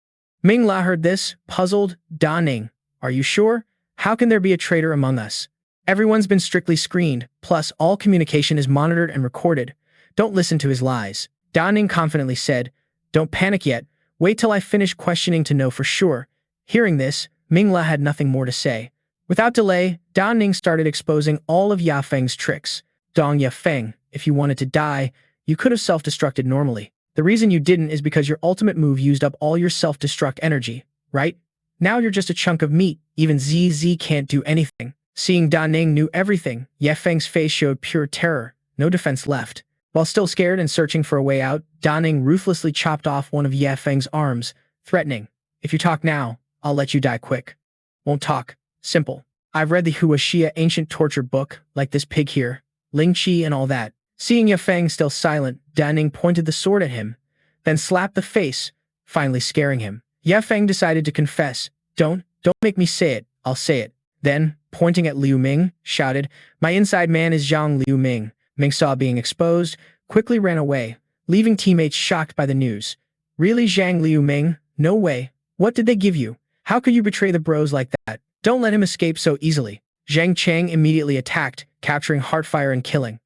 Ming La heard this, puzzled. "Da Ning, are you sure? How can there be a traitor among us? Everyone's been strictly screened, plus all communication is monitored and recorded. Don't listen to his lies." Da Ning confidently said, "Don't panic yet. Wait till I finish questioning to know for sure." Hearing this, Ming La had nothing more to say. Without delay, Da Ning started exposing all of Yafeng's tricks. "Dong Yafeng, if you wanted to die, you could have self-destructed normally. The reason you didn't is because your ultimate move used up all your self-destruct energy, right? Now you're just a chunk of meat. Even ZZ can't do anything." Seeing Da Ning knew everything, Yafeng's face showed pure terror. No defense left. While still scared and searching for a way out, Da Ning ruthlessly chopped off one of Yafeng's arms, threatening, "If you talk now, I'll let you die quick." "Won't talk. Simple. I've read the Hua Xia ancient torture book, like this pig here, Ling Qi and all that." Seeing Yafeng still silent, Da Ning pointed the sword at him, then slapped the face, finally scaring him. Yafeng decided to confess. Don't make me say it, I'll say it." Then, pointing at Liu Ming, shouted, "My inside man is Zhang Liu Ming." Ming saw being exposed, quickly ran away, leaving teammates shocked by the news. "Really, Zhang Liu Ming? No way. What did they give you? How could you betray the bros like that? Don't let him escape so easily." Zheng Cheng immediately attacked, capturing Heartfire and killing.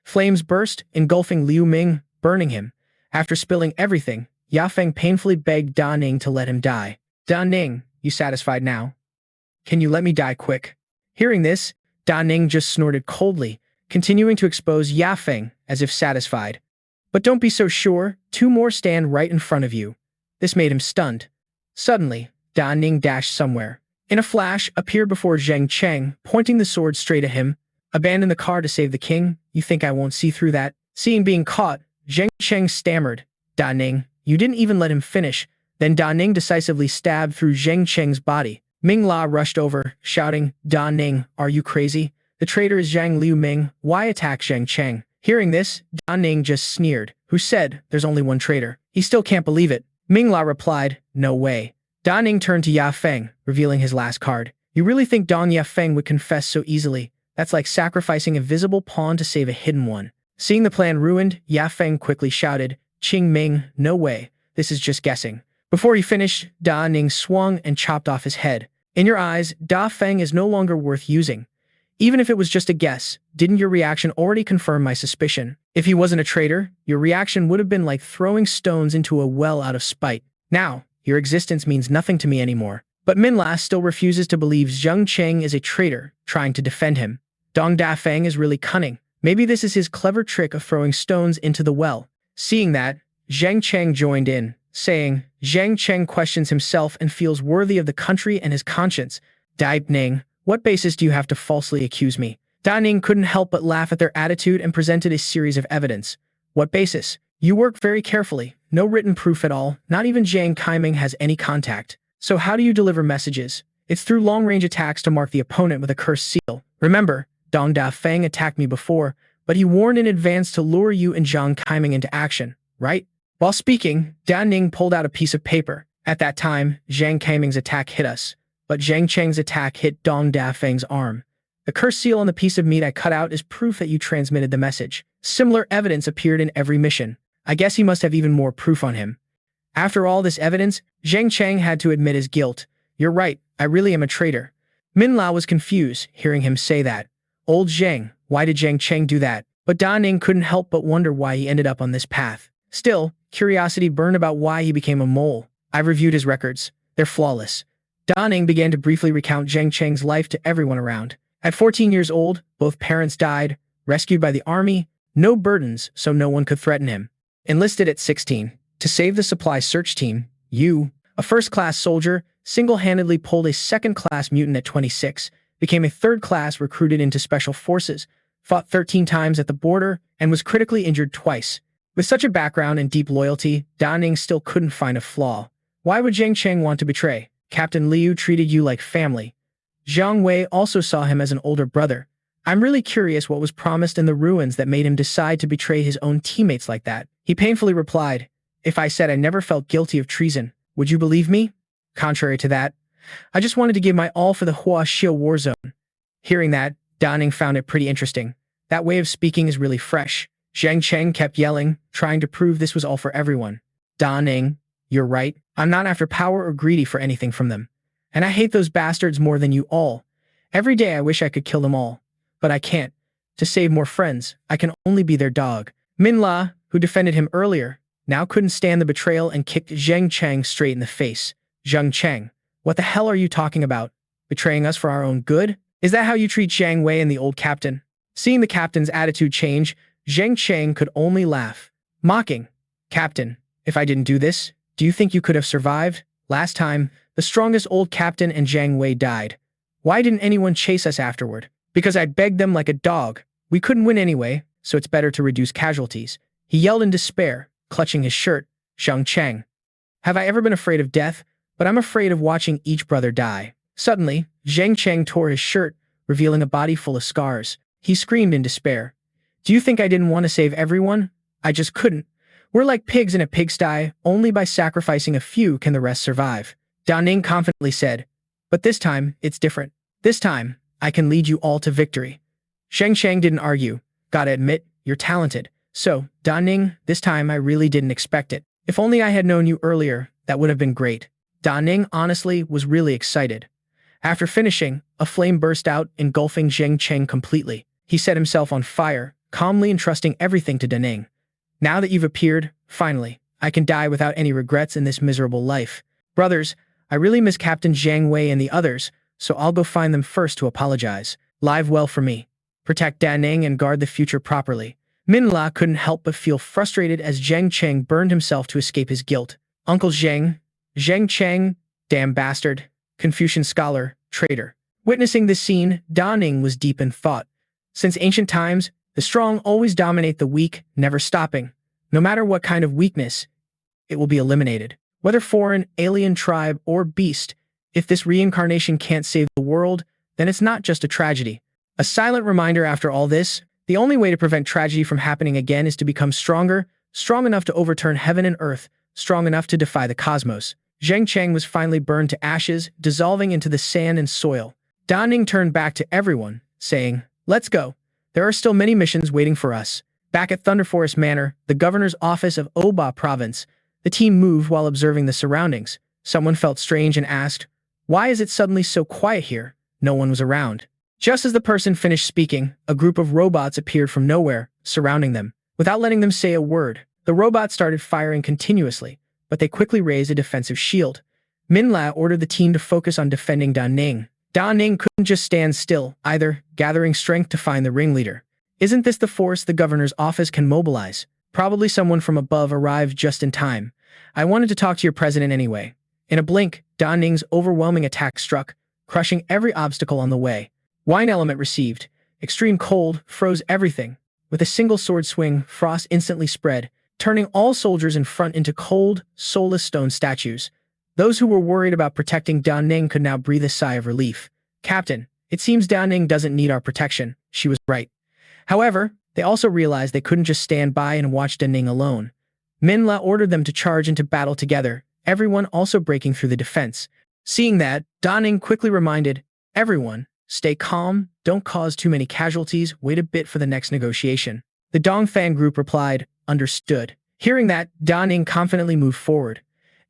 Flames burst, engulfing Liu Ming, burning him. After spilling everything, Yafeng painfully begged Da Ning to let him die. "Da Ning, you satisfied now? Can you let me die quick?" Hearing this, Da Ning just snorted coldly, continuing to expose Yafeng as if satisfied. "But don't be so sure, two more stand right in front of you." This made him stunned. Suddenly, Da Ning dashed somewhere. In a flash, appeared before Zheng Cheng, pointing the sword straight at him. "Abandon the car to save the king? You think I won't see through that?" Seeing being caught, Zheng Cheng stammered. "Da Ning, you didn't even let him finish." Then Da Ning decisively stabbed through Zheng Cheng's body. Ming La rushed over, shouting, "Da Ning, are you crazy? The traitor is Zhang Liu Ming. Why attack Zheng Cheng?" Hearing this, Da Ning just sneered. "Who said there's only one traitor? He still can't believe it." Ming La replied, "No way." Da Ning turned to Yafeng, revealing his last card. "You really think Dong Yafeng would confess so easily? That's like sacrificing a visible pawn to save a hidden one." Seeing the plan ruined, Yafeng quickly shouted, "Qing Ming, no way. This is just guessing." Before he finished, Da Ning swung and chopped off his head. "In your eyes, Da Feng is no longer worth using. Even if it was just a guess, didn't your reaction already confirm my suspicion? If he wasn't a traitor, your reaction would have been like throwing stones into a well out of spite. Now, your existence means nothing to me anymore." But Minla still refuses to believe Zheng Cheng is a traitor, trying to defend him. Dong Da Feng is really cunning. Maybe this is his clever trick of throwing stones into the well. Seeing that, Zheng Cheng joined in, saying, "Zheng Cheng questions himself and feels worthy of the country and his conscience. Da Ning, what basis do you have to falsely accuse me?" Da Ning couldn't help but laugh at their attitude and presented a series of evidence. What basis? You work very carefully. No written proof at all. Not even Zhang Kaiming has any contact. So how do you deliver messages? It's through long-range attacks to mark the opponent with a cursed seal. Remember, Dong Da Feng attacked me before, but he warned in advance to lure you and Zhang Kaiming into action, right? While speaking, Da Ning pulled out a piece of paper. At that time, Zhang Kaiming's attack hit us, but Zhang Cheng's attack hit Dong Da Feng's arm. The cursed seal on the piece of meat I cut out is proof that you transmitted the message. Similar evidence appeared in every mission. I guess he must have even more proof on him. After all this evidence, Zhang Cheng had to admit his guilt. You're right, I really am a traitor. Min Lao was confused, hearing him say that. Old Zhang, why did Zhang Cheng do that? But Da Ning couldn't help but wonder why he ended up on this path. Still, curiosity burned about why he became a mole. I've reviewed his records. They're flawless. Da Ning began to briefly recount Zhang Cheng's life to everyone around. At 14 years old, both parents died, rescued by the army, no burdens, so no one could threaten him. Enlisted at 16. To save the supply search team, you, a first-class soldier, single-handedly pulled a second-class mutant at 26, became a third-class recruited into special forces, fought 13 times at the border, and was critically injured twice. With such a background and deep loyalty, Da Ning still couldn't find a flaw. Why would Zhang Cheng want to betray? Captain Liu treated you like family. Zhang Wei also saw him as an older brother. I'm really curious what was promised in the ruins that made him decide to betray his own teammates like that. He painfully replied, if I said I never felt guilty of treason, would you believe me? Contrary to that, I just wanted to give my all for the Hua Xio war zone. Hearing that, Da Ning found it pretty interesting. That way of speaking is really fresh. Zhang Cheng kept yelling, trying to prove this was all for everyone. Da Ning, you're right. I'm not after power or greedy for anything from them. And I hate those bastards more than you all. Every day I wish I could kill them all. But I can't. To save more friends, I can only be their dog. Min La, who defended him earlier, now couldn't stand the betrayal and kicked Zhang Cheng straight in the face. Zhang Cheng, what the hell are you talking about? Betraying us for our own good? Is that how you treat Zhang Wei and the old captain? Seeing the captain's attitude change, Zhang Cheng could only laugh. Mocking. Captain, if I didn't do this, do you think you could have survived? Last time, the strongest old captain and Zhang Wei died. Why didn't anyone chase us afterward? Because I'd begged them like a dog. We couldn't win anyway, so it's better to reduce casualties. He yelled in despair, clutching his shirt. Zhang Cheng. Have I ever been afraid of death? But I'm afraid of watching each brother die. Suddenly, Zhang Cheng tore his shirt, revealing a body full of scars. He screamed in despair. Do you think I didn't want to save everyone? I just couldn't. We're like pigs in a pigsty, only by sacrificing a few can the rest survive. Da Ning confidently said. But this time, it's different. This time, I can lead you all to victory. Zhang Cheng didn't argue. Gotta admit, you're talented. So, Da Ning, this time I really didn't expect it. If only I had known you earlier, that would have been great. Da Ning honestly was really excited. After finishing, a flame burst out, engulfing Zhang Cheng completely. He set himself on fire, calmly entrusting everything to Da Ning. Now that you've appeared, finally, I can die without any regrets in this miserable life. Brothers, I really miss Captain Zhang Wei and the others, so I'll go find them first to apologize. Live well for me. Protect Da Ning and guard the future properly. Min La couldn't help but feel frustrated as Zhang Cheng burned himself to escape his guilt. Uncle Zhang, Zhang Cheng, damn bastard, Confucian scholar, traitor. Witnessing this scene, Da Ning was deep in thought. Since ancient times, the strong always dominate the weak, never stopping. No matter what kind of weakness, it will be eliminated. Whether foreign, alien tribe, or beast, if this reincarnation can't save the world, then it's not just a tragedy. A silent reminder after all this, the only way to prevent tragedy from happening again is to become stronger, strong enough to overturn heaven and earth, strong enough to defy the cosmos. Zhang Cheng was finally burned to ashes, dissolving into the sand and soil. Da Ning turned back to everyone, saying, let's go. There are still many missions waiting for us. Back at Thunder Forest Manor, the governor's office of Oba Province, the team moved while observing the surroundings. Someone felt strange and asked, why is it suddenly so quiet here? No one was around. Just as the person finished speaking, a group of robots appeared from nowhere, surrounding them. Without letting them say a word, the robots started firing continuously, but they quickly raised a defensive shield. Min La ordered the team to focus on defending Da Ning. Da Ning couldn't just stand still, either, gathering strength to find the ringleader. Isn't this the force the governor's office can mobilize? Probably someone from above arrived just in time. I wanted to talk to your president anyway. In a blink, Da Ning's overwhelming attack struck, crushing every obstacle on the way. Wine element received. Extreme cold froze everything. With a single sword swing, frost instantly spread, turning all soldiers in front into cold, soulless stone statues. Those who were worried about protecting Da Ning could now breathe a sigh of relief. Captain, it seems Da Ning doesn't need our protection. She was right. However, they also realized they couldn't just stand by and watch Da Ning alone. Manhwa ordered them to charge into battle together, everyone also breaking through the defense. Seeing that, Da Ning quickly reminded everyone, stay calm, don't cause too many casualties, wait a bit for the next negotiation. The Dongfang group replied, understood. Hearing that, Da Ning confidently moved forward.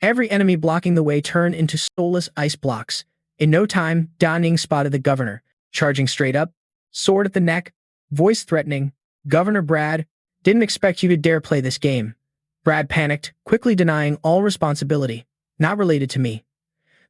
Every enemy blocking the way turned into soulless ice blocks. In no time, Da Ning spotted the governor, charging straight up, sword at the neck, voice threatening. Governor Brad, didn't expect you to dare play this game. Brad panicked, quickly denying all responsibility. Not related to me.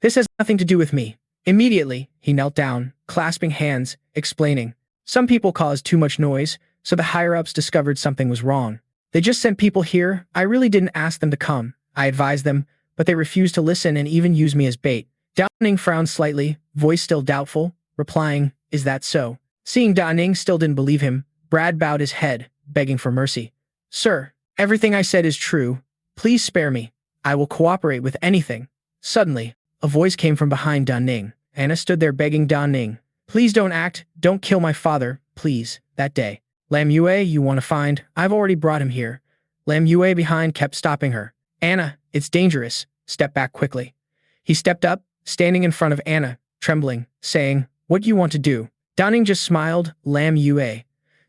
This has nothing to do with me. Immediately, he knelt down, clasping hands, explaining. Some people caused too much noise, so the higher-ups discovered something was wrong. They just sent people here. I really didn't ask them to come. I advised them, but they refused to listen and even used me as bait. Da Ning frowned slightly, voice still doubtful, replying, is that so? Seeing Da Ning still didn't believe him, Brad bowed his head, begging for mercy. Sir, everything I said is true. Please spare me. I will cooperate with anything. Suddenly, a voice came from behind Da Ning. Anna stood there begging Da Ning. Please don't act. Don't kill my father, please. That day. Lam Yue, you want to find? I've already brought him here. Lam Yue behind kept stopping her. Anna, it's dangerous. Step back quickly. He stepped up, standing in front of Anna, trembling, saying, what do you want to do? Da Ning just smiled. Lam Yue.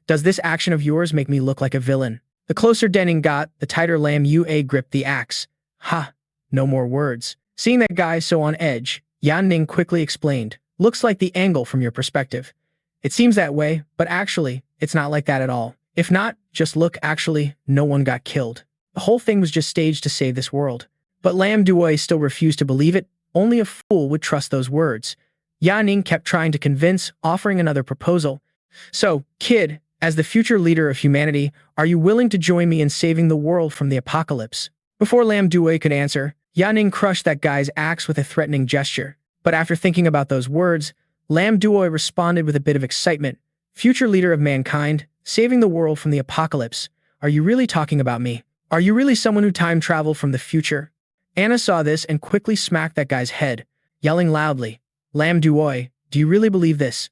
Does this action of yours make me look like a villain? The closer Da Ning got, the tighter Lam Yue gripped the axe. Ha! No more words. Seeing that guy so on edge, Yan Ning quickly explained, looks like the angle from your perspective. It seems that way, but actually, it's not like that at all. If not, just look, actually, no one got killed. The whole thing was just staged to save this world. But Lam Dui still refused to believe it. Only a fool would trust those words. Yan Ning kept trying to convince, offering another proposal. So, kid, as the future leader of humanity, are you willing to join me in saving the world from the apocalypse? Before Lam Dui could answer, Yan Ning crushed that guy's axe with a threatening gesture. But after thinking about those words, Lam Dui responded with a bit of excitement. Future leader of mankind, saving the world from the apocalypse. Are you really talking about me? Are you really someone who time traveled from the future? Anna saw this and quickly smacked that guy's head, yelling loudly, Lam Dui, do you really believe this?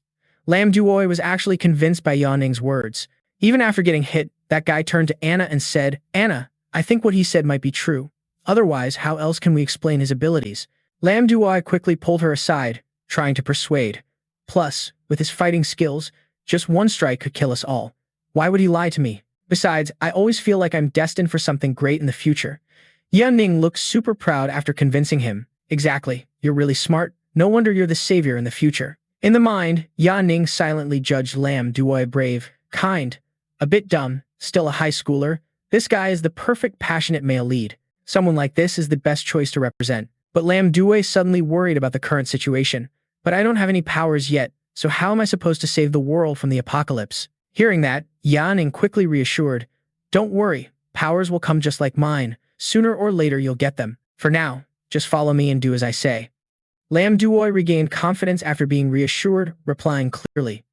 Lam Dui was actually convinced by Yan Ning's words. Even after getting hit, that guy turned to Anna and said, Anna, I think what he said might be true. Otherwise, how else can we explain his abilities? Lam Dui quickly pulled her aside, trying to persuade. Plus, with his fighting skills, just one strike could kill us all. Why would he lie to me? Besides, I always feel like I'm destined for something great in the future. Yan Ning looked super proud after convincing him. Exactly, you're really smart. No wonder you're the savior in the future. In the mind, Yan Ning silently judged Lam Dui brave, kind, a bit dumb, still a high schooler. This guy is the perfect passionate male lead. Someone like this is the best choice to represent. But Lam Dui suddenly worried about the current situation. But I don't have any powers yet, so how am I supposed to save the world from the apocalypse? Hearing that, Yan Ning quickly reassured, don't worry, powers will come just like mine. Sooner or later you'll get them. For now, just follow me and do as I say. Lam Dui regained confidence after being reassured, replying clearly.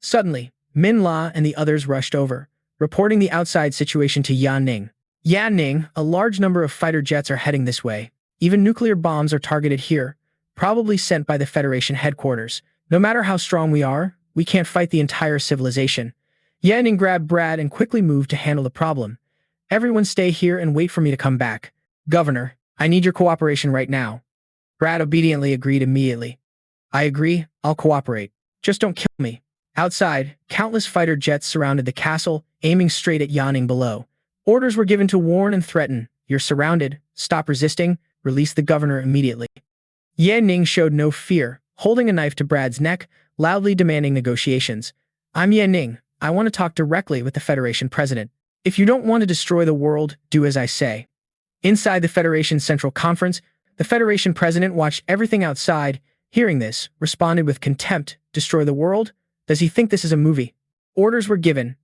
Suddenly, Manhwa and the others rushed over, reporting the outside situation to Yan Ning. Yan Ning, a large number of fighter jets are heading this way. Even nuclear bombs are targeted here, probably sent by the Federation headquarters. No matter how strong we are, we can't fight the entire civilization. Yan Ning grabbed Brad and quickly moved to handle the problem. Everyone stay here and wait for me to come back. Governor, I need your cooperation right now. Brad obediently agreed immediately. I agree, I'll cooperate. Just don't kill me. Outside, countless fighter jets surrounded the castle, aiming straight at Yan Ning below. Orders were given to warn and threaten. You're surrounded. Stop resisting. Release the governor immediately. Yan Ning showed no fear, holding a knife to Brad's neck, loudly demanding negotiations. I'm Yan Ning. I want to talk directly with the Federation president. If you don't want to destroy the world, do as I say. Inside the Federation Central Conference, the Federation president watched everything outside. Hearing this, responded with contempt. Destroy the world? Does he think this is a movie? Orders were given.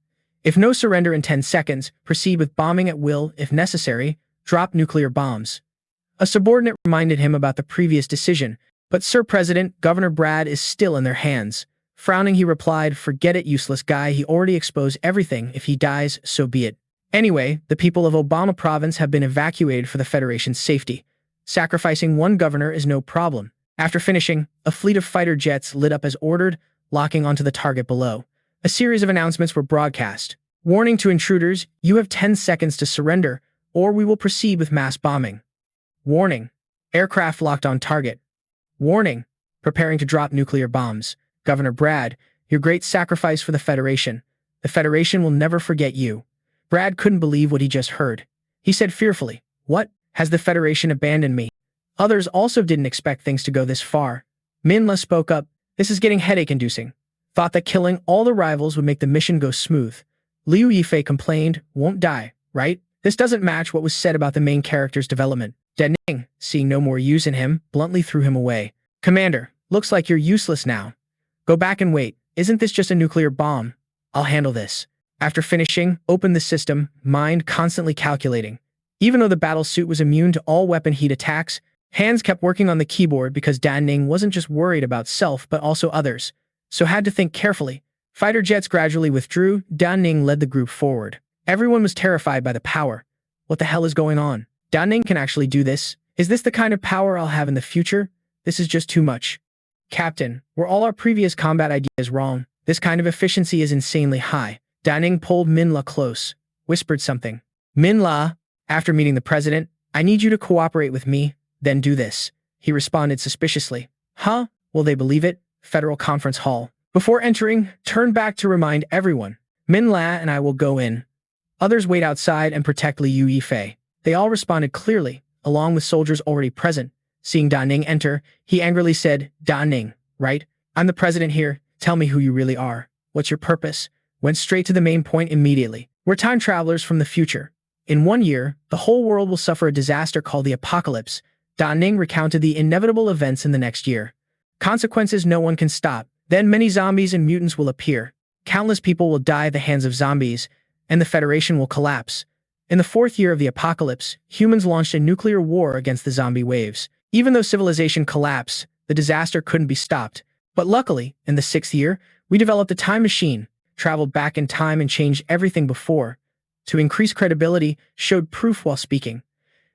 If no surrender in 10 seconds, proceed with bombing at will. If necessary, drop nuclear bombs. A subordinate reminded him about the previous decision, but Sir President, Governor Brad is still in their hands. Frowning, he replied, "Forget it, useless guy. He already exposed everything. If he dies, so be it." Anyway, the people of Obama province have been evacuated for the Federation's safety. Sacrificing one governor is no problem. After finishing, a fleet of fighter jets lit up as ordered, locking onto the target below. A series of announcements were broadcast. Warning to intruders, you have 10 seconds to surrender, or we will proceed with mass bombing. Warning, aircraft locked on target. Warning, preparing to drop nuclear bombs. Governor Brad, your great sacrifice for the Federation. The Federation will never forget you. Brad couldn't believe what he just heard. He said fearfully, "What? Has the Federation abandoned me?" Others also didn't expect things to go this far. Minla spoke up, "This is getting headache-inducing. Thought that killing all the rivals would make the mission go smooth." Liu Yifei complained, "Won't die, right? This doesn't match what was said about the main character's development." Ning, seeing no more use in him, bluntly threw him away. "Commander, looks like you're useless now. Go back and wait. Isn't this just a nuclear bomb? I'll handle this." After finishing, opened the system, mind constantly calculating. Even though the battle suit was immune to all weapon heat attacks, hands kept working on the keyboard because Ning wasn't just worried about self but also others, so had to think carefully. Fighter jets gradually withdrew. Ning led the group forward. Everyone was terrified by the power. What the hell is going on? Ning can actually do this? Is this the kind of power I'll have in the future? This is just too much. Captain, were all our previous combat ideas wrong? This kind of efficiency is insanely high. Ning pulled Minla close, whispered something. "Minla, after meeting the president, I need you to cooperate with me, then do this." He responded suspiciously. "Huh? Will they believe it?" Federal Conference Hall. Before entering, turn back to remind everyone. "Minla and I will go in. Others wait outside and protect Liu Yifei." They all responded clearly, along with soldiers already present. Seeing Ning enter, he angrily said, "Ning, right? I'm the president here. Tell me who you really are. What's your purpose?" Went straight to the main point immediately. "We're time travelers from the future. In 1 year, the whole world will suffer a disaster called the apocalypse." Ning recounted the inevitable events in the next year. "Consequences no one can stop. Then many zombies and mutants will appear. Countless people will die at the hands of zombies, and the Federation will collapse. In the 4th year of the apocalypse, humans launched a nuclear war against the zombie waves. Even though civilization collapsed, the disaster couldn't be stopped. But luckily, in the 6th year, we developed a time machine, traveled back in time and changed everything before. To increase credibility, showed proof while speaking.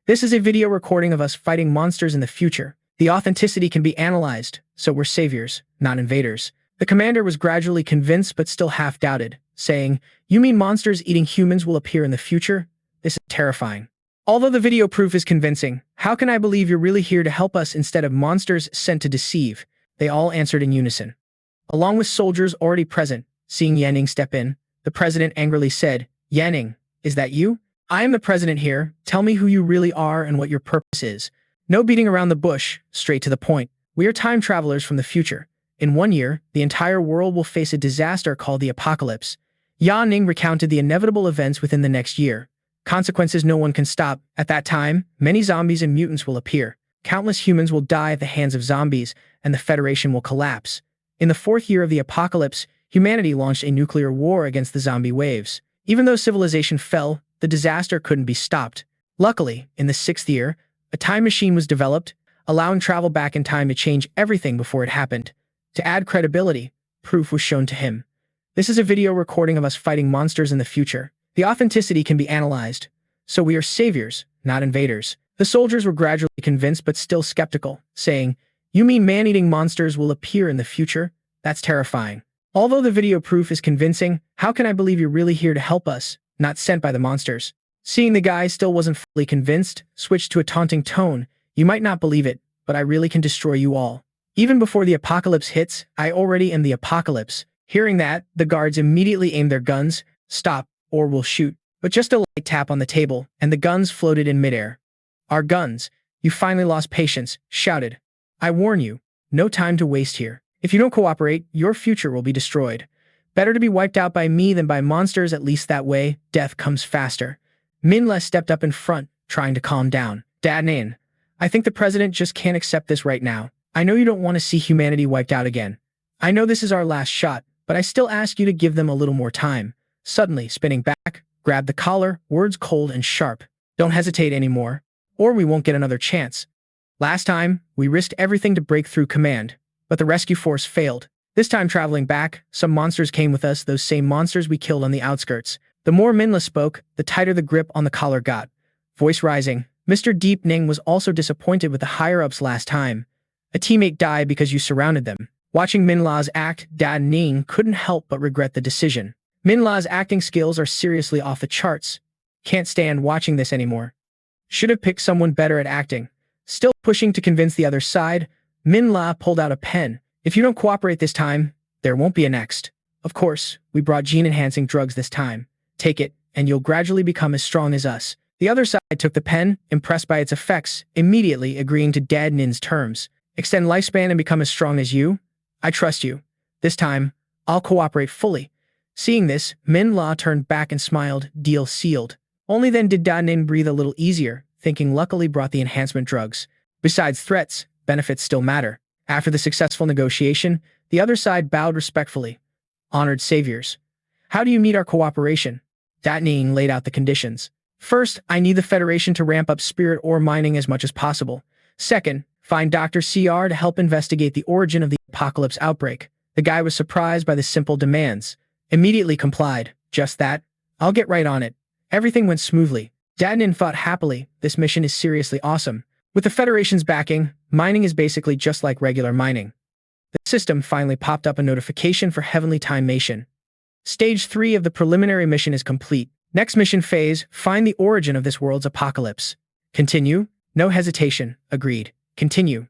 This is a video recording of us fighting monsters in the future. The authenticity can be analyzed, so we're saviors, not invaders." The commander was gradually convinced but still half-doubted, saying, "You mean monsters eating humans will appear in the future? This is terrifying. Although the video proof is convincing, how can I believe you're really here to help us instead of monsters sent to deceive?" They all answered in unison. Along with soldiers already present, seeing Ning step in, the president angrily said, "Ning, is that you? I am the president here. Tell me who you really are and what your purpose is. No beating around the bush, straight to the point. We are time travelers from the future. In 1 year, the entire world will face a disaster called the apocalypse." Ning recounted the inevitable events within the next year. Consequences no one can stop. At that time, many zombies and mutants will appear. Countless humans will die at the hands of zombies, and the Federation will collapse. In the 4th year of the apocalypse, humanity launched a nuclear war against the zombie waves. Even though civilization fell, the disaster couldn't be stopped. Luckily, in the 6th year, a time machine was developed, allowing travel back in time to change everything before it happened. To add credibility, proof was shown to him. This is a video recording of us fighting monsters in the future. The authenticity can be analyzed. So we are saviors, not invaders. The soldiers were gradually convinced but still skeptical, saying, "You mean man-eating monsters will appear in the future? That's terrifying. Although the video proof is convincing, how can I believe you're really here to help us, not sent by the monsters?" Seeing the guy still wasn't fully convinced, switched to a taunting tone, "You might not believe it, but I really can destroy you all. Even before the apocalypse hits, I already am the apocalypse." Hearing that, the guards immediately aimed their guns. "Stop, or we'll shoot." But just a light tap on the table, and the guns floated in midair. "Our guns. You finally lost patience," shouted. "I warn you, no time to waste here. If you don't cooperate, your future will be destroyed. Better to be wiped out by me than by monsters, at least that way, death comes faster." Minla stepped up in front, trying to calm down. "Ning, I think the president just can't accept this right now. I know you don't want to see humanity wiped out again. I know this is our last shot, but I still ask you to give them a little more time." Suddenly, spinning back, grabbed the collar, words cold and sharp. "Don't hesitate anymore, or we won't get another chance. Last time, we risked everything to break through command, but the rescue force failed. This time traveling back, some monsters came with us, those same monsters we killed on the outskirts. The more Minla spoke, the tighter the grip on the collar got. Voice rising. Mr. Deep Ning was also disappointed with the higher-ups last time. A teammate died because you surrounded them. Watching Minla's act, Dad Ning couldn't help but regret the decision. Minla's acting skills are seriously off the charts. Can't stand watching this anymore. Should have picked someone better at acting. Still pushing to convince the other side, Minla pulled out a pen. If you don't cooperate this time, there won't be a next. Of course, we brought gene-enhancing drugs this time. Take it, and you'll gradually become as strong as us. The other side took the pen, impressed by its effects, immediately agreeing to Dad Nin's terms. Extend lifespan and become as strong as you? I trust you. This time, I'll cooperate fully. Seeing this, Min La turned back and smiled, deal sealed. Only then did Da Nin breathe a little easier, thinking luckily brought the enhancement drugs. Besides threats, benefits still matter. After the successful negotiation, the other side bowed respectfully. Honored saviors. How do you meet our cooperation? Da Ning laid out the conditions. First, I need the Federation to ramp up spirit ore mining as much as possible. Second, find Dr. CR to help investigate the origin of the apocalypse outbreak. The guy was surprised by the simple demands. Immediately complied. Just that. I'll get right on it. Everything went smoothly. Dadnin thought happily, this mission is seriously awesome. With the Federation's backing, mining is basically just like regular mining. The system finally popped up a notification for Heavenly Time Mission. Stage 3 of the preliminary mission is complete. Next mission phase, find the origin of this world's apocalypse. Continue? No hesitation. Agreed. Continue.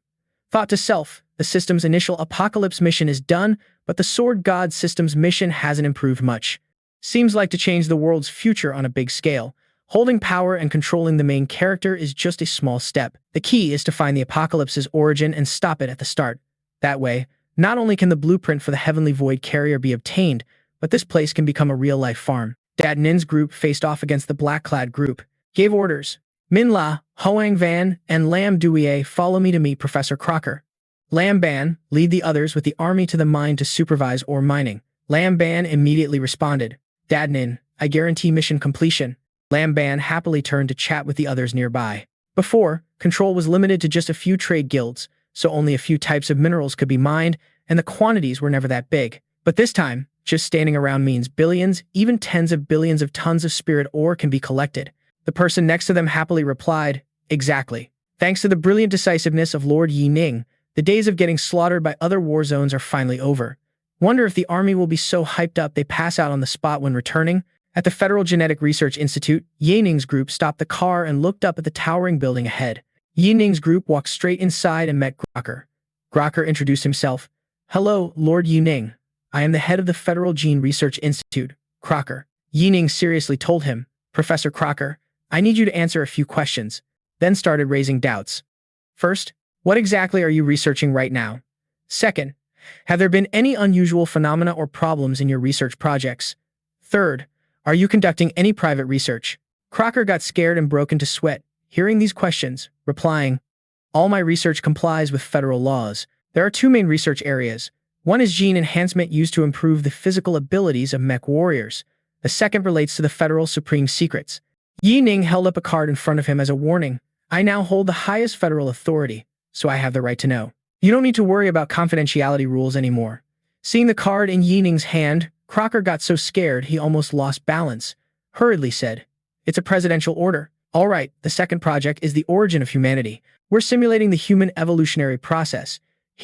Thought to self, the system's initial apocalypse mission is done, but the Sword God system's mission hasn't improved much. Seems like to change the world's future on a big scale. Holding power and controlling the main character is just a small step. The key is to find the apocalypse's origin and stop it at the start. That way, not only can the blueprint for the Heavenly Void Carrier be obtained, but this place can become a real-life farm. Dad Nin's group faced off against the Black-clad group. Gave orders. Min La, Hoang Van, and Lam Duye follow me to meet Professor Crocker. Lam Ban, lead the others with the army to the mine to supervise ore mining. Lam Ban immediately responded. Dad Nin, I guarantee mission completion. Lam Ban happily turned to chat with the others nearby. Before, control was limited to just a few trade guilds, so only a few types of minerals could be mined, and the quantities were never that big. But this time, just standing around means billions, even tens of billions of tons of spirit ore can be collected. The person next to them happily replied, exactly. Thanks to the brilliant decisiveness of Lord Yi Ning, the days of getting slaughtered by other war zones are finally over. Wonder if the army will be so hyped up they pass out on the spot when returning? At the Federal Genetic Research Institute, Yi Ning's group stopped the car and looked up at the towering building ahead. Yi Ning's group walked straight inside and met Crocker. Crocker introduced himself. Hello, Lord Yi Ning. I am the head of the Federal Gene Research Institute, Crocker. Yi Ning seriously told him, Professor Crocker, I need you to answer a few questions, then started raising doubts. First, what exactly are you researching right now? Second, have there been any unusual phenomena or problems in your research projects? Third, are you conducting any private research? Crocker got scared and broke into sweat, hearing these questions, replying, all my research complies with federal laws. There are two main research areas. One is gene enhancement used to improve the physical abilities of mech warriors. The second relates to the federal supreme secrets. Yi Ning held up a card in front of him as a warning. I now hold the highest federal authority, so I have the right to know. You don't need to worry about confidentiality rules anymore. Seeing the card in Yi Ning's hand, Crocker got so scared he almost lost balance. Hurriedly said, it's a presidential order. All right, the second project is the origin of humanity. We're simulating the human evolutionary process.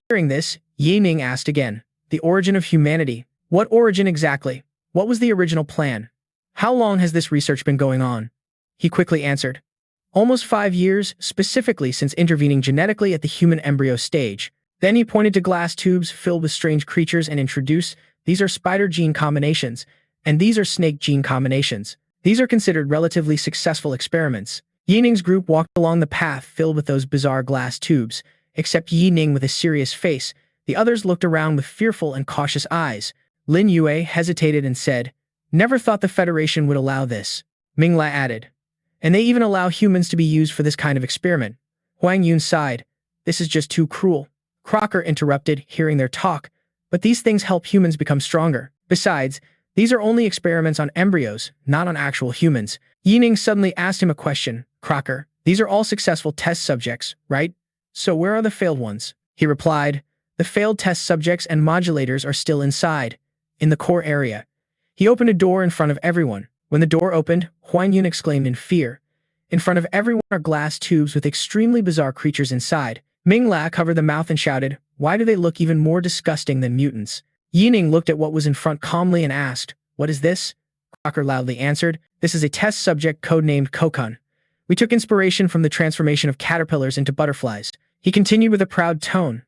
Hearing this, Yi Ning asked again, the origin of humanity. What origin exactly? What was the original plan? How long has this research been going on? He quickly answered, almost 5 years, specifically since intervening genetically at the human embryo stage. Then he pointed to glass tubes filled with strange creatures and introduced, these are spider gene combinations, and these are snake gene combinations. These are considered relatively successful experiments. Yi Ning's group walked along the path filled with those bizarre glass tubes, except Yi Ning with a serious face. The others looked around with fearful and cautious eyes. Lin Yue hesitated and said, never thought the Federation would allow this. Mingla added, and they even allow humans to be used for this kind of experiment. Huang Yun sighed, this is just too cruel. Crocker interrupted, hearing their talk, but these things help humans become stronger. Besides, these are only experiments on embryos, not on actual humans. Yi Ning suddenly asked him a question. Crocker, these are all successful test subjects, right? So where are the failed ones? He replied, The failed test subjects and modulators are still inside, in the core area. He opened a door in front of everyone. When the door opened, Huan Yun exclaimed in fear. In front of everyone are glass tubes with extremely bizarre creatures inside. Ming La covered the mouth and shouted, "Why do they look even more disgusting than mutants?" Ning looked at what was in front calmly and asked, "What is this?" Crocker loudly answered, "This is a test subject codenamed Kokon. We took inspiration from the transformation of caterpillars into butterflies." He continued with a proud tone,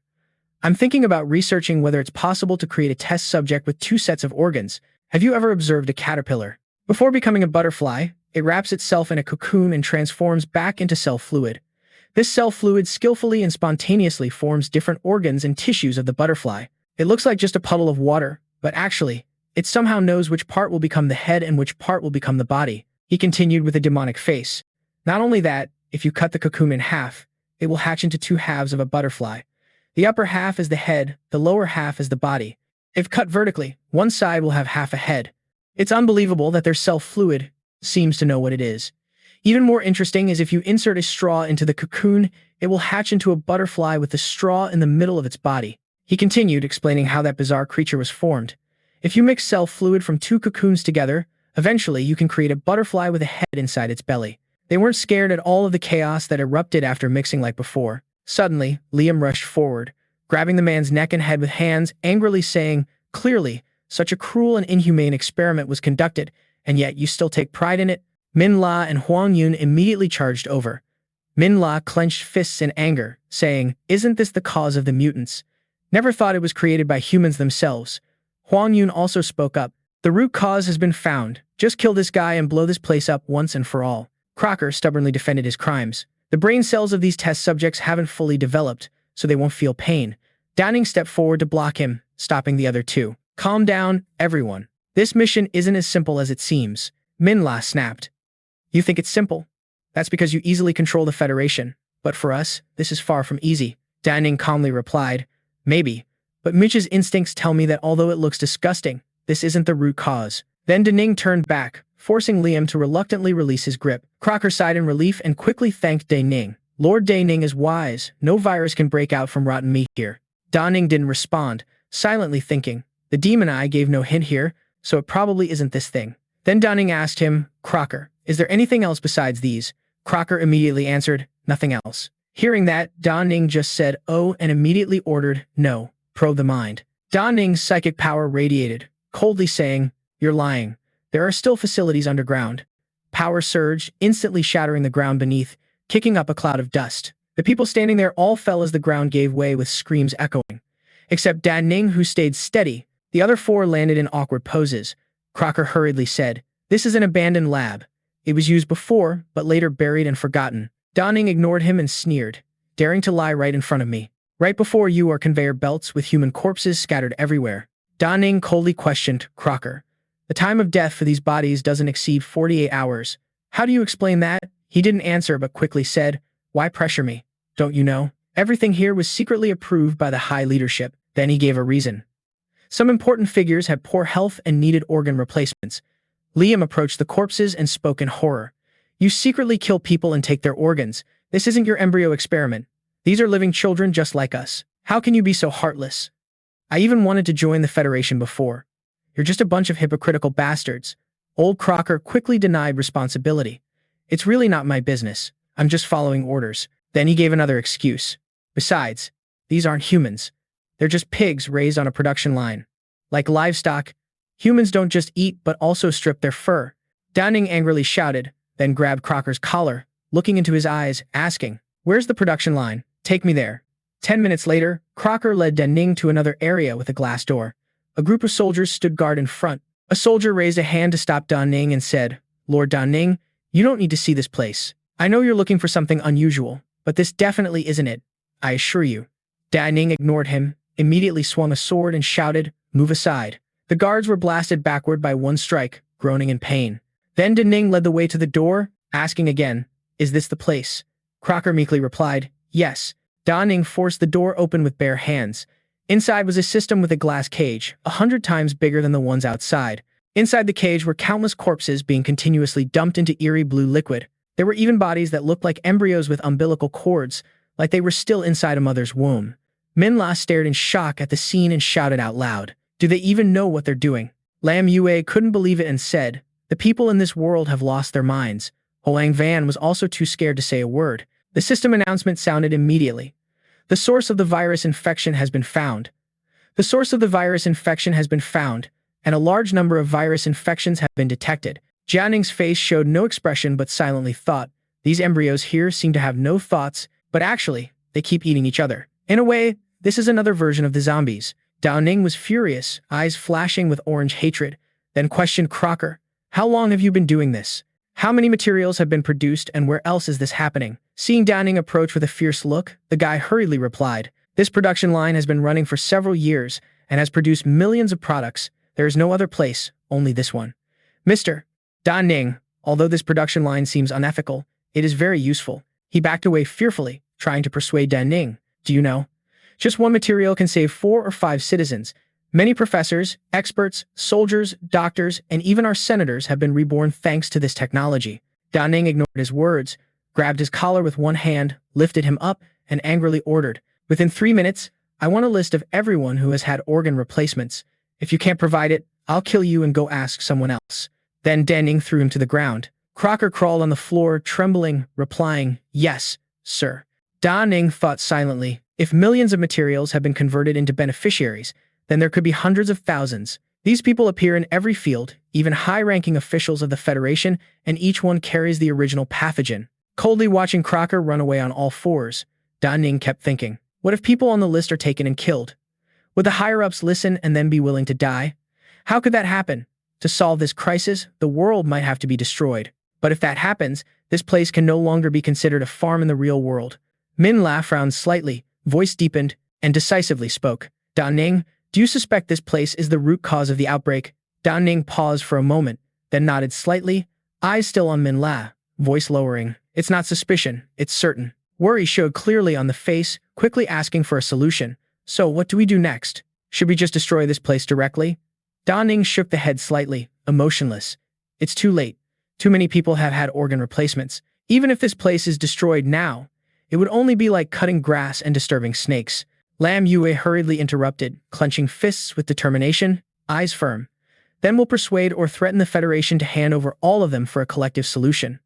"I'm thinking about researching whether it's possible to create a test subject with two sets of organs. Have you ever observed a caterpillar? Before becoming a butterfly, it wraps itself in a cocoon and transforms back into cell fluid. This cell fluid skillfully and spontaneously forms different organs and tissues of the butterfly. It looks like just a puddle of water, but actually, it somehow knows which part will become the head and which part will become the body." He continued with a demonic face. "Not only that, if you cut the cocoon in half, it will hatch into two halves of a butterfly. The upper half is the head, the lower half is the body. If cut vertically, one side will have half a head. It's unbelievable that their cell fluid seems to know what it is. Even more interesting is if you insert a straw into the cocoon, it will hatch into a butterfly with the straw in the middle of its body." He continued, explaining how that bizarre creature was formed. "If you mix cell fluid from two cocoons together, eventually you can create a butterfly with a head inside its belly." They weren't scared at all of the chaos that erupted after mixing like before. Suddenly, Liam rushed forward, grabbing the man's neck and head with hands, angrily saying, "Clearly, such a cruel and inhumane experiment was conducted, and yet you still take pride in it." Min La and Huang Yun immediately charged over. Min La clenched fists in anger, saying, "Isn't this the cause of the mutants? Never thought it was created by humans themselves." Huang Yun also spoke up, "The root cause has been found. Just kill this guy and blow this place up once and for all." Crocker stubbornly defended his crimes. "The brain cells of these test subjects haven't fully developed, so they won't feel pain." Ning stepped forward to block him, stopping the other two. "Calm down, everyone. This mission isn't as simple as it seems." Min La snapped. "You think it's simple? That's because you easily control the Federation. But for us, this is far from easy." Ning calmly replied, "Maybe, but Mitch's instincts tell me that although it looks disgusting, this isn't the root cause." Then Ning turned back, forcing Liam to reluctantly release his grip. Crocker sighed in relief and quickly thanked Ning. "Lord Ning is wise. No virus can break out from rotten meat here." Ning didn't respond, silently thinking, "The demon eye gave no hint here, so it probably isn't this thing." Then Ning asked him, "Crocker, is there anything else besides these?" Crocker immediately answered, "Nothing else." Hearing that, Ning just said, "Oh," and immediately ordered, "No, probe the mind." Ning's psychic power radiated, coldly saying, "You're lying. There are still facilities underground." Power surged, instantly shattering the ground beneath, kicking up a cloud of dust. The people standing there all fell as the ground gave way with screams echoing. Except Ning, who stayed steady. The other four landed in awkward poses. Crocker hurriedly said, "This is an abandoned lab. It was used before, but later buried and forgotten." Ning ignored him and sneered, "Daring to lie right in front of me. Right before you are conveyor belts with human corpses scattered everywhere." Ning coldly questioned Crocker. "The time of death for these bodies doesn't exceed 48 hours. How do you explain that?" He didn't answer but quickly said, "Why pressure me? Don't you know? Everything here was secretly approved by the high leadership." Then he gave a reason. Some important figures had poor health and needed organ replacements. Liam approached the corpses and spoke in horror. "You secretly kill people and take their organs. This isn't your embryo experiment. These are living children just like us. How can you be so heartless? I even wanted to join the Federation before. You're just a bunch of hypocritical bastards." Old Crocker quickly denied responsibility. "It's really not my business. I'm just following orders." Then he gave another excuse. "Besides, these aren't humans. They're just pigs raised on a production line. Like livestock, humans don't just eat but also strip their fur." Ning angrily shouted, then grabbed Crocker's collar, looking into his eyes, asking, "Where's the production line? Take me there." 10 minutes later, Crocker led Ning to another area with a glass door. A group of soldiers stood guard in front. A soldier raised a hand to stop Ning and said, "Lord Ning, you don't need to see this place. I know you're looking for something unusual, but this definitely isn't it. I assure you." Ning ignored him, immediately swung a sword and shouted, "Move aside." The guards were blasted backward by one strike, groaning in pain. Then Ning led the way to the door, asking again, "Is this the place?" Crocker meekly replied, "Yes." Ning forced the door open with bare hands. Inside was a system with a glass cage, 100 times bigger than the ones outside. Inside the cage were countless corpses being continuously dumped into eerie blue liquid. There were even bodies that looked like embryos with umbilical cords, like they were still inside a mother's womb. Minla stared in shock at the scene and shouted out loud. Do they even know what they're doing? Lam Yue couldn't believe it and said, the people in this world have lost their minds. Hoang Van was also too scared to say a word. The system announcement sounded immediately. The source of the virus infection has been found. The source of the virus infection has been found, and a large number of virus infections have been detected. Jianning's face showed no expression but silently thought, these embryos here seem to have no thoughts, but actually, they keep eating each other. In a way, this is another version of the zombies. Ning was furious, eyes flashing with orange hatred, then questioned Crocker, how long have you been doing this? How many materials have been produced and where else is this happening? Seeing Ning approach with a fierce look, the guy hurriedly replied, this production line has been running for several years and has produced millions of products. There is no other place, only this one. Mr. Ning, although this production line seems unethical, it is very useful. He backed away fearfully, trying to persuade Ning. Do you know? Just one material can save 4 or 5 citizens. Many professors, experts, soldiers, doctors, and even our senators have been reborn thanks to this technology. Ning ignored his words, grabbed his collar with one hand, lifted him up, and angrily ordered, within 3 minutes, I want a list of everyone who has had organ replacements. If you can't provide it, I'll kill you and go ask someone else. Then Ning threw him to the ground. Crocker crawled on the floor, trembling, replying, yes, sir. Ning thought silently, if millions of materials have been converted into beneficiaries, then there could be hundreds of thousands. These people appear in every field, even high-ranking officials of the Federation, and each one carries the original pathogen. Coldly watching Crocker run away on all fours, Ning kept thinking, what if people on the list are taken and killed? Would the higher-ups listen and then be willing to die? How could that happen? To solve this crisis, the world might have to be destroyed. But if that happens, this place can no longer be considered a farm in the real world. Minla frowned slightly, voice deepened, and decisively spoke. Ning, do you suspect this place is the root cause of the outbreak? Ning paused for a moment, then nodded slightly, eyes still on Minla, voice lowering. It's not suspicion, it's certain. Worry showed clearly on the face, quickly asking for a solution. So what do we do next? Should we just destroy this place directly? Ning shook the head slightly, emotionless. It's too late. Too many people have had organ replacements. Even if this place is destroyed now, it would only be like cutting grass and disturbing snakes. Lam Yue hurriedly interrupted, clenching fists with determination, eyes firm. Then we'll persuade or threaten the Federation to hand over all of them for a collective solution.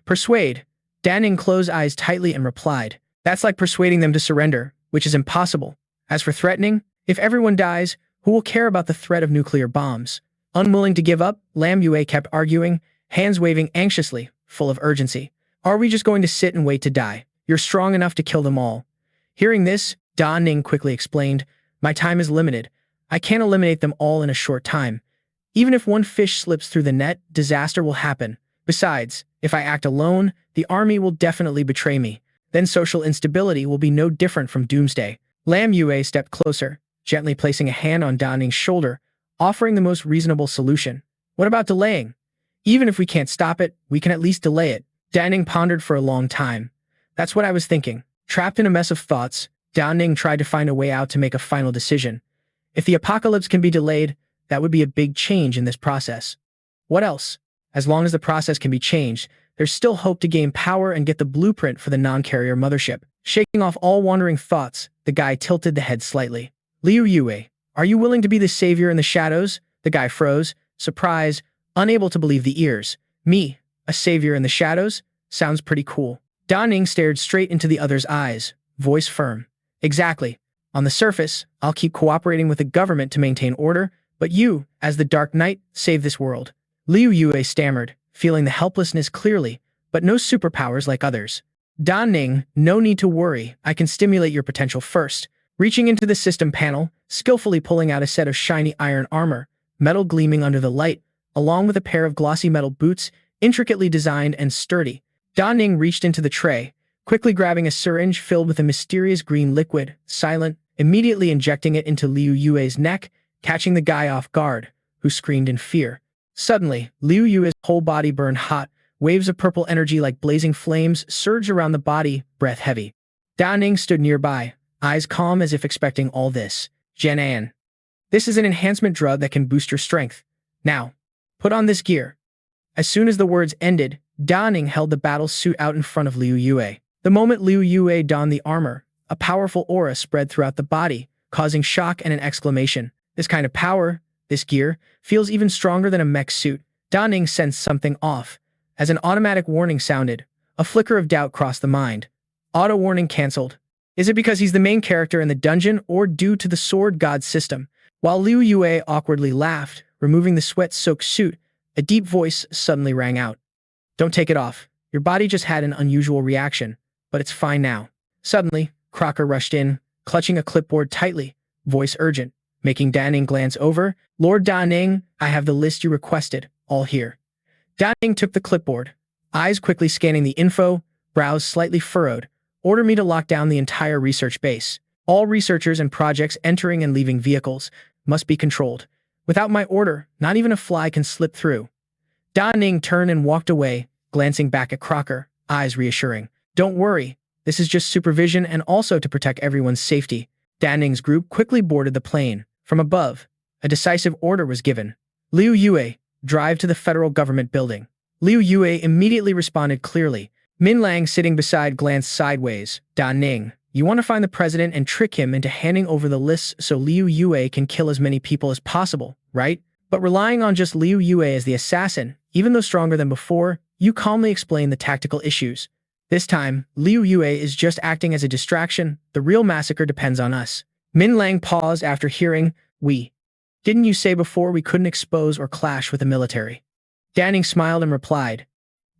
Persuade. Ning closed eyes tightly and replied, that's like persuading them to surrender, which is impossible. As for threatening, if everyone dies, who will care about the threat of nuclear bombs? Unwilling to give up, Lam Yue kept arguing, hands waving anxiously, full of urgency. Are we just going to sit and wait to die? You're strong enough to kill them all. Hearing this, Ning quickly explained, my time is limited. I can't eliminate them all in a short time. Even if one fish slips through the net, disaster will happen. Besides, if I act alone, the army will definitely betray me. Then social instability will be no different from doomsday. Lam Yue stepped closer, gently placing a hand on Ning's shoulder, offering the most reasonable solution. What about delaying? Even if we can't stop it, we can at least delay it. Ning pondered for a long time. That's what I was thinking. Trapped in a mess of thoughts, Ning tried to find a way out to make a final decision. If the apocalypse can be delayed, that would be a big change in this process. What else? As long as the process can be changed, there's still hope to gain power and get the blueprint for the non-carrier mothership. Shaking off all wandering thoughts, the guy tilted the head slightly. Liu Yue, are you willing to be the savior in the shadows? The guy froze, surprised, unable to believe the ears. Me, a savior in the shadows? Sounds pretty cool. Ning stared straight into the other's eyes, voice firm. Exactly. On the surface, I'll keep cooperating with the government to maintain order, but you, as the Dark Knight, save this world. Liu Yue stammered, feeling the helplessness clearly, but no superpowers like others. Ning, no need to worry, I can stimulate your potential first. Reaching into the system panel, skillfully pulling out a set of shiny iron armor, metal gleaming under the light, along with a pair of glossy metal boots, intricately designed and sturdy. Ning reached into the tray, quickly grabbing a syringe filled with a mysterious green liquid, silent, immediately injecting it into Liu Yue's neck, catching the guy off guard, who screamed in fear. Suddenly, Liu Yue's whole body burned hot, waves of purple energy like blazing flames surged around the body, breath heavy. Ning stood nearby, eyes calm as if expecting all this. Jian. This is an enhancement drug that can boost your strength. Now, put on this gear. As soon as the words ended, Ning held the battle suit out in front of Liu Yue. The moment Liu Yue donned the armor, a powerful aura spread throughout the body, causing shock and an exclamation. This kind of power, this gear, feels even stronger than a mech suit. Da Ning sensed something off. As an automatic warning sounded, a flicker of doubt crossed the mind. Auto warning cancelled. Is it because he's the main character in the dungeon or due to the sword god system? While Liu Yue awkwardly laughed, removing the sweat-soaked suit, a deep voice suddenly rang out. Don't take it off. Your body just had an unusual reaction, but it's fine now. Suddenly, Crocker rushed in, clutching a clipboard tightly, voice urgent, making Da Ning glance over. Lord Da Ning, I have the list you requested, all here. Da Ning took the clipboard, eyes quickly scanning the info, brows slightly furrowed. Order me to lock down the entire research base. All researchers and projects entering and leaving vehicles must be controlled. Without my order, not even a fly can slip through. Da Ning turned and walked away, glancing back at Crocker, eyes reassuring. Don't worry, this is just supervision and also to protect everyone's safety. Da Ning's group quickly boarded the plane. From above, a decisive order was given. Liu Yue, drive to the federal government building. Liu Yue immediately responded clearly. Min Lang, sitting beside, glanced sideways. Da Ning, you want to find the president and trick him into handing over the lists so Liu Yue can kill as many people as possible, right? But relying on just Liu Yue as the assassin, even though stronger than before, you calmly explain the tactical issues. This time, Liu Yue is just acting as a distraction. The real massacre depends on us. Min Lang paused after hearing, we. Didn't you say before we couldn't expose or clash with the military? Da Ning smiled and replied,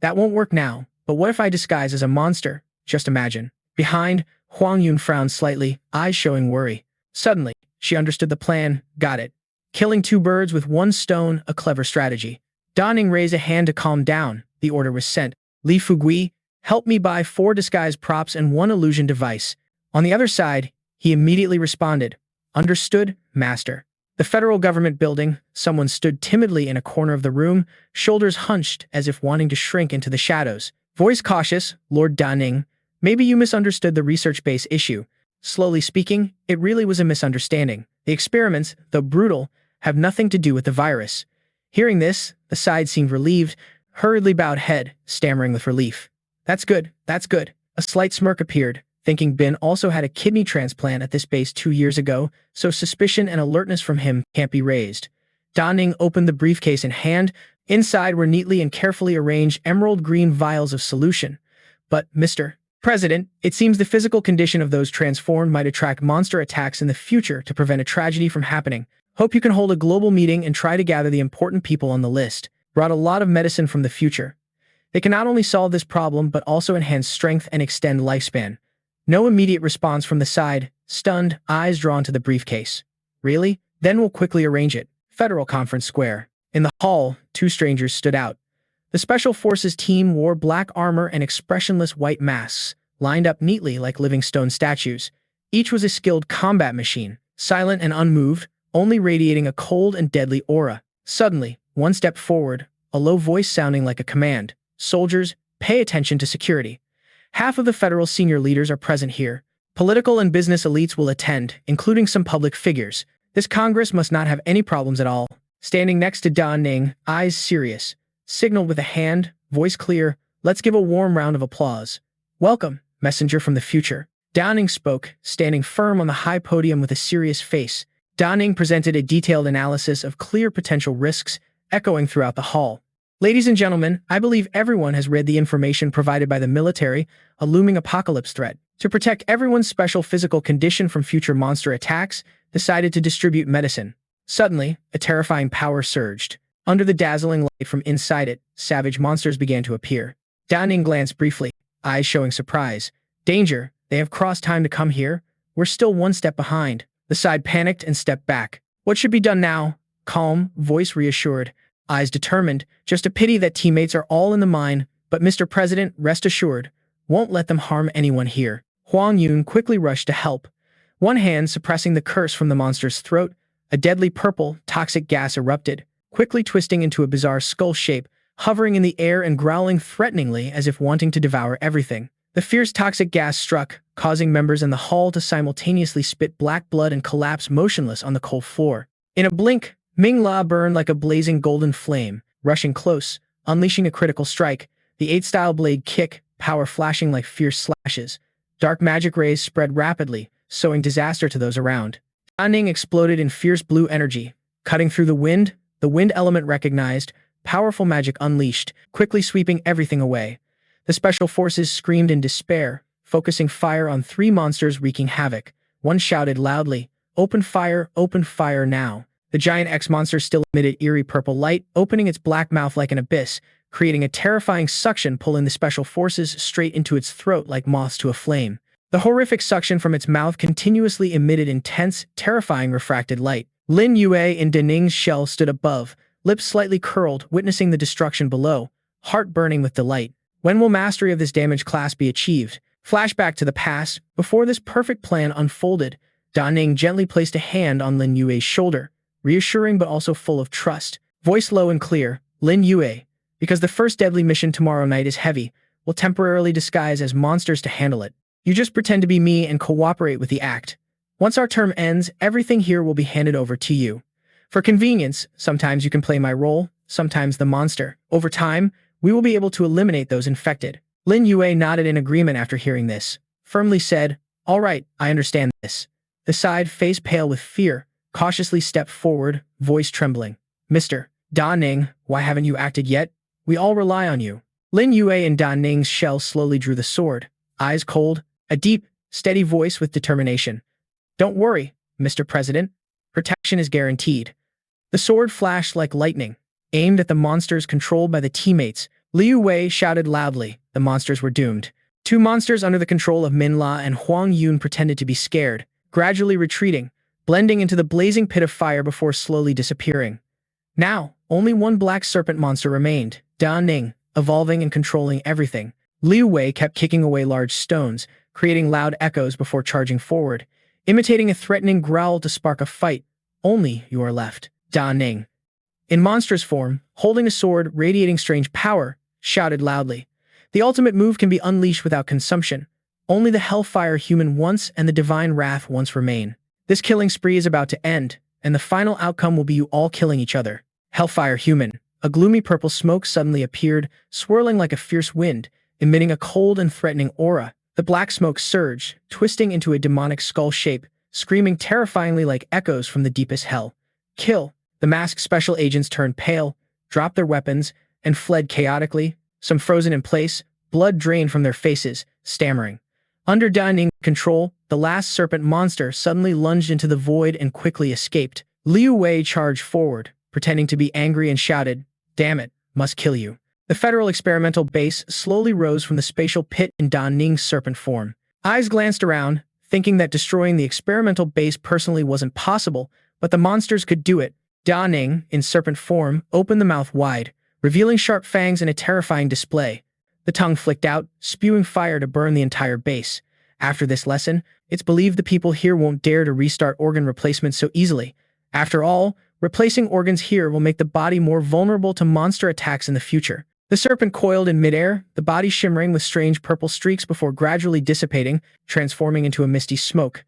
that won't work now, but what if I disguise as a monster? Just imagine. Behind, Huang Yun frowned slightly, eyes showing worry. Suddenly, she understood the plan. Got it. Killing two birds with one stone, a clever strategy. Da Ning raised a hand to calm down. The order was sent. Li Fugui, help me buy 4 disguise props and 1 illusion device. On the other side, he immediately responded. Understood, master. The federal government building, someone stood timidly in a corner of the room, shoulders hunched as if wanting to shrink into the shadows. Voice cautious, Lord Da Ning, maybe you misunderstood the research base issue. Slowly speaking, it really was a misunderstanding. The experiments, though brutal, have nothing to do with the virus. Hearing this, the side seemed relieved, hurriedly bowed head, stammering with relief. That's good, that's good. A slight smirk appeared, thinking Bin also had a kidney transplant at this base 2 years ago, so suspicion and alertness from him can't be raised. Da Ning opened the briefcase in hand. Inside were neatly and carefully arranged emerald green vials of solution. But, Mr. President, it seems the physical condition of those transformed might attract monster attacks in the future to prevent a tragedy from happening. Hope you can hold a global meeting and try to gather the important people on the list. Brought a lot of medicine from the future. They can not only solve this problem but also enhance strength and extend lifespan. No immediate response from the side, stunned, eyes drawn to the briefcase. Really? Then we'll quickly arrange it. Federal Conference Square. In the hall, 2 strangers stood out. The Special Forces team wore black armor and expressionless white masks, lined up neatly like living stone statues. Each was a skilled combat machine, silent and unmoved, only radiating a cold and deadly aura. Suddenly, one stepped forward, a low voice sounding like a command. Soldiers, pay attention to security. Half of the federal senior leaders are present here. Political and business elites will attend, including some public figures. This Congress must not have any problems at all. Standing next to Da Ning, eyes serious, signaled with a hand, voice clear, let's give a warm round of applause. Welcome, messenger from the future. Da Ning spoke, standing firm on the high podium with a serious face. Da Ning presented a detailed analysis of clear potential risks, echoing throughout the hall. Ladies and gentlemen, I believe everyone has read the information provided by the military, a looming apocalypse threat. To protect everyone's special physical condition from future monster attacks, decided to distribute medicine. Suddenly, a terrifying power surged. Under the dazzling light from inside it, savage monsters began to appear. Da Ning glanced briefly, eyes showing surprise. Danger, they have crossed time to come here? We're still 1 step behind. The side panicked and stepped back. What should be done now? Calm, voice reassured, eyes determined. Just a pity that teammates are all in the mine, but Mr. President, rest assured, won't let them harm anyone here. Huang Yun quickly rushed to help. One hand suppressing the curse from the monster's throat, a deadly purple, toxic gas erupted, quickly twisting into a bizarre skull shape, hovering in the air and growling threateningly as if wanting to devour everything. The fierce toxic gas struck, causing members in the hall to simultaneously spit black blood and collapse motionless on the cold floor. In a blink, Ming La burned like a blazing golden flame, rushing close, unleashing a critical strike, the 8-style blade kick, power flashing like fierce slashes. Dark magic rays spread rapidly, sowing disaster to those around. Da Ning exploded in fierce blue energy, cutting through the wind element recognized, powerful magic unleashed, quickly sweeping everything away. The special forces screamed in despair, focusing fire on 3 monsters wreaking havoc. One shouted loudly, open fire now." The giant X-monster still emitted eerie purple light, opening its black mouth like an abyss, creating a terrifying suction pulling the special forces straight into its throat like moths to a flame. The horrific suction from its mouth continuously emitted intense, terrifying refracted light. Lin Yue in Da Ning's shell stood above, lips slightly curled, witnessing the destruction below, heart burning with delight. When will mastery of this damage class be achieved? Flashback to the past. Before this perfect plan unfolded, Da Ning gently placed a hand on Lin Yue's shoulder, reassuring but also full of trust. Voice low and clear, "Lin Yue, because the first deadly mission tomorrow night is heavy, we'll temporarily disguise as monsters to handle it. You just pretend to be me and cooperate with the act. Once our term ends, everything here will be handed over to you. For convenience, sometimes you can play my role, sometimes the monster. Over time, we will be able to eliminate those infected." Lin Yue nodded in agreement after hearing this, firmly said, "All right, I understand this." The side, face pale with fear, cautiously stepped forward, voice trembling. "Mr. Da Ning, why haven't you acted yet? We all rely on you." Lin Yue in Da Ning's shell slowly drew the sword, eyes cold, a deep, steady voice with determination. "Don't worry, Mr. President. Protection is guaranteed." The sword flashed like lightning, aimed at the monsters controlled by the teammates. Liu Wei shouted loudly. The monsters were doomed. 2 monsters under the control of Minla and Huang Yun pretended to be scared, gradually retreating, blending into the blazing pit of fire before slowly disappearing. Now, only 1 black serpent monster remained, Da Ning, evolving and controlling everything. Liu Wei kept kicking away large stones, creating loud echoes before charging forward, imitating a threatening growl to spark a fight. "Only you are left." Da Ning, in monstrous form, holding a sword radiating strange power, shouted loudly. "The ultimate move can be unleashed without consumption. Only the Hellfire human once and the Divine Wrath once remain. This killing spree is about to end, and the final outcome will be you all killing each other." Hellfire human. A gloomy purple smoke suddenly appeared, swirling like a fierce wind, emitting a cold and threatening aura. The black smoke surged, twisting into a demonic skull shape, screaming terrifyingly like echoes from the deepest hell. "Kill!" The masked special agents turned pale, dropped their weapons, and fled chaotically, some frozen in place, blood drained from their faces, stammering. Under Da Ning's control, the last serpent monster suddenly lunged into the void and quickly escaped. Liu Wei charged forward, pretending to be angry and shouted, "Damn it, must kill you." The federal experimental base slowly rose from the spatial pit in Da Ning's serpent form. Eyes glanced around, thinking that destroying the experimental base personally wasn't possible, but the monsters could do it. Da Ning, in serpent form, opened the mouth wide, revealing sharp fangs in a terrifying display. The tongue flicked out, spewing fire to burn the entire base. After this lesson, it's believed the people here won't dare to restart organ replacement so easily. After all, replacing organs here will make the body more vulnerable to monster attacks in the future. The serpent coiled in midair, the body shimmering with strange purple streaks before gradually dissipating, transforming into a misty smoke.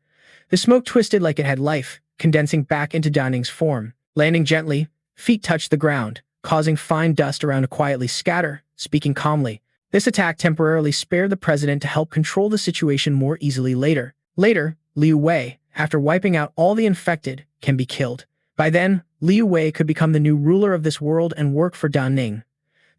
The smoke twisted like it had life, condensing back into Da Ning's form. Landing gently, feet touched the ground, causing fine dust around to quietly scatter, speaking calmly. This attack temporarily spared the president to help control the situation more easily later. Later, Liu Wei, after wiping out all the infected, can be killed. By then, Liu Wei could become the new ruler of this world and work for Da Ning.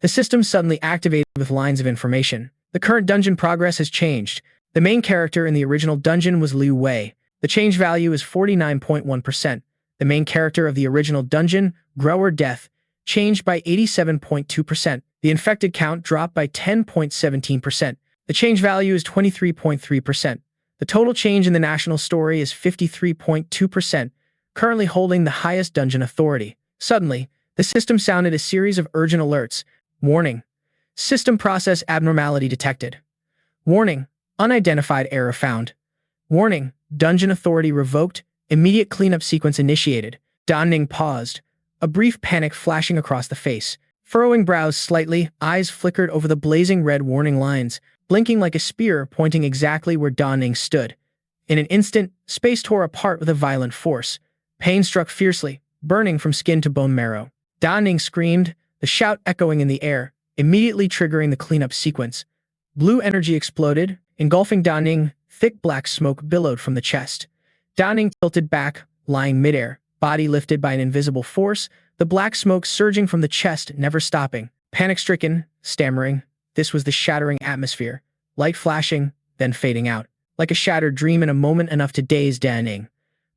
The system suddenly activated with lines of information. The current dungeon progress has changed. The main character in the original dungeon was Liu Wei. The change value is 49.1%. The main character of the original dungeon, Grower Death, changed by 87.2%. The infected count dropped by 10.17%. The change value is 23.3%. The total change in the national story is 53.2%, currently holding the highest dungeon authority. Suddenly, the system sounded a series of urgent alerts. Warning. System process abnormality detected. Warning. Unidentified error found. Warning. Dungeon authority revoked. Immediate cleanup sequence initiated. Da Ning paused, a brief panic flashing across the face. Furrowing brows slightly, eyes flickered over the blazing red warning lines, blinking like a spear pointing exactly where Da Ning stood. In an instant, space tore apart with a violent force. Pain struck fiercely, burning from skin to bone marrow. Da Ning screamed, the shout echoing in the air, immediately triggering the cleanup sequence. Blue energy exploded, engulfing Da Ning, thick black smoke billowed from the chest. Da Ning tilted back, lying midair, body lifted by an invisible force, the black smoke surging from the chest, never stopping. Panic-stricken, stammering, this was the shattering atmosphere. Light flashing, then fading out. Like a shattered dream in a moment enough to daze Da Ning.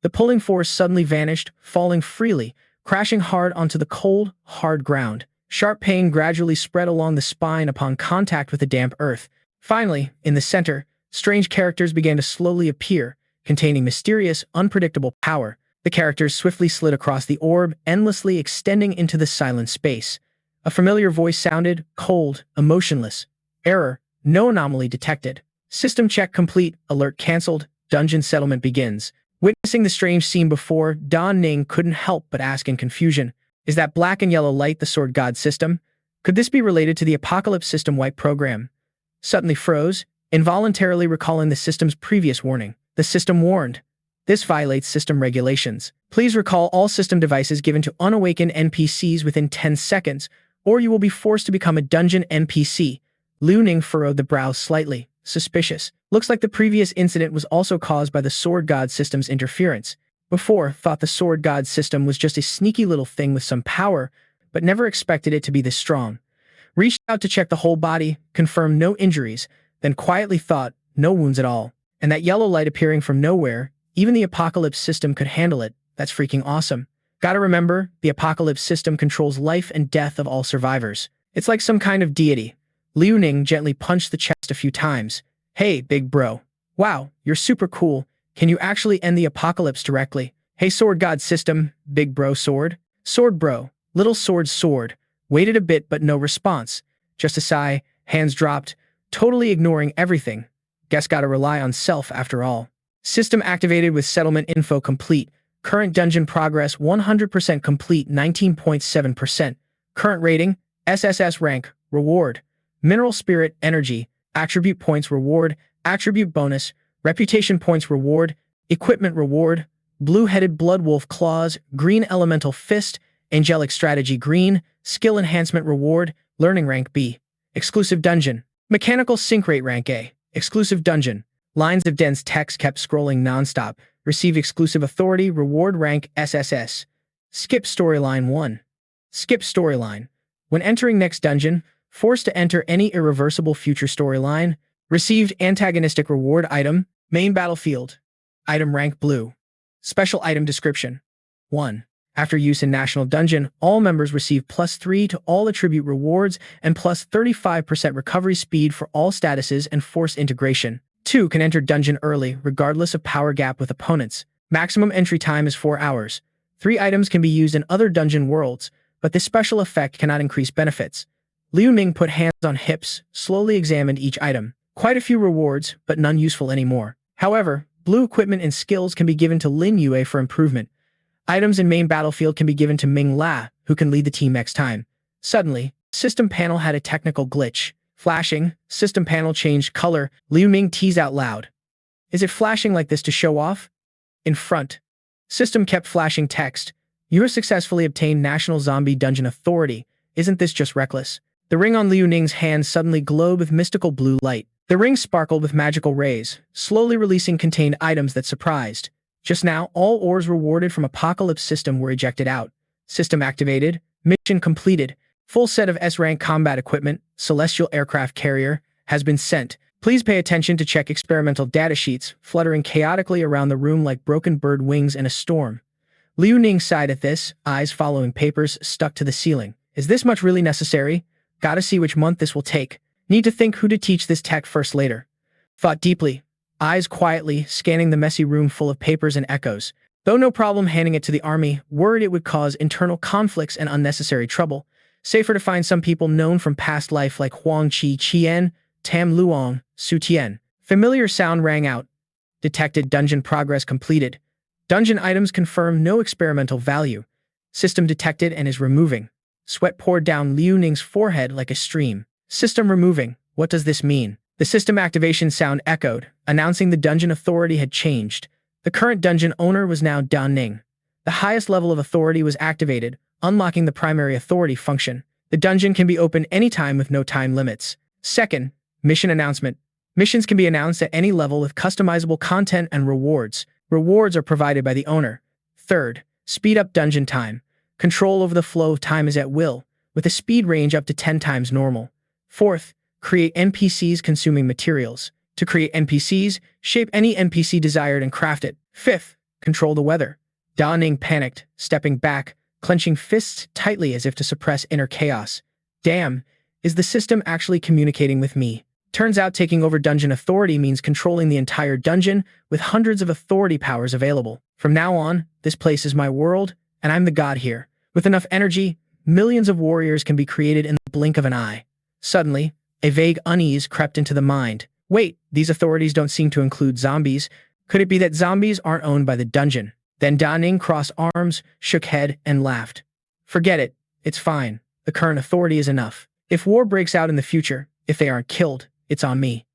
The pulling force suddenly vanished, falling freely, crashing hard onto the cold, hard ground. Sharp pain gradually spread along the spine upon contact with the damp earth. Finally, in the center, strange characters began to slowly appear, containing mysterious, unpredictable power. The characters swiftly slid across the orb, endlessly extending into the silent space. A familiar voice sounded, cold, emotionless. Error, no anomaly detected. System check complete, alert cancelled, dungeon settlement begins. Witnessing the strange scene before, Da Ning couldn't help but ask in confusion, is that black and yellow light the Sword God system? Could this be related to the Apocalypse System wipe program? Suddenly froze, involuntarily recalling the system's previous warning. The system warned, this violates system regulations. Please recall all system devices given to unawakened NPCs within 10 seconds, or you will be forced to become a dungeon NPC. Liu Ning furrowed the brows slightly, suspicious. Looks like the previous incident was also caused by the Sword God system's interference. Before, thought the Sword God system was just a sneaky little thing with some power, but never expected it to be this strong. Reached out to check the whole body, confirmed no injuries, then quietly thought, no wounds at all. And that yellow light appearing from nowhere, even the Apocalypse system could handle it. That's freaking awesome. Gotta remember, the Apocalypse system controls life and death of all survivors. It's like some kind of deity. Liu Ning gently punched the chest a few times. Hey, big bro. Wow, you're super cool. Can you actually end the apocalypse directly? Hey, Sword God system, big bro sword. Sword bro, little sword. Waited a bit but no response. Just a sigh, hands dropped, totally ignoring everything. Guess gotta rely on self after all. System activated with settlement info complete. Current dungeon progress 100% complete 19.7%. Current rating, SSS-RANK, reward. Mineral spirit, energy, attribute points reward, attribute bonus, reputation points reward, equipment reward, blue-headed blood wolf claws, green elemental fist, angelic strategy green, skill enhancement reward, learning rank B. Exclusive dungeon, mechanical sync rate rank A. Exclusive dungeon, lines of dense text kept scrolling non-stop, receive exclusive authority, reward rank SSS. Skip storyline 1. Skip storyline. When entering next dungeon, forced to enter any irreversible future storyline. Received antagonistic reward item, main battlefield. Item rank blue. Special item description. 1. After use in National Dungeon, all members receive +3 to all attribute rewards and +35% recovery speed for all statuses and force integration. 2. Can enter dungeon early, regardless of power gap with opponents. Maximum entry time is 4 hours. 3 items can be used in other dungeon worlds, but this special effect cannot increase benefits. Liu Ning put hands on hips, slowly examined each item. Quite a few rewards, but none useful anymore. However, blue equipment and skills can be given to Lin Yue for improvement. Items in main battlefield can be given to Ming La, who can lead the team next time. Suddenly, system panel had a technical glitch. Flashing, system panel changed color, Liu Ming teased out loud. Is it flashing like this to show off? In front. System kept flashing text. You have successfully obtained National Zombie Dungeon Authority. Isn't this just reckless? The ring on Liu Ning's hand suddenly glowed with mystical blue light. The ring sparkled with magical rays, slowly releasing contained items that surprised. Just now, all ores rewarded from Apocalypse System were ejected out. System activated. Mission completed. Full set of S-rank combat equipment, Celestial Aircraft Carrier, has been sent. Please pay attention to check experimental datasheets, fluttering chaotically around the room like broken bird wings in a storm. Liu Ning sighed at this, eyes following papers stuck to the ceiling. Is this much really necessary? Gotta see which month this will take. Need to think who to teach this tech first later. Thought deeply, eyes quietly scanning the messy room full of papers and echoes. Though no problem handing it to the army, worried it would cause internal conflicts and unnecessary trouble. Safer to find some people known from past life like Huang Qi Qian, Tam Luong, Su Tian. Familiar sound rang out. Detected dungeon progress completed. Dungeon items confirm no experimental value. System detected and is removing. Sweat poured down Liu Ning's forehead like a stream. System removing. What does this mean? The system activation sound echoed, announcing the dungeon authority had changed. The current dungeon owner was now Da Ning. The highest level of authority was activated, unlocking the primary authority function. The dungeon can be opened anytime with no time limits. Second, mission announcement. Missions can be announced at any level with customizable content and rewards. Rewards are provided by the owner. Third, speed up dungeon time. Control over the flow of time is at will, with a speed range up to 10 times normal. Fourth, create NPCs consuming materials. To create NPCs, shape any NPC desired and craft it. Fifth, control the weather. Da Ning panicked, stepping back, clenching fists tightly as if to suppress inner chaos. Damn, is the system actually communicating with me? Turns out taking over dungeon authority means controlling the entire dungeon with hundreds of authority powers available. From now on, this place is my world, and I'm the god here. With enough energy, millions of warriors can be created in the blink of an eye. Suddenly, a vague unease crept into the mind. Wait, these authorities don't seem to include zombies. Could it be that zombies aren't owned by the dungeon? Then Da Ning crossed arms, shook head, and laughed. Forget it. It's fine. The current authority is enough. If war breaks out in the future, if they aren't killed, it's on me.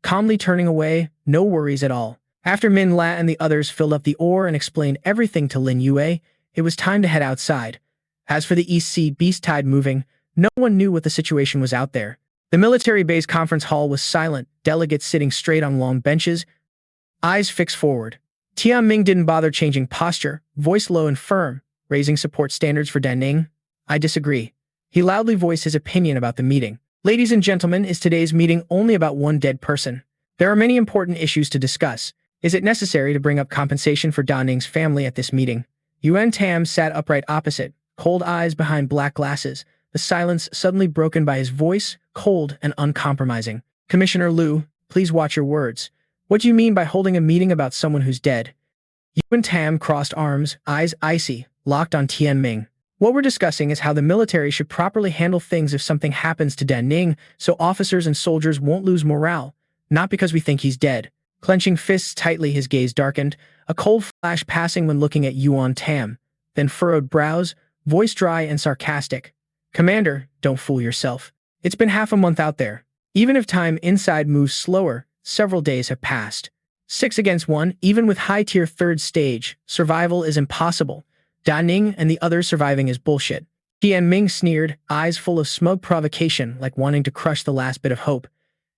Calmly turning away, no worries at all. After Min La and the others filled up the ore and explained everything to Lin Yue, it was time to head outside. As for the East Sea beast tide moving, no one knew what the situation was out there. The military base conference hall was silent, delegates sitting straight on long benches, eyes fixed forward. Tian Ming didn't bother changing posture, voice low and firm, raising support standards for Da Ning. I disagree. He loudly voiced his opinion about the meeting. Ladies and gentlemen, is today's meeting only about one dead person? There are many important issues to discuss. Is it necessary to bring up compensation for Da Ning's family at this meeting? Yuan Tam sat upright opposite, cold eyes behind black glasses, the silence suddenly broken by his voice, cold and uncompromising. Commissioner Liu, please watch your words. What do you mean by holding a meeting about someone who's dead? Yuan Tam crossed arms, eyes icy, locked on Tian Ming. What we're discussing is how the military should properly handle things if something happens to Da Ning, so officers and soldiers won't lose morale, not because we think he's dead. Clenching fists tightly, his gaze darkened, a cold flash passing when looking at Yuan Tam, then furrowed brows, voice dry and sarcastic. Commander, don't fool yourself. It's been half a month out there. Even if time inside moves slower, several days have passed. 6 against 1, even with high-tier third stage, survival is impossible. Da Ning and the others surviving is bullshit. Tian Ming sneered, eyes full of smug provocation like wanting to crush the last bit of hope.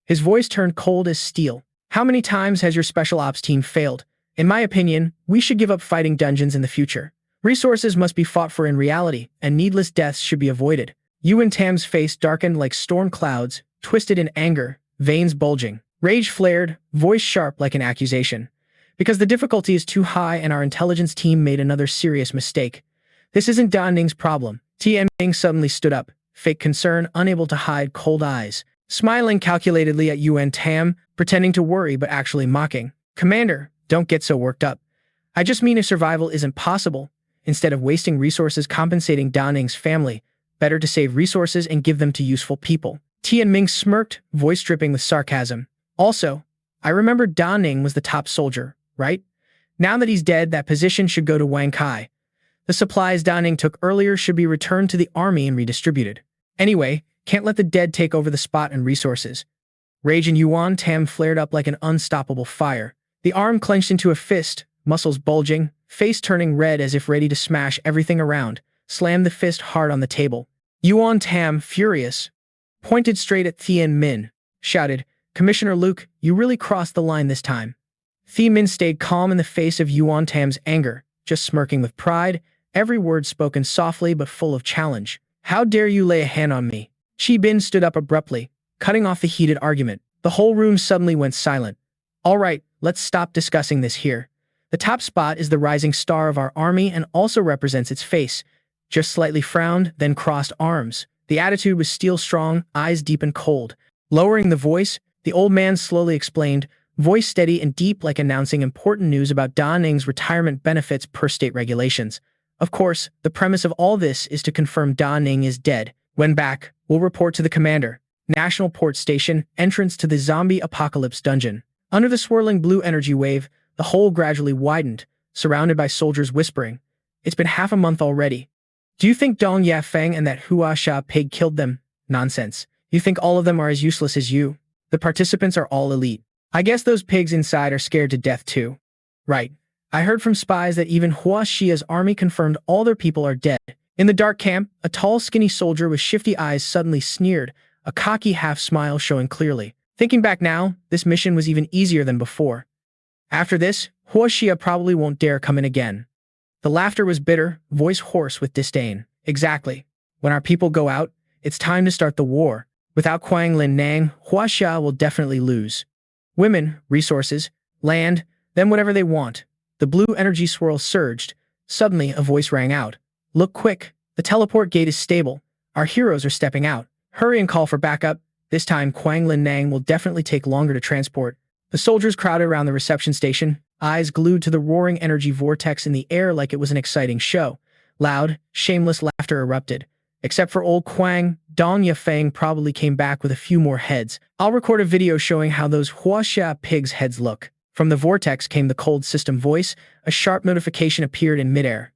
His voice turned cold as steel. How many times has your special ops team failed? In my opinion, we should give up fighting dungeons in the future. Resources must be fought for in reality, and needless deaths should be avoided. Yuan Tam's face darkened like storm clouds, twisted in anger, veins bulging. Rage flared, voice sharp like an accusation. Because the difficulty is too high and our intelligence team made another serious mistake. This isn't Da Ning's problem. Tian Ming suddenly stood up, fake concern unable to hide cold eyes. Smiling calculatedly at Yuan Tam, pretending to worry but actually mocking. Commander, don't get so worked up. I just mean if survival isn't possible, instead of wasting resources compensating Da Ning's family, better to save resources and give them to useful people. Tian Ming smirked, voice dripping with sarcasm. Also, I remember Da Ning was the top soldier, right? Now that he's dead, that position should go to Wang Kai. The supplies Da Ning took earlier should be returned to the army and redistributed. Anyway, can't let the dead take over the spot and resources. Rage in Yuan Tam flared up like an unstoppable fire. The arm clenched into a fist, muscles bulging, face turning red as if ready to smash everything around, slammed the fist hard on the table. Yuan Tam, furious, pointed straight at Tian Min, shouted, Commissioner Luke, you really crossed the line this time. Tian Min stayed calm in the face of Yuan Tam's anger, just smirking with pride, every word spoken softly but full of challenge. How dare you lay a hand on me? Qi Bin stood up abruptly, cutting off the heated argument. The whole room suddenly went silent. All right, let's stop discussing this here. The top spot is the rising star of our army and also represents its face. Just slightly frowned, then crossed arms. The attitude was steel-strong, eyes deep and cold. Lowering the voice, the old man slowly explained, voice steady and deep like announcing important news about Da Ning's retirement benefits per state regulations. Of course, the premise of all this is to confirm Da Ning is dead. When back, we'll report to the commander. National Port Station, entrance to the zombie apocalypse dungeon. Under the swirling blue energy wave, the hole gradually widened, surrounded by soldiers whispering. It's been half a month already. Do you think Dong Yafeng and that Hua Sha pig killed them? Nonsense. You think all of them are as useless as you? The participants are all elite. I guess those pigs inside are scared to death too. Right. I heard from spies that even Hua Xia's army confirmed all their people are dead. In the dark camp, a tall, skinny soldier with shifty eyes suddenly sneered, a cocky half-smile showing clearly. Thinking back now, this mission was even easier than before. After this, Hua Xia probably won't dare come in again. The laughter was bitter, voice hoarse with disdain. Exactly. When our people go out, it's time to start the war. Without Kuang Lin Nang, Hua Xia will definitely lose. Women, resources, land, then whatever they want. The blue energy swirl surged. Suddenly, a voice rang out. Look quick. The teleport gate is stable. Our heroes are stepping out. Hurry and call for backup. This time, Kuang Lin Nang will definitely take longer to transport. The soldiers crowded around the reception station, eyes glued to the roaring energy vortex in the air like it was an exciting show. Loud, shameless laughter erupted. Except for old Kuang, Dong Yafeng probably came back with a few more heads. I'll record a video showing how those Huaxia pigs' heads look. From the vortex came the cold system voice. A sharp notification appeared in midair.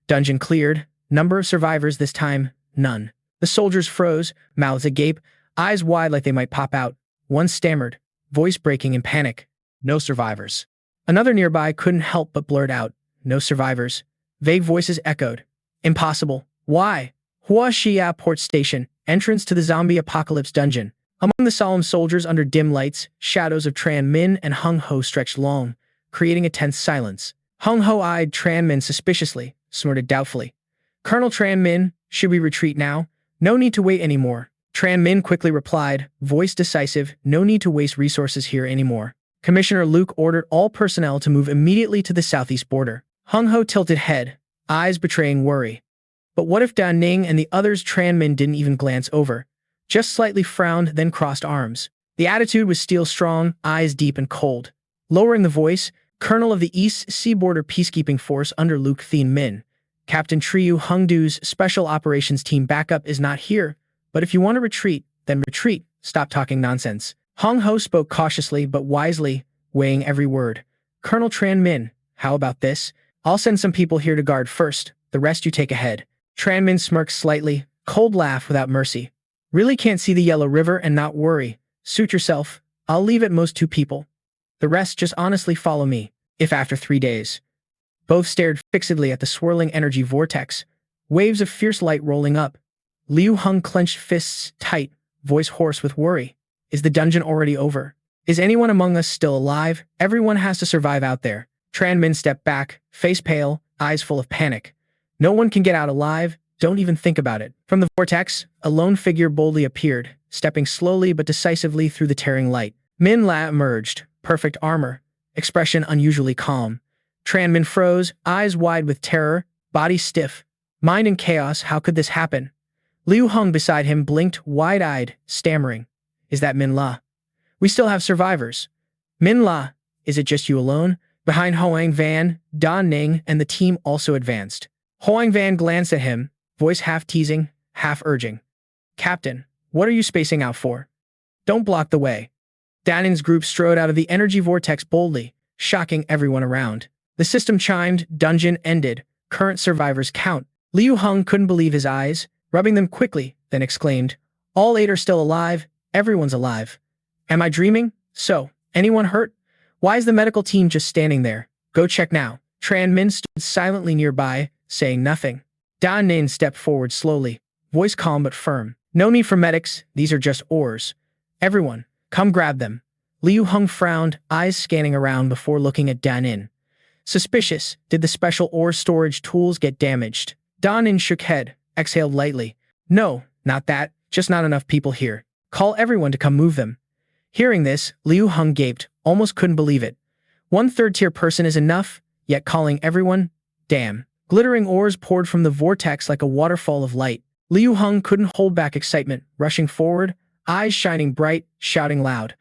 Dungeon cleared. Number of survivors this time, none. The soldiers froze, mouths agape, eyes wide like they might pop out. One stammered, voice breaking in panic. No survivors. Another nearby couldn't help but blurt out. No survivors. Vague voices echoed. Impossible. Why? Huaxia Port Station, entrance to the zombie apocalypse dungeon. Among the solemn soldiers under dim lights, shadows of Tran Min and Hung Ho stretched long, creating a tense silence. Hung Ho eyed Tran Min suspiciously, snorted doubtfully. Colonel Tran Min, should we retreat now? No need to wait anymore. Tran Min quickly replied, voice decisive, no need to waste resources here anymore. Commissioner Luke ordered all personnel to move immediately to the southeast border. Hung Ho tilted head, eyes betraying worry. But what if Da Ning and the others Tran Min didn't even glance over? Just slightly frowned, then crossed arms. The attitude was steel strong, eyes deep and cold. Lowering the voice, Colonel of the East Sea Border Peacekeeping Force under Luke Thien Min. Captain Triu Hungdu's Special Operations Team backup is not here, but if you want to retreat, then retreat. Stop talking nonsense. Hung Ho spoke cautiously but wisely, weighing every word. Colonel Tran Min, how about this? I'll send some people here to guard first, the rest you take ahead. Tran Min smirked slightly, cold laugh without mercy. Really can't see the Yellow River and not worry. Suit yourself. I'll leave at most 2 people. The rest just honestly follow me, if after 3 days. Both stared fixedly at the swirling energy vortex, waves of fierce light rolling up. Liu Hung clenched fists tight, voice hoarse with worry. Is the dungeon already over? Is anyone among us still alive? Everyone has to survive out there. Tran Min stepped back, face pale, eyes full of panic. No one can get out alive, don't even think about it. From the vortex, a lone figure boldly appeared, stepping slowly but decisively through the tearing light. Min La emerged, perfect armor, expression unusually calm. Tran Min froze, eyes wide with terror, body stiff. Mind in chaos, how could this happen? Liu Hung beside him blinked, wide-eyed, stammering. Is that Min La? We still have survivors. Min La, is it just you alone? Behind Hoang Van, Da Ning and the team also advanced. Hoang Van glanced at him, voice half teasing, half urging. Captain, what are you spacing out for? Don't block the way. Da Ning's group strode out of the energy vortex boldly, shocking everyone around. The system chimed, dungeon ended, current survivors count. Liu Hung couldn't believe his eyes, rubbing them quickly, then exclaimed, all 8 are still alive, everyone's alive. Am I dreaming? So, anyone hurt? Why is the medical team just standing there? Go check now. Tran Min stood silently nearby, saying nothing. Da Ning stepped forward slowly, voice calm but firm. No need for medics, these are just ores. Everyone, come grab them. Liu Hung frowned, eyes scanning around before looking at Da Ning. Suspicious, did the special ore storage tools get damaged? Da Ning shook head, exhaled lightly. No, not that, just not enough people here. Call everyone to come move them. Hearing this, Liu Hung gaped, almost couldn't believe it. 1 third-tier person is enough, yet calling everyone? Damn. Glittering ores poured from the vortex like a waterfall of light. Liu Hung couldn't hold back excitement, rushing forward, eyes shining bright, shouting loud.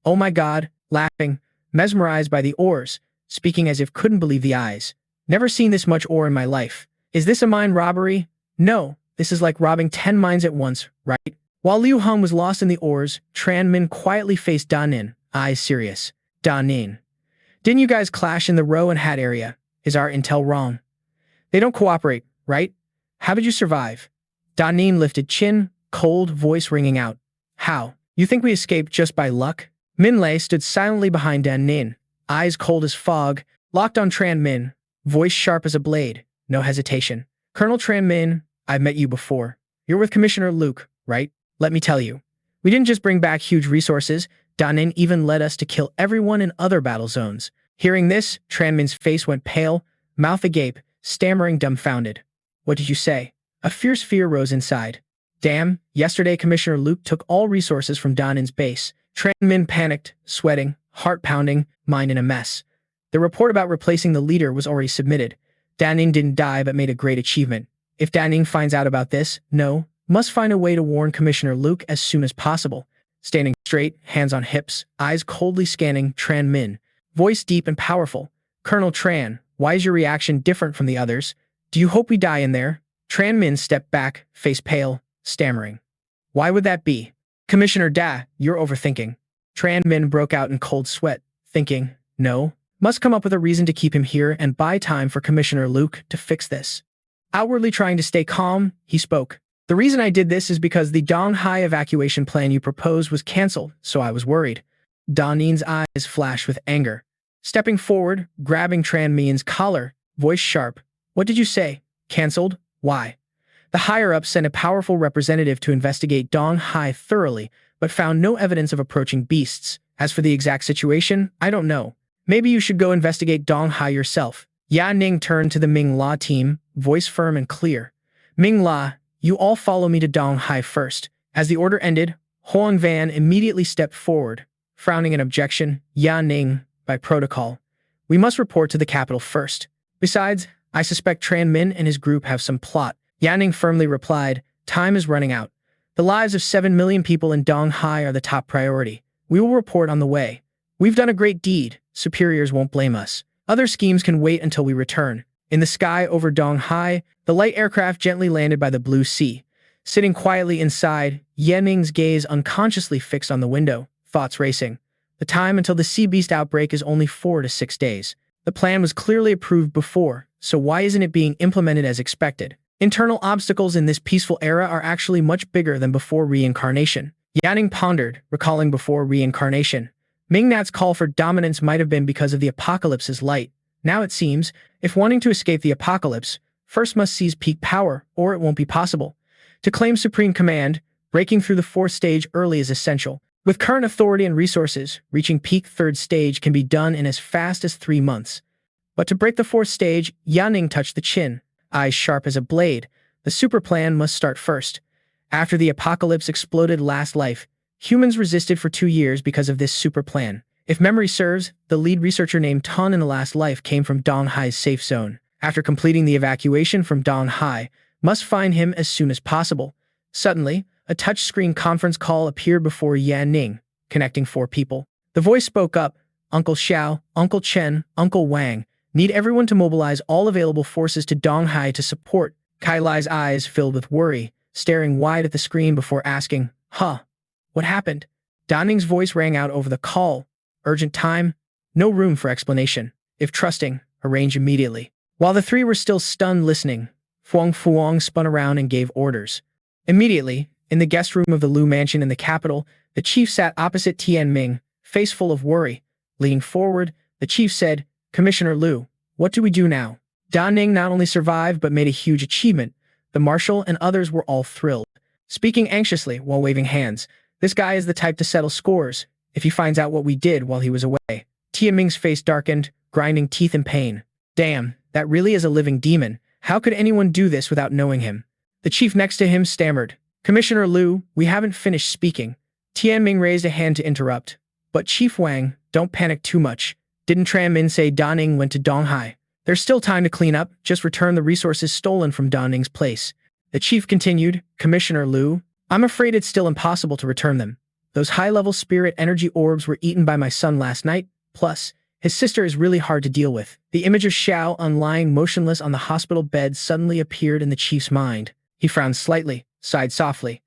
Oh my god, laughing, mesmerized by the ores, speaking as if couldn't believe the eyes. Never seen this much ore in my life. Is this a mine robbery? No, this is like robbing 10 mines at once, right? While Liu Hung was lost in the ores, Tran Min quietly faced Da Ning, eyes serious. Da Ning. Didn't you guys clash in the row and hat area? Is our intel wrong? They don't cooperate, right? How did you survive? Da Ning lifted chin, cold voice ringing out. How? You think we escaped just by luck? Min Lei stood silently behind Da Ning, eyes cold as fog, locked on Tran Min, voice sharp as a blade, no hesitation. Colonel Tran Min, I've met you before. You're with Commissioner Luke, right? Let me tell you. We didn't just bring back huge resources, Da Ning even led us to kill everyone in other battle zones. Hearing this, Tran Min's face went pale, mouth agape, stammering dumbfounded. What did you say? A fierce fear rose inside. Damn, yesterday Commissioner Luke took all resources from Da Ning's base. Tran Min panicked, sweating, heart pounding, mind in a mess. The report about replacing the leader was already submitted. Da Ning didn't die but made a great achievement. If Da Ning finds out about this, must find a way to warn Commissioner Luke as soon as possible. Standing straight, hands on hips, eyes coldly scanning Tran Min. Voice deep and powerful. Colonel Tran, why is your reaction different from the others? Do you hope we die in there? Tran Min stepped back, face pale, stammering. Why would that be? Commissioner Da, you're overthinking. Tran Min broke out in cold sweat, thinking, no, must come up with a reason to keep him here and buy time for Commissioner Luke to fix this. Outwardly trying to stay calm, he spoke. The reason I did this is because the Donghai evacuation plan you proposed was cancelled, so I was worried. Da Ning's eyes flashed with anger. Stepping forward, grabbing Tran Min's collar, voice sharp. What did you say? Cancelled? Why? The higher-ups sent a powerful representative to investigate Donghai thoroughly, but found no evidence of approaching beasts. As for the exact situation, I don't know. Maybe you should go investigate Donghai yourself. Ya Ning turned to the Ming La team, voice firm and clear. Ming La, you all follow me to Donghai first. As the order ended, Huang Van immediately stepped forward, frowning an objection. Ya Ning, by protocol, we must report to the capital first. Besides, I suspect Tran Min and his group have some plot. Ya Ning firmly replied, time is running out. The lives of 7 million people in Donghai are the top priority. We will report on the way. We've done a great deed. Superiors won't blame us. Other schemes can wait until we return. In the sky over Donghai, the light aircraft gently landed by the blue sea. Sitting quietly inside, Ye Ning's gaze unconsciously fixed on the window, thoughts racing. The time until the sea beast outbreak is only 4 to 6 days. The plan was clearly approved before, so why isn't it being implemented as expected? Internal obstacles in this peaceful era are actually much bigger than before reincarnation. Yanning pondered, recalling before reincarnation. Mingnat's call for dominance might have been because of the apocalypse's light. Now it seems, if wanting to escape the apocalypse, first must seize peak power, or it won't be possible. To claim supreme command, breaking through the 4th stage early is essential. With current authority and resources, reaching peak 3rd stage can be done in as fast as 3 months. But to break the 4th stage, Yanning touched the chin, eyes sharp as a blade. The super plan must start first. After the apocalypse exploded last life, humans resisted for 2 years because of this super plan. If memory serves, the lead researcher named Tan in the last life came from Donghai's safe zone. After completing the evacuation from Donghai, must find him as soon as possible. Suddenly, a touchscreen conference call appeared before Yan Ning, connecting 4 people. The voice spoke up, Uncle Xiao, Uncle Chen, Uncle Wang, need everyone to mobilize all available forces to Donghai to support. Kai Lai's eyes filled with worry, staring wide at the screen before asking, what happened? Da Ning's voice rang out over the call. Urgent time? No room for explanation. If trusting, arrange immediately. While the 3 were still stunned listening, Fuang Fuang spun around and gave orders. Immediately, in the guest room of the Lu Mansion in the capital, the chief sat opposite Tian Ming, face full of worry. Leaning forward, the chief said, Commissioner Lu, what do we do now? Da Ning not only survived but made a huge achievement. The marshal and others were all thrilled. Speaking anxiously while waving hands, this guy is the type to settle scores if he finds out what we did while he was away. Tian Ming's face darkened, grinding teeth in pain. Damn, that really is a living demon. How could anyone do this without knowing him? The chief next to him stammered. Commissioner Lu, we haven't finished speaking. Tian Ming raised a hand to interrupt. But Chief Wang, don't panic too much. Didn't Tran Min say Da Ning went to Donghai? There's still time to clean up, just return the resources stolen from Da Ning's place. The chief continued, Commissioner Lu, I'm afraid it's still impossible to return them. Those high-level spirit energy orbs were eaten by my son last night, plus, his sister is really hard to deal with. The image of Xiao lying motionless on the hospital bed suddenly appeared in the chief's mind. He frowned slightly, sighed softly.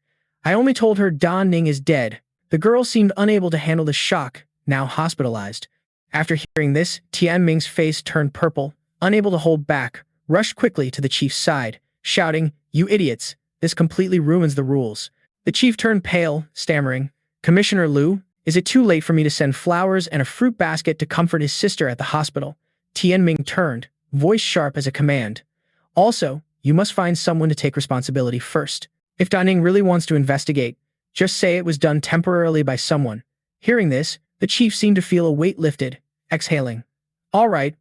I only told her Da Ning is dead. The girl seemed unable to handle the shock, now hospitalized. After hearing this, Tian Ming's face turned purple, unable to hold back, rushed quickly to the chief's side, shouting, You idiots, this completely ruins the rules. The chief turned pale, stammering, Commissioner Lu, is it too late for me to send flowers and a fruit basket to comfort his sister at the hospital? Tian Ming turned, voice sharp as a command. Also, you must find someone to take responsibility first. If Da Ning really wants to investigate, just say it was done temporarily by someone. Hearing this, the chief seemed to feel a weight lifted, exhaling. All right,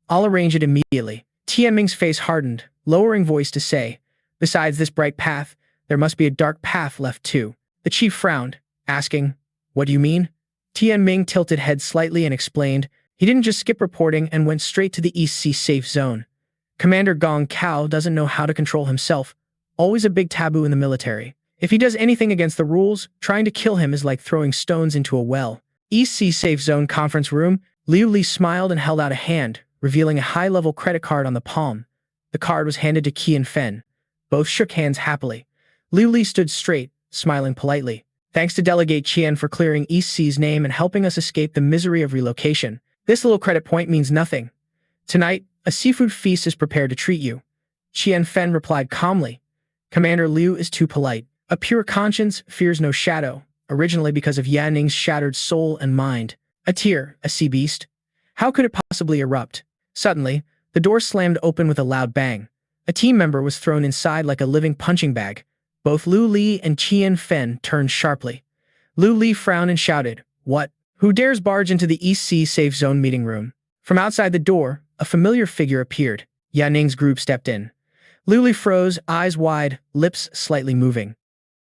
I'll arrange it immediately. Tianming's face hardened, lowering voice to say, besides this bright path, there must be a dark path left too. The chief frowned, asking, what do you mean? Tianming tilted head slightly and explained, he didn't just skip reporting and went straight to the East Sea safe zone. Commander Gong Cao doesn't know how to control himself, always a big taboo in the military. If he does anything against the rules, trying to kill him is like throwing stones into a well. East Sea Safe Zone conference room, Liu Li smiled and held out a hand, revealing a high-level credit card on the palm. The card was handed to Qian Fen. Both shook hands happily. Liu Li stood straight, smiling politely. Thanks to Delegate Qian for clearing East Sea's name and helping us escape the misery of relocation. This little credit point means nothing. Tonight, a seafood feast is prepared to treat you. Qian Fen replied calmly. Commander Liu is too polite. A pure conscience fears no shadow, originally because of Yan Ning's shattered soul and mind. A tear, a sea beast. How could it possibly erupt? Suddenly, the door slammed open with a loud bang. A team member was thrown inside like a living punching bag. Both Liu Li and Qian Fen turned sharply. Liu Li frowned and shouted, what? Who dares barge into the East Sea Safe Zone meeting room? From outside the door, a familiar figure appeared. Yan Ning's group stepped in. Liu Li froze, eyes wide, lips slightly moving.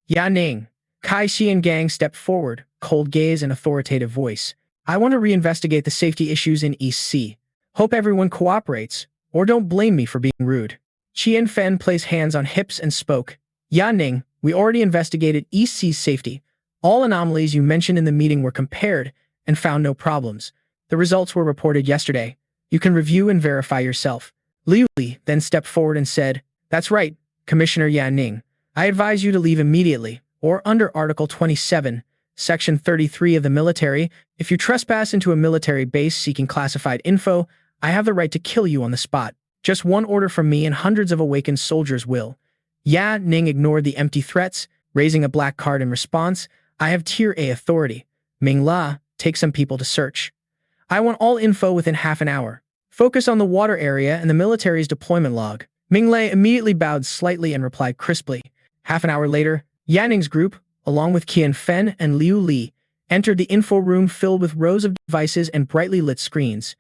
Yan Ning. Kai Xian Gang stepped forward, cold gaze and authoritative voice. I want to reinvestigate the safety issues in East Sea. Hope everyone cooperates, or don't blame me for being rude. Qian Fen placed hands on hips and spoke. Yan Ning, we already investigated East Sea's safety. All anomalies you mentioned in the meeting were compared and found no problems. The results were reported yesterday. You can review and verify yourself. Liu Li then stepped forward and said, that's right, Commissioner Yan Ning. I advise you to leave immediately, or under Article 27, Section 33 of the military, if you trespass into a military base seeking classified info, I have the right to kill you on the spot. Just one order from me and hundreds of awakened soldiers will. Yan Ning ignored the empty threats, raising a black card in response. I have Tier A authority. Ming La, take some people to search. I want all info within half an hour. Focus on the water area and the military's deployment log. Ming La immediately bowed slightly and replied crisply. Half an hour later, Yan Ning's group, along with Qian Fen and Liu Li, entered the info room filled with rows of devices and brightly lit screens.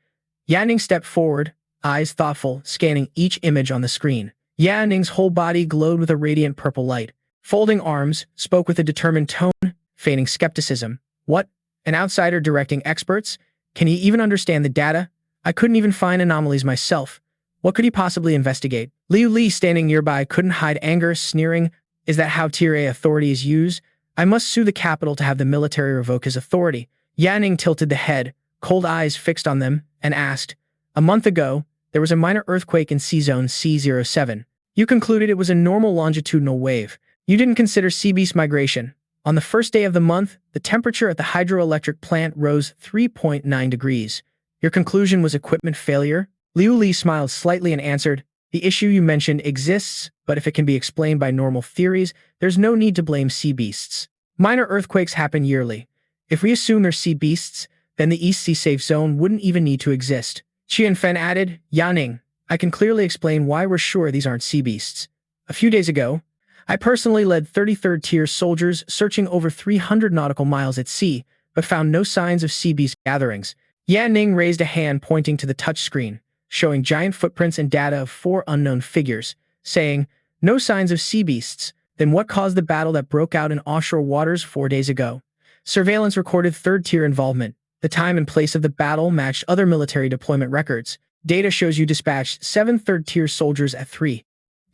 Yan Ning stepped forward, eyes thoughtful, scanning each image on the screen. Yan Ning's whole body glowed with a radiant purple light. Folding arms, spoke with a determined tone, feigning skepticism. What? An outsider directing experts? Can he even understand the data? I couldn't even find anomalies myself. What could he possibly investigate? Liu Li, standing nearby, couldn't hide anger, sneering, is that how Tier A authority is used? I must sue the capital to have the military revoke his authority. Yan Ning tilted the head, cold eyes fixed on them, and asked, a month ago, there was a minor earthquake in Sea Zone C07. You concluded it was a normal longitudinal wave. You didn't consider sea beast migration. On the first day of the month, the temperature at the hydroelectric plant rose 3.9 degrees. Your conclusion was equipment failure? Liu Li smiled slightly and answered, the issue you mentioned exists, but if it can be explained by normal theories, there's no need to blame sea beasts. Minor earthquakes happen yearly. If we assume they're sea beasts, then the East Sea Safe Zone wouldn't even need to exist. Qian Fen added, Yan Ning, I can clearly explain why we're sure these aren't sea beasts. A few days ago, I personally led 33rd Tier soldiers searching over 300 nautical miles at sea, but found no signs of sea beast gatherings. Yan Ning raised a hand pointing to the touchscreen, showing giant footprints and data of 4 unknown figures, saying, no signs of sea beasts. Then what caused the battle that broke out in offshore waters 4 days ago? Surveillance recorded 3rd Tier involvement. The time and place of the battle matched other military deployment records. Data shows you dispatched 7 3rd Tier soldiers at 3.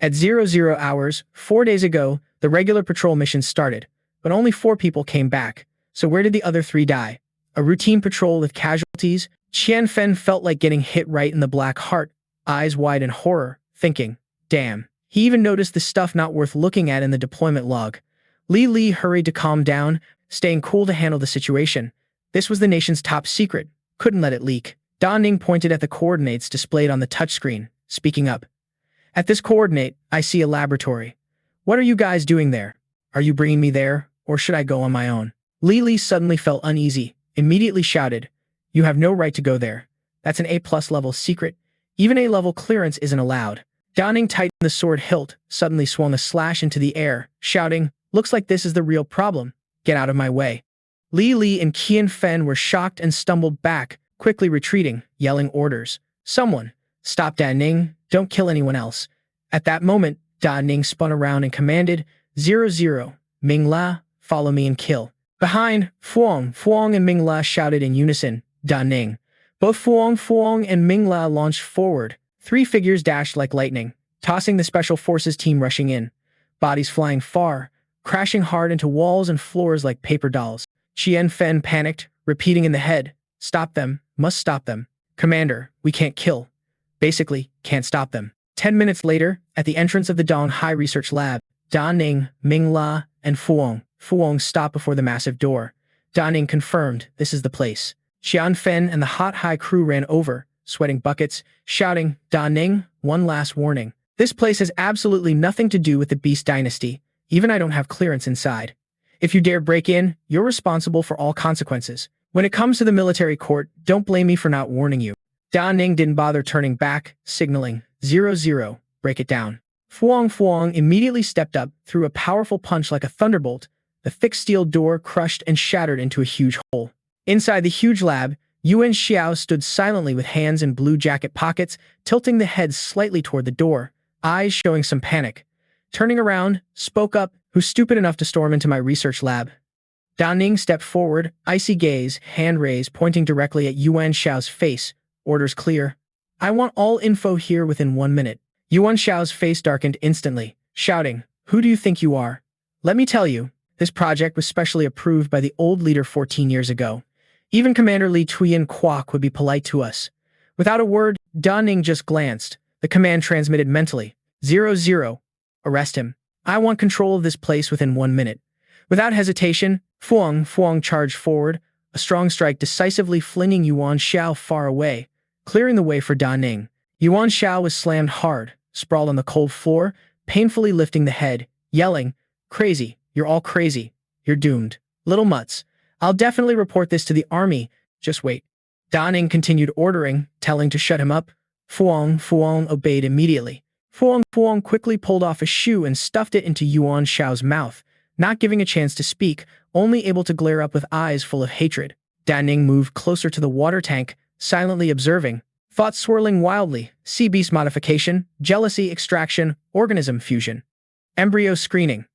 At 00 hours, 4 days ago, the regular patrol mission started, but only 4 people came back. So where did the other 3 die? A routine patrol with casualties? Qian Fen felt like getting hit right in the black heart, eyes wide in horror, thinking, damn. He even noticed the stuff not worth looking at in the deployment log. Li Li hurried to calm down, staying cool to handle the situation. This was the nation's top secret. Couldn't let it leak. Da Ning pointed at the coordinates displayed on the touchscreen, speaking up. At this coordinate, I see a laboratory. What are you guys doing there? Are you bringing me there, or should I go on my own? Li Li suddenly felt uneasy, immediately shouted, you have no right to go there. That's an A+ level secret. Even A-level clearance isn't allowed. Da Ning tightened the sword hilt, suddenly swung a slash into the air, shouting, looks like this is the real problem. Get out of my way. Li Li and Qian Fen were shocked and stumbled back, quickly retreating, yelling orders. Someone, stop Da Ning, don't kill anyone else. At that moment, Da Ning spun around and commanded, 0-0, Ming La, follow me and kill. Behind, Fuang and Ming La shouted in unison, Da Ning. Both Fuang and Ming La launched forward. 3 figures dashed like lightning, tossing the special forces team rushing in. Bodies flying far, crashing hard into walls and floors like paper dolls. Qian Fen panicked, repeating in the head, stop them, must stop them. Commander, we can't kill. Basically, can't stop them. 10 minutes later, at the entrance of the Dong Hai Research Lab, Da Ning, Ming La, and Fuang stopped before the massive door. Da Ning confirmed, this is the place. Qian Fen and the Hot Hai crew ran over, sweating buckets, shouting, Da Ning, one last warning. This place has absolutely nothing to do with the Beast Dynasty. Even I don't have clearance inside. If you dare break in, you're responsible for all consequences. When it comes to the military court, don't blame me for not warning you. Da Ning didn't bother turning back, signaling, 0-0, break it down. Fuang immediately stepped up, threw a powerful punch like a thunderbolt. The thick steel door crushed and shattered into a huge hole. Inside the huge lab, Yuan Xiao stood silently with hands in blue jacket pockets, tilting the head slightly toward the door, eyes showing some panic. Turning around, spoke up, who's stupid enough to storm into my research lab? Da Ning stepped forward, icy gaze, hand raised, pointing directly at Yuan Xiao's face. Orders clear. I want all info here within 1 minute. Yuan Xiao's face darkened instantly, shouting, who do you think you are? Let me tell you, this project was specially approved by the old leader 14 years ago. Even Commander Li Tuyen Kwok would be polite to us. Without a word, Da Ning just glanced. The command transmitted mentally. 0-0. Arrest him. I want control of this place within 1 minute. Without hesitation, Fuang charged forward, a strong strike decisively flinging Yuan Xiao far away, clearing the way for Da Ning. Yuan Xiao was slammed hard, sprawled on the cold floor, painfully lifting the head, yelling, crazy, you're all crazy. You're doomed. Little mutts. I'll definitely report this to the army. Just wait. Da Ning continued ordering, telling to shut him up. Fuang obeyed immediately. Fuang quickly pulled off a shoe and stuffed it into Yuan Xiao's mouth, not giving a chance to speak, only able to glare up with eyes full of hatred. Da Ning moved closer to the water tank, silently observing, thoughts swirling wildly, sea beast modification, jealousy extraction, organism fusion. Embryo screening.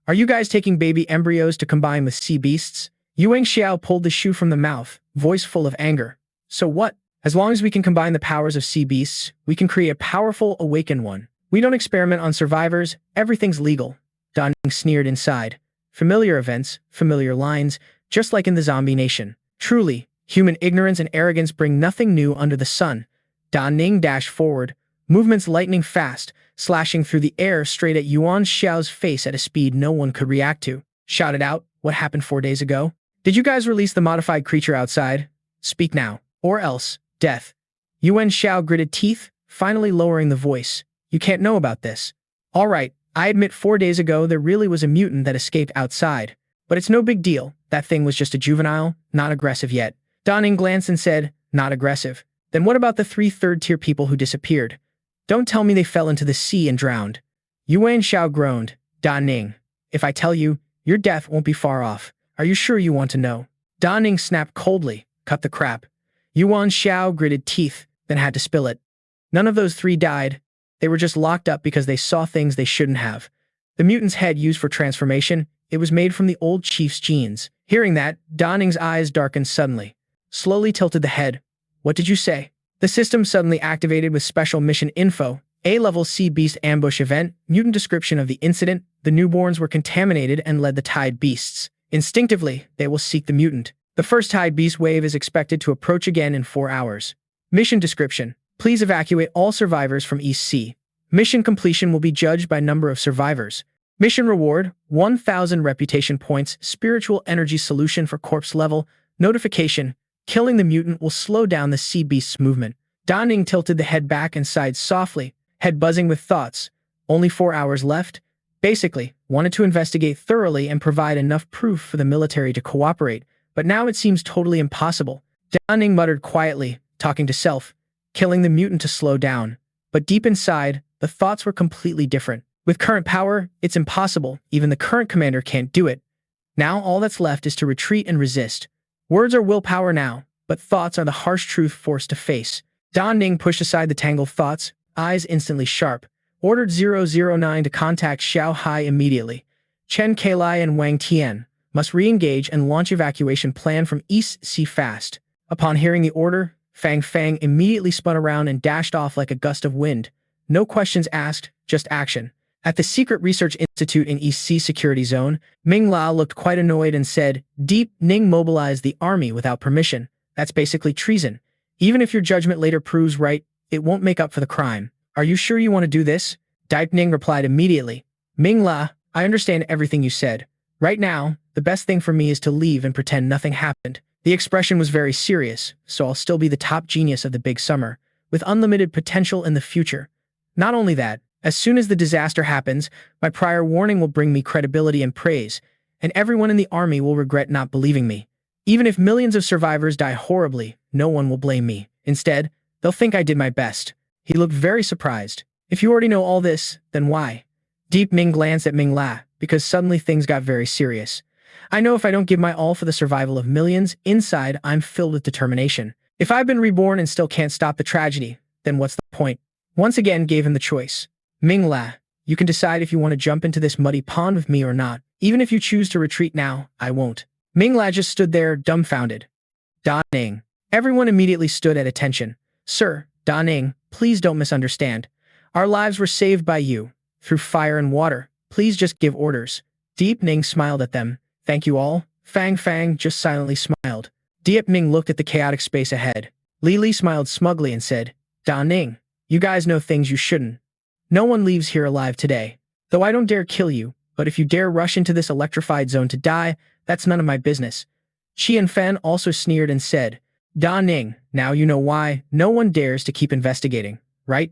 Are you guys taking baby embryos to combine with sea beasts? Yuan Xiao pulled the shoe from the mouth, voice full of anger. So what? As long as we can combine the powers of sea beasts, we can create a powerful, awakened one. We don't experiment on survivors, everything's legal. Da Ning sneered inside. Familiar events, familiar lines, just like in the zombie nation. Truly, human ignorance and arrogance bring nothing new under the sun. Da Ning dashed forward, movements lightning fast, slashing through the air straight at Yuan Xiao's face at a speed no one could react to. Shouted out, what happened 4 days ago? Did you guys release the modified creature outside? Speak now, or else, death. Yuan Xiao gritted teeth, finally lowering the voice. You can't know about this. All right, I admit 4 days ago there really was a mutant that escaped outside. But it's no big deal. That thing was just a juvenile, not aggressive yet. Da Ning glanced and said, not aggressive. Then what about the 3 third-tier people who disappeared? Don't tell me they fell into the sea and drowned. Yuan Xiao groaned. Da Ning, if I tell you, your death won't be far off. Are you sure you want to know? Da Ning snapped coldly, cut the crap. Yuan Xiao gritted teeth, then had to spill it. None of those 3 died. They were just locked up because they saw things they shouldn't have. The mutant's head used for transformation, it was made from the old chief's genes. Hearing that, Da Ning's eyes darkened suddenly. Slowly tilted the head. What did you say? The system suddenly activated with special mission info. A-level sea beast ambush event, mutant description of the incident. The newborns were contaminated and led the tide beasts. Instinctively, they will seek the mutant. The first tide beast wave is expected to approach again in 4 hours. Mission description. Please evacuate all survivors from East Sea. Mission completion will be judged by number of survivors. Mission reward, 1,000 reputation points, spiritual energy solution for corpse level. Notification, killing the mutant will slow down the sea beast's movement. Da Ning tilted the head back and sighed softly, head buzzing with thoughts. Only 4 hours left? Basically, wanted to investigate thoroughly and provide enough proof for the military to cooperate, but now it seems totally impossible. Da Ning muttered quietly, talking to self, killing the mutant to slow down. But deep inside, the thoughts were completely different. With current power, it's impossible. Even the current commander can't do it. Now all that's left is to retreat and resist. Words are willpower now, but thoughts are the harsh truth forced to face. Ning pushed aside the tangled thoughts, eyes instantly sharp, ordered 009 to contact Xiao Hai immediately. Chen Kailai and Wang Tian must re-engage and launch evacuation plan from East Sea fast. Upon hearing the order, Fang Fang immediately spun around and dashed off like a gust of wind. No questions asked, just action. At the Secret Research Institute in East Sea Security Zone, Ming La looked quite annoyed and said, "Deep, Ning mobilized the army without permission. That's basically treason. Even if your judgment later proves right, it won't make up for the crime. Are you sure you want to do this?" Deep Ning replied immediately, "Ming La, I understand everything you said. Right now, the best thing for me is to leave and pretend nothing happened." The expression was very serious, so I'll still be the top genius of the Big Summer, with unlimited potential in the future. Not only that, as soon as the disaster happens, my prior warning will bring me credibility and praise, and everyone in the army will regret not believing me. Even if millions of survivors die horribly, no one will blame me. Instead, they'll think I did my best. He looked very surprised. If you already know all this, then why? Deep Ming glanced at Ming La, because suddenly things got very serious. I know if I don't give my all for the survival of millions, inside I'm filled with determination. If I've been reborn and still can't stop the tragedy, then what's the point? Once again gave him the choice. Ming La, you can decide if you want to jump into this muddy pond with me or not. Even if you choose to retreat now, I won't. Ming La just stood there, dumbfounded. Ning. Everyone immediately stood at attention. Sir, Ning, please don't misunderstand. Our lives were saved by you, through fire and water. Please just give orders. Deep Ning smiled at them. Thank you all. Fang Fang just silently smiled. Deep Ning looked at the chaotic space ahead. Li smiled smugly and said, Ning, you guys know things you shouldn't. No one leaves here alive today. Though I don't dare kill you, but if you dare rush into this electrified zone to die, that's none of my business. Qian Fen also sneered and said, Ning, now you know why no one dares to keep investigating, right?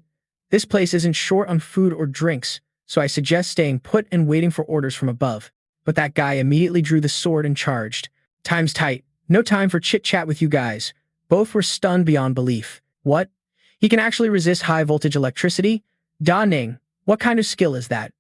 This place isn't short on food or drinks, so I suggest staying put and waiting for orders from above. But that guy immediately drew the sword and charged. Time's tight. No time for chit-chat with you guys. Both were stunned beyond belief. What? He can actually resist high-voltage electricity? Ning, what kind of skill is that?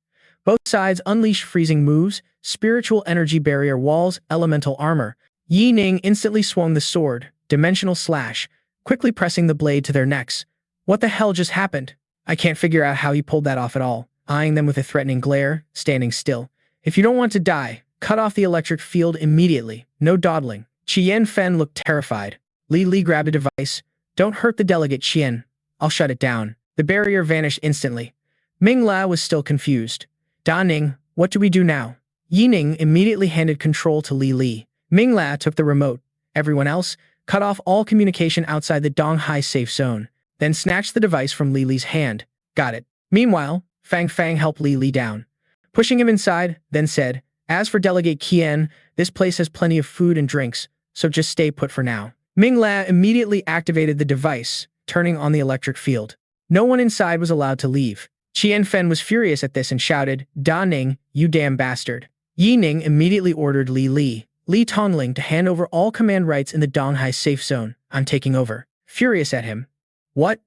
Both sides unleashed freezing moves, spiritual energy barrier walls, elemental armor. Yi Ning instantly swung the sword, dimensional slash, quickly pressing the blade to their necks. What the hell just happened? I can't figure out how he pulled that off at all, eyeing them with a threatening glare, standing still. If you don't want to die, cut off the electric field immediately. No dawdling. Qian Fen looked terrified. Li grabbed a device. Don't hurt the delegate, Qian. I'll shut it down. The barrier vanished instantly. Ming La was still confused. Ning, what do we do now? Yi Ning immediately handed control to Li. Ming La took the remote. Everyone else, cut off all communication outside the Donghai safe zone, then snatched the device from Li's hand. Got it. Meanwhile, Fang Fang helped Li down, pushing him inside, then said, as for Delegate Qian, this place has plenty of food and drinks, so just stay put for now. Ming La immediately activated the device, turning on the electric field. No one inside was allowed to leave. Qian Fen was furious at this and shouted, Ning, you damn bastard. Yi Ning immediately ordered Li Tongling to hand over all command rights in the Donghai safe zone. I'm taking over. Furious at him. What?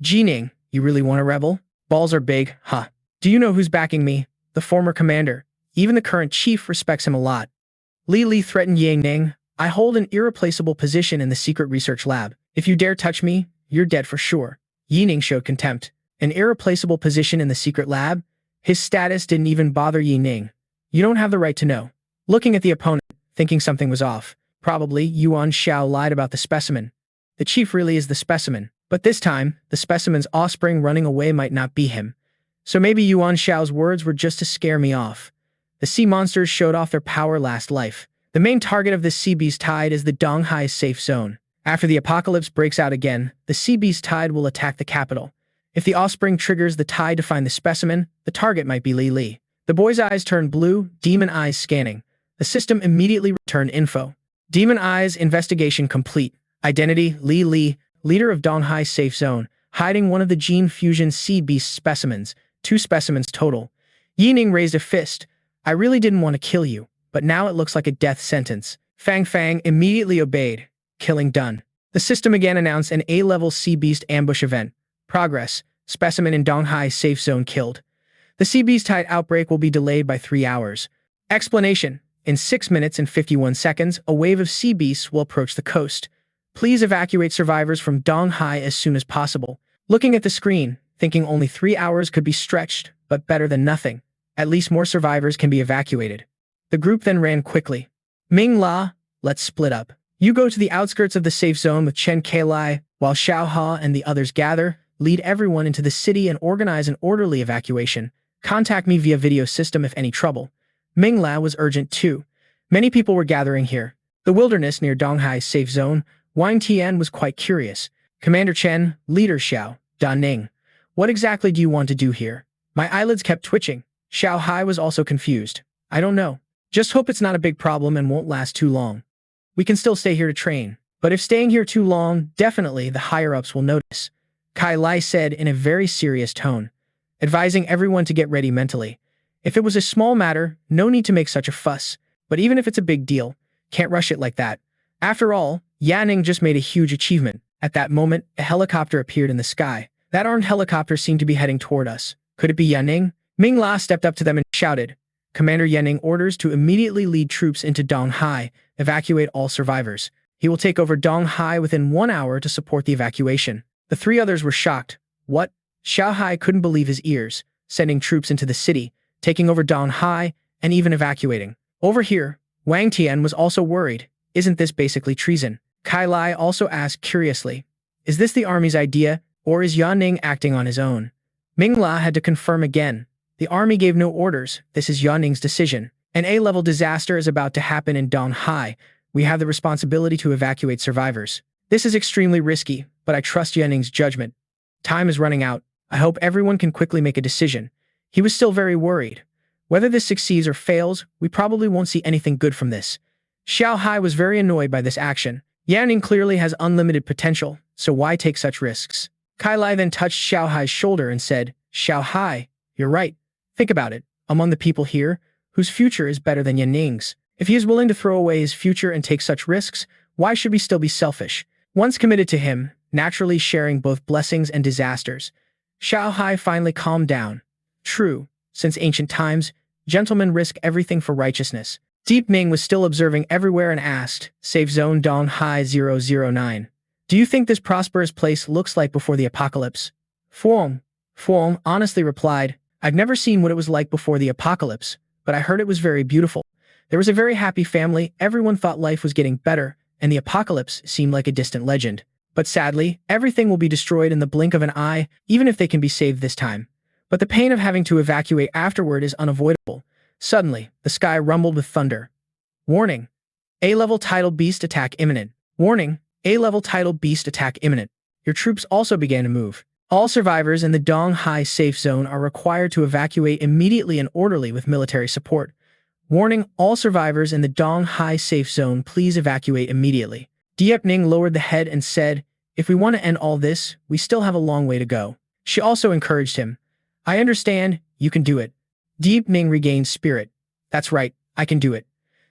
Ning, you really want a rebel? Balls are big, huh? Do you know who's backing me? The former commander. Even the current chief respects him a lot. Li threatened Yang Ning. I hold an irreplaceable position in the secret research lab. If you dare touch me, you're dead for sure. Yi Ning showed contempt. An irreplaceable position in the secret lab? His status didn't even bother Yi Ning. You don't have the right to know. Looking at the opponent, thinking something was off. Probably Yuan Xiao lied about the specimen. The chief really is the specimen. But this time, the specimen's offspring running away might not be him. So maybe Yuan Xiao's words were just to scare me off. The sea monsters showed off their power last life. The main target of this sea beast tide is the Donghai safe zone. After the apocalypse breaks out again, the sea beast tide will attack the capital. If the offspring triggers the tide to find the specimen, the target might be Li. The boy's eyes turned blue, demon eyes scanning. The system immediately returned info. Demon eyes investigation complete. Identity, Li, leader of Donghai safe zone, hiding one of the gene fusion sea beast specimens. 2 specimens total. Yi Ning raised a fist. I really didn't want to kill you, but now it looks like a death sentence. Fang Fang immediately obeyed. Killing done. The system again announced an A-level sea beast ambush event. Progress. Specimen in Donghai safe zone killed. The sea beast tide outbreak will be delayed by 3 hours. Explanation. In 6 minutes and 51 seconds, a wave of sea beasts will approach the coast. Please evacuate survivors from Donghai as soon as possible. Looking at the screen, thinking only 3 hours could be stretched, but better than nothing. At least more survivors can be evacuated. The group then ran quickly. Ming La, let's split up. You go to the outskirts of the safe zone with Chen Kailai, while Xiao Hai and the others gather, lead everyone into the city and organize an orderly evacuation. Contact me via video system if any trouble. Ming La was urgent too. Many people were gathering here. The wilderness near Donghai's safe zone. Wang Tian was quite curious. Commander Chen, Leader Xiao, Da Ning. What exactly do you want to do here? My eyelids kept twitching. Xiao Hai was also confused. I don't know. Just hope it's not a big problem and won't last too long. We can still stay here to train. But if staying here too long, definitely the higher-ups will notice. Kai Lai said in a very serious tone, advising everyone to get ready mentally. If it was a small matter, no need to make such a fuss. But even if it's a big deal, can't rush it like that. After all, Yanning just made a huge achievement. At that moment, a helicopter appeared in the sky. That armed helicopter seemed to be heading toward us. Could it be Yanning? Ming La stepped up to them and shouted, Commander Yanning orders to immediately lead troops into Donghai, evacuate all survivors. He will take over Donghai within 1 hour to support the evacuation. The 3 others were shocked. What? Xiao Hai couldn't believe his ears, sending troops into the city, taking over Donghai, and even evacuating. Over here, Wang Tian was also worried. Isn't this basically treason? Kai Lai also asked curiously, is this the army's idea, or is Yanning acting on his own? Ming La had to confirm again. The army gave no orders. This is Yanning's decision. An A-level disaster is about to happen in Donghai. We have the responsibility to evacuate survivors. This is extremely risky, but I trust Yanning's judgment. Time is running out. I hope everyone can quickly make a decision. He was still very worried. Whether this succeeds or fails, we probably won't see anything good from this. Xiao Hai was very annoyed by this action. Yanning clearly has unlimited potential, so why take such risks? Kai Lai then touched Xiao Hai's shoulder and said, Xiao Hai, you're right. Think about it. Among the people here, whose future is better than Yanning's? If he is willing to throw away his future and take such risks, why should we still be selfish? Once committed to him, naturally sharing both blessings and disasters, Xiao Hai finally calmed down. True, since ancient times, gentlemen risk everything for righteousness. Deep Ning was still observing everywhere and asked, Safe Zone Donghai 009. Do you think this prosperous place looks like before the apocalypse? Fuong honestly replied, I've never seen what it was like before the apocalypse, but I heard it was very beautiful. There was a very happy family, everyone thought life was getting better, and the apocalypse seemed like a distant legend. But sadly, everything will be destroyed in the blink of an eye, even if they can be saved this time. But the pain of having to evacuate afterward is unavoidable. Suddenly, the sky rumbled with thunder. Warning! A-level tidal beast attack imminent. Warning! A-level tidal beast attack imminent. Your troops also began to move. All survivors in the Donghai safe zone are required to evacuate immediately and orderly with military support. Warning, all survivors in the Donghai safe zone, please evacuate immediately. Diep Ning lowered the head and said, if we want to end all this, we still have a long way to go. She also encouraged him. I understand, you can do it. Diep Ning regained spirit. That's right, I can do it.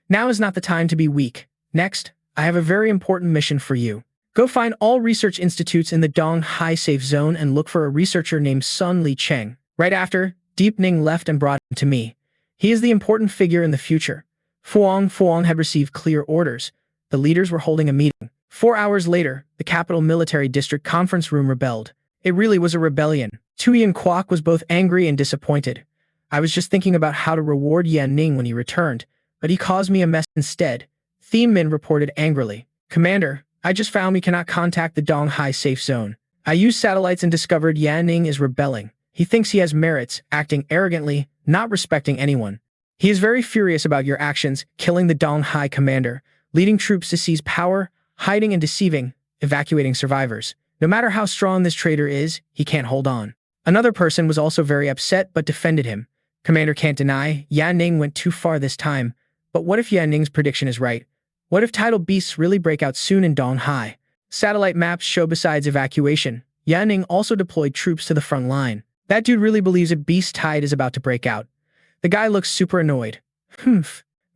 Now is not the time to be weak. Next, I have a very important mission for you. Go find all research institutes in the Donghai safe zone and look for a researcher named Sun Li Cheng. Right after, Diep Ning left and brought him to me. He is the important figure in the future. Fuong had received clear orders. The leaders were holding a meeting. 4 hours later, the capital military district conference room rebelled. It really was a rebellion. Tuyen Kwok was both angry and disappointed. I was just thinking about how to reward Yan Ning when he returned, but he caused me a mess instead. Theme Min reported angrily. Commander, I just found we cannot contact the Donghai safe zone. I used satellites and discovered Yan Ning is rebelling. He thinks he has merits, acting arrogantly, not respecting anyone. He is very furious about your actions, killing the Donghai commander, leading troops to seize power, hiding and deceiving, evacuating survivors. No matter how strong this traitor is, he can't hold on. Another person was also very upset but defended him. Commander can't deny, Yan Ning went too far this time. But what if Yan Ning's prediction is right? What if tidal beasts really break out soon in Donghai? Satellite maps show besides evacuation, Yan Ning also deployed troops to the front line. That dude really believes a beast tide is about to break out. The guy looks super annoyed.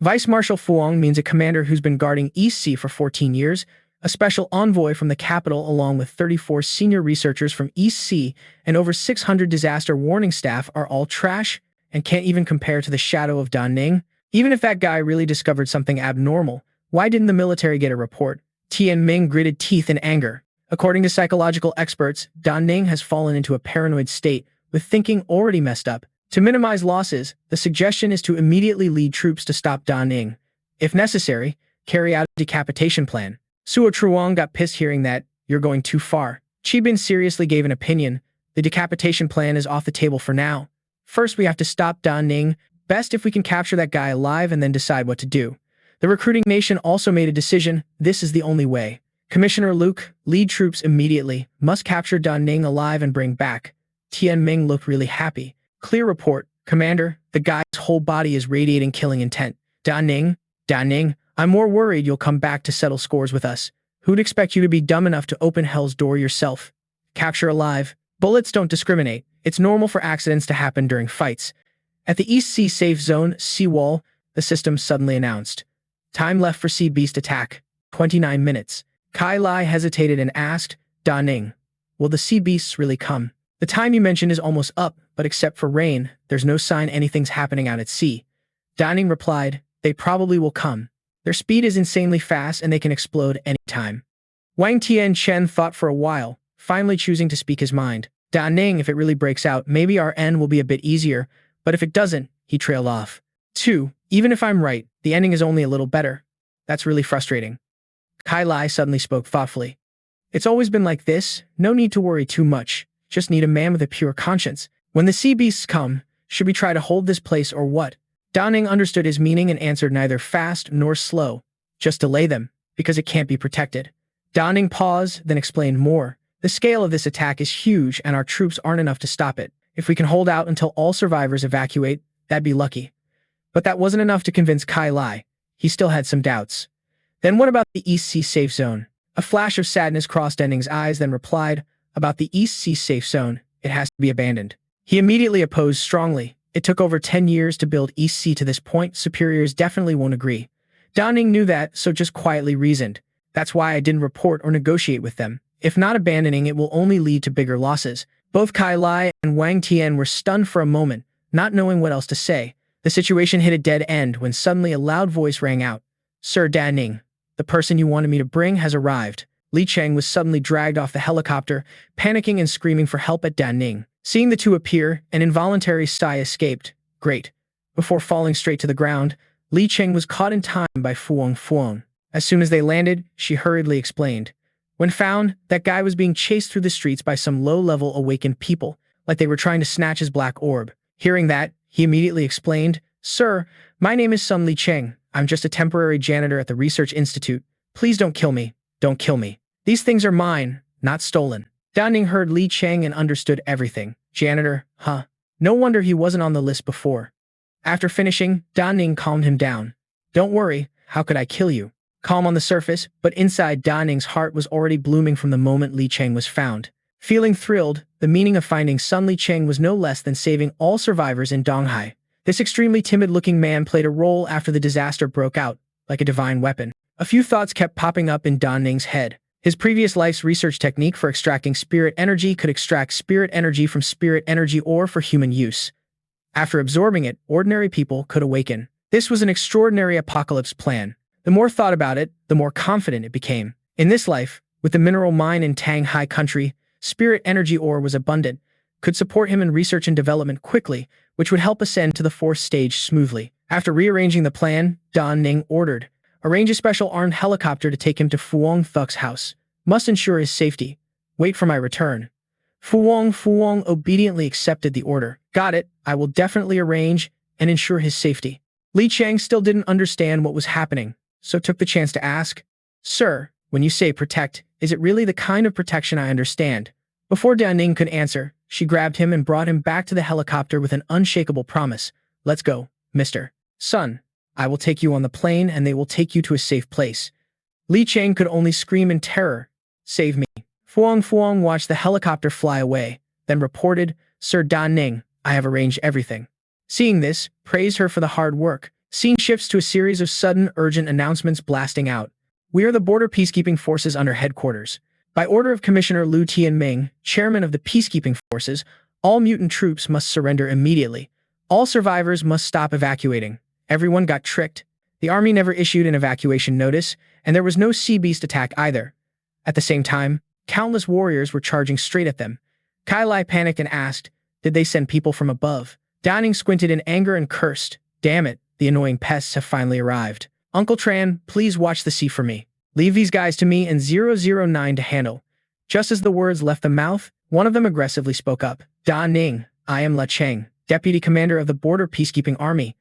Vice Marshal Fuong means a commander who's been guarding East Sea for 14 years, a special envoy from the capital along with 34 senior researchers from East Sea and over 600 disaster warning staff are all trash and can't even compare to the shadow of Da Ning. Even if that guy really discovered something abnormal, why didn't the military get a report? Tian Ming gritted teeth in anger. According to psychological experts, Dan Ning has fallen into a paranoid state, with thinking already messed up. To minimize losses, the suggestion is to immediately lead troops to stop Dan Ning. If necessary, carry out a decapitation plan. Suo Truong got pissed hearing that. You're going too far. Qibin seriously gave an opinion. The decapitation plan is off the table for now. First, we have to stop Dan Ning. Best if we can capture that guy alive and then decide what to do. The recruiting nation also made a decision. This is the only way. Commissioner Luke, lead troops immediately. Must capture Dan Ning alive and bring back. Tian Ming looked really happy. Clear report. Commander, the guy's whole body is radiating killing intent. Dan Ning, I'm more worried you'll come back to settle scores with us. Who'd expect you to be dumb enough to open hell's door yourself? Capture alive. Bullets don't discriminate. It's normal for accidents to happen during fights. At the East Sea Safe Zone, Seawall, the system suddenly announced. Time left for Sea Beast attack. 29 minutes. Kai Lai hesitated and asked, Da Ning, will the Sea Beasts really come? The time you mentioned is almost up, but except for rain, there's no sign anything's happening out at sea. Da Ning replied, they probably will come. Their speed is insanely fast and they can explode anytime. Wang Tianchen thought for a while, finally choosing to speak his mind. Da Ning, if it really breaks out, maybe our end will be a bit easier, but if it doesn't, he trailed off. 2. Even if I'm right, the ending is only a little better. That's really frustrating. Kai Lai suddenly spoke thoughtfully. It's always been like this, no need to worry too much, just need a man with a pure conscience. When the sea beasts come, should we try to hold this place or what? Da Ning understood his meaning and answered neither fast nor slow, just delay them, because it can't be protected. Da Ning paused, then explained more. The scale of this attack is huge and our troops aren't enough to stop it. If we can hold out until all survivors evacuate, that'd be lucky. But that wasn't enough to convince Kai Lai. He still had some doubts. Then what about the East Sea Safe Zone? A flash of sadness crossed Denning's eyes, then replied, about the East Sea Safe Zone, it has to be abandoned. He immediately opposed strongly. It took over 10 years to build East Sea to this point, superiors definitely won't agree. Da Ning knew that, so just quietly reasoned. That's why I didn't report or negotiate with them. If not abandoning it will only lead to bigger losses. Both Kai Lai and Wang Tian were stunned for a moment, not knowing what else to say. The situation hit a dead end when suddenly a loud voice rang out. Sir Da Ning, the person you wanted me to bring has arrived. Li Cheng was suddenly dragged off the helicopter, panicking and screaming for help at Da Ning. Seeing the two appear, an involuntary sigh escaped. Great. Before falling straight to the ground, Li Cheng was caught in time by Fuong. As soon as they landed, she hurriedly explained. When found, that guy was being chased through the streets by some low-level awakened people, like they were trying to snatch his black orb. Hearing that, he immediately explained, Sir, my name is Sun Li Cheng. I'm just a temporary janitor at the Research Institute. Please don't kill me. Don't kill me. These things are mine, not stolen. Da Ning heard Li Cheng and understood everything. Janitor, huh? No wonder he wasn't on the list before. After finishing, Da Ning calmed him down. Don't worry, how could I kill you? Calm on the surface, but inside Da Ning's heart was already blooming from the moment Li Cheng was found. Feeling thrilled, the meaning of finding Sun Li Cheng was no less than saving all survivors in Donghai. This extremely timid-looking man played a role after the disaster broke out, like a divine weapon. A few thoughts kept popping up in Da Ning's head. His previous life's research technique for extracting spirit energy could extract spirit energy from spirit energy ore for human use. After absorbing it, ordinary people could awaken. This was an extraordinary apocalypse plan. The more thought about it, the more confident it became. In this life, with the mineral mine in Tanghai country, spirit energy ore was abundant, could support him in research and development quickly, which would help ascend to the 4th stage smoothly. After rearranging the plan, Da Ning ordered, arrange a special armed helicopter to take him to Fuong Thuk's house. Must ensure his safety. Wait for my return. Fuong obediently accepted the order. Got it, I will definitely arrange and ensure his safety. Li Cheng still didn't understand what was happening, so took the chance to ask, Sir, when you say protect, is it really the kind of protection I understand? Before Da Ning could answer, she grabbed him and brought him back to the helicopter with an unshakable promise. Let's go, Mr. Sun. I will take you on the plane and they will take you to a safe place. Li Cheng could only scream in terror. Save me. Fuong watched the helicopter fly away, then reported, Sir Da Ning, I have arranged everything. Seeing this, praised her for the hard work. Scene shifts to a series of sudden, urgent announcements blasting out. We are the Border Peacekeeping Forces under headquarters. By order of Commissioner Liu Tianming, chairman of the Peacekeeping Forces, all mutant troops must surrender immediately. All survivors must stop evacuating. Everyone got tricked. The army never issued an evacuation notice, and there was no sea beast attack either. At the same time, countless warriors were charging straight at them. Kai Lai panicked and asked, did they send people from above? Da Ning squinted in anger and cursed, damn it, the annoying pests have finally arrived. Uncle Tran, please watch the sea for me. Leave these guys to me and 009 to handle. Just as the words left the mouth, one of them aggressively spoke up. Da Ning, I am La Cheng, Deputy Commander of the Border Peacekeeping Army.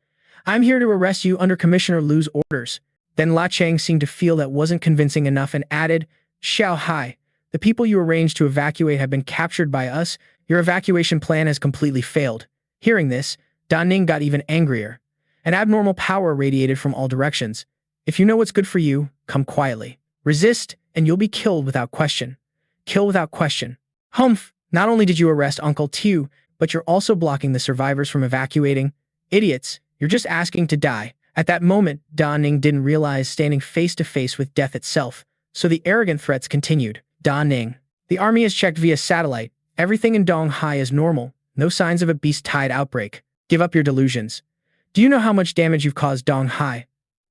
I'm here to arrest you under Commissioner Lu's orders. Then La Cheng seemed to feel that wasn't convincing enough and added, Xiao Hai, the people you arranged to evacuate have been captured by us. Your evacuation plan has completely failed. Hearing this, Da Ning got even angrier. An abnormal power radiated from all directions. If you know what's good for you, come quietly. Resist, and you'll be killed without question. Kill without question. Humph, not only did you arrest Uncle Tiu, but you're also blocking the survivors from evacuating. Idiots, you're just asking to die. At that moment, Da Ning didn't realize standing face to face with death itself, so the arrogant threats continued. Da Ning, the army has checked via satellite. Everything in Donghai is normal. No signs of a beast tide outbreak. Give up your delusions. Do you know how much damage you've caused Donghai?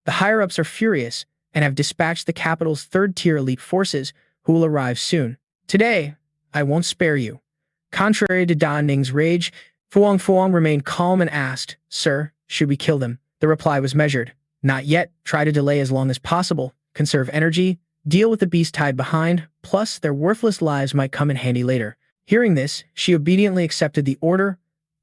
The higher-ups are furious and have dispatched the capital's third-tier elite forces, who will arrive soon. Today, I won't spare you. Contrary to Da Ning's rage, Fuang remained calm and asked, Sir, should we kill them? The reply was measured. Not yet. Try to delay as long as possible. Conserve energy. Deal with the beast tied behind. Plus, their worthless lives might come in handy later. Hearing this, she obediently accepted the order.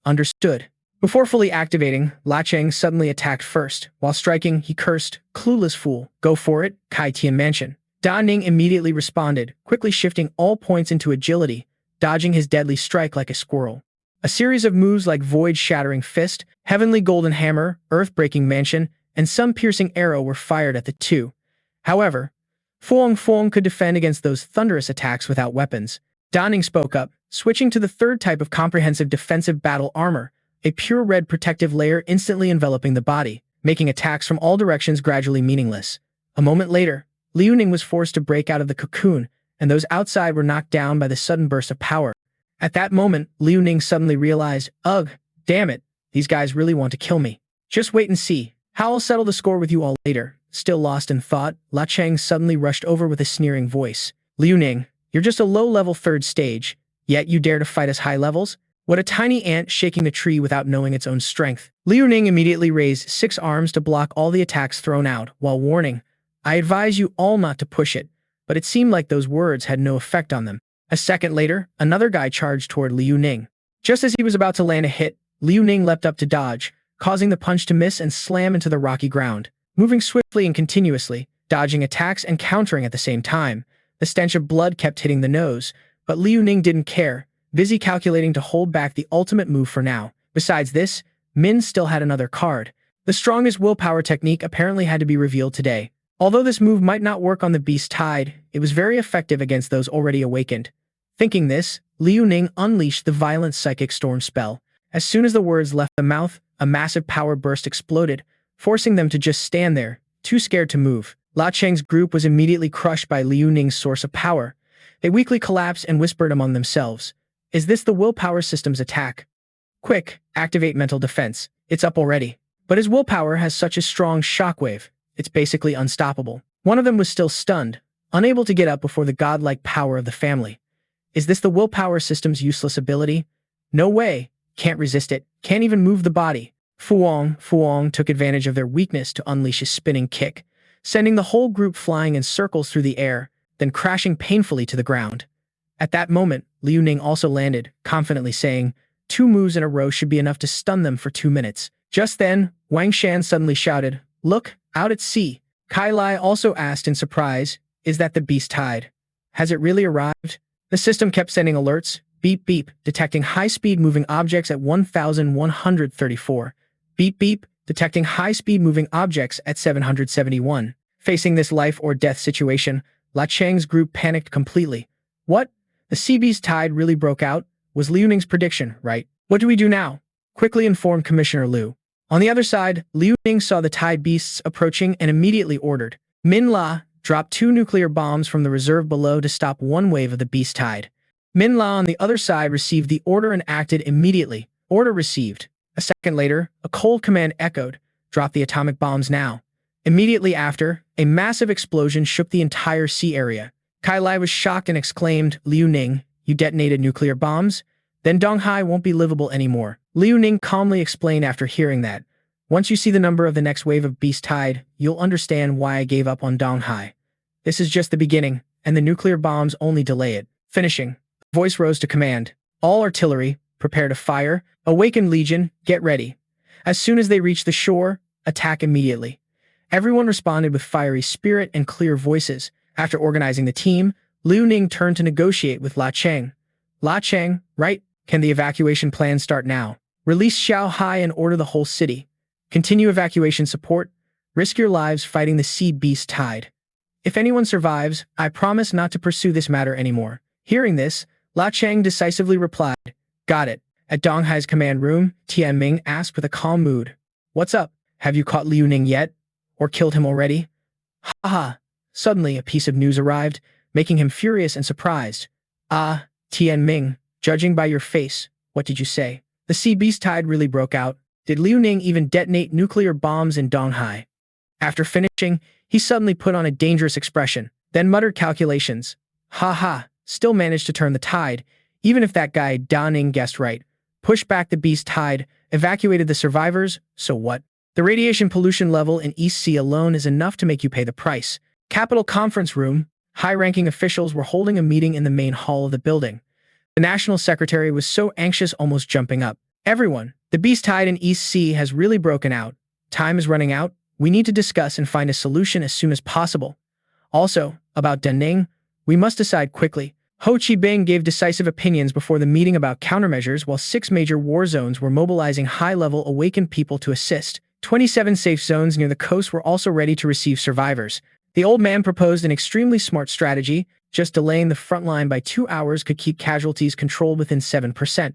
Understood. Before fully activating, La Cheng suddenly attacked first. While striking, he cursed, Clueless fool. Go for it, Kai Tian Mansion. Da Ning immediately responded, quickly shifting all points into agility, dodging his deadly strike like a squirrel. A series of moves like Void-Shattering Fist, Heavenly Golden Hammer, Earth-Breaking Mansion, and some piercing arrow were fired at the two. However, Fuang could defend against those thunderous attacks without weapons. Da Ning spoke up, switching to the third type of comprehensive defensive battle armor, a pure red protective layer instantly enveloping the body, making attacks from all directions gradually meaningless. A moment later, Liu Ning was forced to break out of the cocoon, and those outside were knocked down by the sudden burst of power. At that moment, Liu Ning suddenly realized, ugh, damn it, these guys really want to kill me. Just wait and see. I'll settle the score with you all later. Still lost in thought, La Cheng suddenly rushed over with a sneering voice. Liu Ning, you're just a low-level third stage, yet you dare to fight us high levels? What a tiny ant shaking the tree without knowing its own strength. Liu Ning immediately raised 6 arms to block all the attacks thrown out, while warning, I advise you all not to push it, but it seemed like those words had no effect on them. A second later, another guy charged toward Liu Ning. Just as he was about to land a hit, Liu Ning leapt up to dodge, causing the punch to miss and slam into the rocky ground. Moving swiftly and continuously, dodging attacks and countering at the same time, the stench of blood kept hitting the nose, but Liu Ning didn't care, busy calculating to hold back the ultimate move for now. Besides this, Min still had another card. The strongest willpower technique apparently had to be revealed today. Although this move might not work on the beast tide, it was very effective against those already awakened. Thinking this, Liu Ning unleashed the violent psychic storm spell. As soon as the words left the mouth, a massive power burst exploded, forcing them to just stand there, too scared to move. La Cheng's group was immediately crushed by Liu Ning's source of power. They weakly collapsed and whispered among themselves, is this the willpower system's attack? Quick, activate mental defense. It's up already. But his willpower has such a strong shockwave, it's basically unstoppable. One of them was still stunned, unable to get up before the godlike power of the family. Is this the willpower system's useless ability? No way. Can't resist it. Can't even move the body. Fuang took advantage of their weakness to unleash a spinning kick, sending the whole group flying in circles through the air, then crashing painfully to the ground. At that moment, Liu Ning also landed, confidently saying, 2 moves in a row should be enough to stun them for 2 minutes. Just then, Wang Shan suddenly shouted, look, out at sea. Kai Lai also asked in surprise, is that the beast tide? Has it really arrived? The system kept sending alerts, beep beep, detecting high-speed moving objects at 1134. Beep beep, detecting high-speed moving objects at 771. Facing this life or death situation, La Cheng's group panicked completely. What? The sea beast tide really broke out? Was Liu Ning's prediction right? What do we do now? Quickly informed Commissioner Liu. On the other side, Liu Ning saw the tide beasts approaching and immediately ordered. Min La, drop 2 nuclear bombs from the reserve below to stop one wave of the beast tide. Min La on the other side received the order and acted immediately. Order received. A second later, a cold command echoed. Drop the atomic bombs now. Immediately after, a massive explosion shook the entire sea area. Kai Lai was shocked and exclaimed, Liu Ning, you detonated nuclear bombs? Then Donghai won't be livable anymore. Liu Ning calmly explained after hearing that. Once you see the number of the next wave of Beast Tide, you'll understand why I gave up on Donghai. This is just the beginning, and the nuclear bombs only delay it. Finishing. The voice rose to command. All artillery, prepare to fire. Awakened Legion, get ready. As soon as they reach the shore, attack immediately. Everyone responded with fiery spirit and clear voices. After organizing the team, Liu Ning turned to negotiate with La Cheng. La Cheng, right? Can the evacuation plan start now? Release Xiao Hai and order the whole city. Continue evacuation support. Risk your lives fighting the sea beast tide. If anyone survives, I promise not to pursue this matter anymore. Hearing this, La Cheng decisively replied, Got it. At Donghai's command room, Tian Ming asked with a calm mood. What's up? Have you caught Liu Ning yet? Or killed him already? Haha. Suddenly, a piece of news arrived, making him furious and surprised. Ah, Tian Ming, judging by your face, what did you say? The sea beast tide really broke out. Did Liu Ning even detonate nuclear bombs in Donghai? After finishing, he suddenly put on a dangerous expression, then muttered calculations. Ha ha, still managed to turn the tide, even if that guy Da Ning guessed right. Pushed back the beast tide, evacuated the survivors, so what? The radiation pollution level in East Sea alone is enough to make you pay the price. Capital Conference Room, high-ranking officials were holding a meeting in the main hall of the building. The National Secretary was so anxious, almost jumping up. Everyone, the beast tide in East Sea has really broken out. Time is running out. We need to discuss and find a solution as soon as possible. Also, about Da Ning, we must decide quickly. Ho Chi-bing gave decisive opinions before the meeting about countermeasures while 6 major war zones were mobilizing high-level awakened people to assist. 27 safe zones near the coast were also ready to receive survivors. The old man proposed an extremely smart strategy. Just delaying the front line by 2 hours could keep casualties controlled within 7%.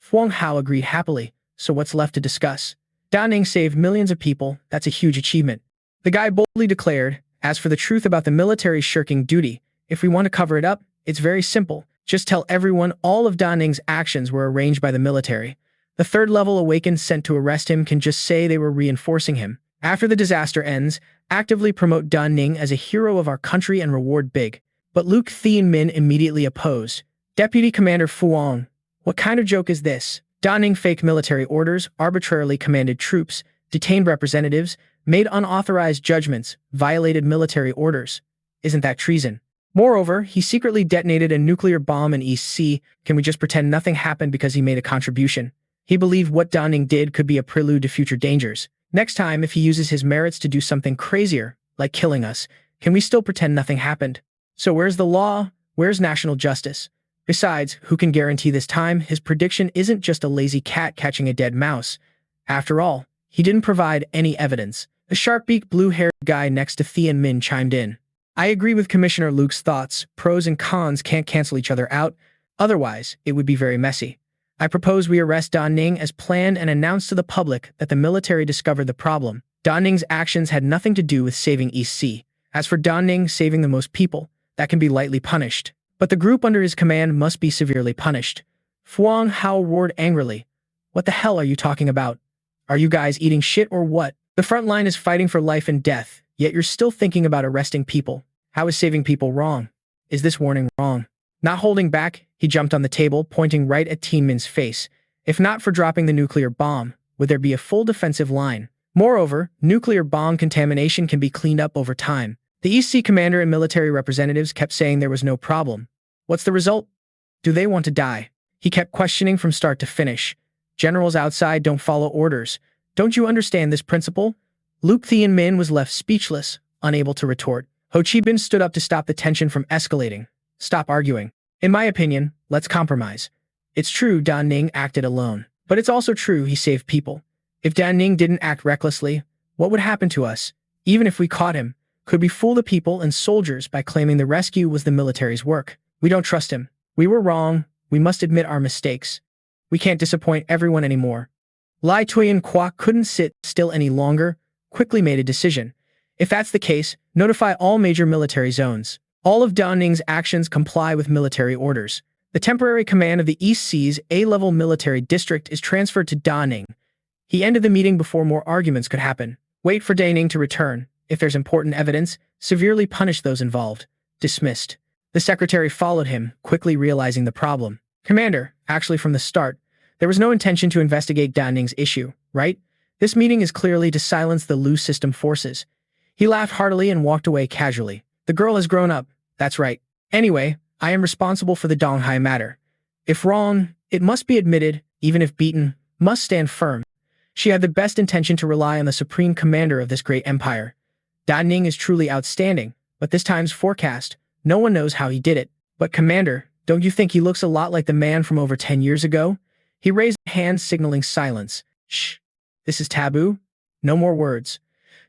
Huang Hao agreed happily. So what's left to discuss? Da Ning saved millions of people. That's a huge achievement. The guy boldly declared, as for the truth about the military shirking duty, if we want to cover it up, it's very simple. Just tell everyone all of Da Ning's actions were arranged by the military. The third-level awakened sent to arrest him can just say they were reinforcing him. After the disaster ends, actively promote Da Ning as a hero of our country and reward big. But Luke Thien Min immediately opposed. Deputy Commander Fuang, what kind of joke is this? Da Ning faked military orders, arbitrarily commanded troops, detained representatives, made unauthorized judgments, violated military orders. Isn't that treason? Moreover, he secretly detonated a nuclear bomb in East Sea. Can we just pretend nothing happened because he made a contribution? He believed what Da Ning did could be a prelude to future dangers. Next time, if he uses his merits to do something crazier, like killing us, can we still pretend nothing happened? So where's the law? Where's national justice? Besides, who can guarantee this time his prediction isn't just a lazy cat catching a dead mouse? After all, he didn't provide any evidence. A sharp-beaked blue-haired guy next to Thien Min chimed in. I agree with Commissioner Luke's thoughts. Pros and cons can't cancel each other out. Otherwise, it would be very messy. I propose we arrest Da Ning as planned and announce to the public that the military discovered the problem. Da Ning's actions had nothing to do with saving East Sea. As for Da Ning saving the most people, that can be lightly punished. But the group under his command must be severely punished. Fuang Hao roared angrily. What the hell are you talking about? Are you guys eating shit or what? The front line is fighting for life and death, yet you're still thinking about arresting people. How is saving people wrong? Is this warning wrong? Not holding back, he jumped on the table, pointing right at Tien Min's face. If not for dropping the nuclear bomb, would there be a full defensive line? Moreover, nuclear bomb contamination can be cleaned up over time. The East Sea commander and military representatives kept saying there was no problem. What's the result? Do they want to die? He kept questioning from start to finish. Generals outside don't follow orders. Don't you understand this principle? Luke Thien Min was left speechless, unable to retort. Ho Chi-bin stood up to stop the tension from escalating. Stop arguing. In my opinion, let's compromise. It's true Da Ning acted alone, but it's also true he saved people. If Da Ning didn't act recklessly, what would happen to us? Even if we caught him, could we fool the people and soldiers by claiming the rescue was the military's work? We don't trust him. We were wrong. We must admit our mistakes. We can't disappoint everyone anymore. Lai Tuyen Kwok couldn't sit still any longer, quickly made a decision. If that's the case, notify all major military zones. All of Da Ning's actions comply with military orders. The temporary command of the East Sea's A-level military district is transferred to Da Ning. He ended the meeting before more arguments could happen. Wait for Ning to return. If there's important evidence, severely punish those involved. Dismissed. The secretary followed him, quickly realizing the problem. Commander, actually from the start, there was no intention to investigate Ning's issue, right? This meeting is clearly to silence the loose system forces. He laughed heartily and walked away casually. The girl has grown up. That's right. Anyway, I am responsible for the Donghai matter. If wrong, it must be admitted, even if beaten, must stand firm. She had the best intention to rely on the supreme commander of this great empire. Ning is truly outstanding, but this time's forecast, no one knows how he did it. But Commander, don't you think he looks a lot like the man from over 10 years ago? He raised a hand signaling silence. Shh. This is taboo? No more words.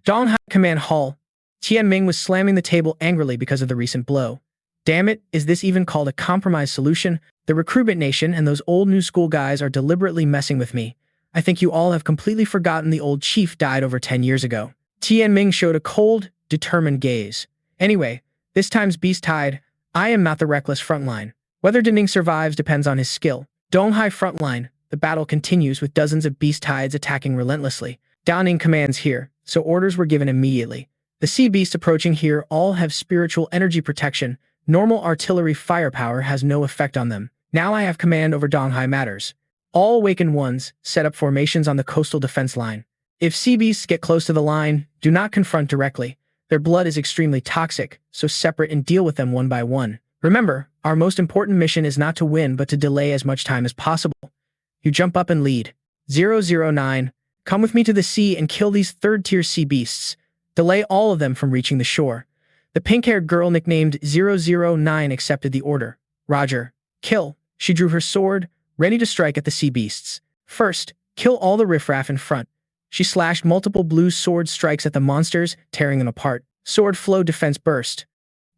Donghai Command Hall. Tian Ming was slamming the table angrily because of the recent blow. Damn it, is this even called a compromise solution? The recruitment nation and those old new school guys are deliberately messing with me. I think you all have completely forgotten the old chief died over 10 years ago. Tian Ming showed a cold, determined gaze. Anyway, this time's beast tied. I am not the reckless frontline. Whether Ning survives depends on his skill. Donghai frontline. The battle continues with dozens of beast tides attacking relentlessly. Ning commands here, so orders were given immediately. The sea beasts approaching here all have spiritual energy protection. Normal artillery firepower has no effect on them. Now I have command over Donghai matters. All awakened ones set up formations on the coastal defense line. If sea beasts get close to the line, do not confront directly. Their blood is extremely toxic, so separate and deal with them one by one. Remember, our most important mission is not to win but to delay as much time as possible. You jump up and lead. 009, come with me to the sea and kill these third-tier sea beasts. Delay all of them from reaching the shore. The pink-haired girl nicknamed 009 accepted the order. Roger. Kill. She drew her sword, ready to strike at the sea beasts. First, kill all the riffraff in front. She slashed multiple blue sword strikes at the monsters, tearing them apart. Sword flow defense burst.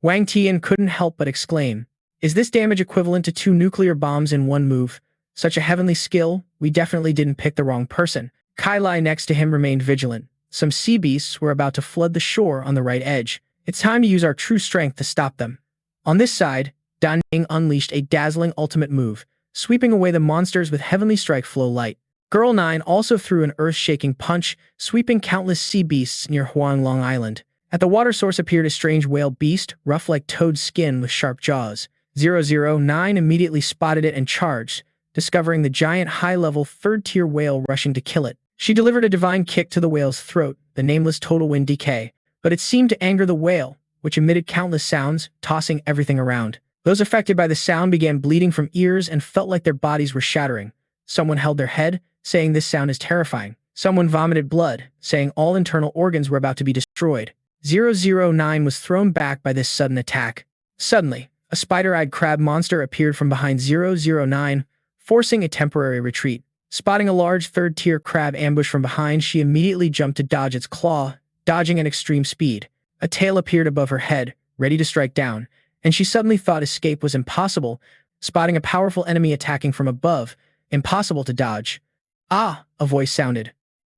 Wang Tian couldn't help but exclaim, "Is this damage equivalent to 2 nuclear bombs in one move? Such a heavenly skill, we definitely didn't pick the wrong person." Kai Lai next to him remained vigilant. Some sea beasts were about to flood the shore on the right edge. It's time to use our true strength to stop them. On this side, Ning unleashed a dazzling ultimate move, sweeping away the monsters with heavenly strike flow light. Girl 9 also threw an earth-shaking punch, sweeping countless sea beasts near Huanglong Island. At the water source appeared a strange whale beast, rough like toad skin with sharp jaws. 009 immediately spotted it and charged, discovering the giant high-level third-tier whale rushing to kill it. She delivered a divine kick to the whale's throat, the nameless total wind decay, but it seemed to anger the whale, which emitted countless sounds, tossing everything around. Those affected by the sound began bleeding from ears and felt like their bodies were shattering. Someone held their head, saying this sound is terrifying. Someone vomited blood, saying all internal organs were about to be destroyed. 009 was thrown back by this sudden attack. Suddenly, a spider-eyed crab monster appeared from behind 009, forcing a temporary retreat. Spotting a large third-tier crab ambush from behind, she immediately jumped to dodge its claw, dodging at extreme speed. A tail appeared above her head, ready to strike down, and she suddenly thought escape was impossible, spotting a powerful enemy attacking from above, impossible to dodge. Ah, a voice sounded.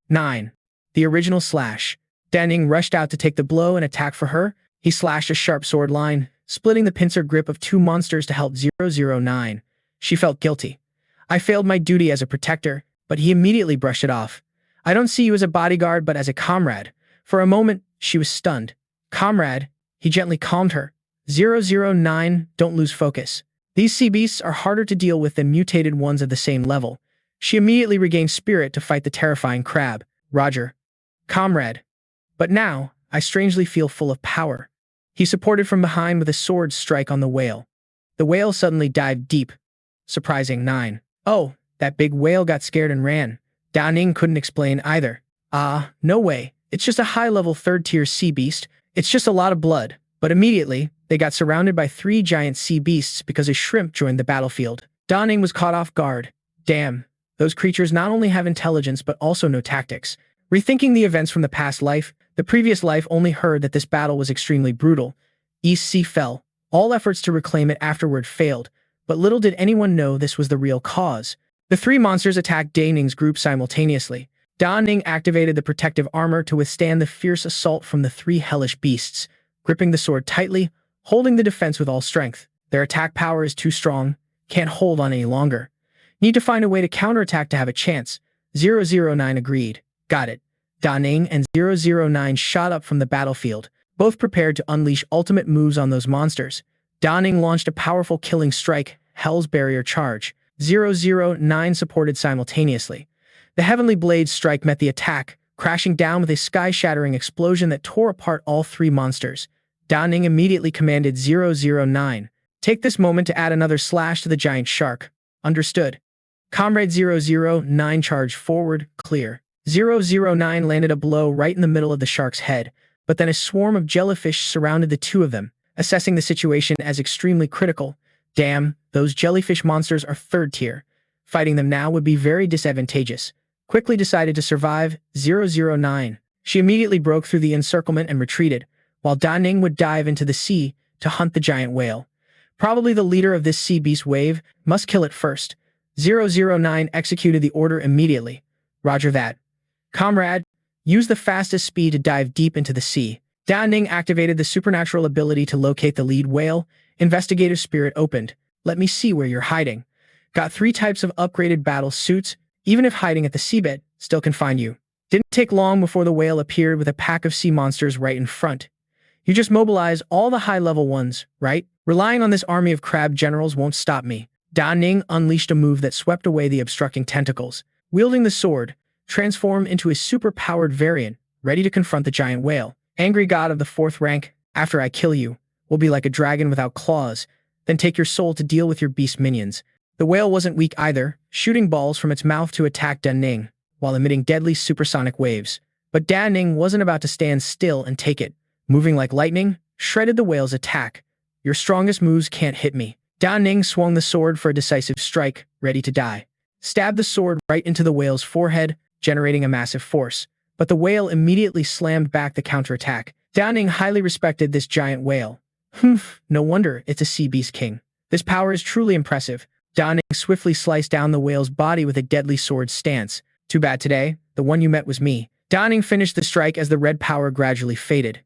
9. The original slash. Ning rushed out to take the blow and attack for her. He slashed a sharp sword line, splitting the pincer grip of 2 monsters to help 009. She felt guilty. I failed my duty as a protector, but he immediately brushed it off. I don't see you as a bodyguard but as a comrade. For a moment, she was stunned. Comrade, he gently calmed her. 009, don't lose focus. These sea beasts are harder to deal with than mutated ones of the same level. She immediately regained spirit to fight the terrifying crab. Roger. Comrade. But now, I strangely feel full of power. He supported from behind with a sword strike on the whale. The whale suddenly dived deep. Surprising 9. Oh, that big whale got scared and ran. Ning couldn't explain either. Ah, no way. It's just a high-level third-tier sea beast. It's just a lot of blood. But immediately, they got surrounded by 3 giant sea beasts because a shrimp joined the battlefield. Ning was caught off guard. Damn, those creatures not only have intelligence but also know tactics. Rethinking the events from the past life, the previous life only heard that this battle was extremely brutal. East Sea fell. All efforts to reclaim it afterward failed, but little did anyone know this was the real cause. The 3 monsters attacked Ning's group simultaneously. Ning activated the protective armor to withstand the fierce assault from the 3 hellish beasts, gripping the sword tightly, holding the defense with all strength. Their attack power is too strong, can't hold on any longer. Need to find a way to counterattack to have a chance. 009 agreed. Got it. Da Ning and 009 shot up from the battlefield, both prepared to unleash ultimate moves on those monsters. Da Ning launched a powerful killing strike, Hell's Barrier Charge. 009 supported simultaneously. The Heavenly Blade strike met the attack, crashing down with a sky-shattering explosion that tore apart all three monsters. Da Ning immediately commanded 009, "Take this moment to add another slash to the giant shark." "Understood." Comrade 009 charged forward, clear. 009 landed a blow right in the middle of the shark's head, but then a swarm of jellyfish surrounded the two of them, assessing the situation as extremely critical. Damn, those jellyfish monsters are third tier. Fighting them now would be very disadvantageous. Quickly decided to survive, 009. She immediately broke through the encirclement and retreated, while Da Ning would dive into the sea to hunt the giant whale. Probably the leader of this sea beast wave, must kill it first. 009 executed the order immediately. Roger that. Comrade, use the fastest speed to dive deep into the sea. Da Ning activated the supernatural ability to locate the lead whale. Investigative spirit opened. Let me see where you're hiding. Got 3 types of upgraded battle suits. Even if hiding at the seabed, still can find you. Didn't take long before the whale appeared with a pack of sea monsters right in front. You just mobilize all the high-level ones, right? Relying on this army of crab generals won't stop me. Da Ning unleashed a move that swept away the obstructing tentacles. Wielding the sword, transformed into a super-powered variant, ready to confront the giant whale. Angry god of the 4th rank, after I kill you, will be like a dragon without claws, then take your soul to deal with your beast minions. The whale wasn't weak either, shooting balls from its mouth to attack Da Ning, while emitting deadly supersonic waves. But Da Ning wasn't about to stand still and take it. Moving like lightning, shredded the whale's attack. Your strongest moves can't hit me. Da Ning swung the sword for a decisive strike, ready to die. Stabbed the sword right into the whale's forehead, generating a massive force. But the whale immediately slammed back the counterattack. Da Ning highly respected this giant whale. Humph, no wonder it's a sea beast king. This power is truly impressive. Da Ning swiftly sliced down the whale's body with a deadly sword stance. Too bad today, the one you met was me. Da Ning finished the strike as the red power gradually faded.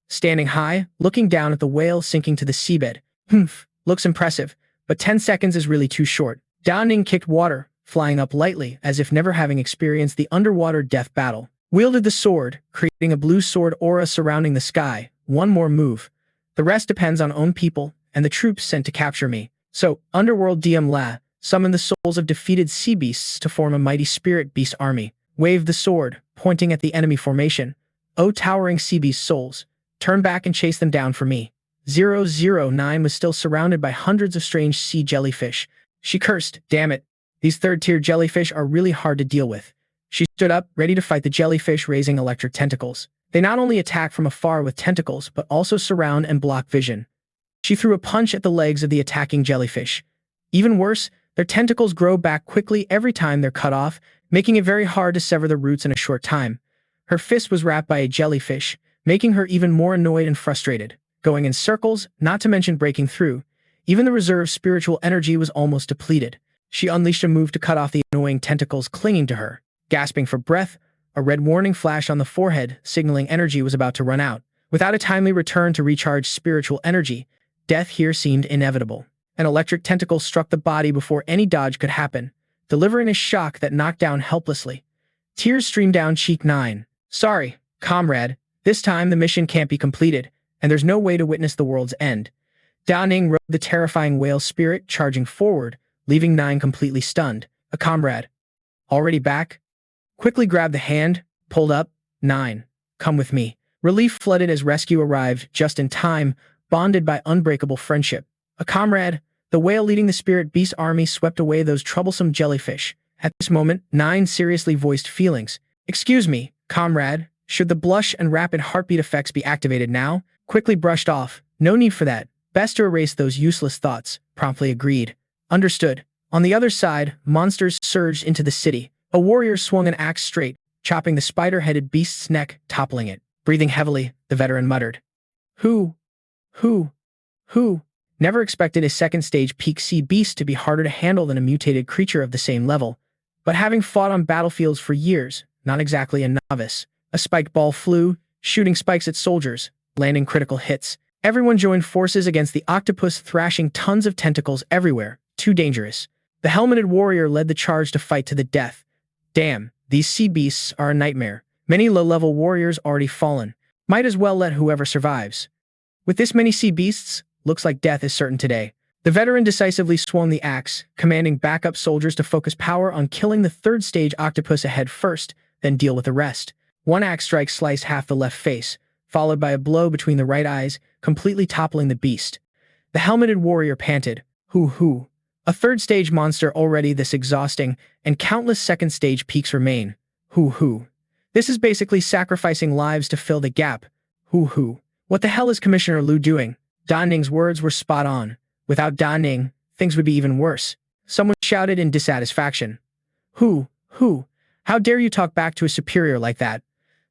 Standing high, looking down at the whale sinking to the seabed. Humph, looks impressive, but 10 seconds is really too short. Da Ning kicked water, flying up lightly as if never having experienced the underwater death battle. Wielded the sword, creating a blue sword aura surrounding the sky. One more move. The rest depends on own people and the troops sent to capture me. So, Underworld DM La, summon the souls of defeated sea beasts to form a mighty spirit beast army. Waved the sword, pointing at the enemy formation. O towering sea beast souls, turn back and chase them down for me. 009 was still surrounded by hundreds of strange sea jellyfish. She cursed, damn it. These third-tier jellyfish are really hard to deal with. She stood up, ready to fight the jellyfish raising electric tentacles. They not only attack from afar with tentacles, but also surround and block vision. She threw a punch at the legs of the attacking jellyfish. Even worse, their tentacles grow back quickly every time they're cut off, making it very hard to sever the roots in a short time. Her fist was wrapped by a jellyfish, making her even more annoyed and frustrated. Going in circles, not to mention breaking through. Even the reserve spiritual energy was almost depleted. She unleashed a move to cut off the annoying tentacles clinging to her. Gasping for breath, a red warning flashed on the forehead, signaling energy was about to run out. Without a timely return to recharge spiritual energy, death here seemed inevitable. An electric tentacle struck the body before any dodge could happen, delivering a shock that knocked down helplessly. Tears streamed down cheek 9. Sorry, comrade, this time the mission can't be completed, and there's no way to witness the world's end. Da Ning rode the terrifying whale spirit, charging forward, leaving 9 completely stunned. A comrade. Already back? Quickly grabbed the hand, pulled up. 9. Come with me. Relief flooded as rescue arrived just in time, bonded by unbreakable friendship. A comrade, the whale leading the spirit beast army swept away those troublesome jellyfish. At this moment, 9 seriously voiced feelings. Excuse me, comrade, should the blush and rapid heartbeat effects be activated now? Quickly brushed off. No need for that. Best to erase those useless thoughts. Promptly agreed. Understood. On the other side, monsters surged into the city. A warrior swung an axe straight, chopping the spider-headed beast's neck, toppling it. Breathing heavily, the veteran muttered. Who? Never expected a second-stage peak sea beast to be harder to handle than a mutated creature of the same level. But having fought on battlefields for years, not exactly a novice. A spiked ball flew, shooting spikes at soldiers, landing critical hits. Everyone joined forces against the octopus, thrashing tons of tentacles everywhere. Too dangerous. The helmeted warrior led the charge to fight to the death. Damn, these sea beasts are a nightmare. Many low-level warriors already fallen. Might as well let whoever survives. With this many sea beasts, looks like death is certain today. The veteran decisively swung the axe, commanding backup soldiers to focus power on killing the third stage octopus ahead first, then deal with the rest. One axe strike sliced half the left face, followed by a blow between the right eyes, completely toppling the beast. The helmeted warrior panted, "Hoo-hoo." A third stage monster already this exhausting, and countless second stage peaks remain. Hoo-hoo. This is basically sacrificing lives to fill the gap. Hoo-hoo. What the hell is Commissioner Liu doing? Da Ning's words were spot on. Without Da Ning, things would be even worse. Someone shouted in dissatisfaction. Who? How dare you talk back to a superior like that?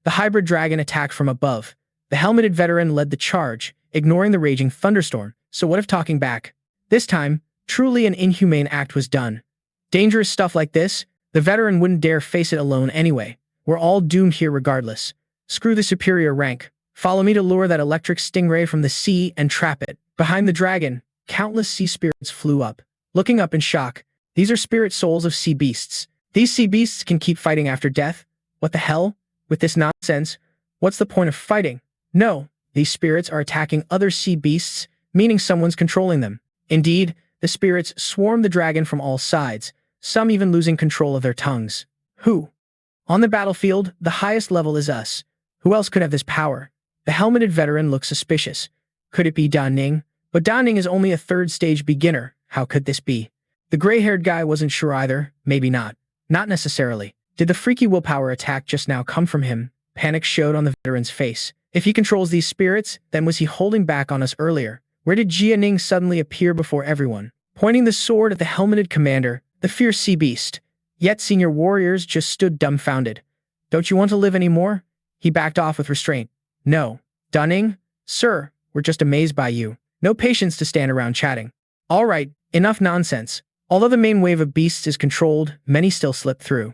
The hybrid dragon attacked from above. The helmeted veteran led the charge, ignoring the raging thunderstorm. So what if talking back? This time, truly an inhumane act was done. Dangerous stuff like this, the veteran wouldn't dare face it alone anyway. We're all doomed here regardless. Screw the superior rank. Follow me to lure that electric stingray from the sea and trap it. Behind the dragon, countless sea spirits flew up. Looking up in shock, these are spirit souls of sea beasts. These sea beasts can keep fighting after death? What the hell? With this nonsense, what's the point of fighting? No, these spirits are attacking other sea beasts, meaning someone's controlling them. Indeed, the spirits swarm the dragon from all sides, some even losing control of their tongues. Who? On the battlefield, the highest level is us. Who else could have this power? The helmeted veteran looked suspicious. Could it be Da Ning? But Da Ning is only a third stage beginner. How could this be? The gray-haired guy wasn't sure either. Maybe not. Not necessarily. Did the freaky willpower attack just now come from him? Panic showed on the veteran's face. If he controls these spirits, then was he holding back on us earlier? Where did Jia Ning suddenly appear before everyone? Pointing the sword at the helmeted commander, the fierce sea beast. Yet senior warriors just stood dumbfounded. Don't you want to live anymore? He backed off with restraint. No. Da Ning? Sir, we're just amazed by you. No patience to stand around chatting. All right, enough nonsense. Although the main wave of beasts is controlled, many still slip through.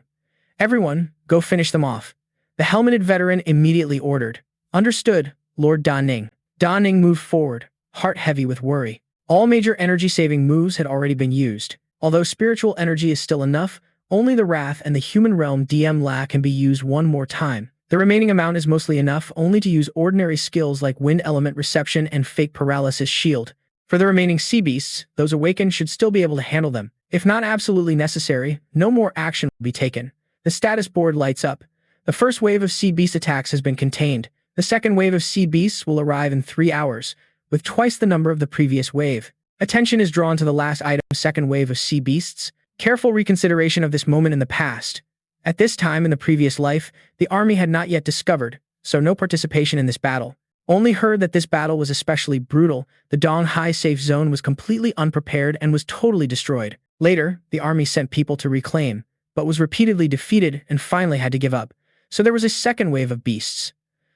Everyone, go finish them off. The helmeted veteran immediately ordered. Understood, Lord Da Ning. Da Ning moved forward, heart heavy with worry. All major energy-saving moves had already been used. Although spiritual energy is still enough, only the Wrath and the Human Realm DM-La can be used one more time. The remaining amount is mostly enough only to use ordinary skills like Wind Element Reception and Fake Paralysis Shield. For the remaining sea beasts, those awakened should still be able to handle them. If not absolutely necessary, no more action will be taken. The status board lights up. The first wave of sea beast attacks has been contained. The second wave of sea beasts will arrive in 3 hours, with twice the number of the previous wave. Attention is drawn to the last item, second wave of sea beasts. Careful reconsideration of this moment in the past. At this time in the previous life, the army had not yet discovered, so no participation in this battle. Only heard that this battle was especially brutal. The Dong Hai safe zone was completely unprepared and was totally destroyed. Later, the army sent people to reclaim, but was repeatedly defeated and finally had to give up. So there was a second wave of beasts.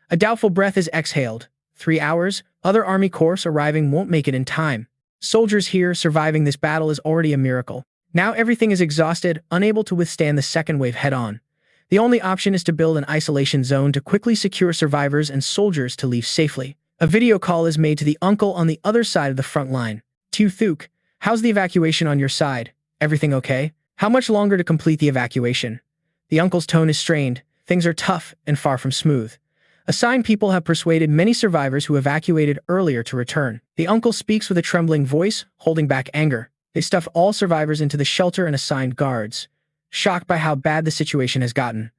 A doubtful breath is exhaled. 3 hours, other army corps arriving won't make it in time. Soldiers here surviving this battle is already a miracle. Now everything is exhausted, unable to withstand the second wave head-on. The only option is to build an isolation zone to quickly secure survivors and soldiers to leave safely. A video call is made to the uncle on the other side of the front line. Tu Thuk, how's the evacuation on your side? Everything okay? How much longer to complete the evacuation? The uncle's tone is strained. Things are tough and far from smooth. Assigned people have persuaded many survivors who evacuated earlier to return. The uncle speaks with a trembling voice, holding back anger. They stuff all survivors into the shelter and assigned guards, shocked by how bad the situation has gotten.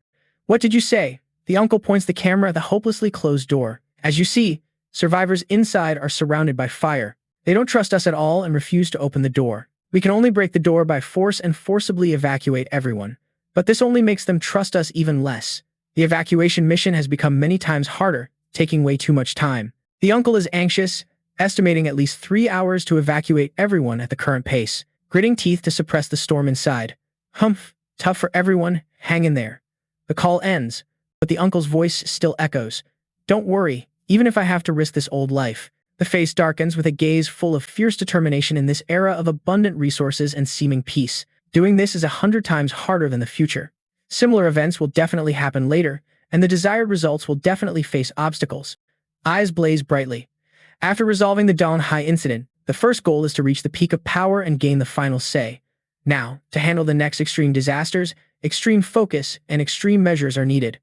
What did you say? The uncle points the camera at the hopelessly closed door. As you see, survivors inside are surrounded by fire. They don't trust us at all and refuse to open the door. We can only break the door by force and forcibly evacuate everyone. But this only makes them trust us even less. The evacuation mission has become many times harder, taking way too much time. The uncle is anxious, estimating at least 3 hours to evacuate everyone at the current pace, gritting teeth to suppress the storm inside. Humph, tough for everyone, hang in there. The call ends, but the uncle's voice still echoes. Don't worry, even if I have to risk this old life. The face darkens with a gaze full of fierce determination in this era of abundant resources and seeming peace. Doing this is 100 times harder than the future. Similar events will definitely happen later, and the desired results will definitely face obstacles. Eyes blaze brightly. After resolving the Dong Hai incident, the first goal is to reach the peak of power and gain the final say. Now, to handle the next extreme disasters, extreme focus and extreme measures are needed.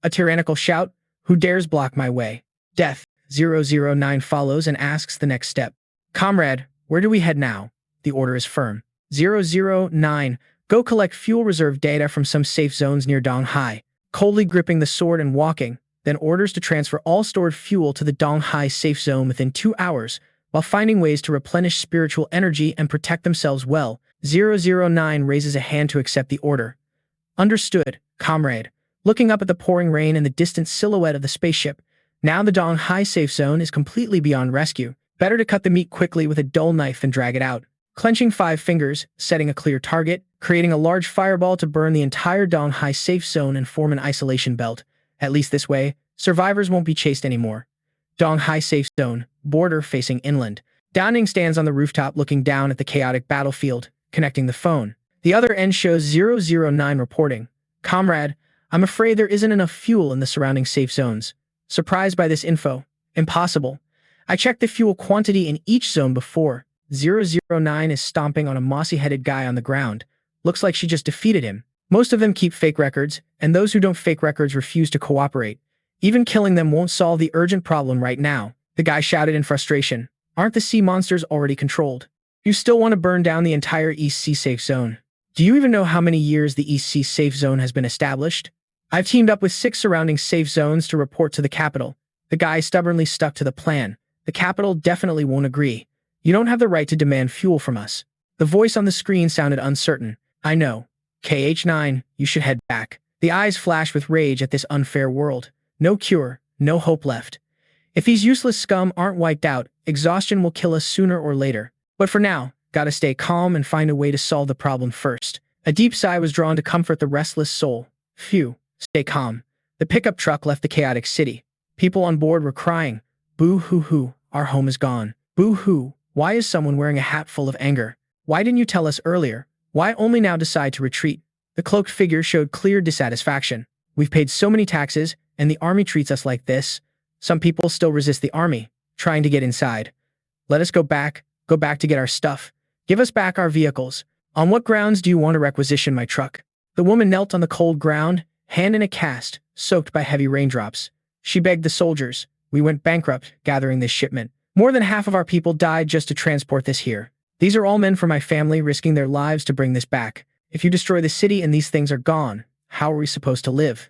A tyrannical shout, "Who dares block my way?" Death. 009 follows and asks the next step. "Comrade, where do we head now?" The order is firm. 009, go collect fuel reserve data from some safe zones near Donghai. Coldly gripping the sword and walking, then orders to transfer all stored fuel to the Donghai safe zone within 2 hours, while finding ways to replenish spiritual energy and protect themselves well. 009 raises a hand to accept the order. Understood, comrade. Looking up at the pouring rain and the distant silhouette of the spaceship, now the Donghai safe zone is completely beyond rescue. Better to cut the meat quickly with a dull knife than drag it out. Clenching 5 fingers, setting a clear target, creating a large fireball to burn the entire Donghai safe zone and form an isolation belt. At least this way, survivors won't be chased anymore. Donghai safe zone, border facing inland. Ning stands on the rooftop looking down at the chaotic battlefield, connecting the phone. The other end shows 009 reporting. Comrade, I'm afraid there isn't enough fuel in the surrounding safe zones. Surprised by this info. Impossible. I checked the fuel quantity in each zone before. 009 is stomping on a mossy-headed guy on the ground. Looks like she just defeated him. Most of them keep fake records, and those who don't fake records refuse to cooperate. Even killing them won't solve the urgent problem right now. The guy shouted in frustration. Aren't the sea monsters already controlled? You still want to burn down the entire East Sea safe zone? Do you even know how many years the East Sea safe zone has been established? I've teamed up with 6 surrounding safe zones to report to the capital. The guy stubbornly stuck to the plan. The capital definitely won't agree. You don't have the right to demand fuel from us. The voice on the screen sounded uncertain. I know. KH9, you should head back. The eyes flashed with rage at this unfair world. No cure, no hope left. If these useless scum aren't wiped out, exhaustion will kill us sooner or later. But for now, gotta stay calm and find a way to solve the problem first. A deep sigh was drawn to comfort the restless soul. Phew, stay calm. The pickup truck left the chaotic city. People on board were crying. Boo-hoo-hoo, our home is gone. Boo-hoo, why is someone wearing a hat full of anger? Why didn't you tell us earlier? Why only now decide to retreat? The cloaked figure showed clear dissatisfaction. We've paid so many taxes, and the army treats us like this. Some people still resist the army, trying to get inside. Let us go back to get our stuff. Give us back our vehicles. On what grounds do you want to requisition my truck? The woman knelt on the cold ground, hand in a cast, soaked by heavy raindrops. She begged the soldiers. We went bankrupt gathering this shipment. More than half of our people died just to transport this here. These are all men from my family risking their lives to bring this back. If you destroy the city and these things are gone, how are we supposed to live?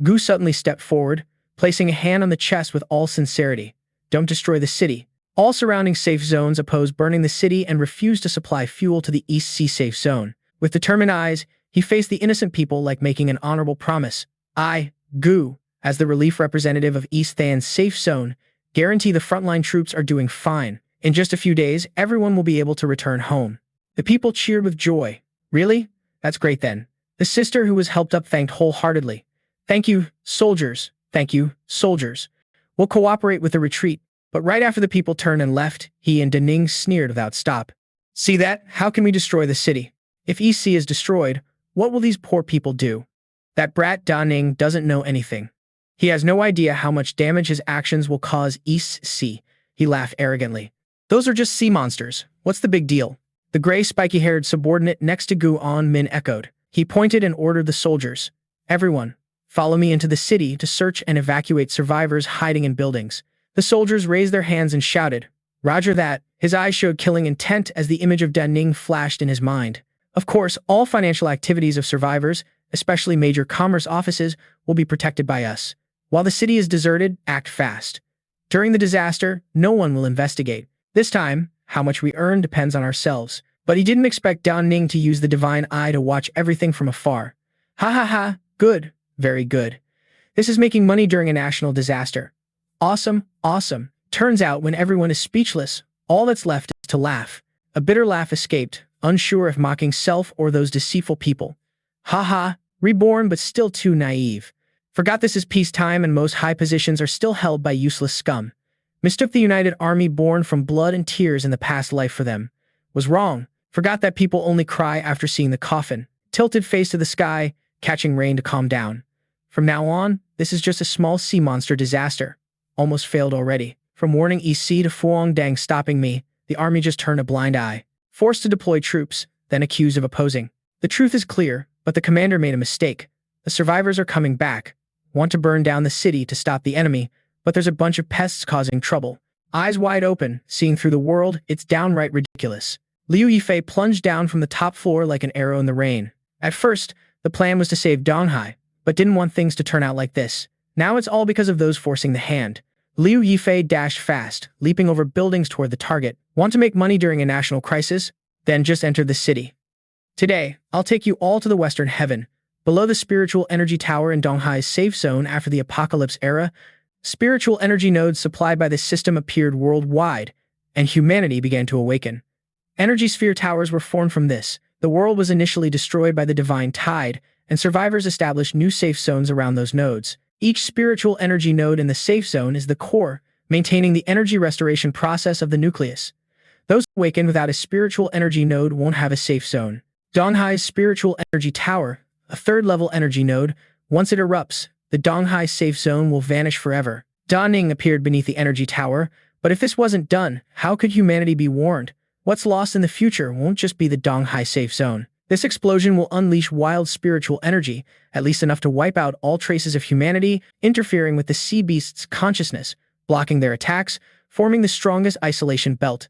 Gu suddenly stepped forward, placing a hand on the chest with all sincerity. Don't destroy the city. All surrounding safe zones oppose burning the city and refuse to supply fuel to the East Sea safe zone. With determined eyes, he faced the innocent people like making an honorable promise. I, Gu, as the relief representative of East Than's safe zone, guarantee the frontline troops are doing fine. In just a few days, everyone will be able to return home. The people cheered with joy. Really? That's great then. The sister who was helped up thanked wholeheartedly. Thank you, soldiers. Thank you, soldiers. We'll cooperate with the retreat. But right after the people turned and left, he and Ning sneered without stop. See that? How can we destroy the city? If East Sea is destroyed, what will these poor people do? That brat Ning doesn't know anything. He has no idea how much damage his actions will cause East Sea. He laughed arrogantly. Those are just sea monsters. What's the big deal? The gray, spiky-haired subordinate next to Gu On Min echoed. He pointed and ordered the soldiers. Everyone, follow me into the city to search and evacuate survivors hiding in buildings. The soldiers raised their hands and shouted. Roger that. His eyes showed killing intent as the image of Ning flashed in his mind. Of course, all financial activities of survivors, especially major commerce offices, will be protected by us. While the city is deserted, act fast. During the disaster, no one will investigate. This time, how much we earn depends on ourselves. But he didn't expect Ning to use the divine eye to watch everything from afar. Ha ha ha, good, very good. This is making money during a national disaster. Awesome, awesome. Turns out when everyone is speechless, all that's left is to laugh. A bitter laugh escaped, unsure if mocking self or those deceitful people. Ha ha, reborn but still too naive. Forgot this is peacetime and most high positions are still held by useless scum. Mistook the United Army born from blood and tears in the past life for them. Was wrong. Forgot that people only cry after seeing the coffin. Tilted face to the sky, catching rain to calm down. From now on, this is just a small sea monster disaster. Almost failed already. From warning East Sea to Fuangdang stopping me, the army just turned a blind eye. Forced to deploy troops, then accused of opposing. The truth is clear, but the commander made a mistake. The survivors are coming back. want to burn down the city to stop the enemy, but there's a bunch of pests causing trouble. Eyes wide open, seeing through the world, it's downright ridiculous. Liu Yifei plunged down from the top floor like an arrow in the rain. At first, the plan was to save Dong Hai, but didn't want things to turn out like this. Now it's all because of those forcing the hand. Liu Yifei dashed fast, leaping over buildings toward the target. Want to make money during a national crisis? Then just enter the city. Today, I'll take you all to the Western Heaven. Below the spiritual energy tower in Dong Hai's safe zone after the apocalypse era, spiritual energy nodes supplied by this system appeared worldwide, and humanity began to awaken. Energy sphere towers were formed from this. The world was initially destroyed by the divine tide, and survivors established new safe zones around those nodes. Each spiritual energy node in the safe zone is the core, maintaining the energy restoration process of the nucleus. Those awakened without a spiritual energy node won't have a safe zone. Dong Hai's spiritual energy tower, a third-level energy node, once it erupts, the Dong Hai safe zone will vanish forever. Da Ning appeared beneath the energy tower, but if this wasn't done, how could humanity be warned? What's lost in the future won't just be the Dong Hai safe zone. This explosion will unleash wild spiritual energy, at least enough to wipe out all traces of humanity, interfering with the sea beast's consciousness, blocking their attacks, forming the strongest isolation belt.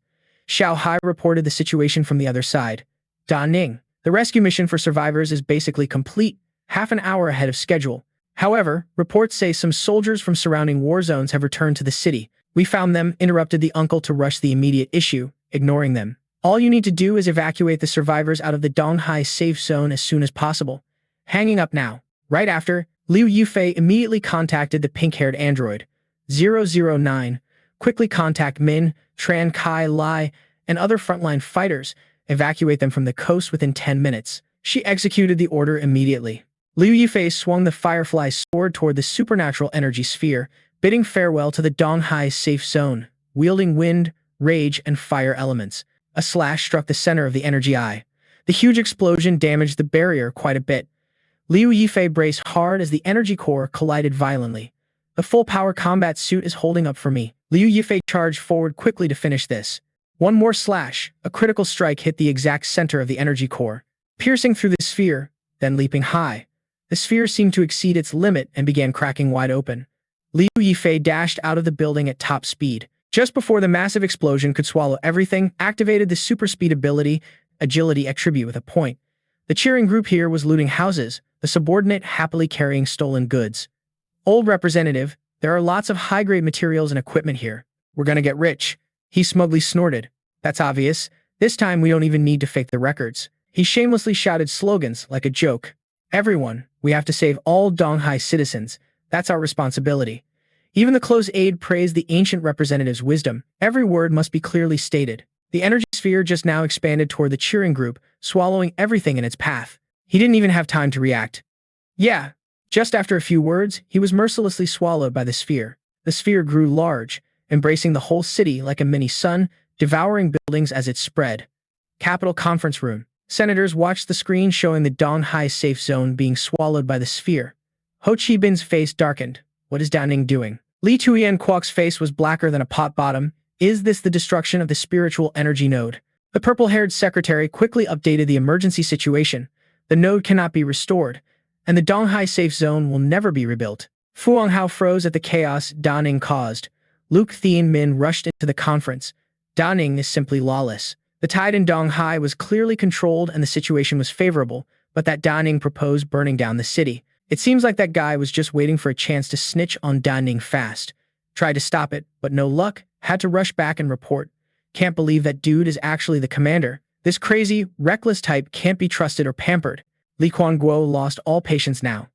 Xiao Hai reported the situation from the other side. Da Ning, the rescue mission for survivors is basically complete, half an hour ahead of schedule. However, reports say some soldiers from surrounding war zones have returned to the city. We found them, interrupted the uncle to rush the immediate issue, ignoring them. All you need to do is evacuate the survivors out of the Dong Hai safe zone as soon as possible. Hanging up now. Right after, Liu Yifei immediately contacted the pink-haired android. 009. Quickly contact Min, Tran Kai Lai, and other frontline fighters. Evacuate them from the coast within 10 minutes. She executed the order immediately. Liu Yifei swung the Firefly sword toward the supernatural energy sphere, bidding farewell to the Dong Hai safe zone, wielding wind, rage, and fire elements. A slash struck the center of the energy eye. The huge explosion damaged the barrier quite a bit. Liu Yifei braced hard as the energy core collided violently. The full-power combat suit is holding up for me. Liu Yifei charged forward quickly to finish this. One more slash, a critical strike hit the exact center of the energy core, piercing through the sphere, then leaping high. The sphere seemed to exceed its limit and began cracking wide open. Liu Yifei dashed out of the building at top speed. Just before the massive explosion could swallow everything, activated the super speed ability, agility attribute with a point. The cheering group here was looting houses, the subordinate happily carrying stolen goods. Old representative, there are lots of high-grade materials and equipment here. We're gonna get rich. He smugly snorted. That's obvious. This time we don't even need to fake the records. He shamelessly shouted slogans like a joke. Everyone, we have to save all Dong Hai citizens. That's our responsibility. Even the close aide praised the ancient representative's wisdom. Every word must be clearly stated. The energy sphere just now expanded toward the cheering group, swallowing everything in its path. He didn't even have time to react. Yeah, just after a few words, he was mercilessly swallowed by the sphere. The sphere grew large, embracing the whole city like a mini sun, devouring buildings as it spread. Capitol Conference Room. Senators watched the screen showing the Dong Hai safe zone being swallowed by the sphere. Ho Chi Bin's face darkened. What is Da Ning doing? Li Tuyen Kwok's face was blacker than a pot bottom. Is this the destruction of the spiritual energy node? The purple-haired secretary quickly updated the emergency situation. The node cannot be restored, and the Dong Hai safe zone will never be rebuilt. Fu Hongzhou froze at the chaos Da Ning caused. Luke Thien Min rushed into the conference. Da Ning is simply lawless. The tide in Dong Hai was clearly controlled and the situation was favorable, but that Da Ning proposed burning down the city. It seems like that guy was just waiting for a chance to snitch on Da Ning fast. Tried to stop it, but no luck. Had to rush back and report. Can't believe that dude is actually the commander. This crazy, reckless type can't be trusted or pampered. Li Guo lost all patience now.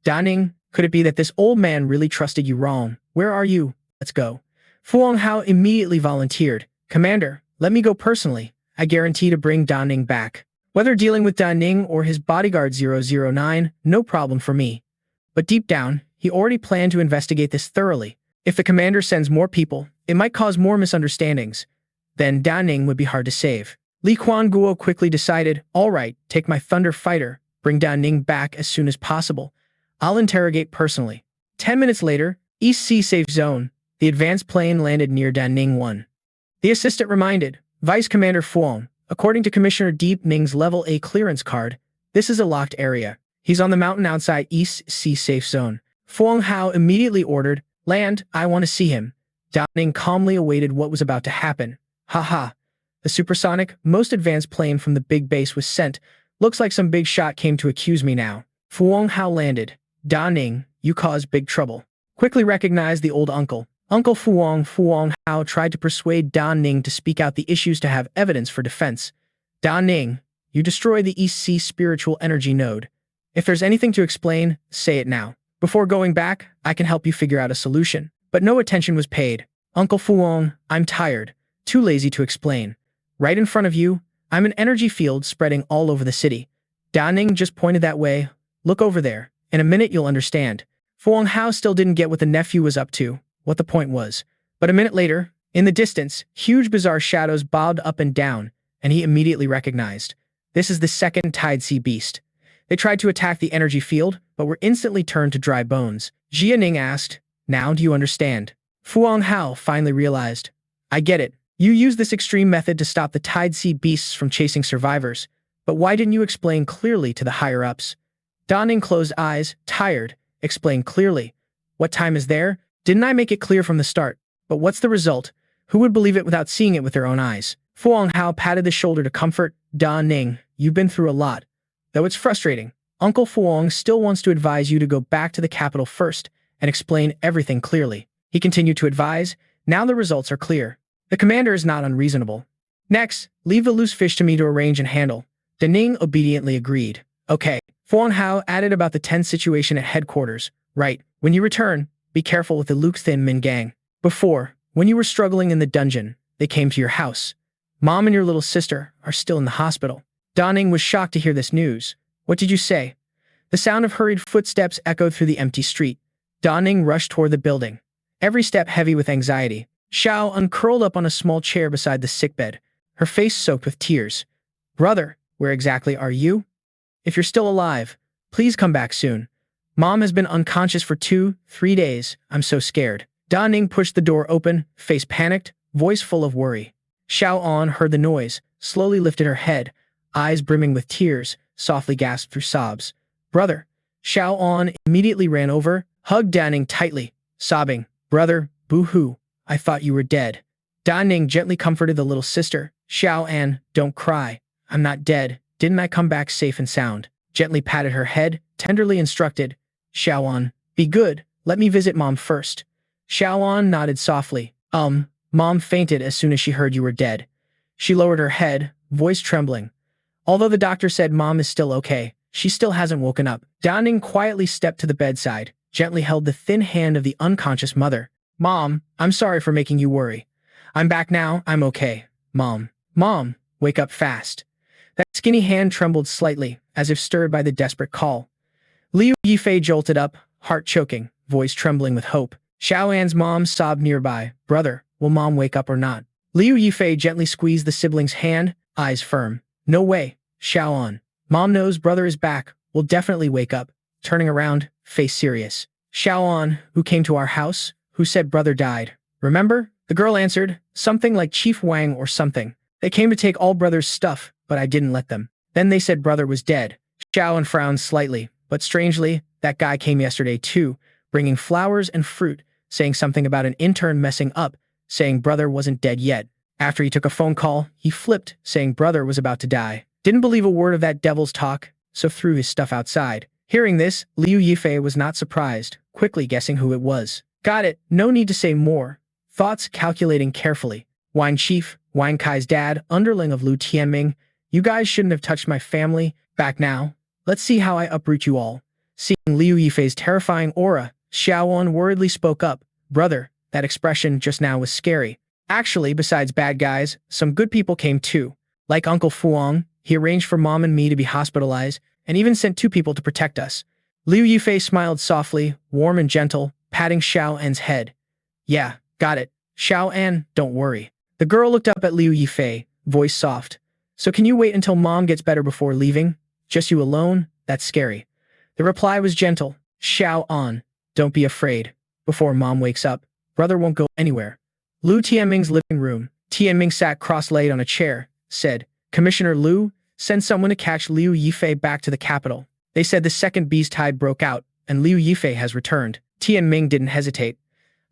Da Ning, could it be that this old man really trusted you wrong? Where are you? Let's go. Fu Hongzhou immediately volunteered. Commander, let me go personally. I guarantee to bring Da Ning back. Whether dealing with Da Ning or his bodyguard 009, no problem for me. But deep down, he already planned to investigate this thoroughly. If the commander sends more people, it might cause more misunderstandings. Then Da Ning would be hard to save. Li Guo quickly decided, all right, take my Thunder Fighter, bring Da Ning back as soon as possible. I'll interrogate personally. 10 minutes later, East Sea Safe Zone, the advanced plane landed near Da Ning 1. The assistant reminded, Vice Commander Fuong, according to Commissioner Deep Ning's Level A clearance card, this is a locked area. He's on the mountain outside East Sea Safe Zone. Fuang Hao immediately ordered, "Land, I want to see him." Da Ning calmly awaited what was about to happen. Haha. The supersonic, most advanced plane from the big base was sent. Looks like some big shot came to accuse me now. Fuang Hao landed. Da Ning, you caused big trouble. Quickly recognized the old uncle. Uncle Fuang Hao tried to persuade Da Ning to speak out the issues to have evidence for defense. Da Ning, you destroy the East Sea spiritual energy node. If there's anything to explain, say it now. Before going back, I can help you figure out a solution. But no attention was paid. Uncle Fuang, I'm tired. Too lazy to explain. Right in front of you, I'm an energy field spreading all over the city. Da Ning just pointed that way. Look over there. In a minute you'll understand. Fuang Hao still didn't get what the nephew was up to, what the point was. But a minute later, in the distance, huge bizarre shadows bobbed up and down, and he immediately recognized. This is the second Tide Sea Beast. They tried to attack the energy field, but were instantly turned to dry bones. Jia Ning asked, "Now do you understand?" Fuang Hao finally realized. "I get it. You used this extreme method to stop the Tide Sea Beasts from chasing survivors, but why didn't you explain clearly to the higher-ups?" Da Ning closed eyes, tired, explained clearly. "What time is there? Didn't I make it clear from the start? But what's the result? Who would believe it without seeing it with their own eyes?" Fuang Hao patted the shoulder to comfort. "Da Ning, you've been through a lot. Though it's frustrating, Uncle Fuang still wants to advise you to go back to the capital first and explain everything clearly." He continued to advise. Now the results are clear. The commander is not unreasonable. Next, leave the loose fish to me to arrange and handle. Da Ning obediently agreed. Okay. Fuang Hao added about the tense situation at headquarters. Right. When you return, be careful with the Luke Thin Min gang. Before, when you were struggling in the dungeon, they came to your house. Mom and your little sister are still in the hospital. Da Ning was shocked to hear this news. What did you say? The sound of hurried footsteps echoed through the empty street. Da Ning rushed toward the building, every step heavy with anxiety. Xiao uncurled up on a small chair beside the sickbed, her face soaked with tears. "Brother, where exactly are you? If you're still alive, please come back soon. Mom has been unconscious for 2-3 days. I'm so scared." Da Ning pushed the door open, face panicked, voice full of worry. Xiao An heard the noise, slowly lifted her head, eyes brimming with tears, softly gasped through sobs. "Brother." Xiao An immediately ran over, hugged Da Ning tightly, sobbing. "Brother, boo-hoo, I thought you were dead." Da Ning gently comforted the little sister. "Xiao An, don't cry. I'm not dead. Didn't I come back safe and sound?" Gently patted her head, tenderly instructed. "Xiao An, be good. Let me visit Mom first." Xiao An nodded softly. Mom fainted as soon as she heard you were dead." She lowered her head, voice trembling. "Although the doctor said Mom is still okay, she still hasn't woken up." Da Ning quietly stepped to the bedside, gently held the thin hand of the unconscious mother. "Mom, I'm sorry for making you worry. I'm back now, I'm okay. Mom, wake up fast." That skinny hand trembled slightly, as if stirred by the desperate call. Liu Yifei jolted up, heart choking, voice trembling with hope. Xiao An's mom sobbed nearby. "Brother, will Mom wake up or not?" Liu Yifei gently squeezed the sibling's hand, eyes firm. "No way, Xiao An. Mom knows brother is back, will definitely wake up." Turning around, face serious. "Xiao An, who came to our house, who said brother died. Remember?" The girl answered, "Something like Chief Wang or something. They came to take all brother's stuff, but I didn't let them. Then they said brother was dead." Xiao An frowned slightly, but strangely, that guy came yesterday too, bringing flowers and fruit, saying something about an intern messing up, saying brother wasn't dead yet. After he took a phone call, he flipped, saying brother was about to die. Didn't believe a word of that devil's talk, so threw his stuff outside. Hearing this, Liu Yifei was not surprised, quickly guessing who it was. "Got it, no need to say more." Thoughts calculating carefully. "Wang Chief, Wang Kai's dad, underling of Lu Tianming. You guys shouldn't have touched my family. Back now. Let's see how I uproot you all." Seeing Liu Yifei's terrifying aura, Xiao An worriedly spoke up. "Brother, that expression just now was scary. Actually, besides bad guys, some good people came too. Like Uncle Fuang, he arranged for Mom and me to be hospitalized, and even sent 2 people to protect us." Liu Yifei smiled softly, warm and gentle, patting Xiao An's head. "Yeah, got it. Xiao An, don't worry." The girl looked up at Liu Yifei, voice soft. "So can you wait until Mom gets better before leaving? Just you alone? That's scary." The reply was gentle. "Xiao An, don't be afraid. Before Mom wakes up, brother won't go anywhere." Lu Tianming's living room. Tianming sat cross-legged on a chair, said, "Commissioner Lu, send someone to catch Liu Yifei back to the capital. They said the second beast tide broke out, and Liu Yifei has returned. Tian Ming didn't hesitate.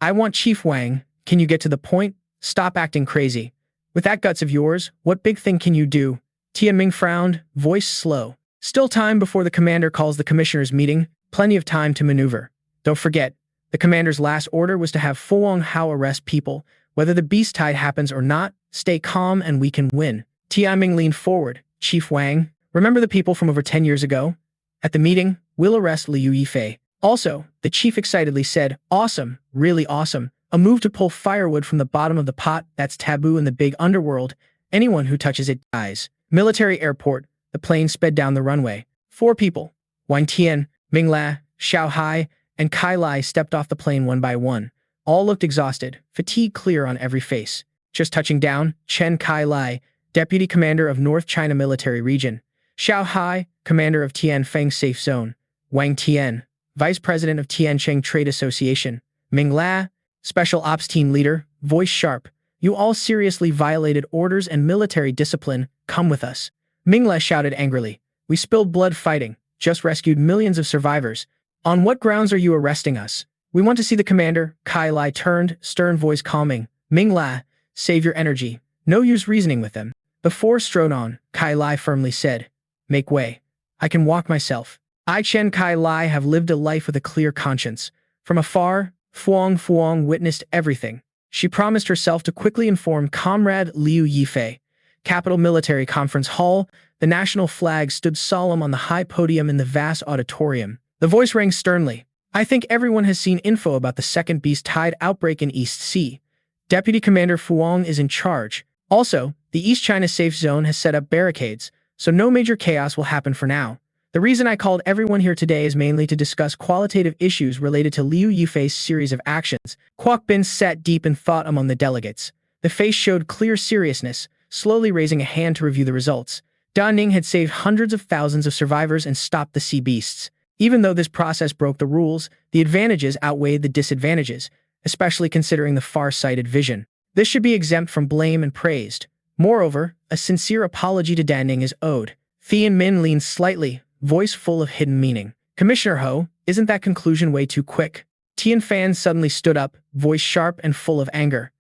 I want Chief Wang. Can you get to the point? Stop acting crazy. With that guts of yours, what big thing can you do? Tian Ming frowned, voice slow. Still time before the commander calls the commissioners' meeting. Plenty of time to maneuver. Don't forget, the commander's last order was to have Fu Hao arrest people. Whether the beast tide happens or not, stay calm and we can win. Tian Ming leaned forward. Chief Wang, remember the people from over 10 years ago? At the meeting, we'll arrest Liu Yifei. Also, the chief excitedly said, awesome, really awesome. A move to pull firewood from the bottom of the pot, that's taboo in the big underworld. Anyone who touches it dies. Military airport, the plane sped down the runway. 4 people, Wang Tian, Ming La, Xiao Hai, and Kai Lai stepped off the plane one by one. All looked exhausted, fatigue clear on every face. Just touching down, Chen Kai Lai, Deputy Commander of North China Military Region. Xiao Hai, Commander of Tianfeng Safe Zone. Wang Tian, Vice President of Tiancheng Trade Association. Ming La, Special Ops Team Leader, voice sharp. You all seriously violated orders and military discipline. Come with us. Ming La shouted angrily. We spilled blood fighting, just rescued millions of survivors. On what grounds are you arresting us? We want to see the commander. Kai Lai turned, stern voice calming. Ming La, save your energy. No use reasoning with them. Before strode on, Kai Lai firmly said, make way. I can walk myself. I Chen Kai Lai have lived a life with a clear conscience. From afar, Fuang witnessed everything. She promised herself to quickly inform Comrade Liu Yifei. Capital Military Conference Hall, the national flag stood solemn on the high podium in the vast auditorium. The voice rang sternly. I think everyone has seen info about the second beast tide outbreak in East Sea. Deputy Commander Fuang is in charge. Also, the East China Safe Zone has set up barricades, so no major chaos will happen for now. The reason I called everyone here today is mainly to discuss qualitative issues related to Liu Yifei's series of actions. Kwok Bin sat deep in thought among the delegates. The face showed clear seriousness, slowly raising a hand to review the results. Da Ning had saved hundreds of thousands of survivors and stopped the sea beasts. Even though this process broke the rules, the advantages outweighed the disadvantages, especially considering the far-sighted vision. This should be exempt from blame and praised. Moreover, a sincere apology to Da Ning is owed. Tian Min leaned slightly, voice full of hidden meaning. Commissioner Ho, isn't that conclusion way too quick? Tian Fan suddenly stood up, voice sharp and full of anger.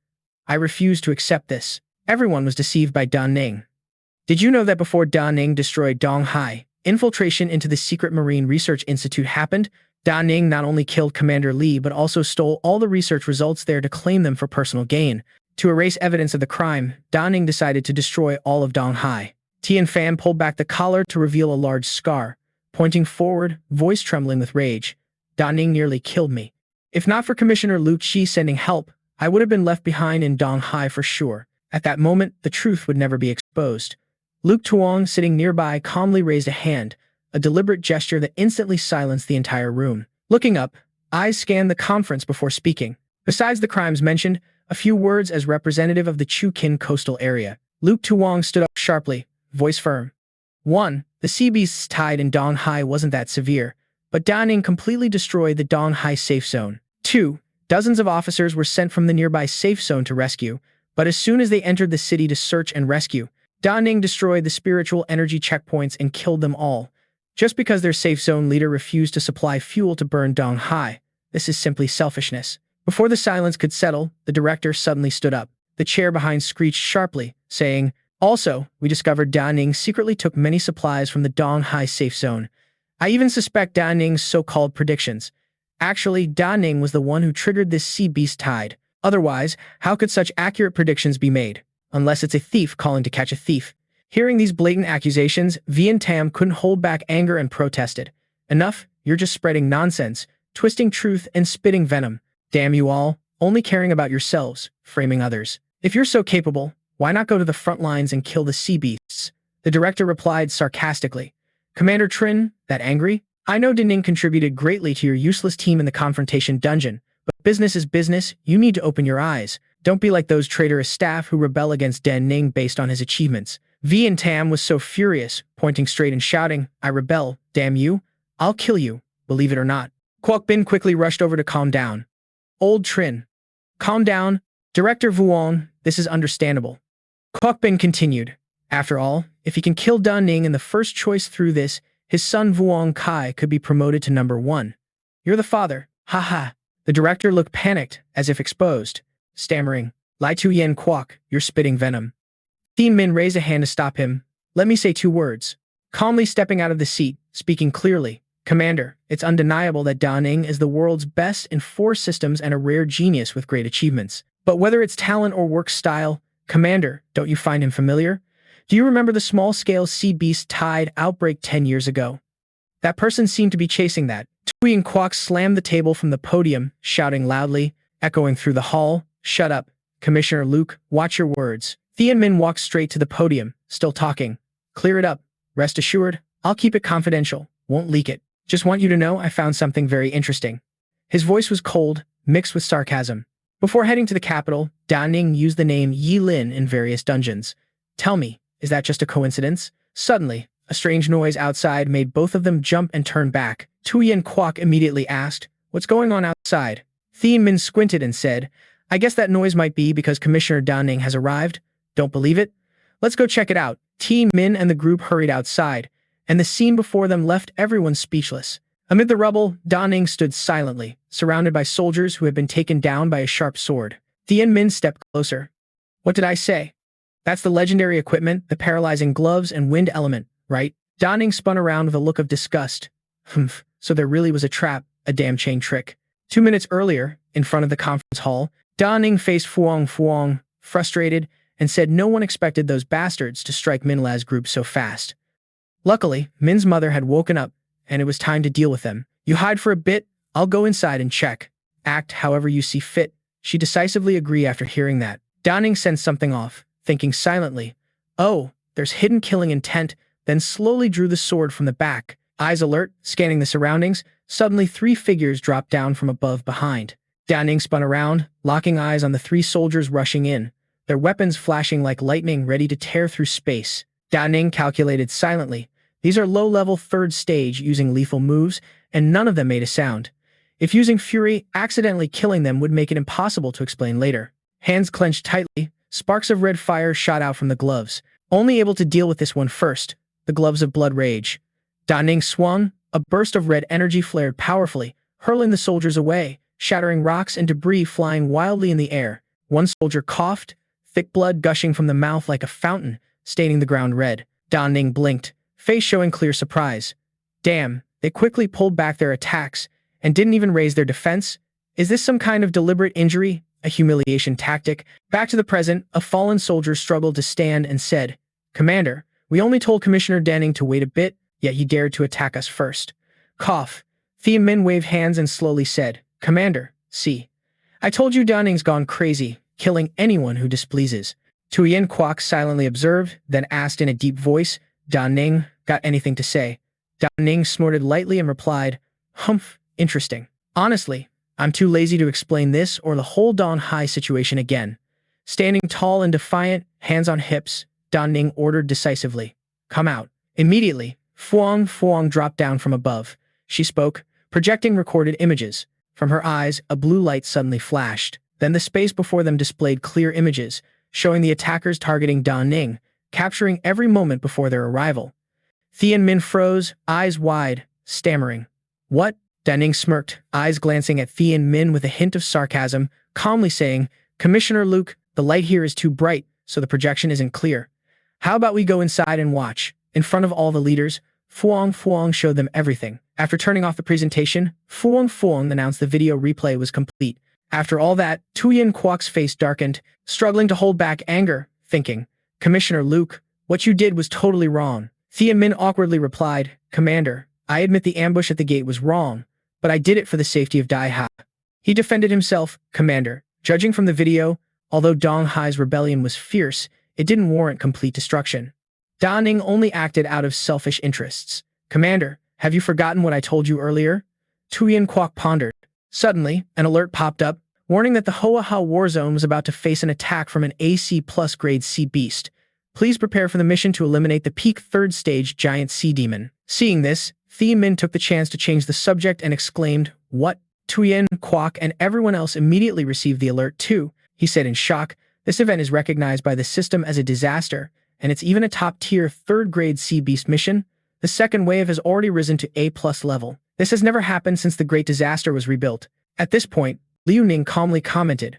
I refuse to accept this. Everyone was deceived by Da Ning. Did you know that before Da Ning destroyed Dong Hai, infiltration into the secret Marine Research Institute happened? Da Ning not only killed Commander Li but also stole all the research results there to claim them for personal gain. To erase evidence of the crime, Da Ning decided to destroy all of Dong Hai. Tian Fan pulled back the collar to reveal a large scar. Pointing forward, voice trembling with rage. Da Ning nearly killed me. If not for Commissioner Lu Qi sending help, I would have been left behind in Dong Hai for sure. At that moment, the truth would never be exposed. Luke Tuong, sitting nearby, calmly raised a hand, a deliberate gesture that instantly silenced the entire room. Looking up, eyes scanned the conference before speaking. Besides the crimes mentioned, a few words as representative of the Chu-Kin coastal area. Luke Tuong stood up sharply, voice firm. 1. The sea beast's tide in Dong Hai wasn't that severe, but Da Ning completely destroyed the Dong Hai safe zone. 2. Dozens of officers were sent from the nearby safe zone to rescue, but as soon as they entered the city to search and rescue, Da Ning destroyed the spiritual energy checkpoints and killed them all. Just because their safe zone leader refused to supply fuel to burn Dong Hai. This is simply selfishness. Before the silence could settle, the director suddenly stood up. The chair behind screeched sharply, saying, also, we discovered Da Ning secretly took many supplies from the Dong Hai safe zone. I even suspect Da Ning's so-called predictions. Actually, Da Ning was the one who triggered this sea beast tide. Otherwise, how could such accurate predictions be made? Unless it's a thief calling to catch a thief. Hearing these blatant accusations, Vian Tam couldn't hold back anger and protested. Enough, you're just spreading nonsense, twisting truth and spitting venom. Damn you all, only caring about yourselves, framing others. If you're so capable, why not go to the front lines and kill the sea beasts? The director replied sarcastically. Commander Trin, that angry? I know Da Ning contributed greatly to your useless team in the confrontation dungeon, but business is business, you need to open your eyes. Don't be like those traitorous staff who rebel against Da Ning based on his achievements. Vian Tam was so furious, pointing straight and shouting, I rebel, damn you, I'll kill you, believe it or not. Kwok Bin quickly rushed over to calm down. Old Trin. Calm down, Director Vuong, this is understandable. Kwok Bin continued. After all, if he can kill Da Ning in the first choice through this, his son Vuong Kai could be promoted to number 1. You're the father. Ha ha. The director looked panicked, as if exposed, stammering, Lai Tu Yen Kwok, you're spitting venom. Thien Min raised a hand to stop him. Let me say 2 words. Calmly stepping out of the seat, speaking clearly. Commander, it's undeniable that Da Ning is the world's best in 4 systems and a rare genius with great achievements. But whether it's talent or work style, Commander, don't you find him familiar? Do you remember the small-scale sea beast tide outbreak 10 years ago? That person seemed to be chasing that. Tui and Kwok slammed the table from the podium, shouting loudly, echoing through the hall, Shut up. Commissioner Luke, watch your words. Thien Min walked straight to the podium, still talking. Clear it up. Rest assured, I'll keep it confidential, won't leak it. Just want you to know I found something very interesting. His voice was cold, mixed with sarcasm. Before heading to the capital, Da Ning used the name Yi Lin in various dungeons. Tell me, is that just a coincidence? Suddenly, a strange noise outside made both of them jump and turn back. Tui and Kwok immediately asked, What's going on outside? Thien Min squinted and said, I guess that noise might be because Commissioner Da Ning has arrived. Don't believe it? Let's go check it out. Thien Min and the group hurried outside, and the scene before them left everyone speechless. Amid the rubble, Da Ning stood silently, surrounded by soldiers who had been taken down by a sharp sword. Thien Min stepped closer. What did I say? That's the legendary equipment, the paralyzing gloves and wind element, right? Da Ning spun around with a look of disgust. Humph, so there really was a trap, a damn chain trick. 2 minutes earlier, in front of the conference hall, Da Ning faced Fuang, frustrated, and said no one expected those bastards to strike Minla's group so fast. Luckily, Min's mother had woken up, and it was time to deal with them. You hide for a bit, I'll go inside and check. Act however you see fit. She decisively agreed after hearing that. Da Ning sensed something off, thinking silently, Oh, there's hidden killing intent, then slowly drew the sword from the back. Eyes alert, scanning the surroundings, suddenly 3 figures dropped down from above behind. Da Ning spun around, locking eyes on the 3 soldiers rushing in, their weapons flashing like lightning ready to tear through space. Da Ning calculated silently. These are low-level 3rd stage using lethal moves, and none of them made a sound. If using Fury, accidentally killing them would make it impossible to explain later. Hands clenched tightly, sparks of red fire shot out from the gloves. Only able to deal with this one first, the gloves of blood rage. Da Ning swung, a burst of red energy flared powerfully, hurling the soldiers away, shattering rocks and debris flying wildly in the air. One soldier coughed, thick blood gushing from the mouth like a fountain, staining the ground red. Da Ning blinked, face showing clear surprise. Damn, they quickly pulled back their attacks, and didn't even raise their defense? Is this some kind of deliberate injury? A humiliation tactic? Back to the present, a fallen soldier struggled to stand and said, Commander, we only told Commissioner Da Ning to wait a bit, yet he dared to attack us first. Cough. Thien Min waved hands and slowly said, Commander, see. I told you Da Ning's gone crazy, killing anyone who displeases. Tui and Kwok silently observed, then asked in a deep voice, Da Ning, got anything to say? Da Ning snorted lightly and replied, Humph, interesting. Honestly, I'm too lazy to explain this or the whole Dong Hai situation again. Standing tall and defiant, hands on hips, Da Ning ordered decisively, Come out. Immediately, Fuang dropped down from above. She spoke, projecting recorded images. From her eyes, a blue light suddenly flashed. Then the space before them displayed clear images, showing the attackers targeting Da Ning, capturing every moment before their arrival. Thien Min froze, eyes wide, stammering. What? Da Ning smirked, eyes glancing at Thien Min with a hint of sarcasm, calmly saying, Commissioner Luke, the light here is too bright, so the projection isn't clear. How about we go inside and watch? In front of all the leaders, Fuang showed them everything. After turning off the presentation, Fuang announced the video replay was complete. After all that, Tui and Kwok's face darkened, struggling to hold back anger, thinking, Commissioner Luke, what you did was totally wrong. Thien Min awkwardly replied, Commander, I admit the ambush at the gate was wrong, but I did it for the safety of Dai Ha. He defended himself, Commander. Judging from the video, although Dong Hai's rebellion was fierce, it didn't warrant complete destruction. Da Ning only acted out of selfish interests. Commander, have you forgotten what I told you earlier? Tui and Kwok pondered. Suddenly, an alert popped up, warning that the Hoa war zone was about to face an attack from an AC+ grade sea beast. Please prepare for the mission to eliminate the peak 3rd stage giant sea demon. Seeing this, Thien Min took the chance to change the subject and exclaimed, What? Tui and Kwok and everyone else immediately received the alert too. He said in shock, This event is recognized by the system as a disaster, and it's even a top-tier 3rd grade sea beast mission. The second wave has already risen to A+ level. This has never happened since the Great Disaster was rebuilt. At this point, Liu Ning calmly commented,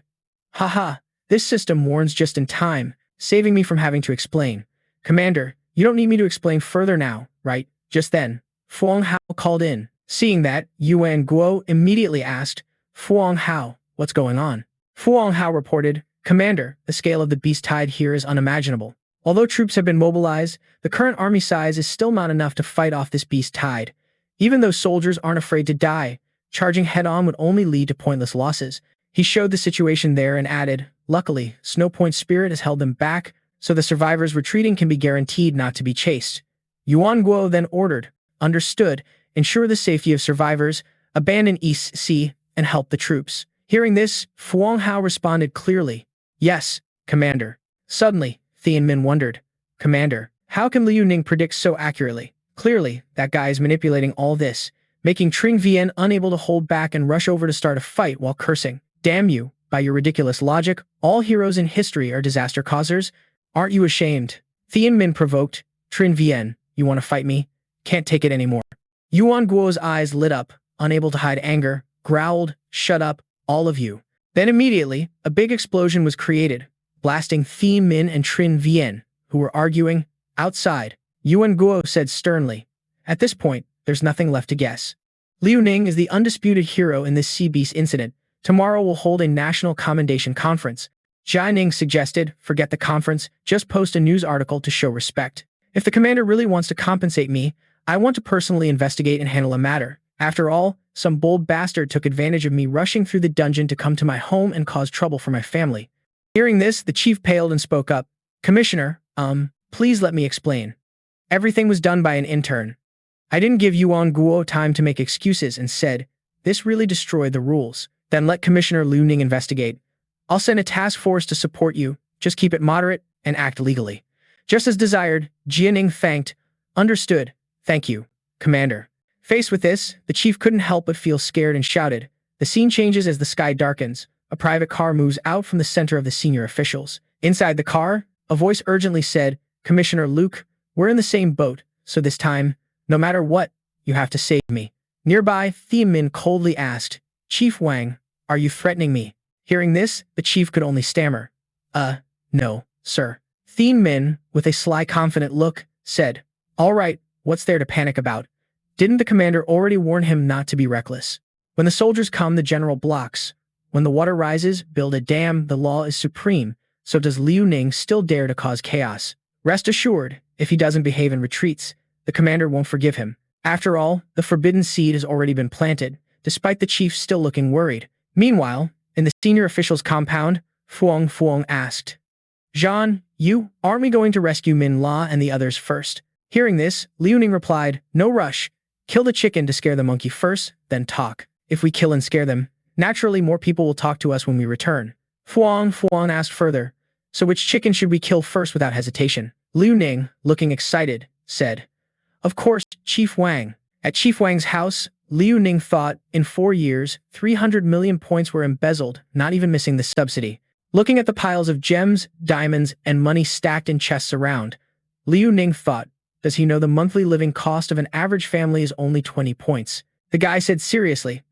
"Haha, this system warns just in time, saving me from having to explain. Commander, you don't need me to explain further now, right?" Just then, Fuang Hao called in. Seeing that, Yuan Guo immediately asked, "Fuang Hao, what's going on?" Fuang Hao reported, "Commander, the scale of the beast tide here is unimaginable. Although troops have been mobilized, the current army size is still not enough to fight off this beast tide. Even though soldiers aren't afraid to die, charging head-on would only lead to pointless losses." He showed the situation there and added, "Luckily, Snow Point's spirit has held them back, so the survivors retreating can be guaranteed not to be chased." Yuan Guo then ordered, "Understood, ensure the safety of survivors, abandon East Sea, and help the troops." Hearing this, Fuang Hao responded clearly, "Yes, Commander." Suddenly, Thian Min wondered, "Commander, how can Liu Ning predict so accurately? Clearly, that guy is manipulating all this, making Tring Vien unable to hold back and rush over to start a fight while cursing. Damn you, by your ridiculous logic, all heroes in history are disaster causers. Aren't you ashamed?" Thian Min provoked, "Trin Vien, you want to fight me? Can't take it anymore." Yuan Guo's eyes lit up, unable to hide anger, growled, "Shut up, all of you." Then immediately, a big explosion was created, blasting Thian Min and Trin Vien, who were arguing, outside. Yuan Guo said sternly, "At this point, there's nothing left to guess. Liu Ning is the undisputed hero in this sea beast incident. Tomorrow we'll hold a national commendation conference." Jia Ning suggested, "Forget the conference, just post a news article to show respect. If the commander really wants to compensate me, I want to personally investigate and handle a matter. After all, some bold bastard took advantage of me rushing through the dungeon to come to my home and cause trouble for my family." Hearing this, the chief paled and spoke up, "Commissioner, please let me explain. Everything was done by an intern. I didn't give Yuan Guo time to make excuses and said, this really destroyed the rules. Then let Commissioner Liu Ning investigate. I'll send a task force to support you. Just keep it moderate and act legally." Just as desired, Jia Ning thanked, "Understood. Thank you, Commander." Faced with this, the chief couldn't help but feel scared and shouted. The scene changes as the sky darkens. A private car moves out from the center of the senior officials. Inside the car, a voice urgently said, "Commissioner Luke, we're in the same boat, so this time, no matter what, you have to save me." Nearby, Thian Min coldly asked, "Chief Wang, are you threatening me?" Hearing this, the chief could only stammer, No, sir." Thian Min, with a sly confident look, said, "All right, what's there to panic about? Didn't the commander already warn him not to be reckless? When the soldiers come, the general blocks. When the water rises, build a dam, the law is supreme. So does Liu Ning still dare to cause chaos? Rest assured, if he doesn't behave and retreats, the commander won't forgive him. After all, the forbidden seed has already been planted, despite the chief still looking worried." Meanwhile, in the senior official's compound, Fuang asked, "Jean, aren't we going to rescue Min La and the others first?" Hearing this, Liu Ning replied, "No rush. Kill the chicken to scare the monkey first, then talk. If we kill and scare them, naturally more people will talk to us when we return." Fuang asked further, "So which chicken should we kill first?" Without hesitation, Liu Ning, looking excited, said, "Of course, Chief Wang." At Chief Wang's house, Liu Ning thought, in 4 years, 300 million points were embezzled, not even missing the subsidy. Looking at the piles of gems, diamonds, and money stacked in chests around, Liu Ning thought, does he know the monthly living cost of an average family is only 20 points? The guy said seriously,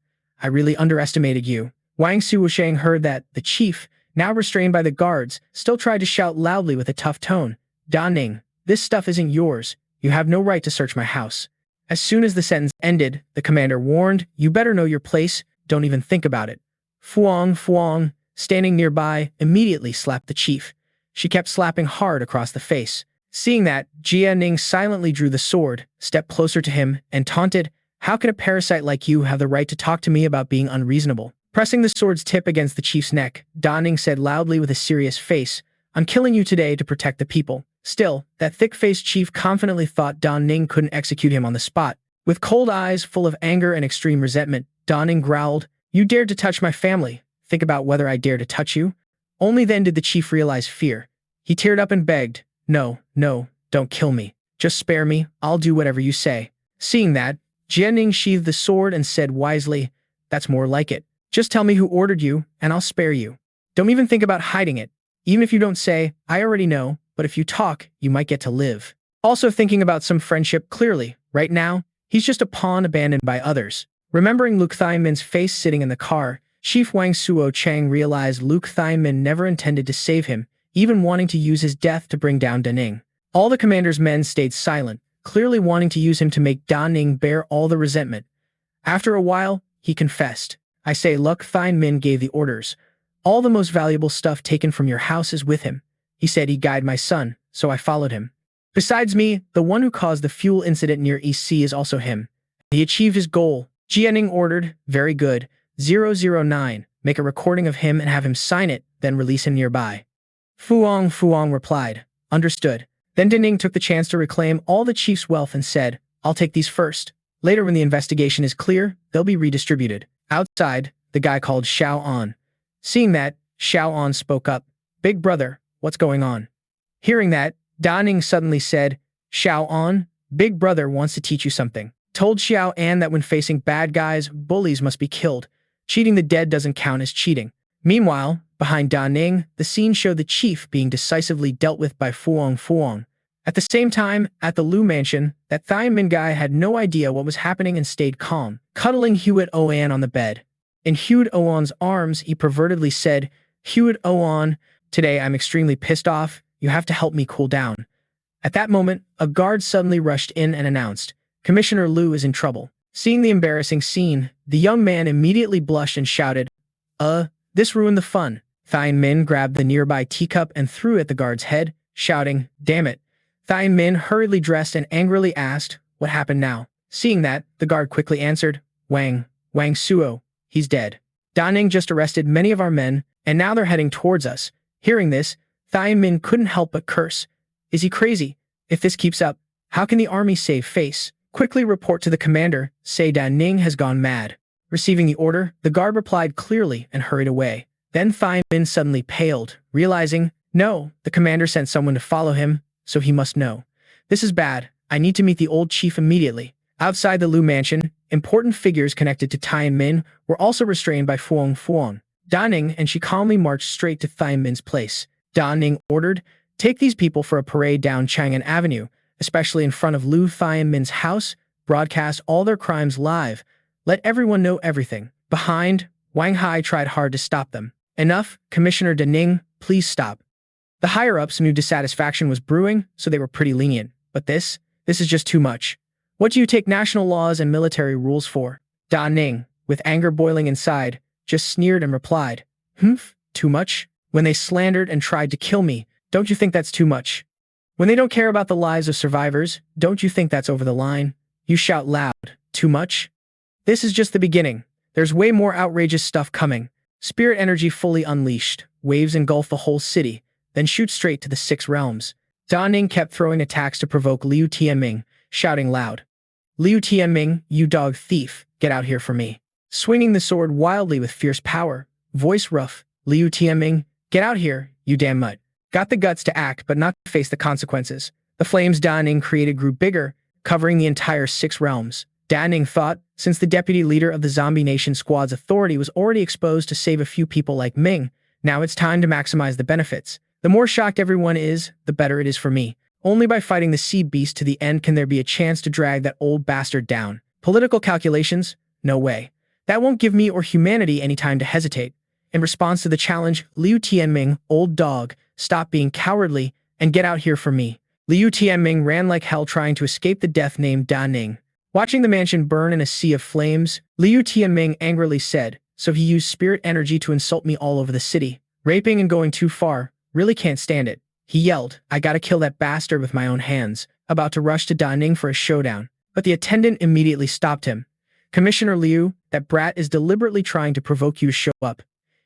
"I really underestimated you." Wang Suoshang heard that. The chief, now restrained by the guards, still tried to shout loudly with a tough tone, "Da Ning, this stuff isn't yours. You have no right to search my house." As soon as the sentence ended, the commander warned, "You better know your place, don't even think about it." Fuang, standing nearby, immediately slapped the chief. She kept slapping hard across the face. Seeing that, Jia Ning silently drew the sword, stepped closer to him, and taunted, "How can a parasite like you have the right to talk to me about being unreasonable?" Pressing the sword's tip against the chief's neck, Da Ning said loudly with a serious face, "I'm killing you today to protect the people." Still, that thick-faced chief confidently thought Da Ning couldn't execute him on the spot. With cold eyes full of anger and extreme resentment, Da Ning growled, "You dared to touch my family. Think about whether I dare to touch you." Only then did the chief realize fear. He teared up and begged, No, don't kill me. Just spare me, I'll do whatever you say." Seeing that, Jia Ning sheathed the sword and said wisely, "That's more like it. Just tell me who ordered you, and I'll spare you. Don't even think about hiding it. Even if you don't say, I already know, but if you talk, you might get to live." Also thinking about some friendship clearly, right now, He's just a pawn abandoned by others. Remembering Luke Thaimin's face sitting in the car, Chief Wang Suo Chang realized Luke Thaimin never intended to save him, even wanting to use his death to bring down Da Ning. All the commander's men stayed silent, clearly wanting to use him to make Da Ning bear all the resentment. After a while, he confessed. I say Luke Thaimin gave the orders. All the most valuable stuff taken from your house is with him. He said he'd guide my son, so I followed him. Besides me, the one who caused the fuel incident near EC is also him. He achieved his goal. Jianing ordered, very good, 009, make a recording of him and have him sign it, then release him nearby. Fuang replied, understood. Then Da Ning took the chance to reclaim all the chief's wealth and said, I'll take these first. Later when the investigation is clear, they'll be redistributed. Outside, the guy called Xiao An. Seeing that, Xiao An spoke up. Big brother, what's going on? Hearing that, Da Ning suddenly said, Xiao An, big brother wants to teach you something. Told Xiao An that when facing bad guys, bullies must be killed. Cheating the dead doesn't count as cheating. Meanwhile, behind Da Ning, the scene showed the chief being decisively dealt with by Fuang. At the same time, at the Lu mansion, that Thaimin guy had no idea what was happening and stayed calm, cuddling Hewitt Oan on the bed. In Hewitt Oan's arms, he pervertedly said, Hewitt Oan, today I'm extremely pissed off. You have to help me cool down. At that moment, a guard suddenly rushed in and announced, Commissioner Lu is in trouble. Seeing the embarrassing scene, the young man immediately blushed and shouted, this ruined the fun. Thaimin grabbed the nearby teacup and threw it at the guard's head, shouting, damn it. Thaimin hurriedly dressed and angrily asked, what happened now? Seeing that, the guard quickly answered, Wang Suo, he's dead. Da Ning just arrested many of our men, and now they're heading towards us. Hearing this, Thaimin couldn't help but curse. Is he crazy? If this keeps up, how can the army save face? Quickly report to the commander, say Da Ning has gone mad. Receiving the order, the guard replied clearly and hurried away. Then Thaimin suddenly paled, realizing, no, the commander sent someone to follow him, so he must know. This is bad. I need to meet the old chief immediately. Outside the Lu mansion, important figures connected to Thaimin were also restrained by Fuang. Da Ning and she calmly marched straight to Thaimin's place. Da Ning ordered, take these people for a parade down Chang'an Avenue, especially in front of Lu Thaimin's house, broadcast all their crimes live. Let everyone know everything. Behind, Wang Hai tried hard to stop them. Enough, Commissioner Da Ning, please stop. The higher-ups knew dissatisfaction was brewing, so they were pretty lenient. But this is just too much. What do you take national laws and military rules for? Da Ning, with anger boiling inside, just sneered and replied, too much? When they slandered and tried to kill me, don't you think that's too much? When they don't care about the lives of survivors, don't you think that's over the line? You shout loud, too much? This is just the beginning. There's way more outrageous stuff coming. Spirit energy fully unleashed, waves engulf the whole city, then shoot straight to the 6 realms. Da Ning kept throwing attacks to provoke Liu Tianming, shouting loud, Liu Tianming, you dog thief, get out here for me. Swinging the sword wildly with fierce power, voice rough, Liu Tianming, get out here, you damn mutt. Got the guts to act but not to face the consequences. The flames Da Ning created grew bigger, covering the entire 6 realms. Da Ning thought, since the deputy leader of the Zombie Nation Squad's authority was already exposed to save a few people like Ming, now it's time to maximize the benefits. The more shocked everyone is, the better it is for me. Only by fighting the sea beast to the end can there be a chance to drag that old bastard down. Political calculations? No way. That won't give me or humanity any time to hesitate. In response to the challenge, Liu Tianming, old dog, stop being cowardly and get out here for me. Liu Tianming ran like hell trying to escape the death named Da Ning. Watching the mansion burn in a sea of flames, Liu Tianming angrily said, so he used spirit energy to insult me all over the city. Raping and going too far, really can't stand it. He yelled, I gotta kill that bastard with my own hands, about to rush to Da Ning for a showdown. But the attendant immediately stopped him. Commissioner Liu, that brat is deliberately trying to provoke you to show up.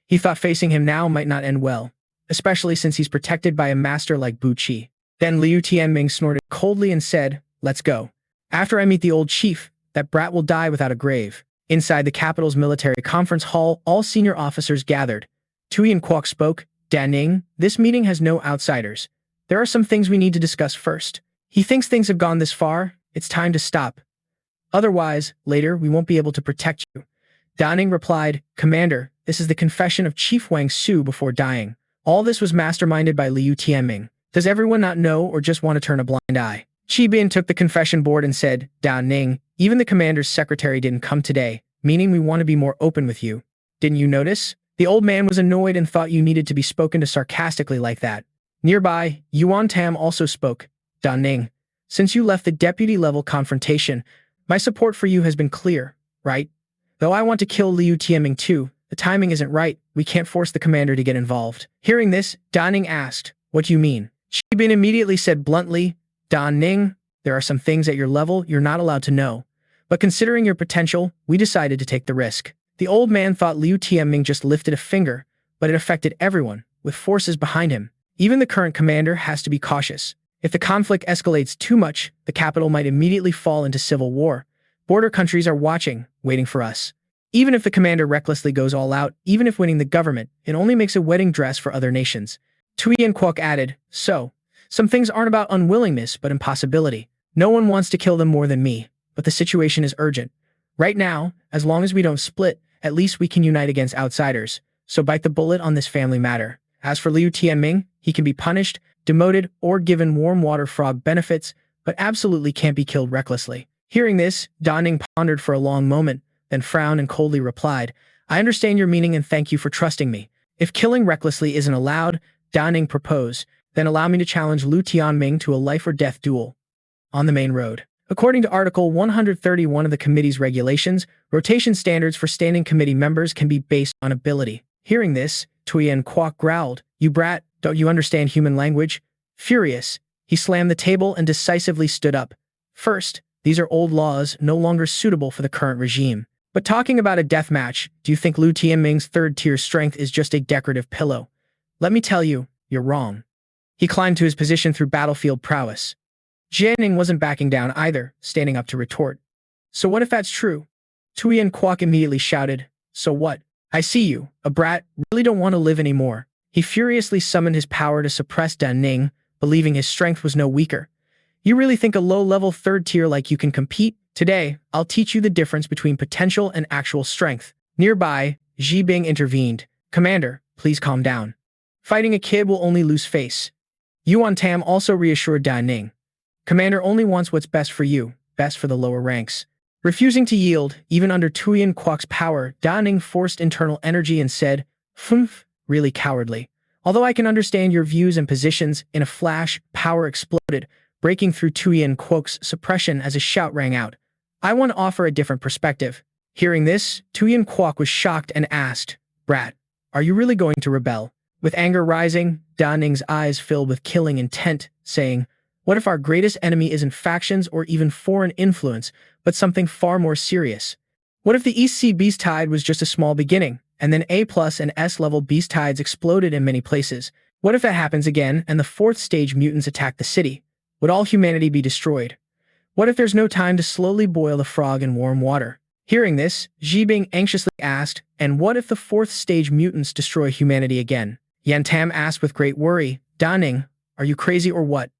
He thought facing him now might not end well, especially since he's protected by a master like Bu Qi. Then Liu Tianming snorted coldly and said, let's go. After I meet the old chief, that brat will die without a grave. Inside the capital's military conference hall, all senior officers gathered. Tui and Kwok spoke, Da Ning, this meeting has no outsiders. There are some things we need to discuss first. He thinks things have gone this far, it's time to stop. Otherwise, later we won't be able to protect you. Da Ning replied, Commander, this is the confession of Chief Wang Su before dying. All this was masterminded by Liu Tianming. Does everyone not know or just want to turn a blind eye? Qi Bin took the confession board and said, Da Ning, even the commander's secretary didn't come today, meaning we want to be more open with you. Didn't you notice? The old man was annoyed and thought you needed to be spoken to sarcastically like that. Nearby, Yuan Tam also spoke. Da Ning, since you left the deputy-level confrontation, my support for you has been clear, right? Though I want to kill Liu Tianming too, the timing isn't right, we can't force the commander to get involved. Hearing this, Da Ning asked, what do you mean? Qi Bin immediately said bluntly, Da Ning, there are some things at your level you're not allowed to know. But considering your potential, we decided to take the risk. The old man thought Liu Tianming just lifted a finger, but it affected everyone, with forces behind him. Even the current commander has to be cautious. If the conflict escalates too much, the capital might immediately fall into civil war. Border countries are watching, waiting for us. Even if the commander recklessly goes all out, even if winning the government, it only makes a wedding dress for other nations. Tui and Kwok added, so, some things aren't about unwillingness, but impossibility. No one wants to kill them more than me, but the situation is urgent. Right now, as long as we don't split, at least we can unite against outsiders. So bite the bullet on this family matter. As for Liu Tianming, he can be punished, demoted, or given warm water frog benefits, but absolutely can't be killed recklessly. Hearing this, Da Ning pondered for a long moment, then frowned and coldly replied, I understand your meaning and thank you for trusting me. If killing recklessly isn't allowed, Da Ning proposed, then allow me to challenge Liu Tianming to a life-or-death duel. On the main road. According to Article 131 of the committee's regulations, rotation standards for standing committee members can be based on ability. Hearing this, Tui and Kwok growled, you brat, don't you understand human language? Furious, he slammed the table and decisively stood up. First, these are old laws no longer suitable for the current regime. But talking about a death match, do you think Liu Tianming's third-tier strength is just a decorative pillow? Let me tell you, you're wrong. He climbed to his position through battlefield prowess. Ning wasn't backing down either, standing up to retort. So what if that's true? Tui and Kwok immediately shouted, so what? I see you, a brat, really don't want to live anymore. He furiously summoned his power to suppress Da Ning, believing his strength was no weaker. You really think a low-level third tier like you can compete? Today, I'll teach you the difference between potential and actual strength. Nearby, Ji Bing intervened. Commander, please calm down. Fighting a kid will only lose face. Yuan Tam also reassured Da Ning. Commander only wants what's best for you, best for the lower ranks. Refusing to yield, even under Tui and Kwok's power, Da Ning forced internal energy and said, Phumph, really cowardly. Although I can understand your views and positions, in a flash, power exploded, breaking through Tui and Kwok's suppression as a shout rang out. I want to offer a different perspective. Hearing this, Tui and Kwok was shocked and asked, Brat, are you really going to rebel? With anger rising, Da Ning's eyes filled with killing intent, saying, what if our greatest enemy isn't factions or even foreign influence, but something far more serious? What if the East Sea Beast Tide was just a small beginning, and then A+ and S-level Beast Tides exploded in many places? What if that happens again and the 4th stage mutants attack the city? Would all humanity be destroyed? What if there's no time to slowly boil the frog in warm water? Hearing this, Ji Bing anxiously asked, and what if the 4th stage mutants destroy humanity again? Yan Tam asked with great worry, Da Ning, are you crazy or what?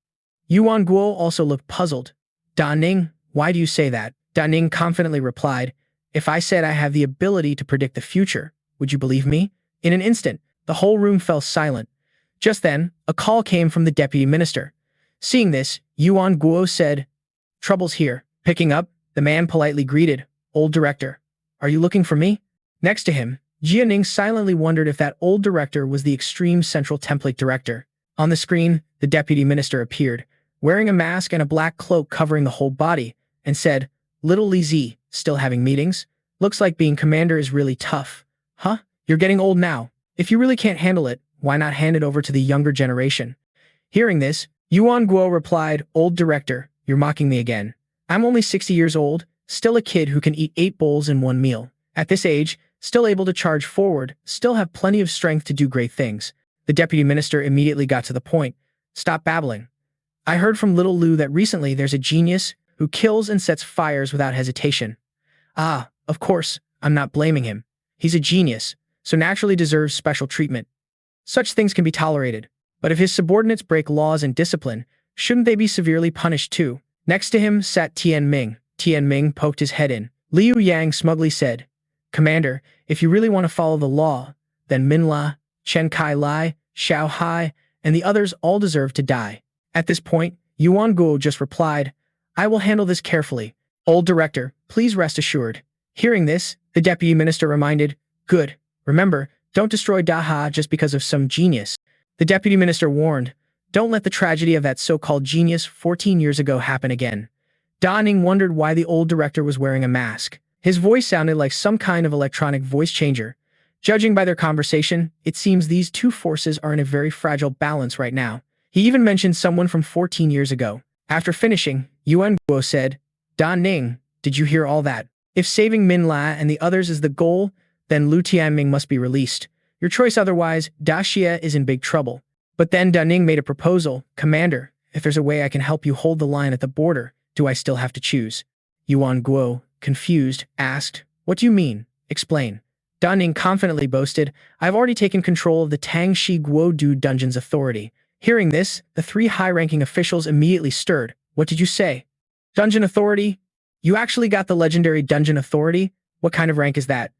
Yuan Guo also looked puzzled. Da Ning, why do you say that? Da Ning confidently replied, if I said I have the ability to predict the future, would you believe me? In an instant, the whole room fell silent. Just then, a call came from the deputy minister. Seeing this, Yuan Guo said, trouble's here. Picking up, the man politely greeted, old director, are you looking for me? Next to him, Jia Ning silently wondered if that old director was the extreme central template director. On the screen, the deputy minister appeared, wearing a mask and a black cloak covering the whole body, and said, Little Li Zi, still having meetings? Looks like being commander is really tough. Huh? You're getting old now. If you really can't handle it, why not hand it over to the younger generation? Hearing this, Yuan Guo replied, old director, you're mocking me again. I'm only 60 years old, still a kid who can eat 8 bowls in one meal. At this age, still able to charge forward, still have plenty of strength to do great things. The deputy minister immediately got to the point. Stop babbling. I heard from little Lu that recently there's a genius who kills and sets fires without hesitation. Ah, of course, I'm not blaming him. He's a genius, so naturally deserves special treatment. Such things can be tolerated, but if his subordinates break laws and discipline, shouldn't they be severely punished too? Next to him sat Tian Ming. Tian Ming poked his head in. Liu Yang smugly said, Commander, if you really want to follow the law, then Minla, Chen Kai Lai, Xiao Hai, and the others all deserve to die. At this point, Yuan Guo just replied, I will handle this carefully. Old director, please rest assured. Hearing this, the deputy minister reminded, good. Remember, don't destroy Daha just because of some genius. The deputy minister warned, don't let the tragedy of that so-called genius 14 years ago happen again. Ning wondered why the old director was wearing a mask. His voice sounded like some kind of electronic voice changer. Judging by their conversation, it seems these two forces are in a very fragile balance right now. He even mentioned someone from 14 years ago. After finishing, Yuan Guo said, Ning, did you hear all that? If saving Min La and the others is the goal, then Lu Tianming must be released. Your choice otherwise, Da Xie is in big trouble. But then Ning made a proposal, Commander, if there's a way I can help you hold the line at the border, do I still have to choose? Yuan Guo, confused, asked, what do you mean? Explain. Ning confidently boasted, I've already taken control of the Tangxi Guodu Dungeon's authority. Hearing this, the three high-ranking officials immediately stirred. What did you say? Dungeon authority? You actually got the legendary dungeon authority? What kind of rank is that?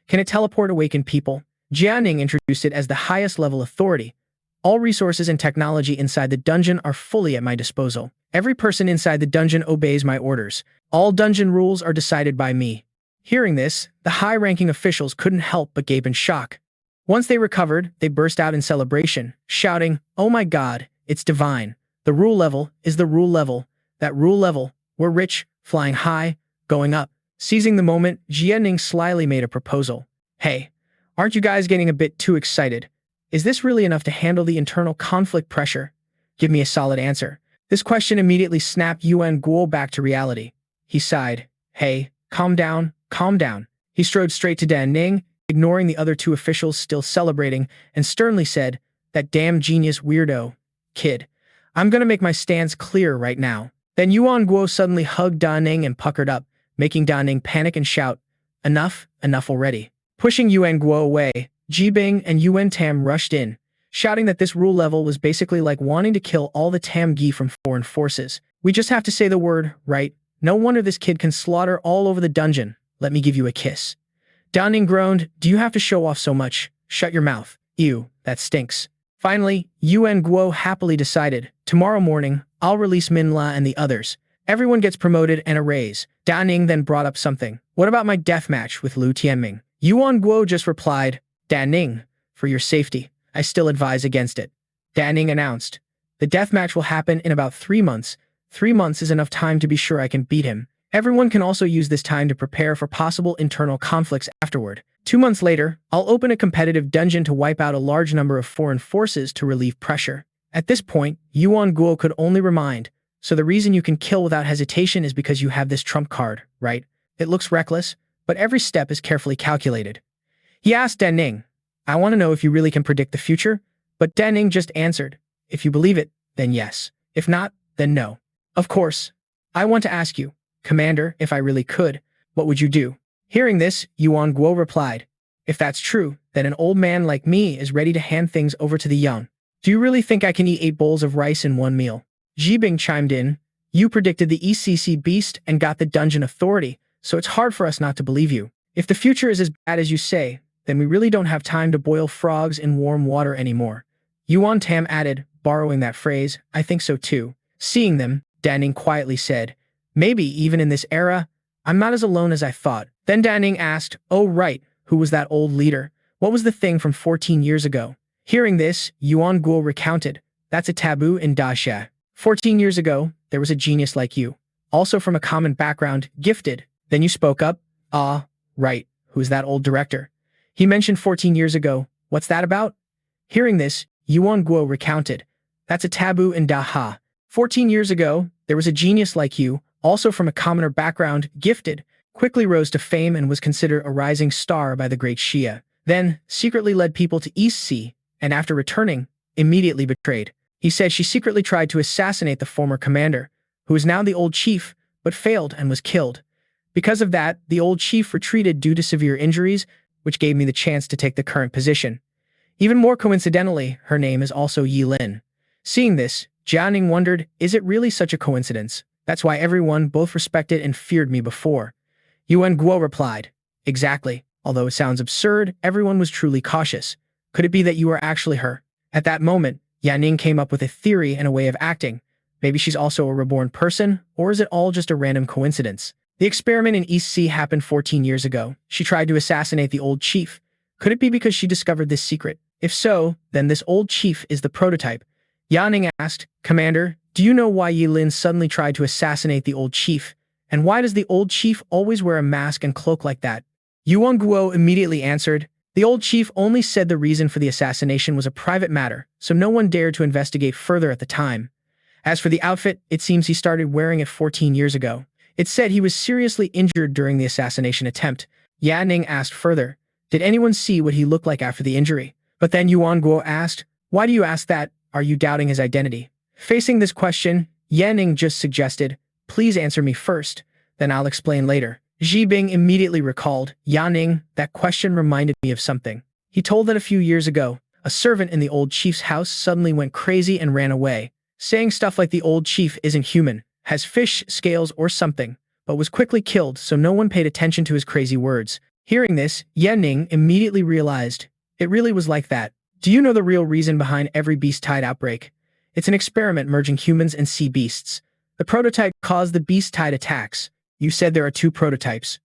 Can it teleport awakened people? Ning introduced it as the highest level authority. All resources and technology inside the dungeon are fully at my disposal. Every person inside the dungeon obeys my orders. All dungeon rules are decided by me. Hearing this, the high-ranking officials couldn't help but gape in shock. Once they recovered, they burst out in celebration, shouting, oh my god, it's divine. The rule level is the rule level. That rule level, we're rich, flying high, going up. Seizing the moment, Ning slyly made a proposal. Hey, aren't you guys getting a bit too excited? Is this really enough to handle the internal conflict pressure? Give me a solid answer. This question immediately snapped Yuan Guo back to reality. He sighed. Hey, calm down, calm down. He strode straight to Ning, ignoring the other two officials still celebrating, and sternly said, that damn genius weirdo. Kid, I'm gonna make my stance clear right now. Then Yuan Guo suddenly hugged Ning and puckered up, making Ning panic and shout, enough, enough already. Pushing Yuan Guo away, Jibing and Yuan Tam rushed in, shouting that this rule level was basically like wanting to kill all the Tam Gi from foreign forces. We just have to say the word, right? No wonder this kid can slaughter all over the dungeon. Let me give you a kiss. Ning groaned, do you have to show off so much? Shut your mouth. Ew, that stinks. Finally, Yuan Guo happily decided, tomorrow morning, I'll release Min La and the others. Everyone gets promoted and a raise. Ning then brought up something. What about my death match with Lu Tianming? Yuan Guo just replied, Ning, for your safety, I still advise against it. Ning announced, the death match will happen in about 3 months. 3 months is enough time to be sure I can beat him. Everyone can also use this time to prepare for possible internal conflicts afterward. 2 months later, I'll open a competitive dungeon to wipe out a large number of foreign forces to relieve pressure. At this point, Yuan Guo could only remind, so the reason you can kill without hesitation is because you have this trump card, right? It looks reckless, but every step is carefully calculated. He asked Ning, I want to know if you really can predict the future, but Ning just answered, if you believe it, then yes. If not, then no. Of course. I want to ask you, Commander, if I really could, what would you do? Hearing this, Yuan Guo replied, if that's true, then an old man like me is ready to hand things over to the young. Do you really think I can eat 8 bowls of rice in one meal? Jibing chimed in, you predicted the ECC beast and got the dungeon authority, so it's hard for us not to believe you. If the future is as bad as you say, then we really don't have time to boil frogs in warm water anymore. Yuan Tam added, borrowing that phrase, I think so too. Seeing them, Ning quietly said, maybe even in this era, I'm not as alone as I thought. Then Ning asked, oh right, who was that old leader? What was the thing from 14 years ago? Hearing this, Yuan Guo recounted, that's a taboo in Daxia. 14 years ago, there was a genius like you, also from a common background, gifted. Then you spoke up, right, who's that old director? He mentioned 14 years ago, what's that about? Hearing this, Yuan Guo recounted, that's a taboo in Daha. 14 years ago, there was a genius like you, also from a commoner background, gifted, quickly rose to fame and was considered a rising star by the great Xia. Then, secretly led people to East Sea, and after returning, immediately betrayed. He said she secretly tried to assassinate the former commander, who is now the old chief, but failed and was killed. Because of that, the old chief retreated due to severe injuries, which gave me the chance to take the current position. Even more coincidentally, her name is also Yi Lin. Seeing this, Ning wondered, is it really such a coincidence? That's why everyone both respected and feared me before. Yuan Guo replied, exactly. Although it sounds absurd, everyone was truly cautious. Could it be that you are actually her? At that moment, Ning came up with a theory and a way of acting. Maybe she's also a reborn person, or is it all just a random coincidence? The experiment in East Sea happened 14 years ago. She tried to assassinate the old chief. Could it be because she discovered this secret? If so, then this old chief is the prototype. Ning asked, Commander, do you know why Yilin suddenly tried to assassinate the old chief? And why does the old chief always wear a mask and cloak like that? Yuan Guo immediately answered, the old chief only said the reason for the assassination was a private matter, so no one dared to investigate further at the time. As for the outfit, it seems he started wearing it 14 years ago. It said he was seriously injured during the assassination attempt. Ning asked further, did anyone see what he looked like after the injury? But then Yuan Guo asked, why do you ask that? Are you doubting his identity? Facing this question, Ning just suggested, please answer me first, then I'll explain later. Ji Bing immediately recalled, Ning, that question reminded me of something. He told that a few years ago, a servant in the old chief's house suddenly went crazy and ran away, saying stuff like the old chief isn't human, has fish scales or something, but was quickly killed so no one paid attention to his crazy words. Hearing this, Ning immediately realized, it really was like that. Do you know the real reason behind every beast tide outbreak? It's an experiment merging humans and sea beasts. The prototype caused the beast tide attacks. You said there are two prototypes.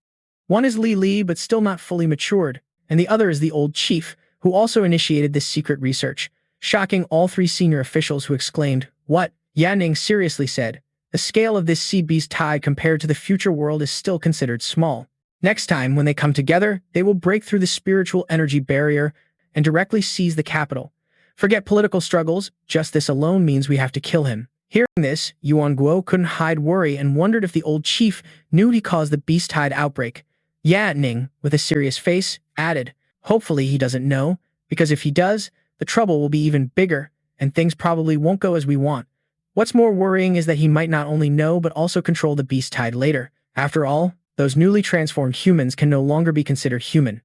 One is Li but still not fully matured, and the other is the old chief, who also initiated this secret research, shocking all three senior officials who exclaimed, what? Ning seriously said, the scale of this sea beast tide compared to the future world is still considered small. Next time, when they come together, they will break through the spiritual energy barrier and directly seize the capital. Forget political struggles, just this alone means we have to kill him. Hearing this, Yuan Guo couldn't hide worry and wondered if the old chief knew he caused the beast tide outbreak. Ning, with a serious face, added, hopefully he doesn't know, because if he does, the trouble will be even bigger, and things probably won't go as we want. What's more worrying is that he might not only know but also control the beast tide later. After all, those newly transformed humans can no longer be considered human.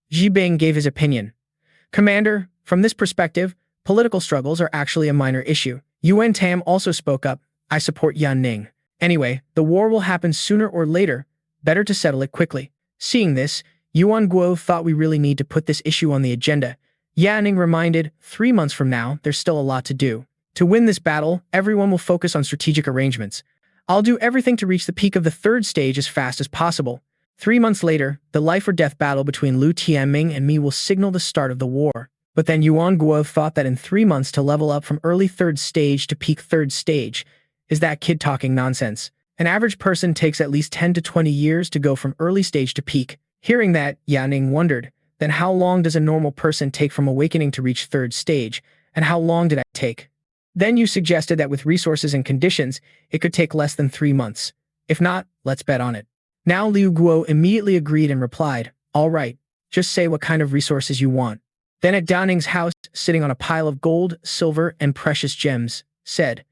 Ji Bing gave his opinion. Commander, from this perspective, political struggles are actually a minor issue. Yuan Tam also spoke up, I support Ning. Anyway, the war will happen sooner or later, better to settle it quickly. Seeing this, Yuan Guo thought we really need to put this issue on the agenda. Ning reminded, 3 months from now, there's still a lot to do. To win this battle, everyone will focus on strategic arrangements. I'll do everything to reach the peak of the third stage as fast as possible. 3 months later, the life or death battle between Lu Tianming and me will signal the start of the war. But then Yuan Guo thought that in 3 months to level up from early third stage to peak third stage. Is that kid talking nonsense? An average person takes at least 10 to 20 years to go from early stage to peak. Hearing that, Ning wondered, then how long does a normal person take from awakening to reach third stage, and how long did I take? Then you suggested that with resources and conditions, it could take less than 3 months. If not, let's bet on it. Now Liu Guo immediately agreed and replied, all right, just say what kind of resources you want. Then at Ning's house, sitting on a pile of gold, silver, and precious gems, said,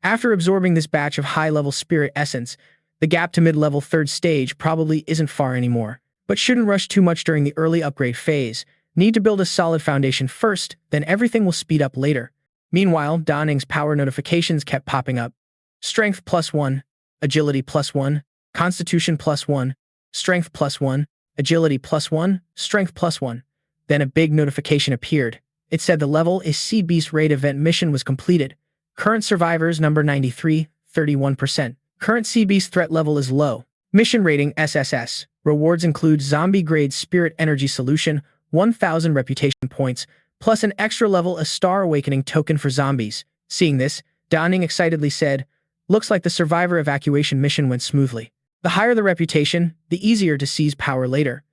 after absorbing this batch of high-level spirit essence, the gap to mid-level third stage probably isn't far anymore, but shouldn't rush too much during the early upgrade phase. Need to build a solid foundation first, then everything will speed up later. Meanwhile, Ning's power notifications kept popping up. Strength +1, agility +1, constitution +1, strength +1, agility +1, strength +1. Then a big notification appeared. It said the level is Sea Beast Raid event mission was completed. Current survivors number 93, 31%. Current Sea Beast threat level is low. Mission rating SSS. Rewards include zombie grade spirit energy solution, 1000 reputation points, plus an extra level a star awakening token for zombies. Seeing this, Ning excitedly said, looks like the survivor evacuation mission went smoothly. The higher the reputation, the easier to seize power later.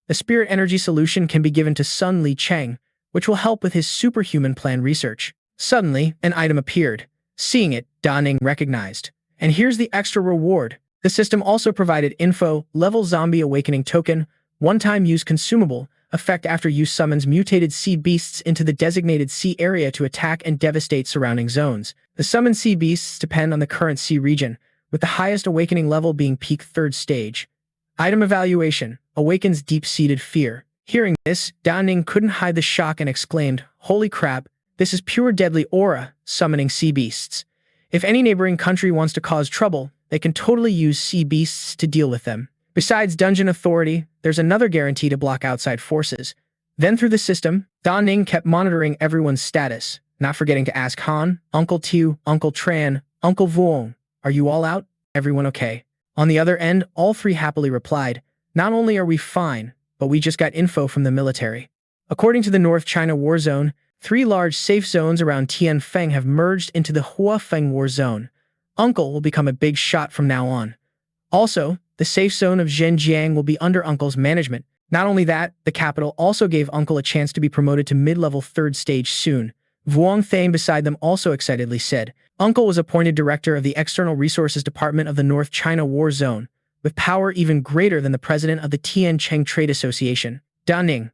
The spirit energy solution can be given to Sun Li Cheng, which will help with his superhuman plan research. Suddenly, an item appeared. Seeing it, Ning recognized. And here's the extra reward. The system also provided info, level zombie awakening token, one-time use consumable, effect after use summons mutated sea beasts into the designated sea area to attack and devastate surrounding zones. The summoned sea beasts depend on the current sea region, with the highest awakening level being peak third stage. Item evaluation, awakens deep-seated fear. Hearing this, Ning couldn't hide the shock and exclaimed, holy crap, this is pure deadly aura, summoning sea beasts. If any neighboring country wants to cause trouble, they can totally use sea beasts to deal with them. Besides Dungeon Authority, there's another guarantee to block outside forces. Then through the system, Ning kept monitoring everyone's status, not forgetting to ask Han, Uncle Tu, Uncle Tran, Uncle Vuong, are you all out? Everyone okay? On the other end, all three happily replied, not only are we fine, but we just got info from the military. According to the North China War Zone, 3 large safe zones around Tianfeng have merged into the Huafeng War Zone. Uncle will become a big shot from now on. Also, the safe zone of Zhenjiang will be under Uncle's management. Not only that, the capital also gave Uncle a chance to be promoted to mid-level 3rd stage soon. Vuong Thane beside them also excitedly said, Uncle was appointed director of the External Resources Department of the North China War Zone, with power even greater than the president of the Tiancheng Trade Association. Da Ning,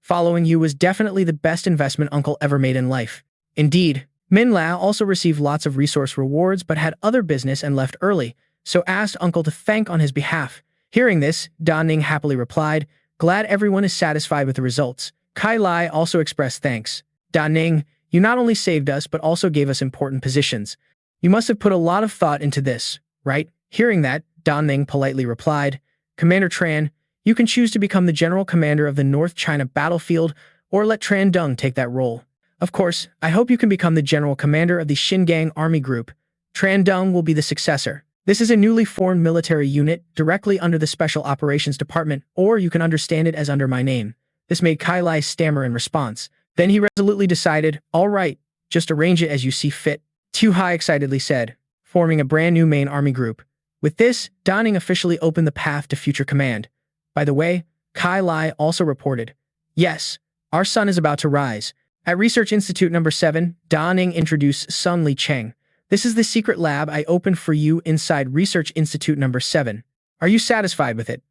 following you was definitely the best investment Uncle ever made in life. Indeed, Min La also received lots of resource rewards but had other business and left early, so asked Uncle to thank on his behalf. Hearing this, Da Ning happily replied, glad everyone is satisfied with the results. Kai Lai also expressed thanks. Da Ning, you not only saved us but also gave us important positions. You must have put a lot of thought into this, right? Hearing that, Da Ning politely replied, Commander Tran, you can choose to become the general commander of the North China battlefield or let Tran Dung take that role. Of course, I hope you can become the general commander of the Xinjiang Army Group. Tran Dung will be the successor. This is a newly formed military unit directly under the Special Operations Department, or you can understand it as under my name. This made Kai Lai stammer in response. Then he resolutely decided, all right, just arrange it as you see fit. Tu Hai excitedly said, forming a brand new main army group. With this, Da Ning officially opened the path to future command. By the way, Kai Lai also reported, yes, our sun is about to rise. At Research Institute number 7, Da Ning introduced Sun Li Cheng. This is the secret lab I opened for you inside Research Institute number 7. Are you satisfied with it?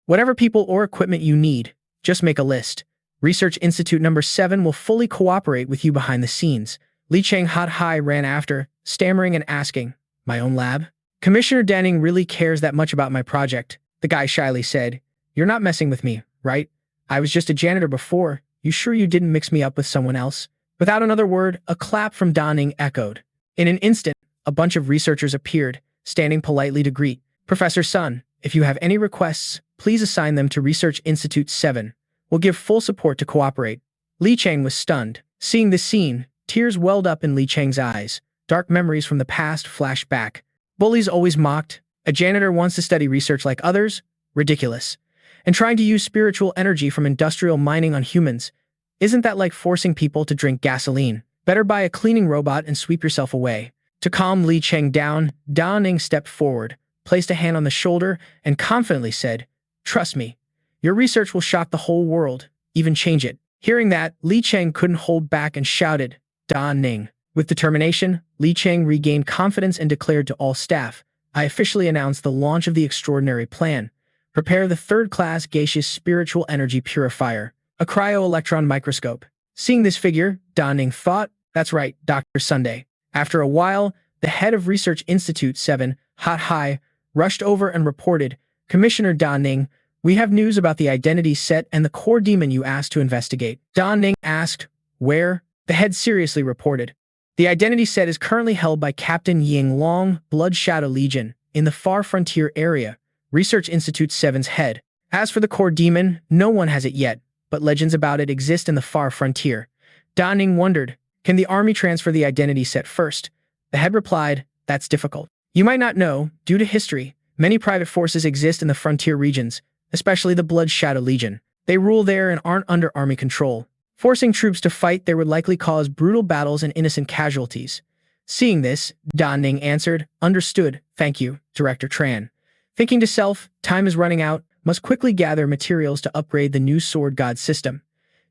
Whatever people or equipment you need, just make a list. Research Institute number 7 will fully cooperate with you behind the scenes. Li Cheng Hot Hai ran after, stammering and asking, my own lab? Commissioner Danning really cares that much about my project. The guy shyly said, you're not messing with me, right? I was just a janitor before. You sure you didn't mix me up with someone else? Without another word, a clap from Danning echoed. In an instant, a bunch of researchers appeared, standing politely to greet. Professor Sun, if you have any requests, please assign them to Research Institute 7. We'll give full support to cooperate. Li Cheng was stunned. Seeing this scene, tears welled up in Li Cheng's eyes. Dark memories from the past flashed back. Bullies always mocked. A janitor wants to study research like others? Ridiculous. And trying to use spiritual energy from industrial mining on humans? Isn't that like forcing people to drink gasoline? Better buy a cleaning robot and sweep yourself away. To calm Li Cheng down, Da Ning stepped forward, placed a hand on the shoulder, and confidently said, trust me, your research will shock the whole world, even change it. Hearing that, Li Cheng couldn't hold back and shouted, Da Ning. With determination, Li Cheng regained confidence and declared to all staff, I officially announce the launch of the extraordinary plan. Prepare the 3rd-class gaseous spiritual energy purifier, a cryo-electron microscope. Seeing this figure, Da Ning thought, that's right, Dr. Sunday. After a while, the head of Research Institute 7, Hot Hai, rushed over and reported, Commissioner Da Ning, we have news about the identity set and the core demon you asked to investigate. Da Ning asked, where? The head seriously reported. The identity set is currently held by Captain Ying Long, Blood Shadow Legion, in the Far Frontier area, Research Institute 7's head. As for the core demon, no one has it yet, but legends about it exist in the Far Frontier. Da Ning wondered, can the army transfer the identity set first? The head replied, that's difficult. You might not know, due to history, many private forces exist in the frontier regions, especially the Blood Shadow Legion. They rule there and aren't under army control. Forcing troops to fight there would likely cause brutal battles and innocent casualties. Seeing this, Da Ning answered, understood, thank you, Director Tran. Thinking to self, time is running out, must quickly gather materials to upgrade the new Sword God system.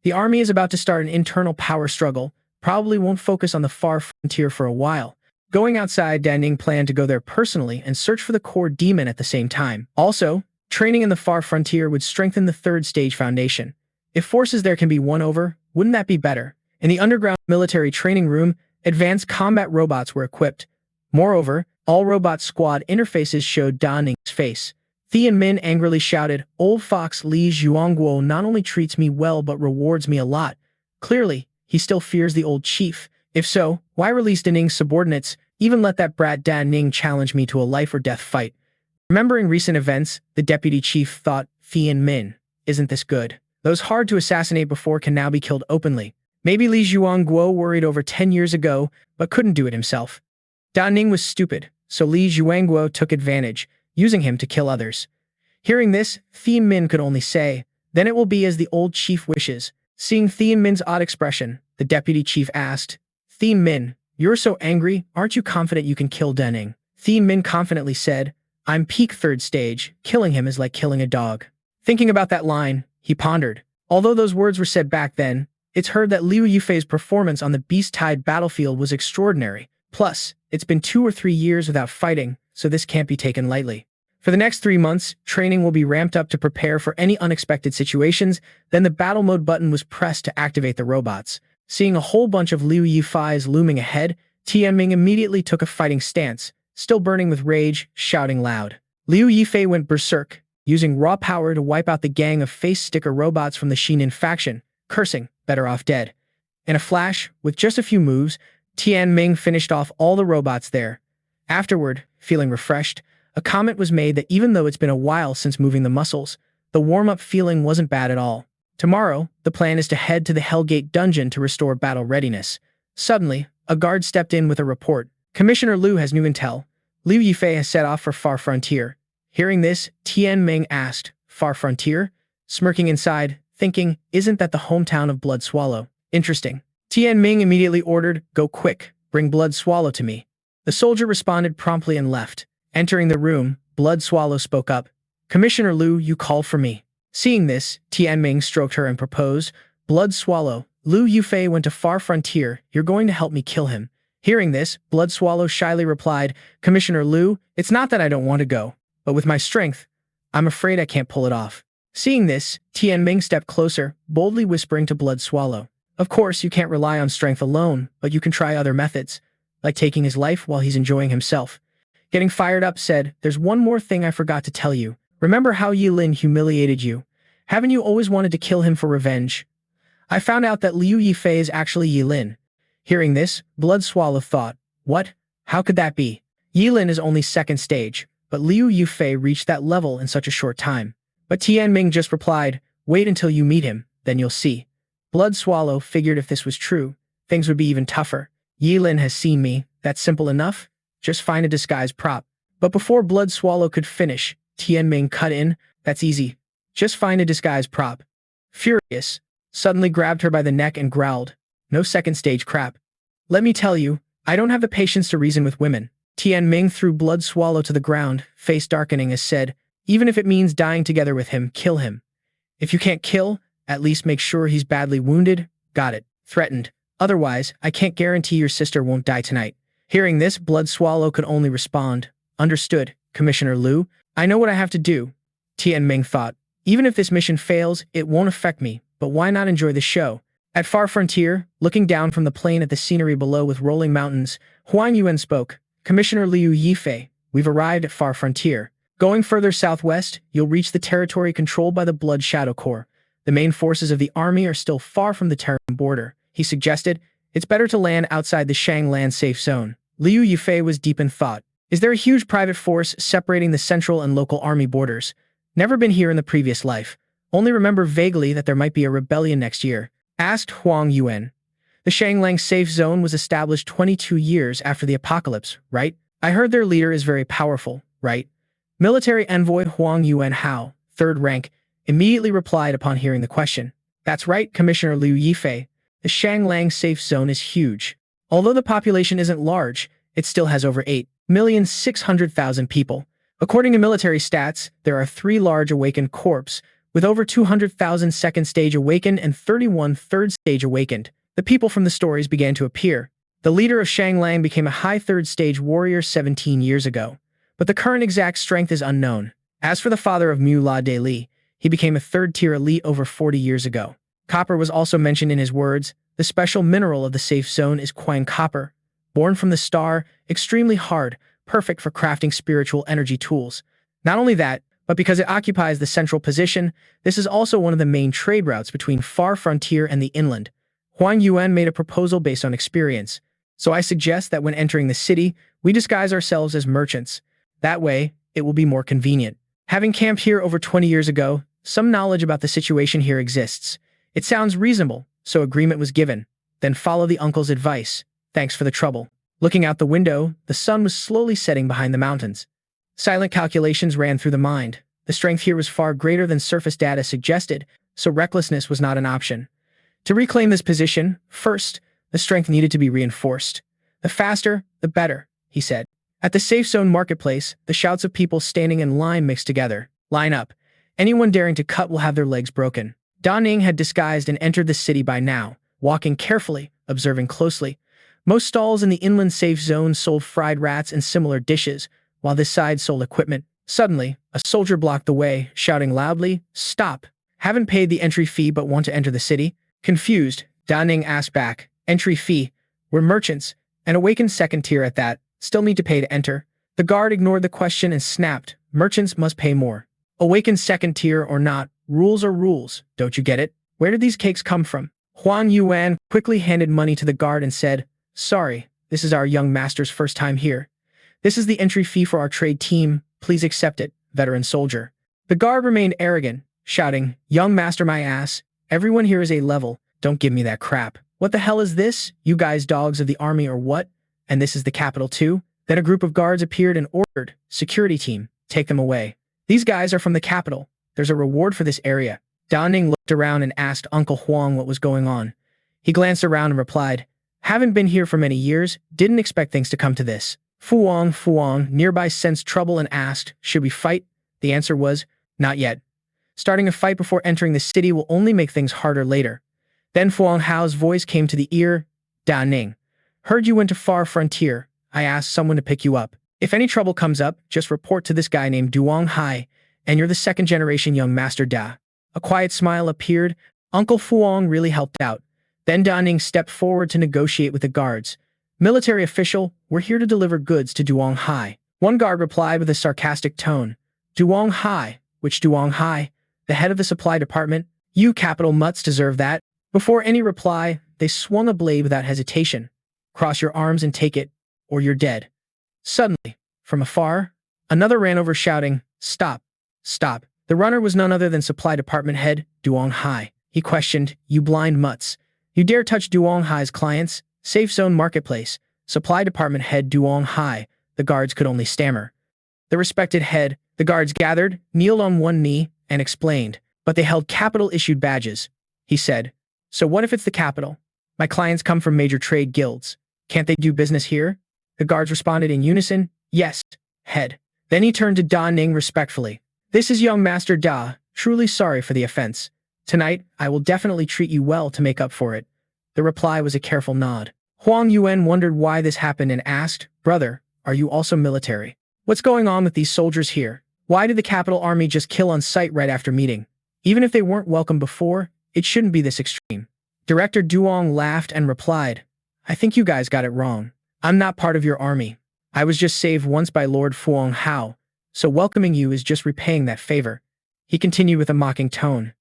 The army is about to start an internal power struggle, probably won't focus on the Far Frontier for a while. Going outside, Da Ning planned to go there personally and search for the core demon at the same time. Also, training in the Far Frontier would strengthen the 3rd stage foundation. If forces there can be won over, wouldn't that be better? In the underground military training room, advanced combat robots were equipped. Moreover, all robot squad interfaces showed Da Ning's face. Thian Min angrily shouted, old fox Li Zhuangguo not only treats me well but rewards me a lot. Clearly, he still fears the old chief. If so, why release Da Ning's subordinates, even let that brat Da Ning challenge me to a life-or-death fight? Remembering recent events, the deputy chief thought, Thian Min, isn't this good? Those hard to assassinate before can now be killed openly. Maybe Li Zhuangguo worried over 10 years ago, but couldn't do it himself. Da Ning was stupid, so Li Zhuangguo took advantage, using him to kill others. Hearing this, Thien Min could only say, "Then it will be as the old chief wishes." Seeing Thien Min's odd expression, the deputy chief asked, "Thien Min, you're so angry, aren't you confident you can kill Da Ning?" Thien Min confidently said, "I'm peak third stage, killing him is like killing a dog." Thinking about that line, he pondered. Although those words were said back then, it's heard that Liu Yufei's performance on the Beast-Tide battlefield was extraordinary. Plus, it's been 2 or 3 years without fighting, so this can't be taken lightly. For the next 3 months, training will be ramped up to prepare for any unexpected situations. Then the battle mode button was pressed to activate the robots. Seeing a whole bunch of Liu Yufei's looming ahead, Tianming immediately took a fighting stance, still burning with rage, shouting loud. Liu Yifei went berserk, using raw power to wipe out the gang of face sticker robots from the Shinin faction, cursing, "Better off dead." In a flash, with just a few moves, Tianming finished off all the robots there. Afterward, feeling refreshed, a comment was made that even though it's been a while since moving the muscles, the warm-up feeling wasn't bad at all. Tomorrow, the plan is to head to the Hellgate dungeon to restore battle readiness. Suddenly, a guard stepped in with a report. "Commissioner Liu has new intel. Liu Yifei has set off for Far Frontier." Hearing this, Tianming asked, "Far Frontier?" Smirking inside, thinking, isn't that the hometown of Blood Swallow? Interesting. Tianming immediately ordered, "Go quick, bring Blood Swallow to me." The soldier responded promptly and left. Entering the room, Blood Swallow spoke up. "Commissioner Liu, you called for me." Seeing this, Tianming stroked her and proposed, "Blood Swallow, Liu Yufei went to Far Frontier, you're going to help me kill him." Hearing this, Blood Swallow shyly replied, "Commissioner Liu, it's not that I don't want to go, but with my strength, I'm afraid I can't pull it off." Seeing this, Tianming stepped closer, boldly whispering to Blood Swallow, "Of course, you can't rely on strength alone, but you can try other methods, like taking his life while he's enjoying himself." Getting fired up, said, "There's one more thing I forgot to tell you. Remember how Yilin humiliated you? Haven't you always wanted to kill him for revenge? I found out that Liu Yifei is actually Yilin." Hearing this, Blood Swallow thought, "What? How could that be? Yilin is only second stage, but Liu Yifei reached that level in such a short time." But Tianming just replied, "Wait until you meet him, then you'll see." Blood Swallow figured if this was true, things would be even tougher. Yilin has seen me, that's simple enough. Just find a disguise prop. But before Blood Swallow could finish, Tianming cut in, "That's easy. Just find a disguise prop." Furious, suddenly grabbed her by the neck and growled, "No second stage crap. Let me tell you, I don't have the patience to reason with women." Tianming threw Blood Swallow to the ground, face darkening as said, "Even if it means dying together with him, kill him. If you can't kill, at least make sure he's badly wounded." "Got it," threatened. "Otherwise, I can't guarantee your sister won't die tonight." Hearing this, Blood Swallow could only respond, "Understood, Commissioner Liu. I know what I have to do." Tianming thought, even if this mission fails, it won't affect me, but why not enjoy the show? At Far Frontier, looking down from the plane at the scenery below with rolling mountains, Huang Yuan spoke, "Commissioner Liu Yifei, we've arrived at Far Frontier. Going further southwest, you'll reach the territory controlled by the Blood Shadow Corps. The main forces of the army are still far from the Terran border." He suggested, "It's better to land outside the Shang land safe zone." Liu Yifei was deep in thought. Is there a huge private force separating the central and local army borders? Never been here in the previous life. Only remember vaguely that there might be a rebellion next year. Asked Huang Yuan. The Shanglang safe zone was established 22 years after the apocalypse, right? I heard their leader is very powerful, right? Military envoy Huang Yuan Hao, 3rd rank, immediately replied upon hearing the question. "That's right, Commissioner Liu Yifei. The Shanglang safe zone is huge. Although the population isn't large, it still has over 8,600,000 people. According to military stats, there are 3 large awakened corps, with over 200,000 second stage awakened and 31 third stage awakened. The people from the stories began to appear. The leader of Shanglang became a high third stage warrior 17 years ago, but the current exact strength is unknown. As for the father of Mu La De Li, he became a third-tier elite over 40 years ago. Copper was also mentioned in his words. The special mineral of the safe zone is Quang Copper. Born from the star, extremely hard, perfect for crafting spiritual energy tools. Not only that, but because it occupies the central position, this is also one of the main trade routes between Far Frontier and the inland. Huang Yuan made a proposal based on experience. So I suggest that when entering the city, we disguise ourselves as merchants. That way, it will be more convenient. Having camped here over 20 years ago, some knowledge about the situation here exists. It sounds reasonable, so agreement was given. Then follow the uncle's advice. Thanks for the trouble. Looking out the window, the sun was slowly setting behind the mountains. Silent calculations ran through the mind. The strength here was far greater than surface data suggested, so recklessness was not an option. To reclaim this position, first, the strength needed to be reinforced. The faster, the better, he said. At the safe zone marketplace, the shouts of people standing in line mixed together. Line up. Anyone daring to cut will have their legs broken. Ning had disguised and entered the city by now, walking carefully, observing closely. Most stalls in the inland safe zone sold fried rats and similar dishes, while this side sold equipment. Suddenly, a soldier blocked the way, shouting loudly, "Stop! Haven't paid the entry fee but want to enter the city?" Confused, Ning asked back, "Entry fee? We're merchants, and awakened second tier at that. Still need to pay to enter." The guard ignored the question and snapped, "Merchants must pay more. Awakened second tier or not, rules are rules, don't you get it? Where did these cakes come from?" Huang Yuan quickly handed money to the guard and said, "Sorry, this is our young master's first time here. This is the entry fee for our trade team, please accept it, veteran soldier." The guard remained arrogant, shouting, "Young master my ass, everyone here is A-level, don't give me that crap. What the hell is this, you guys dogs of the army or what? And this is the capital too?" Then a group of guards appeared and ordered, "Security team, take them away. These guys are from the capital. There's a reward for this area." Ning looked around and asked Uncle Huang what was going on. He glanced around and replied, "Haven't been here for many years, didn't expect things to come to this." Fuang nearby sensed trouble and asked, "Should we fight?" The answer was, "Not yet. Starting a fight before entering the city will only make things harder later." Then Fuang Hao's voice came to the ear, Ning. "Heard you went to far frontier. I asked someone to pick you up. If any trouble comes up, just report to this guy named Duong Hai, and you're the second-generation young master Da." A quiet smile appeared. Uncle Fuang really helped out. Then Ning stepped forward to negotiate with the guards. "Military official, we're here to deliver goods to Duong Hai." One guard replied with a sarcastic tone, "Duong Hai? Which Duong Hai? The head of the supply department? You capital mutts deserve that." Before any reply, they swung a blade without hesitation. "Cross your arms and take it, or you're dead." Suddenly, from afar, another ran over shouting, "Stop! Stop!" The runner was none other than supply department head, Duong Hai. He questioned, "You blind mutts. You dare touch Duong Hai's clients? Safe zone marketplace." Supply department head Duong Hai. The guards could only stammer. The respected head, the guards gathered, kneeled on one knee, and explained, "But they held capital-issued badges." He said, "So what if it's the capital? My clients come from major trade guilds. Can't they do business here?" The guards responded in unison, "Yes, head." Then he turned to Ning respectfully. "This is young Master Da, truly sorry for the offense. Tonight, I will definitely treat you well to make up for it." The reply was a careful nod. Huang Yuan wondered why this happened and asked, "Brother, are you also military? What's going on with these soldiers here? Why did the capital army just kill on sight right after meeting? Even if they weren't welcome before, it shouldn't be this extreme." Director Duong laughed and replied, "I think you guys got it wrong. I'm not part of your army. I was just saved once by Lord Fuang Hao, so welcoming you is just repaying that favor." He continued with a mocking tone.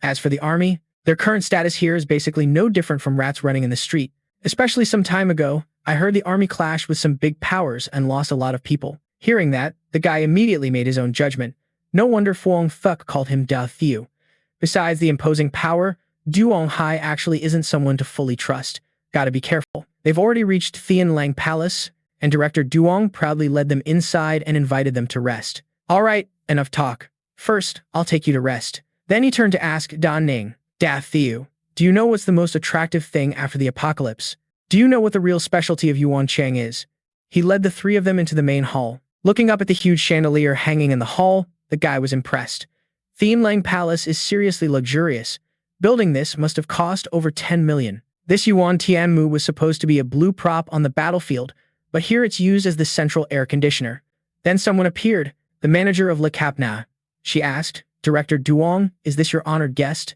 "As for the army, their current status here is basically no different from rats running in the street. Especially some time ago, I heard the army clashed with some big powers and lost a lot of people." Hearing that, the guy immediately made his own judgment. No wonder Fuang Thuk called him Da Thiu. Besides the imposing power, Duong Hai actually isn't someone to fully trust. Gotta be careful. They've already reached Thian Lang Palace, and Director Duong proudly led them inside and invited them to rest. "All right, enough talk. First, I'll take you to rest." Then he turned to ask Ning, "Da Thiu, do you know what's the most attractive thing after the apocalypse? Do you know what the real specialty of Yuan Chang is?" He led the three of them into the main hall. Looking up at the huge chandelier hanging in the hall, the guy was impressed. Thian Lang Palace is seriously luxurious. Building this must have cost over 10 million. This Yuan Tianmu was supposed to be a blue prop on the battlefield, but here it's used as the central air conditioner. Then someone appeared, the manager of Le Capna. She asked, "Director Duong, is this your honored guest?"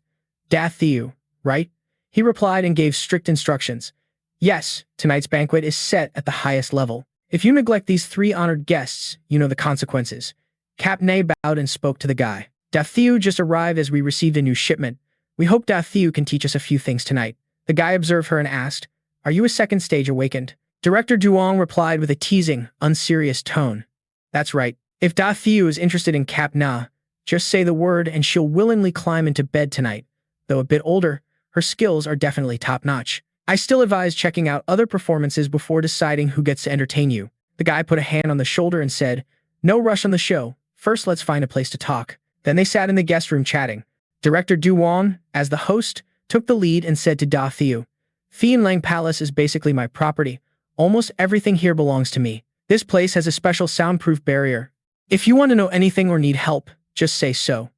"Da Thiu, right?" He replied and gave strict instructions. "Yes, tonight's banquet is set at the highest level. If you neglect these three honored guests, you know the consequences." Capna bowed and spoke to the guy. "Da Thiu just arrived as we received a new shipment. We hope Da Thiu can teach us a few things tonight." The guy observed her and asked, "Are you a second stage awakened?" Director Duong replied with a teasing, unserious tone. "That's right. If Da Thiu is interested in Capna, just say the word and she'll willingly climb into bed tonight. Though a bit older, her skills are definitely top-notch." I still advise checking out other performances before deciding who gets to entertain you. The guy put a hand on the shoulder and said, no rush on the show. First, let's find a place to talk. Then they sat in the guest room chatting. Director Du Wong, as the host, took the lead and said to Da Thiu, Thian Lang Palace is basically my property. Almost everything here belongs to me. This place has a special soundproof barrier. If you want to know anything or need help, just say so.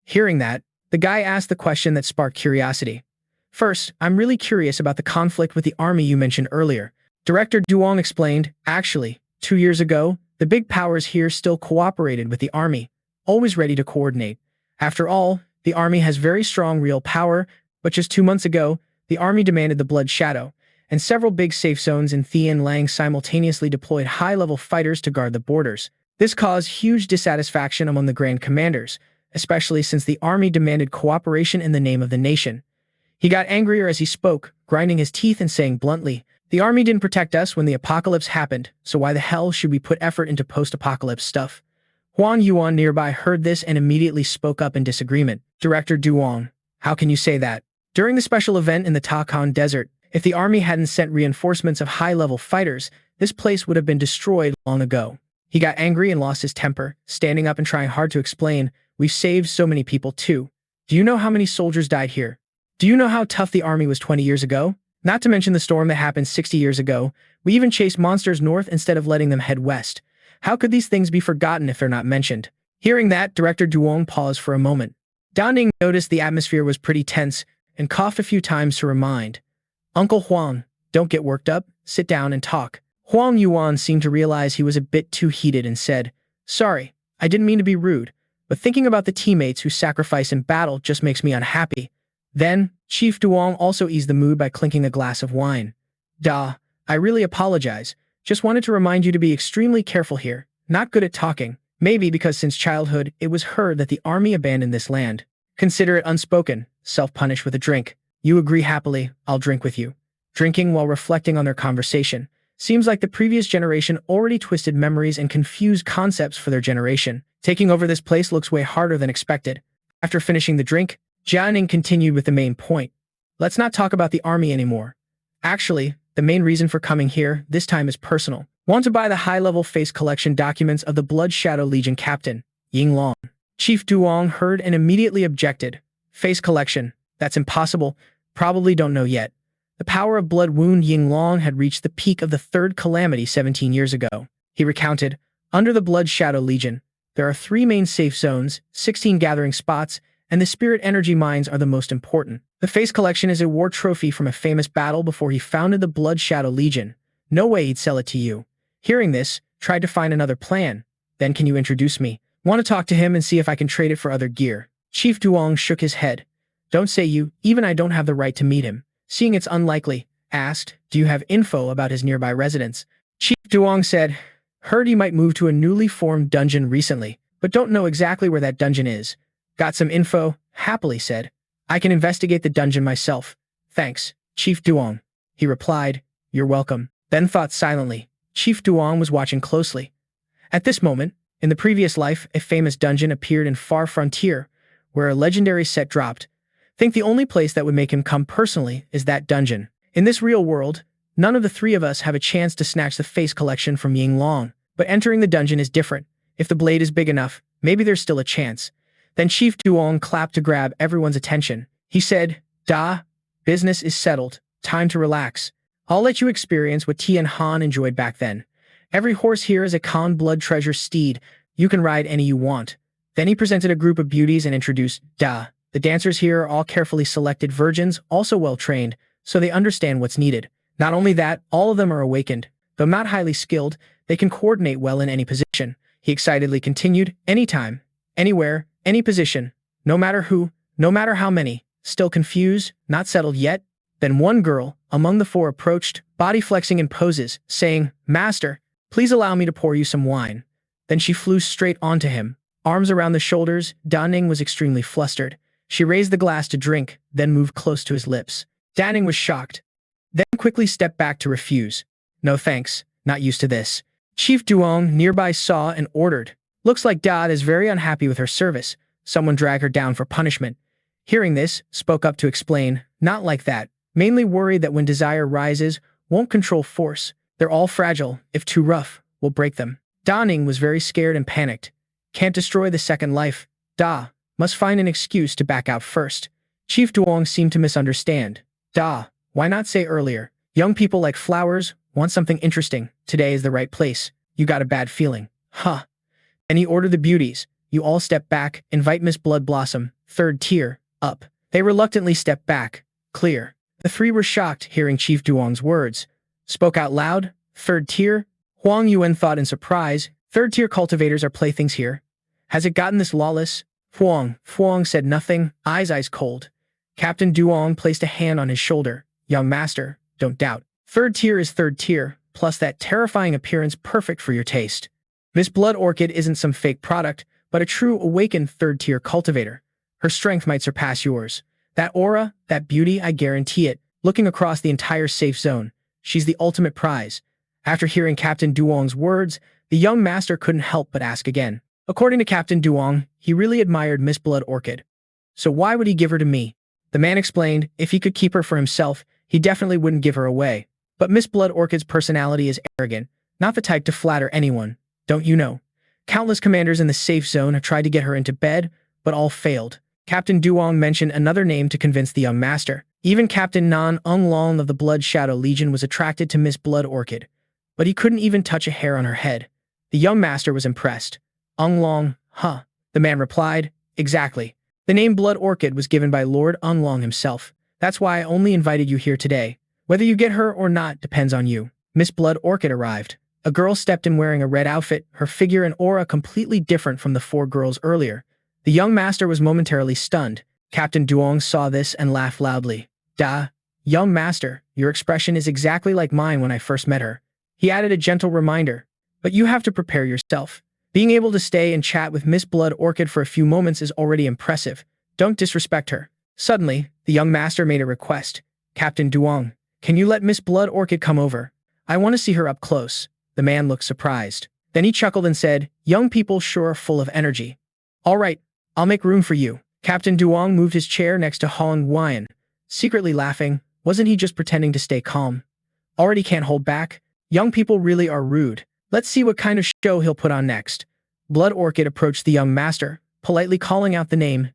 Hearing that, the guy asked the question that sparked curiosity. First, I'm really curious about the conflict with the army you mentioned earlier. Director Du Wong explained, actually, 2 years ago, the big powers here still cooperated with the army, always ready to coordinate. After all, the army has very strong real power, but just 2 months ago, the army demanded the Blood Shadow, and several big safe zones in Thian Lang simultaneously deployed high-level fighters to guard the borders. This caused huge dissatisfaction among the Grand Commanders, especially since the army demanded cooperation in the name of the nation. He got angrier as he spoke, grinding his teeth and saying bluntly, the army didn't protect us when the apocalypse happened, so why the hell should we put effort into post-apocalypse stuff? Huan Yuan nearby heard this and immediately spoke up in disagreement. Director Du Wong, how can you say that? During the special event in the Takan Desert, if the army hadn't sent reinforcements of high-level fighters, this place would have been destroyed long ago. He got angry and lost his temper, standing up and trying hard to explain, we've saved so many people too. Do you know how many soldiers died here? Do you know how tough the army was 20 years ago? Not to mention the storm that happened 60 years ago. We even chased monsters north instead of letting them head west. How could these things be forgotten if they're not mentioned? Hearing that, Director Du Wong paused for a moment. Da Ning noticed the atmosphere was pretty tense and coughed a few times to remind, Uncle Huang, don't get worked up, sit down and talk. Huang Yuan seemed to realize he was a bit too heated and said, sorry, I didn't mean to be rude, but thinking about the teammates who sacrifice in battle just makes me unhappy. Then, Chief Duong also eased the mood by clinking a glass of wine. Da, I really apologize. Just wanted to remind you to be extremely careful here. Not good at talking. Maybe because since childhood, it was heard that the army abandoned this land. Consider it unspoken. Self-punish with a drink. You agree happily, I'll drink with you. Drinking while reflecting on their conversation. Seems like the previous generation already twisted memories and confused concepts for their generation. Taking over this place looks way harder than expected. After finishing the drink, Ning continued with the main point. Let's not talk about the army anymore. Actually, the main reason for coming here this time is personal. Want to buy the high-level face collection documents of the Blood Shadow Legion captain, Ying Long. Chief Duong heard and immediately objected. Face collection, that's impossible, probably don't know yet. The power of Blood Wound Ying Long had reached the peak of the third calamity 17 years ago. He recounted, under the Blood Shadow Legion, there are 3 main safe zones, 16 gathering spots, and the spirit energy mines are the most important. The face collection is a war trophy from a famous battle before he founded the Blood Shadow Legion. No way he'd sell it to you. Hearing this, tried to find another plan. Then can you introduce me? Want to talk to him and see if I can trade it for other gear. Chief Duong shook his head. Don't say you, even I don't have the right to meet him. Seeing it's unlikely, asked, do you have info about his nearby residence? Chief Duong said, heard he might move to a newly formed dungeon recently, but don't know exactly where that dungeon is. Got some info, happily said. I can investigate the dungeon myself. Thanks, Chief Duong. He replied, you're welcome. Then thought silently. Chief Duong was watching closely. At this moment, in the previous life, a famous dungeon appeared in Far Frontier, where a legendary set dropped. Think the only place that would make him come personally is that dungeon. In this real world, none of the 3 of us have a chance to snatch the face collection from Ying Long, but entering the dungeon is different. If the blade is big enough, maybe there's still a chance. Then Chief Duong clapped to grab everyone's attention. He said, Da, business is settled. Time to relax. I'll let you experience what Tian Han enjoyed back then. Every horse here is a Khan blood treasure steed. You can ride any you want. Then he presented a group of beauties and introduced, Da. The dancers here are all carefully selected virgins, also well-trained, so they understand what's needed. Not only that, all of them are awakened. Though not highly skilled, they can coordinate well in any position. He excitedly continued, anytime, anywhere, any position, no matter who, no matter how many. Still confused, not settled yet? Then one girl, among the 4 approached, body flexing in poses, saying, Master, please allow me to pour you some wine. Then she flew straight onto him. Arms around the shoulders, Da Ning was extremely flustered. She raised the glass to drink, then moved close to his lips. Da Ning was shocked. Then quickly stepped back to refuse. No thanks, not used to this. Chief Duong nearby saw and ordered. Looks like Da is very unhappy with her service. Someone drag her down for punishment. Hearing this, spoke up to explain, not like that. mainly worried that when desire rises, won't control force. They're all fragile. If too rough, will break them. Ning was very scared and panicked. Can't destroy the second life. Must find an excuse to back out first. Chief Duong seemed to misunderstand. Why not say earlier? Young people like flowers, want something interesting. Today is the right place. You got a bad feeling. Huh. And he ordered the beauties. You all step back, invite Miss Blood Blossom, 3rd tier, up. They reluctantly stepped back. Clear. The 3 were shocked hearing Chief Duong's words. Spoke out loud, 3rd tier. Huang Yuan thought in surprise, 3rd tier cultivators are playthings here. Has it gotten this lawless? Huang said nothing, eyes cold. Captain Duong placed a hand on his shoulder. Young master, don't doubt. 3rd tier is 3rd tier, plus that terrifying appearance perfect for your taste. Miss Blood Orchid isn't some fake product, but a true awakened 3rd tier cultivator. Her strength might surpass yours. That aura, that beauty, I guarantee it. Looking across the entire safe zone, she's the ultimate prize. After hearing Captain Duong's words, the young master couldn't help but ask again. According to Captain Duong, he really admired Miss Blood Orchid. So why would he give her to me? The man explained, if he could keep her for himself, he definitely wouldn't give her away. But Miss Blood Orchid's personality is arrogant, not the type to flatter anyone. Don't you know? Countless commanders in the safe zone have tried to get her into bed, but all failed. Captain Duong mentioned another name to convince the young master. Even Captain Nan Long of the Blood Shadow Legion was attracted to Miss Blood Orchid, but he couldn't even touch a hair on her head. The young master was impressed. Long, huh? The man replied, exactly. The name Blood Orchid was given by Lord Long himself. That's why I only invited you here today. Whether you get her or not depends on you. Miss Blood Orchid arrived. A girl stepped in wearing a red outfit, her figure and aura completely different from the 4 girls earlier. The young master was momentarily stunned. Captain Duong saw this and laughed loudly. Young master, your expression is exactly like mine when I first met her. He added a gentle reminder. But you have to prepare yourself. Being able to stay and chat with Miss Blood Orchid for a few moments is already impressive. Don't disrespect her. Suddenly, the young master made a request. Captain Duong, can you let Miss Blood Orchid come over? I want to see her up close. The man looked surprised. Then he chuckled and said, young people sure are full of energy. All right, I'll make room for you. Captain Duong moved his chair next to Huang Yuan, secretly laughing. Wasn't he just pretending to stay calm? Already can't hold back? Young people really are rude. Let's see what kind of show he'll put on next. Blood Orchid approached the young master, politely calling out the name,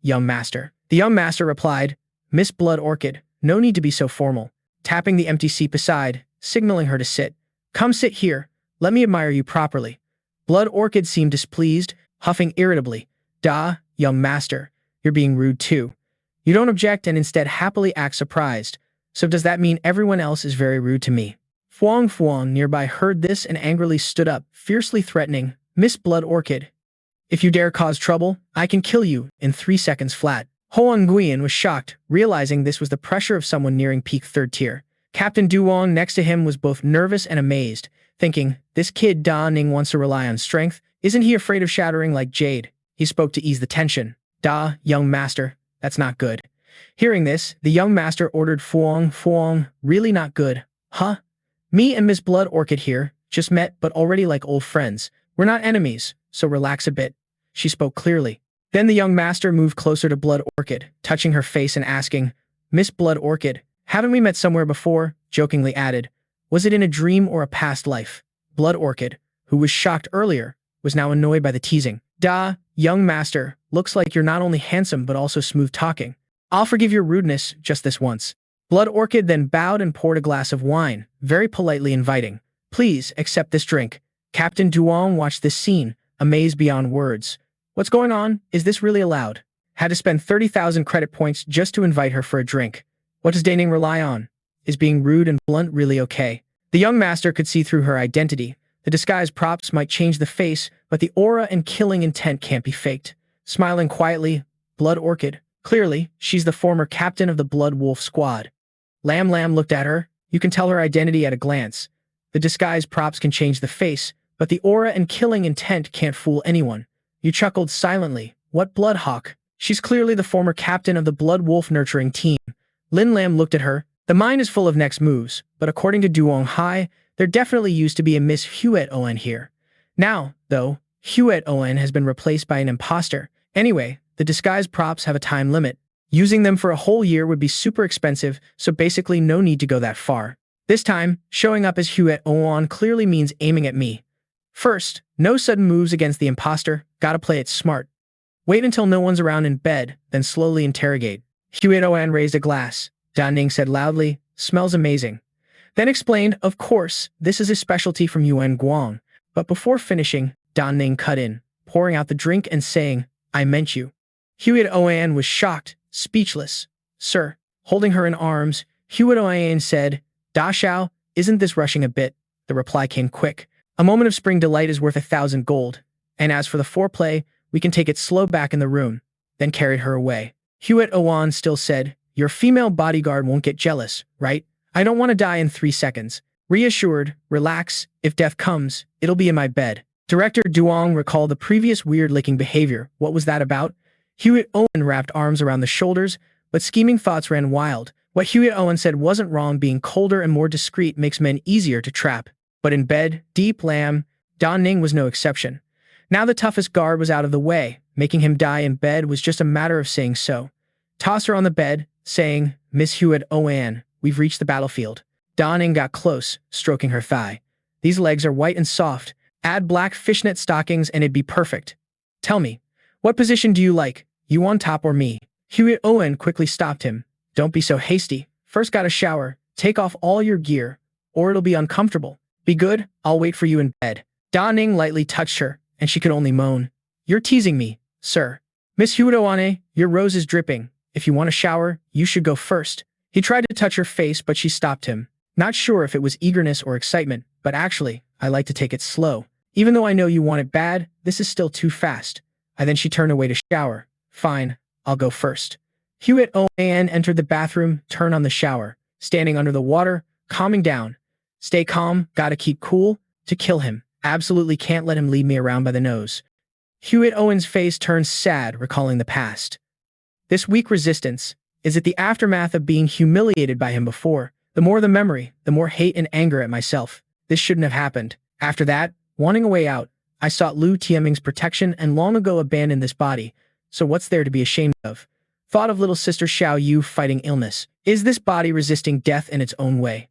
young master. The young master replied, Miss Blood Orchid, no need to be so formal. Tapping the empty seat beside, signaling her to sit. Come sit here, let me admire you properly. Blood Orchid seemed displeased, huffing irritably. Young master, you're being rude too. You don't object and instead happily act surprised. So does that mean everyone else is very rude to me? Fuang nearby heard this and angrily stood up, fiercely threatening, Miss Blood Orchid. If you dare cause trouble, I can kill you in 3 seconds flat. Huang Guiyan was shocked, realizing this was the pressure of someone nearing peak 3rd tier. Captain Duong next to him was both nervous and amazed, thinking, this kid Ning wants to rely on strength. Isn't he afraid of shattering like jade? He spoke to ease the tension. Young master, that's not good. Hearing this, the young master ordered Fuang, really not good. Huh? Me and Miss Blood Orchid here, just met but already like old friends. We're not enemies, so relax a bit. She spoke clearly. Then the young master moved closer to Blood Orchid, touching her face and asking, Miss Blood Orchid, haven't we met somewhere before? Jokingly added, was it in a dream or a past life? Blood Orchid, who was shocked earlier, was now annoyed by the teasing. Young master, looks like you're not only handsome but also smooth talking. I'll forgive your rudeness just this once. Blood Orchid then bowed and poured a glass of wine, very politely inviting. Please accept this drink. Captain Duong watched this scene, amazed beyond words. What's going on? Is this really allowed? Had to spend 30,000 credit points just to invite her for a drink. What does Ning rely on? Is being rude and blunt really okay? The young master could see through her identity. The disguise props might change the face, but the aura and killing intent can't be faked. Smiling quietly, Blood Orchid. Clearly, she's the former captain of the Blood Wolf Squad. Lam looked at her. You can tell her identity at a glance. The disguise props can change the face, but the aura and killing intent can't fool anyone. You chuckled silently. What Bloodhawk? She's clearly the former captain of the Blood Wolf nurturing team. Lin Lam looked at her. The mind is full of next moves, but according to Duong Hai, there definitely used to be a Miss Huet Owen here. Now, though, Huet Owen has been replaced by an imposter. Anyway, the disguise props have a time limit. Using them for a whole year would be super expensive, so basically no need to go that far. This time, showing up as Huet Oan clearly means aiming at me. First, no sudden moves against the imposter, gotta play it smart. Wait until no one's around in bed, then slowly interrogate. Huet Oan raised a glass. Da Ning said loudly, "Smells amazing." Then explained, "Of course, this is a specialty from Yuan Guang." But before finishing, Da Ning cut in, pouring out the drink and saying, "I meant you." Huet Oan was shocked, speechless. "Sir." Holding her in arms, Huet Oan said, "Da Xiao, isn't this rushing a bit?" The reply came quick. "A moment of spring delight is worth 1,000 gold. And as for the foreplay, we can take it slow back in the room." Then carried her away. Huet Oan still said, "Your female bodyguard won't get jealous, right? I don't want to die in 3 seconds." Reassured, "Relax, if death comes, it'll be in my bed." Director Duong recalled the previous weird licking behavior. What was that about? Huet Owen wrapped arms around the shoulders, but scheming thoughts ran wild. What Huet Owen said wasn't wrong. Being colder and more discreet makes men easier to trap. But in bed, deep lamb, Da Ning was no exception. Now the toughest guard was out of the way. Making him die in bed was just a matter of saying so. Toss her on the bed, saying, "Miss Huet Owen, we've reached the battlefield." Da Ning got close, stroking her thigh. "These legs are white and soft. Add black fishnet stockings and it'd be perfect. Tell me, what position do you like? You on top or me?" Huet Owen quickly stopped him. "Don't be so hasty. First gotta shower. Take off all your gear, or it'll be uncomfortable. Be good, I'll wait for you in bed." Da Ning lightly touched her, and she could only moan. "You're teasing me, sir." "Miss Huet Owen, your rose is dripping. If you want a shower, you should go first." He tried to touch her face, but she stopped him. Not sure if it was eagerness or excitement, but actually, I like to take it slow. Even though I know you want it bad, this is still too fast. And then she turned away to shower. "Fine, I'll go first." Huet Oan entered the bathroom, turned on the shower, standing under the water, calming down. "Stay calm, gotta keep cool." To kill him. Absolutely can't let him lead me around by the nose. Huet Owen's face turned sad, recalling the past. This weak resistance, is it the aftermath of being humiliated by him before? The more the memory, the more hate and anger at myself. This shouldn't have happened. After that, wanting a way out, I sought Lu Tianming's protection and long ago abandoned this body. So what's there to be ashamed of? Thought of little sister Xiao Yu fighting illness. Is this body resisting death in its own way?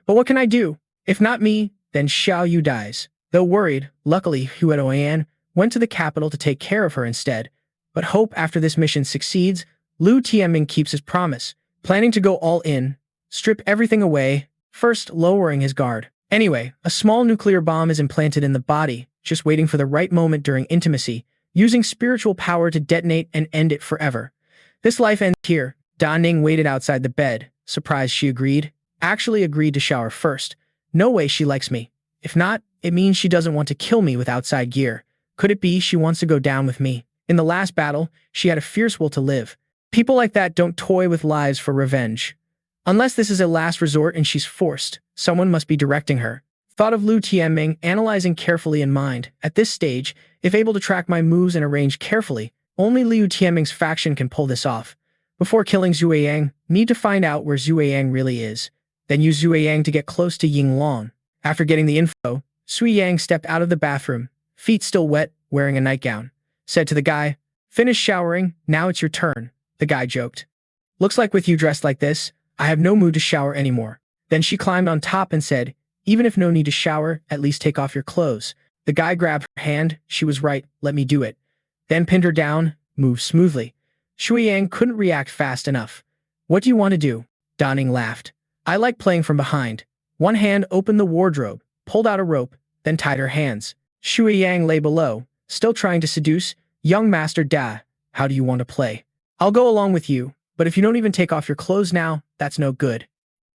But what can I do? If not me, then Xiao Yu dies. Though worried, luckily Huet Oan went to the capital to take care of her instead. But hope after this mission succeeds, Lu Tianming keeps his promise, planning to go all in, strip everything away, first lowering his guard. Anyway, a small nuclear bomb is implanted in the body, just waiting for the right moment during intimacy, using spiritual power to detonate and end it forever. This life ends here. Da Ning waited outside the bed, surprised she agreed. Actually agreed to shower first. No way she likes me. If not, it means she doesn't want to kill me with outside gear. Could it be she wants to go down with me? In the last battle, she had a fierce will to live. People like that don't toy with lives for revenge. Unless this is a last resort and she's forced, someone must be directing her. Thought of Lu Tianming, analyzing carefully in mind. At this stage, if able to track my moves and arrange carefully, only Liu Tianming's faction can pull this off. Before killing Zhu Yang, need to find out where Zhu Yang really is. Then use Zhu Yang to get close to Ying Long. After getting the info, Sui Yang stepped out of the bathroom, feet still wet, wearing a nightgown. Said to the guy, "Finish showering, now it's your turn." The guy joked. "Looks like with you dressed like this, I have no mood to shower anymore." Then she climbed on top and said, "Even if no need to shower, at least take off your clothes." The guy grabbed her hand. She was right, let me do it. Then pinned her down, moved smoothly. Shui Yang couldn't react fast enough. "What do you want to do?" Da Ning laughed. "I like playing from behind." One hand opened the wardrobe, pulled out a rope, then tied her hands. Shui Yang lay below, still trying to seduce. "Young Master Da, how do you want to play? I'll go along with you, but if you don't even take off your clothes now, that's no good."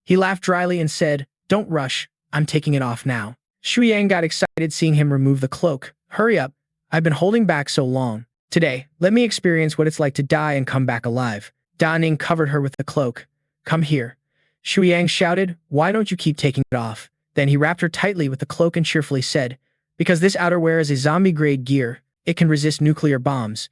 He laughed dryly and said, "Don't rush, I'm taking it off now." Shui Yang got excited seeing him remove the cloak. "Hurry up, I've been holding back so long. Today, let me experience what it's like to die and come back alive." Da Ning covered her with the cloak. "Come here." Shui Yang shouted, "Why don't you keep taking it off?" Then he wrapped her tightly with the cloak and cheerfully said, "Because this outerwear is a zombie-grade gear, it can resist nuclear bombs.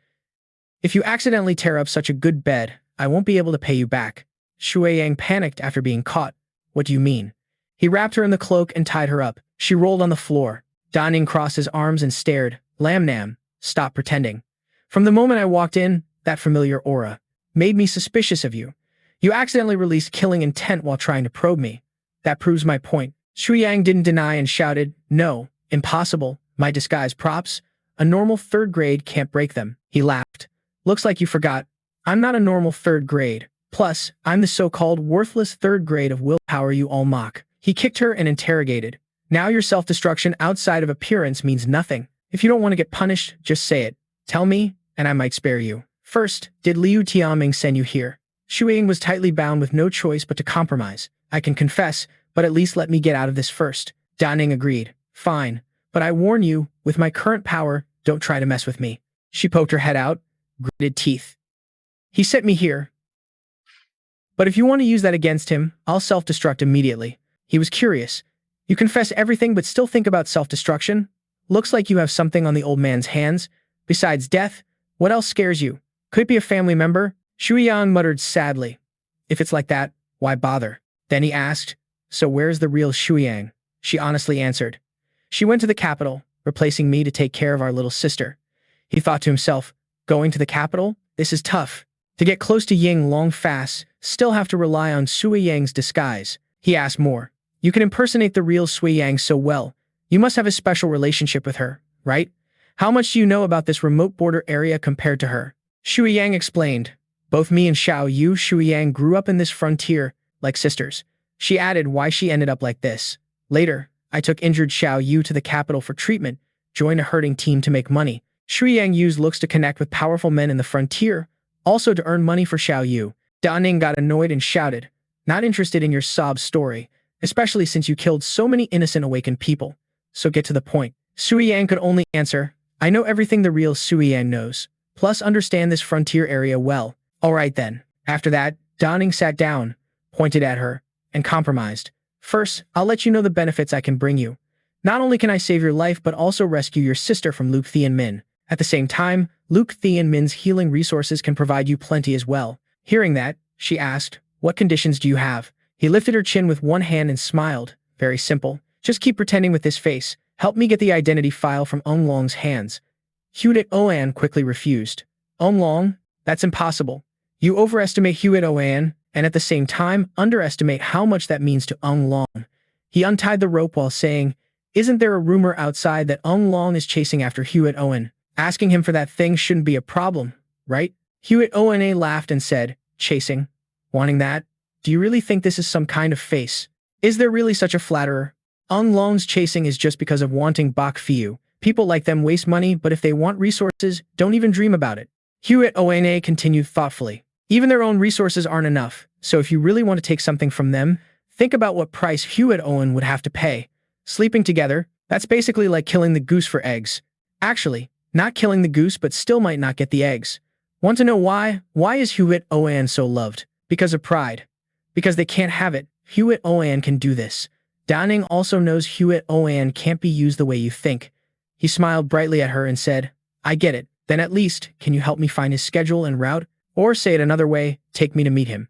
If you accidentally tear up such a good bed, I won't be able to pay you back." Shui Yang panicked after being caught. "What do you mean?" He wrapped her in the cloak and tied her up. She rolled on the floor. Da Ning crossed his arms and stared. "Lam Nam, stop pretending. From the moment I walked in, that familiar aura. made me suspicious of you. You accidentally released killing intent while trying to probe me. That proves my point. Shu Yang didn't deny and shouted, no, impossible, my disguise props. A normal third grade can't break them. He laughed. Looks like you forgot. I'm not a normal third grade. Plus, I'm the so-called worthless third grade of willpower you all mock. He kicked her and interrogated. Now your self-destruction outside of appearance means nothing. If you don't want to get punished, just say it. Tell me, and I might spare you. First, did Liu Tiaming send you here? Shu Ying was tightly bound with no choice but to compromise. I can confess, but at least let me get out of this first. Da Ning agreed. Fine, but I warn you, with my current power, don't try to mess with me. She poked her head out, gritted teeth. He sent me here. But if you want to use that against him, I'll self-destruct immediately. He was curious. You confess everything but still think about self-destruction? Looks like you have something on the old man's hands. Besides death, what else scares you? Could it be a family member? Shu Yan muttered sadly. If it's like that, why bother? Then he asked, so where's the real Shu Yang? She honestly answered. She went to the capital, replacing me to take care of our little sister. He thought to himself, going to the capital? This is tough. To get close to Ying long fast, still have to rely on Sui Yang's disguise. He asked more. You can impersonate the real Sui Yang so well. You must have a special relationship with her, right? How much do you know about this remote border area compared to her? Shui Yang explained. Both me and Xiao Yu Shui Yang grew up in this frontier, like sisters. She added why she ended up like this. Later, I took injured Xiao Yu to the capital for treatment, joined a herding team to make money. Shui Yang used looks to connect with powerful men in the frontier, also to earn money for Xiao Yu. Da Ning got annoyed and shouted, not interested in your sob story, especially since you killed so many innocent awakened people. So get to the point. Sui Yang could only answer, I know everything the real Sui Yang knows, plus understand this frontier area well. Alright then. After that, Da Ning sat down, pointed at her, and compromised. First, I'll let you know the benefits I can bring you. Not only can I save your life but also rescue your sister from Luke Thian Min. At the same time, Luke Thian Min's healing resources can provide you plenty as well. Hearing that, she asked, what conditions do you have? He lifted her chin with one hand and smiled. Very simple. Just keep pretending with this face. Help me get the identity file from Ong Long's hands. Hewitt Oan quickly refused. Ong Long? That's impossible. You overestimate Hewitt Oan, and at the same time, underestimate how much that means to Ong Long. He untied the rope while saying, isn't there a rumor outside that Ong Long is chasing after Hewitt Owen? Asking him for that thing shouldn't be a problem, right? Hewitt Owen laughed and said, chasing? Wanting that? Do you really think this is some kind of face? Is there really such a flatterer? Ong Long's chasing is just because of wanting Bak Fiu. People like them waste money, but if they want resources, don't even dream about it. Hewitt Owen continued thoughtfully. Even their own resources aren't enough, so if you really want to take something from them, think about what price Hewitt Owen would have to pay. Sleeping together, that's basically like killing the goose for eggs. Actually, not killing the goose but still might not get the eggs. Want to know why? Why is Hewitt Owen so loved? Because of pride. Because they can't have it. Hewitt Owen can do this. Da Ning also knows Hewitt Owen can't be used the way you think. He smiled brightly at her and said, I get it. Then at least, can you help me find his schedule and route? Or say it another way, take me to meet him.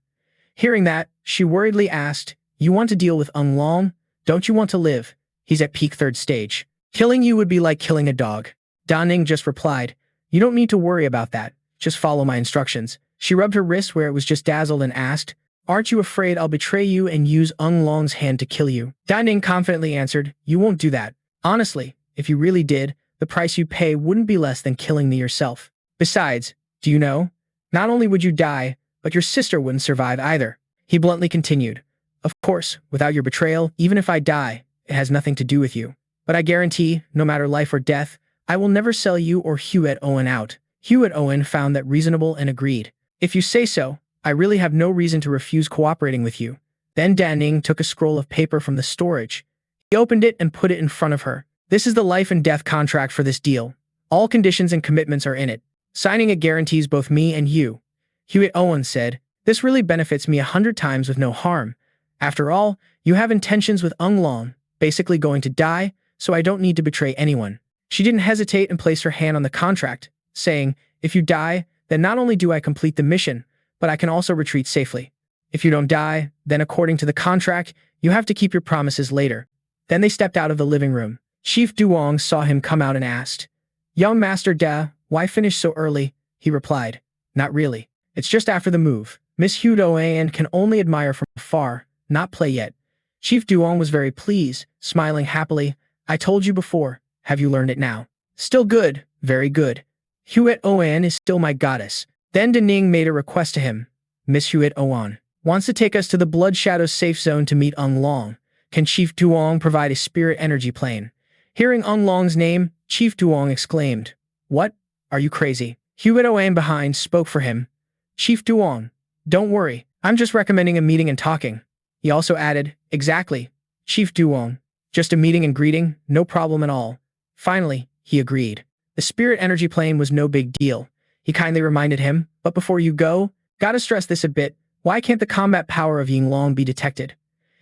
Hearing that, she worriedly asked, you want to deal with Ong Long? Don't you want to live? He's at peak third stage. Killing you would be like killing a dog. Da Ning just replied, you don't need to worry about that. Just follow my instructions. She rubbed her wrist where it was just dazzled and asked, aren't you afraid I'll betray you and use Ong Long's hand to kill you? Da Ning confidently answered, you won't do that. Honestly, if you really did, the price you'd pay wouldn't be less than killing me yourself. Besides, do you know? Not only would you die, but your sister wouldn't survive either. He bluntly continued, of course, without your betrayal, even if I die, it has nothing to do with you. But I guarantee, no matter life or death, I will never sell you or Hewitt Owen out. Hewitt Owen found that reasonable and agreed. If you say so, I really have no reason to refuse cooperating with you. Then Da Ning took a scroll of paper from the storage. He opened it and put it in front of her. This is the life and death contract for this deal. All conditions and commitments are in it. Signing it guarantees both me and you. Hewitt Owen said, this really benefits me 100 times with no harm. After all, you have intentions with Ong Long, basically going to die, so I don't need to betray anyone. She didn't hesitate and placed her hand on the contract, saying, if you die, then not only do I complete the mission, but I can also retreat safely. If you don't die, then according to the contract, you have to keep your promises later. Then they stepped out of the living room. Chief Duong saw him come out and asked, young Master Da, why finish so early? He replied, not really. It's just after the move. Miss Hudoan can only admire from afar, not play yet. Chief Duong was very pleased, smiling happily. I told you before. Have you learned it now? Still good, very good. Huet Oan is still my goddess. Then Ning made a request to him. Miss Huet Oan wants to take us to the Blood Shadow safe zone to meet Ung Long. Can Chief Duong provide a spirit energy plane? Hearing Ung Long's name, Chief Duong exclaimed. What? Are you crazy? Huet Oan behind spoke for him. Chief Duong, don't worry. I'm just recommending a meeting and talking. He also added, exactly. Chief Duong, just a meeting and greeting, no problem at all. Finally, he agreed. The spirit energy plane was no big deal. He kindly reminded him, but before you go, gotta stress this a bit, why can't the combat power of Yinglong be detected?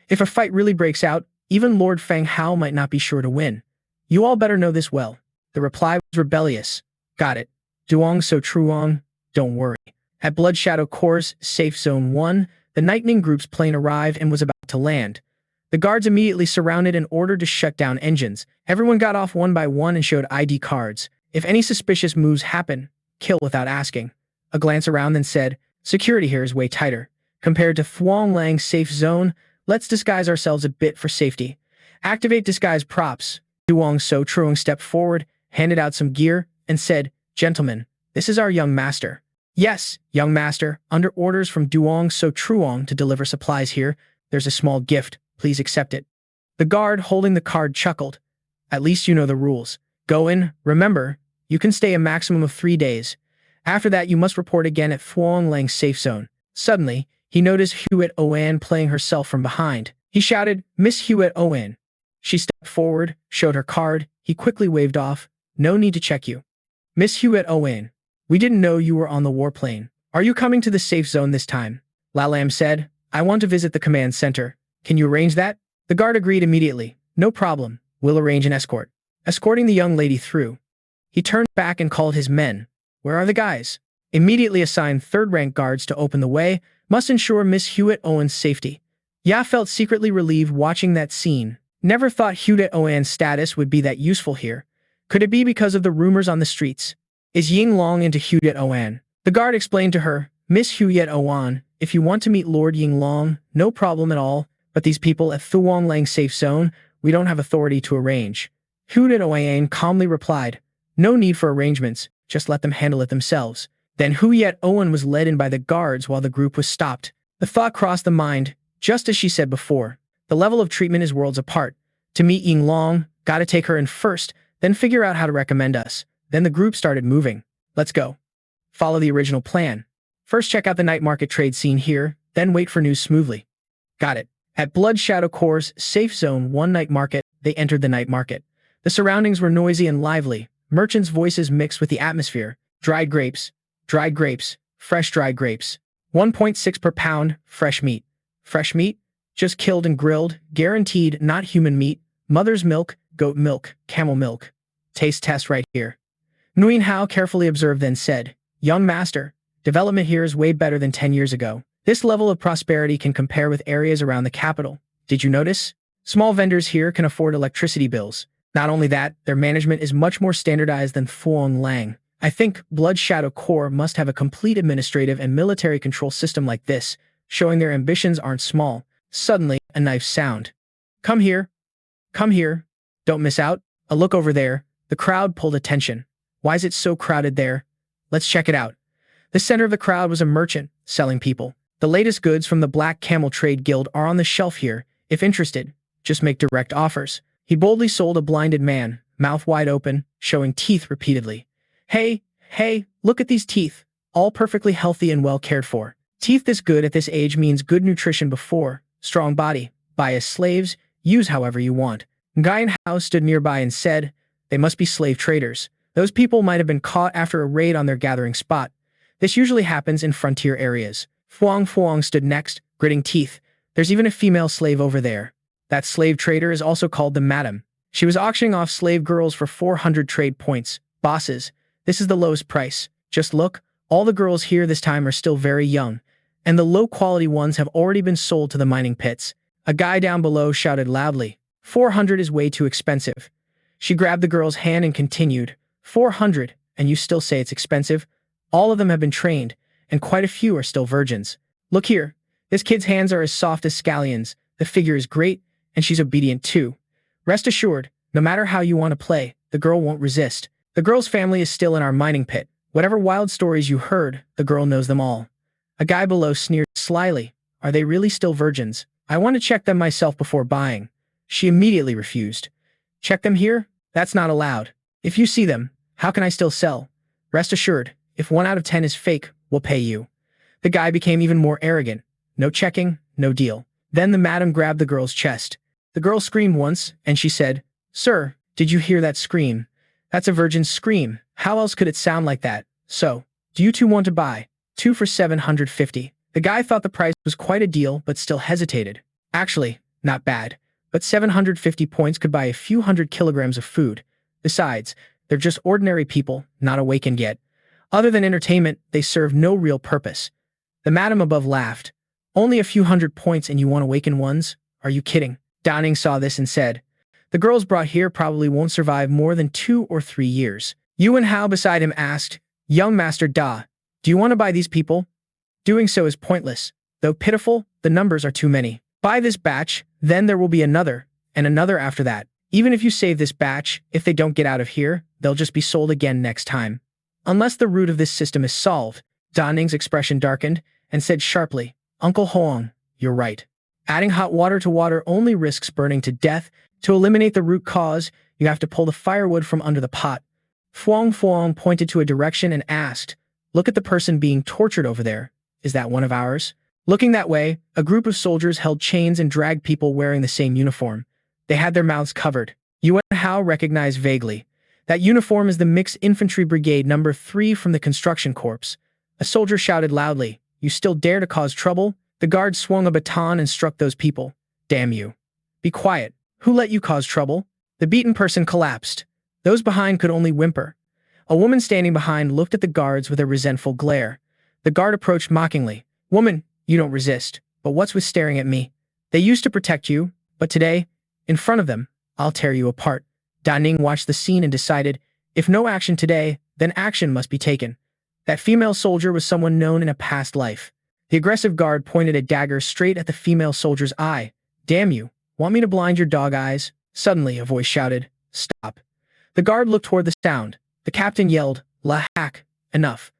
If a fight really breaks out, even Lord Feng Hao might not be sure to win. You all better know this well. The reply was rebellious. Got it. Duong so truong, don't worry. At Blood Shadow Core's Safe Zone 1, the Lightning Group's plane arrived and was about to land. The guards immediately surrounded and ordered to shut down engines. Everyone got off one by one and showed ID cards. If any suspicious moves happen, kill without asking. A glance around then said, security here is way tighter. Compared to Thuong Lang's safe zone, let's disguise ourselves a bit for safety. Activate disguise props. Duong So Truong stepped forward, handed out some gear, and said, gentlemen, this is our young master. Yes, young master, under orders from Duong So Truong to deliver supplies here, there's a small gift, please accept it. The guard holding the card chuckled. At least you know the rules. Go in, remember, you can stay a maximum of 3 days. After that you must report again at Thuong Lang's safe zone. Suddenly, he noticed Huet Oan playing herself from behind. He shouted, Miss Huet Oan. She stepped forward, showed her card. He quickly waved off. No need to check you. Miss Huet Oan, we didn't know you were on the warplane. Are you coming to the safe zone this time? La Lam said, I want to visit the command center. Can you arrange that? The guard agreed immediately. No problem. We'll arrange an escort. Escorting the young lady through. He turned back and called his men. Where are the guys? Immediately assigned third-rank guards to open the way, must ensure Miss Huet Owen's safety. Ya felt secretly relieved watching that scene. Never thought Huet Owen's status would be that useful here. Could it be because of the rumors on the streets? Is Ying Long into Huet Owen? The guard explained to her, Miss Huet Owen, if you want to meet Lord Ying Long, no problem at all, but these people at Thuong Lang safe zone, we don't have authority to arrange. Huet Owen calmly replied, no need for arrangements, just let them handle it themselves. Then Huet Owen was led in by the guards while the group was stopped. The thought crossed the mind, just as she said before. The level of treatment is worlds apart. To meet Ying Long, gotta take her in first, then figure out how to recommend us. Then the group started moving. Let's go. Follow the original plan. First check out the night market trade scene here, then wait for news smoothly. Got it. At Blood Shadow Core's Safe Zone 1 night market, they entered the night market. The surroundings were noisy and lively. Merchants' voices mixed with the atmosphere. Dried grapes, fresh dried grapes. 1.6 per pound, fresh meat. Fresh meat? Just killed and grilled, guaranteed not human meat. Mother's milk, goat milk, camel milk. Taste test right here. Nguyen Hao carefully observed then said, young master, development here is way better than 10 years ago. This level of prosperity can compare with areas around the capital. Did you notice? Small vendors here can afford electricity bills. Not only that, their management is much more standardized than Thuong Lang. I think Blood Shadow Corps must have a complete administrative and military control system like this, showing their ambitions aren't small. Suddenly, a knife sound. Come here. Come here. Don't miss out. A look over there. The crowd pulled attention. Why is it so crowded there? Let's check it out. The center of the crowd was a merchant, selling people. The latest goods from the Black Camel Trade Guild are on the shelf here. If interested, just make direct offers. He boldly sold a blinded man, mouth wide open, showing teeth repeatedly. Hey, look at these teeth. All perfectly healthy and well cared for. Teeth this good at this age means good nutrition before, strong body. Buy as slaves, use however you want. Nguyen Hao stood nearby and said, they must be slave traders. Those people might have been caught after a raid on their gathering spot. This usually happens in frontier areas. Thuong stood next, gritting teeth. There's even a female slave over there. That slave trader is also called the Madam. She was auctioning off slave girls for 400 trade points. Bosses, this is the lowest price. Just look, all the girls here this time are still very young, and the low-quality ones have already been sold to the mining pits. A guy down below shouted loudly, 400 is way too expensive. She grabbed the girl's hand and continued, 400, and you still say it's expensive? All of them have been trained, and quite a few are still virgins. Look here. This kid's hands are as soft as scallions, the figure is great, and she's obedient too. Rest assured, no matter how you want to play, the girl won't resist. The girl's family is still in our mining pit. Whatever wild stories you heard, the girl knows them all. A guy below sneered slyly. Are they really still virgins? I want to check them myself before buying. She immediately refused. Check them here? That's not allowed. If you see them, how can I still sell? Rest assured, if 1 out of 10 is fake, we'll pay you. The guy became even more arrogant. No checking, no deal. Then the madam grabbed the girl's chest. The girl screamed once, and she said, Sir, did you hear that scream? That's a virgin's scream. How else could it sound like that? So, do you two want to buy? 2 for 750. The guy thought the price was quite a deal, but still hesitated. Actually, not bad. But 750 points could buy a few hundred kilograms of food. Besides, they're just ordinary people, not awakened yet. Other than entertainment, they serve no real purpose. The madam above laughed. Only a few hundred points and you want awakened ones? Are you kidding? Ning saw this and said, The girls brought here probably won't survive more than 2 or 3 years. Yuan Hao beside him asked, Young Master Da, do you want to buy these people? Doing so is pointless. Though pitiful, the numbers are too many. Buy this batch, then there will be another, and another after that. Even if you save this batch, if they don't get out of here, they'll just be sold again next time. Unless the root of this system is solved. Ning's expression darkened and said sharply, Uncle Huang, you're right. Adding hot water to water only risks burning to death. To eliminate the root cause, you have to pull the firewood from under the pot. Fuang pointed to a direction and asked, Look at the person being tortured over there. Is that one of ours? Looking that way, a group of soldiers held chains and dragged people wearing the same uniform. They had their mouths covered. Yuan Hao recognized vaguely. That uniform is the Mixed Infantry Brigade No. 3 from the Construction Corps. A soldier shouted loudly, You still dare to cause trouble? The guard swung a baton and struck those people. Damn you. Be quiet. Who let you cause trouble? The beaten person collapsed. Those behind could only whimper. A woman standing behind looked at the guards with a resentful glare. The guard approached mockingly. Woman, you don't resist. But what's with staring at me? They used to protect you, but today, in front of them, I'll tear you apart. Ning watched the scene and decided, if no action today, then action must be taken. That female soldier was someone known in a past life. The aggressive guard pointed a dagger straight at the female soldier's eye. Damn you. Want me to blind your dog eyes? Suddenly, a voice shouted, Stop. The guard looked toward the sound. The captain yelled, Lahak, enough.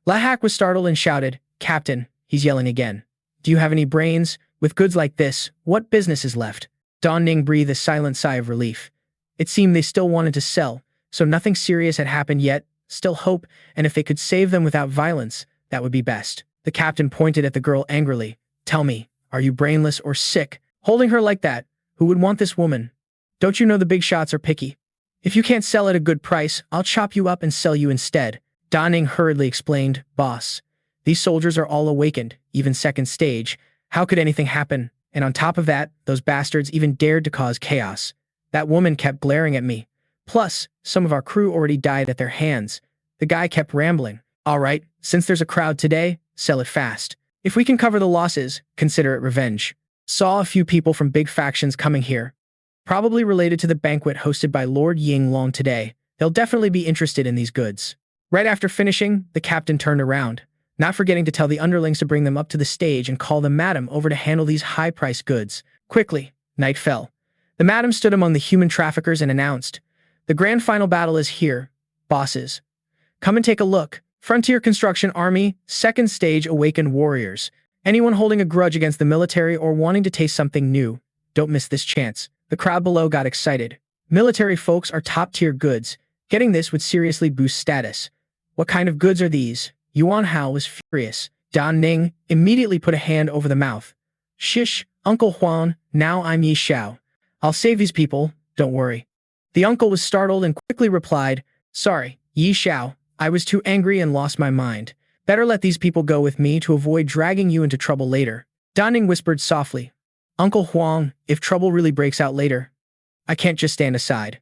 Lahak was startled and shouted, Captain, he's yelling again. Do you have any brains? With goods like this, what business is left? Ning breathed a silent sigh of relief. It seemed they still wanted to sell, so nothing serious had happened yet, still hope, and if they could save them without violence, that would be best. The captain pointed at the girl angrily. Tell me, are you brainless or sick? Holding her like that, who would want this woman? Don't you know the big shots are picky? If you can't sell at a good price, I'll chop you up and sell you instead. Ning hurriedly explained, Boss. These soldiers are all awakened, even second stage. How could anything happen? And on top of that, those bastards even dared to cause chaos. That woman kept glaring at me. Plus, some of our crew already died at their hands. The guy kept rambling. All right, since there's a crowd today, sell it fast. If we can cover the losses, consider it revenge. Saw a few people from big factions coming here. Probably related to the banquet hosted by Lord Ying Long today. They'll definitely be interested in these goods. Right after finishing, the captain turned around, not forgetting to tell the underlings to bring them up to the stage and call the madam over to handle these high-priced goods. Quickly, night fell. The madam stood among the human traffickers and announced, The grand final battle is here, bosses. Come and take a look. Frontier Construction Army, second stage awakened warriors. Anyone holding a grudge against the military or wanting to taste something new, don't miss this chance. The crowd below got excited. Military folks are top-tier goods. Getting this would seriously boost status. What kind of goods are these? Yuan Hao was furious. Ning immediately put a hand over the mouth. Shish, Uncle Huan, now I'm Yi Xiao. I'll save these people, don't worry. The uncle was startled and quickly replied, Sorry, Yi Xiao, I was too angry and lost my mind. Better let these people go with me to avoid dragging you into trouble later. Ning whispered softly, Uncle Huang, if trouble really breaks out later, I can't just stand aside.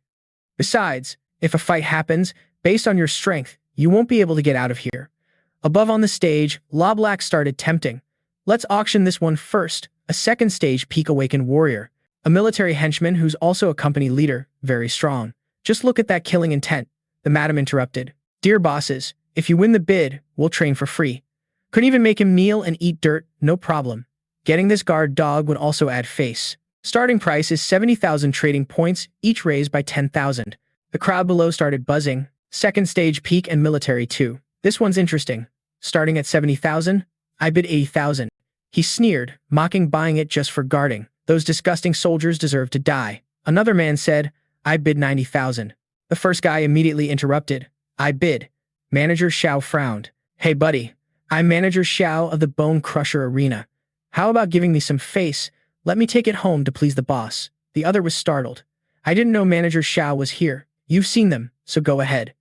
Besides, if a fight happens, based on your strength, you won't be able to get out of here. Above on the stage, Loblak started tempting. Let's auction this one first, a second stage peak awakened warrior. A military henchman who's also a company leader, very strong. Just look at that killing intent. The madam interrupted. Dear bosses, if you win the bid, we'll train for free. Couldn't even make him kneel and eat dirt, no problem. Getting this guard dog would also add face. Starting price is 70,000 trading points, each raised by 10,000. The crowd below started buzzing. Second stage peak and military too. This one's interesting. Starting at 70,000, I bid 80,000. He sneered, mocking buying it just for guarding. Those disgusting soldiers deserve to die. Another man said, I bid 90,000. The first guy immediately interrupted. I bid. Manager Xiao frowned. Hey buddy, I'm Manager Xiao of the Bone Crusher Arena. How about giving me some face? Let me take it home to please the boss. The other was startled. I didn't know Manager Xiao was here. You've seen them, so go ahead.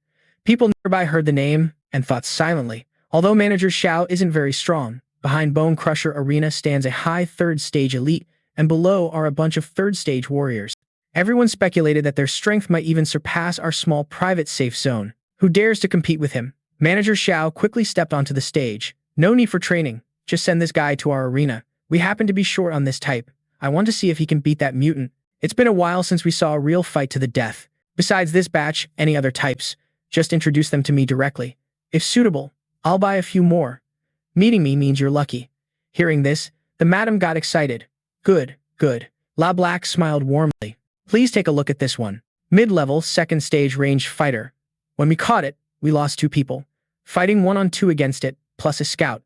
People nearby heard the name and thought silently. Although Manager Xiao isn't very strong, behind Bone Crusher Arena stands a high third stage elite, and below are a bunch of third stage warriors. Everyone speculated that their strength might even surpass our small private safe zone. Who dares to compete with him? Manager Xiao quickly stepped onto the stage. No need for training. Just send this guy to our arena. We happen to be short on this type. I want to see if he can beat that mutant. It's been a while since we saw a real fight to the death. Besides this batch, any other types, just introduce them to me directly. If suitable, I'll buy a few more. Meeting me means you're lucky. Hearing this, the madam got excited. Good, good. La Black smiled warmly. Please take a look at this one. Mid-level, second stage ranged fighter. When we caught it, we lost 2 people. Fighting 1-on-2 against it, plus a scout.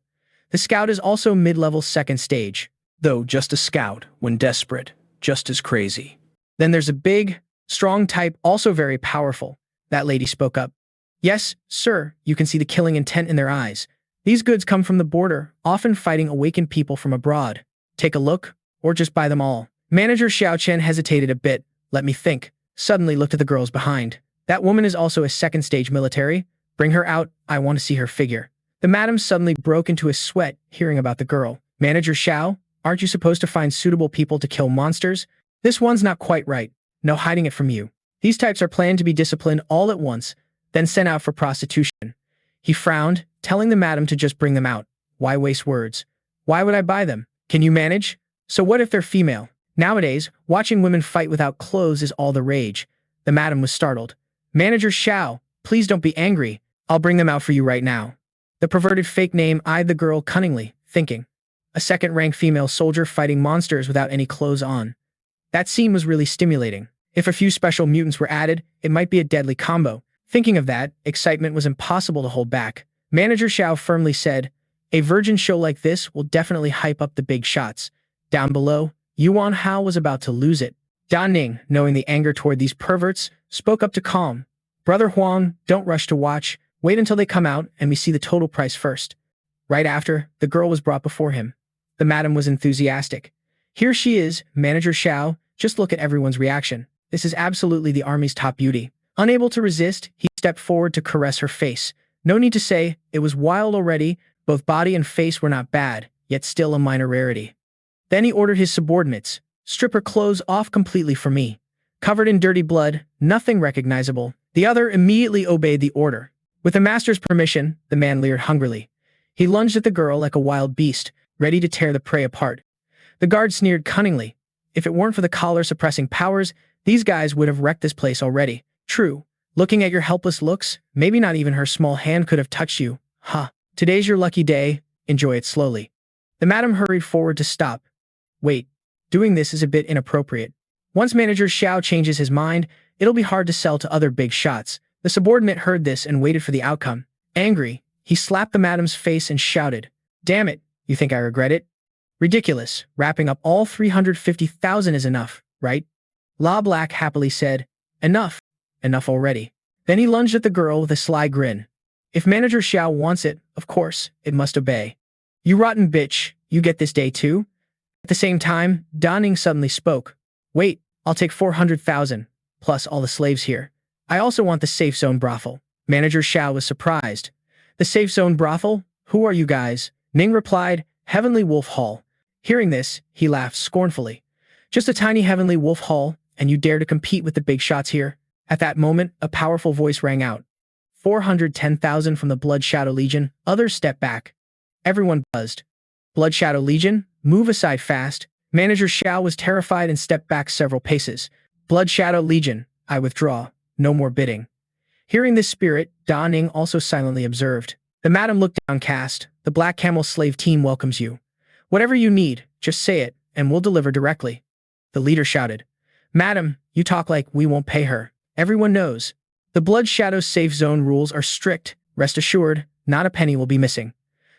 The scout is also mid-level second stage. Though just a scout, when desperate, just as crazy. Then there's a big, strong type, also very powerful. That lady spoke up. Yes, sir, you can see the killing intent in their eyes. These goods come from the border, often fighting awakened people from abroad. Take a look, or just buy them all. Manager Xiao Chen hesitated a bit. Let me think. Suddenly looked at the girls behind. That woman is also a second stage military. Bring her out, I want to see her figure. The madam suddenly broke into a sweat, hearing about the girl. Manager Xiao, aren't you supposed to find suitable people to kill monsters? This one's not quite right. No hiding it from you. These types are planned to be disciplined all at once, then sent out for prostitution. He frowned, telling the madam to just bring them out. Why waste words? Why would I buy them? Can you manage? So what if they're female? Nowadays, watching women fight without clothes is all the rage. The madam was startled. Manager Xiao, please don't be angry. I'll bring them out for you right now. The perverted fake name eyed the girl cunningly, thinking. A second-rank female soldier fighting monsters without any clothes on. That scene was really stimulating. If a few special mutants were added, it might be a deadly combo. Thinking of that, excitement was impossible to hold back. Manager Xiao firmly said, a virgin show like this will definitely hype up the big shots. Down below, Yuan Hao was about to lose it. Da Ning, knowing the anger toward these perverts, spoke up to calm. Brother Huang, don't rush to watch. Wait until they come out and we see the total price first. Right after, the girl was brought before him. The madam was enthusiastic. Here she is, Manager Xiao. Just look at everyone's reaction. This is absolutely the army's top beauty. Unable to resist, he stepped forward to caress her face. No need to say, it was wild already. Both body and face were not bad, yet still a minor rarity. Then he ordered his subordinates. Strip her clothes off completely for me. Covered in dirty blood, nothing recognizable. The other immediately obeyed the order. With the master's permission, the man leered hungrily. He lunged at the girl like a wild beast, ready to tear the prey apart. The guard sneered cunningly. If it weren't for the collar-suppressing powers, these guys would have wrecked this place already. True. Looking at your helpless looks, maybe not even her small hand could have touched you. Huh. Today's your lucky day. Enjoy it slowly. The madam hurried forward to stop. Wait. Doing this is a bit inappropriate. Once Manager Xiao changes his mind, it'll be hard to sell to other big shots. The subordinate heard this and waited for the outcome. Angry, he slapped the madam's face and shouted, Damn it, you think I regret it? Ridiculous, wrapping up all 350,000 is enough, right? La Black happily said, Enough, enough already. Then he lunged at the girl with a sly grin. If Manager Xiao wants it, of course, it must obey. You rotten bitch, you get this day too? At the same time, Da Ning suddenly spoke. Wait, I'll take 400,000, plus all the slaves here. I also want the safe zone brothel. Manager Xiao was surprised. The safe zone brothel? Who are you guys? Ning replied, Heavenly Wolf Hall. Hearing this, he laughed scornfully. Just a tiny Heavenly Wolf Hall, and you dare to compete with the big shots here? At that moment, a powerful voice rang out. 410,000 from the Blood Shadow Legion. Others stepped back. Everyone buzzed. Blood Shadow Legion? Move aside fast. Manager Xiao was terrified and stepped back several paces. Blood Shadow Legion, I withdraw. No more bidding. Hearing this spirit, Da Ning also silently observed. The madam looked downcast. The Black Camel slave team welcomes you. Whatever you need, just say it, and we'll deliver directly. The leader shouted. Madam, you talk like we won't pay her. Everyone knows. The Blood Shadow safe zone rules are strict. Rest assured, not a penny will be missing.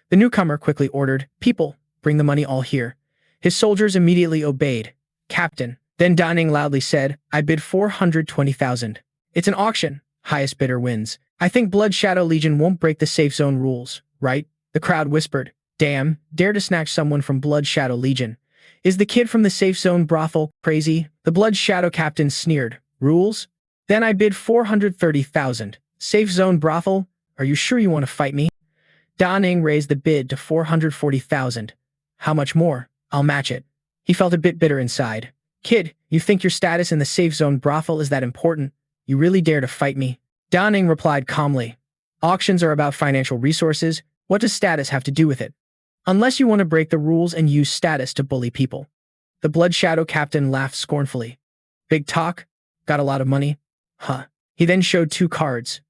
The newcomer quickly ordered, People, bring the money all here. His soldiers immediately obeyed. Captain. Then Da Ning loudly said, I bid 420,000. It's an auction. Highest bidder wins. I think Blood Shadow Legion won't break the safe zone rules, right? The crowd whispered. Damn, dare to snatch someone from Blood Shadow Legion. Is the kid from the safe zone brothel crazy? The Blood Shadow captain sneered. Rules? Then I bid 430,000. Safe zone brothel? Are you sure you want to fight me? Da Ning raised the bid to 440,000. How much more? I'll match it. He felt a bit bitter inside. Kid, you think your status in the safe zone brothel is that important? You really dare to fight me? Da Ning replied calmly. Auctions are about financial resources. What does status have to do with it? Unless you want to break the rules and use status to bully people. The Blood Shadow captain laughed scornfully. Big talk? Got a lot of money? Huh. He then showed 2 cards.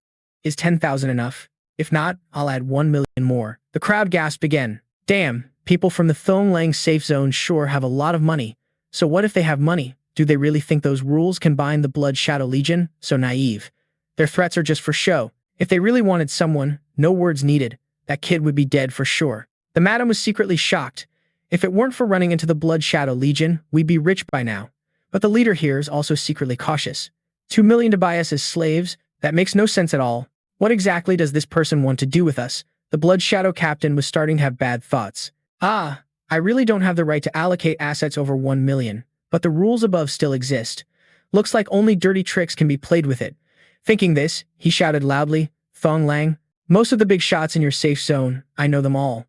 Is 10,000 enough? If not, I'll add 1 million more. The crowd gasped again. Damn, people from the Thong Lang safe zone sure have a lot of money. So what if they have money? Do they really think those rules can bind the Blood Shadow Legion? So naive. Their threats are just for show. If they really wanted someone, no words needed. That kid would be dead for sure. The madam was secretly shocked. If it weren't for running into the Blood Shadow Legion, we'd be rich by now. But the leader here is also secretly cautious. 2 million to buy us as slaves? That makes no sense at all. What exactly does this person want to do with us? The Blood Shadow captain was starting to have bad thoughts. I really don't have the right to allocate assets over 1 million, but the rules above still exist. Looks like only dirty tricks can be played with it. Thinking this, he shouted loudly, Thong Lang, most of the big shots in your safe zone, I know them all.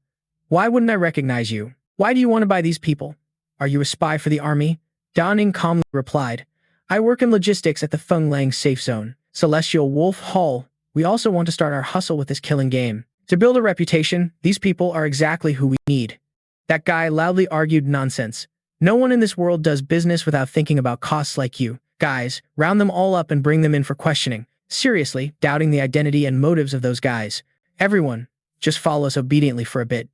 Why wouldn't I recognize you? Why do you want to buy these people? Are you a spy for the army? Da Ning calmly replied. I work in logistics at the Thong Lang safe zone. Celestial Wolf Hall. We also want to start our hustle with this killing game. To build a reputation, these people are exactly who we need. That guy loudly argued nonsense. No one in this world does business without thinking about costs like you. Guys, round them all up and bring them in for questioning. Seriously, doubting the identity and motives of those guys. Everyone, just follow us obediently for a bit.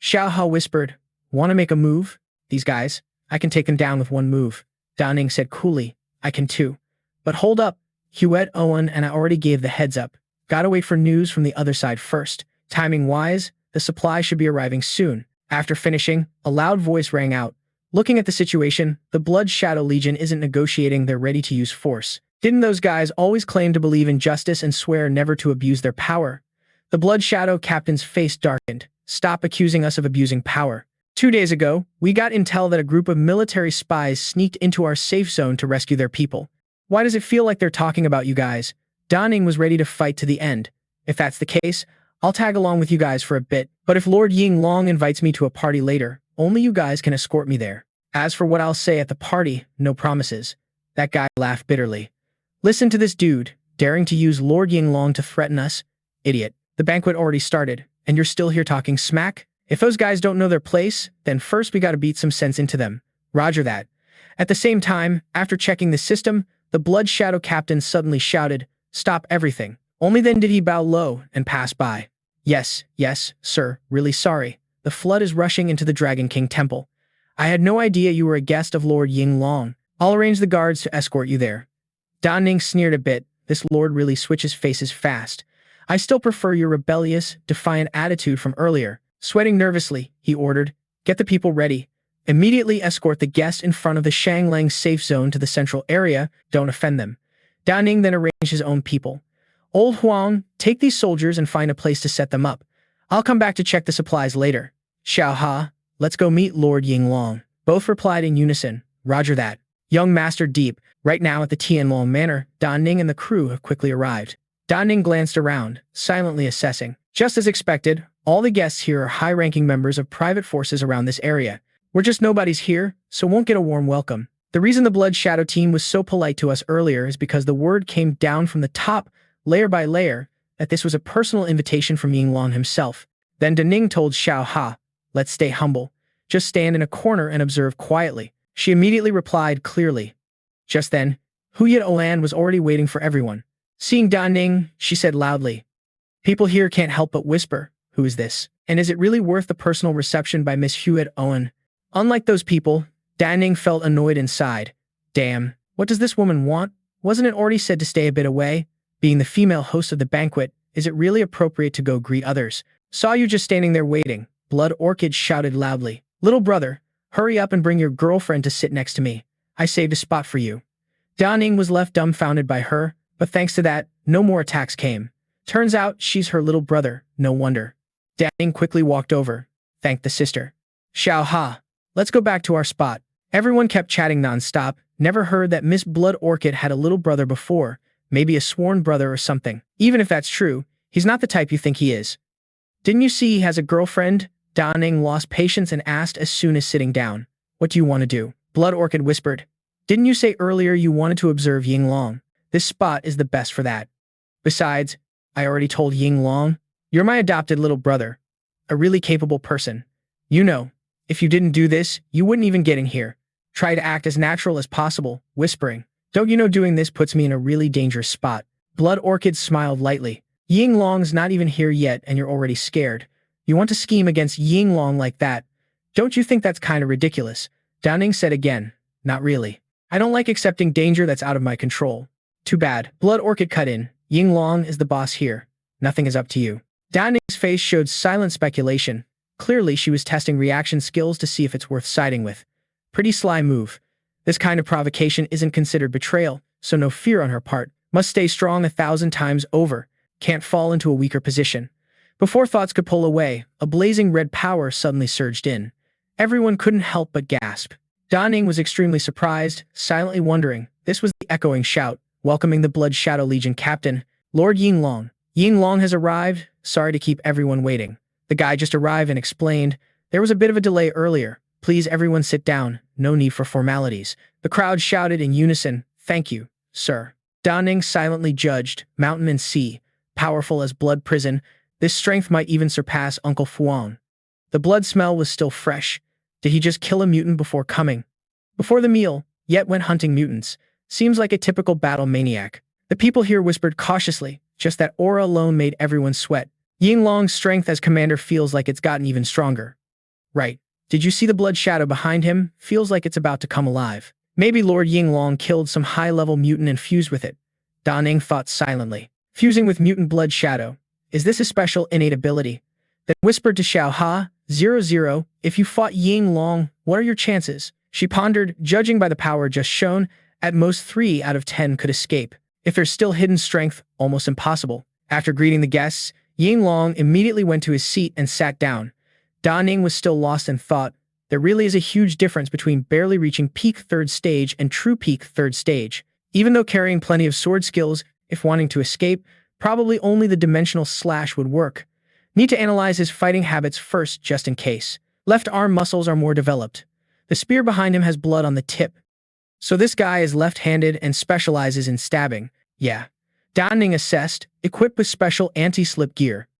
Xiao Hai whispered, Want to make a move? These guys, I can take them down with 1 move. Da Ning said coolly, I can too. But hold up, Huet Owen and I already gave the heads up. Gotta wait for news from the other side first. Timing-wise, the supply should be arriving soon. After finishing, a loud voice rang out. Looking at the situation, the Blood Shadow Legion isn't negotiating their ready-to-use force. Didn't those guys always claim to believe in justice and swear never to abuse their power? The Blood Shadow captain's face darkened. Stop accusing us of abusing power. 2 days ago, we got intel that a group of military spies sneaked into our safe zone to rescue their people. Why does it feel like they're talking about you guys? Da Ning was ready to fight to the end. If that's the case, I'll tag along with you guys for a bit, but if Lord Ying Long invites me to a party later, only you guys can escort me there. As for what I'll say at the party, no promises. That guy laughed bitterly. Listen to this dude, daring to use Lord Ying Long to threaten us? Idiot. The banquet already started, and you're still here talking smack? If those guys don't know their place, then first we gotta beat some sense into them. Roger that. At the same time, after checking the system, the Blood Shadow captain suddenly shouted, Stop everything. Only then did he bow low and pass by. Yes, sir, really sorry. The flood is rushing into the Dragon King Temple. I had no idea you were a guest of Lord Ying Long. I'll arrange the guards to escort you there. Da Ning sneered a bit. This lord really switches faces fast. I still prefer your rebellious, defiant attitude from earlier. Sweating nervously, he ordered, Get the people ready. Immediately escort the guest in front of the Shanglang safe zone to the central area. Don't offend them. Da Ning then arranged his own people. Old Huang, take these soldiers and find a place to set them up. I'll come back to check the supplies later. Xiao Hai, let's go meet Lord Ying Long. Both replied in unison. Roger that. Young Master Deep, right now at the Tianlong Manor, Da Ning and the crew have quickly arrived. Da Ning glanced around, silently assessing. Just as expected, all the guests here are high-ranking members of private forces around this area. We're just nobodies here, so won't get a warm welcome. The reason the Blood Shadow team was so polite to us earlier is because the word came down from the top, layer by layer, that this was a personal invitation from Ying Long himself. Then Da Ning told Xiao Hai, Let's stay humble. Just stand in a corner and observe quietly. She immediately replied clearly. Just then, Huyet Oan was already waiting for everyone. Seeing Da Ning, she said loudly, People here can't help but whisper, "Who is this? And is it really worth the personal reception by Miss Hewitt Owen?" Unlike those people, Ning felt annoyed inside. Damn, what does this woman want? Wasn't it already said to stay a bit away? Being the female host of the banquet, is it really appropriate to go greet others? Saw you just standing there waiting, Blood Orchid shouted loudly. Little brother, hurry up and bring your girlfriend to sit next to me. I saved a spot for you. Ning was left dumbfounded by her, but thanks to that, no more attacks came. Turns out she's her little brother, no wonder. Ning quickly walked over, thanked the sister. Xiao Hai, let's go back to our spot. Everyone kept chatting nonstop, never heard that Miss Blood Orchid had a little brother before, maybe a sworn brother or something. Even if that's true, he's not the type you think he is. Didn't you see he has a girlfriend? Ning lost patience and asked as soon as sitting down. What do you want to do? Blood Orchid whispered. Didn't you say earlier you wanted to observe Yinglong? This spot is the best for that. Besides, I already told Yinglong, you're my adopted little brother. A really capable person. You know, if you didn't do this, you wouldn't even get in here. Try to act as natural as possible, whispering. Don't you know doing this puts me in a really dangerous spot? Blood Orchid smiled lightly. Yinglong's not even here yet and you're already scared. You want to scheme against Yinglong like that? Don't you think that's kind of ridiculous? Ning said again. Not really. I don't like accepting danger that's out of my control. Too bad. Blood Orchid cut in. Yinglong is the boss here. Nothing is up to you. Ning's face showed silent speculation. Clearly, she was testing reaction skills to see if it's worth siding with. Pretty sly move. This kind of provocation isn't considered betrayal, so no fear on her part. Must stay strong 1,000 times over. Can't fall into a weaker position. Before thoughts could pull away, a blazing red power suddenly surged in. Everyone couldn't help but gasp. Ning was extremely surprised, silently wondering. This was the echoing shout, welcoming the Blood Shadow Legion captain, Lord Yinglong. Yinglong has arrived. Sorry to keep everyone waiting. The guy just arrived and explained. There was a bit of a delay earlier. Please everyone sit down. No need for formalities. The crowd shouted in unison. Thank you, sir. Ning silently judged. Mountain and sea. Powerful as blood prison. This strength might even surpass Uncle Fuang. The blood smell was still fresh. Did he just kill a mutant before coming? Before the meal, yet went hunting mutants. Seems like a typical battle maniac. The people here whispered cautiously. Just that aura alone made everyone sweat. Yinglong's strength as commander feels like it's gotten even stronger. Right. Did you see the blood shadow behind him? Feels like it's about to come alive. Maybe Lord Yinglong killed some high-level mutant and fused with it. Ning thought silently. Fusing with mutant blood shadow. Is this a special innate ability? Then whispered to Xiao Hai, 0-0, if you fought Yinglong, what are your chances? She pondered, judging by the power just shown, at most 3 out of 10 could escape. If there's still hidden strength, almost impossible. After greeting the guests, Yinglong immediately went to his seat and sat down. Ning was still lost in thought. There really is a huge difference between barely reaching peak 3rd stage and true peak 3rd stage. Even though carrying plenty of sword skills, if wanting to escape, probably only the dimensional slash would work. Need to analyze his fighting habits first just in case. Left arm muscles are more developed. The spear behind him has blood on the tip. So this guy is left-handed and specializes in stabbing. Yeah. Ning assessed, equipped with special anti-slip gear.